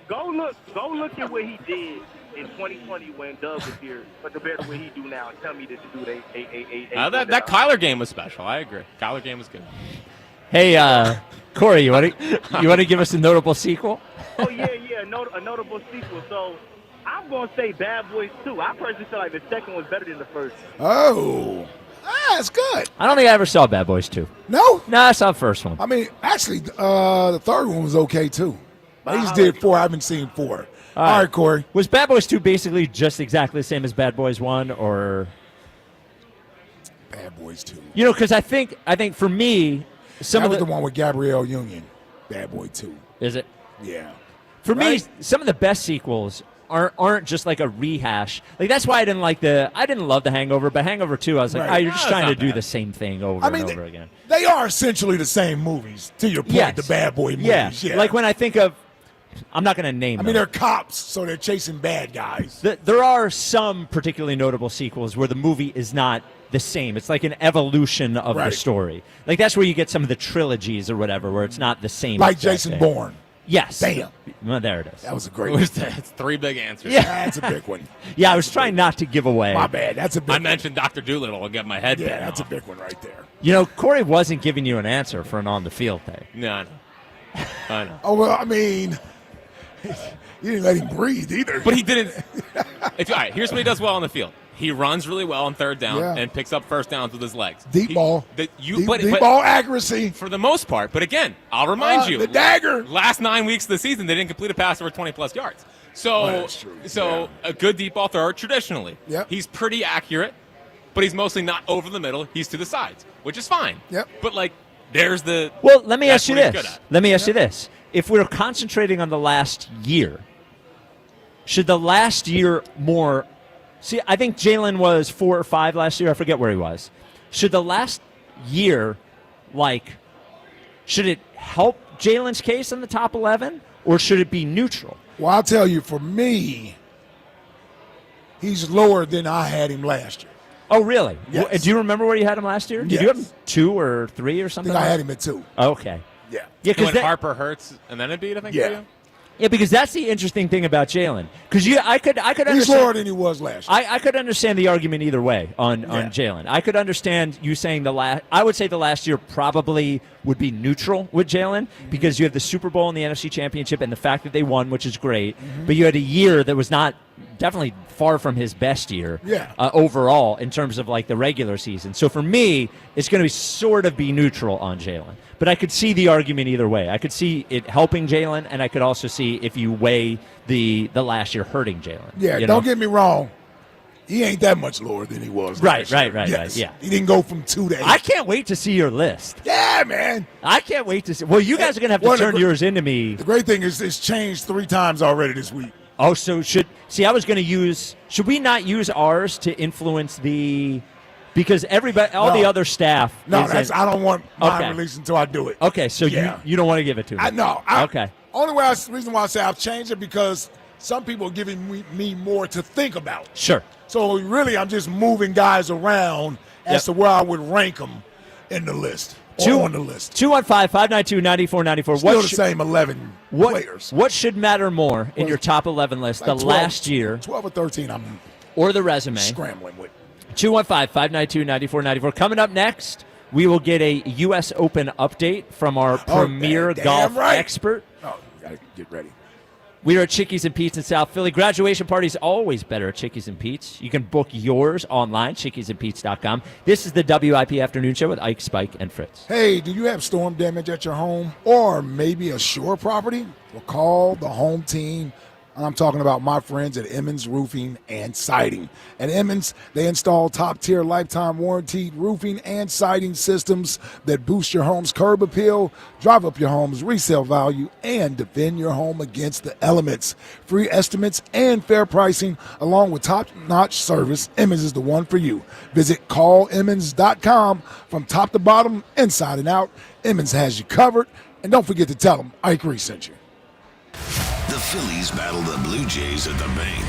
Go look at what he did in 2020 when Doug was here, but compared to what he do now, and tell me that the dude that Kyler game was special. I agree. Kyler game was good. Hey, Corey, you want to give us a notable sequel? Oh yeah, a notable sequel. So I'm gonna say Bad Boys 2. I personally feel like the second was better than the first. Oh, It's good. I don't think I ever saw Bad Boys 2. No? No, I saw the first one. I mean, actually, the third one was okay, too. They just did 4. I haven't seen 4. All right, Corey. Was Bad Boys 2 basically just exactly the same as Bad Boys 1, or? Bad Boys 2. You know, because I think for me, that was the one with Gabrielle Union. Bad Boy 2. Is it? Yeah. For me, some of the best sequels aren't just like a rehash. Like that's why I didn't love The Hangover, but Hangover 2, I was like, you're just trying to do the same thing over and over again. They are essentially the same movies, to your point, the Bad Boy movies. Yeah. Like when I think of, I'm not going to name them. I mean, they're cops, so they're chasing bad guys. There are some particularly notable sequels where the movie is not the same. It's like an evolution of the story. Like that's where you get some of the trilogies or whatever, where it's not the same. Like Jason Bourne. Yes. Damn. Well, there it is. That was a great one. That's 3 big answers. Yeah. That's a big one. Yeah, I was trying not to give away. My bad. That's a big one. I mentioned Dr. Doolittle will get my head Yeah, bitten that's off. a big one right there. You know, Corey wasn't giving you an answer for an on-the-field thing. No, I know. I know. Oh, well, I mean, you didn't let him breathe either. But he didn't. All right, here's what he does well on the field. He runs really well on third down and picks up first downs with his legs. Deep ball. Deep ball accuracy. For the most part. But again, I'll remind you. The dagger. Last 9 weeks of the season, they didn't complete a pass over 20-plus yards. So, that's true. A good deep ball thrower traditionally. Yep. He's pretty accurate, but he's mostly not over the middle. He's to the sides, which is fine. Yep. But, there's the – Well, let me ask you what he's good this. at. Let me ask you this. If we're concentrating on the last year, should the last year more – see, I think Jalen was 4 or 5 last year. I forget where he was. Should the last year, should it help Jalen's case in the top 11, or should it be neutral? Well, I'll tell you, for me, he's lower than I had him last year. Oh, really? Yes. Do you remember where you had him last year? Did Yes. you have him 2 or 3 or I something? think I had him at 2. Okay. Yeah. Yeah, When because Harper hurts and then Embiid, I think. Yeah. For you? Yeah, because that's the interesting thing about Jalen. Because I could He's understand. lower than he was last year. I could understand the argument either way on Jalen. I could understand you saying I would say the last year probably would be neutral with Jalen because you have the Super Bowl and the NFC Championship and the fact that they won, which is great. But you had a year that was definitely far from his best year overall in terms of the regular season. So for me, it's going to sort of be neutral on Jalen. But I could see the argument either way. I could see it helping Jalen, and I could also see if you weigh the last year hurting Jalen. Yeah, don't get me wrong. He ain't that much lower than he was. Right. Yes. Yeah. He didn't go from 2 to 8. I can't wait to see your list. Yeah, man. I can't wait to see. Well, you guys are going to have to turn yours into me. The great thing is it's changed 3 times already this week. Oh, so I was going to use. Should we not use ours to influence the? Because the other staff. No, I don't want mine released until I do it. Okay, so you don't want to give it to me. Okay. Only reason why I say I've changed it because some people are giving me more to think about. Sure. So really, I'm just moving guys around as to where I would rank them in the list. On the list. 215-592-9494. Still the same 11 players. What should matter more in your top 11 list? The 12, last year. 12 or 13 I'm or the resume. Scrambling with. 215-592-9494. Coming up next, we will get a U.S. Open update from our premier golf expert. Oh, you got to get ready. We are at Chickies and Pete's in South Philly. Graduation parties always better at Chickies and Pete's. You can book yours online, chickiesandpete's.com. This is the WIP Afternoon Show with Ike, Spike, and Fritz. Hey, do you have storm damage at your home or maybe a shore property? Well, call the home team. I'm talking about my friends at Emmons Roofing and Siding. At Emmons, they install top-tier lifetime warranted roofing and siding systems that boost your home's curb appeal, drive up your home's resale value, and defend your home against the elements. Free estimates and fair pricing, along with top-notch service, Emmons is the one for you. Visit callemmons.com. From top to bottom, inside and out, Emmons has you covered. And don't forget to tell them Ike Reese sent you. The Phillies battle the Blue Jays at the bank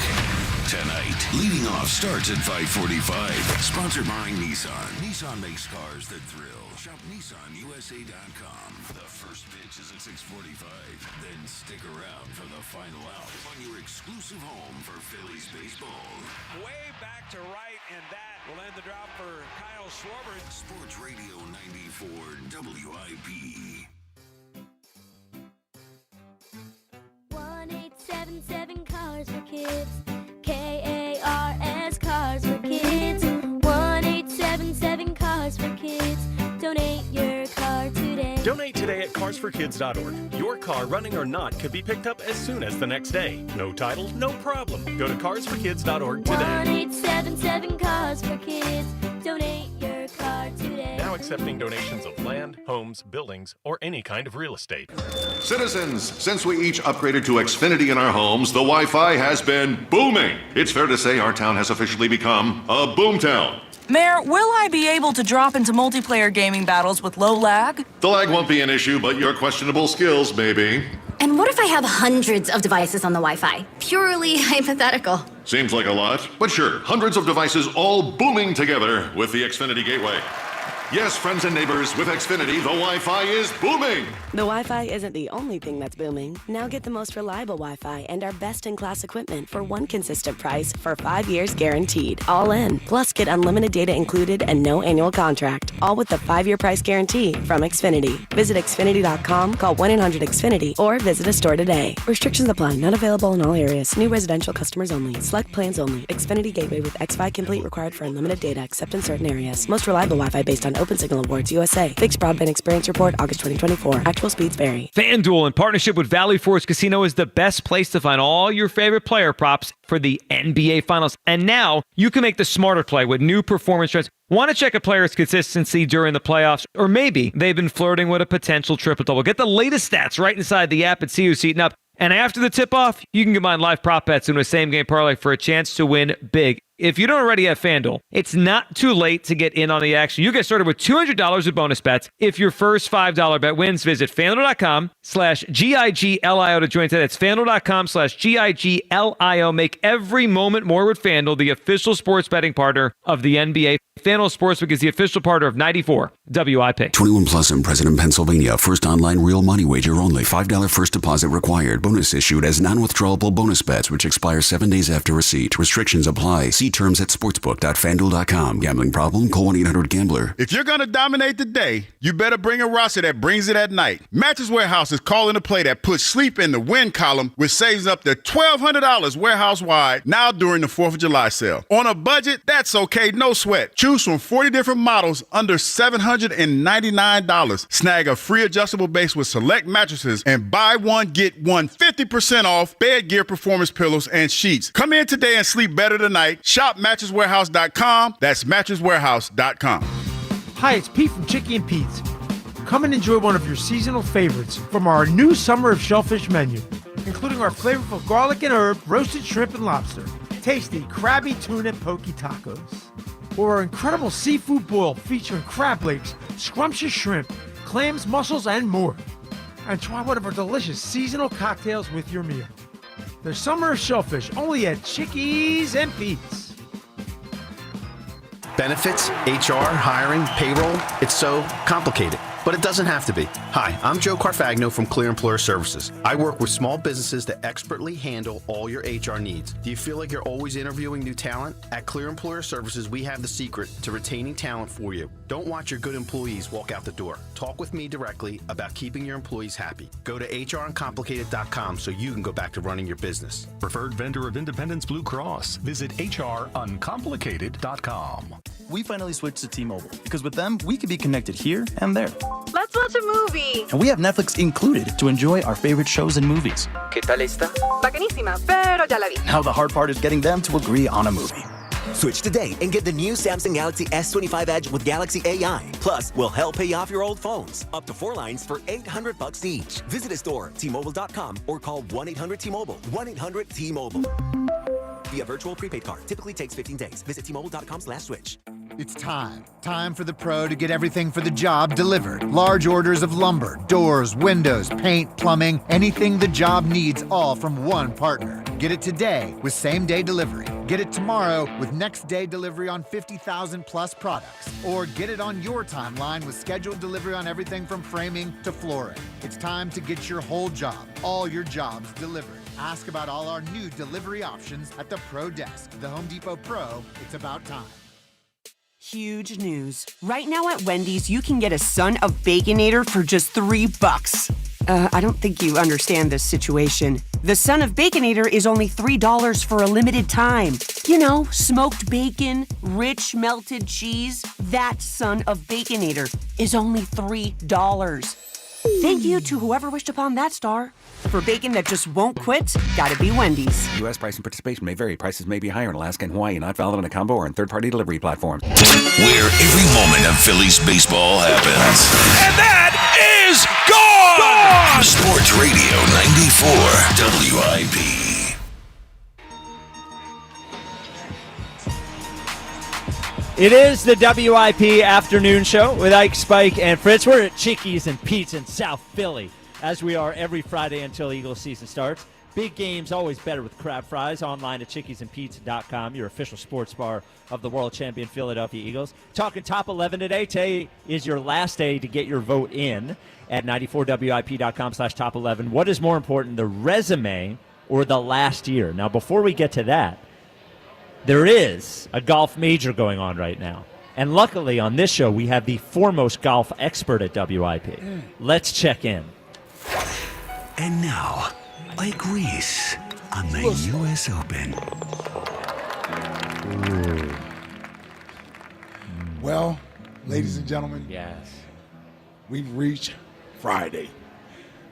tonight. Leading off starts at 5:45. Sponsored by Nissan. Nissan makes cars that thrill. Shop NissanUSA.com. The first pitch is at 6:45. Then stick around for the final out on your exclusive home for Phillies baseball. Way back to right, and that will end the drop for Kyle Schwarber. Sports Radio 94 WIP. 1877 Cars for Kids. KARS Cars for Kids. 1877 carsforkids.org. Your car, running or not, could be picked up as soon as the next day. No title, no problem. Go to carsforkids.org today. 1-877 Cars for Kids. Donate your car today. Now accepting donations of land, homes, buildings, or any kind of real estate. Citizens, since we each upgraded to Xfinity in our homes, the Wi-Fi has been booming. It's fair to say our town has officially become a boomtown. Mayor, will I be able to drop into multiplayer gaming battles with low lag? The lag won't be an issue, but your questionable skills may be. And what if I have hundreds of devices on the Wi-Fi? Purely hypothetical. Seems like a lot, but sure, hundreds of devices all booming together with the Xfinity Gateway. Yes, friends and neighbors, with Xfinity, the Wi-Fi is booming. The Wi-Fi isn't the only thing that's booming. Now get the most reliable Wi-Fi and our best-in-class equipment for one consistent price for 5 years guaranteed. All in. Plus, get unlimited data included and no annual contract. All with the 5-year price guarantee from Xfinity. Visit Xfinity.com, call 1-800-XFINITY, or visit a store today. Restrictions apply. Not available in all areas. New residential customers only. Select plans only. Xfinity Gateway with XFi Complete required for unlimited data except in certain areas. Most reliable Wi-Fi based on Open Signal Awards USA. Fixed Broadband Experience Report, August 2024. Actual speeds vary. FanDuel, in partnership with Valley Forge Casino, is the best place to find all your favorite player props for the NBA Finals. And now you can make the smarter play with new performance trends. Want to check a player's consistency during the playoffs? Or maybe they've been flirting with a potential triple-double. Get the latest stats right inside the app and see who's heating up. And after the tip-off, you can combine live prop bets into a same-game parlay for a chance to win big. If you don't already have FanDuel, it's not too late to get in on the action. You get started with $200 with bonus bets. If your first $5 bet wins, visit FanDuel.com/GIGLIO to join today. That's FanDuel.com/GIGLIO. Make every moment more with FanDuel, the official sports betting partner of the NBA. FanDuel Sportsbook is the official partner of 94 WIP. 21 plus in President, Pennsylvania. First online real money wager only. $5 first deposit required. Bonus issued as non-withdrawable bonus bets, which expire 7 days after receipt. Restrictions apply. See terms at sportsbook.fanduel.com. Gambling problem? Call 1-800-GAMBLER. If you're going to dominate the day, you better bring a roster that brings it at night. Mattress Warehouse is calling a play that puts sleep in the win column with saves up to $1,200 warehouse-wide now during the 4th of July sale. On a budget, that's okay, no sweat. Choose from 40 different models under $799. Snag a free adjustable base with select mattresses and buy one, get one 50% off bed gear, performance pillows, and sheets. Come in today and sleep better tonight. Shop mattresswarehouse.com. That's mattresswarehouse.com. Hi, it's Pete from Chicky and Pete's. Come and enjoy one of your seasonal favorites from our new Summer of Shellfish menu, including our flavorful garlic and herb, roasted shrimp and lobster, tasty crabby tuna poke tacos, or our incredible seafood boil featuring crab legs, scrumptious shrimp, clams, mussels, and more. And try one of our delicious seasonal cocktails with your meal. The Summer of Shellfish, only at Chickies and Pete's. Benefits, HR, hiring, payroll, it's so complicated. But it doesn't have to be. Hi, I'm Joe Carfagno from Clear Employer Services. I work with small businesses that expertly handle all your HR needs. Do you feel like you're always interviewing new talent? At Clear Employer Services, we have the secret to retaining talent for you. Don't watch your good employees walk out the door. Talk with me directly about keeping your employees happy. Go to hruncomplicated.com so you can go back to running your business. Preferred vendor of Independence Blue Cross. Visit hruncomplicated.com. We finally switched to T-Mobile because with them, we can be connected here and there. Let's watch a movie. And we have Netflix included to enjoy our favorite shows and movies. ¿Qué tal esta? Bacanísima, pero ya la vi. Now the hard part is getting them to agree on a movie. Switch today and get the new Samsung Galaxy S25 Edge with Galaxy AI. Plus, we'll help pay off your old phones. Up to 4 lines for $800 each. Visit a store, T-Mobile.com, or call 1-800-T-Mobile. 1-800-T-Mobile. Via virtual prepaid card. Typically takes 15 days. Visit T-Mobile.com/switch. It's time. Time for the pro to get everything for the job delivered. Large orders of lumber, doors, windows, paint, plumbing, anything the job needs, all from one partner. Get it today with same-day delivery. Get it tomorrow with next-day delivery on 50,000 plus products. Or get it on your timeline with scheduled delivery on everything from framing to flooring. It's time to get your whole job, all your jobs delivered. Ask about all our new delivery options at the Pro Desk. The Home Depot Pro, it's about time. Huge news. Right now at Wendy's, you can get a Son of Baconator for just $3. I don't think you understand this situation. The Son of Baconator is only $3 for a limited time. You know, smoked bacon, rich melted cheese. That Son of Baconator is only $3. Thank you to whoever wished upon that star. For bacon that just won't quit, gotta be Wendy's. U.S. price and participation may vary. Prices may be higher in Alaska and Hawaii, not valid on a combo or in third-party delivery platforms. Where every moment of Phillies baseball happens. And that is gone! Sports Radio 94 WIP. It is the WIP afternoon show with Ike, Spike, and Fritz. We're at Chickies and Pete's in South Philly, as we are every Friday until Eagles season starts. Big games always better with crab fries. Online at chickiesandpizza.com, your official sports bar of the world champion Philadelphia Eagles. Talking top 11 today. Today is your last day to get your vote in at 94wip.com/top 11. What is more important, the resume or the last year? Now, before we get to that, there is a golf major going on right now. And luckily on this show, we have the foremost golf expert at WIP. Let's check in. And now, Ike Reese on the U.S. Open. Well, ladies and gentlemen, yes, we've reached Friday,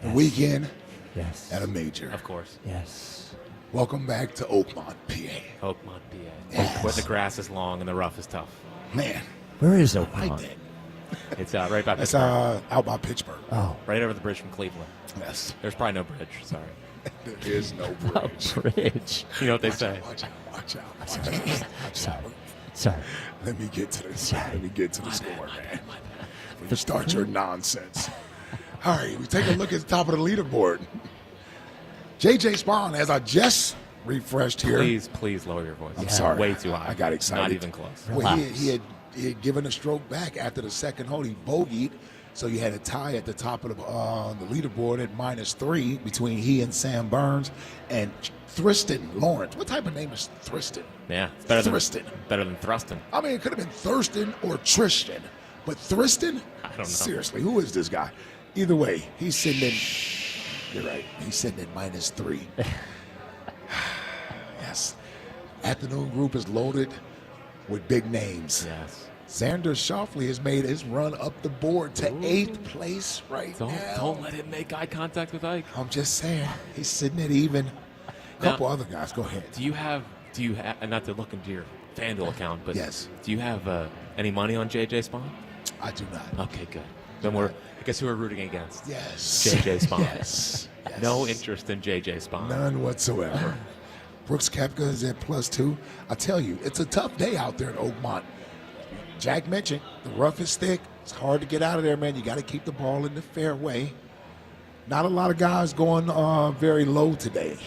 the weekend yes, at a major. Of course. Yes. Welcome back to Oakmont, PA. Oakmont, PA. Yes. Where the grass is long and the rough is tough. Man. Where is I Oakmont? like that. It's right by That's Pittsburgh. out by Pittsburgh. Oh. Right over the bridge from Cleveland. Yes. There's probably no bridge. Sorry. There is no bridge. No bridge. You know what they say. Watch out. Sorry. Let me get to this. Let me get to the score, man. When you start your nonsense. All right, we take a look at the top of the leaderboard. J.J. Spawn, as I just refreshed here. Please lower your voice. I'm sorry. Way too high. I got excited. Not even close. Well, he had given a stroke back after the second hole. He bogeyed, so you had a tie at the top of the leaderboard at -3 between he and Sam Burns and Thriston Lawrence. What type of name is Thriston? Yeah, it's better Thriston. Better than Thruston. I mean, it could have been Thurston or Tristan, but Thriston? I don't know. Seriously, who is this guy? Either way, he's sitting in. You're right. He's sitting at -3. Yes. Afternoon group is loaded with big names. Yes. Xander Schauffele has made his run up the board to 8th place now. Don't let him make eye contact with Ike. I'm just saying, he's sitting at even. A couple Now, other guys. Go ahead. Do you have, and not to look into your FanDuel account, but yes, do you have any money on JJ Spawn? I do not. Okay, good. Then I guess who we're rooting against? Yes. JJ Spawn. Yes. No interest in JJ Spawn. None whatsoever. Brooks Koepka is at +2. I tell you, it's a tough day out there in Oakmont. Jack mentioned the rough is thick. It's hard to get out of there, man. You got to keep the ball in the fairway. Not a lot of guys going very low today.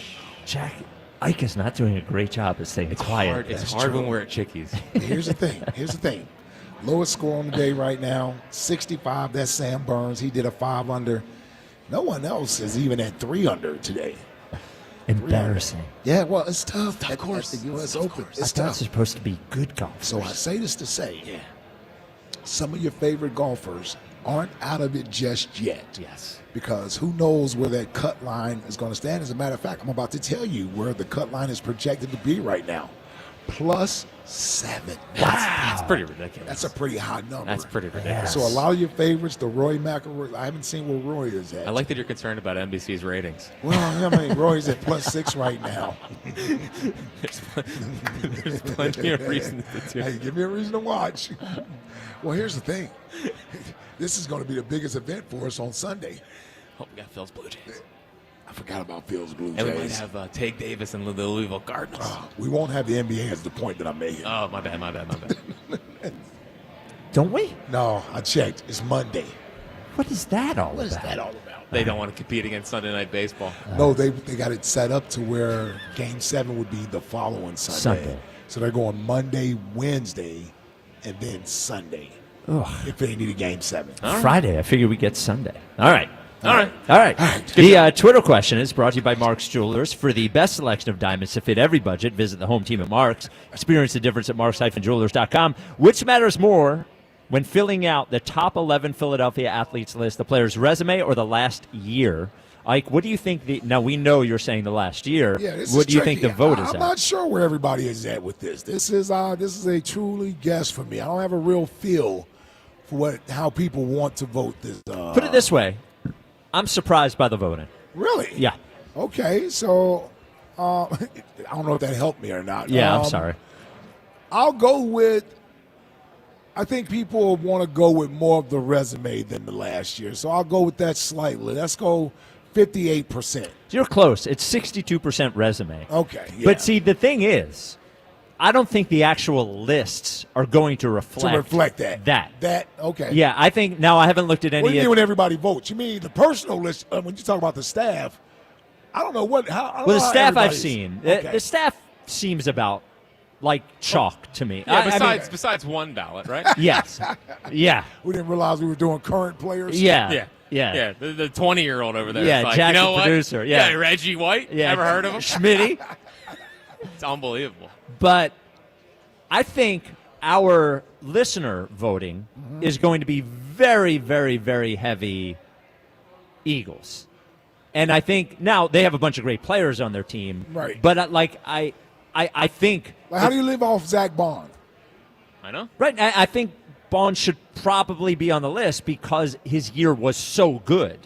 Jack, Ike is not doing a great job of staying quiet. It's hard when we're at Chickies. Here's the thing. Lowest score on the day right now, 65. That's Sam Burns. He did a 5 under. No one else is even at 3 under today. Embarrassing. Yeah, well, it's tough. Of course, the U.S. Open. It's tough. It's supposed to be good golf. So I say this to say, some of your favorite golfers aren't out of it just yet. Yes. Because who knows where that cut line is going to stand. As a matter of fact, I'm about to tell you where the cut line is projected to be right now. +7. That's pretty ridiculous. That's a pretty high number. That's pretty ridiculous. So a lot of your favorites, the Roy McIlroy, I haven't seen where Roy is at. I like that you're concerned about NBC's ratings. Well, I mean, Roy's at +6 right now. There's plenty of reasons to do. Hey, give me a reason to watch. Well, here's the thing. This is going to be the biggest event for us on Sunday. Oh, we got Phil's Blue Jays. I forgot about Phil's Blue Jays. And we might have Tate Davis and the Louisville Cardinals. We won't have the NBA as the point that I'm making. Oh, my bad. Don't we? No, I checked. It's Monday. What is that all about? What is that all about? They don't want to compete against Sunday Night Baseball. No, they got it set up to where Game 7 would be the following Sunday. So they're going Monday, Wednesday, and then Sunday. Ugh. If they need a Game 7. Friday. I figure we get Sunday. All right. The Twitter question is brought to you by Mark's Jewelers. For the best selection of diamonds to fit every budget, visit the home team at Mark's. Experience the difference at marks-jewelers.com. Which matters more when filling out the top 11 Philadelphia athletes list, the player's resume or the last year? Ike, what do you think? Now, we know you're saying the last year. Yeah, what do you think the vote is I'm at? not sure where everybody is at with this. This is a truly guess for me. I don't have a real feel for how people want to vote this. Put it this way. I'm surprised by the voting. Really? Yeah. Okay, so I don't know if that helped me or not. Yeah, I'm sorry. I'll go with. I think people want to go with more of the resume than the last year, so I'll go with that slightly. Let's go 58%. You're close. It's 62% resume. Okay, yeah. But see, the thing is, I don't think the actual lists are going to reflect that. That, okay. Yeah, I think now I haven't looked at any. What do you mean when everybody votes? You mean the personal list? When you talk about the staff, I don't know what. Well, the staff I've seen, the staff seems about like chalk to me. Yeah, besides one ballot, right? Yes. Yeah. We didn't realize we were doing current players. Yeah. Yeah, the 20-year-old over there. Yeah, is like, Jack, you know the what? producer. Yeah, Reggie White. Yeah, Ever heard of him? Schmitty. It's unbelievable. But I think our listener voting is going to be very, very, very heavy Eagles. And I think now they have a bunch of great players on their team. Right. But I think. Like, how do you live off Zach Bond? I know. Right. I think Bond should probably be on the list because his year was so good.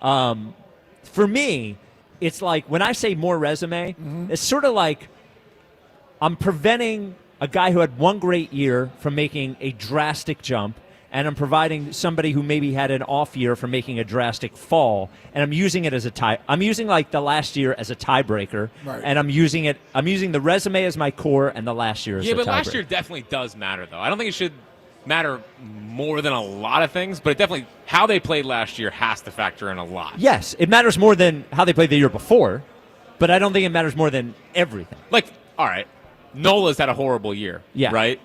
For me, it's like when I say more resume, it's sort of like I'm preventing a guy who had one great year from making a drastic jump, and I'm providing somebody who maybe had an off year from making a drastic fall, and I'm using it as a tie. I'm using like the last year as a tiebreaker, and I'm using the resume as my core and the last year as a tiebreaker. Yeah, but last year definitely does matter, though. I don't think it should matter more than a lot of things, but it definitely how they played last year has to factor in a lot. Yes, it matters more than how they played the year before, but I don't think it matters more than everything. Like, all right, Nola's had a horrible year, yeah, right?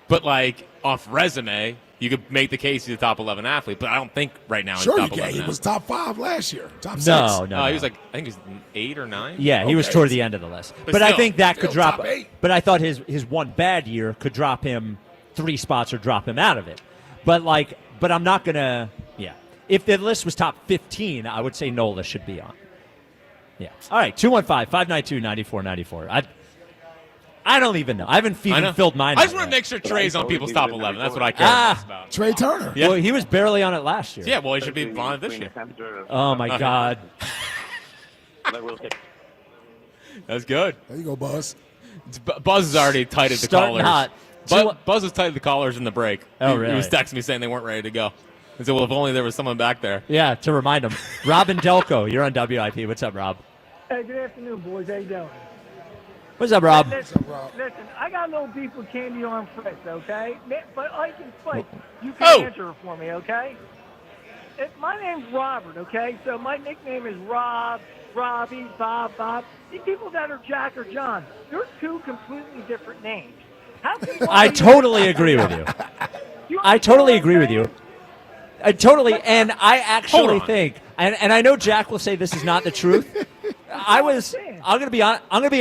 But like off resume, you could make the case he's a top 11 athlete, but I don't think right now Sure, he's top 11. He was top 5 last year. Top 6. No. He was like, I think he was 8 or 9. Yeah, he was toward the end of the list. But I think that could drop. But I thought his one bad year could drop him 3 spots or drop him out of it. But I'm not gonna. Yeah, if the list was top 15, I would say Nola should be on. Yeah. All right, 215-592-9494. I don't even know. I haven't filled mine. I just want to make sure Trey's on people's top 11. That's what I care about. Trey Turner. Yeah. Well, he was barely on it last year. Yeah, well, he should be on it this year. Oh, my God. That's good. There you go, Buzz. Buzz is already tight at the Starting collars. hot. Buzz was tight at the collars in the break. Oh, really? He was texting me saying they weren't ready to go. I said, well, if only there was someone back there. Yeah, to remind him. Robin Delco, you're on WIP. What's up, Rob? Hey, good afternoon, boys. How you doing? What's up, Rob? Listen, I got no beef with Candy on Fritz, okay? But I can fight. You can answer it for me, okay? My name's Robert, okay? So my nickname is Rob, Robbie, Bob. These people that are Jack or John, they're 2 completely different names. How can I totally agree with you. I totally agree with you. And I actually think, and I know Jack will say this is not the truth. I'm gonna be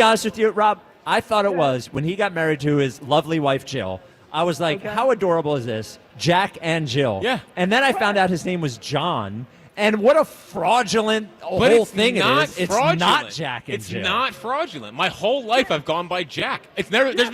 honest with you, Rob. I thought it was when he got married to his lovely wife Jill. I was like, how adorable is this, Jack and Jill? Yeah. And then I found out his name was John. And what a fraudulent whole thing it is. It's not Jack and Jill. It's not fraudulent. My whole life I've gone by Jack. It's never. There's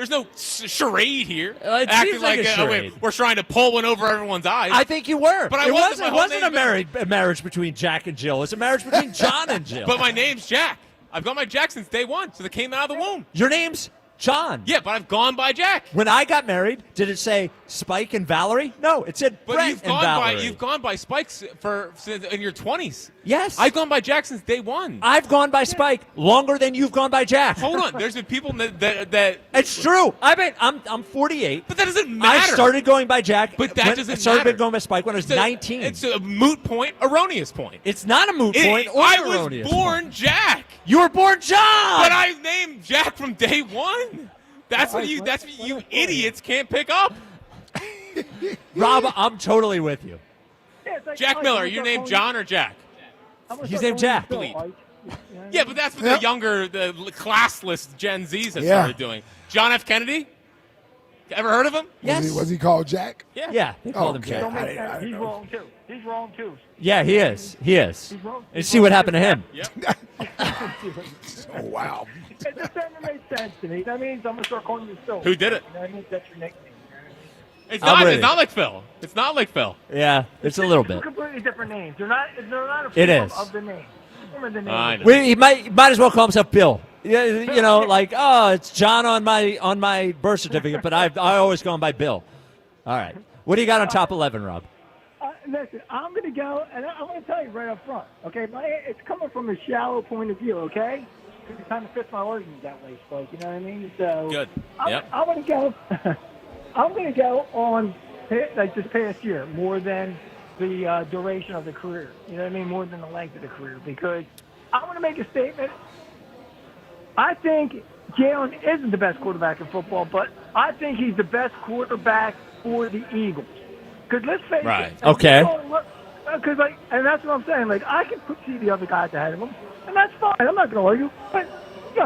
no charade here. It acting seems like a charade. We're trying to pull one over everyone's eyes. I think you were. But it wasn't a marriage between Jack and Jill. It's a marriage between John and Jill. But my name's Jack. I've gone by Jack since day one, so it came out of the womb. Your name's John. Yeah, but I've gone by Jack. When I got married, did it say Spike and Valerie? No, it said Brett and Valerie. You've gone by Spikes in your 20s. Yes. I've gone by Jack since day one. I've gone by Spike longer than you've gone by Jack. Hold on. There's been people that It's true. I'm 48. But that doesn't matter. I started going by Jack. But that doesn't matter. matter. Going by Spike when I was 19. It's a moot point, erroneous point. It's not a moot point or I erroneous was born point. Jack. You were born John. But I named Jack from day one. That's what you idiots can't pick up. Rob, I'm totally with you. Jack Miller, you named John or Jack? He's named Jack. Yeah, but that's what the younger, the classless Gen Zs have started doing. John F. Kennedy? Ever heard of him? Yes. Was he called Jack? Yeah, they called him Jack. He's wrong, too. He's wrong, too. Yeah, he is. And see what happened to him. Yep. Oh, wow. It just doesn't make sense to me. That means I'm going to start calling you Phil. Who did it? That means that's your nickname. It's not like Phil. It's not like Phil. Yeah, it's a little Two bit. completely different names. They're not a It form is. of the name. Form of the name. I know. He might as well call himself Bill. Yeah, it's John on my birth certificate, but I always go on by Bill. All right. What do you got on top 11, Rob? Listen, I'm going to go, and I'm going to tell you right up front, okay? It's coming from a shallow point of view, okay? Because it kind of fits my argument that way, Spike. You know what I mean? So Good. I'm going to go. I'm going to go on like this past year more than the duration of the career. You know what I mean? More than the length of the career, because I want to make a statement. I think Jalen isn't the best quarterback in football, but I think he's the best quarterback for the Eagles. Because let's face it. Okay. Because and that's what I'm saying. Like, I can see the other guys ahead of him, and that's fine. I'm not going to argue. But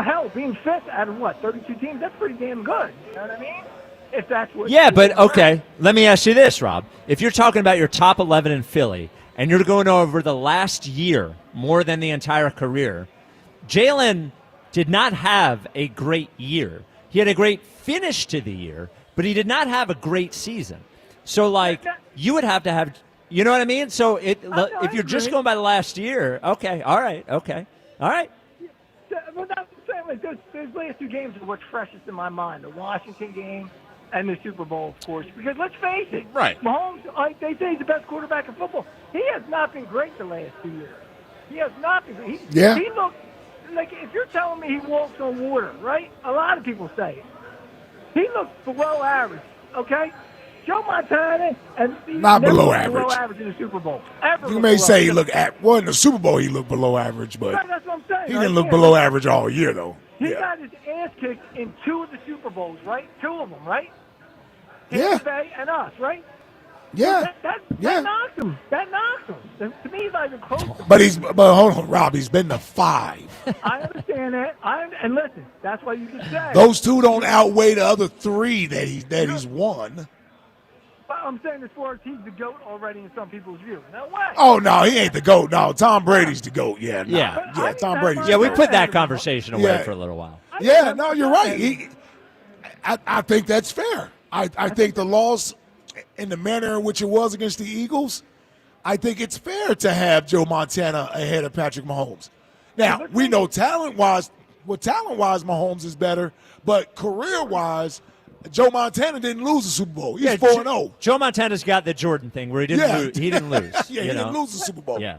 hell, being fifth out of 32 teams, that's pretty damn good. You know what I mean? If that's what. Yeah, but okay. Let me ask you this, Rob. If you're talking about your top 11 in Philly, and you're going over the last year more than the entire career, Jalen did not have a great year. He had a great finish to the year, but he did not have a great season. So, you would have to have, you know what I mean? So, if you're just going by the last year, okay, all right. Well, that's what I'm saying. Like, those last two games are what's freshest in my mind. The Washington game and the Super Bowl, of course. Because let's face it. Right. Mahomes, they say he's the best quarterback in football. He has not been great the last 2 years. He has not been great. He looked, like, if you're telling me he walks on water, right? A lot of people say it. He looks below average, okay? Joe Montana and Not below below average. average in the Super Bowl. You may say he looked in the Super Bowl he looked below average, but Right, that's what I'm saying. he didn't look below average all year though. He got his ass kicked in 2 of the Super Bowls, right? 2 of them, right? Yeah. Tampa Bay and us, right? Yeah. That knocks him. That knocks him. To me, he's not even close. But hold on, Rob. He's been to 5. I understand that. And listen, that's why you can say Those 2 don't outweigh the other 3 that he's won. But I'm saying as far as he's the GOAT already in some people's view. No way. Oh no, he ain't the GOAT. No, Tom Brady's the GOAT. Yeah, no. Yeah. Tom Brady's. Yeah, the we GOAT. put that conversation away for a little while. Yeah, no, you're right. I think that's fair. I think the loss in the manner in which it was against the Eagles, I think it's fair to have Joe Montana ahead of Patrick Mahomes. Now, we know talent-wise, Mahomes is better, but career-wise, Joe Montana didn't lose the Super Bowl. He's 4-0. Joe Montana's got the Jordan thing where he didn't lose. Yeah, he didn't lose the Super Bowl. Yeah.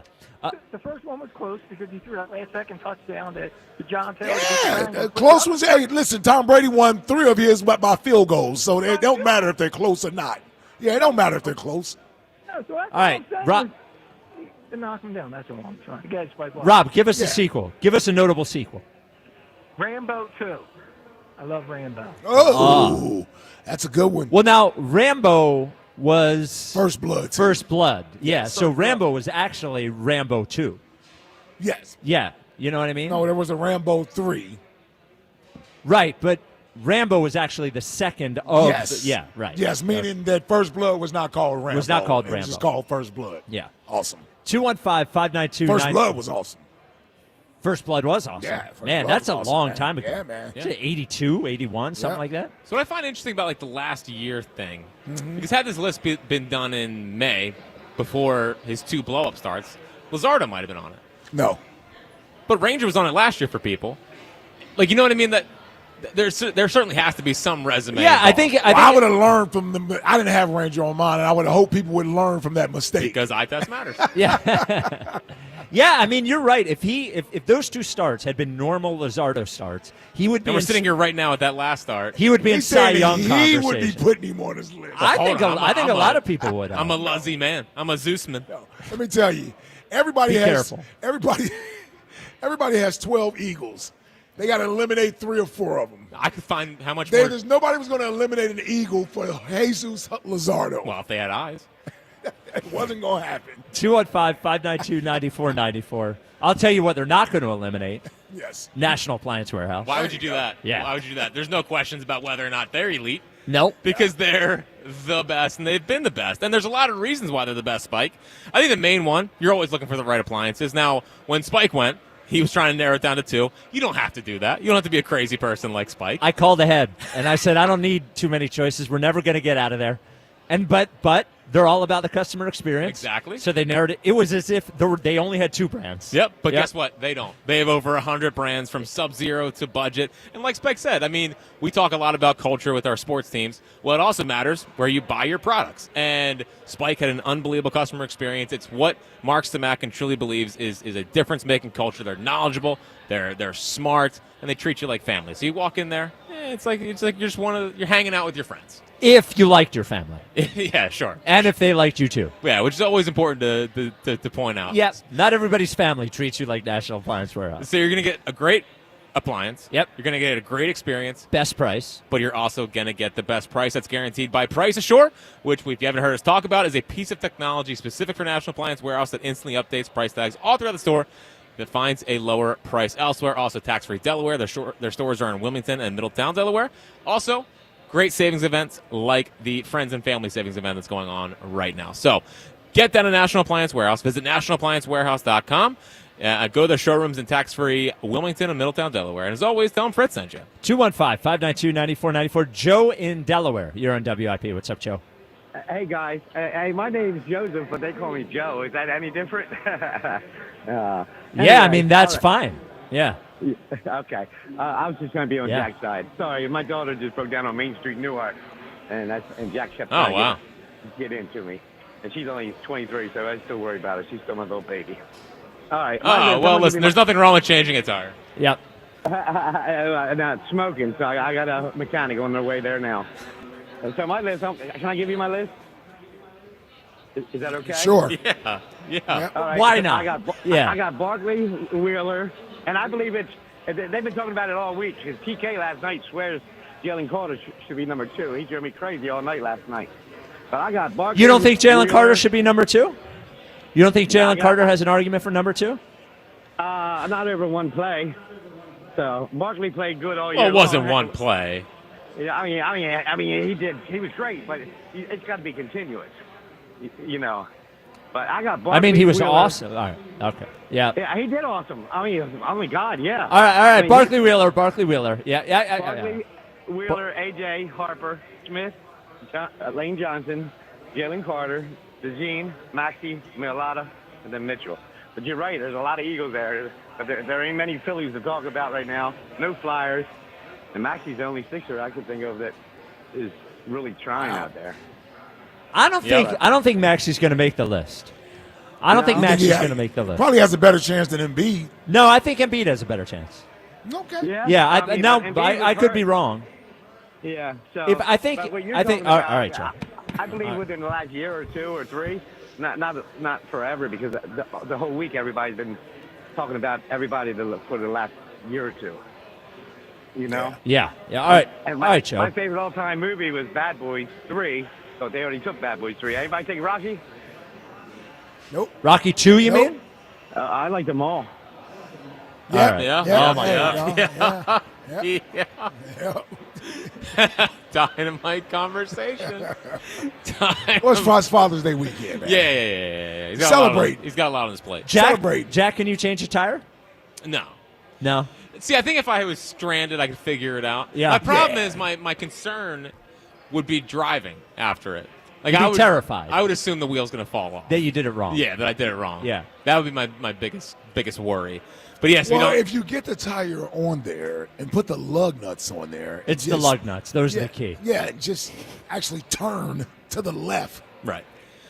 The first one was close because he threw that last-second touchdown to John Taylor. Yeah, close was. Hey, listen, Tom Brady won 3 of his by field goals, so it don't matter if they're close or not. Yeah, it don't matter if they're close. No, so that's all right, Rob. To knock him down. That's what I'm trying to get. Rob, give us a sequel. Give us a notable sequel. Rambo 2. I love Rambo. Oh, that's a good one. Well, now Rambo was First Blood. First Blood. Yeah. So Rambo was actually Rambo 2. Yes. Yeah. You know what I mean? No, there was a Rambo 3. Right, but Rambo was actually the second of. Yes. Right. Yes, meaning that First Blood was not called Rambo. Was not called It Rambo. was just called First Blood. Yeah. Awesome. 215-592. First Blood was awesome. First Blood was awesome. Yeah, First man, Blood that's a was awesome, long man. time ago. Yeah, man. Was it 82, 81, something like that? So what I find interesting about the last year thing, because had this list been done in May before his 2 blow-up starts, Luzardo might have been on it. No. But Ranger was on it last year for people. You know what I mean? That there certainly has to be some resume. Yeah, I think I would have learned from them. I didn't have Ranger on mine, and I would have hoped people would learn from that mistake. Because eye test matters. Yeah. Yeah, I mean, you're right. If those 2 starts had been normal Luzardo starts, he would be. And we're sitting here right now at that last start. He would be in Cy Young conversation. He would be putting him on his list. I think a lot of people would. I'm a Luzzy man. I'm a Zeusman. No, let me tell you, everybody has 12 Eagles. They got to eliminate 3 or 4 of them. I could find how much more. There's nobody was going to eliminate an Eagle for Jesus Luzardo. Well, if they had eyes. It wasn't going to happen. 215-592-9494. I'll tell you what they're not going to eliminate. Yes. National Appliance Warehouse. Why would you do that? Yeah. Why would you do that? There's no questions about whether or not they're elite. Nope. Because they're the best, and they've been the best. And there's a lot of reasons why they're the best, Spike. I think the main one, you're always looking for the right appliances. Now, when Spike went, he was trying to narrow it down to 2. You don't have to do that. You don't have to be a crazy person like Spike. I called ahead, and I said, I don't need too many choices. We're never going to get out of there. And but they're all about the customer experience. Exactly. So they narrowed it. It was as if they only had 2 brands. Yep, but guess what? They don't. They have over 100 brands from Sub-Zero to budget. And like Spike said, I mean, we talk a lot about culture with our sports teams. Well, it also matters where you buy your products. And Spike had an unbelievable customer experience. It's what Mark Stamakin truly believes is a difference-making culture. They're knowledgeable, they're smart, and they treat you like family. So you walk in there, it's like you're just you're hanging out with your friends. If you liked your family. Yeah, sure. And if they liked you too. Yeah, which is always important to point out. Yep. Not everybody's family treats you like National Appliance Warehouse. So you're going to get a great appliance. Yep. You're going to get a great experience. Best price. But you're also going to get the best price that's guaranteed by Price Assure, which, if you haven't heard us talk about, is a piece of technology specific for National Appliance Warehouse that instantly updates price tags all throughout the store that finds a lower price elsewhere. Also tax-free Delaware. Their stores are in Wilmington and Middletown, Delaware. Also, great savings events like the Friends and Family Savings event that's going on right now. So get down to National Appliance Warehouse. Visit nationalappliancewarehouse.com. Go to the showrooms in tax-free Wilmington and Middletown, Delaware. And as always, tell them Fritz sent you. 215-592-9494. Joe in Delaware. You're on WIP. What's up, Joe? Hey, guys. Hey, my name's Joseph, but they call me Joe. Is that any different? Yeah, I mean, that's fine. Yeah. Okay. I was just going to be on Yeah. Jack's side. Sorry, my daughter just broke down on Main Street, Newark, and Jack kept Oh, trying wow. to get into me. And she's only 23, so I still worry about her. She's still my little baby. All right. Oh, well, listen, there's nothing wrong with changing a tire. Yep. Not smoking, so I got a mechanic on their way there now. So my list, can I give you my list? Is that okay? Sure. Yeah. All right, Why not? I got Barkley, Wheeler, and I believe they've been talking about it all week because TK last night swears Jalen Carter should be number 2. He drove me crazy all night last night. But I got Barkley. You don't think Jalen Wheeler. Carter should be number 2? You don't think Jalen Carter has an argument for number 2? Not over one play. So Barkley played good all year. Well, it wasn't long. one play. Yeah, I mean, he did. He was great, but it's got to be continuous. You know. But I got Barkley. I mean, he was Wheeler. awesome. All right. Okay. Yeah. Yeah, he did awesome. I mean, oh my God, yeah. All right. I mean, Barkley Wheeler. Yeah. Barkley, Wheeler, AJ, Harper, Smith, Lane Johnson, Jalen Carter, DeJean, Maxey, Milata, and then Mitchell. But you're right. There's a lot of Eagles there. But there ain't many Phillies to talk about right now. No Flyers. And Maxey's the only Sixer I can think of that is really trying out there. I don't think Maxey's going to make the list. I don't think Maxey's going to make the list. Probably has a better chance than Embiid. No, I think Embiid has a better chance. Okay. Yeah. I could hurt. be wrong. Yeah. So If I think, but what you're I think. talking All about, right, Joe. I believe within the last year or 2 or 3, not forever, because the whole week everybody's been talking about everybody for the last year or 2. You know? Yeah. All right. And All right, Joe. My favorite all-time movie was Bad Boys 3. So they already took Bad Boys 3. Anybody take Rocky? Nope. Rocky 2, you mean? I like them all. Yeah. All right. Yeah. Oh my God. Yeah. Dynamite conversation. What's Father's Day weekend, man? Yeah. He's got a lot on his plate. Jack, can you change a tire? No. See, I think if I was stranded, I could figure it out. Yeah. My problem is my concern would be driving after it. Like You'd be terrified. I would assume the wheel's going to fall off. That you did it wrong. Yeah, that I did it wrong. Yeah. That would be my biggest worry. But yes, Well, if you get the tire on there and put the lug nuts on there. It's the lug nuts. Those are the key. Yeah, just actually turn to the left. Right.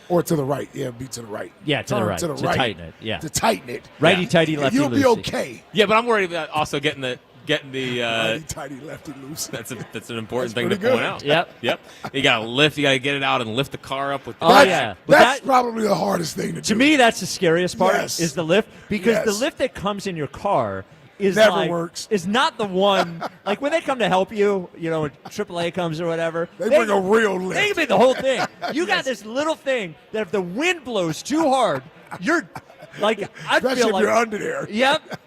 Or to the right. Yeah, be to the right. Yeah, to the Turn right. To the To right. tighten it, yeah. To tighten it. Righty-tighty, Yeah. lefty-loosey. You'll be okay. Yeah, but I'm worried about also getting the righty-tighty, lefty-loosey. That's an important thing to pretty point good. out. Yep. You got to lift. You got to get it out and lift the car up with. That's probably the hardest thing to do. To me, that's the scariest part. Yes. Is the lift, because Yes. the lift that comes in your car is Never works. Is not the one like when they come to help you. You know, when AAA comes or whatever. They bring a real lift. They give me the whole thing. You got this little thing that if the wind blows too hard, you're like I Especially feel if like you're under there. Yep.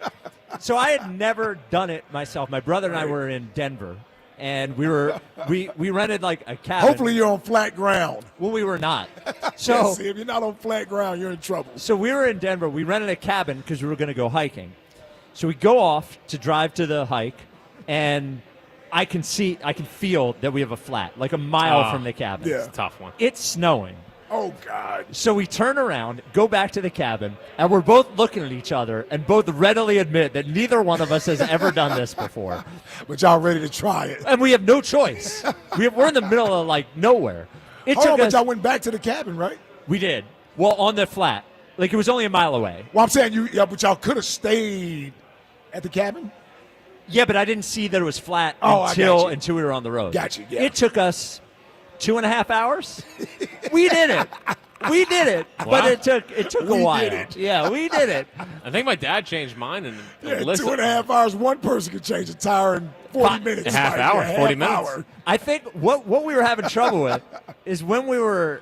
So I had never done it myself. My brother and I were in Denver, and we rented like a cabin. Hopefully you're on flat ground. Well, we were not. So Yeah, see, if you're not on flat ground, you're in trouble. So we were in Denver. We rented a cabin because we were going to go hiking. So we go off to drive to the hike, and I can feel that we have a flat, like a mile from the cabin. Yeah. It's a tough one. It's snowing. Oh, God. So we turn around, go back to the cabin, and we're both looking at each other and both readily admit that neither one of us has ever done this before. But y'all ready to try it. And we have no choice. We're in the middle of, nowhere. But y'all went back to the cabin, right? We did. Well, on the flat. Like, it was only a mile away. Well, I'm saying but y'all could have stayed at the cabin? Yeah, but I didn't see that it was flat until we were on the road. Got you, yeah. It took us 2.5 hours. We did it. We did it. Wow. But it took a while. Did it. Yeah, we did it. I think my dad changed mine in Yeah, listen. 2.5 hours. One person could change a tire in 40 minutes. A half hour, 40 minutes. Hour. I think what we were having trouble with is when we were,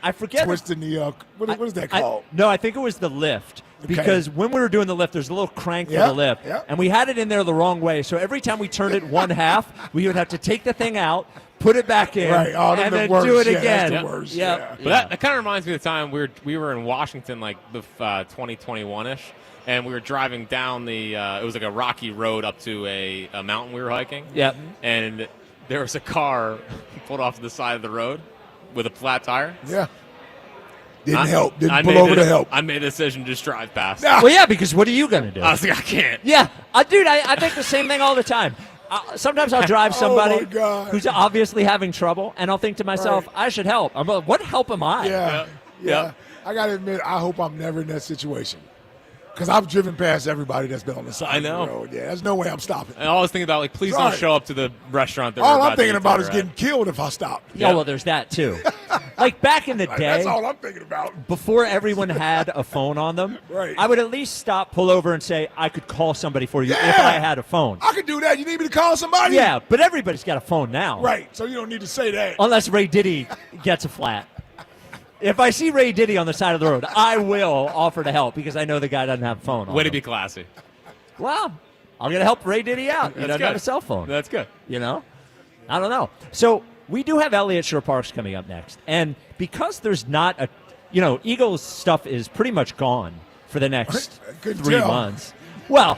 I forget. Twisting the, what is that called? I think it was the lift. Okay. Because when we were doing the lift, there's a little crank for the lift. Yeah. And we had it in there the wrong way. So every time we turned it one half, we would have to take the thing out, put it back in, and then do it again. That's the worst. Yeah. But that kind of reminds me of the time we were in Washington, like the 2021-ish, and we were driving down it was like a rocky road up to a mountain we were hiking. Yep. And there was a car pulled off to the side of the road with a flat tire. Yeah. Didn't help. Didn't pull over to help. I made the decision to just drive past. Well, yeah, because what are you going to do? I was like, I can't. Yeah. Dude, I think the same thing all the time. Sometimes I'll drive somebody who's obviously having trouble, and I'll think to myself, I should help. I'm like, what help am I? Yeah. I got to admit, I hope I'm never in that situation. Because I've driven past everybody that's been on the side of the road. Yeah, there's no way I'm stopping. And I was thinking about, please don't show up to the restaurant that all I'm thinking about is getting killed if I stop. Yeah, well, there's that, too. Like, back in the day. That's all I'm thinking about. Before everyone had a phone on them, I would at least stop, pull over, and say, I could call somebody for you if I had a phone. I could do that. You need me to call somebody? Yeah, but everybody's got a phone now. Right, so you don't need to say that. Unless Ray Diddy gets a flat. If I see Ray Diddy on the side of the road, I will offer to help because I know the guy doesn't have a phone on Way to him. be classy. Well, I'm going to help Ray Diddy out. He doesn't have a cell phone. That's good. You know? I don't know. So we do have Elliott Shore-Parks coming up next. And because there's not Eagles stuff is pretty much gone for the next 3 months. Well,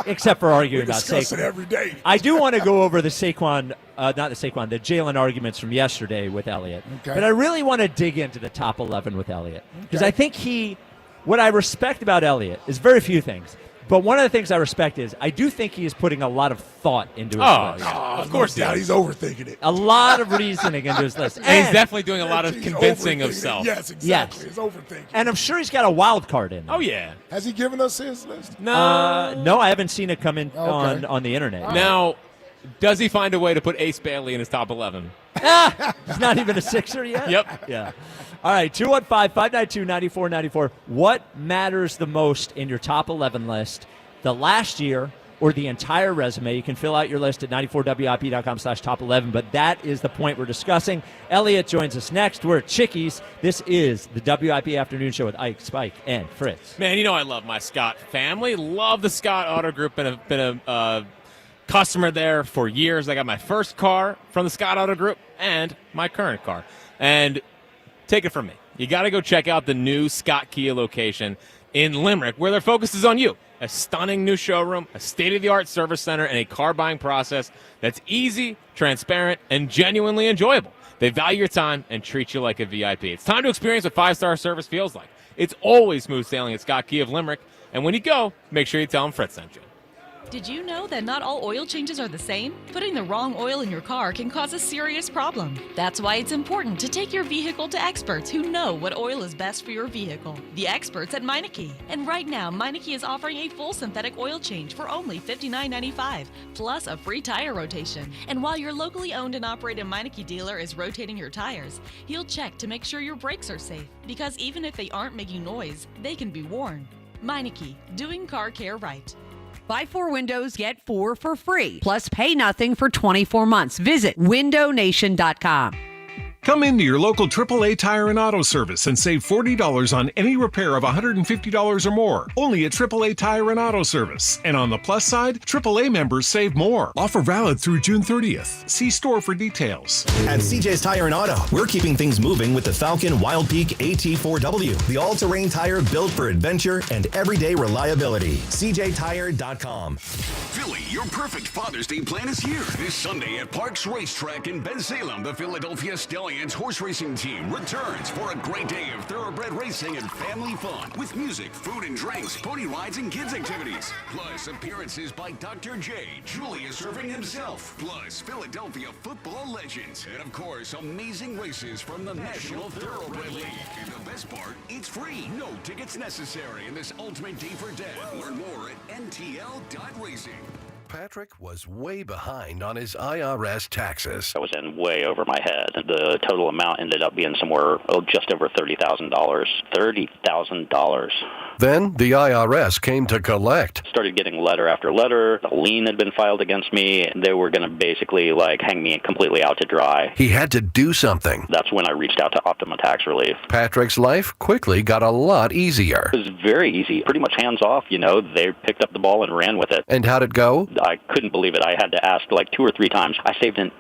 except for arguing about discuss Saquon. it every day. I do want to go over the Jalen arguments from yesterday with Elliott. Okay. But I really want to dig into the top 11 with Elliott. Because I think what I respect about Elliott is very few things. But one of the things I respect is I do think he is putting a lot of thought into his list. Of course, he's overthinking it. A lot of reasoning into his list. And he's definitely doing a lot of convincing of self. Yes, exactly. Yes. He's overthinking. And I'm sure he's got a wild card in there. Oh, yeah. Has he given us his list? No, I haven't seen it come in on the internet. Now, does he find a way to put Ace Bailey in his top 11? He's not even a Sixer yet? Yep. Yeah. All right, 215-592-9494. What matters the most in your top 11 list? The last year or the entire resume? You can fill out your list at 94WIP.com/top11, but that is the point we're discussing. Elliott joins us next. We're at Chickies. This is the WIP Afternoon Show with Ike, Spike, and Fritz. Man, you know I love my Scott family. Love the Scott Auto Group. Been a customer there for years. I got my first car from the Scott Auto Group and my current car. And take it from me, you got to go check out the new Scott Kia location in Limerick, where their focus is on you. A stunning new showroom, a state-of-the-art service center, and a car buying process that's easy, transparent, and genuinely enjoyable. They value your time and treat you like a VIP. It's time to experience what 5-star service feels like. It's always smooth sailing at Scott Kia of Limerick. And when you go, make sure you tell them Fritz sent you. Did you know that not all oil changes are the same? Putting the wrong oil in your car can cause a serious problem. That's why it's important to take your vehicle to experts who know what oil is best for your vehicle. The experts at Meineke. And right now, Meineke is offering a full synthetic oil change for only $59.95, plus a free tire rotation. And while your locally owned and operated Meineke dealer is rotating your tires, he'll check to make sure your brakes are safe. Because even if they aren't making noise, they can be worn. Meineke, doing car care right. Buy 4 windows, get 4 for free. Plus, pay nothing for 24 months. Visit windownation.com. Come into your local AAA Tire and Auto Service and save $40 on any repair of $150 or more. Only at AAA Tire and Auto Service. And on the plus side, AAA members save more. Offer valid through June 30th. See store for details. At CJ's Tire and Auto, we're keeping things moving with the Falcon Wild Peak AT4W, the all-terrain tire built for adventure and everyday reliability. CJTire.com. Philly, your perfect Father's Day plan is here. This Sunday at Parks Racetrack in Bensalem, the Philadelphia Stallions horse racing team returns for a great day of thoroughbred racing and family fun with music, food and drinks, pony rides, and kids activities. Plus appearances by Dr. J, Julius Irving himself, plus Philadelphia football legends, and of course, amazing races from the National Thoroughbred League. And the best part, it's free. No tickets necessary in this ultimate day for dad. Learn more at ntl.racing. Patrick was way behind on his IRS taxes. I was in way over my head. The total amount ended up being somewhere, just over $30,000. $30,000. Then the IRS came to collect. Started getting letter after letter. A lien had been filed against me. They were going to basically hang me completely out to dry. He had to do something. That's when I reached out to Optima Tax Relief. Patrick's life quickly got a lot easier. It was very easy. Pretty much hands off, They picked up the ball and ran with it. And how'd it go? I couldn't believe it. I had to ask 2 or 3 times. I saved an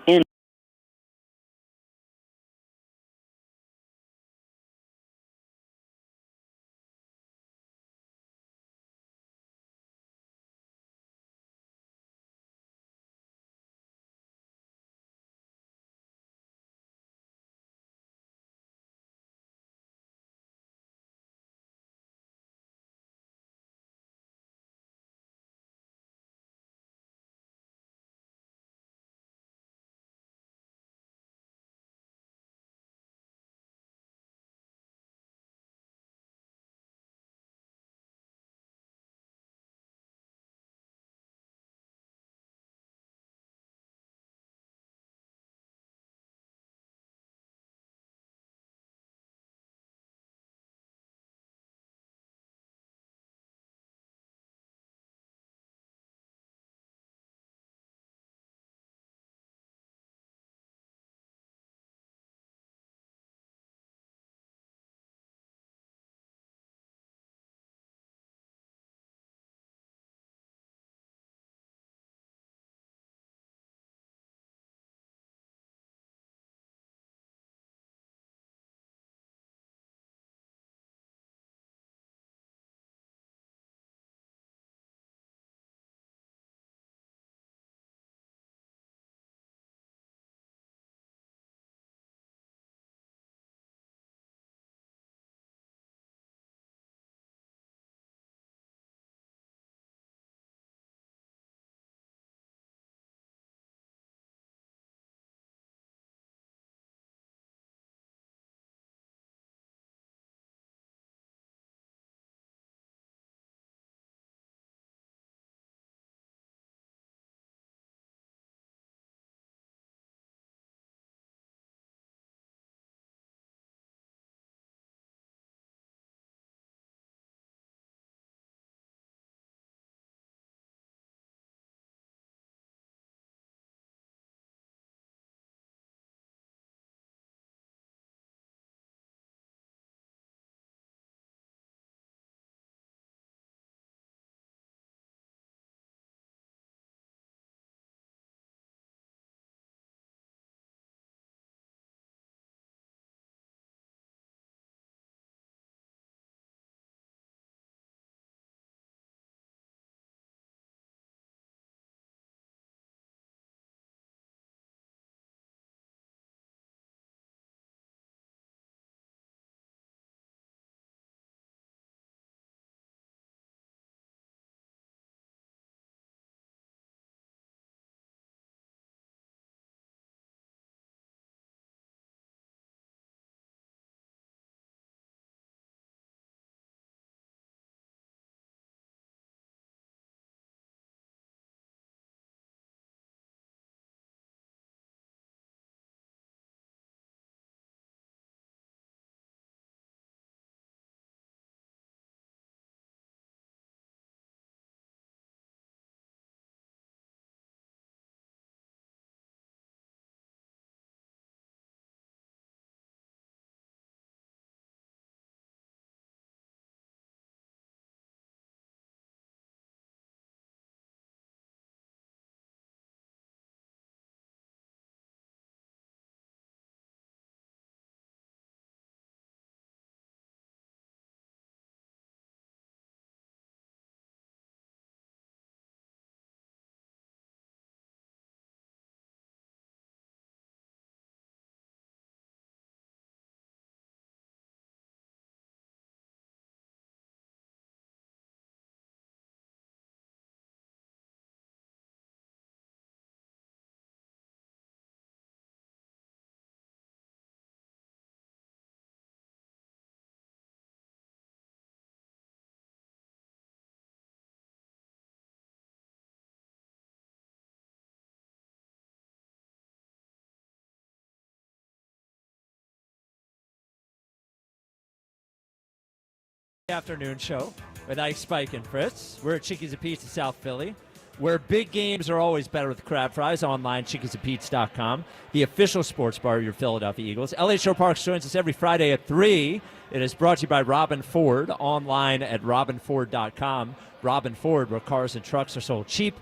Afternoon show with Ike, Spike, and Fritz. We're at Chickies and Pete's in South Philly, where big games are always better with crab fries. Online, chickiesandpete's.com, the official sports bar of your Philadelphia Eagles. Elliott Shore Parks joins us every Friday at 3. It is brought to you by Robin Ford, online at robinford.com. Robin Ford, where cars and trucks are sold cheap.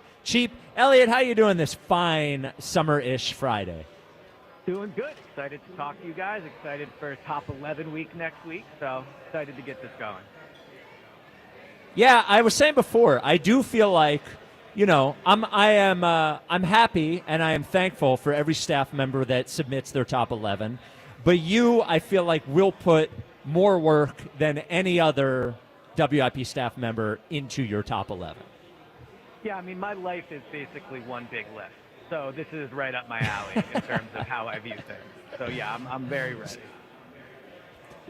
Elliott, how you doing this fine summer-ish Friday? Doing good. Excited to talk to you guys. Excited for top 11 week next week. So excited to get this going. Yeah, I was saying before, I do feel like, I'm happy and I am thankful for every staff member that submits their top 11. But I feel like will put more work than any other WIP staff member into your top 11. Yeah, I mean, my life is basically one big list. So this is right up my alley in terms of how I view things. So, yeah, I'm very ready.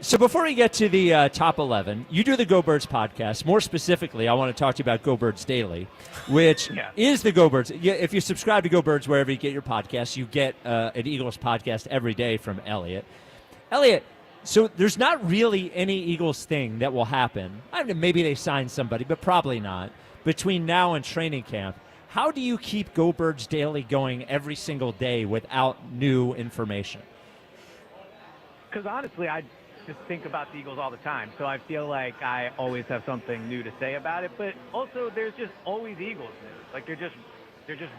So before we get to the top 11, you do the Go Birds podcast. More specifically, I want to talk to you about Go Birds Daily, which is the Go Birds. If you subscribe to Go Birds wherever you get your podcasts, you get an Eagles podcast every day from Elliott. Elliott, so there's not really any Eagles thing that will happen. I mean, maybe they sign somebody, but probably not, between now and training camp. How do you keep Go Birds Daily going every single day without new information? Because honestly, I just think about the Eagles all the time. So I feel like I always have something new to say about it. But also, there's just always Eagles news. Like, there just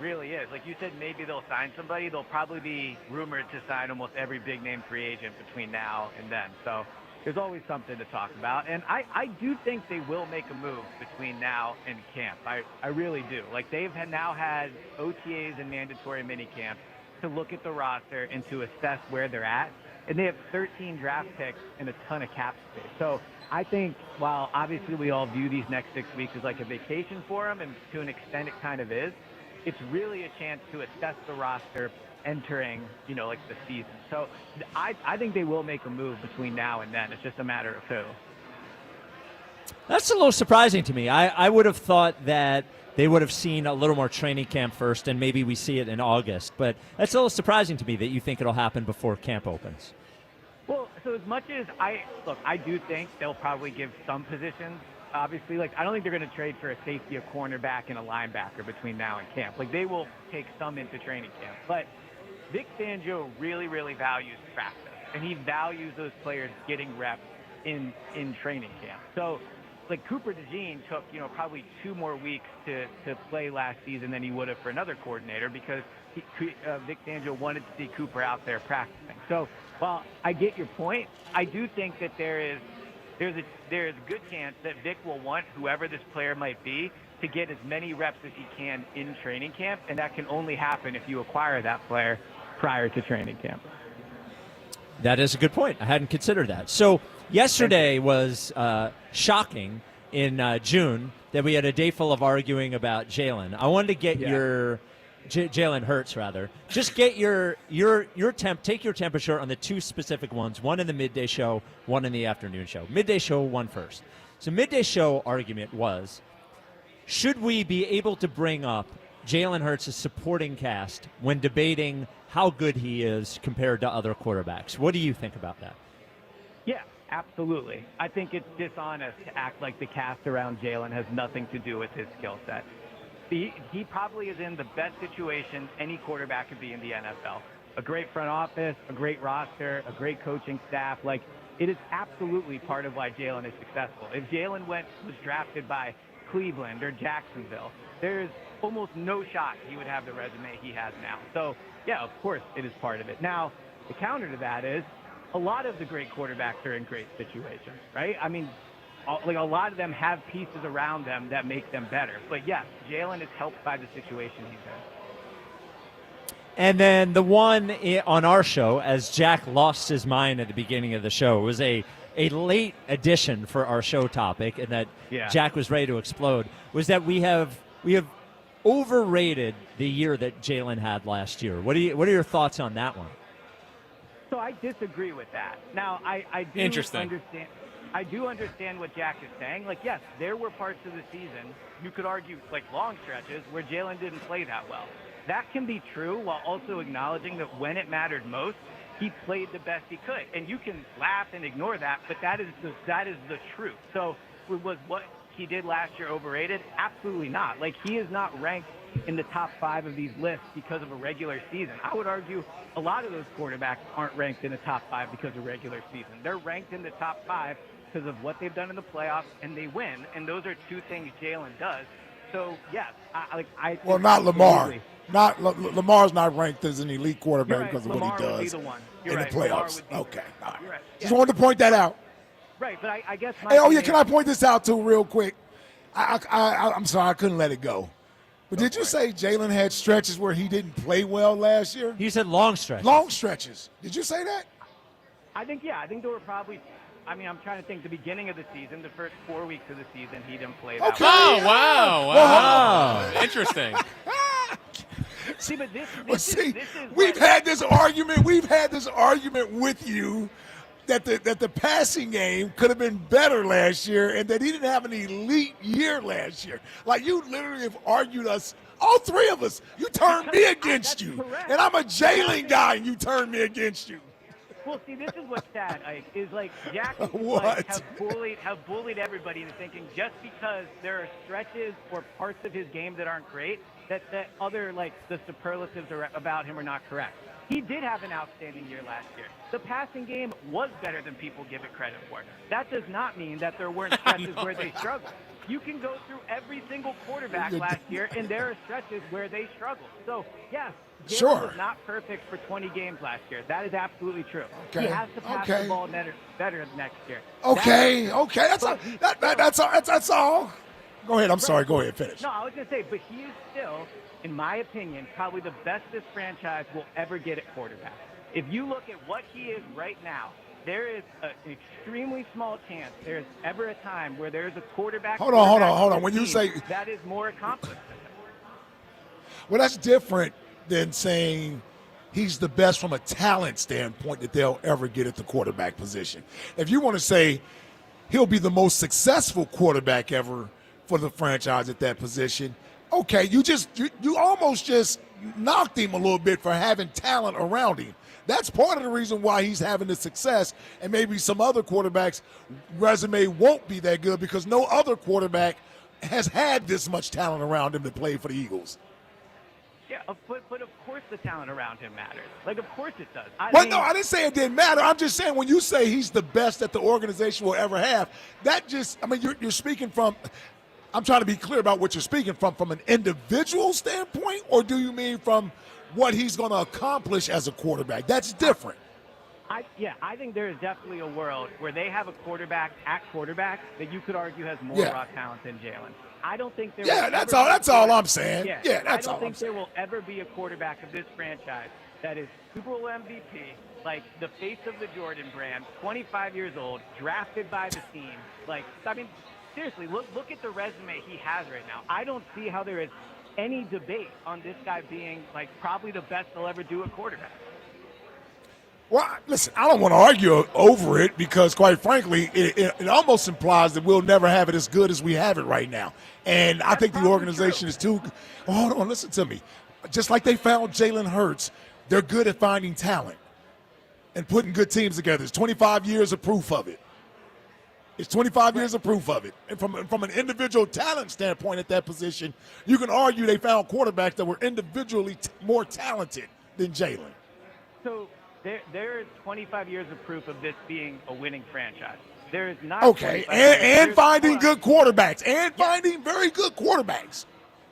really is. Like you said, maybe they'll sign somebody. They'll probably be rumored to sign almost every big-name free agent between now and then. So there's always something to talk about. And I do think they will make a move between now and camp. I really do. Like, they've now had OTAs and mandatory minicamp to look at the roster and to assess where they're at. And they have 13 draft picks and a ton of cap space. So I think while obviously we all view these next 6 weeks as like a vacation for them, and to an extent it kind of is, it's really a chance to assess the roster entering, like the season. So I think they will make a move between now and then. It's just a matter of who. That's a little surprising to me. I would have thought that they would have seen a little more training camp first, and maybe we see it in August. But that's a little surprising to me that you think it'll happen before camp opens. Well, so as much as I do think they'll probably give some positions. Obviously, I don't think they're going to trade for a safety, a cornerback, and a linebacker between now and camp. They will take some into training camp. But Vic Fangio really, really values practice, and he values those players getting reps in training camp. So, Cooper DeJean took, probably 2 more weeks to play last season than he would have for another coordinator, because Vic Fangio wanted to see Cooper out there practicing. So, while I get your point, I do think that there's a good chance that Vic will want whoever this player might be to get as many reps as he can in training camp, and that can only happen if you acquire that player prior to training camp. That is a good point. I hadn't considered that. So yesterday was shocking in June that we had a day full of arguing about Jalen. I wanted to get your Jalen Hurts, rather. Just get take your temperature on the 2 specific ones, one in the midday show, one in the afternoon show. Midday show one first. So midday show argument was, should we be able to bring up Jalen Hurts' supporting cast when debating how good he is compared to other quarterbacks? What do you think about that? Yeah, absolutely. I think it's dishonest to act like the cast around Jalen has nothing to do with his skill set. He probably is in the best situation any quarterback could be in the NFL. A great front office, a great roster, a great coaching staff. It is absolutely part of why Jalen is successful. If Jalen was drafted by Cleveland or Jacksonville, there's almost no shot he would have the resume he has now. So, yeah, of course it is part of it. Now, the counter to that is a lot of the great quarterbacks are in great situations, right? I mean, a lot of them have pieces around them that make them better. But, yes, Jalen is helped by the situation he's in. And then the one on our show, as Jack lost his mind at the beginning of the show, was a late addition for our show topic, and that Jack was ready to explode, was that we have overrated the year that Jalen had last year. What are your thoughts on that one? So I disagree with that. Now, I do understand. I do understand what Jack is saying. Yes, there were parts of the season, you could argue, long stretches, where Jalen didn't play that well. That can be true while also acknowledging that when it mattered most, he played the best he could. And you can laugh and ignore that, but that is the truth. So was what he did last year overrated? Absolutely not. Like, he is not ranked in the top 5 of these lists because of a regular season. I would argue a lot of those quarterbacks aren't ranked in the top 5 because of regular season. They're ranked in the top 5 because of what they've done in the playoffs, and they win. And those are two things Jalen does. So, yes, Well, not Lamar. Lamar's not ranked as an elite quarterback right. because of Lamar what he does in the playoffs. Okay, all right. You're right. Just wanted to point that out. Right, but I guess can I point this out too real quick? I'm sorry, I couldn't let it go. But did you say Jalen had stretches where he didn't play well last year? He said long stretches. Long stretches. Did you say that? I think there were probably. I mean, I'm trying to think. The beginning of the season, the first 4 weeks of the season, he didn't play that well. Oh, wow. Interesting. See, but this is we've had this argument. We've had this argument with you that the passing game could have been better last year, and that he didn't have an elite year last year. Like, you literally have argued us, all three of us. You turned me against you, and I'm a Jalen guy, and you turned me against you. Well, see, this is what's sad, Ike, is like Jack have bullied everybody into thinking just because there are stretches or parts of his game that aren't great, that other, like, the superlatives about him are not correct. He did have an outstanding year last year. The passing game was better than people give it credit for. That does not mean that there weren't stretches where they struggled. You can go through every single quarterback last year, and there are stretches where they struggled. So, yes, Jalen was not perfect for 20 games last year. That is absolutely true. Okay. He has to pass the ball better next year. Okay. That's all. Go ahead. I'm sorry. Go ahead. Finish. No, I was going to say, but he is still, in my opinion, probably the best this franchise will ever get at quarterback. If you look at what he is right now, there is an extremely small chance there's ever a time where there's a quarterback. Hold on. When you say that is more accomplished. Well, that's different than saying he's the best from a talent standpoint that they'll ever get at the quarterback position. If you want to say he'll be the most successful quarterback ever for the franchise at that position, okay, you almost just knocked him a little bit for having talent around him. That's part of the reason why he's having the success, and maybe some other quarterbacks' resume won't be that good because no other quarterback has had this much talent around him to play for the Eagles. Yeah, but of course the talent around him matters. Like, of course it does. No, I didn't say it didn't matter. I'm just saying when you say he's the best that the organization will ever have, that just, I mean, you're speaking from, I'm trying to be clear about what you're speaking from an individual standpoint, or do you mean from what he's going to accomplish as a quarterback? That's different. I think there is definitely a world where they have a quarterback at quarterback that you could argue has more raw talent than Jalen. I don't think there. Yeah, that's all I'm saying. Yeah, that's all I'm saying. I don't think there will ever be a quarterback of this franchise that is Super Bowl MVP, like the face of the Jordan brand, 25 years old, drafted by the team. Like, I mean, seriously, look at the resume he has right now. I don't see how there is any debate on this guy being, like, probably the best they'll ever do at quarterback. Well, listen, I don't want to argue over it because, quite frankly, it almost implies that we'll never have it as good as we have it right now. And I think the organization is too – hold on, listen to me. Just like they found Jalen Hurts, they're good at finding talent and putting good teams together. It's 25 years of proof of it. It's 25 years of proof of it. And from an individual talent standpoint at that position, you can argue they found quarterbacks that were individually more talented than Jalen. So there is 25 years of proof of this being a winning franchise. There is not. Okay, and finding good quarterbacks, and finding very good quarterbacks.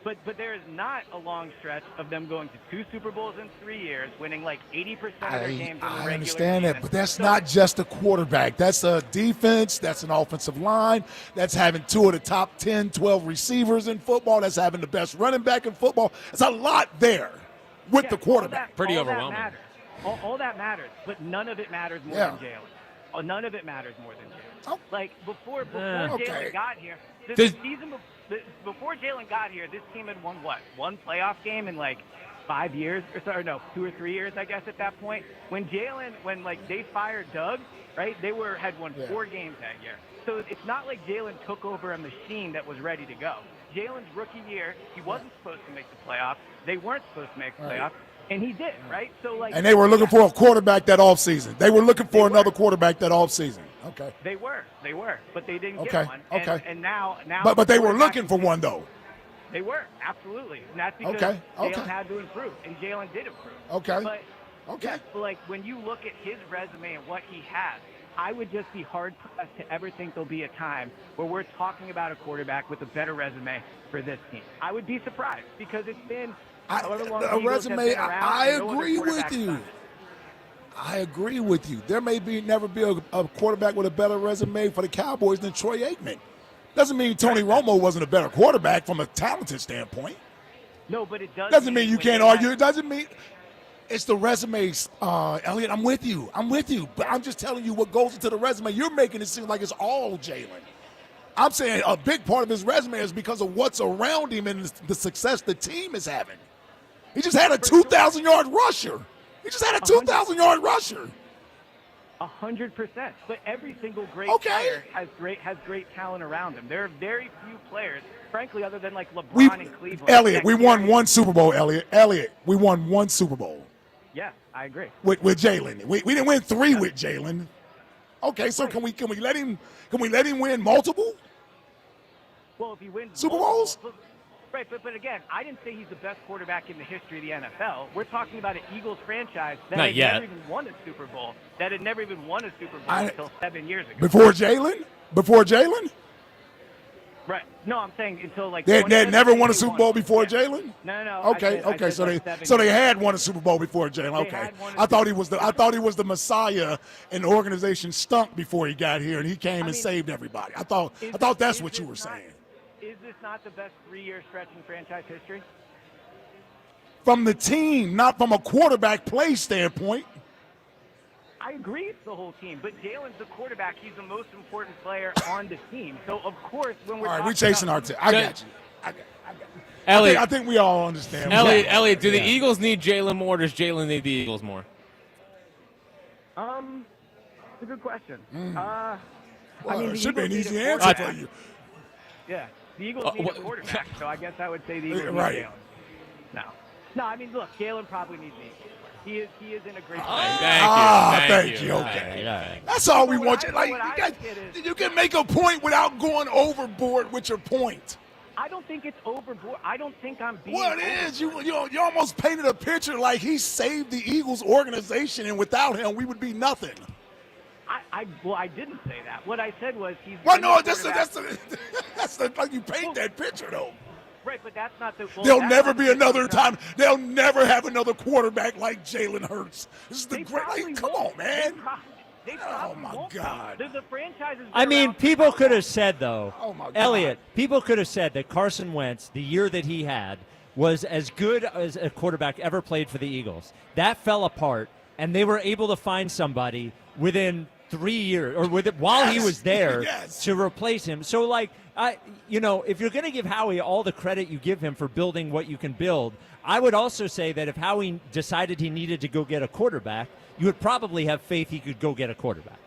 But there is not a long stretch of them going to 2 Super Bowls in 3 years, winning like 80% of their games in the regular season. I understand that, but that's not just a quarterback. That's a defense. That's an offensive line. That's having 2 of the top 10, 12 receivers in football. That's having the best running back in football. There's a lot there with the quarterback. Pretty overwhelming. All that matters, but none of it matters more than Jalen. None of it matters more than Jalen. Like, before Jalen got here, before Jalen got here, this team had won what? One playoff game in like 5 years, or no, 2 or 3 years, I guess, at that point. When they fired Doug, right? They had won 4 games that year. So it's not like Jalen took over a machine that was ready to go. Jalen's rookie year, he wasn't supposed to make the playoffs. They weren't supposed to make the playoffs. And he did, right? So, like, and they were looking for a quarterback that offseason. They were looking for another quarterback that offseason. Okay. They were, but they didn't Okay, get one. okay. And now. But they were quarterbacks- looking for one, though. They were, absolutely. And that's because Okay, okay. Jalen had to improve, and Jalen did improve. Okay. But, Okay. but like, when you look at his resume and what he has, I would just be hard-pressed to ever think there'll be a time where we're talking about a quarterback with a better resume for this team. I would be surprised because it's been however long the A Eagles have resume, been around, I and no other agree with quarterback's you. done it. I agree with you. There may never be a quarterback with a better resume for the Cowboys than Troy Aikman. Doesn't mean Tony Romo wasn't a better quarterback from a talented standpoint. No, but it Doesn't mean you can't argue. It doesn't mean it's the resumes, Elliot. I'm with you. But I'm just telling you what goes into the resume. You're making it seem like it's all Jalen. I'm saying a big part of his resume is because of what's around him and the success the team is having. He just had a 2,000-yard rusher. He just had a 2,000-yard rusher. 100%. But every single great player has great talent around him. There are very few players, frankly, other than like LeBron and Cleveland. Elliot, we won one Super Bowl, Elliot, we won one Super Bowl. Yeah, I agree. With Jalen. We didn't win 3 with Jalen. Okay, so can we let him win multiple? Well, if he wins Super Bowls? Right, but again, I didn't say he's the best quarterback in the history of the NFL. We're talking about an Eagles franchise that Not yet. never even won a Super Bowl. Until 7 years ago. Before Jalen? Right. No, I'm saying until like. They had never won a Super Bowl before Jalen? No. Okay. So they had won a Super Bowl before Jalen. Okay. I thought he was the Messiah, and the organization stunk before he got here, and he came and saved everybody. I thought that's what you were saying. Is this not the best 3-year stretch in franchise history? From the team, not from a quarterback play standpoint. I agree it's the whole team, but Jalen's the quarterback. He's the most important player on the team. So, of course, when we're all right, we're chasing our team. I got you. Elliot, I think we all understand. Elliot, do the Eagles need Jalen more, or does Jalen need the Eagles more? It's a good question. Well, the it should be an Eagles easy need a answer for quarterback. you. Yeah, the Eagles need a quarterback, so I guess I would say the Eagles need Right. Jalen. No, I mean, look, Jalen probably needs the Eagles. He is in a great place. Thank you. Okay. That's all we want. You can make a point without going overboard with your point. I don't think it's overboard. I don't think I'm being. Well, it is. You almost painted a picture like he saved the Eagles organization, and without him, we would be nothing. I didn't say that. What I said was he's. Well, no, that's like you paint that picture though. Right, but that's not the. There'll never be another time. They'll never have another quarterback like Jalen Hurts. This is the great. Like, come on, man. They probably won't. God. The franchise is. I mean, people could have said, though, God. Elliot, people could have said that Carson Wentz, the year that he had, was as good as a quarterback ever played for the Eagles. That fell apart, and they were able to find somebody within 3 years, or while he was there, to replace him. So, like, if you're going to give Howie all the credit you give him for building what you can build, I would also say that if Howie decided he needed to go get a quarterback, you would probably have faith he could go get a quarterback.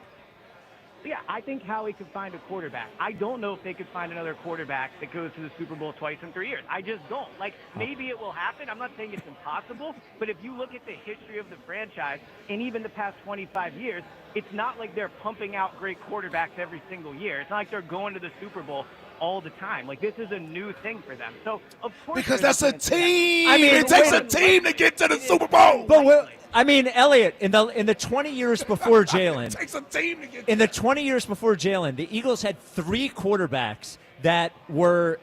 Yeah, I think Howie could find a quarterback. I don't know if they could find another quarterback that goes to the Super Bowl twice in 3 years. I just don't. Like, maybe it will happen. I'm not saying it's impossible, but if you look at the history of the franchise and even the past 25 years, it's not like they're pumping out great quarterbacks every single year. It's not like they're going to the Super Bowl all the time. Like, this is a new thing for them. So, of course, Because that's a team. I mean, it takes a team to get to the Super Bowl. But I mean, Elliot, in the 20 years before Jalen, it takes a team to get in the 20 years before Jalen, the Eagles had 3 quarterbacks that were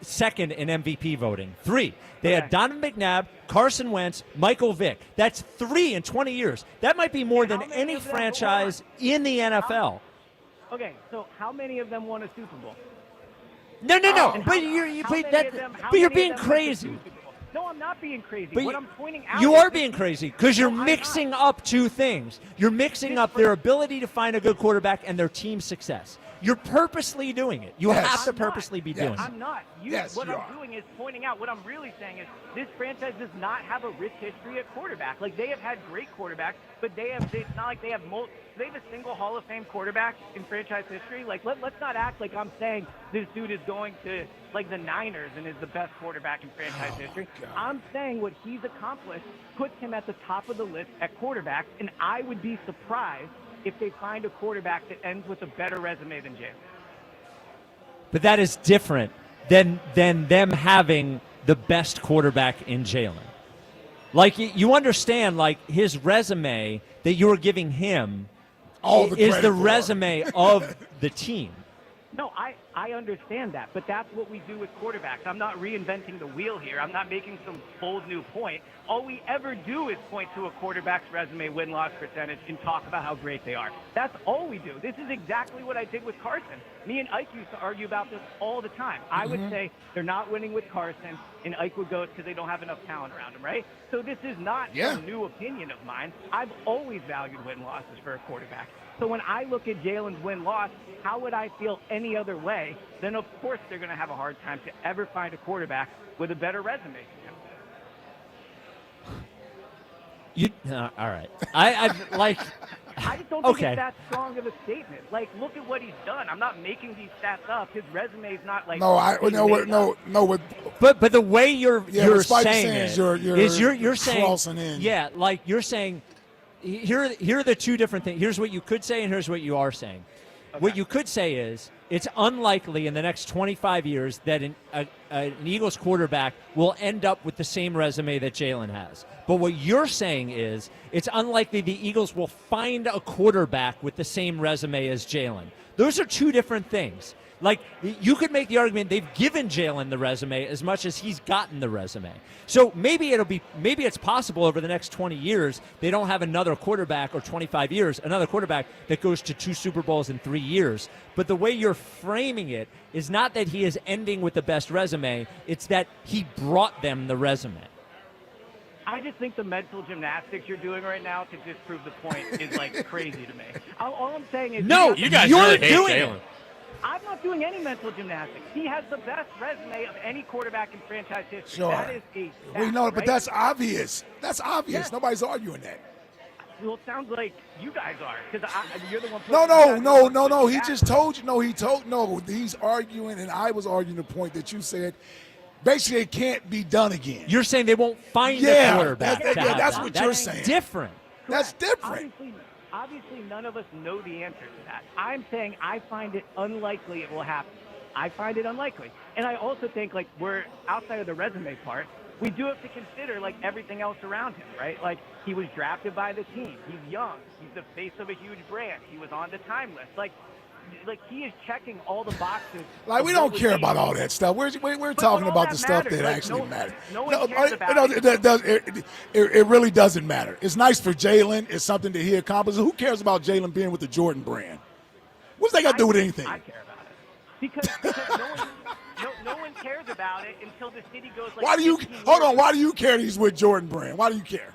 second in MVP voting. 3. They had Donovan McNabb, Carson Wentz, Michael Vick. That's 3 in 20 years. That might be more than any franchise in the NFL. Okay, so how many of them won a Super Bowl? No. But you're being crazy. No, I'm not being crazy. But what I'm pointing out you is are being crazy because you're mixing up 2 things. You're mixing up their ability to find a good quarterback and their team success. You're purposely doing it. You have to purposely be doing it. I'm not. What I'm doing is pointing out. What I'm really saying is this franchise does not have a rich history at quarterback. Like, they have had great quarterbacks, but it's not like they have they have a single Hall of Fame quarterback in franchise history. Like, let's not act like I'm saying this dude is going to, like, the Niners and is the best quarterback in franchise history. I'm saying what he's accomplished puts him at the top of the list at quarterback, and I would be surprised if they find a quarterback that ends with a better resume than Jalen. But that is different than them having the best quarterback in Jalen. Like, you understand, like, his resume that you're giving him is the resume of the team. No, I understand that, but that's what we do with quarterbacks. I'm not reinventing the wheel here. I'm not making some bold new point. All we ever do is point to a quarterback's resume, win-loss percentage, and talk about how great they are. That's all we do. This is exactly what I did with Carson. Me and Ike used to argue about this all the time. I would say they're not winning with Carson, and Ike would go because they don't have enough talent around him, right? So this is not a new opinion of mine. I've always valued win-losses for a quarterback. So when I look at Jalen's win-loss, how would I feel any other way than, of course, they're going to have a hard time to ever find a quarterback with a better resume than him. All right. I like. I just don't think it's that strong of a statement. Like, look at what he's done. I'm not making these stats up. His resume is not like. No. But the way you're saying it is you're saying crossing in. Yeah, like you're saying. Here are the two different things. Here's what you could say, and here's what you are saying. Okay. What you could say is it's unlikely in the next 25 years that an Eagles quarterback will end up with the same resume that Jalen has. But what you're saying is it's unlikely the Eagles will find a quarterback with the same resume as Jalen. Those are two different things. Like, you could make the argument they've given Jalen the resume as much as he's gotten the resume. So maybe it's possible over the next 20 years they don't have another quarterback, or 25 years, another quarterback that goes to 2 Super Bowls in 3 years. But the way you're framing it is not that he is ending with the best resume, it's that he brought them the resume. I just think the mental gymnastics you're doing right now to disprove the point is, like, crazy to me. All I'm saying is... No, you guys really hate Jalen. I'm not doing any mental gymnastics. He has the best resume of any quarterback in franchise history. Sure. That is a fact, We know it, but right? that's obvious. That's obvious. Yeah. Nobody's arguing that. Well, it sounds like you guys are, because you're the one. No. He just told you. He's arguing, and I was arguing the point that you said. Basically, it can't be done again. You're saying they won't find a quarterback. That's what you're saying. Different. That's different. Obviously, none of us know the answer to that. I'm saying I find it unlikely it will happen. I find it unlikely. And I also think, like, we're outside of the resume part, we do have to consider, like, everything else around him, right? Like, he was drafted by the team. He's young. He's the face of a huge brand. He was on the time list. Like he is checking all the boxes. Like, we don't care about all that stuff. We're talking about the stuff that actually matters. No one cares about it. It really doesn't matter. It's nice for Jalen. It's something that he accomplished. Who cares about Jalen being with the Jordan brand? What's that got to do with anything? I care about it. Because no one cares about it until the city goes like... Why do you care that he's with Jordan brand? Why do you care?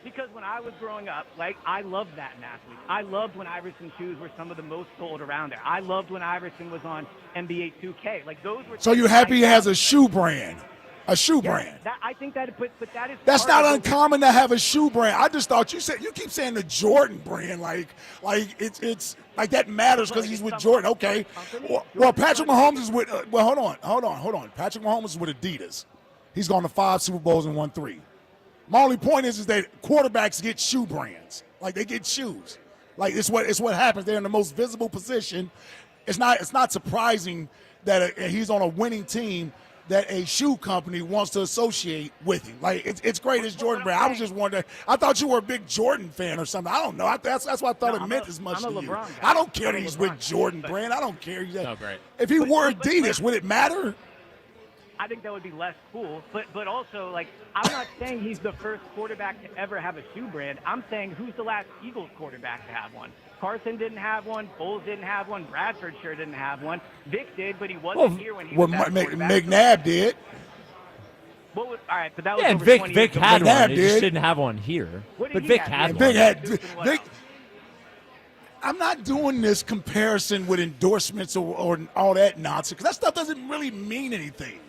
Because when I was growing up, like, I loved that in athletes. I loved when Iverson shoes were some of the most sold around there. I loved when Iverson was on NBA 2K. Like, those were... So you're happy he has a shoe brand? A shoe brand? I think that, but that is... That's not uncommon to have a shoe brand. I just thought you keep saying the Jordan brand, like it's like that matters because he's with Jordan. Okay. Well, Patrick Mahomes is with... hold on. Patrick Mahomes is with Adidas. He's gone to 5 Super Bowls and won 3. My only point is that quarterbacks get shoe brands. Like, they get shoes. Like, it's what happens. They're in the most visible position. It's not surprising that he's on a winning team that a shoe company wants to associate with him. Like, it's great as Jordan brand. I was just wondering. I thought you were a big Jordan fan or something. I don't know. That's what I thought it meant as much to you. I don't care that he's with Jordan brand. I don't care. No, great. If he wore Adidas, would it matter? I think that would be less cool, but also, like, I'm not saying he's the first quarterback to ever have a shoe brand. I'm saying who's the last Eagles quarterback to have one? Carson didn't have one. Foles didn't have one. Bradford sure didn't have one. Vic did, but he wasn't here when he was that quarterback. McNabb did. All right, but that was and over Vic 20 years ago. had one. He just did. didn't have one here. What did But he Vic have? had one. Vic, I'm not doing this comparison with endorsements or all that nonsense, because that stuff doesn't really mean anything.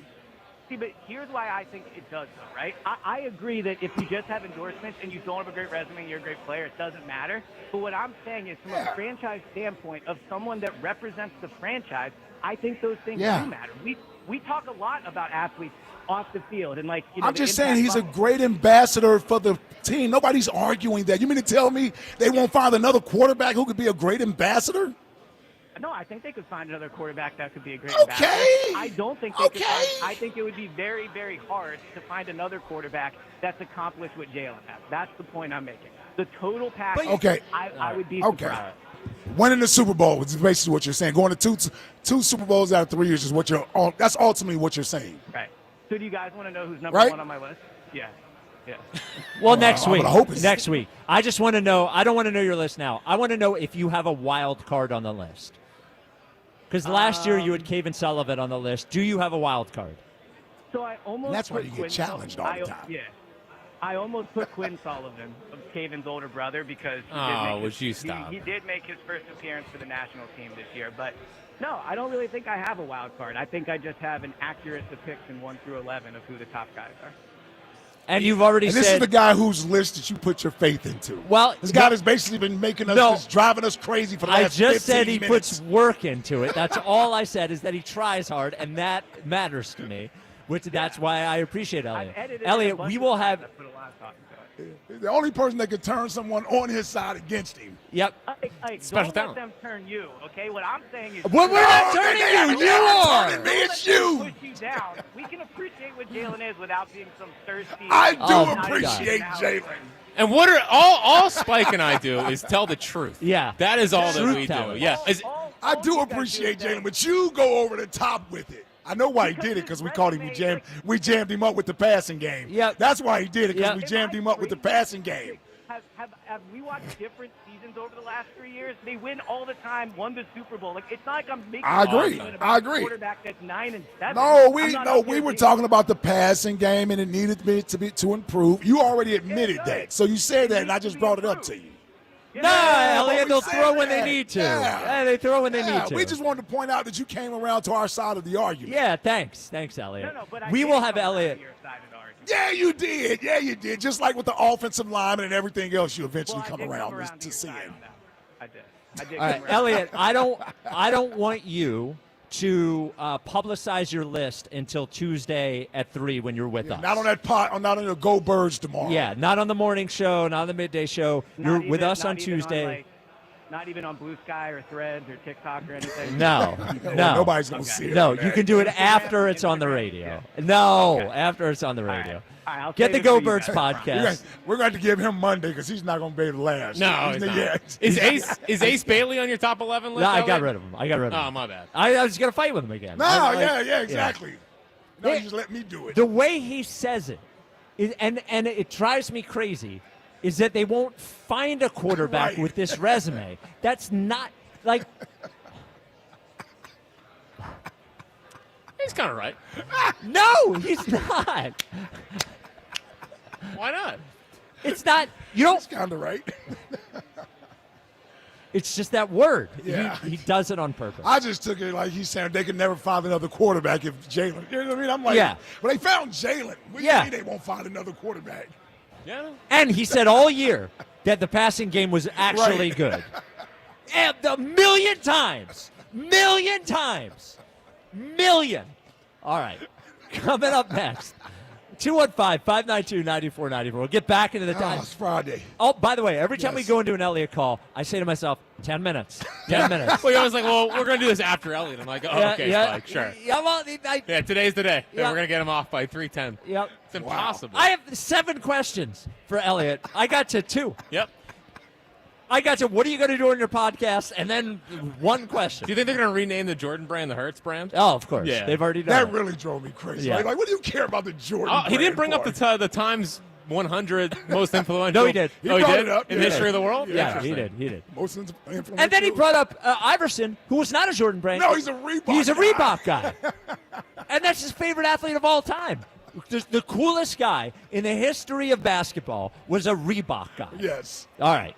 See, but here's why I think it does, though, right? I agree that if you just have endorsements and you don't have a great resume and you're a great player, it doesn't matter. But what I'm saying is, from a franchise standpoint of someone that represents the franchise, I think those things do matter. we talk a lot about athletes off the field and like. I'm just saying he's a great ambassador for the team. Nobody's arguing that. You mean to tell me they won't find another quarterback who could be a great ambassador? No, I think they could find another quarterback that could be a great ambassador. I don't think they could find, I think it would be very, very hard to find another quarterback that's accomplished what Jalen has. That's the point I'm making. The total package, I would be surprised. Winning the Super Bowl is basically what you're saying. Going to two Super Bowls out of 3 years is that's ultimately what you're saying. Right. So do you guys want to know who's number one on my list? Yeah. Yeah. Well, next week. Next week. I just want to know. I don't want to know your list now. I want to know if you have a wild card on the list. Because last year you had Kevin Sullivan on the list. Do you have a wild card? So I almost. And that's why you get challenged all the time. Yeah. I almost put Quinn Sullivan, Kaven's older brother, because he did make his first appearance for the national team this year. But no, I don't really think I have a wild card. I think I just have an accurate depiction 1 through 11 of who the top guys are. And you've already said... this is the guy whose list that you put your faith into. Well, this guy has basically been making us, just driving us crazy for the last 15 minutes. I just said he puts work into it. That's all I said, is that he tries hard, and that matters to me, that's why I appreciate Elliot. Elliot, we will have... The only person that could turn someone on his side against him. Yep. Special talent. Don't let them turn you, okay? What I'm saying is... Well, we're not turning you. You are. It's you. Push you down. We can appreciate what Jalen is without being some thirsty... I do appreciate Jalen. And what are all Spike and I do is tell the truth. Yeah. That is all that we do. Yeah. I do appreciate Jalen, but you go over the top with it. I know why he did it, because we called him. We jammed him up with the passing game. Yep. That's why he did it, because we jammed him up with the passing game. Have we watched different seasons over the last 3 years? They win all the time, won the Super Bowl. Like, it's not like I'm making I agree. about a quarterback that's 9 and 7. We were talking about the passing game, and it needed to improve. You already admitted that, so you said that, and I just brought it up to you. Elliot, they'll throw when they need to. Yeah, they throw when they need to. We just wanted to point out that you came around to our side of the argument. Yeah, thanks, Elliot. But we will have Elliot. Yeah, you did. Yeah, you did. Just like with the offensive lineman and everything else, you eventually come around to seeing. I did. All right, Elliot, I don't want you to publicize your list until Tuesday at 3 when you're with us. Not on that not on the Go Birds tomorrow. Yeah, not on the morning show, not on the midday show. You're with us on Tuesday. Not even on Blue Sky or Threads or TikTok or anything? No. Nobody's going to see it. No, you can do it after it's on the radio. After it's on the radio. All right, get the Go Birds podcast. We're going to give him Monday because he's not going to be able to last. No, he's not. Is Ace Bailey on your top 11 list? No, I got rid of him. Oh, my bad. I was going to fight with him again. Exactly. No, you just let me do it. The way he says it, and it drives me crazy, is that they won't find a quarterback with this resume. That's not, like... He's kind of right. No, he's not. Why not? It's not. You don't. He's kind of right. It's just that word. Yeah. He does it on purpose. I just took it like he's saying they can never find another quarterback if Jalen. You know what I mean? I'm like, but they found Jalen. What do you mean they won't find another quarterback? Yeah. And he said all year that the passing game was actually good. And a million times. All right. Coming up next. 215-592-9494. We'll get back into the time. It's Friday. Oh, by the way, every time we go into an Elliott call, I say to myself, 10 minutes. 10 minutes. Well, I was like, well, we're going to do this after Elliott. I'm like, Spike, sure. Yeah, well, today's the day that we're going to get him off by 3:10. Yep. It's impossible. I have 7 questions for Elliott. I got to 2. Yep. I got to, what are you going to do on your podcast? And then 1 question. Do you think they're going to rename the Jordan brand the Hertz brand? Oh, of course. Yeah. They've already done That it. really drove me crazy. Yeah. Like, what do you care about the Jordan brand? He didn't bring up the Times 100 most influential. No, he did. He brought it up. In the history of the world? Yeah, he did. Most influential. And then he brought up Iverson, who was not a Jordan brand. No, he's a Reebok He's a guy. Reebok guy. And that's his favorite athlete of all time. The coolest guy in the history of basketball was a Reebok guy. Yes. All right.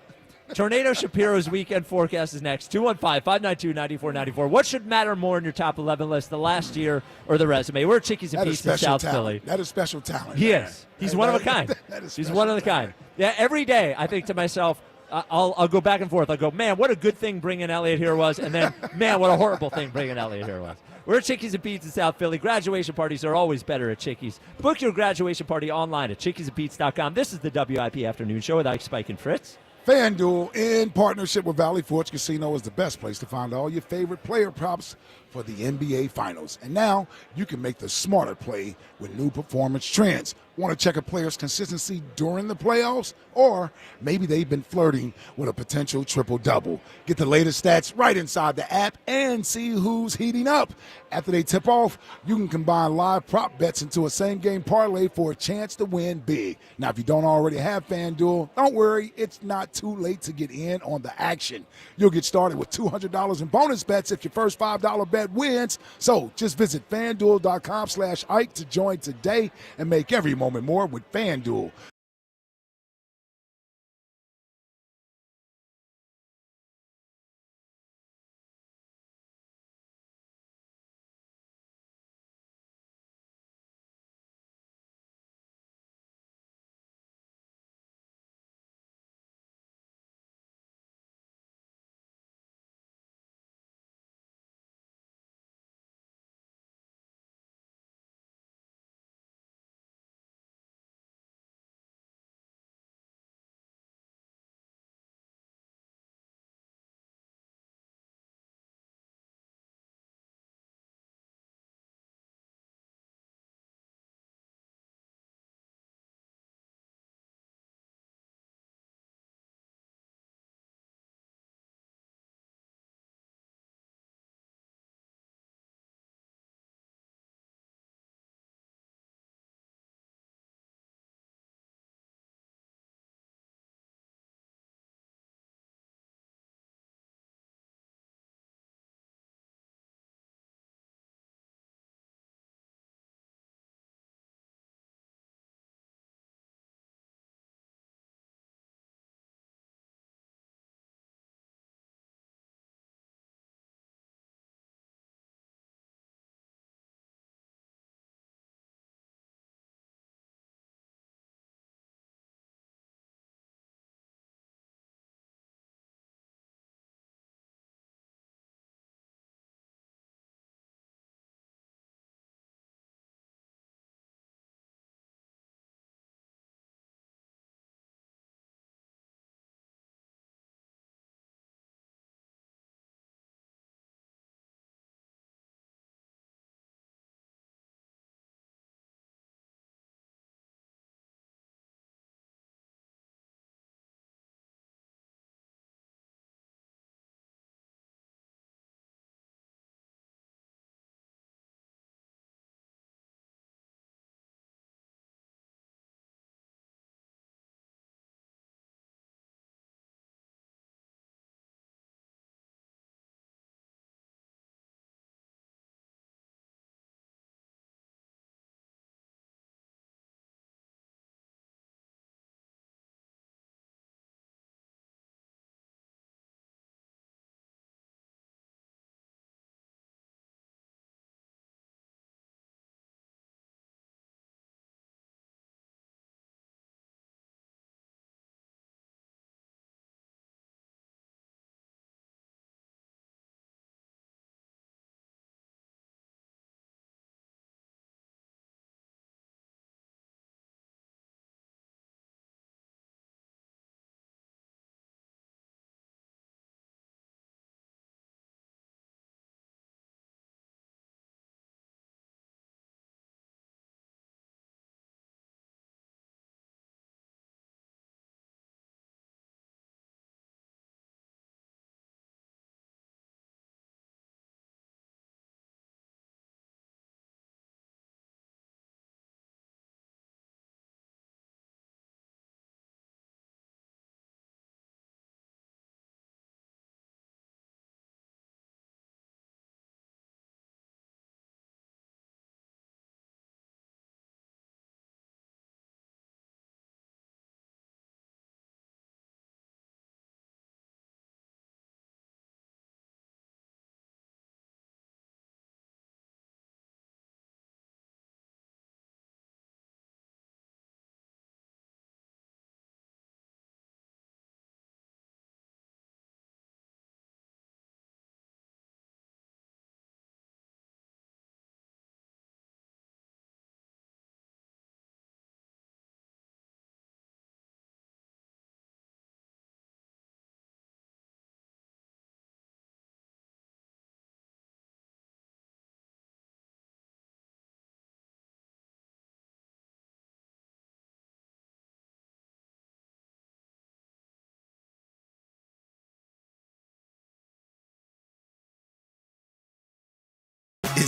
Tornado Shapiro's weekend forecast is next. 215-592-9494. What should matter more in your top 11 list, the last year or the resume? We're at Chickies and Pete's in South Philly. That is special talent. He is. He's one of a kind. That is He's one of a kind. Yeah, every day I think to myself, I'll go back and forth. I'll go, man, what a good thing bringing Elliott here was, and then, man, what a horrible thing bringing Elliott here was. We're at Chickies and Pete's in South Philly. Graduation parties are always better at Chickies. Book your graduation party online at chickiesandpete's.com. This is the WIP Afternoon Show with Ike, Spike, and Fritz. FanDuel, in partnership with Valley Forge Casino, is the best place to find all your favorite player props for the NBA Finals. And now you can make the smarter play with new performance trends. Want to check a player's consistency during the playoffs? Or maybe they've been flirting with a potential triple-double. Get the latest stats right inside the app and see who's heating up. After they tip off, you can combine live prop bets into a same-game parlay for a chance to win big. Now, if you don't already have FanDuel, don't worry. It's not too late to get in on the action. You'll get started with $200 in bonus bets if your first $5 bet wins. So just visit FanDuel.com/Ike to join today and make every moment more with FanDuel.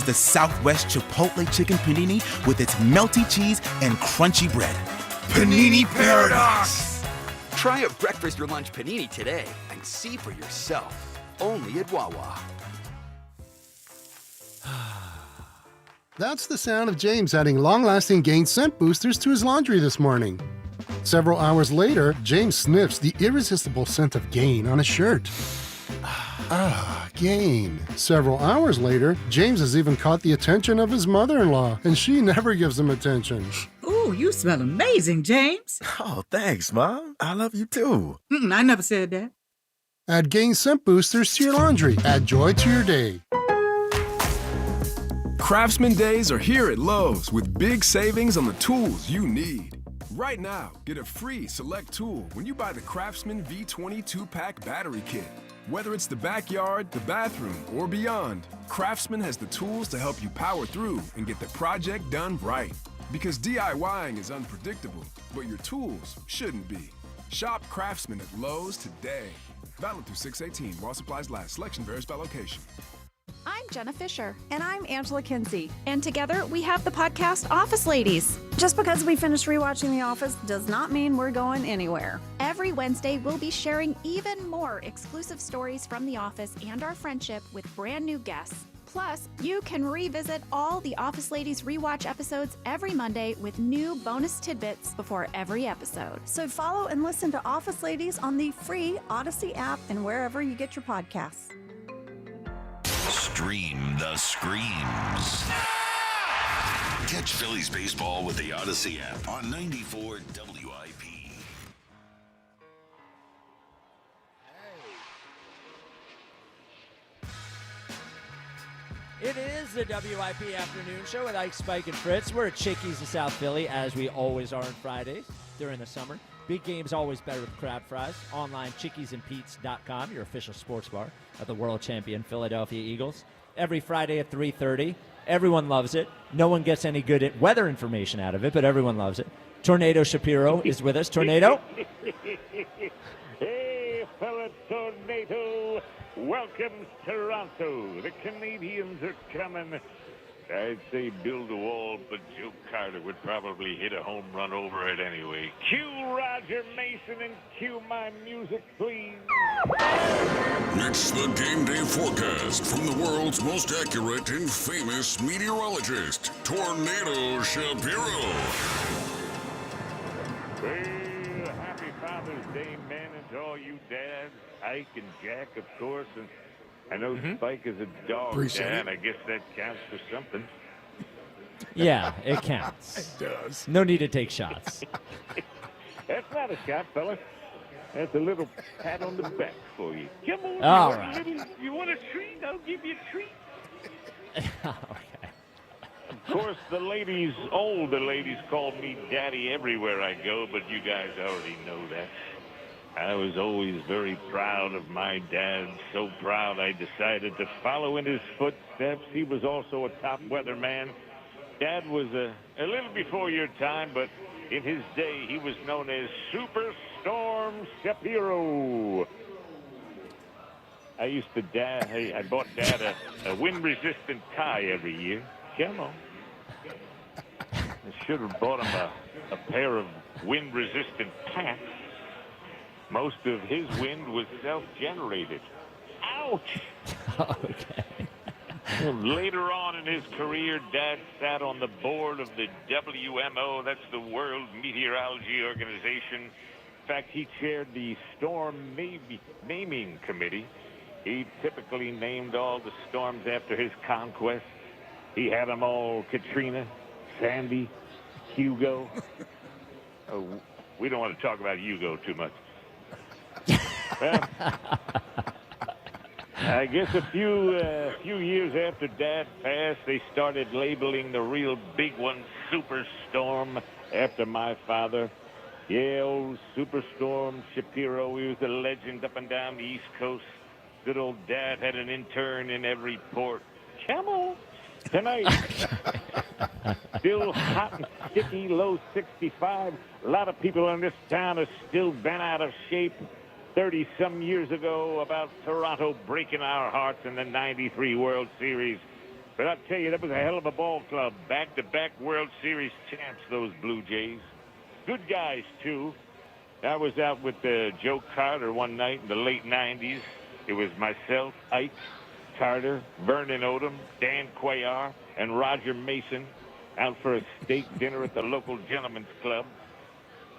the Southwest Chipotle Chicken Panini with its melty cheese and crunchy bread. Panini Paradox! Try a breakfast or lunch panini today and see for yourself. Only at Wawa. That's the sound of James adding long-lasting Gain scent boosters to his laundry this morning. Several hours later, James sniffs the irresistible scent of Gain on his shirt. Gain. Several hours later, James has even caught the attention of his mother-in-law, and she never gives him attention. Ooh, you smell amazing, James. Oh, thanks, Mom. I love you too. I never said that. Add Gain scent boosters to your laundry. Add joy to your day. Craftsman Days are here at Lowe's with big savings on the tools you need. Right now, get a free select tool when you buy the Craftsman V20 2-pack battery kit. Whether it's the backyard, the bathroom, or beyond, Craftsman has the tools to help you power through and get the project done right. Because DIYing is unpredictable, but your tools shouldn't be. Shop Craftsman at Lowe's today. Valid through 6/18 while supplies last. Selection varies by location. I'm Jenna Fisher. And I'm Angela Kinsey. And together we have the podcast Office Ladies. Just because we finished rewatching The Office does not mean we're going anywhere. Every Wednesday, we'll be sharing even more exclusive stories from The Office and our friendship with brand new guests. Plus, you can revisit all the Office Ladies rewatch episodes every Monday with new bonus tidbits before every episode. So follow and listen to Office Ladies on the free Odyssey app and wherever you get your podcasts. Stream the screams. Catch Phillies baseball with the Odyssey app on 94 WIP. It is the WIP Afternoon Show with Ike, Spike, and Fritz. We're at Chickies in South Philly, as we always are on Fridays during the summer. Big games always better with crab fries. Online, chickiesandpete's.com, your official sports bar of the world champion Philadelphia Eagles. Every Friday at 3:30. Everyone loves it. No one gets any good weather information out of it, but everyone loves it. Tornado Shapiro is with us. Tornado? Hey, fella Tornado. Welcome, Toronto. The Canadians are coming. I'd say build a wall, but Joe Carter would probably hit a home run over it anyway. Cue Roger Mason and cue my music, please. It's the game day forecast from the world's most accurate and famous meteorologist, Tornado Shapiro. Well, happy Father's Day, man, and to all you dads, Ike and Jack, of course, and I know Spike is a dog, Dad. I guess that counts for something. Yeah, it counts. It does. No need to take shots. That's not a shot, fella. That's a little pat on the back for you. Come on. All right. You want a treat? I'll give you a treat. Okay. Of course, all the ladies call me Daddy everywhere I go, but you guys already know that. I was always very proud of my dad, so proud I decided to follow in his footsteps. He was also a top weatherman. Dad was a little before your time, but in his day, he was known as Superstorm Shapiro. I bought Dad a wind-resistant tie every year. Come on. I should have bought him a pair of wind-resistant pants. Most of his wind was self-generated. Ouch! Okay. Later on in his career, Dad sat on the board of the WMO, that's the World Meteorology Organization. In fact, he chaired the Storm Naming Committee. He typically named all the storms after his conquest. He had them all Katrina, Sandy, Hugo. Oh, we don't want to talk about Hugo too much. Well, I guess a few years after Dad passed, they started labeling the real big one Superstorm after my father. Yeah, old Superstorm Shapiro, he was a legend up and down the East Coast. Good old Dad had an intern in every port. Come on. Tonight, still hot and sticky, low 65. A lot of people in this town are still bent out of shape. 30-some years ago about Toronto breaking our hearts in the '93 World Series. But I'll tell you, that was a hell of a ball club. Back-to-back World Series champs, those Blue Jays. Good guys, too. I was out with Joe Carter one night in the late 90s. It was myself, Ike, Carter, Vernon Odom, Dan Cuellar, and Roger Mason out for a steak dinner at the local gentleman's club.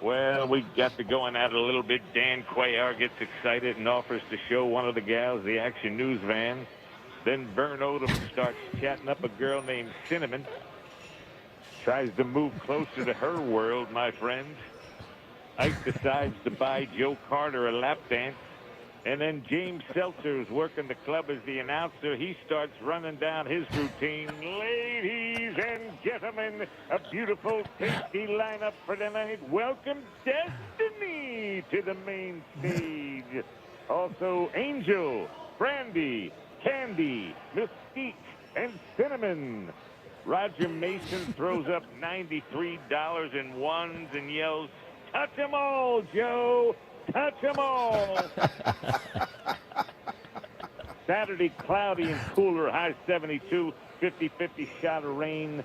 Well, we got to going at it a little bit. Dan Cuellar gets excited and offers to show one of the gals the Action News van. Then Vern Odom starts chatting up a girl named Cinnamon. Tries to move closer to her world, my friends. Ike decides to buy Joe Carter a lap dance. And then James Seltzer is working the club as the announcer. He starts running down his routine. Ladies and gentlemen, a beautiful, tasty lineup for tonight. Welcome Destiny to the main stage. Also Angel, Brandy, Candy, Mystique, and Cinnamon. Roger Mason throws up $93 in ones and yells, "Touch 'em all, Joe! Touch 'em all!" Saturday, cloudy and cooler, high 72, 50-50 shot of rain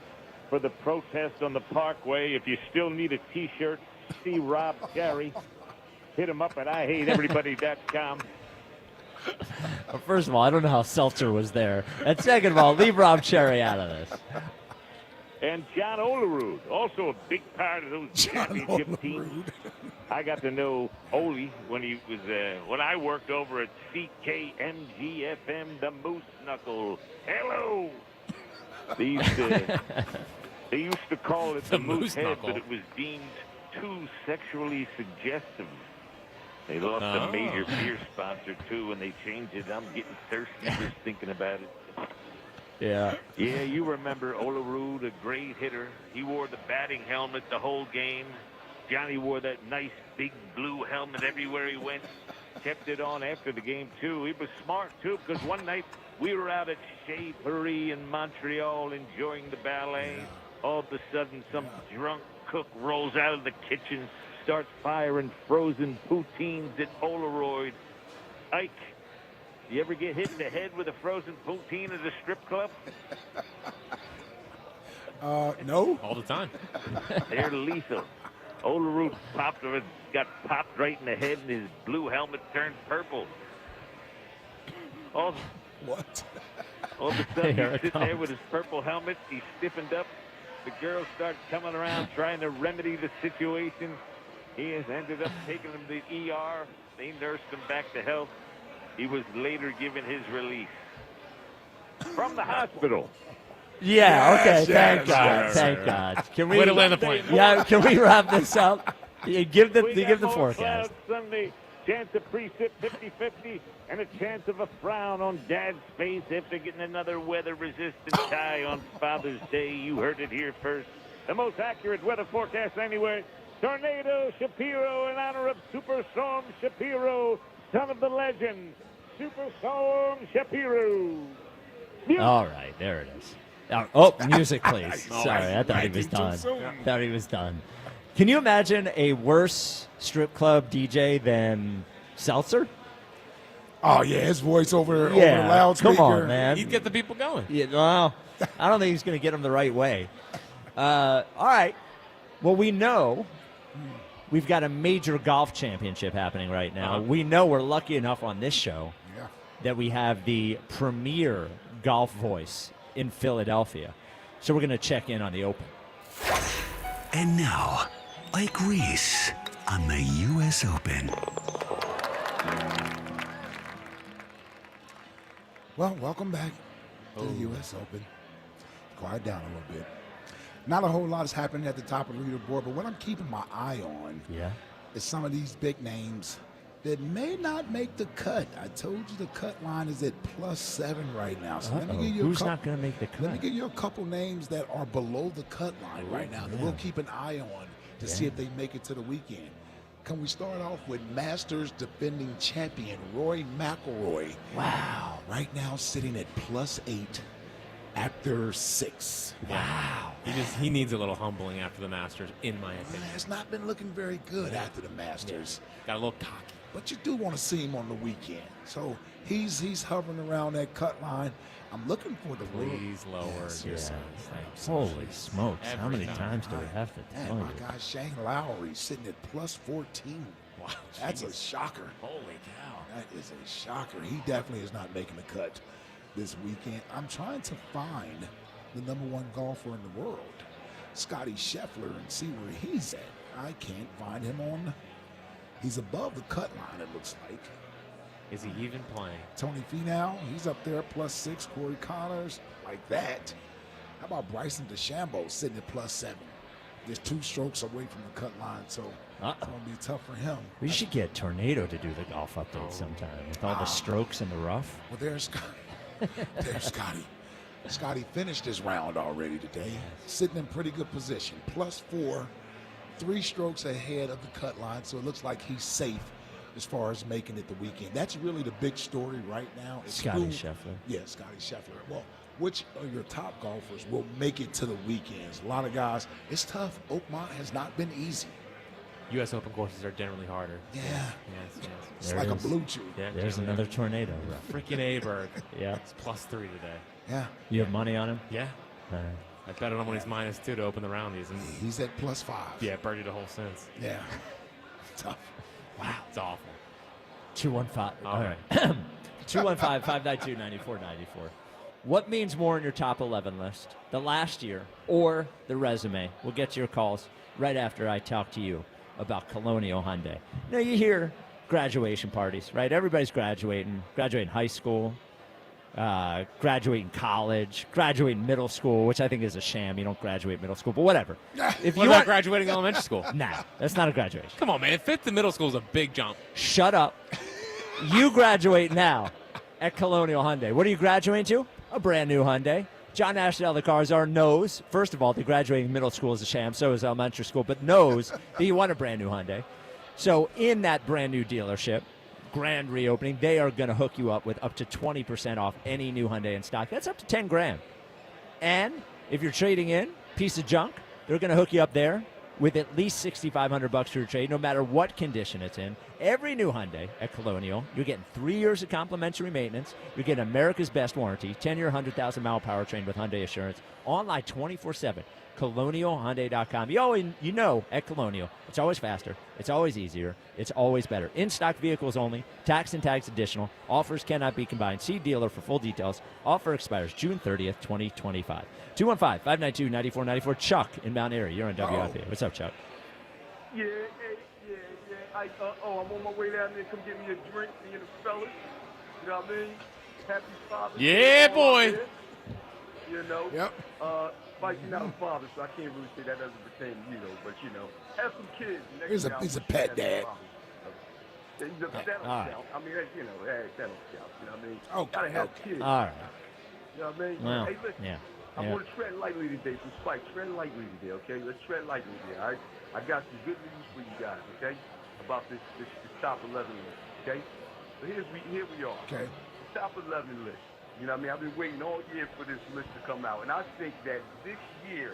for the protest on the Parkway. If you still need a T-shirt, see Rob Cherry. Hit him up at IHateEverybody.com. Well, first of all, I don't know how Seltzer was there. And second of all, leave Rob Cherry out of this. And John Olerud, also a big part of those championship teams. I got to know Ole when he was when I worked over at CKMG-FM, the Moose Knuckle. Hello. They used to call it the Moose Head, but it was deemed too sexually suggestive. They lost a major beer sponsor too, and they changed it. I'm getting thirsty just thinking about it. Yeah. Yeah, you remember Olerud, a great hitter. He wore the batting helmet the whole game. Johnny wore that nice big blue helmet everywhere he went. Kept it on after the game, too. He was smart, too, because one night we were out at Chez Paris in Montreal enjoying the ballet. All of a sudden, some drunk cook rolls out of the kitchen, starts firing frozen poutines at Polaroid. Ike, you ever get hit in the head with a frozen poutine at a strip club? No. All the time. They're lethal. Olerud got popped right in the head, and his blue helmet turned purple. All of a sudden, he's sitting there with his purple helmet. He stiffened up. The girls start coming around trying to remedy the situation. He has ended up taking him to the ER. They nursed him back to health. He was later given his release from the hospital. Yeah, okay, thank God. Thank God. Can we Way to land the plane. Yeah, can we wrap this up? Give the forecast. Sunday, chance of precip 50-50, and a chance of a frown on Dad's face after getting another weather-resistant tie on Father's Day. You heard it here first. The most accurate weather forecast anywhere. Tornado Shapiro in honor of Superstorm Shapiro, son of the legend, Superstorm Shapiro. All right, there it is. Oh, music, please. Sorry, I thought he was done. Can you imagine a worse strip club DJ than Seltzer? Oh, yeah, his voice over the loudspeaker. Come on, man. He'd get the people going. Yeah, well, I don't think he's going to get them the right way. All right. Well, we know we've got a major golf championship happening right now. We know we're lucky enough on this show that we have the premier golf voice in Philadelphia. So we're going to check in on the Open. And now, Ike Reese on the U.S. Open. Well, welcome back to the U.S. Open. Quiet down a little bit. Not a whole lot is happening at the top of the leaderboard, but what I'm keeping my eye on is some of these big names that may not make the cut. I told you the cut line is at +7 right now. So let me give you Who's not going to make the cut? Let me give you a couple names that are below the cut line right now that we'll keep an eye on to see if they make it to the weekend. Can we start off with Masters defending champion Rory McIlroy? Wow. Right now sitting at +8 after 6. Wow. He needs a little humbling after the Masters, in my opinion. It's not been looking very good after the Masters. Got a little cocky. but you do want to see him on the weekend. So he's hovering around that cut line. I'm looking for the Please lower your Holy smokes. How many times do we have to tell Man, you? my guy Shane Lowry sitting at plus 14. Wow, that's a shocker. Holy cow. That is a shocker. He definitely is not making the cut this weekend. I'm trying to find the number one golfer in the world, Scotty Scheffler, and see where he's at. I can't find him on. He's above the cut line, it looks like. Is he even playing? Tony Finau, he's up there at plus 6. Corey Connors, like that. How about Bryson DeChambeau sitting at plus 7? There's 2 strokes away from the cut line, so it's going to be tough for him. We should get Tornado to do the golf update sometime with all the strokes in the rough. Well, there's Scotty. Scotty finished his round already today, sitting in pretty good position. Plus 4, 3 strokes ahead of the cut line, so it looks like he's safe as far as making it the weekend. That's really the big story right now. Scotty Scheffler. Yeah, Scotty Scheffler. Well, which of your top golfers will make it to the weekends? A lot of guys, it's tough. Oakmont has not been easy. U.S. Open courses are generally harder. Yeah. Yes. It's like a blue chew. Yeah, There's another tornado. Freaking Aberg. Yeah. It's plus 3 today. Yeah. You have money on him? Yeah. All right. I bet on him when he's -2 to open the round. He's at plus 5. Yeah, birdied a hole since. Yeah. Tough. Wow. It's awful. 215. All right. 215-592-9494. What means more in your top 11 list? The last year or the resume? We'll get to your calls right after I talk to you about Colonial Hyundai. Now, you hear graduation parties, right? Everybody's graduating high school, graduating college, graduating middle school, which I think is a sham. You don't graduate middle school, but whatever. If you are graduating elementary school? Nah, that's not a graduation. Come on, man. 5th to middle school is a big jump. Shut up. You graduate now at Colonial Hyundai. What are you graduating to? A brand new Hyundai. John Ashdale, the cars are, knows, first of all, that graduating middle school is a sham, so is elementary school, but knows that you want a brand new Hyundai. So in that brand new dealership, grand reopening, they are going to hook you up with up to 20% off any new Hyundai in stock. That's up to $10,000. And if you're trading in piece of junk, they're going to hook you up there with at least $6,500 for your trade, no matter what condition it's in. Every new Hyundai at Colonial, you're getting 3 years of complimentary maintenance. You're getting America's best warranty, 10-year, 100,000-mile powertrain with Hyundai Assurance. Online 24/7. ColonialHyundai.com. You know at Colonial, it's always faster, it's always easier, it's always better. In-stock vehicles only, tax and tags additional. Offers cannot be combined. See dealer for full details. Offer expires June 30th, 2025. 215-592-9494. Chuck in Mount Airy. You're on WIP. What's up, Chuck? Yeah. I'm on my way down there. Come get me a drink, me and the fellas. You know what I mean? Happy Father's Day. Yeah, boy. You know? Yep. Mike, you're not a father, so I can't really say that doesn't pertain to you, though. But, you know, have some kids. He's a pet dad. That don't count. I mean, that don't count. You know what I mean? Okay. Gotta have kids. All right. You know what I mean? Well, hey, listen. yeah. I'm going to tread lightly today from Spike. Tread lightly today, okay? Let's tread lightly today, all right? I got some good news for you guys, okay? About this top 11 list, okay? So here we are. Okay. The top 11 list. You know what I mean? I've been waiting all year for this list to come out. And I think that this year,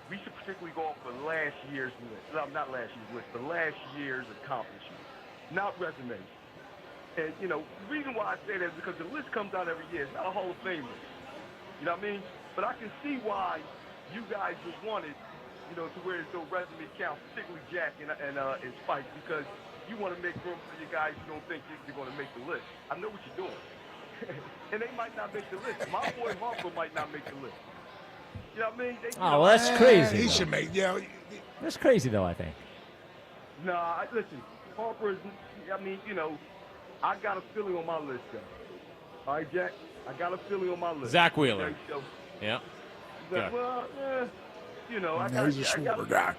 we should particularly go off of last year's list. No, not last year's list, but last year's accomplishments, not resumes. And, you know, the reason why I say that is because the list comes out every year. It's not a Hall of Fame list. You know what I mean? But I can see why you guys would want it, you know, to where it's no resume counts, particularly Jack and Spike, because you want to make room for your guys who don't think you're going to make the list. I know what you're doing. And they might not make the list. My boy Harper might not make the list. You know what I mean? Well, that's crazy. He should make, That's crazy, though, I think. Nah, listen, Harper is, I mean, you know, I got a feeling on my list, guys. All right, Jack? I got a feeling on my list. Zach Wheeler. Okay, so, Yeah. well, you know, he's a Schwarber guy.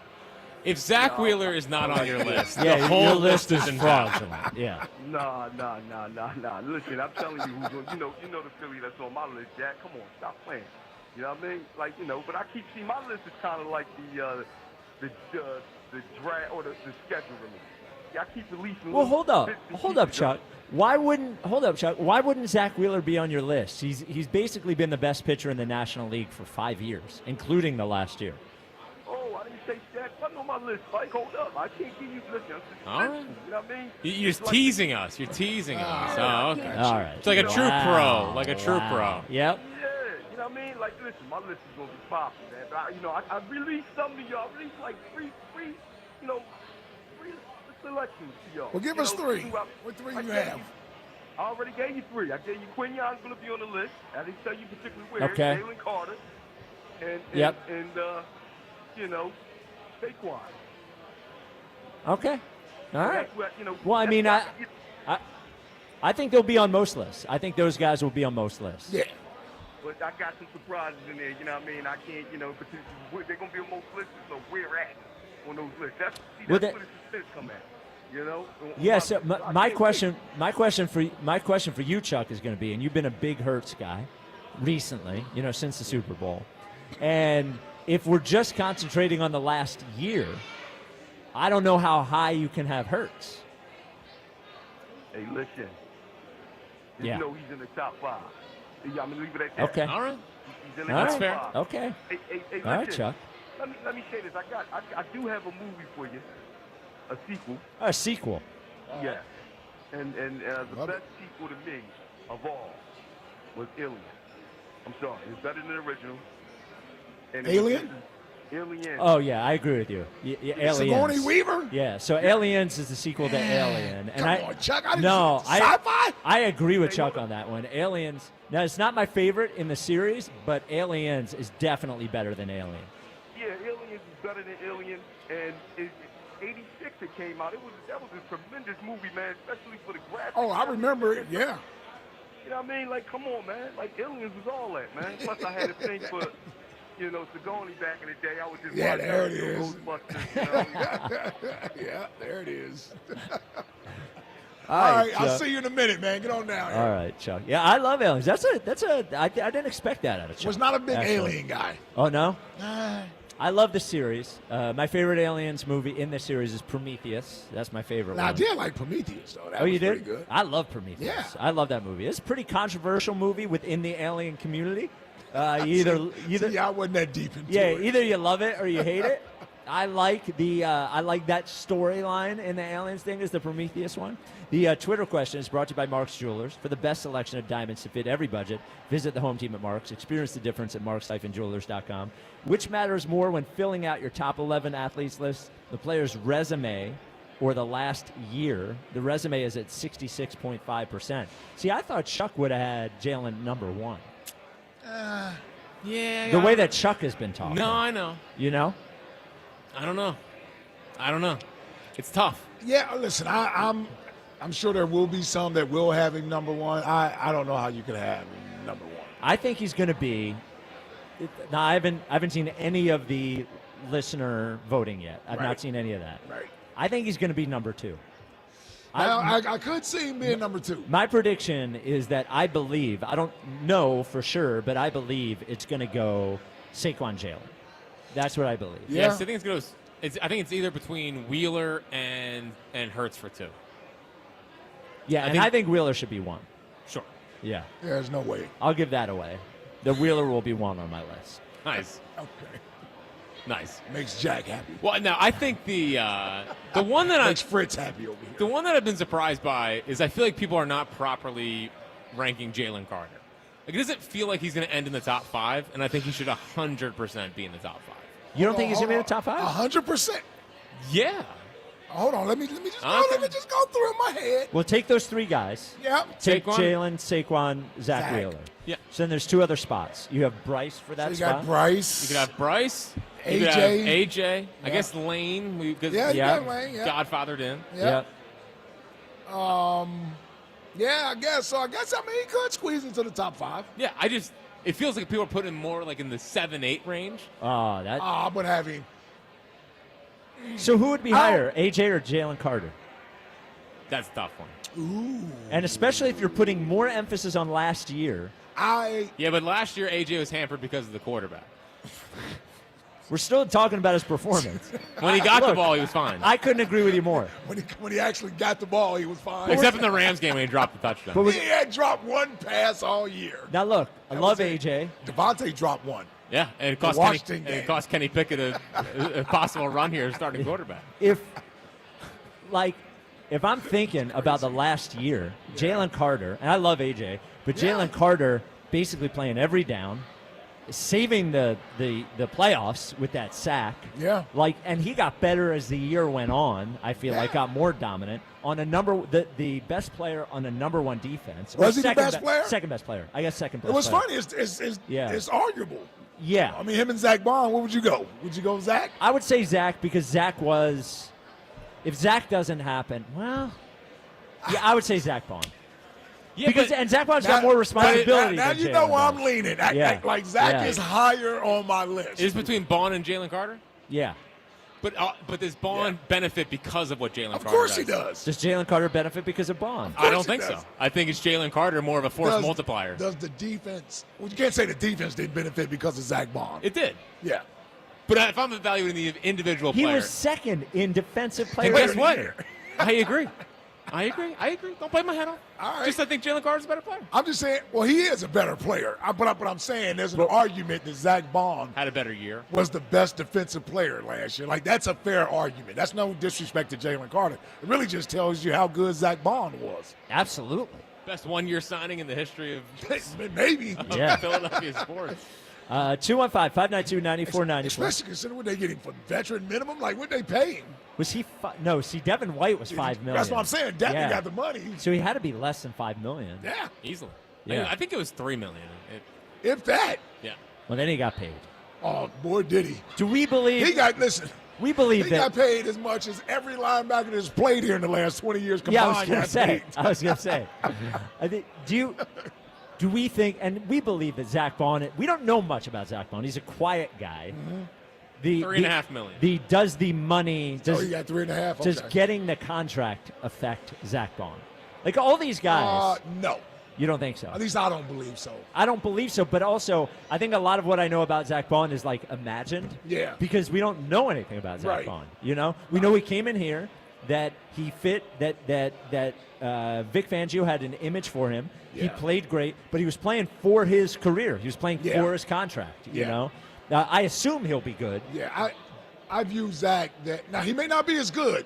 If Zach Wheeler is not on your list, Yeah, the whole your list is fraudulent. invalid. Yeah. Nah. Listen, I'm telling you who's on. You know the Philly that's on my list, Jack. Come on, stop playing. You know what I mean? Like, you know, but I keep seeing my list is kind of like the draft or the schedule release. Yeah, I keep releasing. Well, hold up, Chuck. Why wouldn't Zach Wheeler be on your list? He's basically been the best pitcher in the National League for 5 years, including the last year. Oh, I didn't say that. wasn't on my list, Spike. Hold up. I can't give you listen. All right. You know what I mean? You're just teasing us. You're teasing us. Yeah, Oh, okay. All right. It's like a true pro. Like a true pro. Yep. Yeah, you know what I mean? Like, listen, my list is going to be popping, man. But I released some to y'all. I released like free selections to y'all. Well, give us three. What three you have? I already gave you three. I gave you Quignon's going to be on the list. I didn't tell you particularly where. Okay. Jalen Carter. And Saquon. Okay. All right. That's what, Well, I mean, I think they'll be on most lists. I think those guys will be on most lists. Yeah. But I got some surprises in there, you know what I mean? I can't, but they're going to be on most lists, so where at on those lists? That's where the suspense come at, you know? Yeah, so my question for you, Chuck, is going to be, and you've been a big Hurts guy recently, since the Super Bowl. And if we're just concentrating on the last year, I don't know how high you can have Hurts. Hey, listen. Yeah. You know he's in the top 5. I'm going to leave it at that. Okay. All right. He's in the top fair. 5. Okay. Hey, all right, listen. Chuck. Let me say this. I do have a movie for you, a sequel. A sequel. Yeah. And the best sequel to me of all was Alien. I'm sorry. It's better than the original. And Alien? Alien. Oh, yeah, I agree with you. Aliens. Sigourney Weaver? Yeah, so Aliens is the sequel to Alien. And Come on, Chuck. I agree with Chuck on that one. Aliens, now it's not my favorite in the series, but Aliens is definitely better than Alien. Yeah, Aliens is better than Alien, and in 86 it came out. That was a tremendous movie, man, especially for the graphics. Oh, I remember it, yeah. You know what I mean? Like, come on, man. Like, Aliens was all that, man. Plus, I had a thing for, Sigourney back in the day. I was just yeah, watching there it is. Ghostbusters, yeah, there it is. All right, Chuck. I'll see you in a minute, man. Get on down here. All right, Chuck. Yeah, I love Aliens. I didn't expect that out of Chuck. Was not a big actually. Alien guy. Oh, no? I love the series. My favorite Aliens movie in the series is Prometheus. That's my favorite one. I did like Prometheus, though. That you was did? pretty good. I love Prometheus. Yeah. I love that movie. It's a pretty controversial movie within the alien community. I wasn't that deep into it. Either you love it or you hate it. I like that storyline in the Aliens thing is the Prometheus one. The Twitter question is brought to you by Mark's Jewelers. For the best selection of diamonds to fit every budget, visit the home team at Mark's. Experience the difference at marks-jewelers.com. Which matters more when filling out your top 11 athletes list, the player's resume or the last year? The resume is at 66.5%. See, I thought Chuck would have had Jalen number 1. Yeah. The way that Chuck has been talking. No, I know. You know? I don't know. It's tough. Yeah, listen, I'm sure there will be some that will have him number 1. I don't know how you could have him number 1. I think he's going to be. Now, I haven't seen any of the listener voting yet. I've not seen any of that. Right. I think he's going to be number 2. I could see him being number 2. My prediction is that I believe, I don't know for sure, but I believe it's going to go Saquon Jalen. That's what I believe. Yeah, so I think I think it's either between Wheeler and Hurts for 2. Yeah, I think Wheeler should be 1. Sure. Yeah. There's no way. I'll give that away. The Wheeler will be 1 on my list. Nice. Okay. Nice. Makes Jack happy. Well, now I think the one that makes Fritz happy over here. The one that I've been surprised by is I feel like people are not properly ranking Jalen Carter. Like, it doesn't feel like he's going to end in the top 5, and I think he should 100% be in the top 5. You don't think he's going to be in the top 5? 100%. Yeah. Hold on. Let me just go through in my head. Well, take those 3 guys. Yep. Take Saquon. Jalen, Saquon, Zach Wheeler. Yeah. So then there's 2 other spots. You have Bryce for that So you spot. got Bryce. You could have Bryce. AJ. You could have AJ. Yeah. I guess Lane. You got Lane. Yeah. Godfathered in. Yep. Yeah, I guess so. He could squeeze into the top 5. Yeah, it feels like people are putting him more like in the 7-8 range. I would have him. So who would be higher, AJ or Jalen Carter? That's a tough one. Ooh. And especially if you're putting more emphasis on last year. Yeah, but last year AJ was hampered because of the quarterback. We're still talking about his performance. When he got the ball, he was fine. I couldn't agree with you more. When he actually got the ball, he was fine. Except in the Rams game when he dropped the touchdown. He had dropped 1 pass all year. Now look, I love AJ. Devontae dropped 1. Yeah, and it cost Kenny Pickett a possible run here as starting quarterback. If I'm thinking about the last year, Jalen Carter, and I love AJ, but Jalen Carter basically playing every down, saving the playoffs with that sack. Yeah. And he got better as the year went on. I feel like got more dominant on the best player on a number one defense. Was he the best player? Second best player. I guess second best. It was player. funny. It's arguable. Yeah. I mean, him and Zach Bond. Where would you go? Would you go Zach? I would say Zach because Zach was. If Zach doesn't happen, well, yeah, I would say Zach Bond. Yeah, and Zach Bond's got more responsibility. Now than you Jalen know where does. I'm leaning. Yeah. Zach is higher on my list. Is between Bond and Jalen Carter? Yeah. But does Bond benefit because of what Jalen Carter does? Of course he does. Does Jalen Carter benefit because of Bond? I don't think so. I think it's Jalen Carter more of a force multiplier. Does the defense? Well, you can't say the defense didn't benefit because of Zach Bond. It did. Yeah. But if I'm evaluating the individual He player. was second in defensive player. And guess of the what? year. I agree. Don't bite my head off. All right. Just I think Jalen Carter's a better player. I'm just saying, well, he is a better player. But I'm saying there's an argument that Zach Bond had a better year. Was the best defensive player last year. Like, that's a fair argument. That's no disrespect to Jalen Carter. It really just tells you how good Zach Bond was. Absolutely. Best one-year signing in the history of maybe Philadelphia sports. 215-592-9494. Especially considering what they're getting for veteran minimum. Like, what they pay him? Was he? No, see, Devin White was $5 million. That's what I'm saying. Devin got the money. So he had to be less than $5 million. Yeah, easily. Yeah. I think it was $3 million. If that. Yeah. Well, then he got paid. Oh boy, did he? Do we believe he got? Listen. We believe he that got paid as much as every linebacker that's played here in the last 20 years combined. Yeah, I was going to say. I think. Do we think, and we believe that Zach Bond, we don't know much about Zach Bond. He's a quiet guy. Mm-hmm. $3.5 million. Does the money, he got $3.5. Does getting the contract affect Zach Bond? Like all these guys. No. You don't think so? At least I don't believe so. I don't believe so, but also I think a lot of what I know about Zach Bond is like imagined. Yeah. Because we don't know anything about Zach Bond. You know, we know he came in here, that he fit, that Vic Fangio had an image for him. Yeah. He played great, but he was playing for his career. He was playing for his contract. You know, I assume he'll be good. Yeah, I view Zach that now he may not be as good.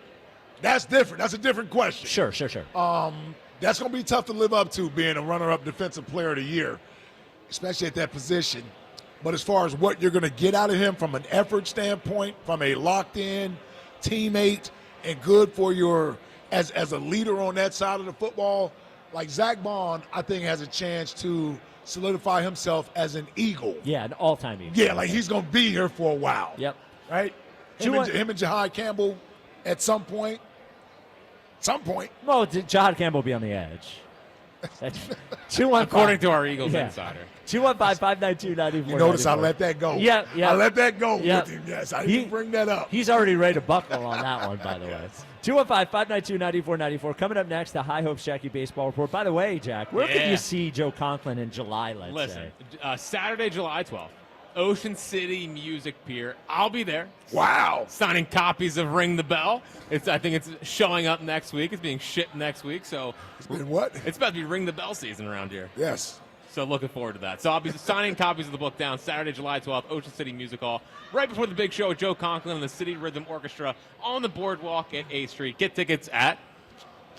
That's different. That's a different question. Sure. That's going to be tough to live up to, being a runner-up defensive player of the year, especially at that position. But as far as what you're going to get out of him from an effort standpoint, from a locked-in teammate, and good for your as a leader on that side of the football, like Zach Bond, I think has a chance to solidify himself as an Eagle. Yeah, an all-time Eagle. Yeah, like he's going to be here for a while. Yep. Right? Him and Jahad Campbell at some point. Well, Jahad Campbell will be on the edge. 215. According to our Eagles insider. 215-592-9494. You notice I let that go. Yeah. I let that go with him, yes. I didn't bring that up. He's already ready to buckle on that one, by the way. 215-592-9494. Coming up next, the High Hopes Jackie Baseball Report. By the way, Jack, where can you see Joe Conklin in July, let's say? Saturday, July 12th. Ocean City Music Pier. I'll be there. Wow. Signing copies of Ring the Bell. I think it's showing up next week. It's being shipped next week. So it's been what? It's about to be Ring the Bell season around here. Yes. So looking forward to that. So I'll be signing copies of the book down Saturday, July 12th, Ocean City Music Hall, right before the big show with Joe Conklin and the City Rhythm Orchestra on the boardwalk at 8th Street. Get tickets at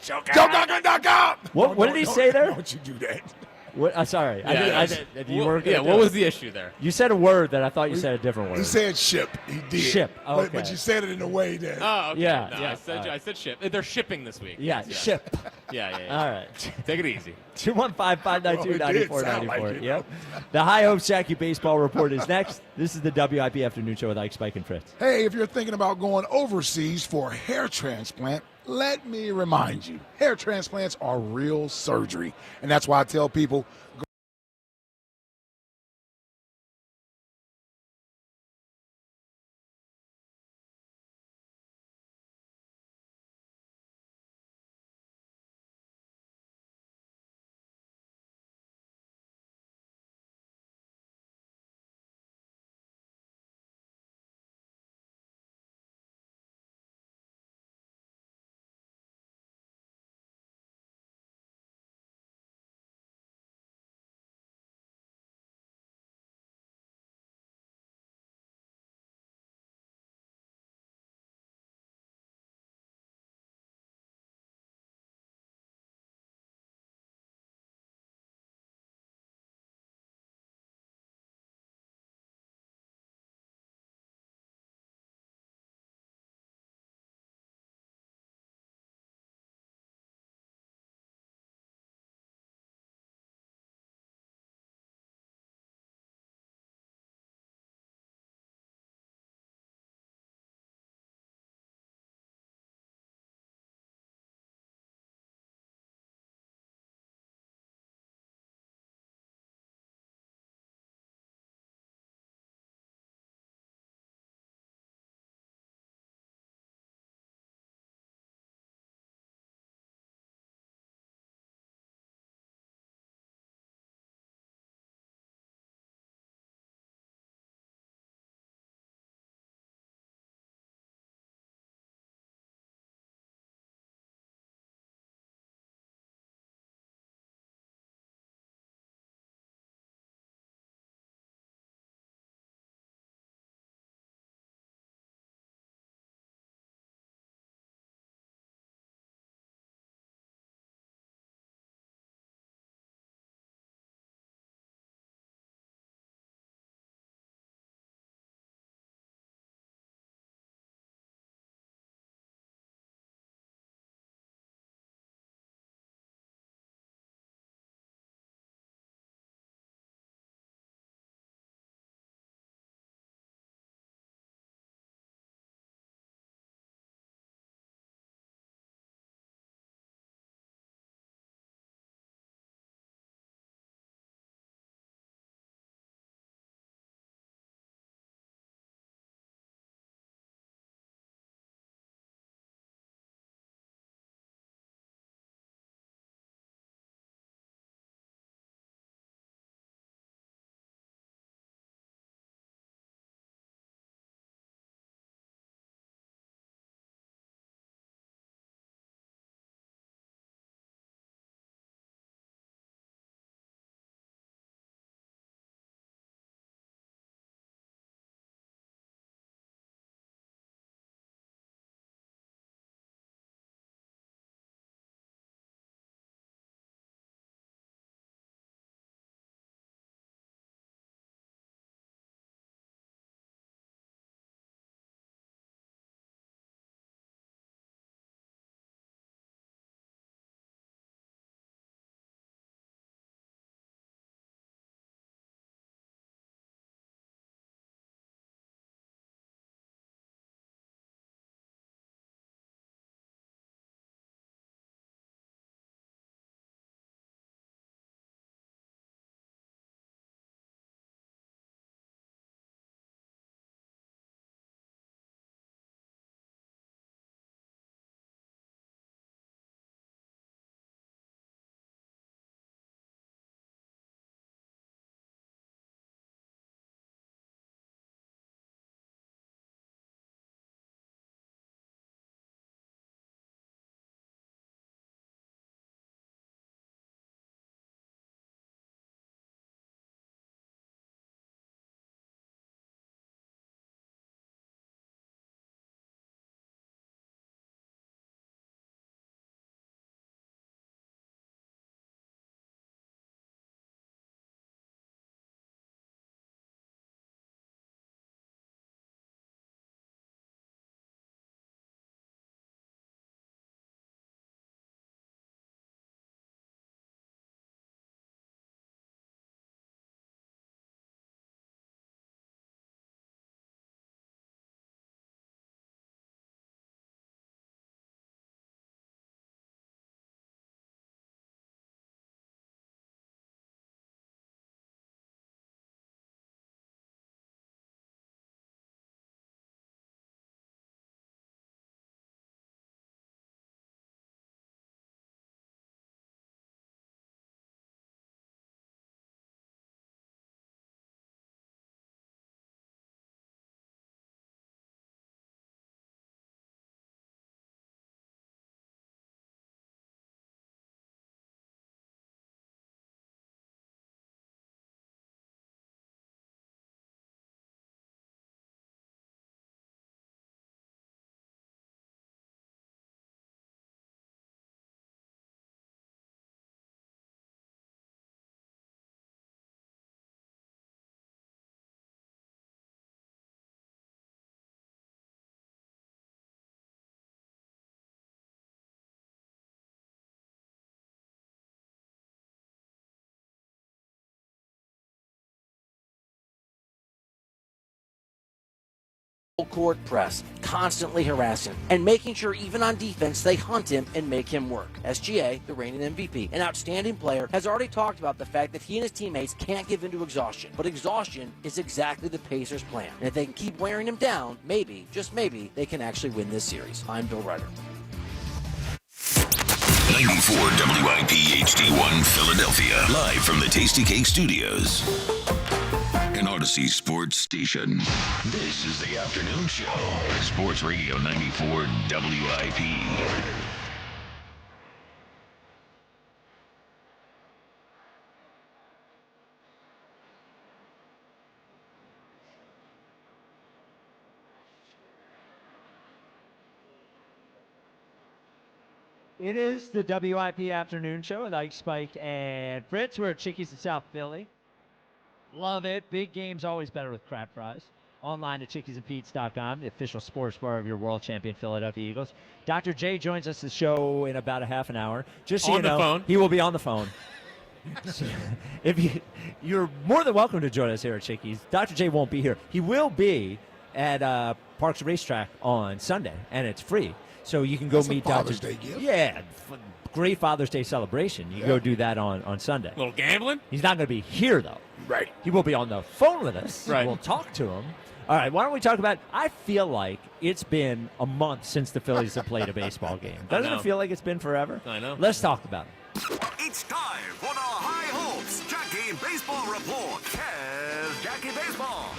JoeConklin.com. What did he say there? Don't you do that. What, sorry. Yeah, what was the issue there? You said a word that I thought you said a different word. He said ship. He did. Ship. Oh, okay. But you said it in a way that. Oh, okay. Yeah. No, I said ship. They're shipping this week. Yeah, ship. Yeah. All right. Take it easy. 215-592-9494. Yep. The High Hopes Jackie Baseball Report is next. This is the WIP Afternoon Show with Ike, Spike, and Fritz. Hey, if you're thinking about going overseas for a hair transplant, let me remind you, hair transplants are real surgery. And that's why I tell people, court press, constantly harassing, and making sure even on defense they hunt him and make him work. SGA, the reigning MVP, an outstanding player, has already talked about the fact that he and his teammates can't give in to exhaustion. But exhaustion is exactly the Pacers' plan. And if they can keep wearing him down, maybe, just maybe, they can actually win this series. I'm Bill Ryder. 94 WIP HD1 Philadelphia, live from the Tasty Cake Studios. An Odyssey Sports Station. This is the afternoon show. Sports Radio 94 WIP. It is the WIP afternoon show with Ike, Spike, and Fritz. We're at Chickies in South Philly. Love it. Big games always better with crab fries. Online at chickiesandpete's.com, the official sports bar of your world champion Philadelphia Eagles. Dr. J joins us the show in about a half an hour. Just so On you the know, phone. he will be on the phone. So, if you're more than welcome to join us here at Chickies. Dr. J won't be here. He will be at Parks Racetrack on Sunday, and it's free. So you can go meet Dr. Father's Day gift. Yeah, great Father's Day celebration. You go do that on Sunday. A little gambling? He's not going to be here, though. Right. He will be on the phone with us. Right. We'll talk to him. All right, why don't we talk about, I feel like it's been a month since the Phillies have played a baseball game. Doesn't it feel like it's been forever? I know. Let's talk about it. It's time for the High Hopes Jackie Baseball Report. Here's Jackie Baseball.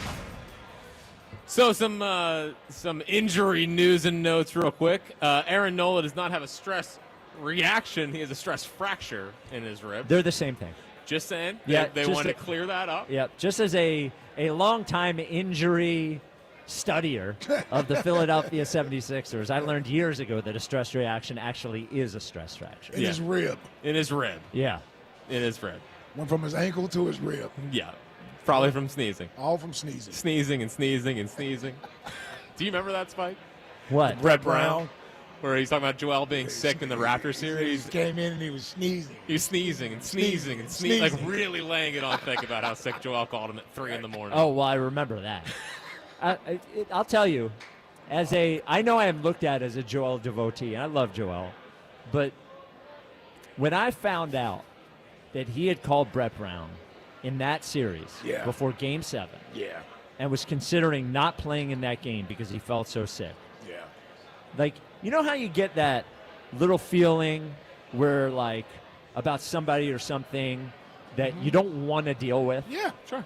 So some injury news and notes real quick. Aaron Nola does not have a stress reaction. He has a stress fracture in his rib. They're the same thing. Just saying. Yeah, They want to clear that up. Yeah, just as a long-time injury studier of the Philadelphia 76ers, I learned years ago that a stress reaction actually is a stress fracture. In his rib. In his rib. Yeah. In his rib. Went from his ankle to his rib. Yeah. Probably from sneezing. All from sneezing. Sneezing and sneezing and sneezing. Do you remember that, Spike? What? Brett Brown? Where he's talking about Joel being sick in the Raptor series. He came in and he was sneezing. He was sneezing and sneezing and sneezing. Like really laying it on thick about how sick Joel called him at 3 in the morning. Oh, well, I remember that. I'll tell you, I know I am looked at as a Joel devotee, and I love Joel, but when I found out that he had called Brett Brown in that series before Game 7 and was considering not playing in that game because he felt so sick. Yeah. Like, you know how you get that little feeling where, like, about somebody or something that you don't want to deal with? Yeah, sure.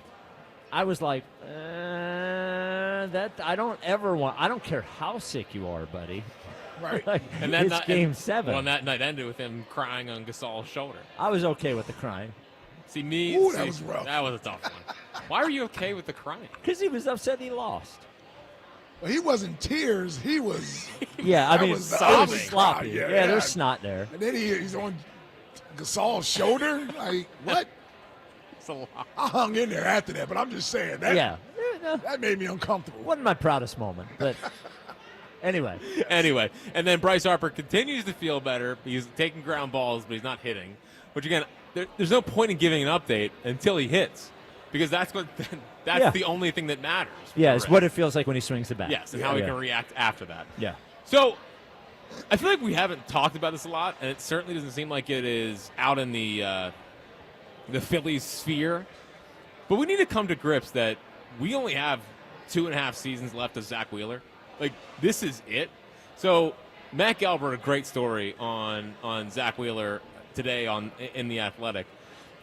I was like, that I don't ever want. I don't care how sick you are, buddy. Right. Like, And that it's Game 7. Well, and that night ended with him crying on Gasol's shoulder. I was okay with the crying. That was rough. That was a tough one. Why were you okay with the crying? Because he was upset he lost. Well, he wasn't tears. He was. Yeah, I mean, it was sloppy. Yeah, there's snot there. And then he's on Gasol's shoulder. Like, what? It's a lot. I hung in there after that, but I'm just saying that. Yeah. That made me uncomfortable. Wasn't my proudest moment, but anyway. Anyway, and then Bryce Harper continues to feel better. He's taking ground balls, but he's not hitting. Which again, there's no point in giving an update until he hits, because that's the only thing that matters. Yeah, it's what it feels like when he swings the bat. Yes, and how he can react after that. Yeah. So I feel like we haven't talked about this a lot, and it certainly doesn't seem like it is out in the Phillies sphere. But we need to come to grips that we only have 2.5 seasons left of Zach Wheeler. Like, this is it. So Matt Gelb wrote a great story on Zach Wheeler today in The Athletic.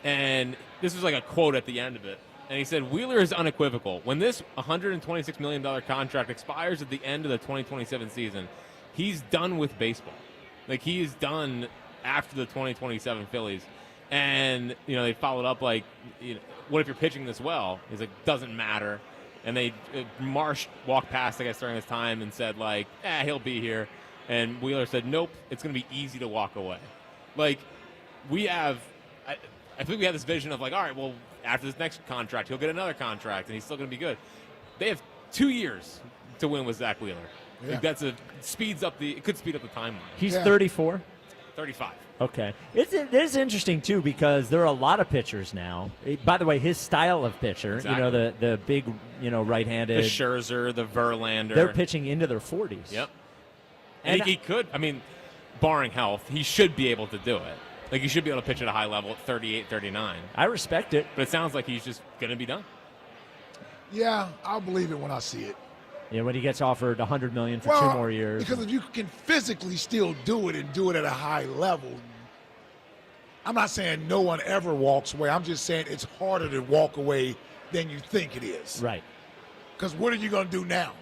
And this was like a quote at the end of it. And he said, Wheeler is unequivocal. When this $126 million contract expires at the end of the 2027 season, he's done with baseball. Like, he is done after the 2027 Phillies. And, they followed up like, what if you're pitching this well? He's like, doesn't matter. And Marsh walked past, I guess, during this time and said, like, he'll be here. And Wheeler said, nope, it's going to be easy to walk away. Like, I think we have this vision of like, all right, well, after this next contract, he'll get another contract, and he's still going to be good. They have 2 years to win with Zach Wheeler. Yeah. Like it could speed up the timeline. He's 34. 35. Okay. It is interesting, too, because there are a lot of pitchers now. By the way, his style of pitcher, Exactly. the big, right-handed. The Scherzer, the Verlander. They're pitching into their 40s. Yep. And he could. I mean, barring health, he should be able to do it. Like, he should be able to pitch at a high level at 38, 39. I respect it. But it sounds like he's just going to be done. Yeah, I'll believe it when I see it. Yeah, when he gets offered $100 million for 2 more years. Because if you can physically still do it and do it at a high level, I'm not saying no one ever walks away. I'm just saying it's harder to walk away than you think it is. Right. Because what are you going to do now?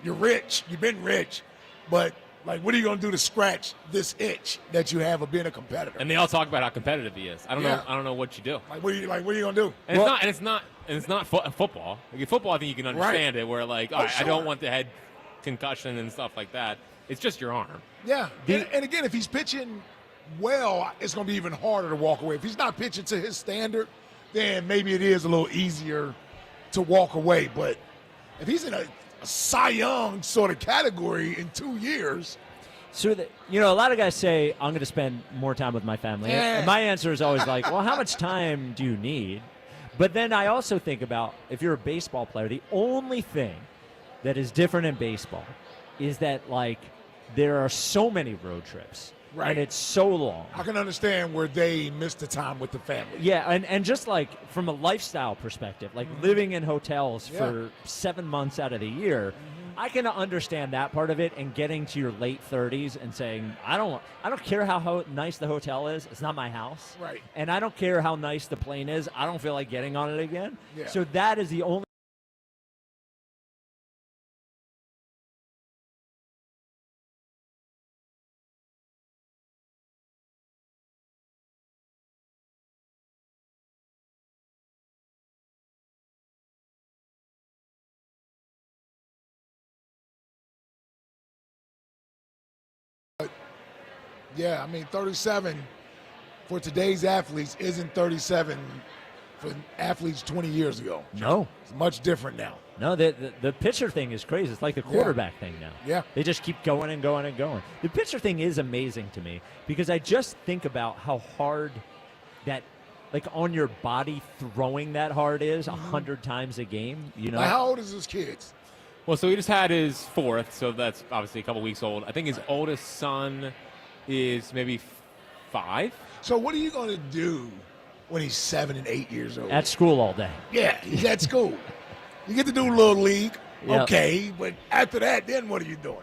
You're rich. You've been rich. But, what are you going to do to scratch this itch that you have of being a competitor? And they all talk about how competitive he is. I don't know what you do. What are you going to do? And it's not football. Like, in football, I think you can understand it. Where I don't want the head concussion and stuff like that. It's just your arm. Yeah. And again, if he's pitching well, it's going to be even harder to walk away. If he's not pitching to his standard, then maybe it is a little easier to walk away. But if he's in a Cy Young sort of category in 2 years. So, a lot of guys say, I'm going to spend more time with my family. And my answer is always well, how much time do you need? But then I also think about, if you're a baseball player, the only thing that is different in baseball is that, there are so many road trips. Right. And it's so long. I can understand where they miss the time with the family. Yeah, and just from a lifestyle perspective, living in hotels for 7 months out of the year, I can understand that part of it, and getting to your late 30s and saying, I don't care how nice the hotel is. It's not my house. Right. And I don't care how nice the plane is. I don't feel like getting on it again. Yeah. So that is the only. Yeah, 37 for today's athletes isn't 37 for athletes 20 years ago. No. It's much different now. No, the pitcher thing is crazy. It's like the quarterback thing now. Yeah. They just keep going and going and going. The pitcher thing is amazing to me because I just think about how hard that, on your body throwing that hard is 100 times a game. How old is his kids? Well, so he just had his 4th, so that's obviously a couple weeks old. I think his oldest son is maybe 5. So what are you going to do when he's 7 and 8 years old? At school all day. Yeah, he's at school. You get to do Little League, Yep. okay, but after that, then what are you doing?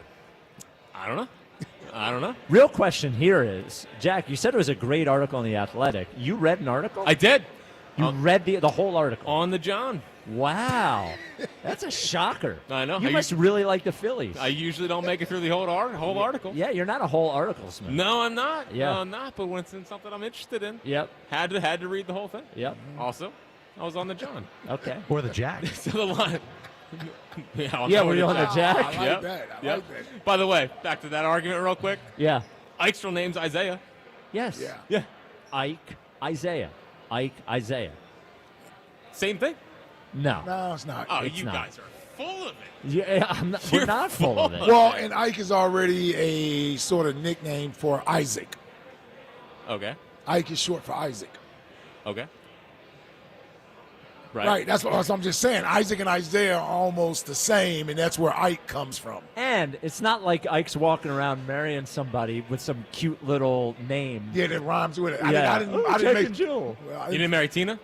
I don't know. Real question here is, Jack, you said it was a great article in The Athletic. You read an article? I did. You read the whole article? On the John. Wow. That's a shocker. I know. You must really like the Phillies. I usually don't make it through the whole article. Yeah, you're not a whole articlesman. No, I'm not. Yeah. No, I'm not. But when it's in something I'm interested in, Yep. had to read the whole thing. Yep. Also, I was on the John. Okay. Or the Jack. So the line. Yeah, were you on the Jack? I like Yep. that. I Yep. like that. By the way, back to that argument real quick. Yeah. Ike's real name's Isaiah. Yes. Yeah. Yeah. Ike, Isaiah. Same thing. No. No, it's not. Oh, It's you not. guys are full of it. Yeah, we're not full of it. Well, and Ike is already a sort of nickname for Isaac. Okay. Ike is short for Isaac. Okay. Right. That's what I'm just saying. Isaac and Isaiah are almost the same, and that's where Ike comes from. And it's not like Ike's walking around marrying somebody with some cute little name. Yeah, that rhymes with it. Yeah. I didn't Jack make and Jill. Well, You didn't marry Tina?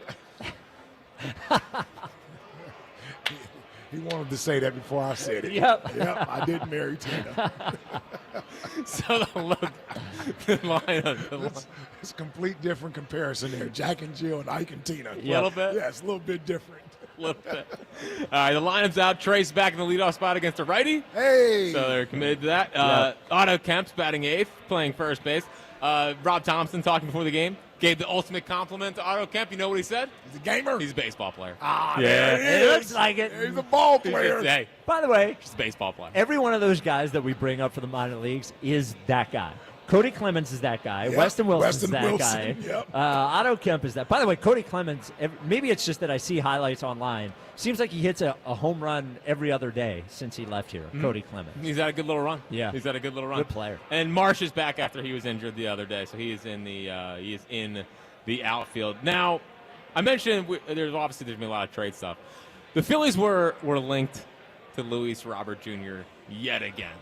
He wanted to say that before I said it. Yep. Yep, I did marry Tina. So the line. It's a complete different comparison there. Jack and Jill and Ike and Tina. A little bit? Yeah, it's a little bit different. A little bit. All right, the lineup's out. Trace back in the leadoff spot against a righty. Hey. So they're committed to that. Otto Kemp's batting 8th, playing first base. Rob Thompson talking before the game. Gave the ultimate compliment to Otto Kemp. You know what he said? He's a gamer. He's a baseball player. Ah, Yeah. there it It is. looks like it. He's a ball player. Hey, By the way, just a baseball player. every one of those guys that we bring up for the minor leagues is that guy. Cody Clemens is that guy. Yep. Weston Wilson is that Wilson, guy. yep. Otto Kemp is that. By the way, Cody Clemens, maybe it's just that I see highlights online. Seems like he hits a home run every other day since he left here, Cody Clemens. He's had a good little run. Yeah. He's had a good little run. Good player. And Marsh is back after he was injured the other day, so he is in the outfield. Now, I mentioned there's been a lot of trade stuff. The Phillies were linked to Luis Robert Jr. yet again.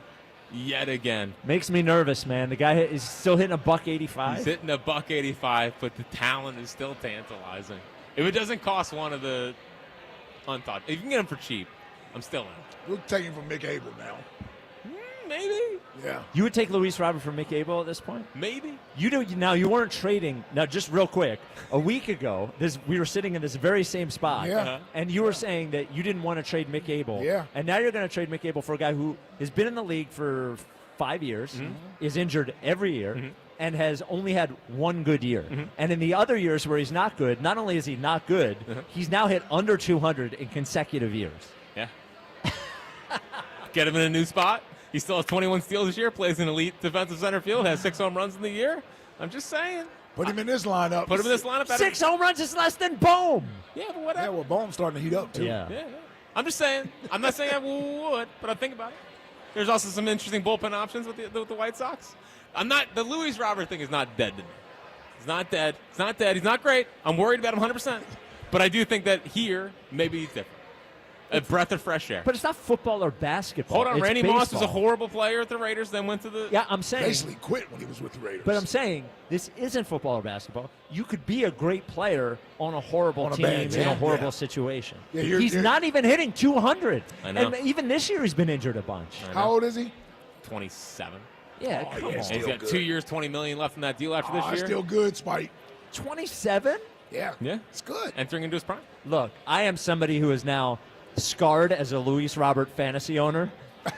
Makes me nervous, man. The guy is still hitting $185. He's hitting $185, but the talent is still tantalizing. If it doesn't cost one of the unthought, if you can get him for cheap, I'm still in. We'll take him from Mick Abel now. Maybe. Yeah. You would take Luis Robert for Mick Abel at this point? Maybe. Now, you weren't trading. Now, just real quick, a week ago, we were sitting in this very same spot. Yeah. And you were saying that you didn't want to trade Mick Abel. Yeah. And now you're going to trade Mick Abel for a guy who has been in the league for 5 years, is injured every year, and has only had one good year. And in the other years where he's not good, not only is he not good, he's now hit under 200 in consecutive years. Yeah. Get him in a new spot. He still has 21 steals this year, plays in elite defensive center field, has 6 home runs in the year. I'm just saying. Put him in this lineup. 6 home runs is less than Bohm. Yeah, but whatever. Yeah, well, Bohm's starting to heat up, too. Yeah. I'm just saying. I'm not saying I would, but I think about it. There's also some interesting bullpen options with the White Sox. The Luis Robert thing is not dead to me. He's not dead. He's not great. I'm worried about him 100%. But I do think that here, maybe he's different. A breath of fresh air. But it's not football or basketball. Hold on, it's Randy baseball. Moss was a horrible player at the Raiders, then went to the... Yeah, I'm saying... Basically quit when he was with the Raiders. But I'm saying this isn't football or basketball. You could be a great player on a horrible team in a horrible situation. Yeah, he's not even hitting 200. I know. And even this year he's been injured a bunch. How old is he? 27. Yeah, come on. He's got 2 years, $20 million left in that deal after this year. Still good, Spike. 27? Yeah. Yeah. It's good. Entering into his prime. Look, I am somebody who is now scarred as a Luis Robert fantasy owner,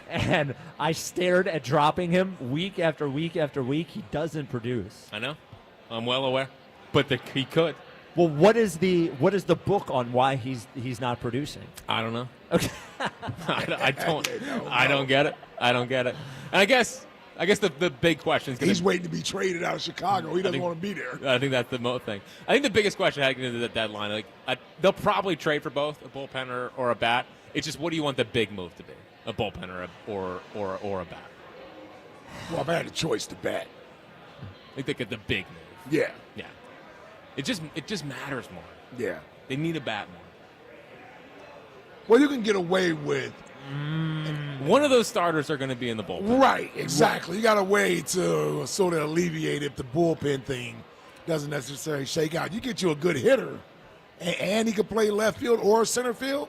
and I stared at dropping him week after week after week. He doesn't produce. I know. I'm well aware. But he could. Well, what is the book on why he's not producing? I don't know. Okay. I don't get it. And I guess the big question is he's waiting to be traded out of Chicago. He doesn't want to be there. I think that's the thing. I think the biggest question heading into the deadline, they'll probably trade for both a bullpen or a bat. It's just, what do you want the big move to be? A bullpen or a bat? Well, if I had a choice to bat, I think they get the big move. Yeah. Yeah. It just matters more. Yeah. They need a bat more. Well, you can get away with. One of those starters are going to be in the bullpen. Right, exactly. You got a way to sort of alleviate if the bullpen thing doesn't necessarily shake out. You get you a good hitter, and he can play left field or center field.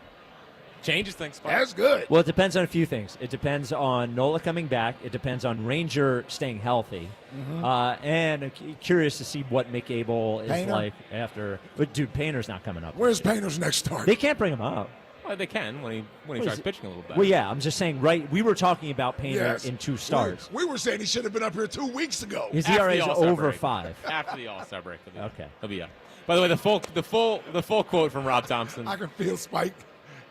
Changes things. That's good. Well, it depends on a few things. It depends on Nola coming back. It depends on Ranger staying healthy. And curious to see what Mick Abel is Painter? like after. But, dude, Painter's not coming up. Where's Painter's next start? They can't bring him up. Well, they can when he starts pitching a little better. Well, yeah, I'm just saying, right, we were talking about Painter in 2 starts. We were saying he should have been up here 2 weeks ago. His ERA is over 5. After the All-Star break. He'll be up. Okay. By the way, the full quote from Rob Thompson. I can feel Spike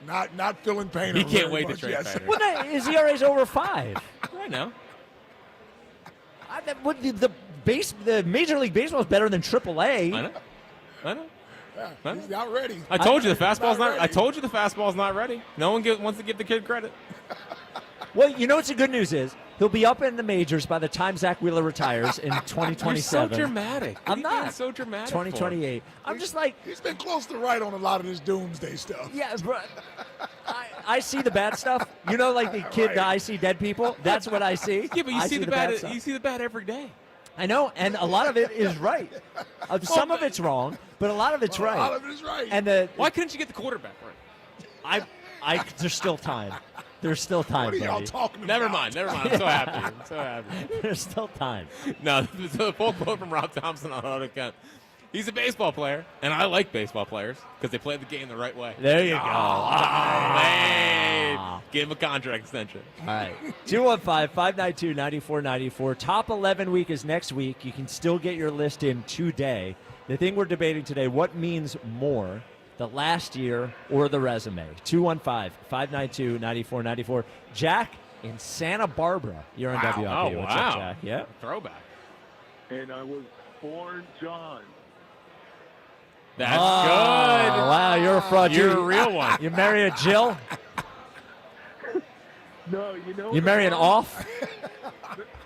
not feeling Painter. He can't wait to much, trade yes. Painter. Well, his ERA is over 5. I know. The Major League Baseball is better than AAA. I know. Yeah, he's not ready. I told you the fastball's not. I told you the fastball's not ready. No one wants to give the kid credit. Well, you know what the good news is? He'll be up in the majors by the time Zach Wheeler retires in 2027. You're so dramatic. I'm not. So dramatic. 2028. I'm just like, he's been close to right on a lot of this doomsday stuff. Yeah, bro. I see the bad stuff. You know, like the kid I see dead people. That's what I see. Yeah, but you I see the bad bad. stuff. You see the bad every day. I know, and a lot of it is right. Some of it's wrong, but a lot of it's right. A lot of it is right. And why couldn't you get the quarterback right? There's still time. There's still time. What are y'all buddy. talking about? Never mind. I'm so happy. I'm so happy. There's still time. No, the full quote from Rob Thompson on auto account. He's a baseball player, and I like baseball players because they play the game the right way. There you go. Give him a contract extension. All right. 215-592-9494. Top 11 week is next week. You can still get your list in today. The thing we're debating today, what means more, the last year or the resume? 215-592-9494. Jack in Santa Barbara. You're on WIP. Oh, What's wow. up, Jack? Yeah. Throwback. and I was born John. That's good. Wow, you're a fraud. You're a real one. You marry a Jill? No, you know. You marry an off?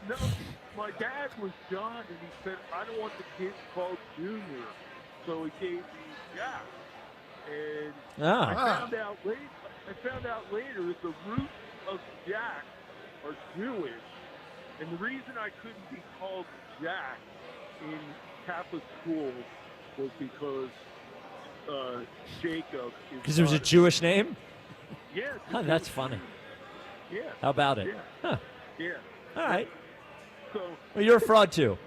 No, my dad was John, and he said, I don't want the kids called Junior. So he gave me Jack. And I found out later the roots of Jack are Jewish. And the reason I couldn't be called Jack in Catholic school was because Jacob is. Because it was a Jewish name? Yeah. Oh, that's funny. Yeah. How about it? Yeah. Huh. Yeah. All right. So. Well, you're a fraud, too.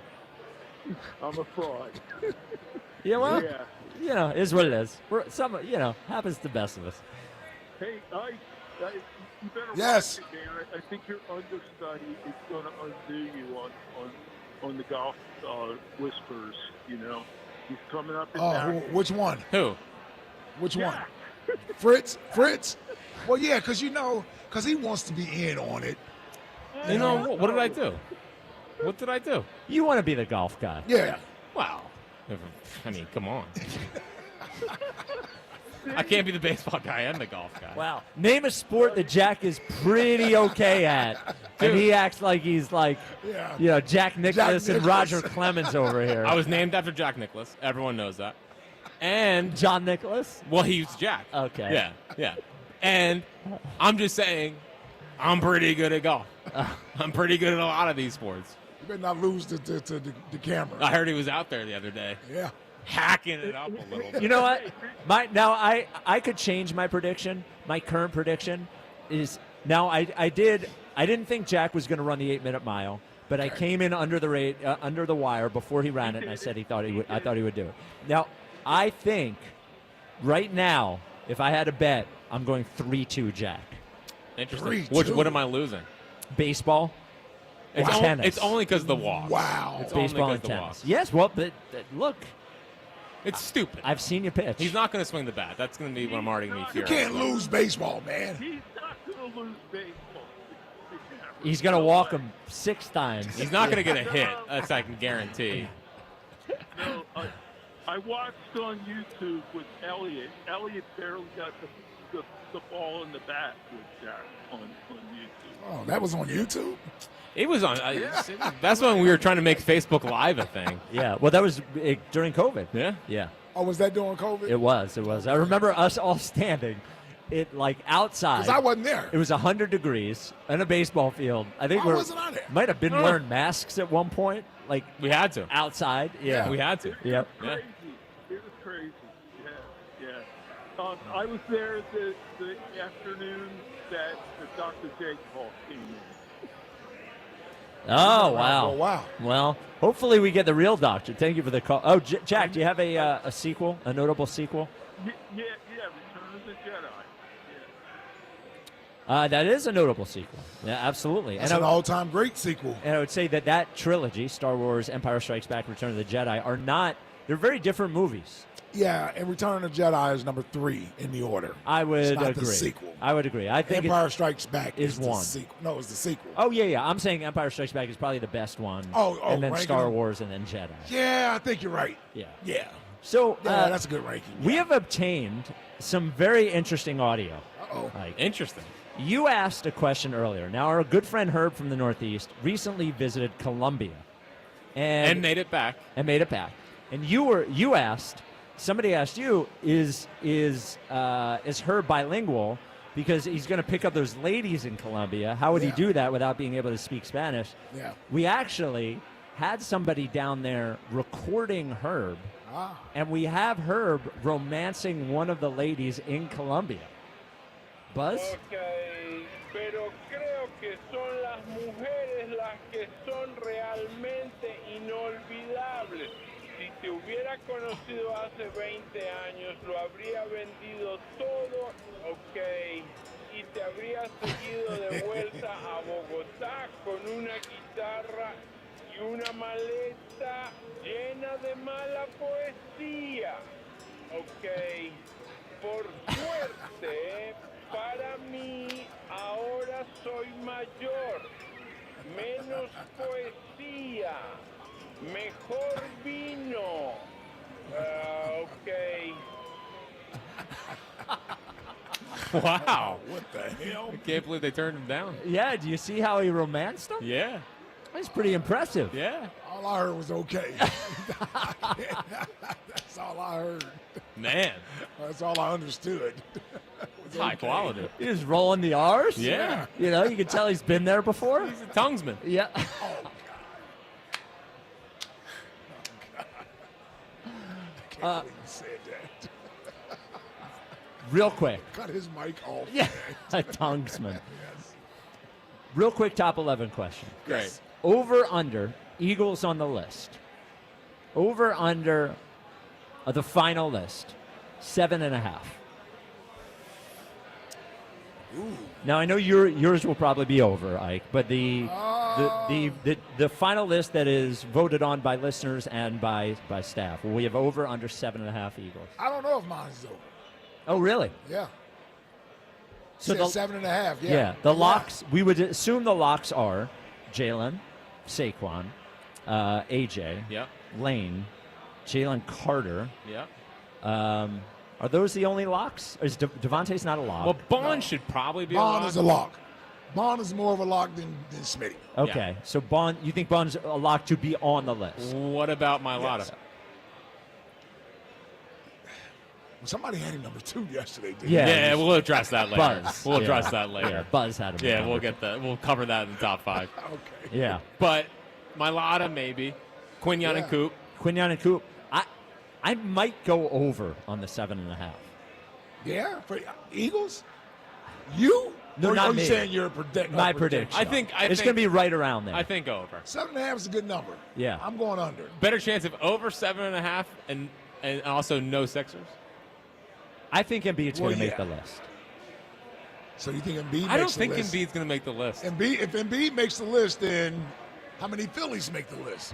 I'm a fraud. Yeah, well, Yeah. you know, is what it is. Happens to the best of us. Hey, you better Yes. watch it, man. I think your understudy is going to undo you on the golf whispers. You know, he's coming up. Which one? Who? Which one? Fritz? Well, yeah, because he wants to be in on it. You know, what did I do? What did I do? You want to be the golf guy. Yeah. Wow. I mean, come on. I can't be the baseball guy and the golf guy. Wow. Name a sport that Jack is pretty okay at. And he acts like he's like, Jack Nicklaus and Roger Clemens over here. I was named after Jack Nicklaus. Everyone knows that. And John Nicklaus? Well, he's Jack. Okay. Yeah. And I'm just saying, I'm pretty good at golf. I'm pretty good at a lot of these sports. You better not lose to the camera. I heard he was out there the other day. Yeah. Hacking it up a little bit. You know what? I could change my prediction. My current prediction is now I didn't think Jack was going to run the 8-minute mile, but I came in under the wire before he ran it, and I said I thought he would do it. Now I think right now, if I had to bet, I'm going 3-2 Jack. Interesting. What am I losing? Baseball. Tennis. It's only because of the walk. Wow. It's baseball and tennis. Yes, well, but look. It's stupid. I've seen you pitch. He's not going to swing the bat. That's going to be what I'm already going to be You furious can't about. lose baseball, man. He's not going to lose baseball. He's going to walk him 6 times. He's not going to get a hit. That's I can guarantee. No, I watched on YouTube with Elliot. Elliot barely got the ball in the bat with Jack on YouTube. Oh, that was on YouTube? It was on. That's when we were trying to make Facebook Live a thing. Yeah, well, that was during COVID. Yeah? Yeah. Oh, was that during COVID? It was. I remember us all standing, outside. Because I wasn't there. It was 100 degrees in a baseball field. I think Why wasn't I there? Might have been wearing masks at one point. Like we had to outside. Yeah, we had to. Yep. Yeah. It was crazy. Yeah. I was there the afternoon that the Dr. J call came in. Oh, wow. Oh, wow. Well, hopefully we get the real doctor. Thank you for the call. Oh, Jack, do you have a sequel, a notable sequel? Yeah, Return of the Jedi. That is a notable sequel. Yeah, absolutely. That's an all-time great sequel. And I would say that trilogy, Star Wars, Empire Strikes Back, Return of the Jedi, they're very different movies. Yeah, and Return of the Jedi is number 3 in the order. I would it's not agree. The sequel. I would agree. I think Empire Strikes Back is the one. Sequel. No, it's the sequel. Oh yeah. I'm saying Empire Strikes Back is probably the best one. And then Star Wars, and then Jedi. Yeah, I think you're right. Yeah. So that's a good ranking. We have obtained some very interesting audio. Uh-oh. Interesting. You asked a question earlier. Now, our good friend Herb from the Northeast recently visited Colombia, and made it back. And you asked. Somebody asked you, is Herb bilingual? Because he's going to pick up those ladies in Colombia. How would he do that without being able to speak Spanish? Yeah. We actually had somebody down there recording Herb, and we have Herb romancing one of the ladies in Colombia. Buzz? Okay, pero creo que son las mujeres las que son realmente inolvidables. Si te hubiera conocido hace 20 años, lo habría vendido todo, ok, y te habría seguido de vuelta a Bogotá con una guitarra y una maleta llena de mala poesía. Ok, por suerte, para mí ahora soy mayor, menos poesía. Mejor vino. Okay. Wow. What the hell? I can't believe they turned him down. Yeah, do you see how he romanced him? Yeah. That's pretty impressive. Yeah. All I heard was okay. That's all I heard. Man. That's all I understood. It's high quality. He was rolling the R's. Yeah. You know, you can tell he's been there before. He's a tonguesman. Yeah. Oh, God. I can't believe you said that. Real quick. Cut his mic off. Yeah. A tonguesman. Yes. Real quick top 11 question. Great. Over, under, Eagles on the list. Over, under, the final list, 7.5. Ooh. Now I know yours will probably be over, Ike, but the final list that is voted on by listeners and by staff, will we have over under 7.5 Eagles? I don't know if mine's over. Oh, really? Yeah. So Said 7.5. Yeah. Yeah. The locks. We would assume the locks are Jalen, Saquon, AJ, Lane, Jalen Carter. Yeah. Are those the only locks? Is Devontae's not a lock? Well, Bond should probably be a lock. Bond is a lock. Bond is more of a lock than Smitty. Okay, so Bond, you think Bond's a lock to be on the list? What about Mailata? Yes. Somebody had him number 2 yesterday, didn't Yeah, we'll address that later. Buzz. We'll address Yeah. that later. Yeah, Buzz had him. Yeah, we'll get that. We'll cover that in the top 5. Okay. Yeah. But Mailata, maybe. Quinyon and Coop. Quinyon and Coop. I might go over on the 7.5. Yeah, for Eagles? You? No, or not are me. you saying your prediction? My prediction. I think it's going to be right around there. I think over. 7.5 is a good number. Yeah. I'm going under. Better chance of over 7.5 and also no Sixers. I think Embiid's going to make the list. So you think Embiid makes the list? I don't think Embiid's going to make the list. If Embiid makes the list, then how many Phillies make the list?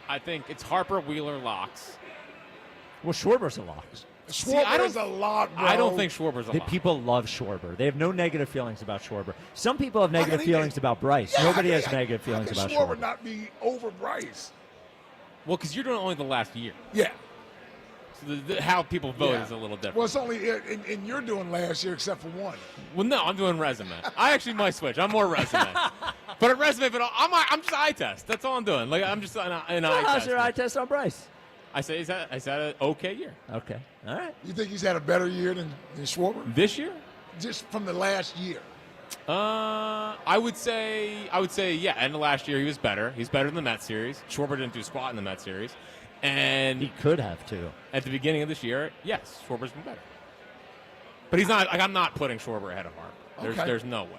I think it's Harper, Wheeler, locks. Well, Schwarber's a lock. Schwarber's a lock, bro. I don't think Schwarber's a lock. People love Schwarber. They have no negative feelings about Schwarber. Some people have negative feelings about Bryce. Yeah, Nobody has negative feelings about Schwarber Schwarber. not be over Bryce? Well, because you're doing only the last year. Yeah. So how people vote is a little different. Well, it's only and you're doing last year except for one. Well, no, I'm doing resume. I actually might switch. I'm more resume. But a resume, but I'm just eye test. That's all I'm doing. Like I'm just an eye test. How's your eye test on Bryce? I say he's had an okay year. Okay. All right. You think he's had a better year than Schwarber? This year? Just from the last year. I would say yeah. And the last year he was better. He's better than the Mets series. Schwarber didn't do squat in the Mets series, and he could have too. At the beginning of this year, yes, Schwarber's been better. But he's not. Like I'm not putting Schwarber ahead of Harper. There's no way.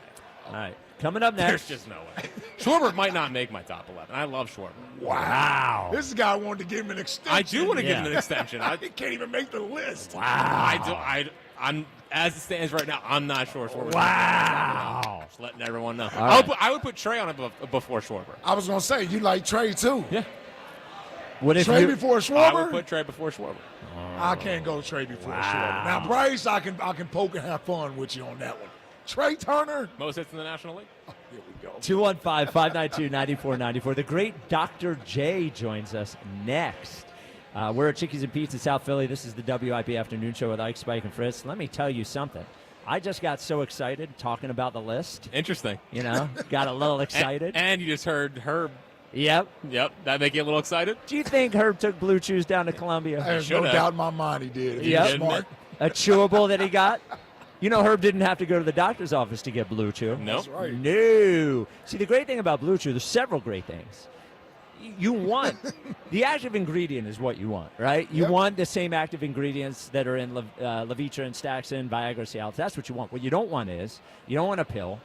All right. Coming up next. There's just no way. Schwarber might not make my top 11. I love Schwarber. Wow. This guy wanted to give him an extension. I do want to give him an extension. He can't even make the list. Wow. I'm as it stands right now. I'm not sure Schwarber. Wow. Just letting everyone know. All I would put Trey on it before Schwarber. I was gonna say you like Trey too. Yeah. What if Trey before Schwarber? I would put Trey before Schwarber. I can't go Trey before Schwarber. Now Bryce, I can poke and have fun with you on that one. Trey Turner. Most hits in the National League. Oh, here we go. 215-592-9494. The great Dr. J joins us next. We're at Chickies and Pete's in South Philly. This is the WIP Afternoon Show with Ike, Spike, and Fritz. Let me tell you something. I just got so excited talking about the list. Interesting. You know, got a little excited. And you just heard Herb. Yep. That make you a little excited? Do you think Herb took Blue Chews down to Columbia? There's no doubt in my mind he did. Yep. He was smart. A chewable that he got. You know, Herb didn't have to go to the doctor's office to get Blue Chew. No. That's right. No. See, the great thing about Blue Chew, there's several great things. You want the active ingredient is what you want, right? You want the same active ingredients that are in Levitra and Staxin, Viagra, Cialis. That's what you want. What you don't want is you don't want a pill.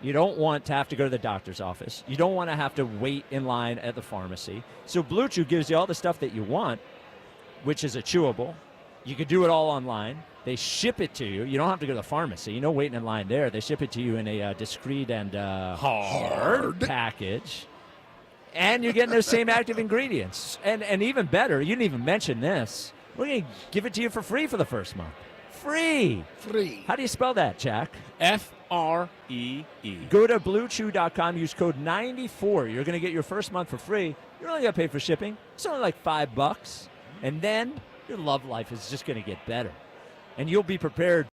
You don't want to have to go to the doctor's office. You don't want to have to wait in line at the pharmacy. So Blue Chew gives you all the stuff that you want, which is a chewable. You can do it all online. They ship it to you. You don't have to go to the pharmacy. You know, waiting in line there. They ship it to you in a discreet and hard package. And you're getting those same active ingredients. And even better, you didn't even mention this. We're going to give it to you for free for the first month. Free. Free. How do you spell that, Jack? FREE. Go to BlueChew.com. Use code 94. You're going to get your first month for free. You're only going to pay for shipping. It's only like $5. And then your love life is just going to get better. And you'll be prepared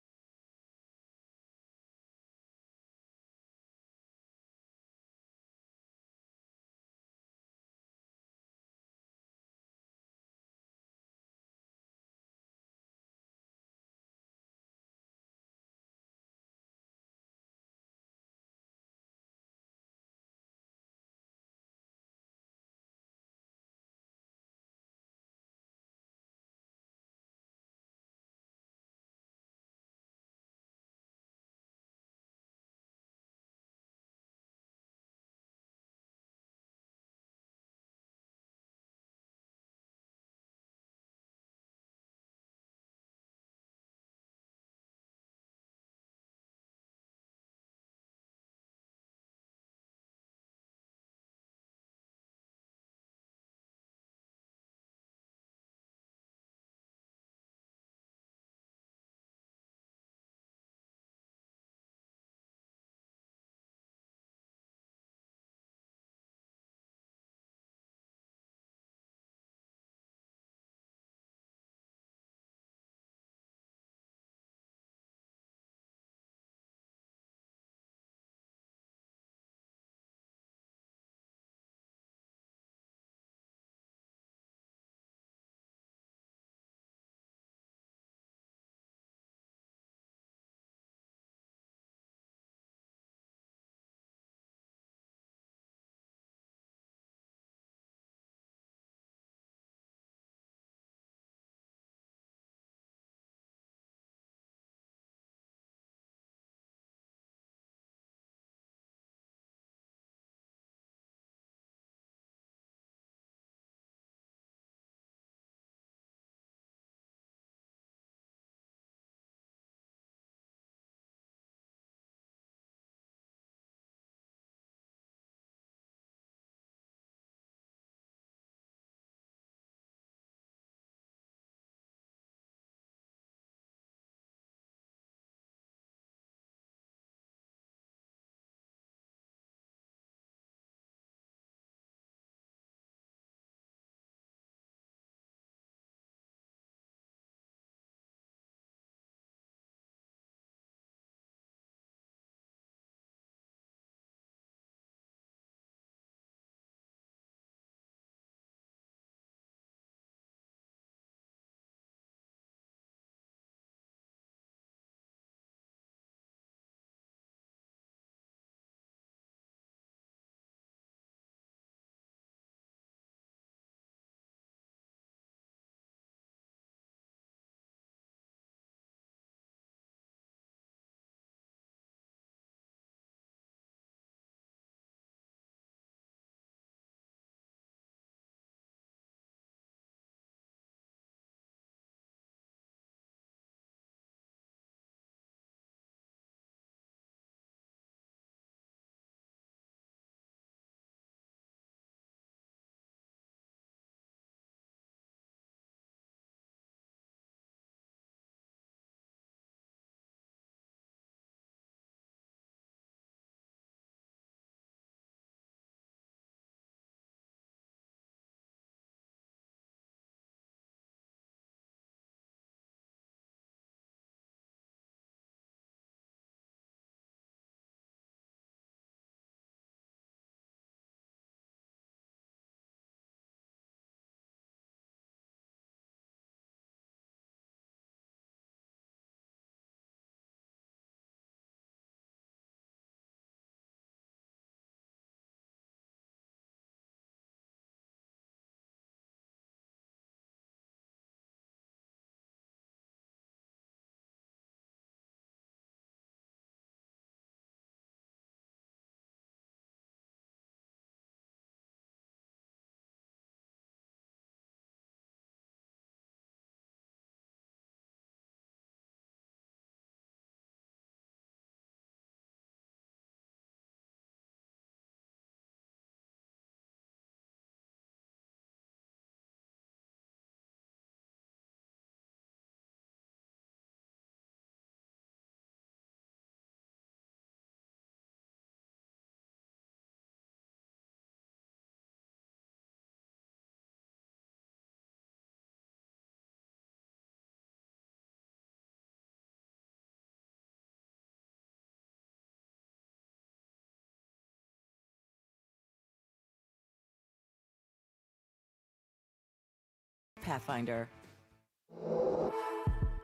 Pathfinder.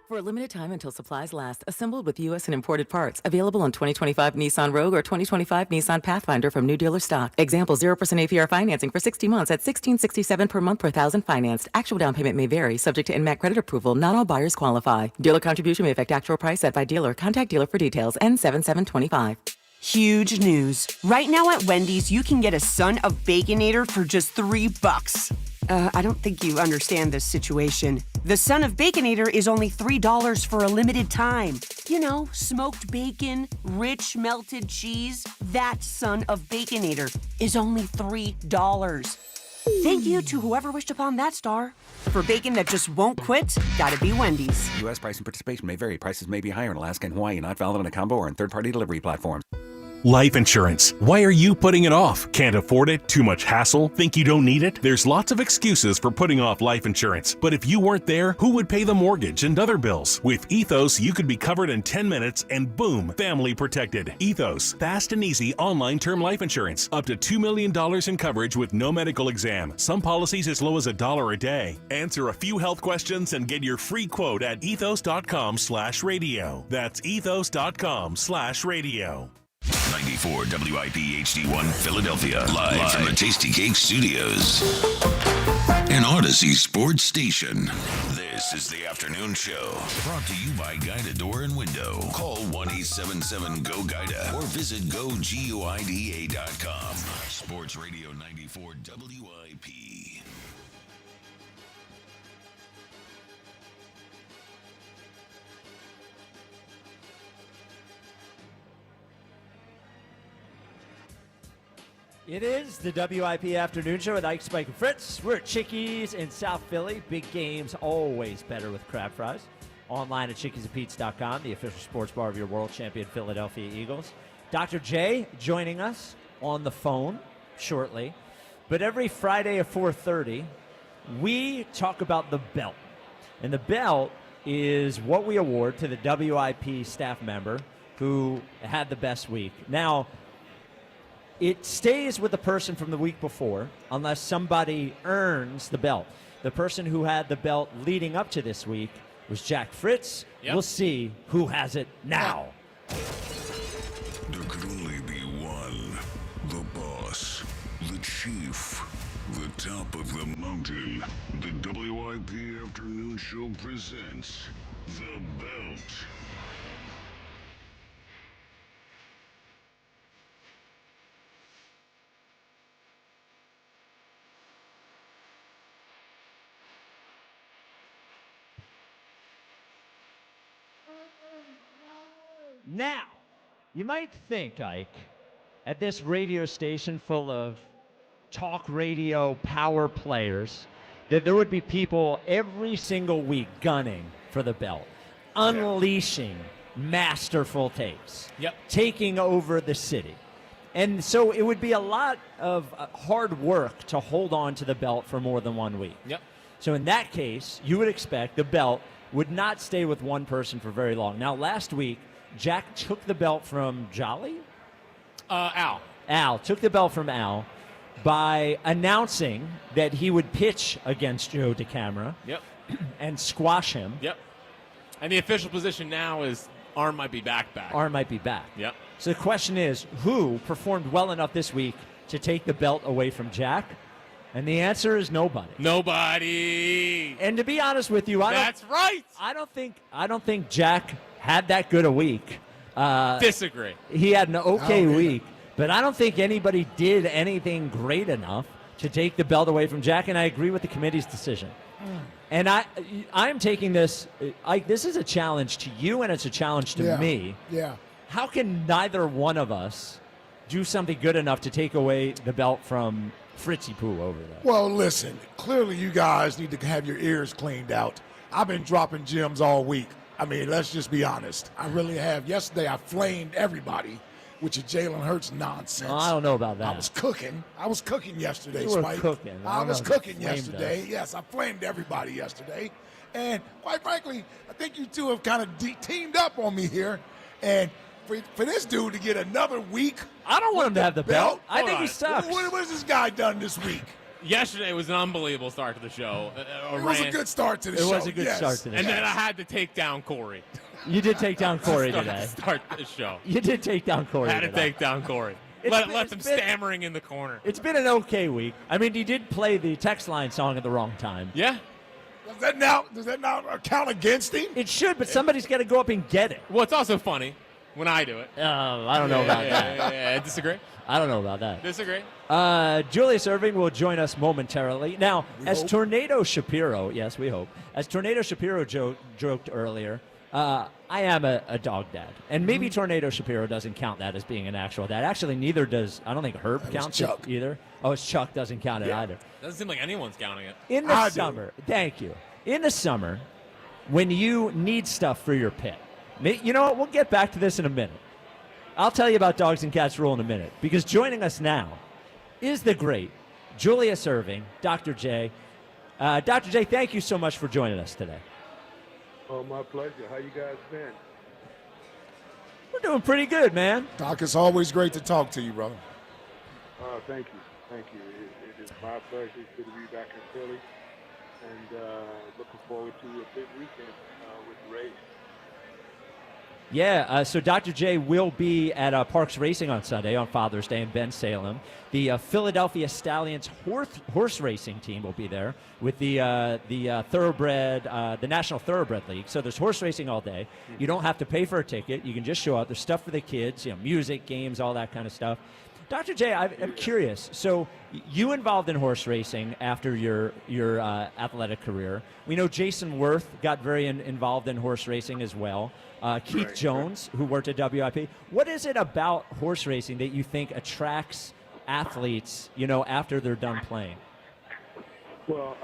For a limited time until supplies last, assembled with U.S. and imported parts. Available on 2025 Nissan Rogue or 2025 Nissan Pathfinder from new dealer stock. Example, 0% APR financing for 60 months at $1,667 per month per thousand financed. Actual down payment may vary, subject to NMAC credit approval. Not all buyers qualify. Dealer contribution may affect actual price set by dealer. Contact dealer for details. N7725. Huge news. Right now at Wendy's, you can get a Son of Baconator for just $3. I don't think you understand this situation. The Son of Baconator is only $3 for a limited time. You know, smoked bacon, rich melted cheese. That Son of Baconator is only $3. Thank you to whoever wished upon that star. For bacon that just won't quit, gotta be Wendy's. U.S. price and participation may vary. Prices may be higher in Alaska and Hawaii, not valid on a combo or on third-party delivery platforms. Life insurance. Why are you putting it off? Can't afford it? Too much hassle? Think you don't need it? There's lots of excuses for putting off life insurance. But if you weren't there, who would pay the mortgage and other bills? With Ethos, you could be covered in 10 minutes and boom, family protected. Ethos, fast and easy online term life insurance. Up to $2 million in coverage with no medical exam. Some policies as low as $1 a day. Answer a few health questions and get your free quote at ethos.com/radio. That's ethos.com/radio. 94 WIP HD1 Philadelphia. Live from the Tasty Cake Studios. An Odyssey Sports Station. This is the afternoon show. Brought to you by Guida Door and Window. Call 1-877-GO-GUIDA or visit GoGuida.com. Sports Radio 94 WIP. It is the WIP Afternoon Show with Ike, Spike, and Fritz. We're at Chickies in South Philly. Big games, always better with crab fries. Online at chickiesandpete's.com, the official sports bar of your world champion Philadelphia Eagles. Dr. J joining us on the phone shortly. But every Friday at 4:30, we talk about the belt. And the belt is what we award to the WIP staff member who had the best week. Now, it stays with the person from the week before unless somebody earns the belt. The person who had the belt leading up to this week was Jack Fritz. Yep. We'll see who has it now. There could only be one. The boss. The chief. The top of the mountain. The WIP Afternoon Show presents The Belt. Now, you might think, Ike, at this radio station full of talk radio power players, that there would be people every single week gunning for the belt, unleashing masterful takes, taking over the city. And so it would be a lot of hard work to hold on to the belt for more than 1 week. Yep. So in that case, you would expect the belt would not stay with one person for very long. Now, last week, Jack took the belt from Jolly? Al. Al took the belt from Al by announcing that he would pitch against Joe DeCamara and squash him. Yep. And the official position now is arm might be back. Arm might be back. Yep. So the question is, who performed well enough this week to take the belt away from Jack? And the answer is nobody. Nobody. And to be honest with you, That's right. I don't think Jack had that good a week. Disagree. He had an okay week, but I don't think anybody did anything great enough to take the belt away from Jack, and I agree with the committee's decision. And I'm taking this, this is a challenge to you, and it's a challenge to me. Yeah. How can neither one of us do something good enough to take away the belt from Fritzy Poo over there? Well, listen, clearly you guys need to have your ears cleaned out. I've been dropping gems all week. I mean, let's just be honest. I really have. Yesterday, I flamed everybody, which is Jalen Hurts nonsense. I don't know about that. I was cooking yesterday, You were Spike. cooking. I was cooking yesterday. us. Yes, I flamed everybody yesterday. And quite frankly, I think you two have kind of teamed up on me here. And for this dude to get another week. I don't want him to have the belt. I think Hold he on. sucks. What has this guy done this week? Yesterday was an unbelievable start to the show. It was a good start to the show. It was a good start to the show. And then I had to take down Corey. You did take down Corey today. Start the show. You did take down Corey Had to today. take down Corey. Left him stammering in the corner. It's been an okay week. I mean, he did play the text line song at the wrong time. Yeah. Does that now count against him? It should, but somebody's got to go up and get it. Well, it's also funny when I do it. I don't know about that. Yeah, disagree. I don't know about that. Disagree. Julius Erving will join us momentarily. Now, Tornado Shapiro, yes, we hope. As Tornado Shapiro joked earlier, I am a dog dad. And maybe Tornado Shapiro doesn't count that as being an actual dad. Actually, neither does, I don't think Herb counts it either. Oh, it's Chuck doesn't count it either. Doesn't seem like anyone's counting it. In the summer, thank you. In the summer, when you need stuff for your pet, you know what? We'll get back to this in a minute. I'll tell you about Dogs and Cats Rule in a minute, because joining us now is the great Julius Erving, Dr. J. Dr. J, thank you so much for joining us today. Oh, my pleasure. How you guys been? We're doing pretty good, man. Doc, it's always great to talk to you, brother. Thank you. Thank you. It is my pleasure. It's good to be back in Philly, and looking forward to a big weekend with the race. Yeah, so Dr. J will be at Parks Racing on Sunday on Father's Day in Bensalem. The Philadelphia Stallions horse racing team will be there with the Thoroughbred, the National Thoroughbred League. So there's horse racing all day. You don't have to pay for a ticket. You can just show up. There's stuff for the kids, music, games, all that kind of stuff. Dr. J, I'm curious. So you involved in horse racing after your athletic career. We know Jason Worth got very involved in horse racing as well. Keith Jones, who worked at WIP. What is it about horse racing that you think attracts athletes, after they're done playing? Well,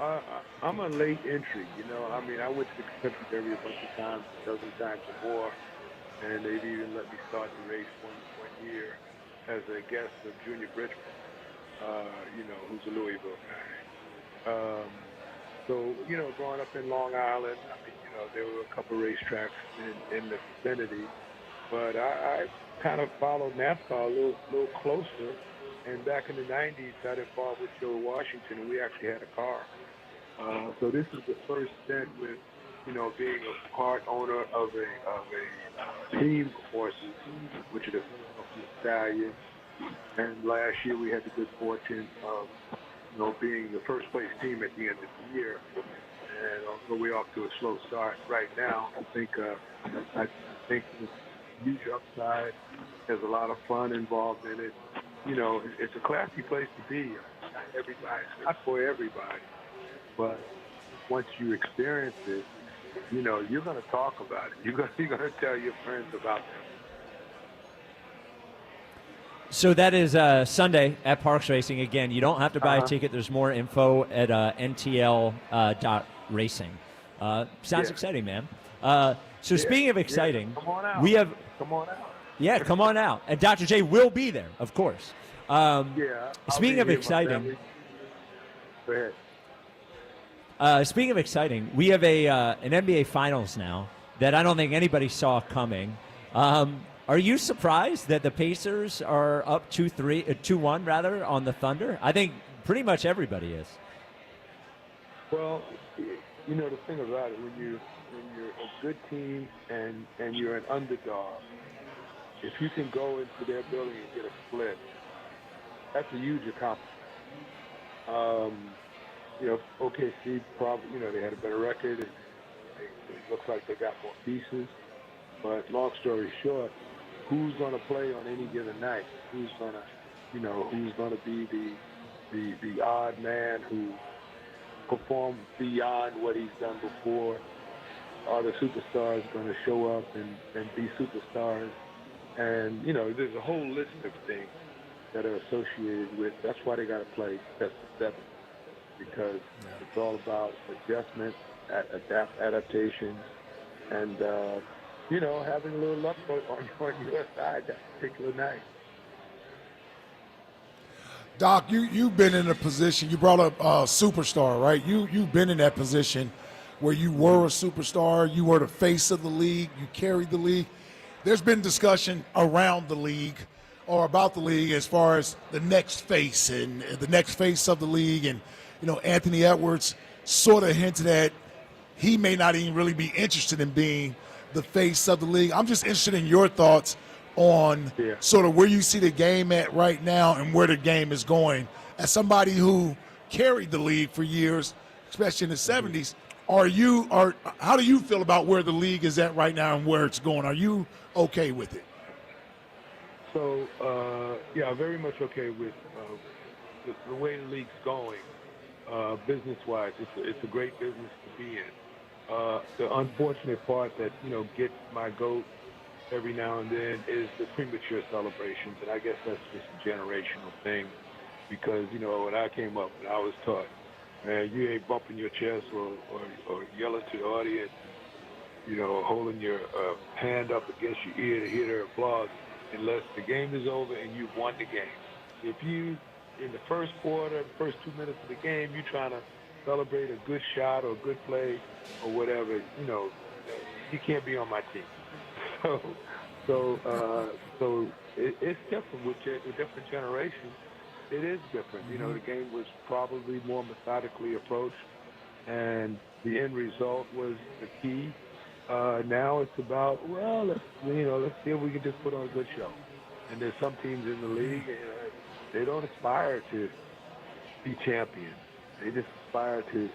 I'm a late entry. I went to the Kentucky Derby a bunch of times, a dozen times or more, and they've even let me start the race one year as a guest of Junior Bridgman, who's a Louisville guy. So, growing up in Long Island, there were a couple racetracks in the vicinity, but I kind of followed NASCAR a little closer. And back in the 90s, I got involved with Joe Washington, and we actually had a car. So this is the first stint with, being a part owner of a team of horses, which are the Stallions. And last year we had the good fortune of, being the first place team at the end of the year. And although we're off to a slow start right now, I think there's huge upside. There's a lot of fun involved in it. It's a classy place to be. Everybody, it's not for everybody, but once you experience it, you're going to talk about it. You're going to tell your friends about it. So that is Sunday at Parks Racing. Again, you don't have to buy a ticket. There's more info at ntl.racing. Sounds exciting, man. Speaking of exciting, come on out. Come on out. Yeah, come on out. And Dr. J will be there, of course. Speaking of exciting, go ahead. Speaking of exciting, we have an NBA Finals now that I don't think anybody saw coming. Are you surprised that the Pacers are up 2-1 rather on the Thunder? I think pretty much everybody is. Well, the thing about it, when you're a good team and you're an underdog, if you can go into their building and get a split, that's a huge accomplishment. OKC probably, they had a better record. It looks like they got more pieces. But long story short, who's going to play on any given night? Who's going to be the odd man who performed beyond what he's done before? Are the superstars going to show up and be superstars? And, there's a whole list of things that are associated with. That's why they got to play best of seven, because it's all about adjustment, adaptation, and, having a little luck on your side that particular night. Doc, you've been in a position, you brought up superstar, right? You've been in that position where you were a superstar, you were the face of the league, you carried the league. There's been discussion around the league or about the league as far as the next face and the next face of the league. And, Anthony Edwards sort of hinted at he may not even really be interested in being the face of the league. I'm just interested in your thoughts on sort of where you see the game at right now and where the game is going. As somebody who carried the league for years, especially in the 70s, how do you feel about where the league is at right now and where it's going? Are you okay with it? So, very much okay with the way the league's going, business-wise. It's a great business to be in. The unfortunate part that, gets my goat every now and then is the premature celebrations, and I guess that's just a generational thing because, when I came up and I was taught, man, you ain't bumping your chest or yelling to the audience, holding your hand up against your ear to hear their applause unless the game is over and you've won the game. If you, in the first quarter, the first 2 minutes of the game, you're trying to celebrate a good shot or a good play or whatever, you can't be on my team. So it's different with different generations. It is different. The game was probably more methodically approached, and the end result was the key. Now it's about, let's see if we can just put on a good show. And there's some teams in the league, they don't aspire to be champions. They just aspire to,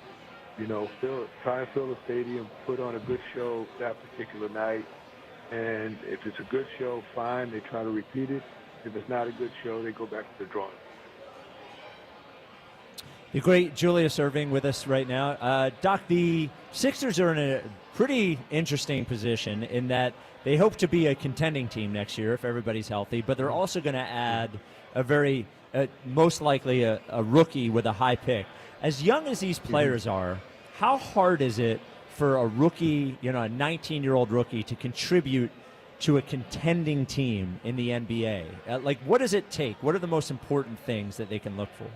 try and fill the stadium, put on a good show that particular night. And if it's a good show, fine, they try to repeat it. If it's not a good show, they go back to the drawing. The great Julius Erving with us right now. Doc, the Sixers are in a pretty interesting position in that they hope to be a contending team next year if everybody's healthy, but they're also going to add most likely a rookie with a high pick. As young as these players are, how hard is it for a rookie, a 19-year-old rookie to contribute to a contending team in the NBA? What does it take? What are the most important things that they can look for?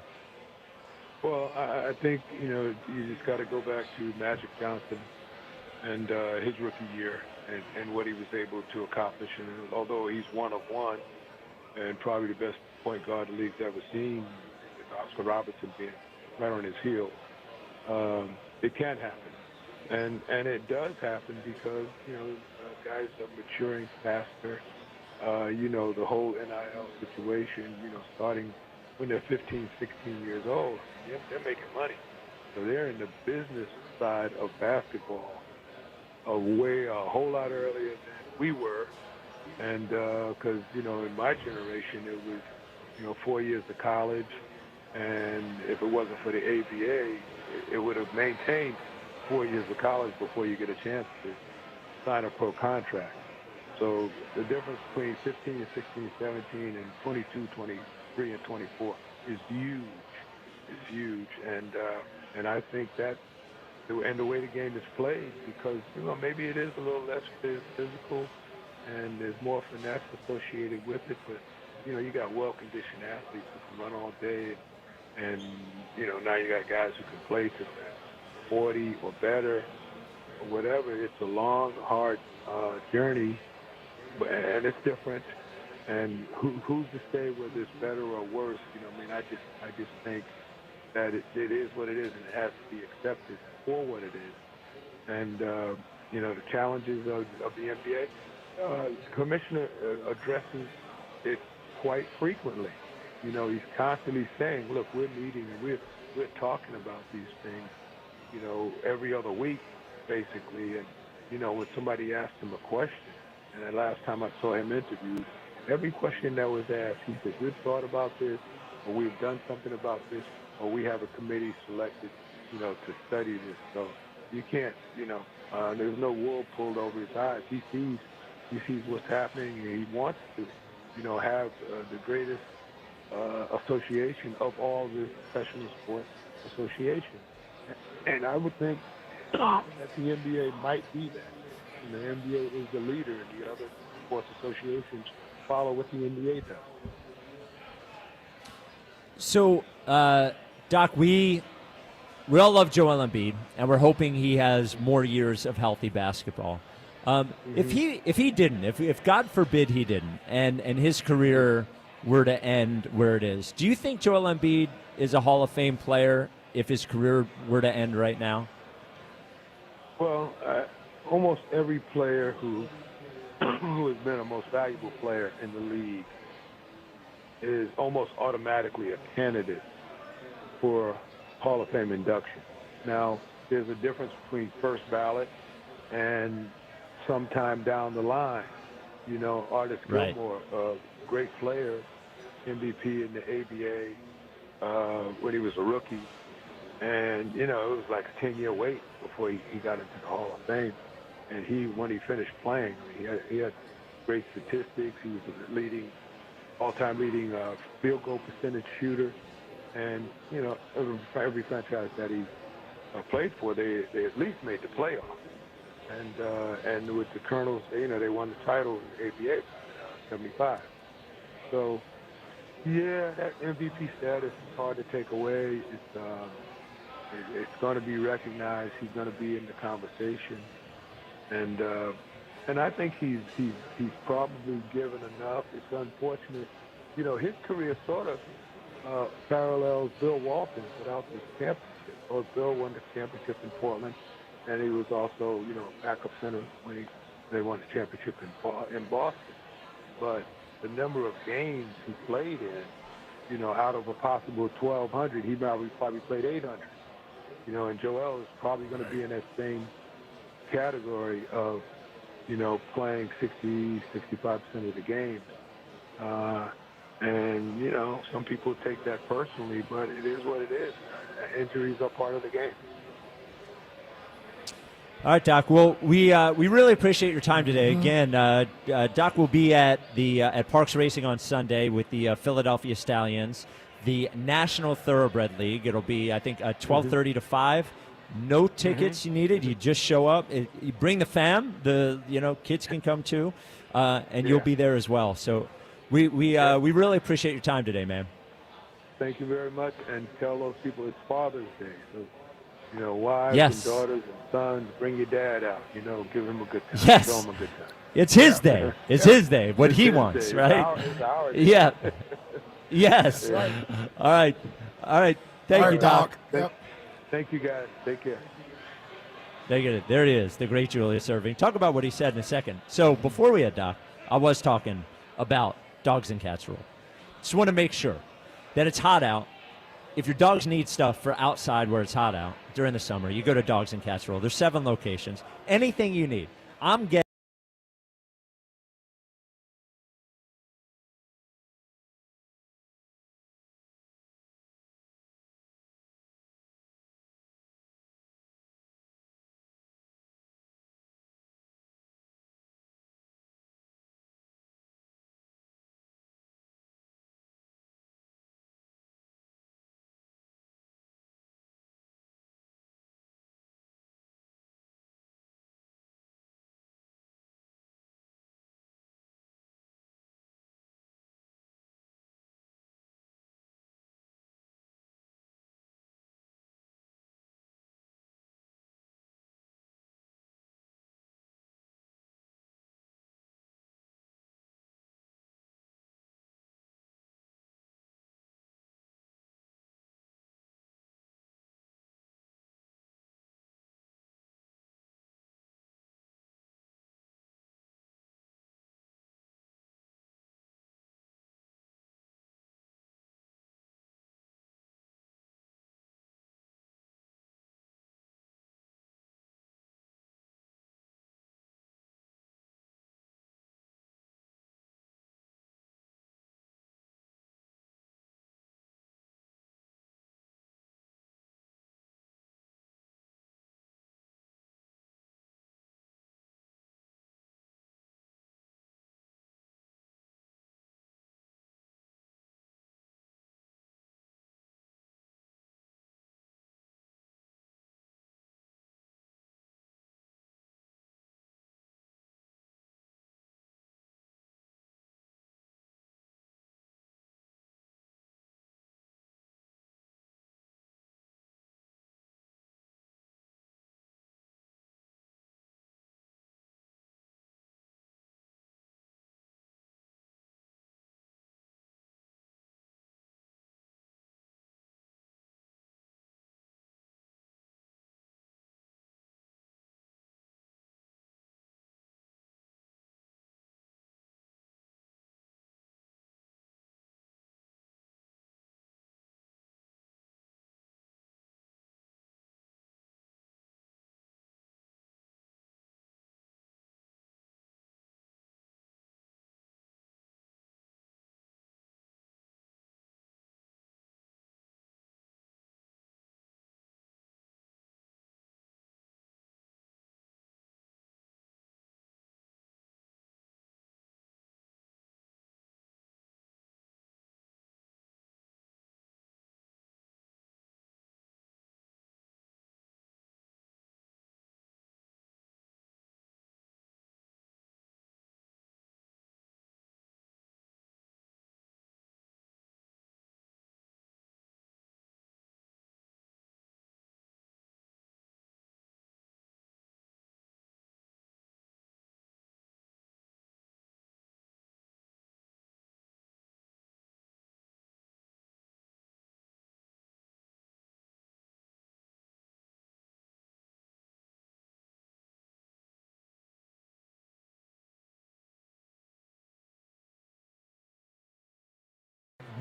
Well, I think, you just got to go back to Magic Johnson and his rookie year and what he was able to accomplish. And although he's one of one and probably the best point guard the league's ever seen, with Oscar Robertson being right on his heels, it can happen. And it does happen because, guys are maturing faster. The whole NIL situation, starting when they're 15, 16 years old, they're making money. So they're in the business side of basketball a whole lot earlier than we were. And because, in my generation, it was, 4 years of college. And if it wasn't for the ABA, it would have maintained 4 years of college before you get a chance to sign a pro contract. So the difference between 15 and 16, 17, and 22, 23, and 24 is huge. It's huge. And I think that, and the way the game is played, because, maybe it is a little less physical and there's more finesse associated with it, but, you got well-conditioned athletes who can run all day, and, now you got guys who can play to 40 or better or whatever. It's a long, hard journey, and it's different. And who's to say whether it's better or worse? I just think that it is what it is, and it has to be accepted for what it is. And the challenges of the NBA, the commissioner addresses it quite frequently. He's constantly saying, "Look, we're meeting, we're talking about these things, every other week, basically." And when somebody asked him a question, and the last time I saw him interviewed, every question that was asked, he said, "We've thought about this, or we've done something about this, or we have a committee selected, to study this." So you can't, there's no wool pulled over his eyes. He sees what's happening, and he wants to, have the greatest association of all the professional sports associations. And I would think that the NBA might be that. The NBA is the leader, and the other sports associations follow what the NBA does. So, Doc, we all love Joel Embiid, and we're hoping he has more years of healthy basketball. If he didn't, if God forbid he didn't, and his career were to end where it is. Do you think Joel Embiid is a Hall of Fame player if his career were to end right now? Well, almost every player who has been a most valuable player in the league is almost automatically a candidate for Hall of Fame induction. Now, there's a difference between first ballot and sometime down the line. You know, Artis Right. Gilmore, a great player, MVP in the ABA when he was a rookie. And, you know, it was like a 10-year wait before he got into the Hall of Fame. And when he finished playing, he had great statistics. He was the all-time leading field goal percentage shooter. And, you know, every franchise that he played for, they at least made the playoffs. And with the Colonels, you know, they won the title in ABA in 75. So, yeah, that MVP status is hard to take away. It's going to be recognized. He's going to be in the conversation. And I think he's probably given enough. It's unfortunate. You know, his career sort of parallels Bill Walton's without the championship. Or Bill won the championship in Portland, and he was also, you know, backup center when they won the championship in Boston. But the number of games he played in, you know, out of a possible 1,200, he probably played 800. You know, and Joel is probably going to be in that same category of, you know, playing 60, 65% of the games. And, you know, some people take that personally, but it is what it is. Injuries are part of the game. All right, Doc. Well, we really appreciate your time today. Again, Doc will be at Parks Racing on Sunday with the Philadelphia Stallions, the National Thoroughbred League. It'll be, I think, 12:30 to 5. No tickets you needed. You just show up. You bring the fam. Kids can come too, and you'll be there as well. So we really appreciate your time today, man. Thank you very much, and tell those people it's Father's Day. So, you know, wives Yes. and daughters and sons, bring your dad out. You know, give him a good time. Yes. Show him a good time. It's his day. It's his day. What It's he his wants, day. right? It's our day. Yeah. Yes. Yeah. All right. Thank you, Doc. Thank you, guys. Take care. There it is, the great Julius Erving. Talk about what he said in a second. So before we had Doc, I was talking about dogs and cats rule. Just want to make sure that it's hot out. If your dogs need stuff for outside where it's hot out during the summer, you go to Dogs and Cats Rule. There's 7 locations. Anything you need. I'm getting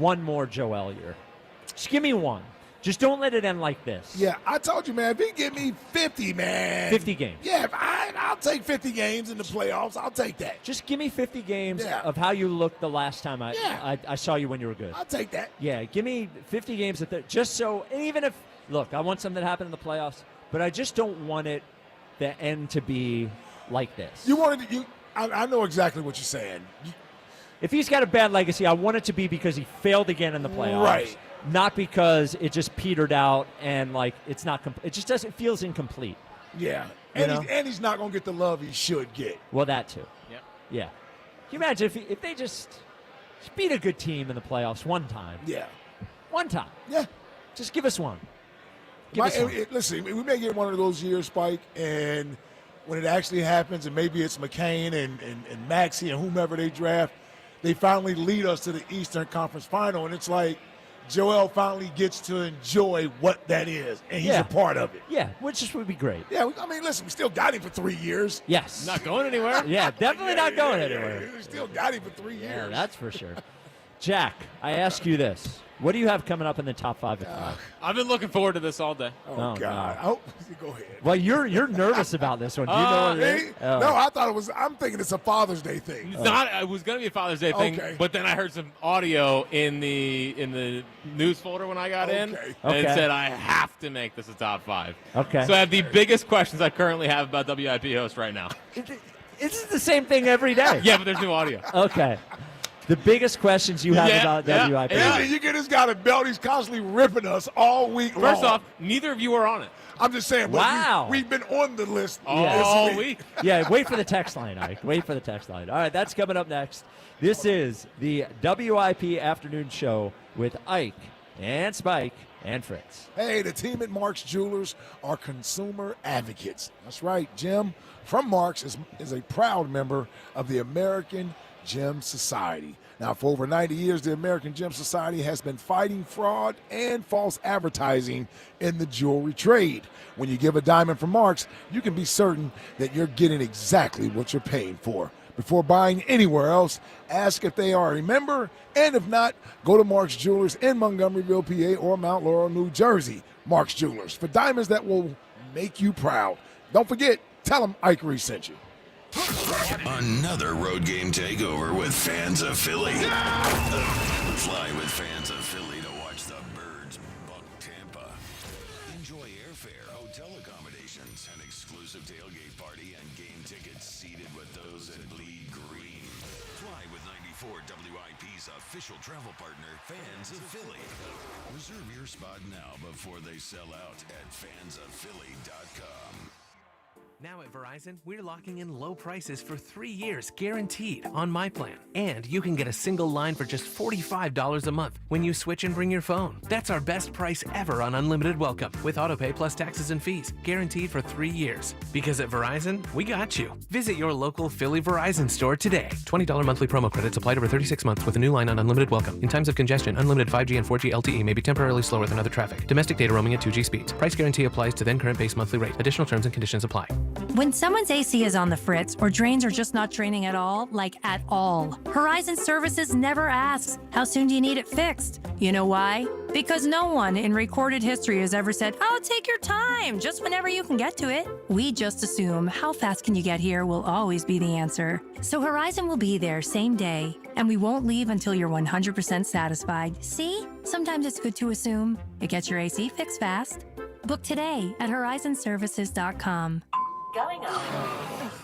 one more Joel year. Just give me one. Just don't let it end like this. Yeah, I told you, man, if he give me 50, man. 50 games. Yeah, I'll take 50 games in the playoffs. I'll take that. Just give me 50 games of how you looked the last time I saw you when you were good. I'll take that. Yeah, give me 50 games just so, and even if, look, I want something to happen in the playoffs, but I just don't want the end to be like this. I know exactly what you're saying. If he's got a bad legacy, I want it to be because he failed again in the playoffs. Right. Not because it just petered out and it's not. It just doesn't. It feels incomplete. Yeah, and he's not going to get the love he should get. Well, that too. Yep. Yeah. Can you imagine if they just beat a good team in the playoffs one time? Yeah. One time. Yeah. Just give us one. Listen, we may get one of those years, Spike, and when it actually happens, and maybe it's McCain and Maxey and whomever they draft, they finally lead us to the Eastern Conference Final, and it's like Joel finally gets to enjoy what that is, and he's a part of it. Yeah, which would be great. Yeah, listen, we still got him for 3 years. Yes. Not going anywhere. Yeah, definitely not going anywhere. We still got him for 3 years. Yeah, that's for sure. Jack, I ask you this. What do you have coming up in the top 5 at 5? I've been looking forward to this all day. Oh, God. Go ahead. Well, you're nervous about this one. Do you know what it is? No, I thought it was. I'm thinking it's a Father's Day thing. It's not. It was going to be a Father's Day thing, but then I heard some audio in the news folder when I got in, and it said I have to make this a top 5. Okay. So I have the biggest questions I currently have about WIP host right now. It's the same thing every day. Yeah, but there's new audio. Okay. The biggest questions you have about WIP. You get this guy a belt. He's constantly ripping us all week long. First off, neither of you are on it. I'm just saying. Wow. We've been on the list all week. Yeah, wait for the text line, Ike. Wait for the text line. All right, that's coming up next. This is the WIP Afternoon Show with Ike and Spike and Fritz. Hey, the team at Mark's Jewelers are consumer advocates. That's right. Jim from Mark's is a proud member of the American Gem Society. Now, for over 90 years, the American Gem Society has been fighting fraud and false advertising in the jewelry trade. When you give a diamond from Mark's, you can be certain that you're getting exactly what you're paying for. Before buying anywhere else, ask if they are a member, and if not, go to Mark's Jewelers in Montgomeryville, PA, or Mount Laurel, New Jersey. Mark's Jewelers, for diamonds that will make you proud. Don't forget, tell them Ike Reese sent you. Another road game takeover with fans of Philly. Fly with fans of Philly to watch the Birds buck Tampa. Enjoy airfare, hotel accommodations, an exclusive tailgate party, and game tickets seated with those that bleed green. Fly with 94 WIP's official travel partner, Fans of Philly. Reserve your spot now before they sell out at fansofphilly.com. Now at Verizon, we're locking in low prices for 3 years, guaranteed, on my plan. And you can get a single line for just $45 a month when you switch and bring your phone. That's our best price ever on unlimited welcome, with autopay plus taxes and fees, guaranteed for 3 years. Because at Verizon, we got you. Visit your local Philly Verizon store today. $20 monthly promo credits applied over 36 months with a new line on unlimited welcome. In times of congestion, unlimited 5G and 4G LTE may be temporarily slower than other traffic. Domestic data roaming at 2G speeds. Price guarantee applies to then current base monthly rate. Additional terms and conditions apply. When someone's AC is on the fritz or drains are just not draining at all, like at all, Horizon Services never asks, how soon do you need it fixed? You know why? Because no one in recorded history has ever said, oh, take your time, just whenever you can get to it. We just assume how fast can you get here will always be the answer. So Horizon will be there same day, and we won't leave until you're 100% satisfied. See? Sometimes it's good to assume. It gets your AC fixed fast. Book today at horizonservices.com. Going up.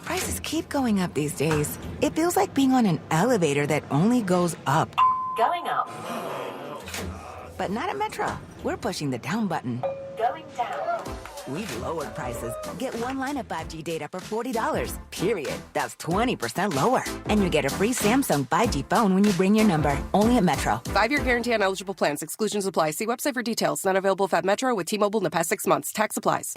Prices keep going up these days. It feels like being on an elevator that only goes up. Going up. But not at Metro. We're pushing the down button. Going down. We've lowered prices. Get one line of 5G data for $40. Period. That's 20% lower. And you get a free Samsung 5G phone when you bring your number. Only at Metro. 5-year guarantee on eligible plans. Exclusions apply. See website for details. Not available at Metro with T-Mobile in the past 6 months. Tax applies.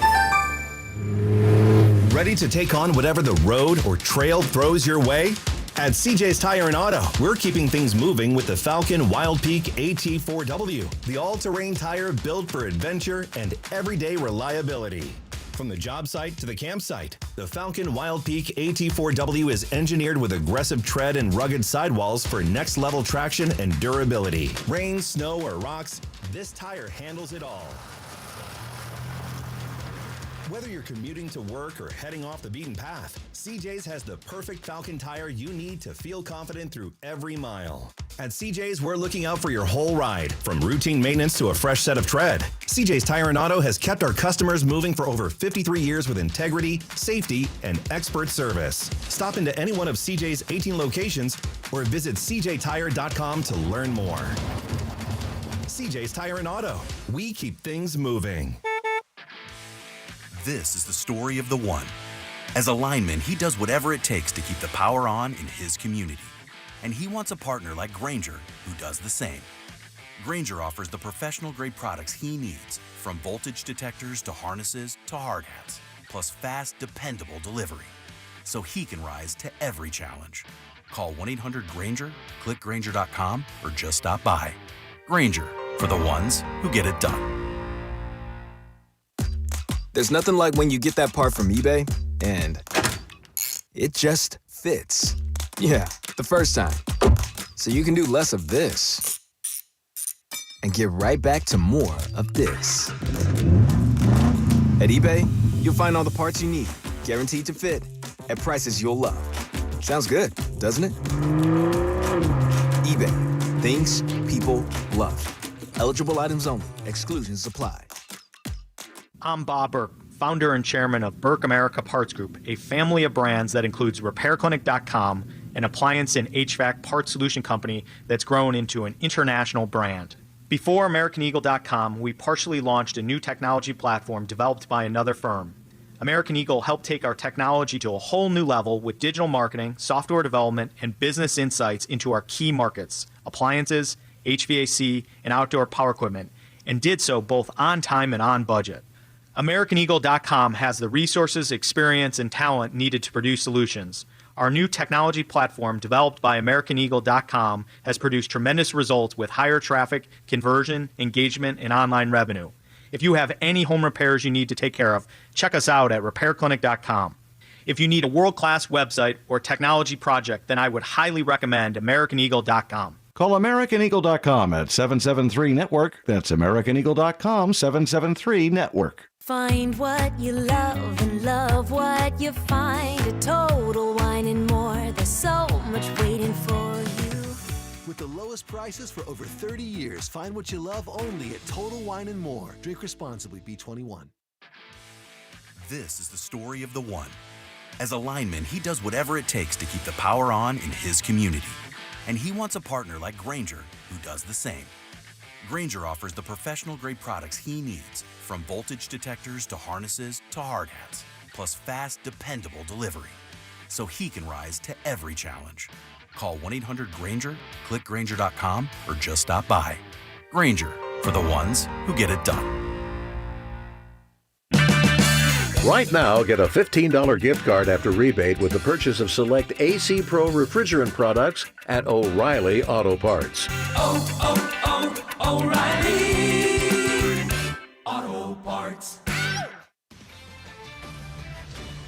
Ready to take on whatever the road or trail throws your way? At CJ's Tire and Auto, we're keeping things moving with the Falcon Wild Peak AT4W, the all-terrain tire built for adventure and everyday reliability. From the job site to the campsite, the Falcon Wild Peak AT4W is engineered with aggressive tread and rugged sidewalls for next-level traction and durability. Rain, snow, or rocks, this tire handles it all. Whether you're commuting to work or heading off the beaten path, CJ's has the perfect Falcon tire you need to feel confident through every mile. At CJ's, we're looking out for your whole ride, from routine maintenance to a fresh set of tread. CJ's Tire and Auto has kept our customers moving for over 53 years with integrity, safety, and expert service. Stop into any one of CJ's 18 locations or visit cjtire.com to learn more. CJ's Tire and Auto. We keep things moving. This is the story of the one. As a lineman, he does whatever it takes to keep the power on in his community. And he wants a partner like Grainger who does the same. Grainger offers the professional-grade products he needs, from voltage detectors to harnesses to hard hats, plus fast, dependable delivery, so he can rise to every challenge. Call 1-800-GRAINGER, click Grainger.com, or just stop by. Grainger, for the ones who get it done. There's nothing like when you get that part from eBay and it just fits. Yeah, the first time. So you can do less of this and get right back to more of this. At eBay, you'll find all the parts you need, guaranteed to fit, at prices you'll love. Sounds good, doesn't it? eBay, things people love. Eligible items only. Exclusions apply. I'm Bob Burke, founder and chairman of Burke America Parts Group, a family of brands that includes RepairClinic.com, an appliance and HVAC parts solution company that's grown into an international brand. Before AmericanEagle.com, we partially launched a new technology platform developed by another firm. American Eagle helped take our technology to a whole new level with digital marketing, software development, and business insights into our key markets, appliances, HVAC, and outdoor power equipment, and did so both on time and on budget. AmericanEagle.com has the resources, experience, and talent needed to produce solutions. Our new technology platform, developed by AmericanEagle.com, has produced tremendous results with higher traffic, conversion, engagement, and online revenue. If you have any home repairs you need to take care of, check us out at RepairClinic.com. If you need a world-class website or technology project, then I would highly recommend AmericanEagle.com. Call AmericanEagle.com at 773-NETWORK. That's AmericanEagle.com, 773-NETWORK. Find what you love and love what you find at Total Wine and More. There's so much waiting for you. With the lowest prices for over 30 years, find what you love only at Total Wine and More. Drink responsibly, B21. This is the story of the one. As a lineman, he does whatever it takes to keep the power on in his community. And he wants a partner like Grainger who does the same. Grainger offers the professional-grade products he needs, from voltage detectors to harnesses to hard hats, plus fast, dependable delivery, so he can rise to every challenge. Call 1-800-GRAINGER, click Grainger.com, or just stop by. Grainger, for the ones who get it done. Right now, get a $15 gift card after rebate with the purchase of select AC Pro refrigerant products at O'Reilly Auto Parts. O'Reilly Auto Parts.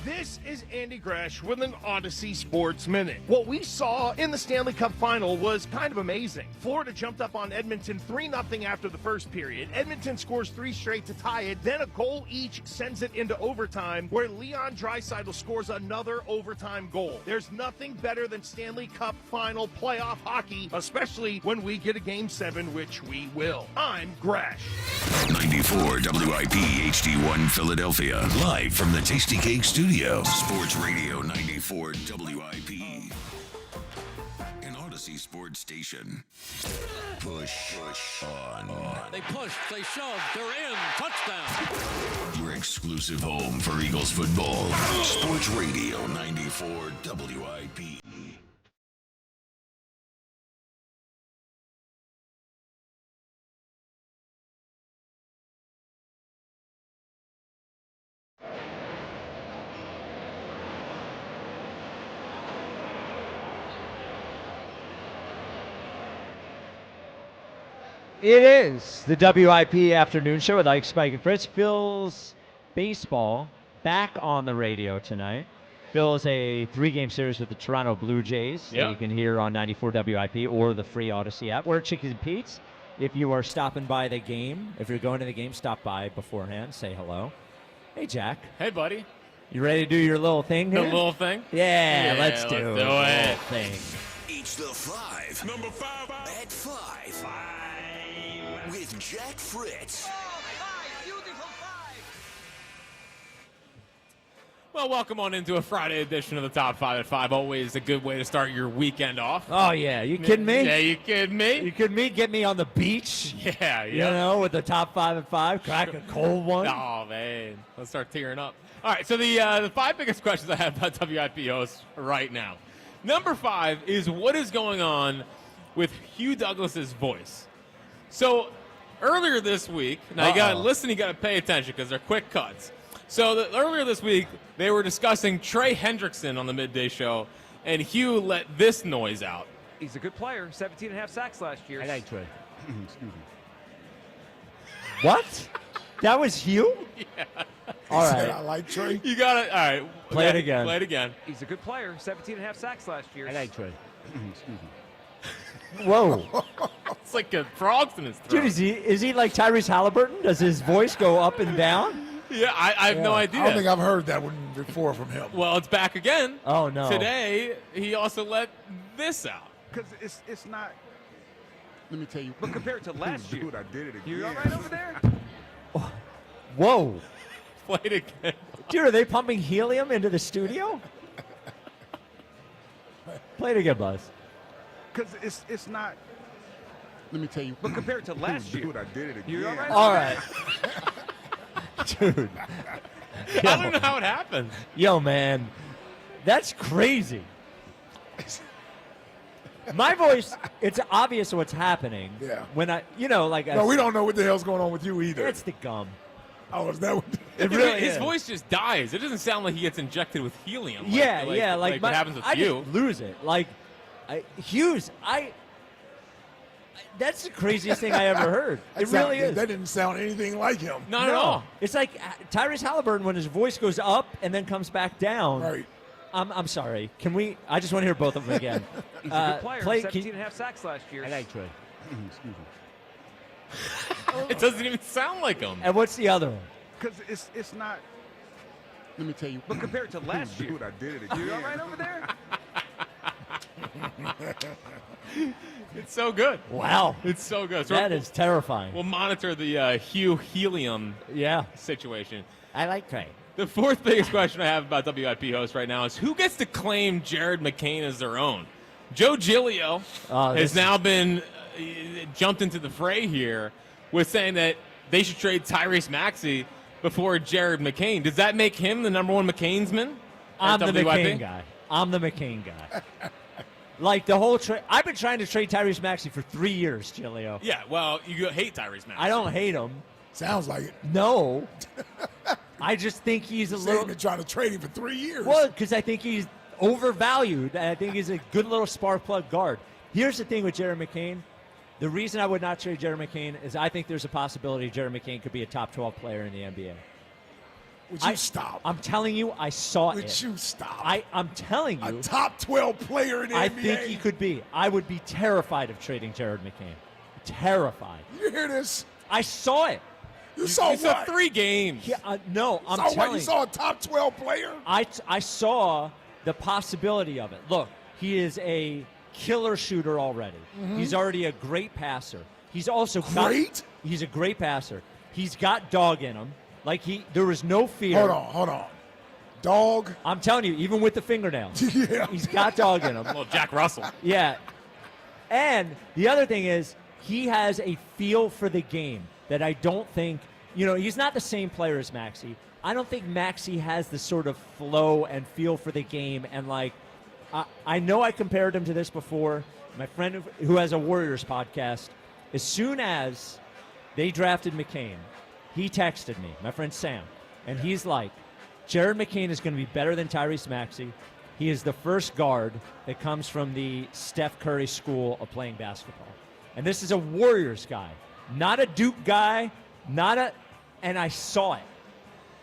This is Andy Gresh with an Odyssey Sports Minute. What we saw in the Stanley Cup Final was kind of amazing. Florida jumped up on Edmonton 3-0 after the first period. Edmonton scores 3 straight to tie it. Then a goal each sends it into overtime, where Leon Draisaitl scores another overtime goal. There's nothing better than Stanley Cup Final playoff hockey, especially when we get a Game 7, which we will. I'm Gresh. 94 WIP HD1 Philadelphia. Live from the Tasty Cake Studio. Sports Radio 94 WIP. An Odyssey Sports Station. Push on. They push, they shove, they're in. Touchdown. Your exclusive home for Eagles football. Sports Radio 94 WIP. It is the WIP Afternoon Show with Ike, Spike, and Fritz. Phil's baseball back on the radio tonight. Phil's a 3-game series with the Toronto Blue Jays that you can hear on 94 WIP or the free Odyssey app. We're at Chickies and Pete's. If you are stopping by the game, if you're going to the game, stop by beforehand. Say hello. Hey, Jack. Hey, buddy. You ready to do your little thing here? The little thing? Yeah, let's do it. Little thing. It's the 5. Number 5 at 5. With Jack Fritz. Well, welcome on into a Friday edition of the Top 5 at 5. Always a good way to start your weekend off. Oh, yeah. You kidding me? Yeah, you kidding me? You kidding me? Get me on the beach? Yeah. You know, with the Top 5 at 5. Crack a cold one. Oh, man. Let's start tearing up. All right, so the 5 biggest questions I have about WIP hosts right now. Number 5 is what is going on with Hugh Douglas's voice. So earlier this week, now you got to listen, you got to pay attention because they're quick cuts. So earlier this week, they were discussing Trey Hendrickson on the Midday Show, and Hugh let this noise out. He's a good player, 17.5 sacks last year. I like Trey. Excuse me. What? That was Hugh? Yeah. All right. I like Trey. You got it. All right. Play it again. Play it again. He's a good player, 17.5 sacks last year. I like Trey. Excuse me. Whoa. It's like a frog's in his throat. Dude, is he like Tyrese Halliburton? Does his voice go up and down? Yeah, I have no idea. I don't think I've heard that one before from him. Well, it's back again. Oh, no. Today, he also let this out. Because it's not. Let me tell you. But compared to last year. Dude, I did it again. You all right over there? Whoa. Play it again. Dude, are they pumping helium into the studio? Play it again, Buzz. Because it's not. Let me tell you. But compared to last year. Dude, I did it again. You All right. Dude. I don't know how it happened. Yo, man. That's crazy. My voice, it's obvious what's happening. Yeah. When we don't know what the hell's going on with you either. It's the gum. Oh, is that what? It really His is. voice just dies. It doesn't sound like he gets injected with helium. Like what happens with I you. just lose it. Hughes, that's the craziest thing I ever heard. It really is. That didn't sound anything like him. Not at all. It's like Tyrese Halliburton when his voice goes up and then comes back down. Right. I'm sorry. Can we? I just want to hear both of them again. He's a good player, 17.5 sacks last year. I like Trey. Excuse me. It doesn't even sound like him. And what's the other one? Because it's not. Let me tell you. But compared to last year. Dude, I did it again. You all right over there? It's so good. Wow. It's so good. So That is terrifying. We'll monitor the Hugh helium situation. I like Trey. The 4th biggest question I have about WIP hosts right now is who gets to claim Jared McCain as their own? Joe Giglio has now been jumped into the fray here with saying that they should trade Tyrese Maxey before Jared McCain. Does that make him the number 1 McCainsman? I'm the McCain guy. I'm the McCain guy. Like the whole trade. I've been trying to trade Tyrese Maxey for 3 years, Giglio. Yeah, well, you hate Tyrese Maxey. I don't hate him. Sounds like it. No. I just think he's a little. You've been trying to trade him for 3 years. Well, because I think he's overvalued, and I think he's a good little spark plug guard. Here's the thing with Jared McCain. The reason I would not trade Jared McCain is I think there's a possibility Jared McCain could be a top 12 player in the NBA. Would you stop? I'm telling you, I saw it. Would you stop? I'm telling you. A top 12 player in the I NBA? think he could be. I would be terrified of trading Jared McCain. Terrified. You hear this? I saw it. You saw what? saw 3 games. Yeah, no, I'm saw telling what? You saw a top 12 player? I saw the possibility of it. Look, he is a killer shooter already. Mm-hmm. He's already a great passer. He's also Great? He's a great passer. He's got dog in him. Like there was no fear. Hold on. Dog? I'm telling you, even with the fingernails. Yeah. He's got dog in him. Well, Jack Russell. Yeah. And the other thing is he has a feel for the game that I don't think, he's not the same player as Maxey. I don't think Maxey has the sort of flow and feel for the game. And, I know I compared him to this before. My friend who has a Warriors podcast, as soon as they drafted McCain, he texted me, my friend Sam, and he's like, Jared McCain is going to be better than Tyrese Maxey. He is the first guard that comes from the Steph Curry school of playing basketball. And this is a Warriors guy, not a Duke guy, and I saw it.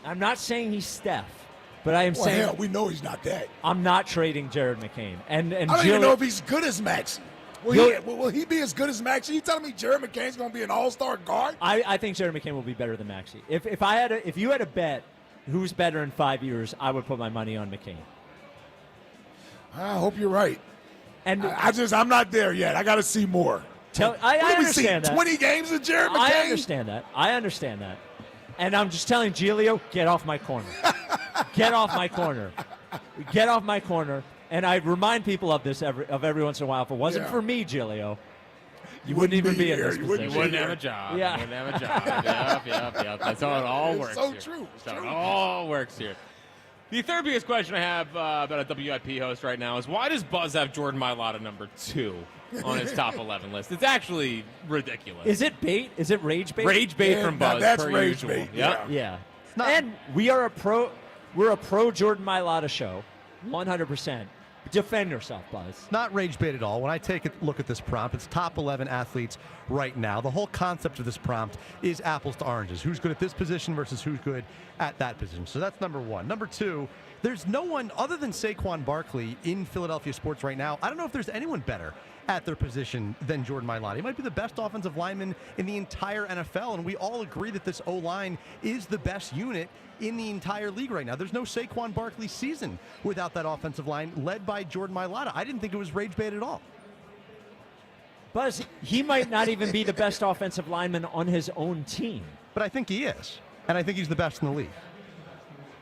I'm not saying he's Steph, but I am saying hell, we know he's not that. I'm not trading Jared McCain. And I don't even know if he's good as Maxey. Will he be as good as Maxey? You telling me Jared McCain's going to be an all-star guard? I think Jared McCain will be better than Maxey. If you had a bet who's better in 5 years, I would put my money on McCain. I hope you're right. And I'm not there yet. I got to see more. I understand that. 20 games of Jared McCain? I understand that. And I'm just telling Giglio, get off my corner. Get off my corner. Get off my corner. And I remind people of this every once in a while. If it wasn't for me, Giglio, you wouldn't even be in this position. You wouldn't have a job. Yeah. You wouldn't have a job. Yep. That's how it all works. So here. true. That's how it all works here. The third biggest question I have about a WIP host right now is why does Buzz have Jordan Mailata number 2 on his top 11 list? It's actually ridiculous. Is it bait? Is it rage bait? Rage bait from Buzz. That's per rage usual. bait. Yep. Yeah. And we're a pro Jordan Mailata show, 100%. Defend yourself, Buzz. Not rage bait at all. When I take a look at this prompt, it's top 11 athletes right now. The whole concept of this prompt is apples to oranges. Who's good at this position versus who's good at that position. So that's number one. Number two, there's no one other than Saquon Barkley in Philadelphia sports right now. I don't know if there's anyone better at their position than Jordan Mailata. He might be the best offensive lineman in the entire NFL, and we all agree that this O-line is the best unit in the entire league right now. There's no Saquon Barkley season without that offensive line led by Jordan Mailata. I didn't think it was rage bait at all. Buzz, he might not even be the best offensive lineman on his own team. But I think he is, and I think he's the best in the league.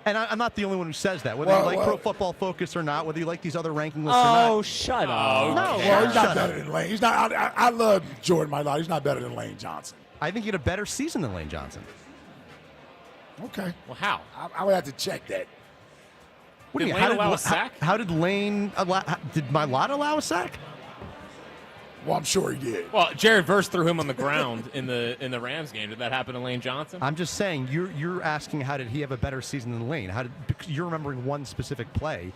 And I'm not the only one who says that. Whether you like Pro Football Focus or not, whether you like these other ranking lists or not. Oh, shut up. No, he's not better than Lane. He's not. I love Jordan Mailata. He's not better than Lane Johnson. I think he had a better season than Lane Johnson. Okay. Well, how? I would have to check that. What do you mean? How Lane allow a sack? How did Lane did Mailata allow a sack? Well, I'm sure he did. Well, Jared Verse threw him on the ground in the Rams game. Did that happen to Lane Johnson? I'm just saying, you're asking how did he have a better season than Lane? Because you're remembering one specific play.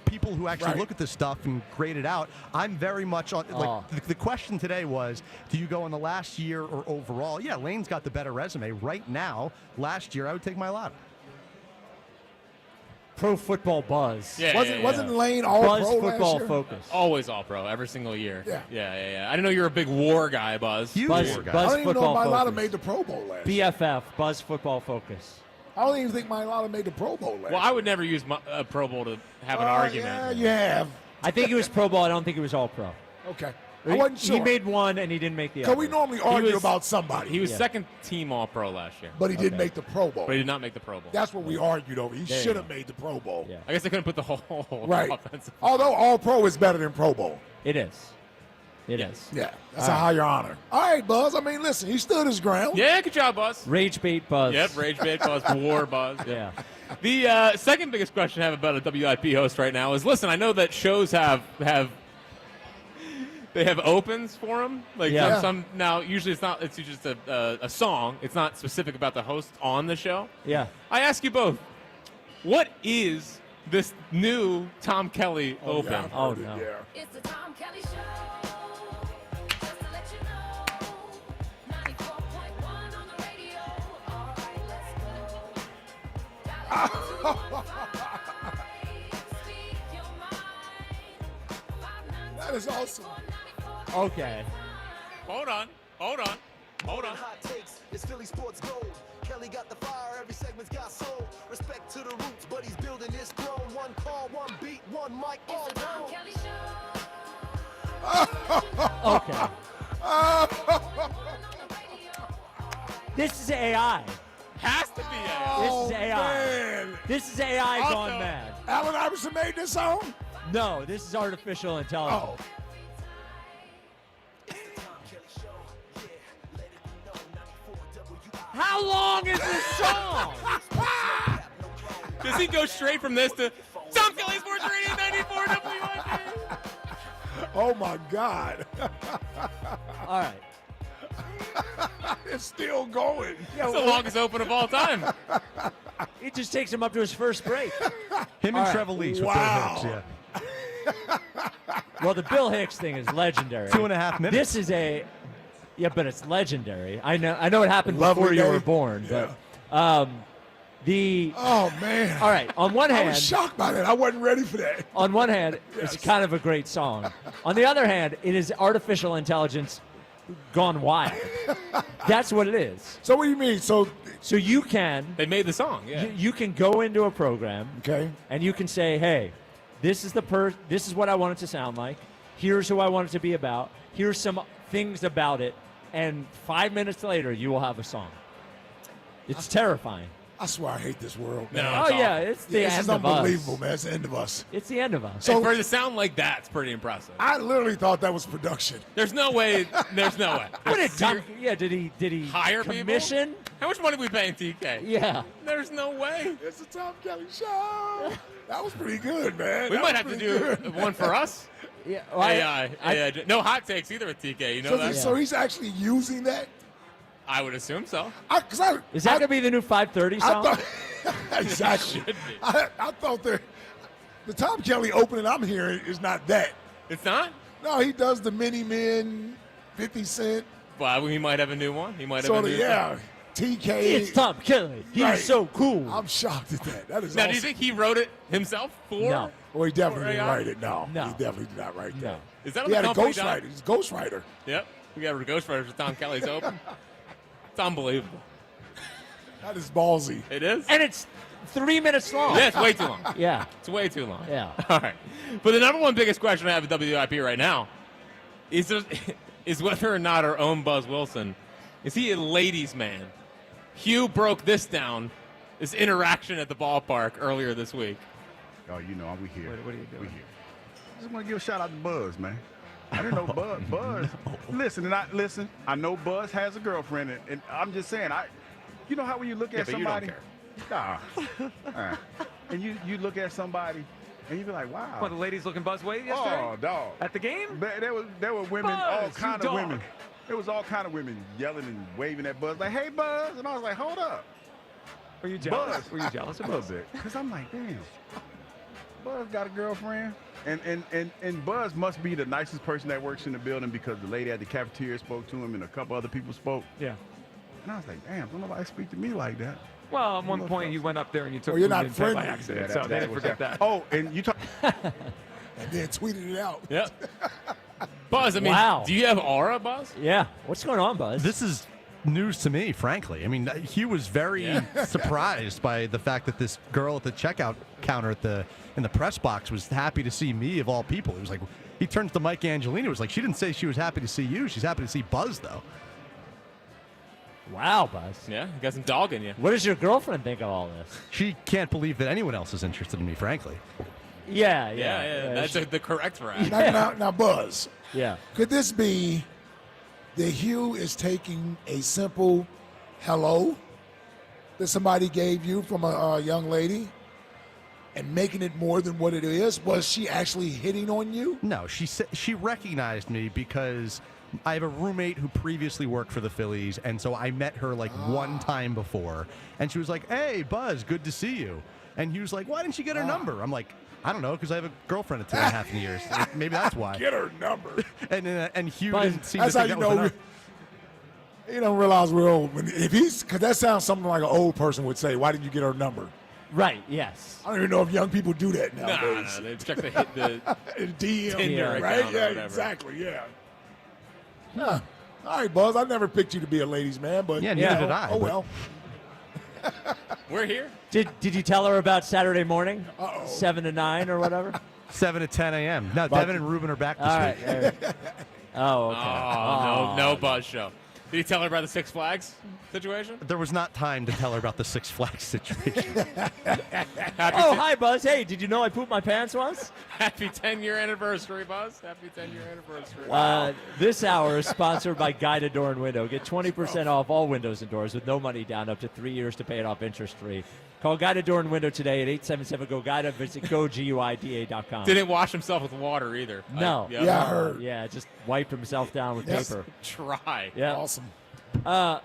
People who actually look at this stuff and grade it out, I'm very much on. The question today was, do you go in the last year or overall? Yeah, Lane's got the better resume right now. Last year, I would take Mailata. Pro Football Buzz. Wasn't Lane all Buzz pro Football last year? Focus. Always all pro, every single year. Yeah. I didn't know you were a big war guy, Buzz. Huge Buzz, war guy. Buzz I don't even know Football if Mailata Focus. made the Pro Bowl last year. BFF, Buzz Football Focus. I don't even think Mailata made the Pro Bowl last Well, I would never use a Pro Bowl to have an argument. Yeah, you have. I think it was Pro Bowl. I don't think it was All Pro. Okay. I wasn't sure. He made one, and he didn't make the Because other. we normally argue about somebody. He was second team All Pro last year. But he didn't make the Pro Bowl. But he did not make the Pro Bowl. That's what we argued over. He There you should have go. made the Pro Bowl. Yeah. I guess they couldn't put the whole Right. offensive. Although All Pro is better than Pro Bowl. It is. It is. Yeah. That's a higher honor. All right, Buzz. I mean, listen, he stood his ground. Yeah, good job, Buzz. Rage bait Buzz. Yep, Rage Bait Buzz, War Buzz. Yeah. The second biggest question I have about a WIP host right now is, listen, I know that shows have they have opens for them. Like some now, usually it's just a song. It's not specific about the host on the show. Yeah. I ask you both, what is this new Tom Kelly open? Yeah, I've Oh, heard it, no. yeah. It's the Tom Kelly Show. Just to let you know. 94.1 on the radio. All right, let's go. Speak your mind. That is awesome. Okay. Hold on. Hot takes, it's Philly sports gold. Kelly got the fire, every segment's got soul. Respect to the roots, but he's building this throne. One call, one beat, one mic, all It's the Tom known. Kelly Show. Okay. This is AI. Has to be AI. This is AI. Man. This is AI Also- gone mad. Allen Iverson made this song? No, this is artificial intelligence. Oh. How long is this song? Does he go straight from this to Tom Kelly Sports Radio 94 WIP? Oh, my God. All right. It's still going. It's the longest open of all time. It just takes him up to his first break. Him and Trevor Leach with Wow. their hooks, yeah. Well, the Bill Hicks thing is legendary. 2.5 minutes. This is but it's legendary. I know it happened Lovely before you day. were born, Yeah. but Oh, man. All right, on one hand. I was shocked by that. I wasn't ready for that. On one hand, it's kind of a great song. On the other hand, it is artificial intelligence gone wild. That's what it is. So what do you mean? So you can. They made the song. Yeah. You can go into a program. Okay. And you can say, hey, this is what I want it to sound like. Here's who I want it to be about. Here's some things about it. And 5 minutes later, you will have a song. It's terrifying. I swear I hate this world, man. It's the end This is of unbelievable, us. man. It's the end of us. It's the end of us. So for it to sound like that, it's pretty impressive. I literally thought that was production. There's no way. There's no way. What did did he hire commission? people? How much money are we paying TK? Yeah. There's no way. It's the Tom Kelly show. That was pretty good, man. We That might was have to pretty do good. one for us. Yeah. No hot takes either with TK. You know So, that? so he's actually using that? I would assume so. Is that going to be the new 5:30 song? Exactly. I thought the Tom Kelly opening I'm hearing is not that. It's not? No, he does the Mini Men, 50 Cent. Well, he might have a new one. He might have Sort a of, new yeah. TK. It's Tom Kelly. He's Right. so cool. I'm shocked at that. That is Now, awesome. do you think he wrote it himself for? No. Well, he definitely for didn't AI? write it. No. No. He definitely did not write that. No. Is that on He the had a company ghostwriter. doc? He's a ghostwriter. Yep. We got a ghostwriter for Tom Kelly's Open. It's unbelievable. That is ballsy. It is? And it's 3 minutes long. Yeah, it's way too long. Yeah. It's way too long. Yeah. All right. But the number one biggest question I have at WIP right now is whether or not our own Buzz Wilson, is he a ladies' man? Hugh broke this down, this interaction at the ballpark earlier this week. Oh, you know, we here. What are you doing? We here. I just want to give a shout out to Buzz, man. I didn't know Buzz. Listen. I know Buzz has a girlfriend, and I'm just saying, you know how when you look at but somebody, you don't nah, and you look at somebody, and you be like, wow. What, the ladies looking Buzz Wade yesterday? Oh, dog. At the game? There were women, all Buzz, kind you of dog. women. There was all kind of women yelling and waving at Buzz, like, hey, Buzz. And I was like, hold up. Were you jealous? Buzz. Were you jealous of A little Buzz? bit. Because I'm like, damn. Buzz got a girlfriend. And Buzz must be the nicest person that works in the building because the lady at the cafeteria spoke to him and a couple other people spoke. Yeah. And I was like, damn, don't nobody speak to me like that. Well, at one point you went up there and you took Well, you're food not and fed by friendly. accident, Yeah, so they didn't was forget that. Oh, and you talk. And then tweeted it out. Yep. Buzz, I mean, Wow. do you have aura, Buzz? Yeah. What's going on, Buzz? This is news to me, frankly. I mean, he was very surprised by the fact that this girl at the checkout counter in the press box was happy to see me of all people. He was like, he turns to Mike Angelino. Was like, she didn't say she was happy to see you. She's happy to see Buzz, though. Wow, Buzz. Yeah, you got some dog in you. What does your girlfriend think of all this? She can't believe that anyone else is interested in me, frankly. Yeah. That's the correct reaction. Now, Buzz, Yeah. could this be that Hugh is taking a simple hello that somebody gave you from a young lady and making it more than what it is? Was she actually hitting on you? No, she recognized me because I have a roommate who previously worked for the Phillies, and so I met her like one time before, and she was like, "Hey, Buzz, good to see you." And he was like, "Why didn't you get her number?" I'm like, "I don't know, because I have a girlfriend of 2.5 years. Maybe that's why." Get her number. And Hugh Buzz, didn't seem to That's how think you that was know. enough. You don't realize we're old. Because that sounds something like an old person would say. Why didn't you get her number? Right. Yes. I don't even know if young people do that nowadays. No, they check the DM, Tinder right? account or Yeah, whatever. exactly. Yeah. Huh. All right, Buzz. I never picked you to be a ladies' man, but Yeah, neither did I, Oh but- well. We're here. Did you tell her about Saturday morning? Uh-oh. 7 to 9 or whatever? 7 to 10 a.m. No, Devin and Ruben are back this All right. week. Oh, okay. Oh, no Buzz show. Did he tell her about the Six Flags situation? There was not time to tell her about the Six Flags situation. Hi, Buzz. Hey, did you know I pooped my pants once? Happy 10-year anniversary, Buzz. Happy 10-year anniversary. This hour is sponsored by Guided Door and Window. Get 20% off all windows and doors with no money down, up to 3 years to pay it off interest-free. Call Guided Door and Window today at 877-GO-GUIDED. Visit GoGUIDA.com. Didn't wash himself with water either. No. Yeah, I heard. Yeah, just wiped himself down with paper. Try. Yeah. Awesome. I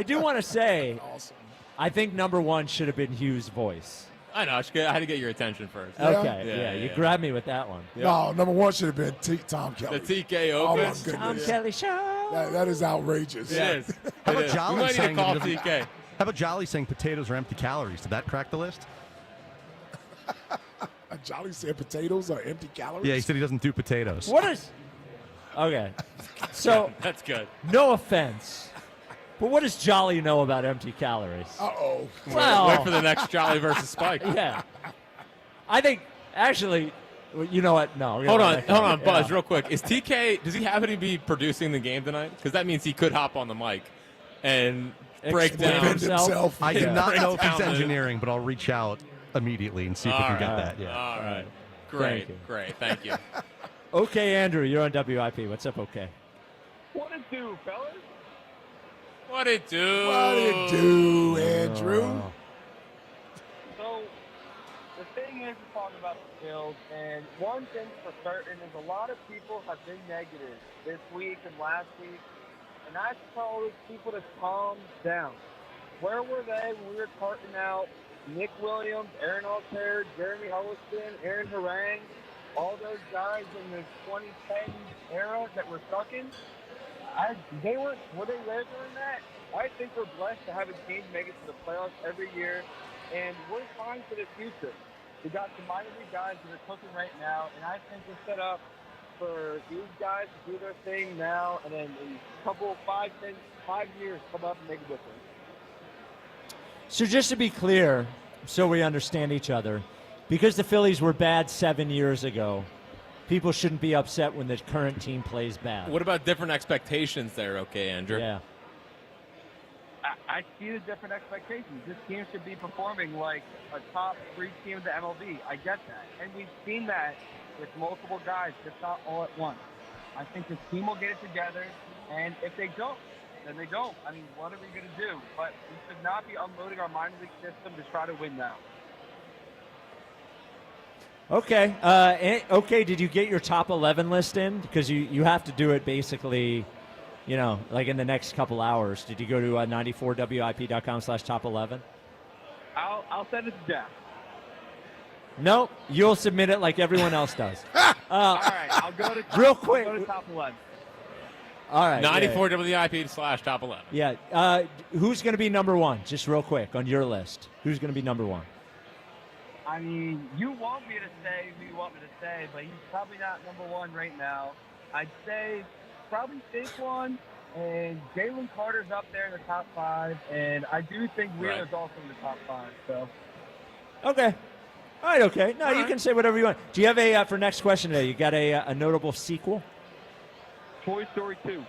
do want to say, Awesome. I think number one should have been Hugh's voice. I know. I had to get your attention first. Okay, Yeah, you yeah. grabbed me with that one. No, number one should have been Tom Kelly. The TK Oh, Open. my Tom goodness. Kelly Show. That is outrageous. It is. How It about is. Jolly We might need to saying call that he TK. How How about Jolly saying potatoes are empty calories? Did that crack the list? Jolly said potatoes are empty calories. Yeah, he said he doesn't do potatoes. What is? Okay, so that's good. No offense, but what does Jolly know about empty calories? Uh-oh. Well, Wait for the next Jolly versus Spike. Yeah, I think actually, you know what? No, Hold on, Buzz, real quick. Is TK? Does he happen to be producing the game tonight? Because that means he could hop on the mic and break down himself. I do not break know if down it's the- engineering, but I'll reach out immediately and see if we can get that. Yeah. All right. Thank you. Great. Thank you. Okay, Andrew, you're on WIP. What's up? Okay. What it do, fellas? What it do? What it do, Andrew? So, the thing is, we're talking about the Bills, and one thing for certain is a lot of people have been negative this week and last week, and I tell those people to calm down. Where were they when we were carting out Nick Williams, Aaron Altair, Jeremy Holliston, Aaron Harang, all those guys in the 2010 era that were sucking? Were they there during that? I think we're blessed to have a team make it to the playoffs every year, and we're fine for the future. We got some minor league guys that are cooking right now, and I think we're set up for these guys to do their thing now, and then in a couple, 5 years, come up and make a difference. So just to be clear, so we understand each other, because the Phillies were bad 7 years ago, people shouldn't be upset when the current team plays bad. What about different expectations there, okay, Andrew? Yeah. I see the different expectations. This team should be performing like a top 3 team of the MLB. I get that. And we've seen that with multiple guys, just not all at once. I think this team will get it together, and if they don't, then they don't. I mean, what are we going to do? But we should not be unloading our minor league system to try to win now. Okay. Okay, did you get your top 11 list in? Because you have to do it basically, you know, like in the next couple hours. Did you go to 94wip.com/top 11? I'll send it to Jeff. No, you'll submit it like everyone else does. All right, I'll go to real quick. I'll go to top 11. All right. 94wip/top 11. Yeah. Who's going to be number one? Just real quick on your list. Who's going to be number one? I mean, you want me to say who you want me to say, but he's probably not number one right now. I'd say probably Saquon, and Jalen Carter's up there in the top 5, and I do think Wheeler's also in the top 5. So. Okay. All right, okay. No, you can say whatever you want. Do you have a, for next question today, you got a notable sequel? Toy Story 2.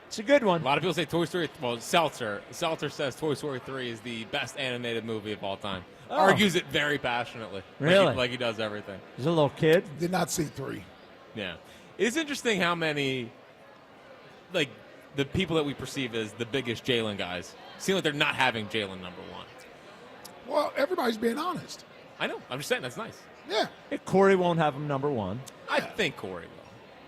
It's a good one. A lot of people say Toy Story. Well, Seltzer says Toy Story 3 is the best animated movie of all time. Oh. Argues it very passionately. Really? Like he does everything. He's a little kid. Did not see 3. Yeah. It's interesting how many, like, the people that we perceive as the biggest Jalen guys seem like they're not having Jalen number one. Well, everybody's being honest. I know. I'm just saying that's nice. Yeah. Corey won't have him number one. I think Corey will.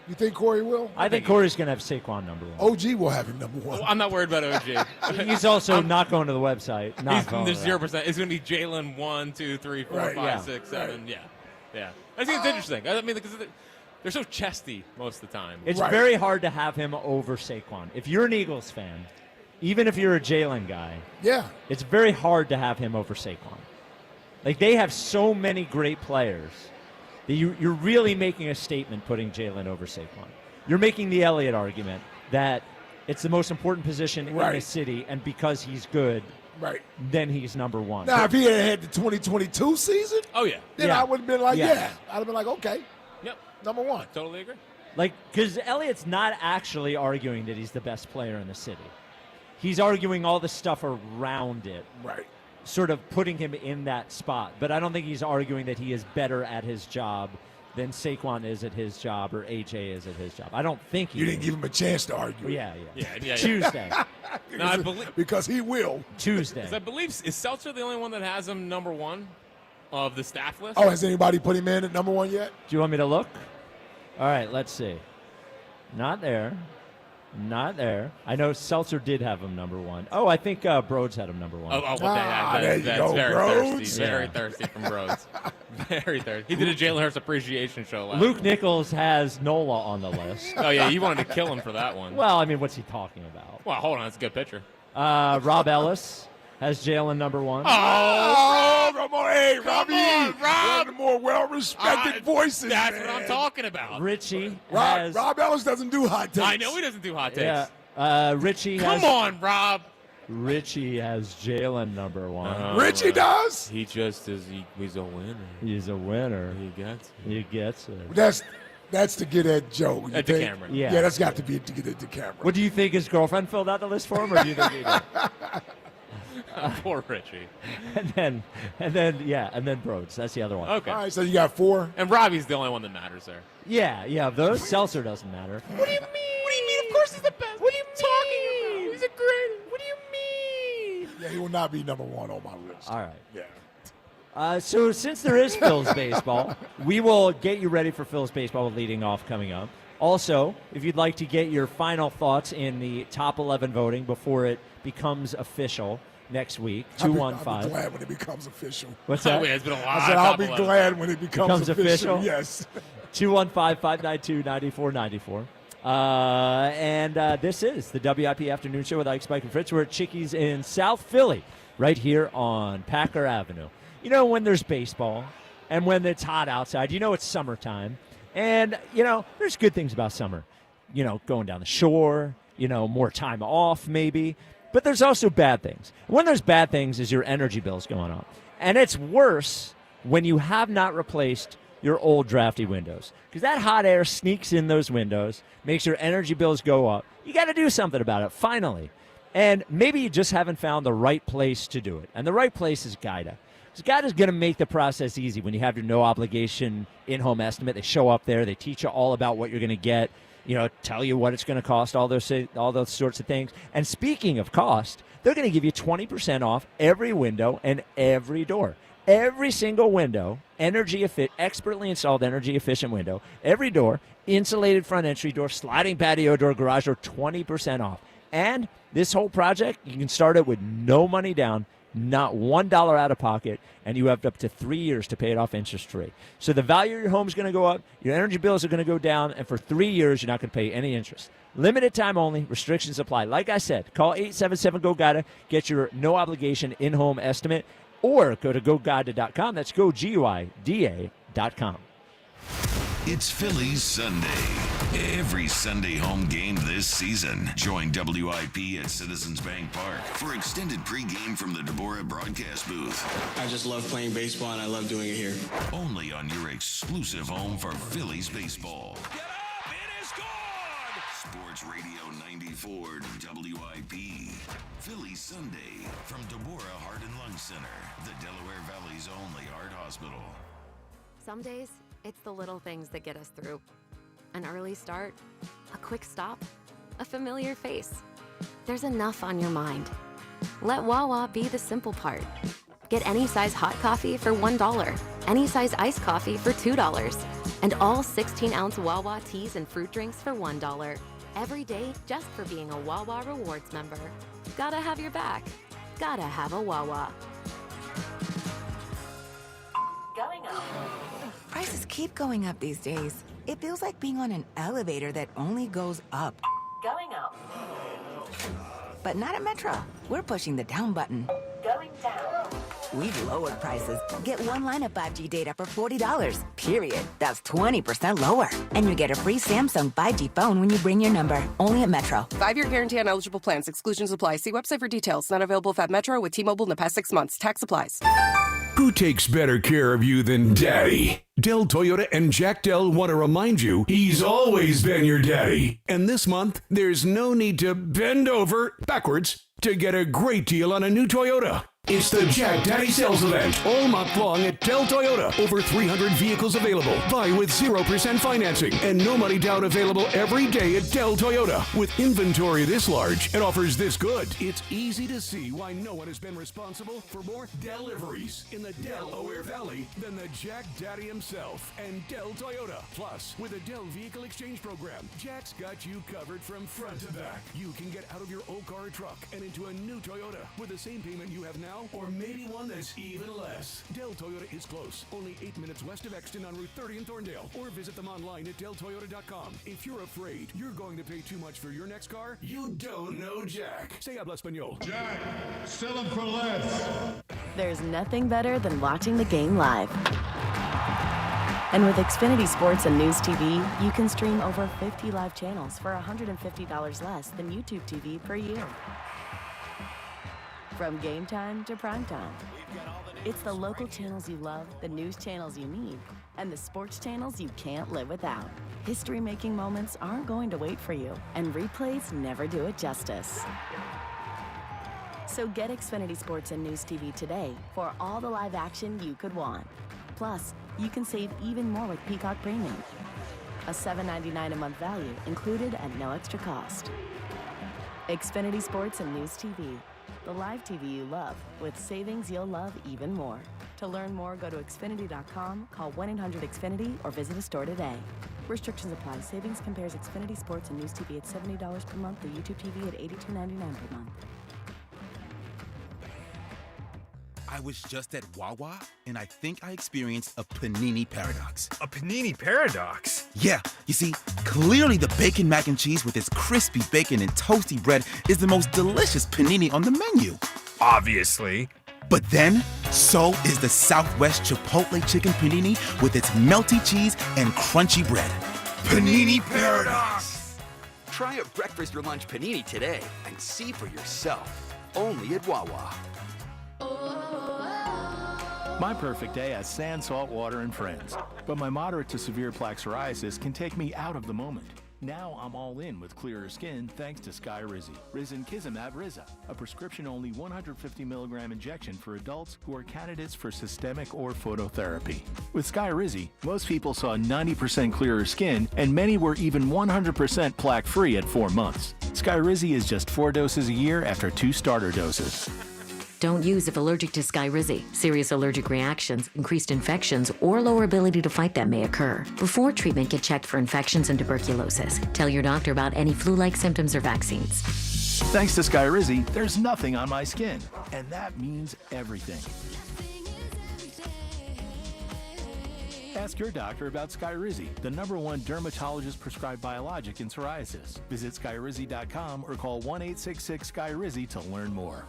You think Corey will? I think Corey's going to have Saquon number one. OG will have him number 1. Well, I'm not worried about OG. He's also not going to the website. There's 0%. It's going to be Jalen 1, 2, 3, 4, 5, 6, 7. Yeah. Yeah. I think it's interesting. I mean, because they're so chesty most of the time. It's very hard to have him over Saquon. If you're an Eagles fan, even if you're a Jalen guy, it's very hard to have him over Saquon. Like, they have so many great players that you're really making a statement putting Jalen over Saquon. You're making the Elliott argument that it's the most important position in the city, and because he's good, then he's number one. Now, if he had the 2022 season, then I would have been like, I'd have been like, okay, number 1. Totally agree. Like, because Elliott's not actually arguing that he's the best player in the city. He's arguing all the stuff around it. Sort of putting him in that spot. But I don't think he's arguing that he is better at his job than Saquon is at his job or AJ is at his job. I don't think he You didn't give him a chance to argue. Yeah. Yeah. Tuesday. No, I believe because he will. Tuesday. I believe is Seltzer the only one that has him number 1 of the staff list? Oh, has anybody put him in at number 1 yet? Do you want me to look? All right, let's see. Not there. Not there. I know Seltzer did have him number 1. Oh, I think Broads had him number 1. That's very thirsty. Very thirsty from Broads. Very thirsty. He did a Jalen Hurts appreciation show last Luke week. Nichols has Nola on the list. Oh, yeah, you wanted to kill him for that one. Well, I mean, what's he talking about? Well, hold on. It's a good pitcher. Rob Ellis has Jalen number 1. Oh, come on. Hey, Robbie. on, Rob. One of the more well-respected voices, That's man. what I'm talking about. Richie has... Rob Ellis doesn't do hot takes. I know he doesn't do hot takes. Yeah. Richie has... Come on, Rob. Richie has Jalen number 1. Richie does? He just is. He's a winner. He's a winner. He gets it. He gets it. That's to get at Joe. At the camera. Yeah. Yeah, that's got to be to get at the camera. What do you think? His girlfriend filled out the list for him, or do you think he did? Poor Richie. And then Broads. That's the other one. Okay. All right, so you got 4. And Robbie's the only one that matters there. Yeah. Those Seltzer doesn't matter. What do you mean? What do you mean? Of course he's the best. What are you talking about? He's a great. What do you mean? Yeah, he will not be number 1 on my list. All right. Yeah. So since there is Phil's baseball, we will get you ready for Phil's baseball leading off coming up. Also, if you'd like to get your final thoughts in the top 11 voting before it becomes official next week, 215. I'll be glad when it becomes official. What's that? It's been a lot. I said I'll be glad when it becomes official. Yes. 215-592-9494. And this is the WIP Afternoon Show with Ike, Spike, and Fritz. We're at Chickies in South Philly, right here on Packer Avenue. You know, when there's baseball and when it's hot outside, you know it's summertime. And, you know, there's good things about summer. You know, going down the shore, you know, more time off maybe. But there's also bad things. One of those bad things is your energy bills going up. And it's worse when you have not replaced your old drafty windows. Because that hot air sneaks in those windows, makes your energy bills go up. You got to do something about it, finally. And maybe you just haven't found the right place to do it. And the right place is GUIDA. Because GUIDA is going to make the process easy when you have your no-obligation in-home estimate. They show up there. They teach you all about what you're going to get, you know, tell you what it's going to cost, all those sorts of things. And speaking of cost, they're going to give you 20% off every window and every door. Every single window, expertly installed energy-efficient window, every door, insulated front entry door, sliding patio door, garage door, 20% off. And this whole project, you can start it with no money down, not $1 out of pocket, and you have up to 3 years to pay it off interest-free. So the value of your home is going to go up, your energy bills are going to go down, and for 3 years, you're not going to pay any interest. Limited time only. Restrictions apply. Like I said, call 877-GO-GUIDA, get your no-obligation in-home estimate, or go to GoGuida.com. That's GoGuida.com. It's Phillies Sunday. Every Sunday home game this season. Join WIP at Citizens Bank Park for extended pregame from the Deborah broadcast booth. I just love playing baseball and I love doing it here. Only on your exclusive home for Phillies baseball. Get up! It is gone! Sports Radio 94 WIP. Phillies Sunday from Deborah Heart and Lung Center, the Delaware Valley's only heart hospital. Some days, it's the little things that get us through. An early start, a quick stop, a familiar face. There's enough on your mind. Let Wawa be the simple part. Get any size hot coffee for $1, any size iced coffee for $2, and all 16-ounce Wawa teas and fruit drinks for $1. Every day just for being a Wawa Rewards member. Gotta have your back. Gotta have a Wawa. Going up. Prices keep going up these days. It feels like being on an elevator that only goes up. Going up. But not at Metro. We're pushing the down button. Going down. We've lowered prices. Get one line of 5G data for $40. Period. That's 20% lower. And you get a free Samsung 5G phone when you bring your number. Only at Metro. 5-year guarantee on eligible plans. Exclusions apply. See website for details. Not available at Metro with T-Mobile in the past 6 months. Tax applies. Who takes better care of you than Daddy? Dell Toyota and Jack Dell want to remind you he's always been your daddy. And this month, there's no need to bend over backwards to get a great deal on a new Toyota. It's the Jack Daddy Sales Event all month long at Dell Toyota. Over 300 vehicles available. Buy with 0% financing and no money down available every day at Dell Toyota. With inventory this large and offers this good, it's easy to see why no one has been responsible for more deliveries in the Delaware Valley than the Jack Daddy himself and Dell Toyota. Plus, with a Dell Vehicle Exchange Program, Jack's got you covered from front to back. You can get out of your old car or truck and into a new Toyota with the same payment you have now now, or maybe one that's even less. Dell Toyota is close. Only 8 minutes west of Exton on Route 30 in Thorndale. Or visit them online at DellToyota.com. If you're afraid you're going to pay too much for your next car, you don't know Jack. Say habla español. Jack, sell them for less. There's nothing better than watching the game live. And with Xfinity Sports and News TV, you can stream over 50 live channels for $150 less than YouTube TV per year. From game time to prime time. It's the local channels you love, the news channels you need, and the sports channels you can't live without. History-making moments aren't going to wait for you, and replays never do it justice. So get Xfinity Sports and News TV today for all the live action you could want. Plus, you can save even more with Peacock Premium. A $7.99 a month value included at no extra cost. Xfinity Sports and News TV. The live TV you love with savings you'll love even more. To learn more, go to Xfinity.com, call 1-800-XFINITY, or visit a store today. Restrictions apply. Savings compares Xfinity Sports and News TV at $70 per month to YouTube TV at $82.99 per month. I was just at Wawa, and I think I experienced a panini paradox. A panini paradox? Yeah, you see, clearly the bacon mac and cheese with its crispy bacon and toasty bread is the most delicious panini on the menu. Obviously. But then, so is the Southwest Chipotle chicken panini with its melty cheese and crunchy bread. Panini paradox! Try a breakfast or lunch panini today and see for yourself. Only at Wawa. My perfect day has sand, salt, water, and friends. But my moderate to severe plaque psoriasis can take me out of the moment. Now I'm all in with clearer skin thanks to Skyrizi. Risankizumab Riza, a prescription-only 150 milligram injection for adults who are candidates for systemic or phototherapy. With Skyrizi, most people saw 90% clearer skin, and many were even 100% plaque-free at 4 months. Skyrizi is just 4 doses a year after 2 starter doses. Don't use if allergic to Skyrizi. Serious allergic reactions, increased infections, or lower ability to fight them may occur. Before treatment, get checked for infections and tuberculosis. Tell your doctor about any flu-like symptoms or vaccines. Thanks to Skyrizi, there's nothing on my skin, and that means everything. Ask your doctor about Skyrizi, the #1 dermatologist-prescribed biologic in psoriasis. Visit Skyrizi.com or call 1-866-SKYRIZI to learn more.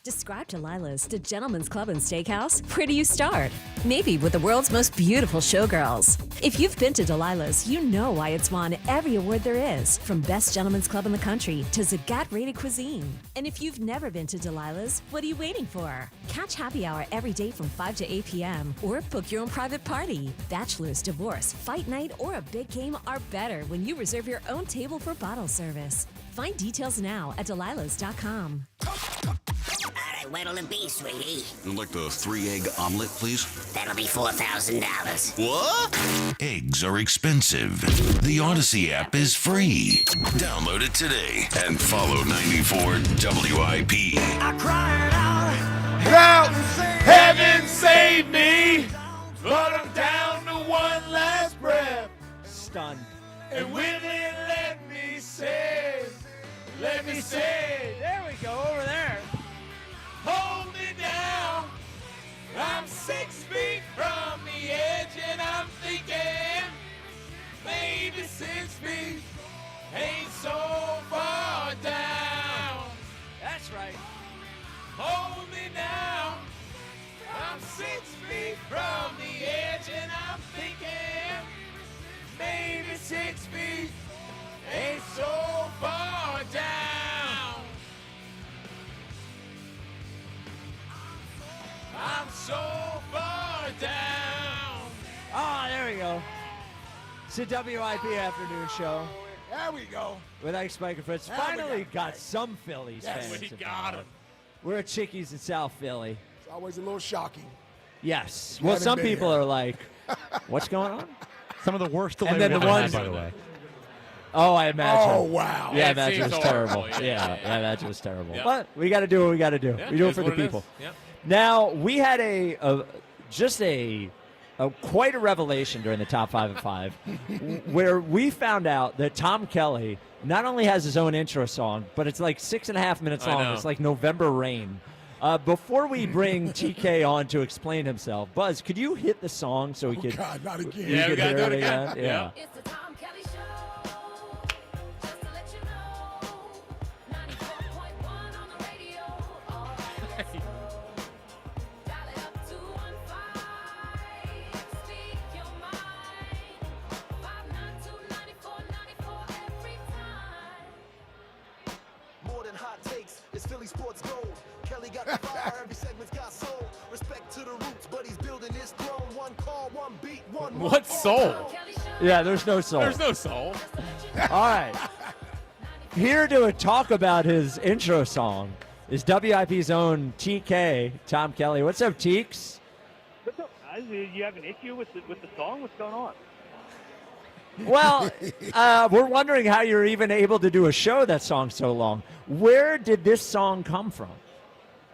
Describe Delilah's to Gentleman's Club and Steakhouse. Where do you start? Maybe with the world's most beautiful showgirls. If you've been to Delilah's, you know why it's won every award there is, from Best Gentleman's Club in the country to Zagat-rated cuisine. And if you've never been to Delilah's, what are you waiting for? Catch happy hour every day from 5 to 8 p.m. or book your own private party. Bachelor's, divorce, fight night, or a big game are better when you reserve your own table for bottle service. Find details now at Delilah's.com. What'll it be, sweetie? I'd like the 3-egg omelet, please. That'll be $4,000. What? Eggs are expensive. The Odyssey app is free. Download it today and follow 94 WIP. I cried out, help, heaven save me, but I'm down to one last breath. Stunned. And when it let me say, there we go, over there. Hold me down. I'm 6 feet from the edge, and I'm thinking maybe 6 feet ain't so far down. That's right. Hold me down. I'm 6 feet from the edge, and I'm thinking maybe 6 feet ain't so far down. I'm so far down. Ah, there we go. It's the WIP afternoon show. There we go. With Ike Spike and Fritz. Finally got some Phillies fans. We involved. got him. We're at Chickies in South Philly. It's always a little shocking. Yes. You Well, haven't some been people here. are like, what's going on? Some of the worst delay And then the we've ever ones, had, by the way. Oh, I imagine. Oh, wow. Yeah, I It imagine it seems was terrible. horrible. Yeah, I imagine it was terrible. Yeah. But we got to do what we got to do. Yeah, we do it it is for the what it is. people. Yep. Now, we had quite a revelation during the top 5 at 5 where we found out that Tom Kelly not only has his own intro song, but it's like 6.5 minutes I long. know. It's like November Rain. Before we bring TK on to explain himself, Buzz, could you hit the song so we could? God, not again. Yeah, we could gotta hear do it it again. Yeah. Yeah. More than hot takes, it's Philly sports gold. Kelly got the fire, every segment's got soul. Respect to the roots, but he's building his throne. One call, one beat, one. What soul? Yeah, there's no soul. There's no soul. All right. Here to talk about his intro song is WIP's own TK, Tom Kelly. What's up, Teeks? What's up, guys? You have an issue with the song? What's going on? Well, we're wondering how you're even able to do a show that song's so long. Where did this song come from?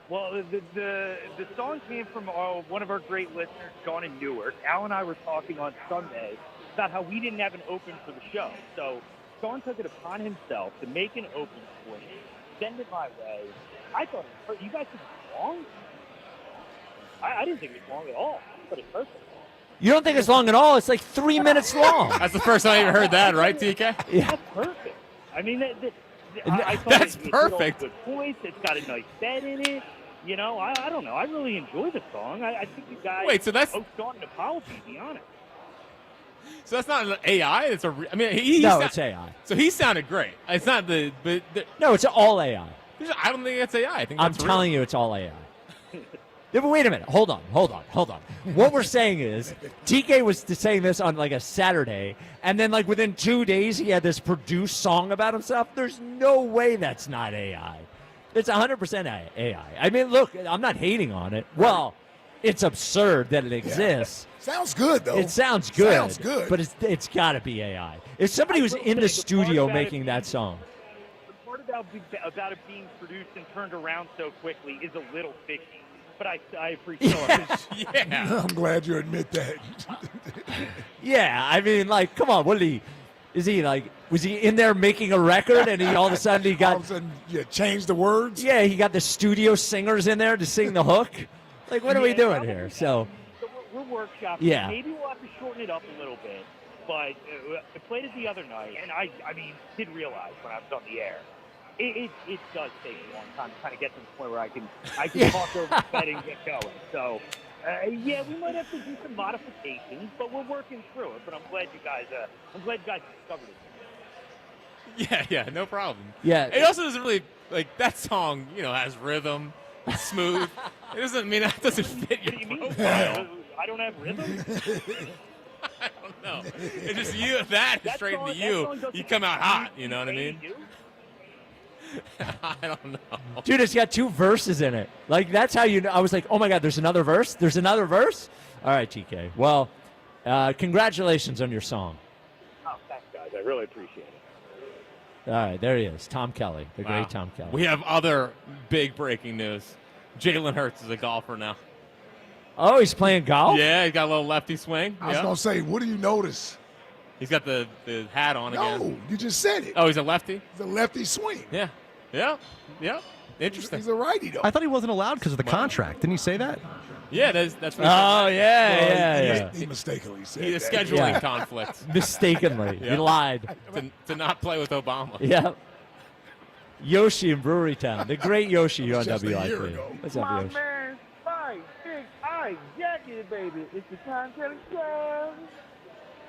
Well, the song came from one of our great listeners, John in Newark. Al and I were talking on Sunday about how we didn't have an open for the show. So John took it upon himself to make an open for me, send it my way. I thought, you guys think it's long? I didn't think it was long at all. I thought it was perfect. You don't think it's long at all? It's like 3 minutes long. That's the first time I ever heard that, right, TK? Yeah. That's perfect. I mean, I thought That's it hit perfect. all good points. It's got a nice bed in it. You know, I don't know. I really enjoy the song. I think you guys Wait, so that's- owe Sean an apology, to be honest. So that's not an AI. It's a. I mean, It's AI. So he sounded great. It's not No, it's all AI. I don't think it's AI. I think I'm that's telling you, it's all AI. Yeah, but wait a minute. Hold on. What we're saying is TK was saying this on like a Saturday, and then like within 2 days he had this produced song about himself. There's no way that's not AI. It's 100% AI. I mean, look, I'm not hating on it. Well, it's absurd that it exists. Sounds good, though. It sounds good. Sounds good. But it's got to be AI. If somebody was in the studio making that song. The part about it being produced and turned around so quickly is a little fishy. But I appreciate it. Yeah. I'm glad you admit that. Yeah, I mean, like, come on, was he in there making a record and he all of a sudden he got... All of a sudden, you changed the words? Yeah, he got the studio singers in there to sing the hook. Like, what are we doing here? So we're workshopping. Yeah. Maybe we'll have to shorten it up a little bit. But I played it the other night, and I did realize when I was on the air, it does take a long time to kind of get to the point where I can talk over the bed and get going. So, yeah, we might have to do some modifications, but we're working through it. But I'm glad you guys discovered it. Yeah, no problem. Yeah. It also doesn't really like that song. Has rhythm, it's smooth. It doesn't mean that doesn't fit your profile. I don't have rhythm. I don't know. It's just you. That is straight into you. You come out hot. You know what I mean? I don't know. dude, it's got 2 verses in it. Like, that's how you know. I was like, oh my God, there's another verse? There's another verse? All right, TK. Well, congratulations on your song. Oh, thanks, guys. I really appreciate it. All right, there he is, Tom Kelly, the Wow. great Tom Kelly. We have other big breaking news. Jalen Hurts is a golfer now. Oh, he's playing golf? Yeah, he got a little lefty swing. I was going to say, what do you notice? He's got the hat on again. No, you just said it. Oh, he's a lefty? It's a lefty swing. Yeah. Interesting. He's a righty, though. I thought he wasn't allowed because of the contract. Didn't he say that? Yeah, that's what Oh, he yeah. He mistakenly said He had a that. scheduling conflict. Mistakenly. He lied. To not play with Obama. Yeah. Yoshi in Brewery Town. The great Yoshi on Just a year WIP. ago. What's up, My Yoshi? man, Spike, Big Eye, Jackie, baby. It's the Tom Kelly Show.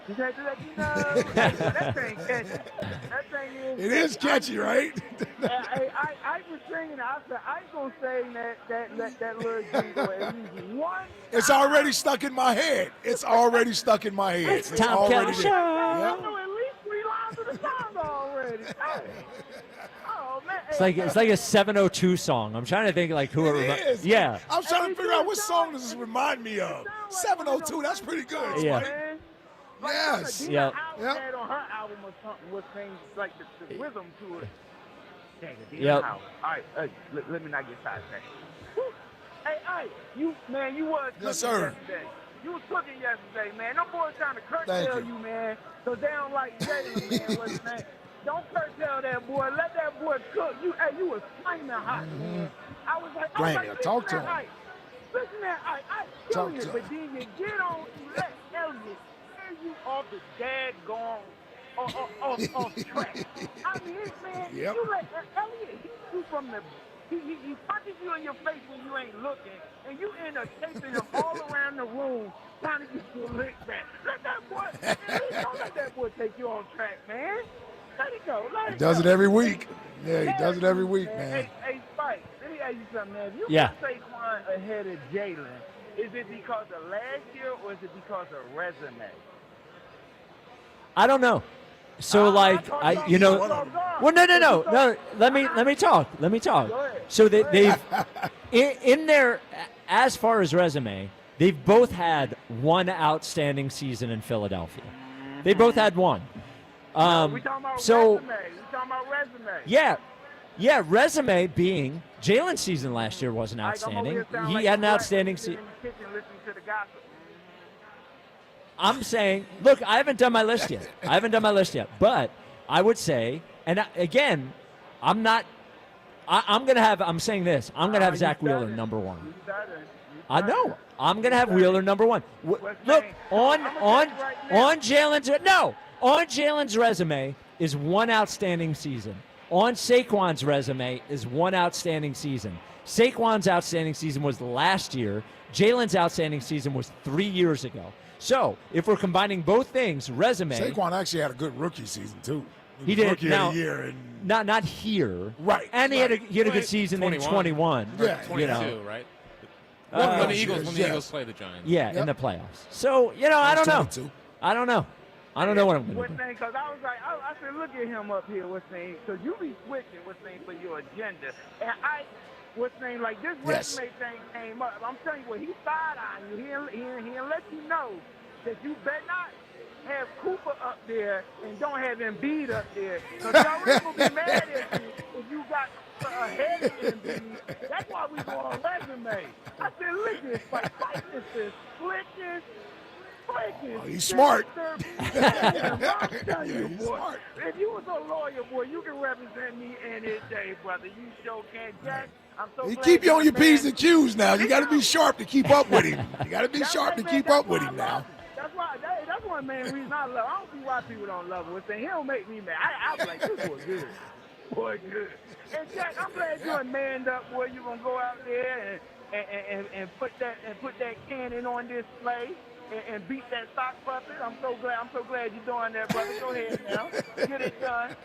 Just had to let you know. That thing catchy. That thing is. It is catchy, right? I was singing. I said I ain't gonna say that little jingle at least one. It's already stuck in my head. It's already stuck in my head. It's Tom Kelly Show. I know at least 3 lines of the song already. Oh man. It's like a 702 song. I'm trying to think like who it It reminds. is. Yeah. I'm trying to figure out what song does this remind me of. 702, that's pretty good. Yeah. Spike. Yes. Dina Yep. Howard had on her album or something with things like the rhythm to it. Dang it, Dina Yep. Howard. All right, let me not get sidetracked. Hey, you was cooking Yes, sir. yesterday. You was cooking yesterday, man. Them boys trying to Thank curtail you. you, man, because they don't like Jalen, man. What's his name? Don't curtail that boy. Let that boy cook. You was flaming hot, man. I was like, Talk to him. Listen, man, I Talk kill you, to but him. then you get on, you let Elliot tear you off the daggone off track. I mean, man, Yep. you let Elliot hit you from the. He punches you in your face when you ain't looking, and you end up chasing him all around the room trying to get your lick back. Let that boy, don't let that boy take you on track, man. Let it go. He does it every week. Yeah, he does it every week, man. Hey, Spike, let me ask you something, man. If you Yeah. put Saquon ahead of Jalen, is it because of last year or is it because of resume? I don't know. So well, no. Let me talk. So they've in their, as far as resume, they've both had one outstanding season in Philadelphia. They both had one. We talking about resume. Yeah, resume being Jalen's season last year wasn't outstanding. He had an outstanding season. I'm saying, look, I haven't done my list yet. But I would say, and again, I'm saying this. I'm going to have Zach Wheeler number one. I know. I'm going to have Wheeler number one. Look, on Jalen's resume is one outstanding season. On Saquon's resume is one outstanding season. Saquon's outstanding season was last year. Jalen's outstanding season was 3 years ago. So, if we're combining both things, resume. Saquon actually had a good rookie season too. He did. Rookie Now, of the year and not here. Right. And he had a good season 21. in 21. Yeah. 22, right? When the Eagles play the Giants. Yeah, in the playoffs. So, I don't know. I don't know what I'm going to do. Because I was like, I said, look at him up here, because you be switching, for your agenda. And like this resume thing came up. I'm telling you what, he side-eyeing you. He'll let you know that you better not have Cooper up there and don't have Embiid up there. Because y'all really going to be mad at you if you got ahead of Embiid. That's why we go on resume. I said, look at this, fight this slickness. He's smart. I'm telling you, boy. If you was a lawyer, boy, you can represent me any day, brother. You sure can, Jack. I'm so He glad keep you on your man. P's and Q's now. You got to be sharp to keep up with him. You got to be sharp to keep up with him now. That's one main reason I love him. I don't see why people don't love him. He don't make me mad. I was like, this boy good. Boy, good. And Jack, I'm glad you done manned up, boy. You gonna go out there and put that cannon on display. And beat that sock puppet. I'm so glad you're doing that, brother. Go ahead now. Get it done.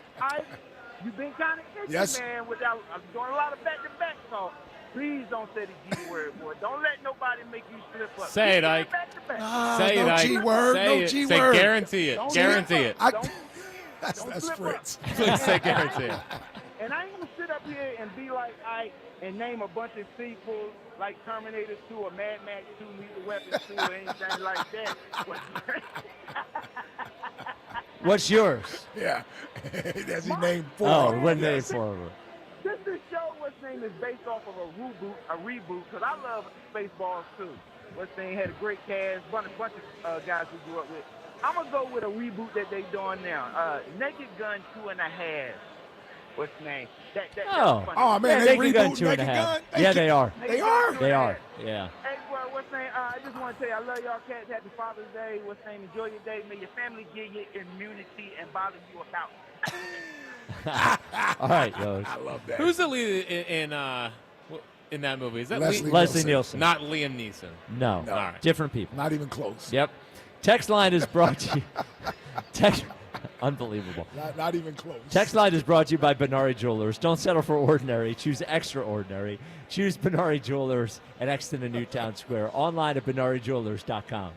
You've been kind of itchy, man. I'm doing a lot of back-to-back talk. Please don't say the G word, boy. Don't let nobody make you slip up. Say it, Ike. Say it, Ike. G word. No G Say word. guarantee it. Guarantee it. That's Fritz. Say guarantee it. And I ain't gonna sit up here and be like Ike and name a bunch of sequels like Terminator 2 or Mad Max 2, Lethal Weapon 2 or anything like that. What's yours? Yeah. That's his name for. Oh, what name for? This show, what's name is based off of a reboot, because I love Spaceballs too. What's name had a great cast, bunch of guys we grew up with. I'm gonna go with a reboot that they doing now. Naked Gun 2.5. What's the name? Oh man, they rebooting 2.5. Yeah, they are. They are. They are. Yeah. Hey, well, what's the name? I just want to tell you, I love y'all cats. Happy Father's Day. What's the name? Enjoy your day. May your family give you immunity and bother you about. All right, Yosh. I love that. Who's the lead in that movie? Is that Leslie Nielsen? Not Liam Neeson. No. All right. Different people. Not even close. Yep. Text line is brought to you. Unbelievable. Not even close. Text line is brought to you by Benari Jewelers. Don't settle for ordinary. Choose extraordinary. Choose Benari Jewelers at Exton and Newtown Square. Online at BenariJewelers.com.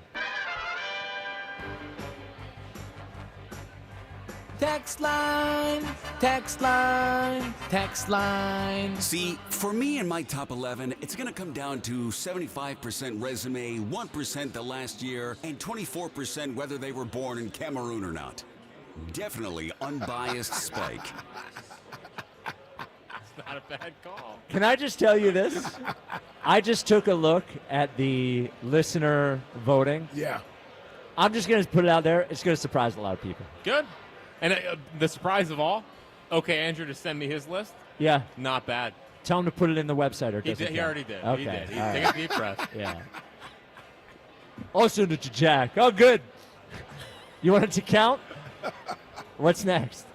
Text line, text line, text line. See, for me and my top 11, it's going to come down to 75% resume, 1% the last year, and 24% whether they were born in Cameroon or not. Definitely unbiased Spike. It's not a bad call. Can I just tell you this? I just took a look at the listener voting. Yeah. I'm just going to put it out there. It's going to surprise a lot of people. Good. And the surprise of all, okay, Andrew, to send me his list. Yeah. Not bad. Tell him to put it in the website. Or does it He count? already did. Okay. He did. He all take right. a deep breath. Yeah. I'll send it to Jack. Oh, good. You want it to count? What's next?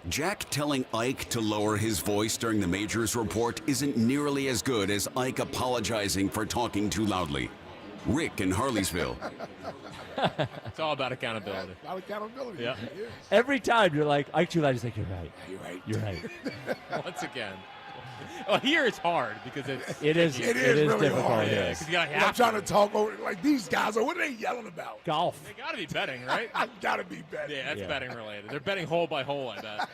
Jack telling Ike to lower his voice during the Majors report isn't nearly as good as Ike apologizing for talking too loudly. Rick in Harleysville. It's all about accountability. About accountability. Yeah. Every time you're like, Ike too loud, he's like, you're right. You're right. You're right. Once again. Well, here it's hard because It is really difficult. hard. Yeah, Yes. 'cause you gotta I'm have trying to talk over like these guys. What are they yelling about? Golf. They gotta be betting, right? I gotta be betting. Yeah, that's Yeah. betting related. They're betting hole by hole, I bet.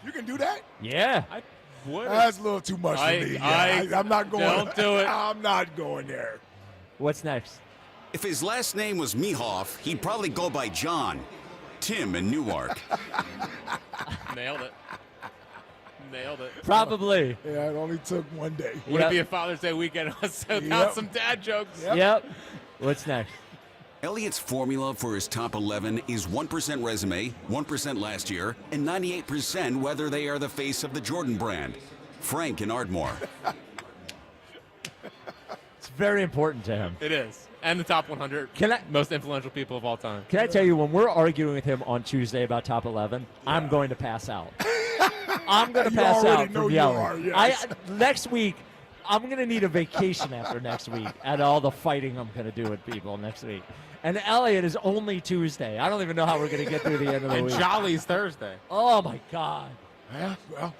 You can do that? Yeah. I would. That's a little too much for me. I'm not going. Don't do it. I'm not going there. What's next? If his last name was Mehoff, he'd probably go by John. Tim in Newark. Nailed it. Nailed it. Probably. Yeah, it only took one day. Would it be a Father's Day weekend without Yep. some dad jokes? Yep. What's next? Elliot's formula for his top 11 is 1% resume, 1% last year, and 98% whether they are the face of the Jordan brand. Frank in Ardmore. It's very important to him. It is. And the top 100 most influential people of all time. Can I tell you, when we're arguing with him on Tuesday about top 11, I'm going to pass out. I'm going to You pass already out know from you yelling. are, yes. Next week, I'm going to need a vacation after next week at all the fighting I'm going to do with people next week. And Elliot is only Tuesday. I don't even know how we're going to get through the end of the And week. Jolly's Thursday. Oh, my God. Yeah, well.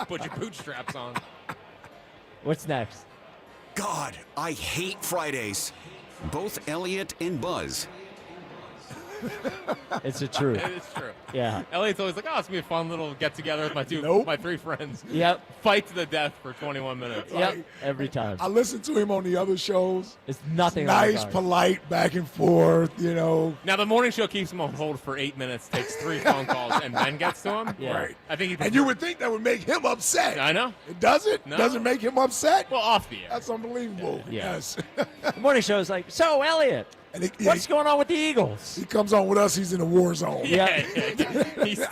Put your bootstraps on. What's next? God, I hate Fridays. Both Elliot and Buzz. It's the truth. It's true. Yeah. Elliot's always like, oh, it's going to be a fun little get-together with my three friends. Yep. Fight to the death for 21 minutes. Yep. Every time. I listen to him on the other shows. It's nothing like Nice, ours. polite, back and forth, you know. Now, the morning show keeps him on hold for 8 minutes, takes 3 phone calls, and then gets to him. Yeah. Right. I think he And you would think that would make him upset. I know. It doesn't? No. Doesn't make him upset? Well, off the air. That's unbelievable. Yeah. Yes. The morning show is like, so, Elliot, And what's going on with the Eagles? He comes on with us, he's in a war zone. Yeah.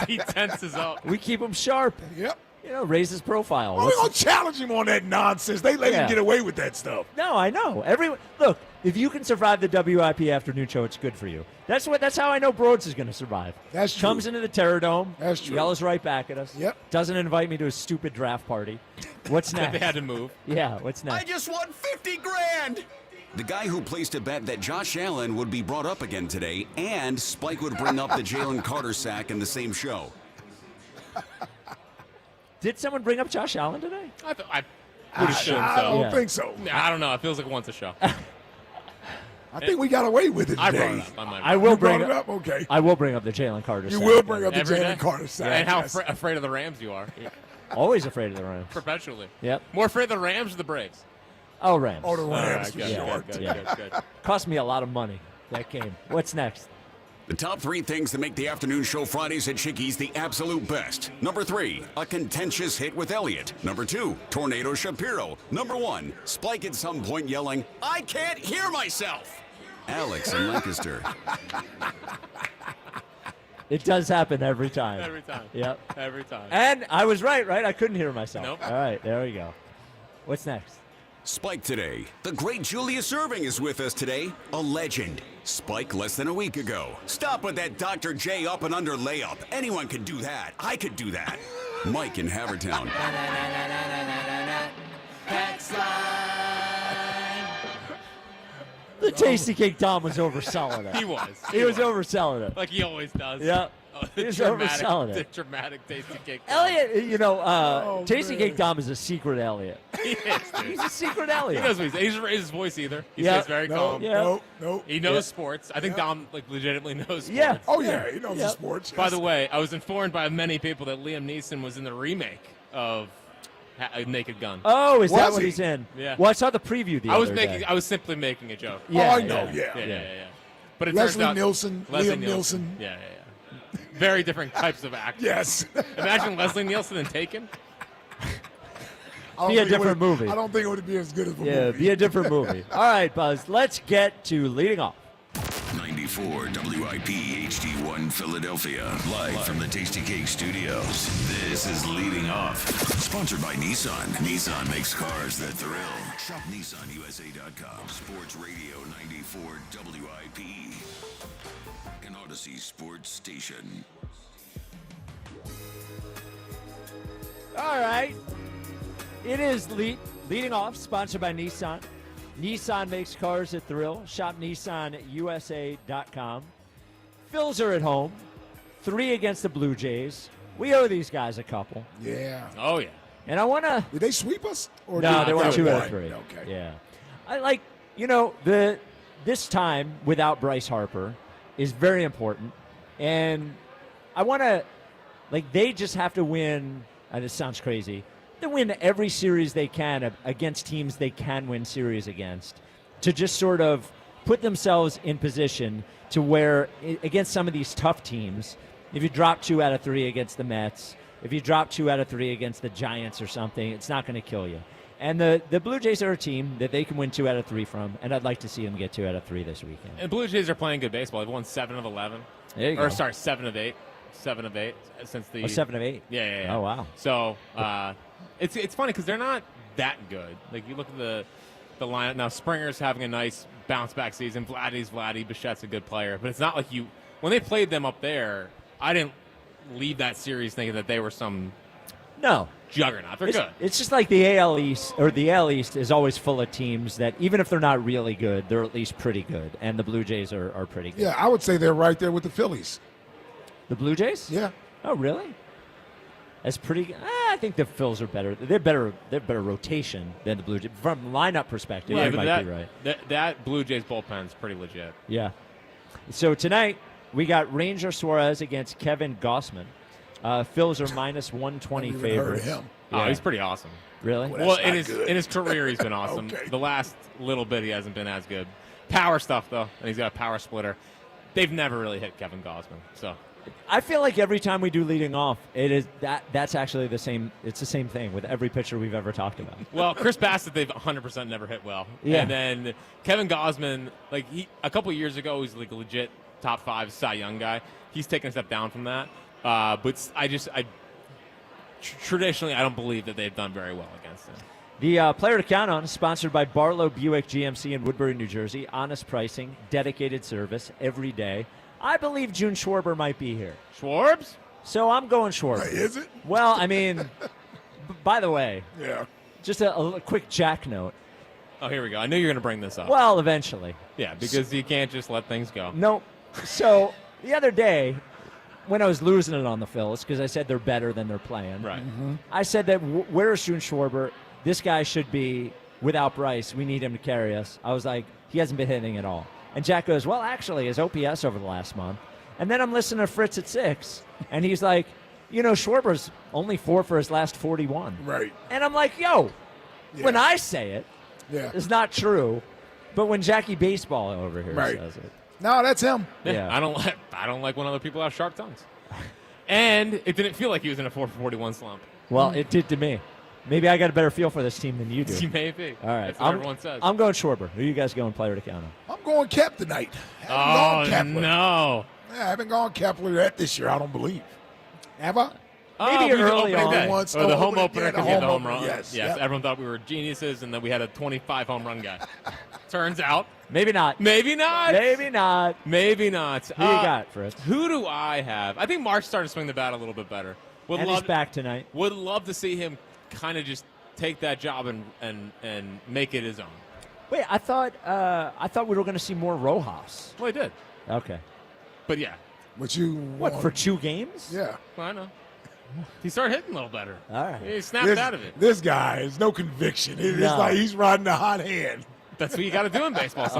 He tenses up. We keep him sharp. Yep. You know, raise his profile. Well, we're going to challenge him on that nonsense. They let him get away with that stuff. No, I know. Everyone, look, if you can survive the WIP afternoon show, it's good for you. That's how I know Broads is going to survive. That's true. Comes into the Terror Dome. That's true. Yells right back at us. Yep. Doesn't invite me to a stupid draft party. What's That next? they had to move. Yeah, what's next? I just won 50 grand! The guy who placed a bet that Josh Allen would be brought up again today, and Spike would bring up the Jalen Carter sack in the same show. Did someone bring up Josh Allen today? I would assume I so. don't think so. I don't know. It feels like once a show. I think we got away with it I today. brought it up. I will You bring brought it up? Okay. I will bring up the Jalen Carter You sack. will bring up the Every day? Jalen Carter sack. And how yes. afraid of the Rams you are. Always afraid of the Rams. Perpetually. Yep. More afraid of the Rams or the Braves? Oh, Rams. Oh, the All Rams, right, for good, sure. good, Yeah. good. Cost me a lot of money, that game. What's next? The top 3 things that make the afternoon show Fridays at Chickies the absolute best. Number 3, a contentious hit with Elliot. Number 2, Tornado Shapiro. Number 1, Spike at some point yelling, I can't hear myself. Alex in Lancaster. It does happen every time. Every time. Yep. Every time. And I was right? I couldn't hear myself. Nope. All right, there we go. What's next? Spike today. The great Julius Erving is with us today. A legend. Spike less than a week ago. Stop with that Dr. J up and under layup. Anyone could do that. I could do that. Mike in Havertown. The Tasty Cake Tom was overselling it. He was. He was overselling it. Like he always does. Yep. Oh, He the was dramatic, overselling the it. dramatic tasty cake. Elliot, you know, Tasty man. Cake Tom is a secret Elliot. He is, dude. He's a secret He Elliot. knows what he's saying. He doesn't raise his voice either. He Yeah. stays very No, calm. Yeah. no. He knows Yeah. sports. I think Dom legitimately knows sports. Yeah. Oh, yeah, he knows Yeah. the sports. By yes. the way, I was informed by many people that Liam Neeson was in the remake of Naked Gun. Oh, is that Was what he? he's in? Yeah. Well, I saw the preview the other day. I was simply making a joke. Yeah, I know, yeah. But it Leslie turns out Nielsen, Leslie Liam Nielsen. Yeah. Very different types of actors. Yes. Imagine Leslie Nielsen and Taken. I don't Be a think it different would- movie. I don't think it would be as good as the Yeah, movie. be a different movie. All right, Buzz, let's get to leading off. 98 94 WIP HD1 Philadelphia. Live from the Tasty Cake Studios. This is Leading Off. Sponsored by Nissan. Nissan makes cars that thrill. Shop NissanUSA.com. Sports Radio 94 WIP. An Odyssey Sports Station. All right. It is Leading Off, sponsored by Nissan. Nissan makes cars that thrill. Shop NissanUSA.com. Phils are at home. 3 against the Blue Jays. We owe these guys a couple. Yeah. Oh, yeah. And I want to... Did they sweep us? Or no, they won 2 out of won? 3. Okay. Yeah. I like, this time without Bryce Harper is very important. And I want to, they just have to win, and this sounds crazy, they win every series they can against teams they can win series against to just sort of put themselves in position to where, against some of these tough teams, if you drop 2 out of 3 against the Mets, if you drop 2 out of 3 against the Giants or something, it's not going to kill you. And the Blue Jays are a team that they can win 2 out of 3 from, and I'd like to see them get 2 out of 3 this weekend. And Blue Jays are playing good baseball. They've won 7 of 11. There you go. 7 of 8. 7 of 8 since the... 7 of 8? Yeah. Oh, wow. So, it's funny because they're not that good. Like, you look at the lineup. Now, Springer's having a nice bounce-back season. Vladdy. Bichette's a good player. But it's not like when they played them up there, I didn't leave that series thinking that they were some juggernaut. They're good. It's just like the AL East, or the AL East is always full of teams that, even if they're not really good, they're at least pretty good. And the Blue Jays are pretty good. Yeah, I would say they're right there with the Phillies. The Blue Jays? Yeah. Oh, really? That's pretty. I think the Phils are better. They're better rotation than the Blue Jays from lineup perspective. Yeah, you might be right. That Blue Jays bullpen's pretty legit. Yeah. So tonight we got Ranger Suarez against Kevin Gossman. Phils are minus 120 favorites. Heard of him. Yeah. Oh, he's pretty awesome. Really? Well, in his career he's been awesome. Okay. The last little bit he hasn't been as good. Power stuff though, and he's got a power splitter. They've never really hit Kevin Gossman. So I feel like every time we do leading off, that's actually the same. It's the same thing with every pitcher we've ever talked about. Well, Chris Bassett, they've 100% never hit well. Yeah. And then Kevin Gossman, a couple years ago, he's like a legit top 5 Cy Young guy. He's taken a step down from that. But traditionally, I don't believe that they've done very well against him. The player to count on is sponsored by Barlow Buick GMC in Woodbury, New Jersey. Honest pricing, dedicated service every day. I believe June Schwarber might be here. Schwarbs? So I'm going Schwarber. Is it? Well, I mean, by the way, Yeah. just a quick Jack note. Oh, here we go. I knew you were going to bring this up. Well, eventually. Yeah, because you can't just let things go. Nope. So the other day, when I was losing it on the Phils, because I said they're better than they're playing, Right. I said that where is June Schwarber? This guy should be without Bryce. We need him to carry us. I was like, he hasn't been hitting at all. And Jack goes, well, actually, his OPS over the last month. And then I'm listening to Fritz at 6, and he's like, Schwarber's only 4 for his last 41. Right. And I'm like, when I say it, it's not true. But when Jackie Baseball over here says it. No, that's him. Yeah. I don't like when other people have sharp tongues. And it didn't feel like he was in a 4-for-41 slump. Well, it did to me. Maybe I got a better feel for this team than you do. You may be. All right. That's what everyone says. I'm going Schwarber. Who are you guys going player to count on? I'm going Kep tonight. No. Yeah, I haven't gone Kepler yet this year, I don't believe. Have I? Maybe early on. Once. Or the home opener because you had the home opener, run. Yes. Yes. Everyone thought we were geniuses and then we had a 25 home run guy. Turns out. Maybe not. Maybe not. Maybe not. Maybe not. Who you got, Fritz? Who do I have? I think Mark's starting to swing the bat a little bit better. And he's back tonight. Would love to see him kind of just take that job and make it his own. Wait, I thought we were going to see more Rojas. Well, he did. Okay. But yeah. But you What, for 2 games? Yeah. Well, I know. He started hitting a little better. All right. He snapped out of it. This guy has no conviction. It's like he's riding a hot hand. That's what you got to do in baseball.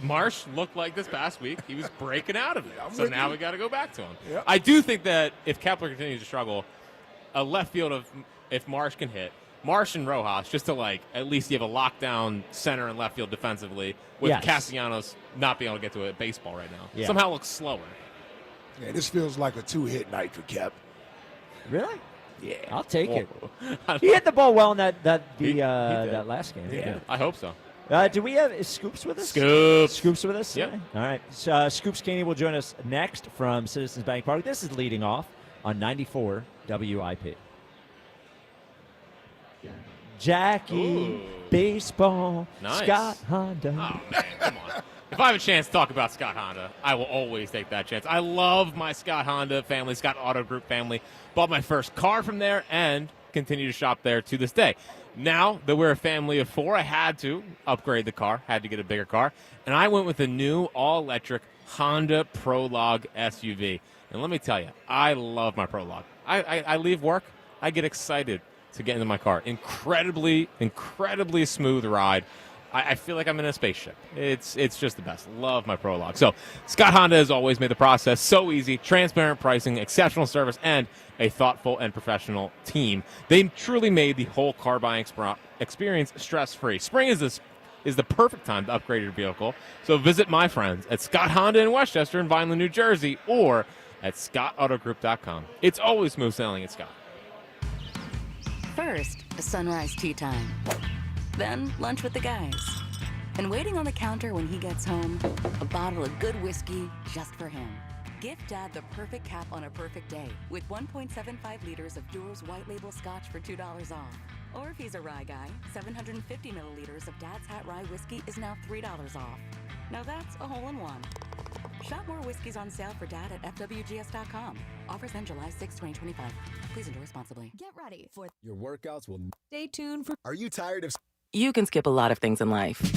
Marsh looked like this past week he was breaking out of it. So now we got to go back to him. Yep. I do think that if Kepler continues to struggle, a left field if Marsh can hit, Marsh and Rojas, just to at least you have a lockdown center and left field defensively with Castellanos not being able to get to a baseball right now. Yeah. Somehow looks slower. Yeah, this feels like a 2-hit night for Kep. Really? Yeah. I'll take it. He hit the ball well in that last game. Yeah, I hope so. Do we have Scoops with us? Scoops with us? Yep. All right. Scoops Caney will join us next from Citizens Bank Park. This is leading off on 94 WIP. Jackie, baseball, Nice. Scott Honda. Oh, man, come on. If I have a chance to talk about Scott Honda, I will always take that chance. I love my Scott Honda family, Scott Auto Group family. Bought my first car from there and continue to shop there to this day. Now that we're a family of 4, I had to upgrade the car, had to get a bigger car, and I went with a new all-electric Honda Prologue SUV. And let me tell you, I love my Prologue. I leave work, I get excited to get into my car. Incredibly smooth ride. I feel like I'm in a spaceship. It's just the best. Love my Prologue. So Scott Honda has always made the process so easy, transparent pricing, exceptional service, and a thoughtful and professional team. They truly made the whole car buying experience stress-free. Spring is the perfect time to upgrade your vehicle. So visit my friends at Scott Honda in Westchester and Vineland, New Jersey, or at scottautogroup.com. It's always smooth sailing at Scott. First, a sunrise tea time. Then, lunch with the guys. And waiting on the counter when he gets home, a bottle of good whiskey just for him. Gift Dad the perfect cap on a perfect day with 1.75 liters of Dewar's White Label Scotch for $2 off. Or if he's a rye guy, 750 milliliters of Dad's Hat Rye Whiskey is now $3 off. Now that's a hole-in-one. Shop more whiskeys on sale for Dad at FWGS.com. Offers end July 6, 2025. Please enjoy responsibly. Get ready for your workouts will stay tuned for. Are you tired of? You can skip a lot of things in life.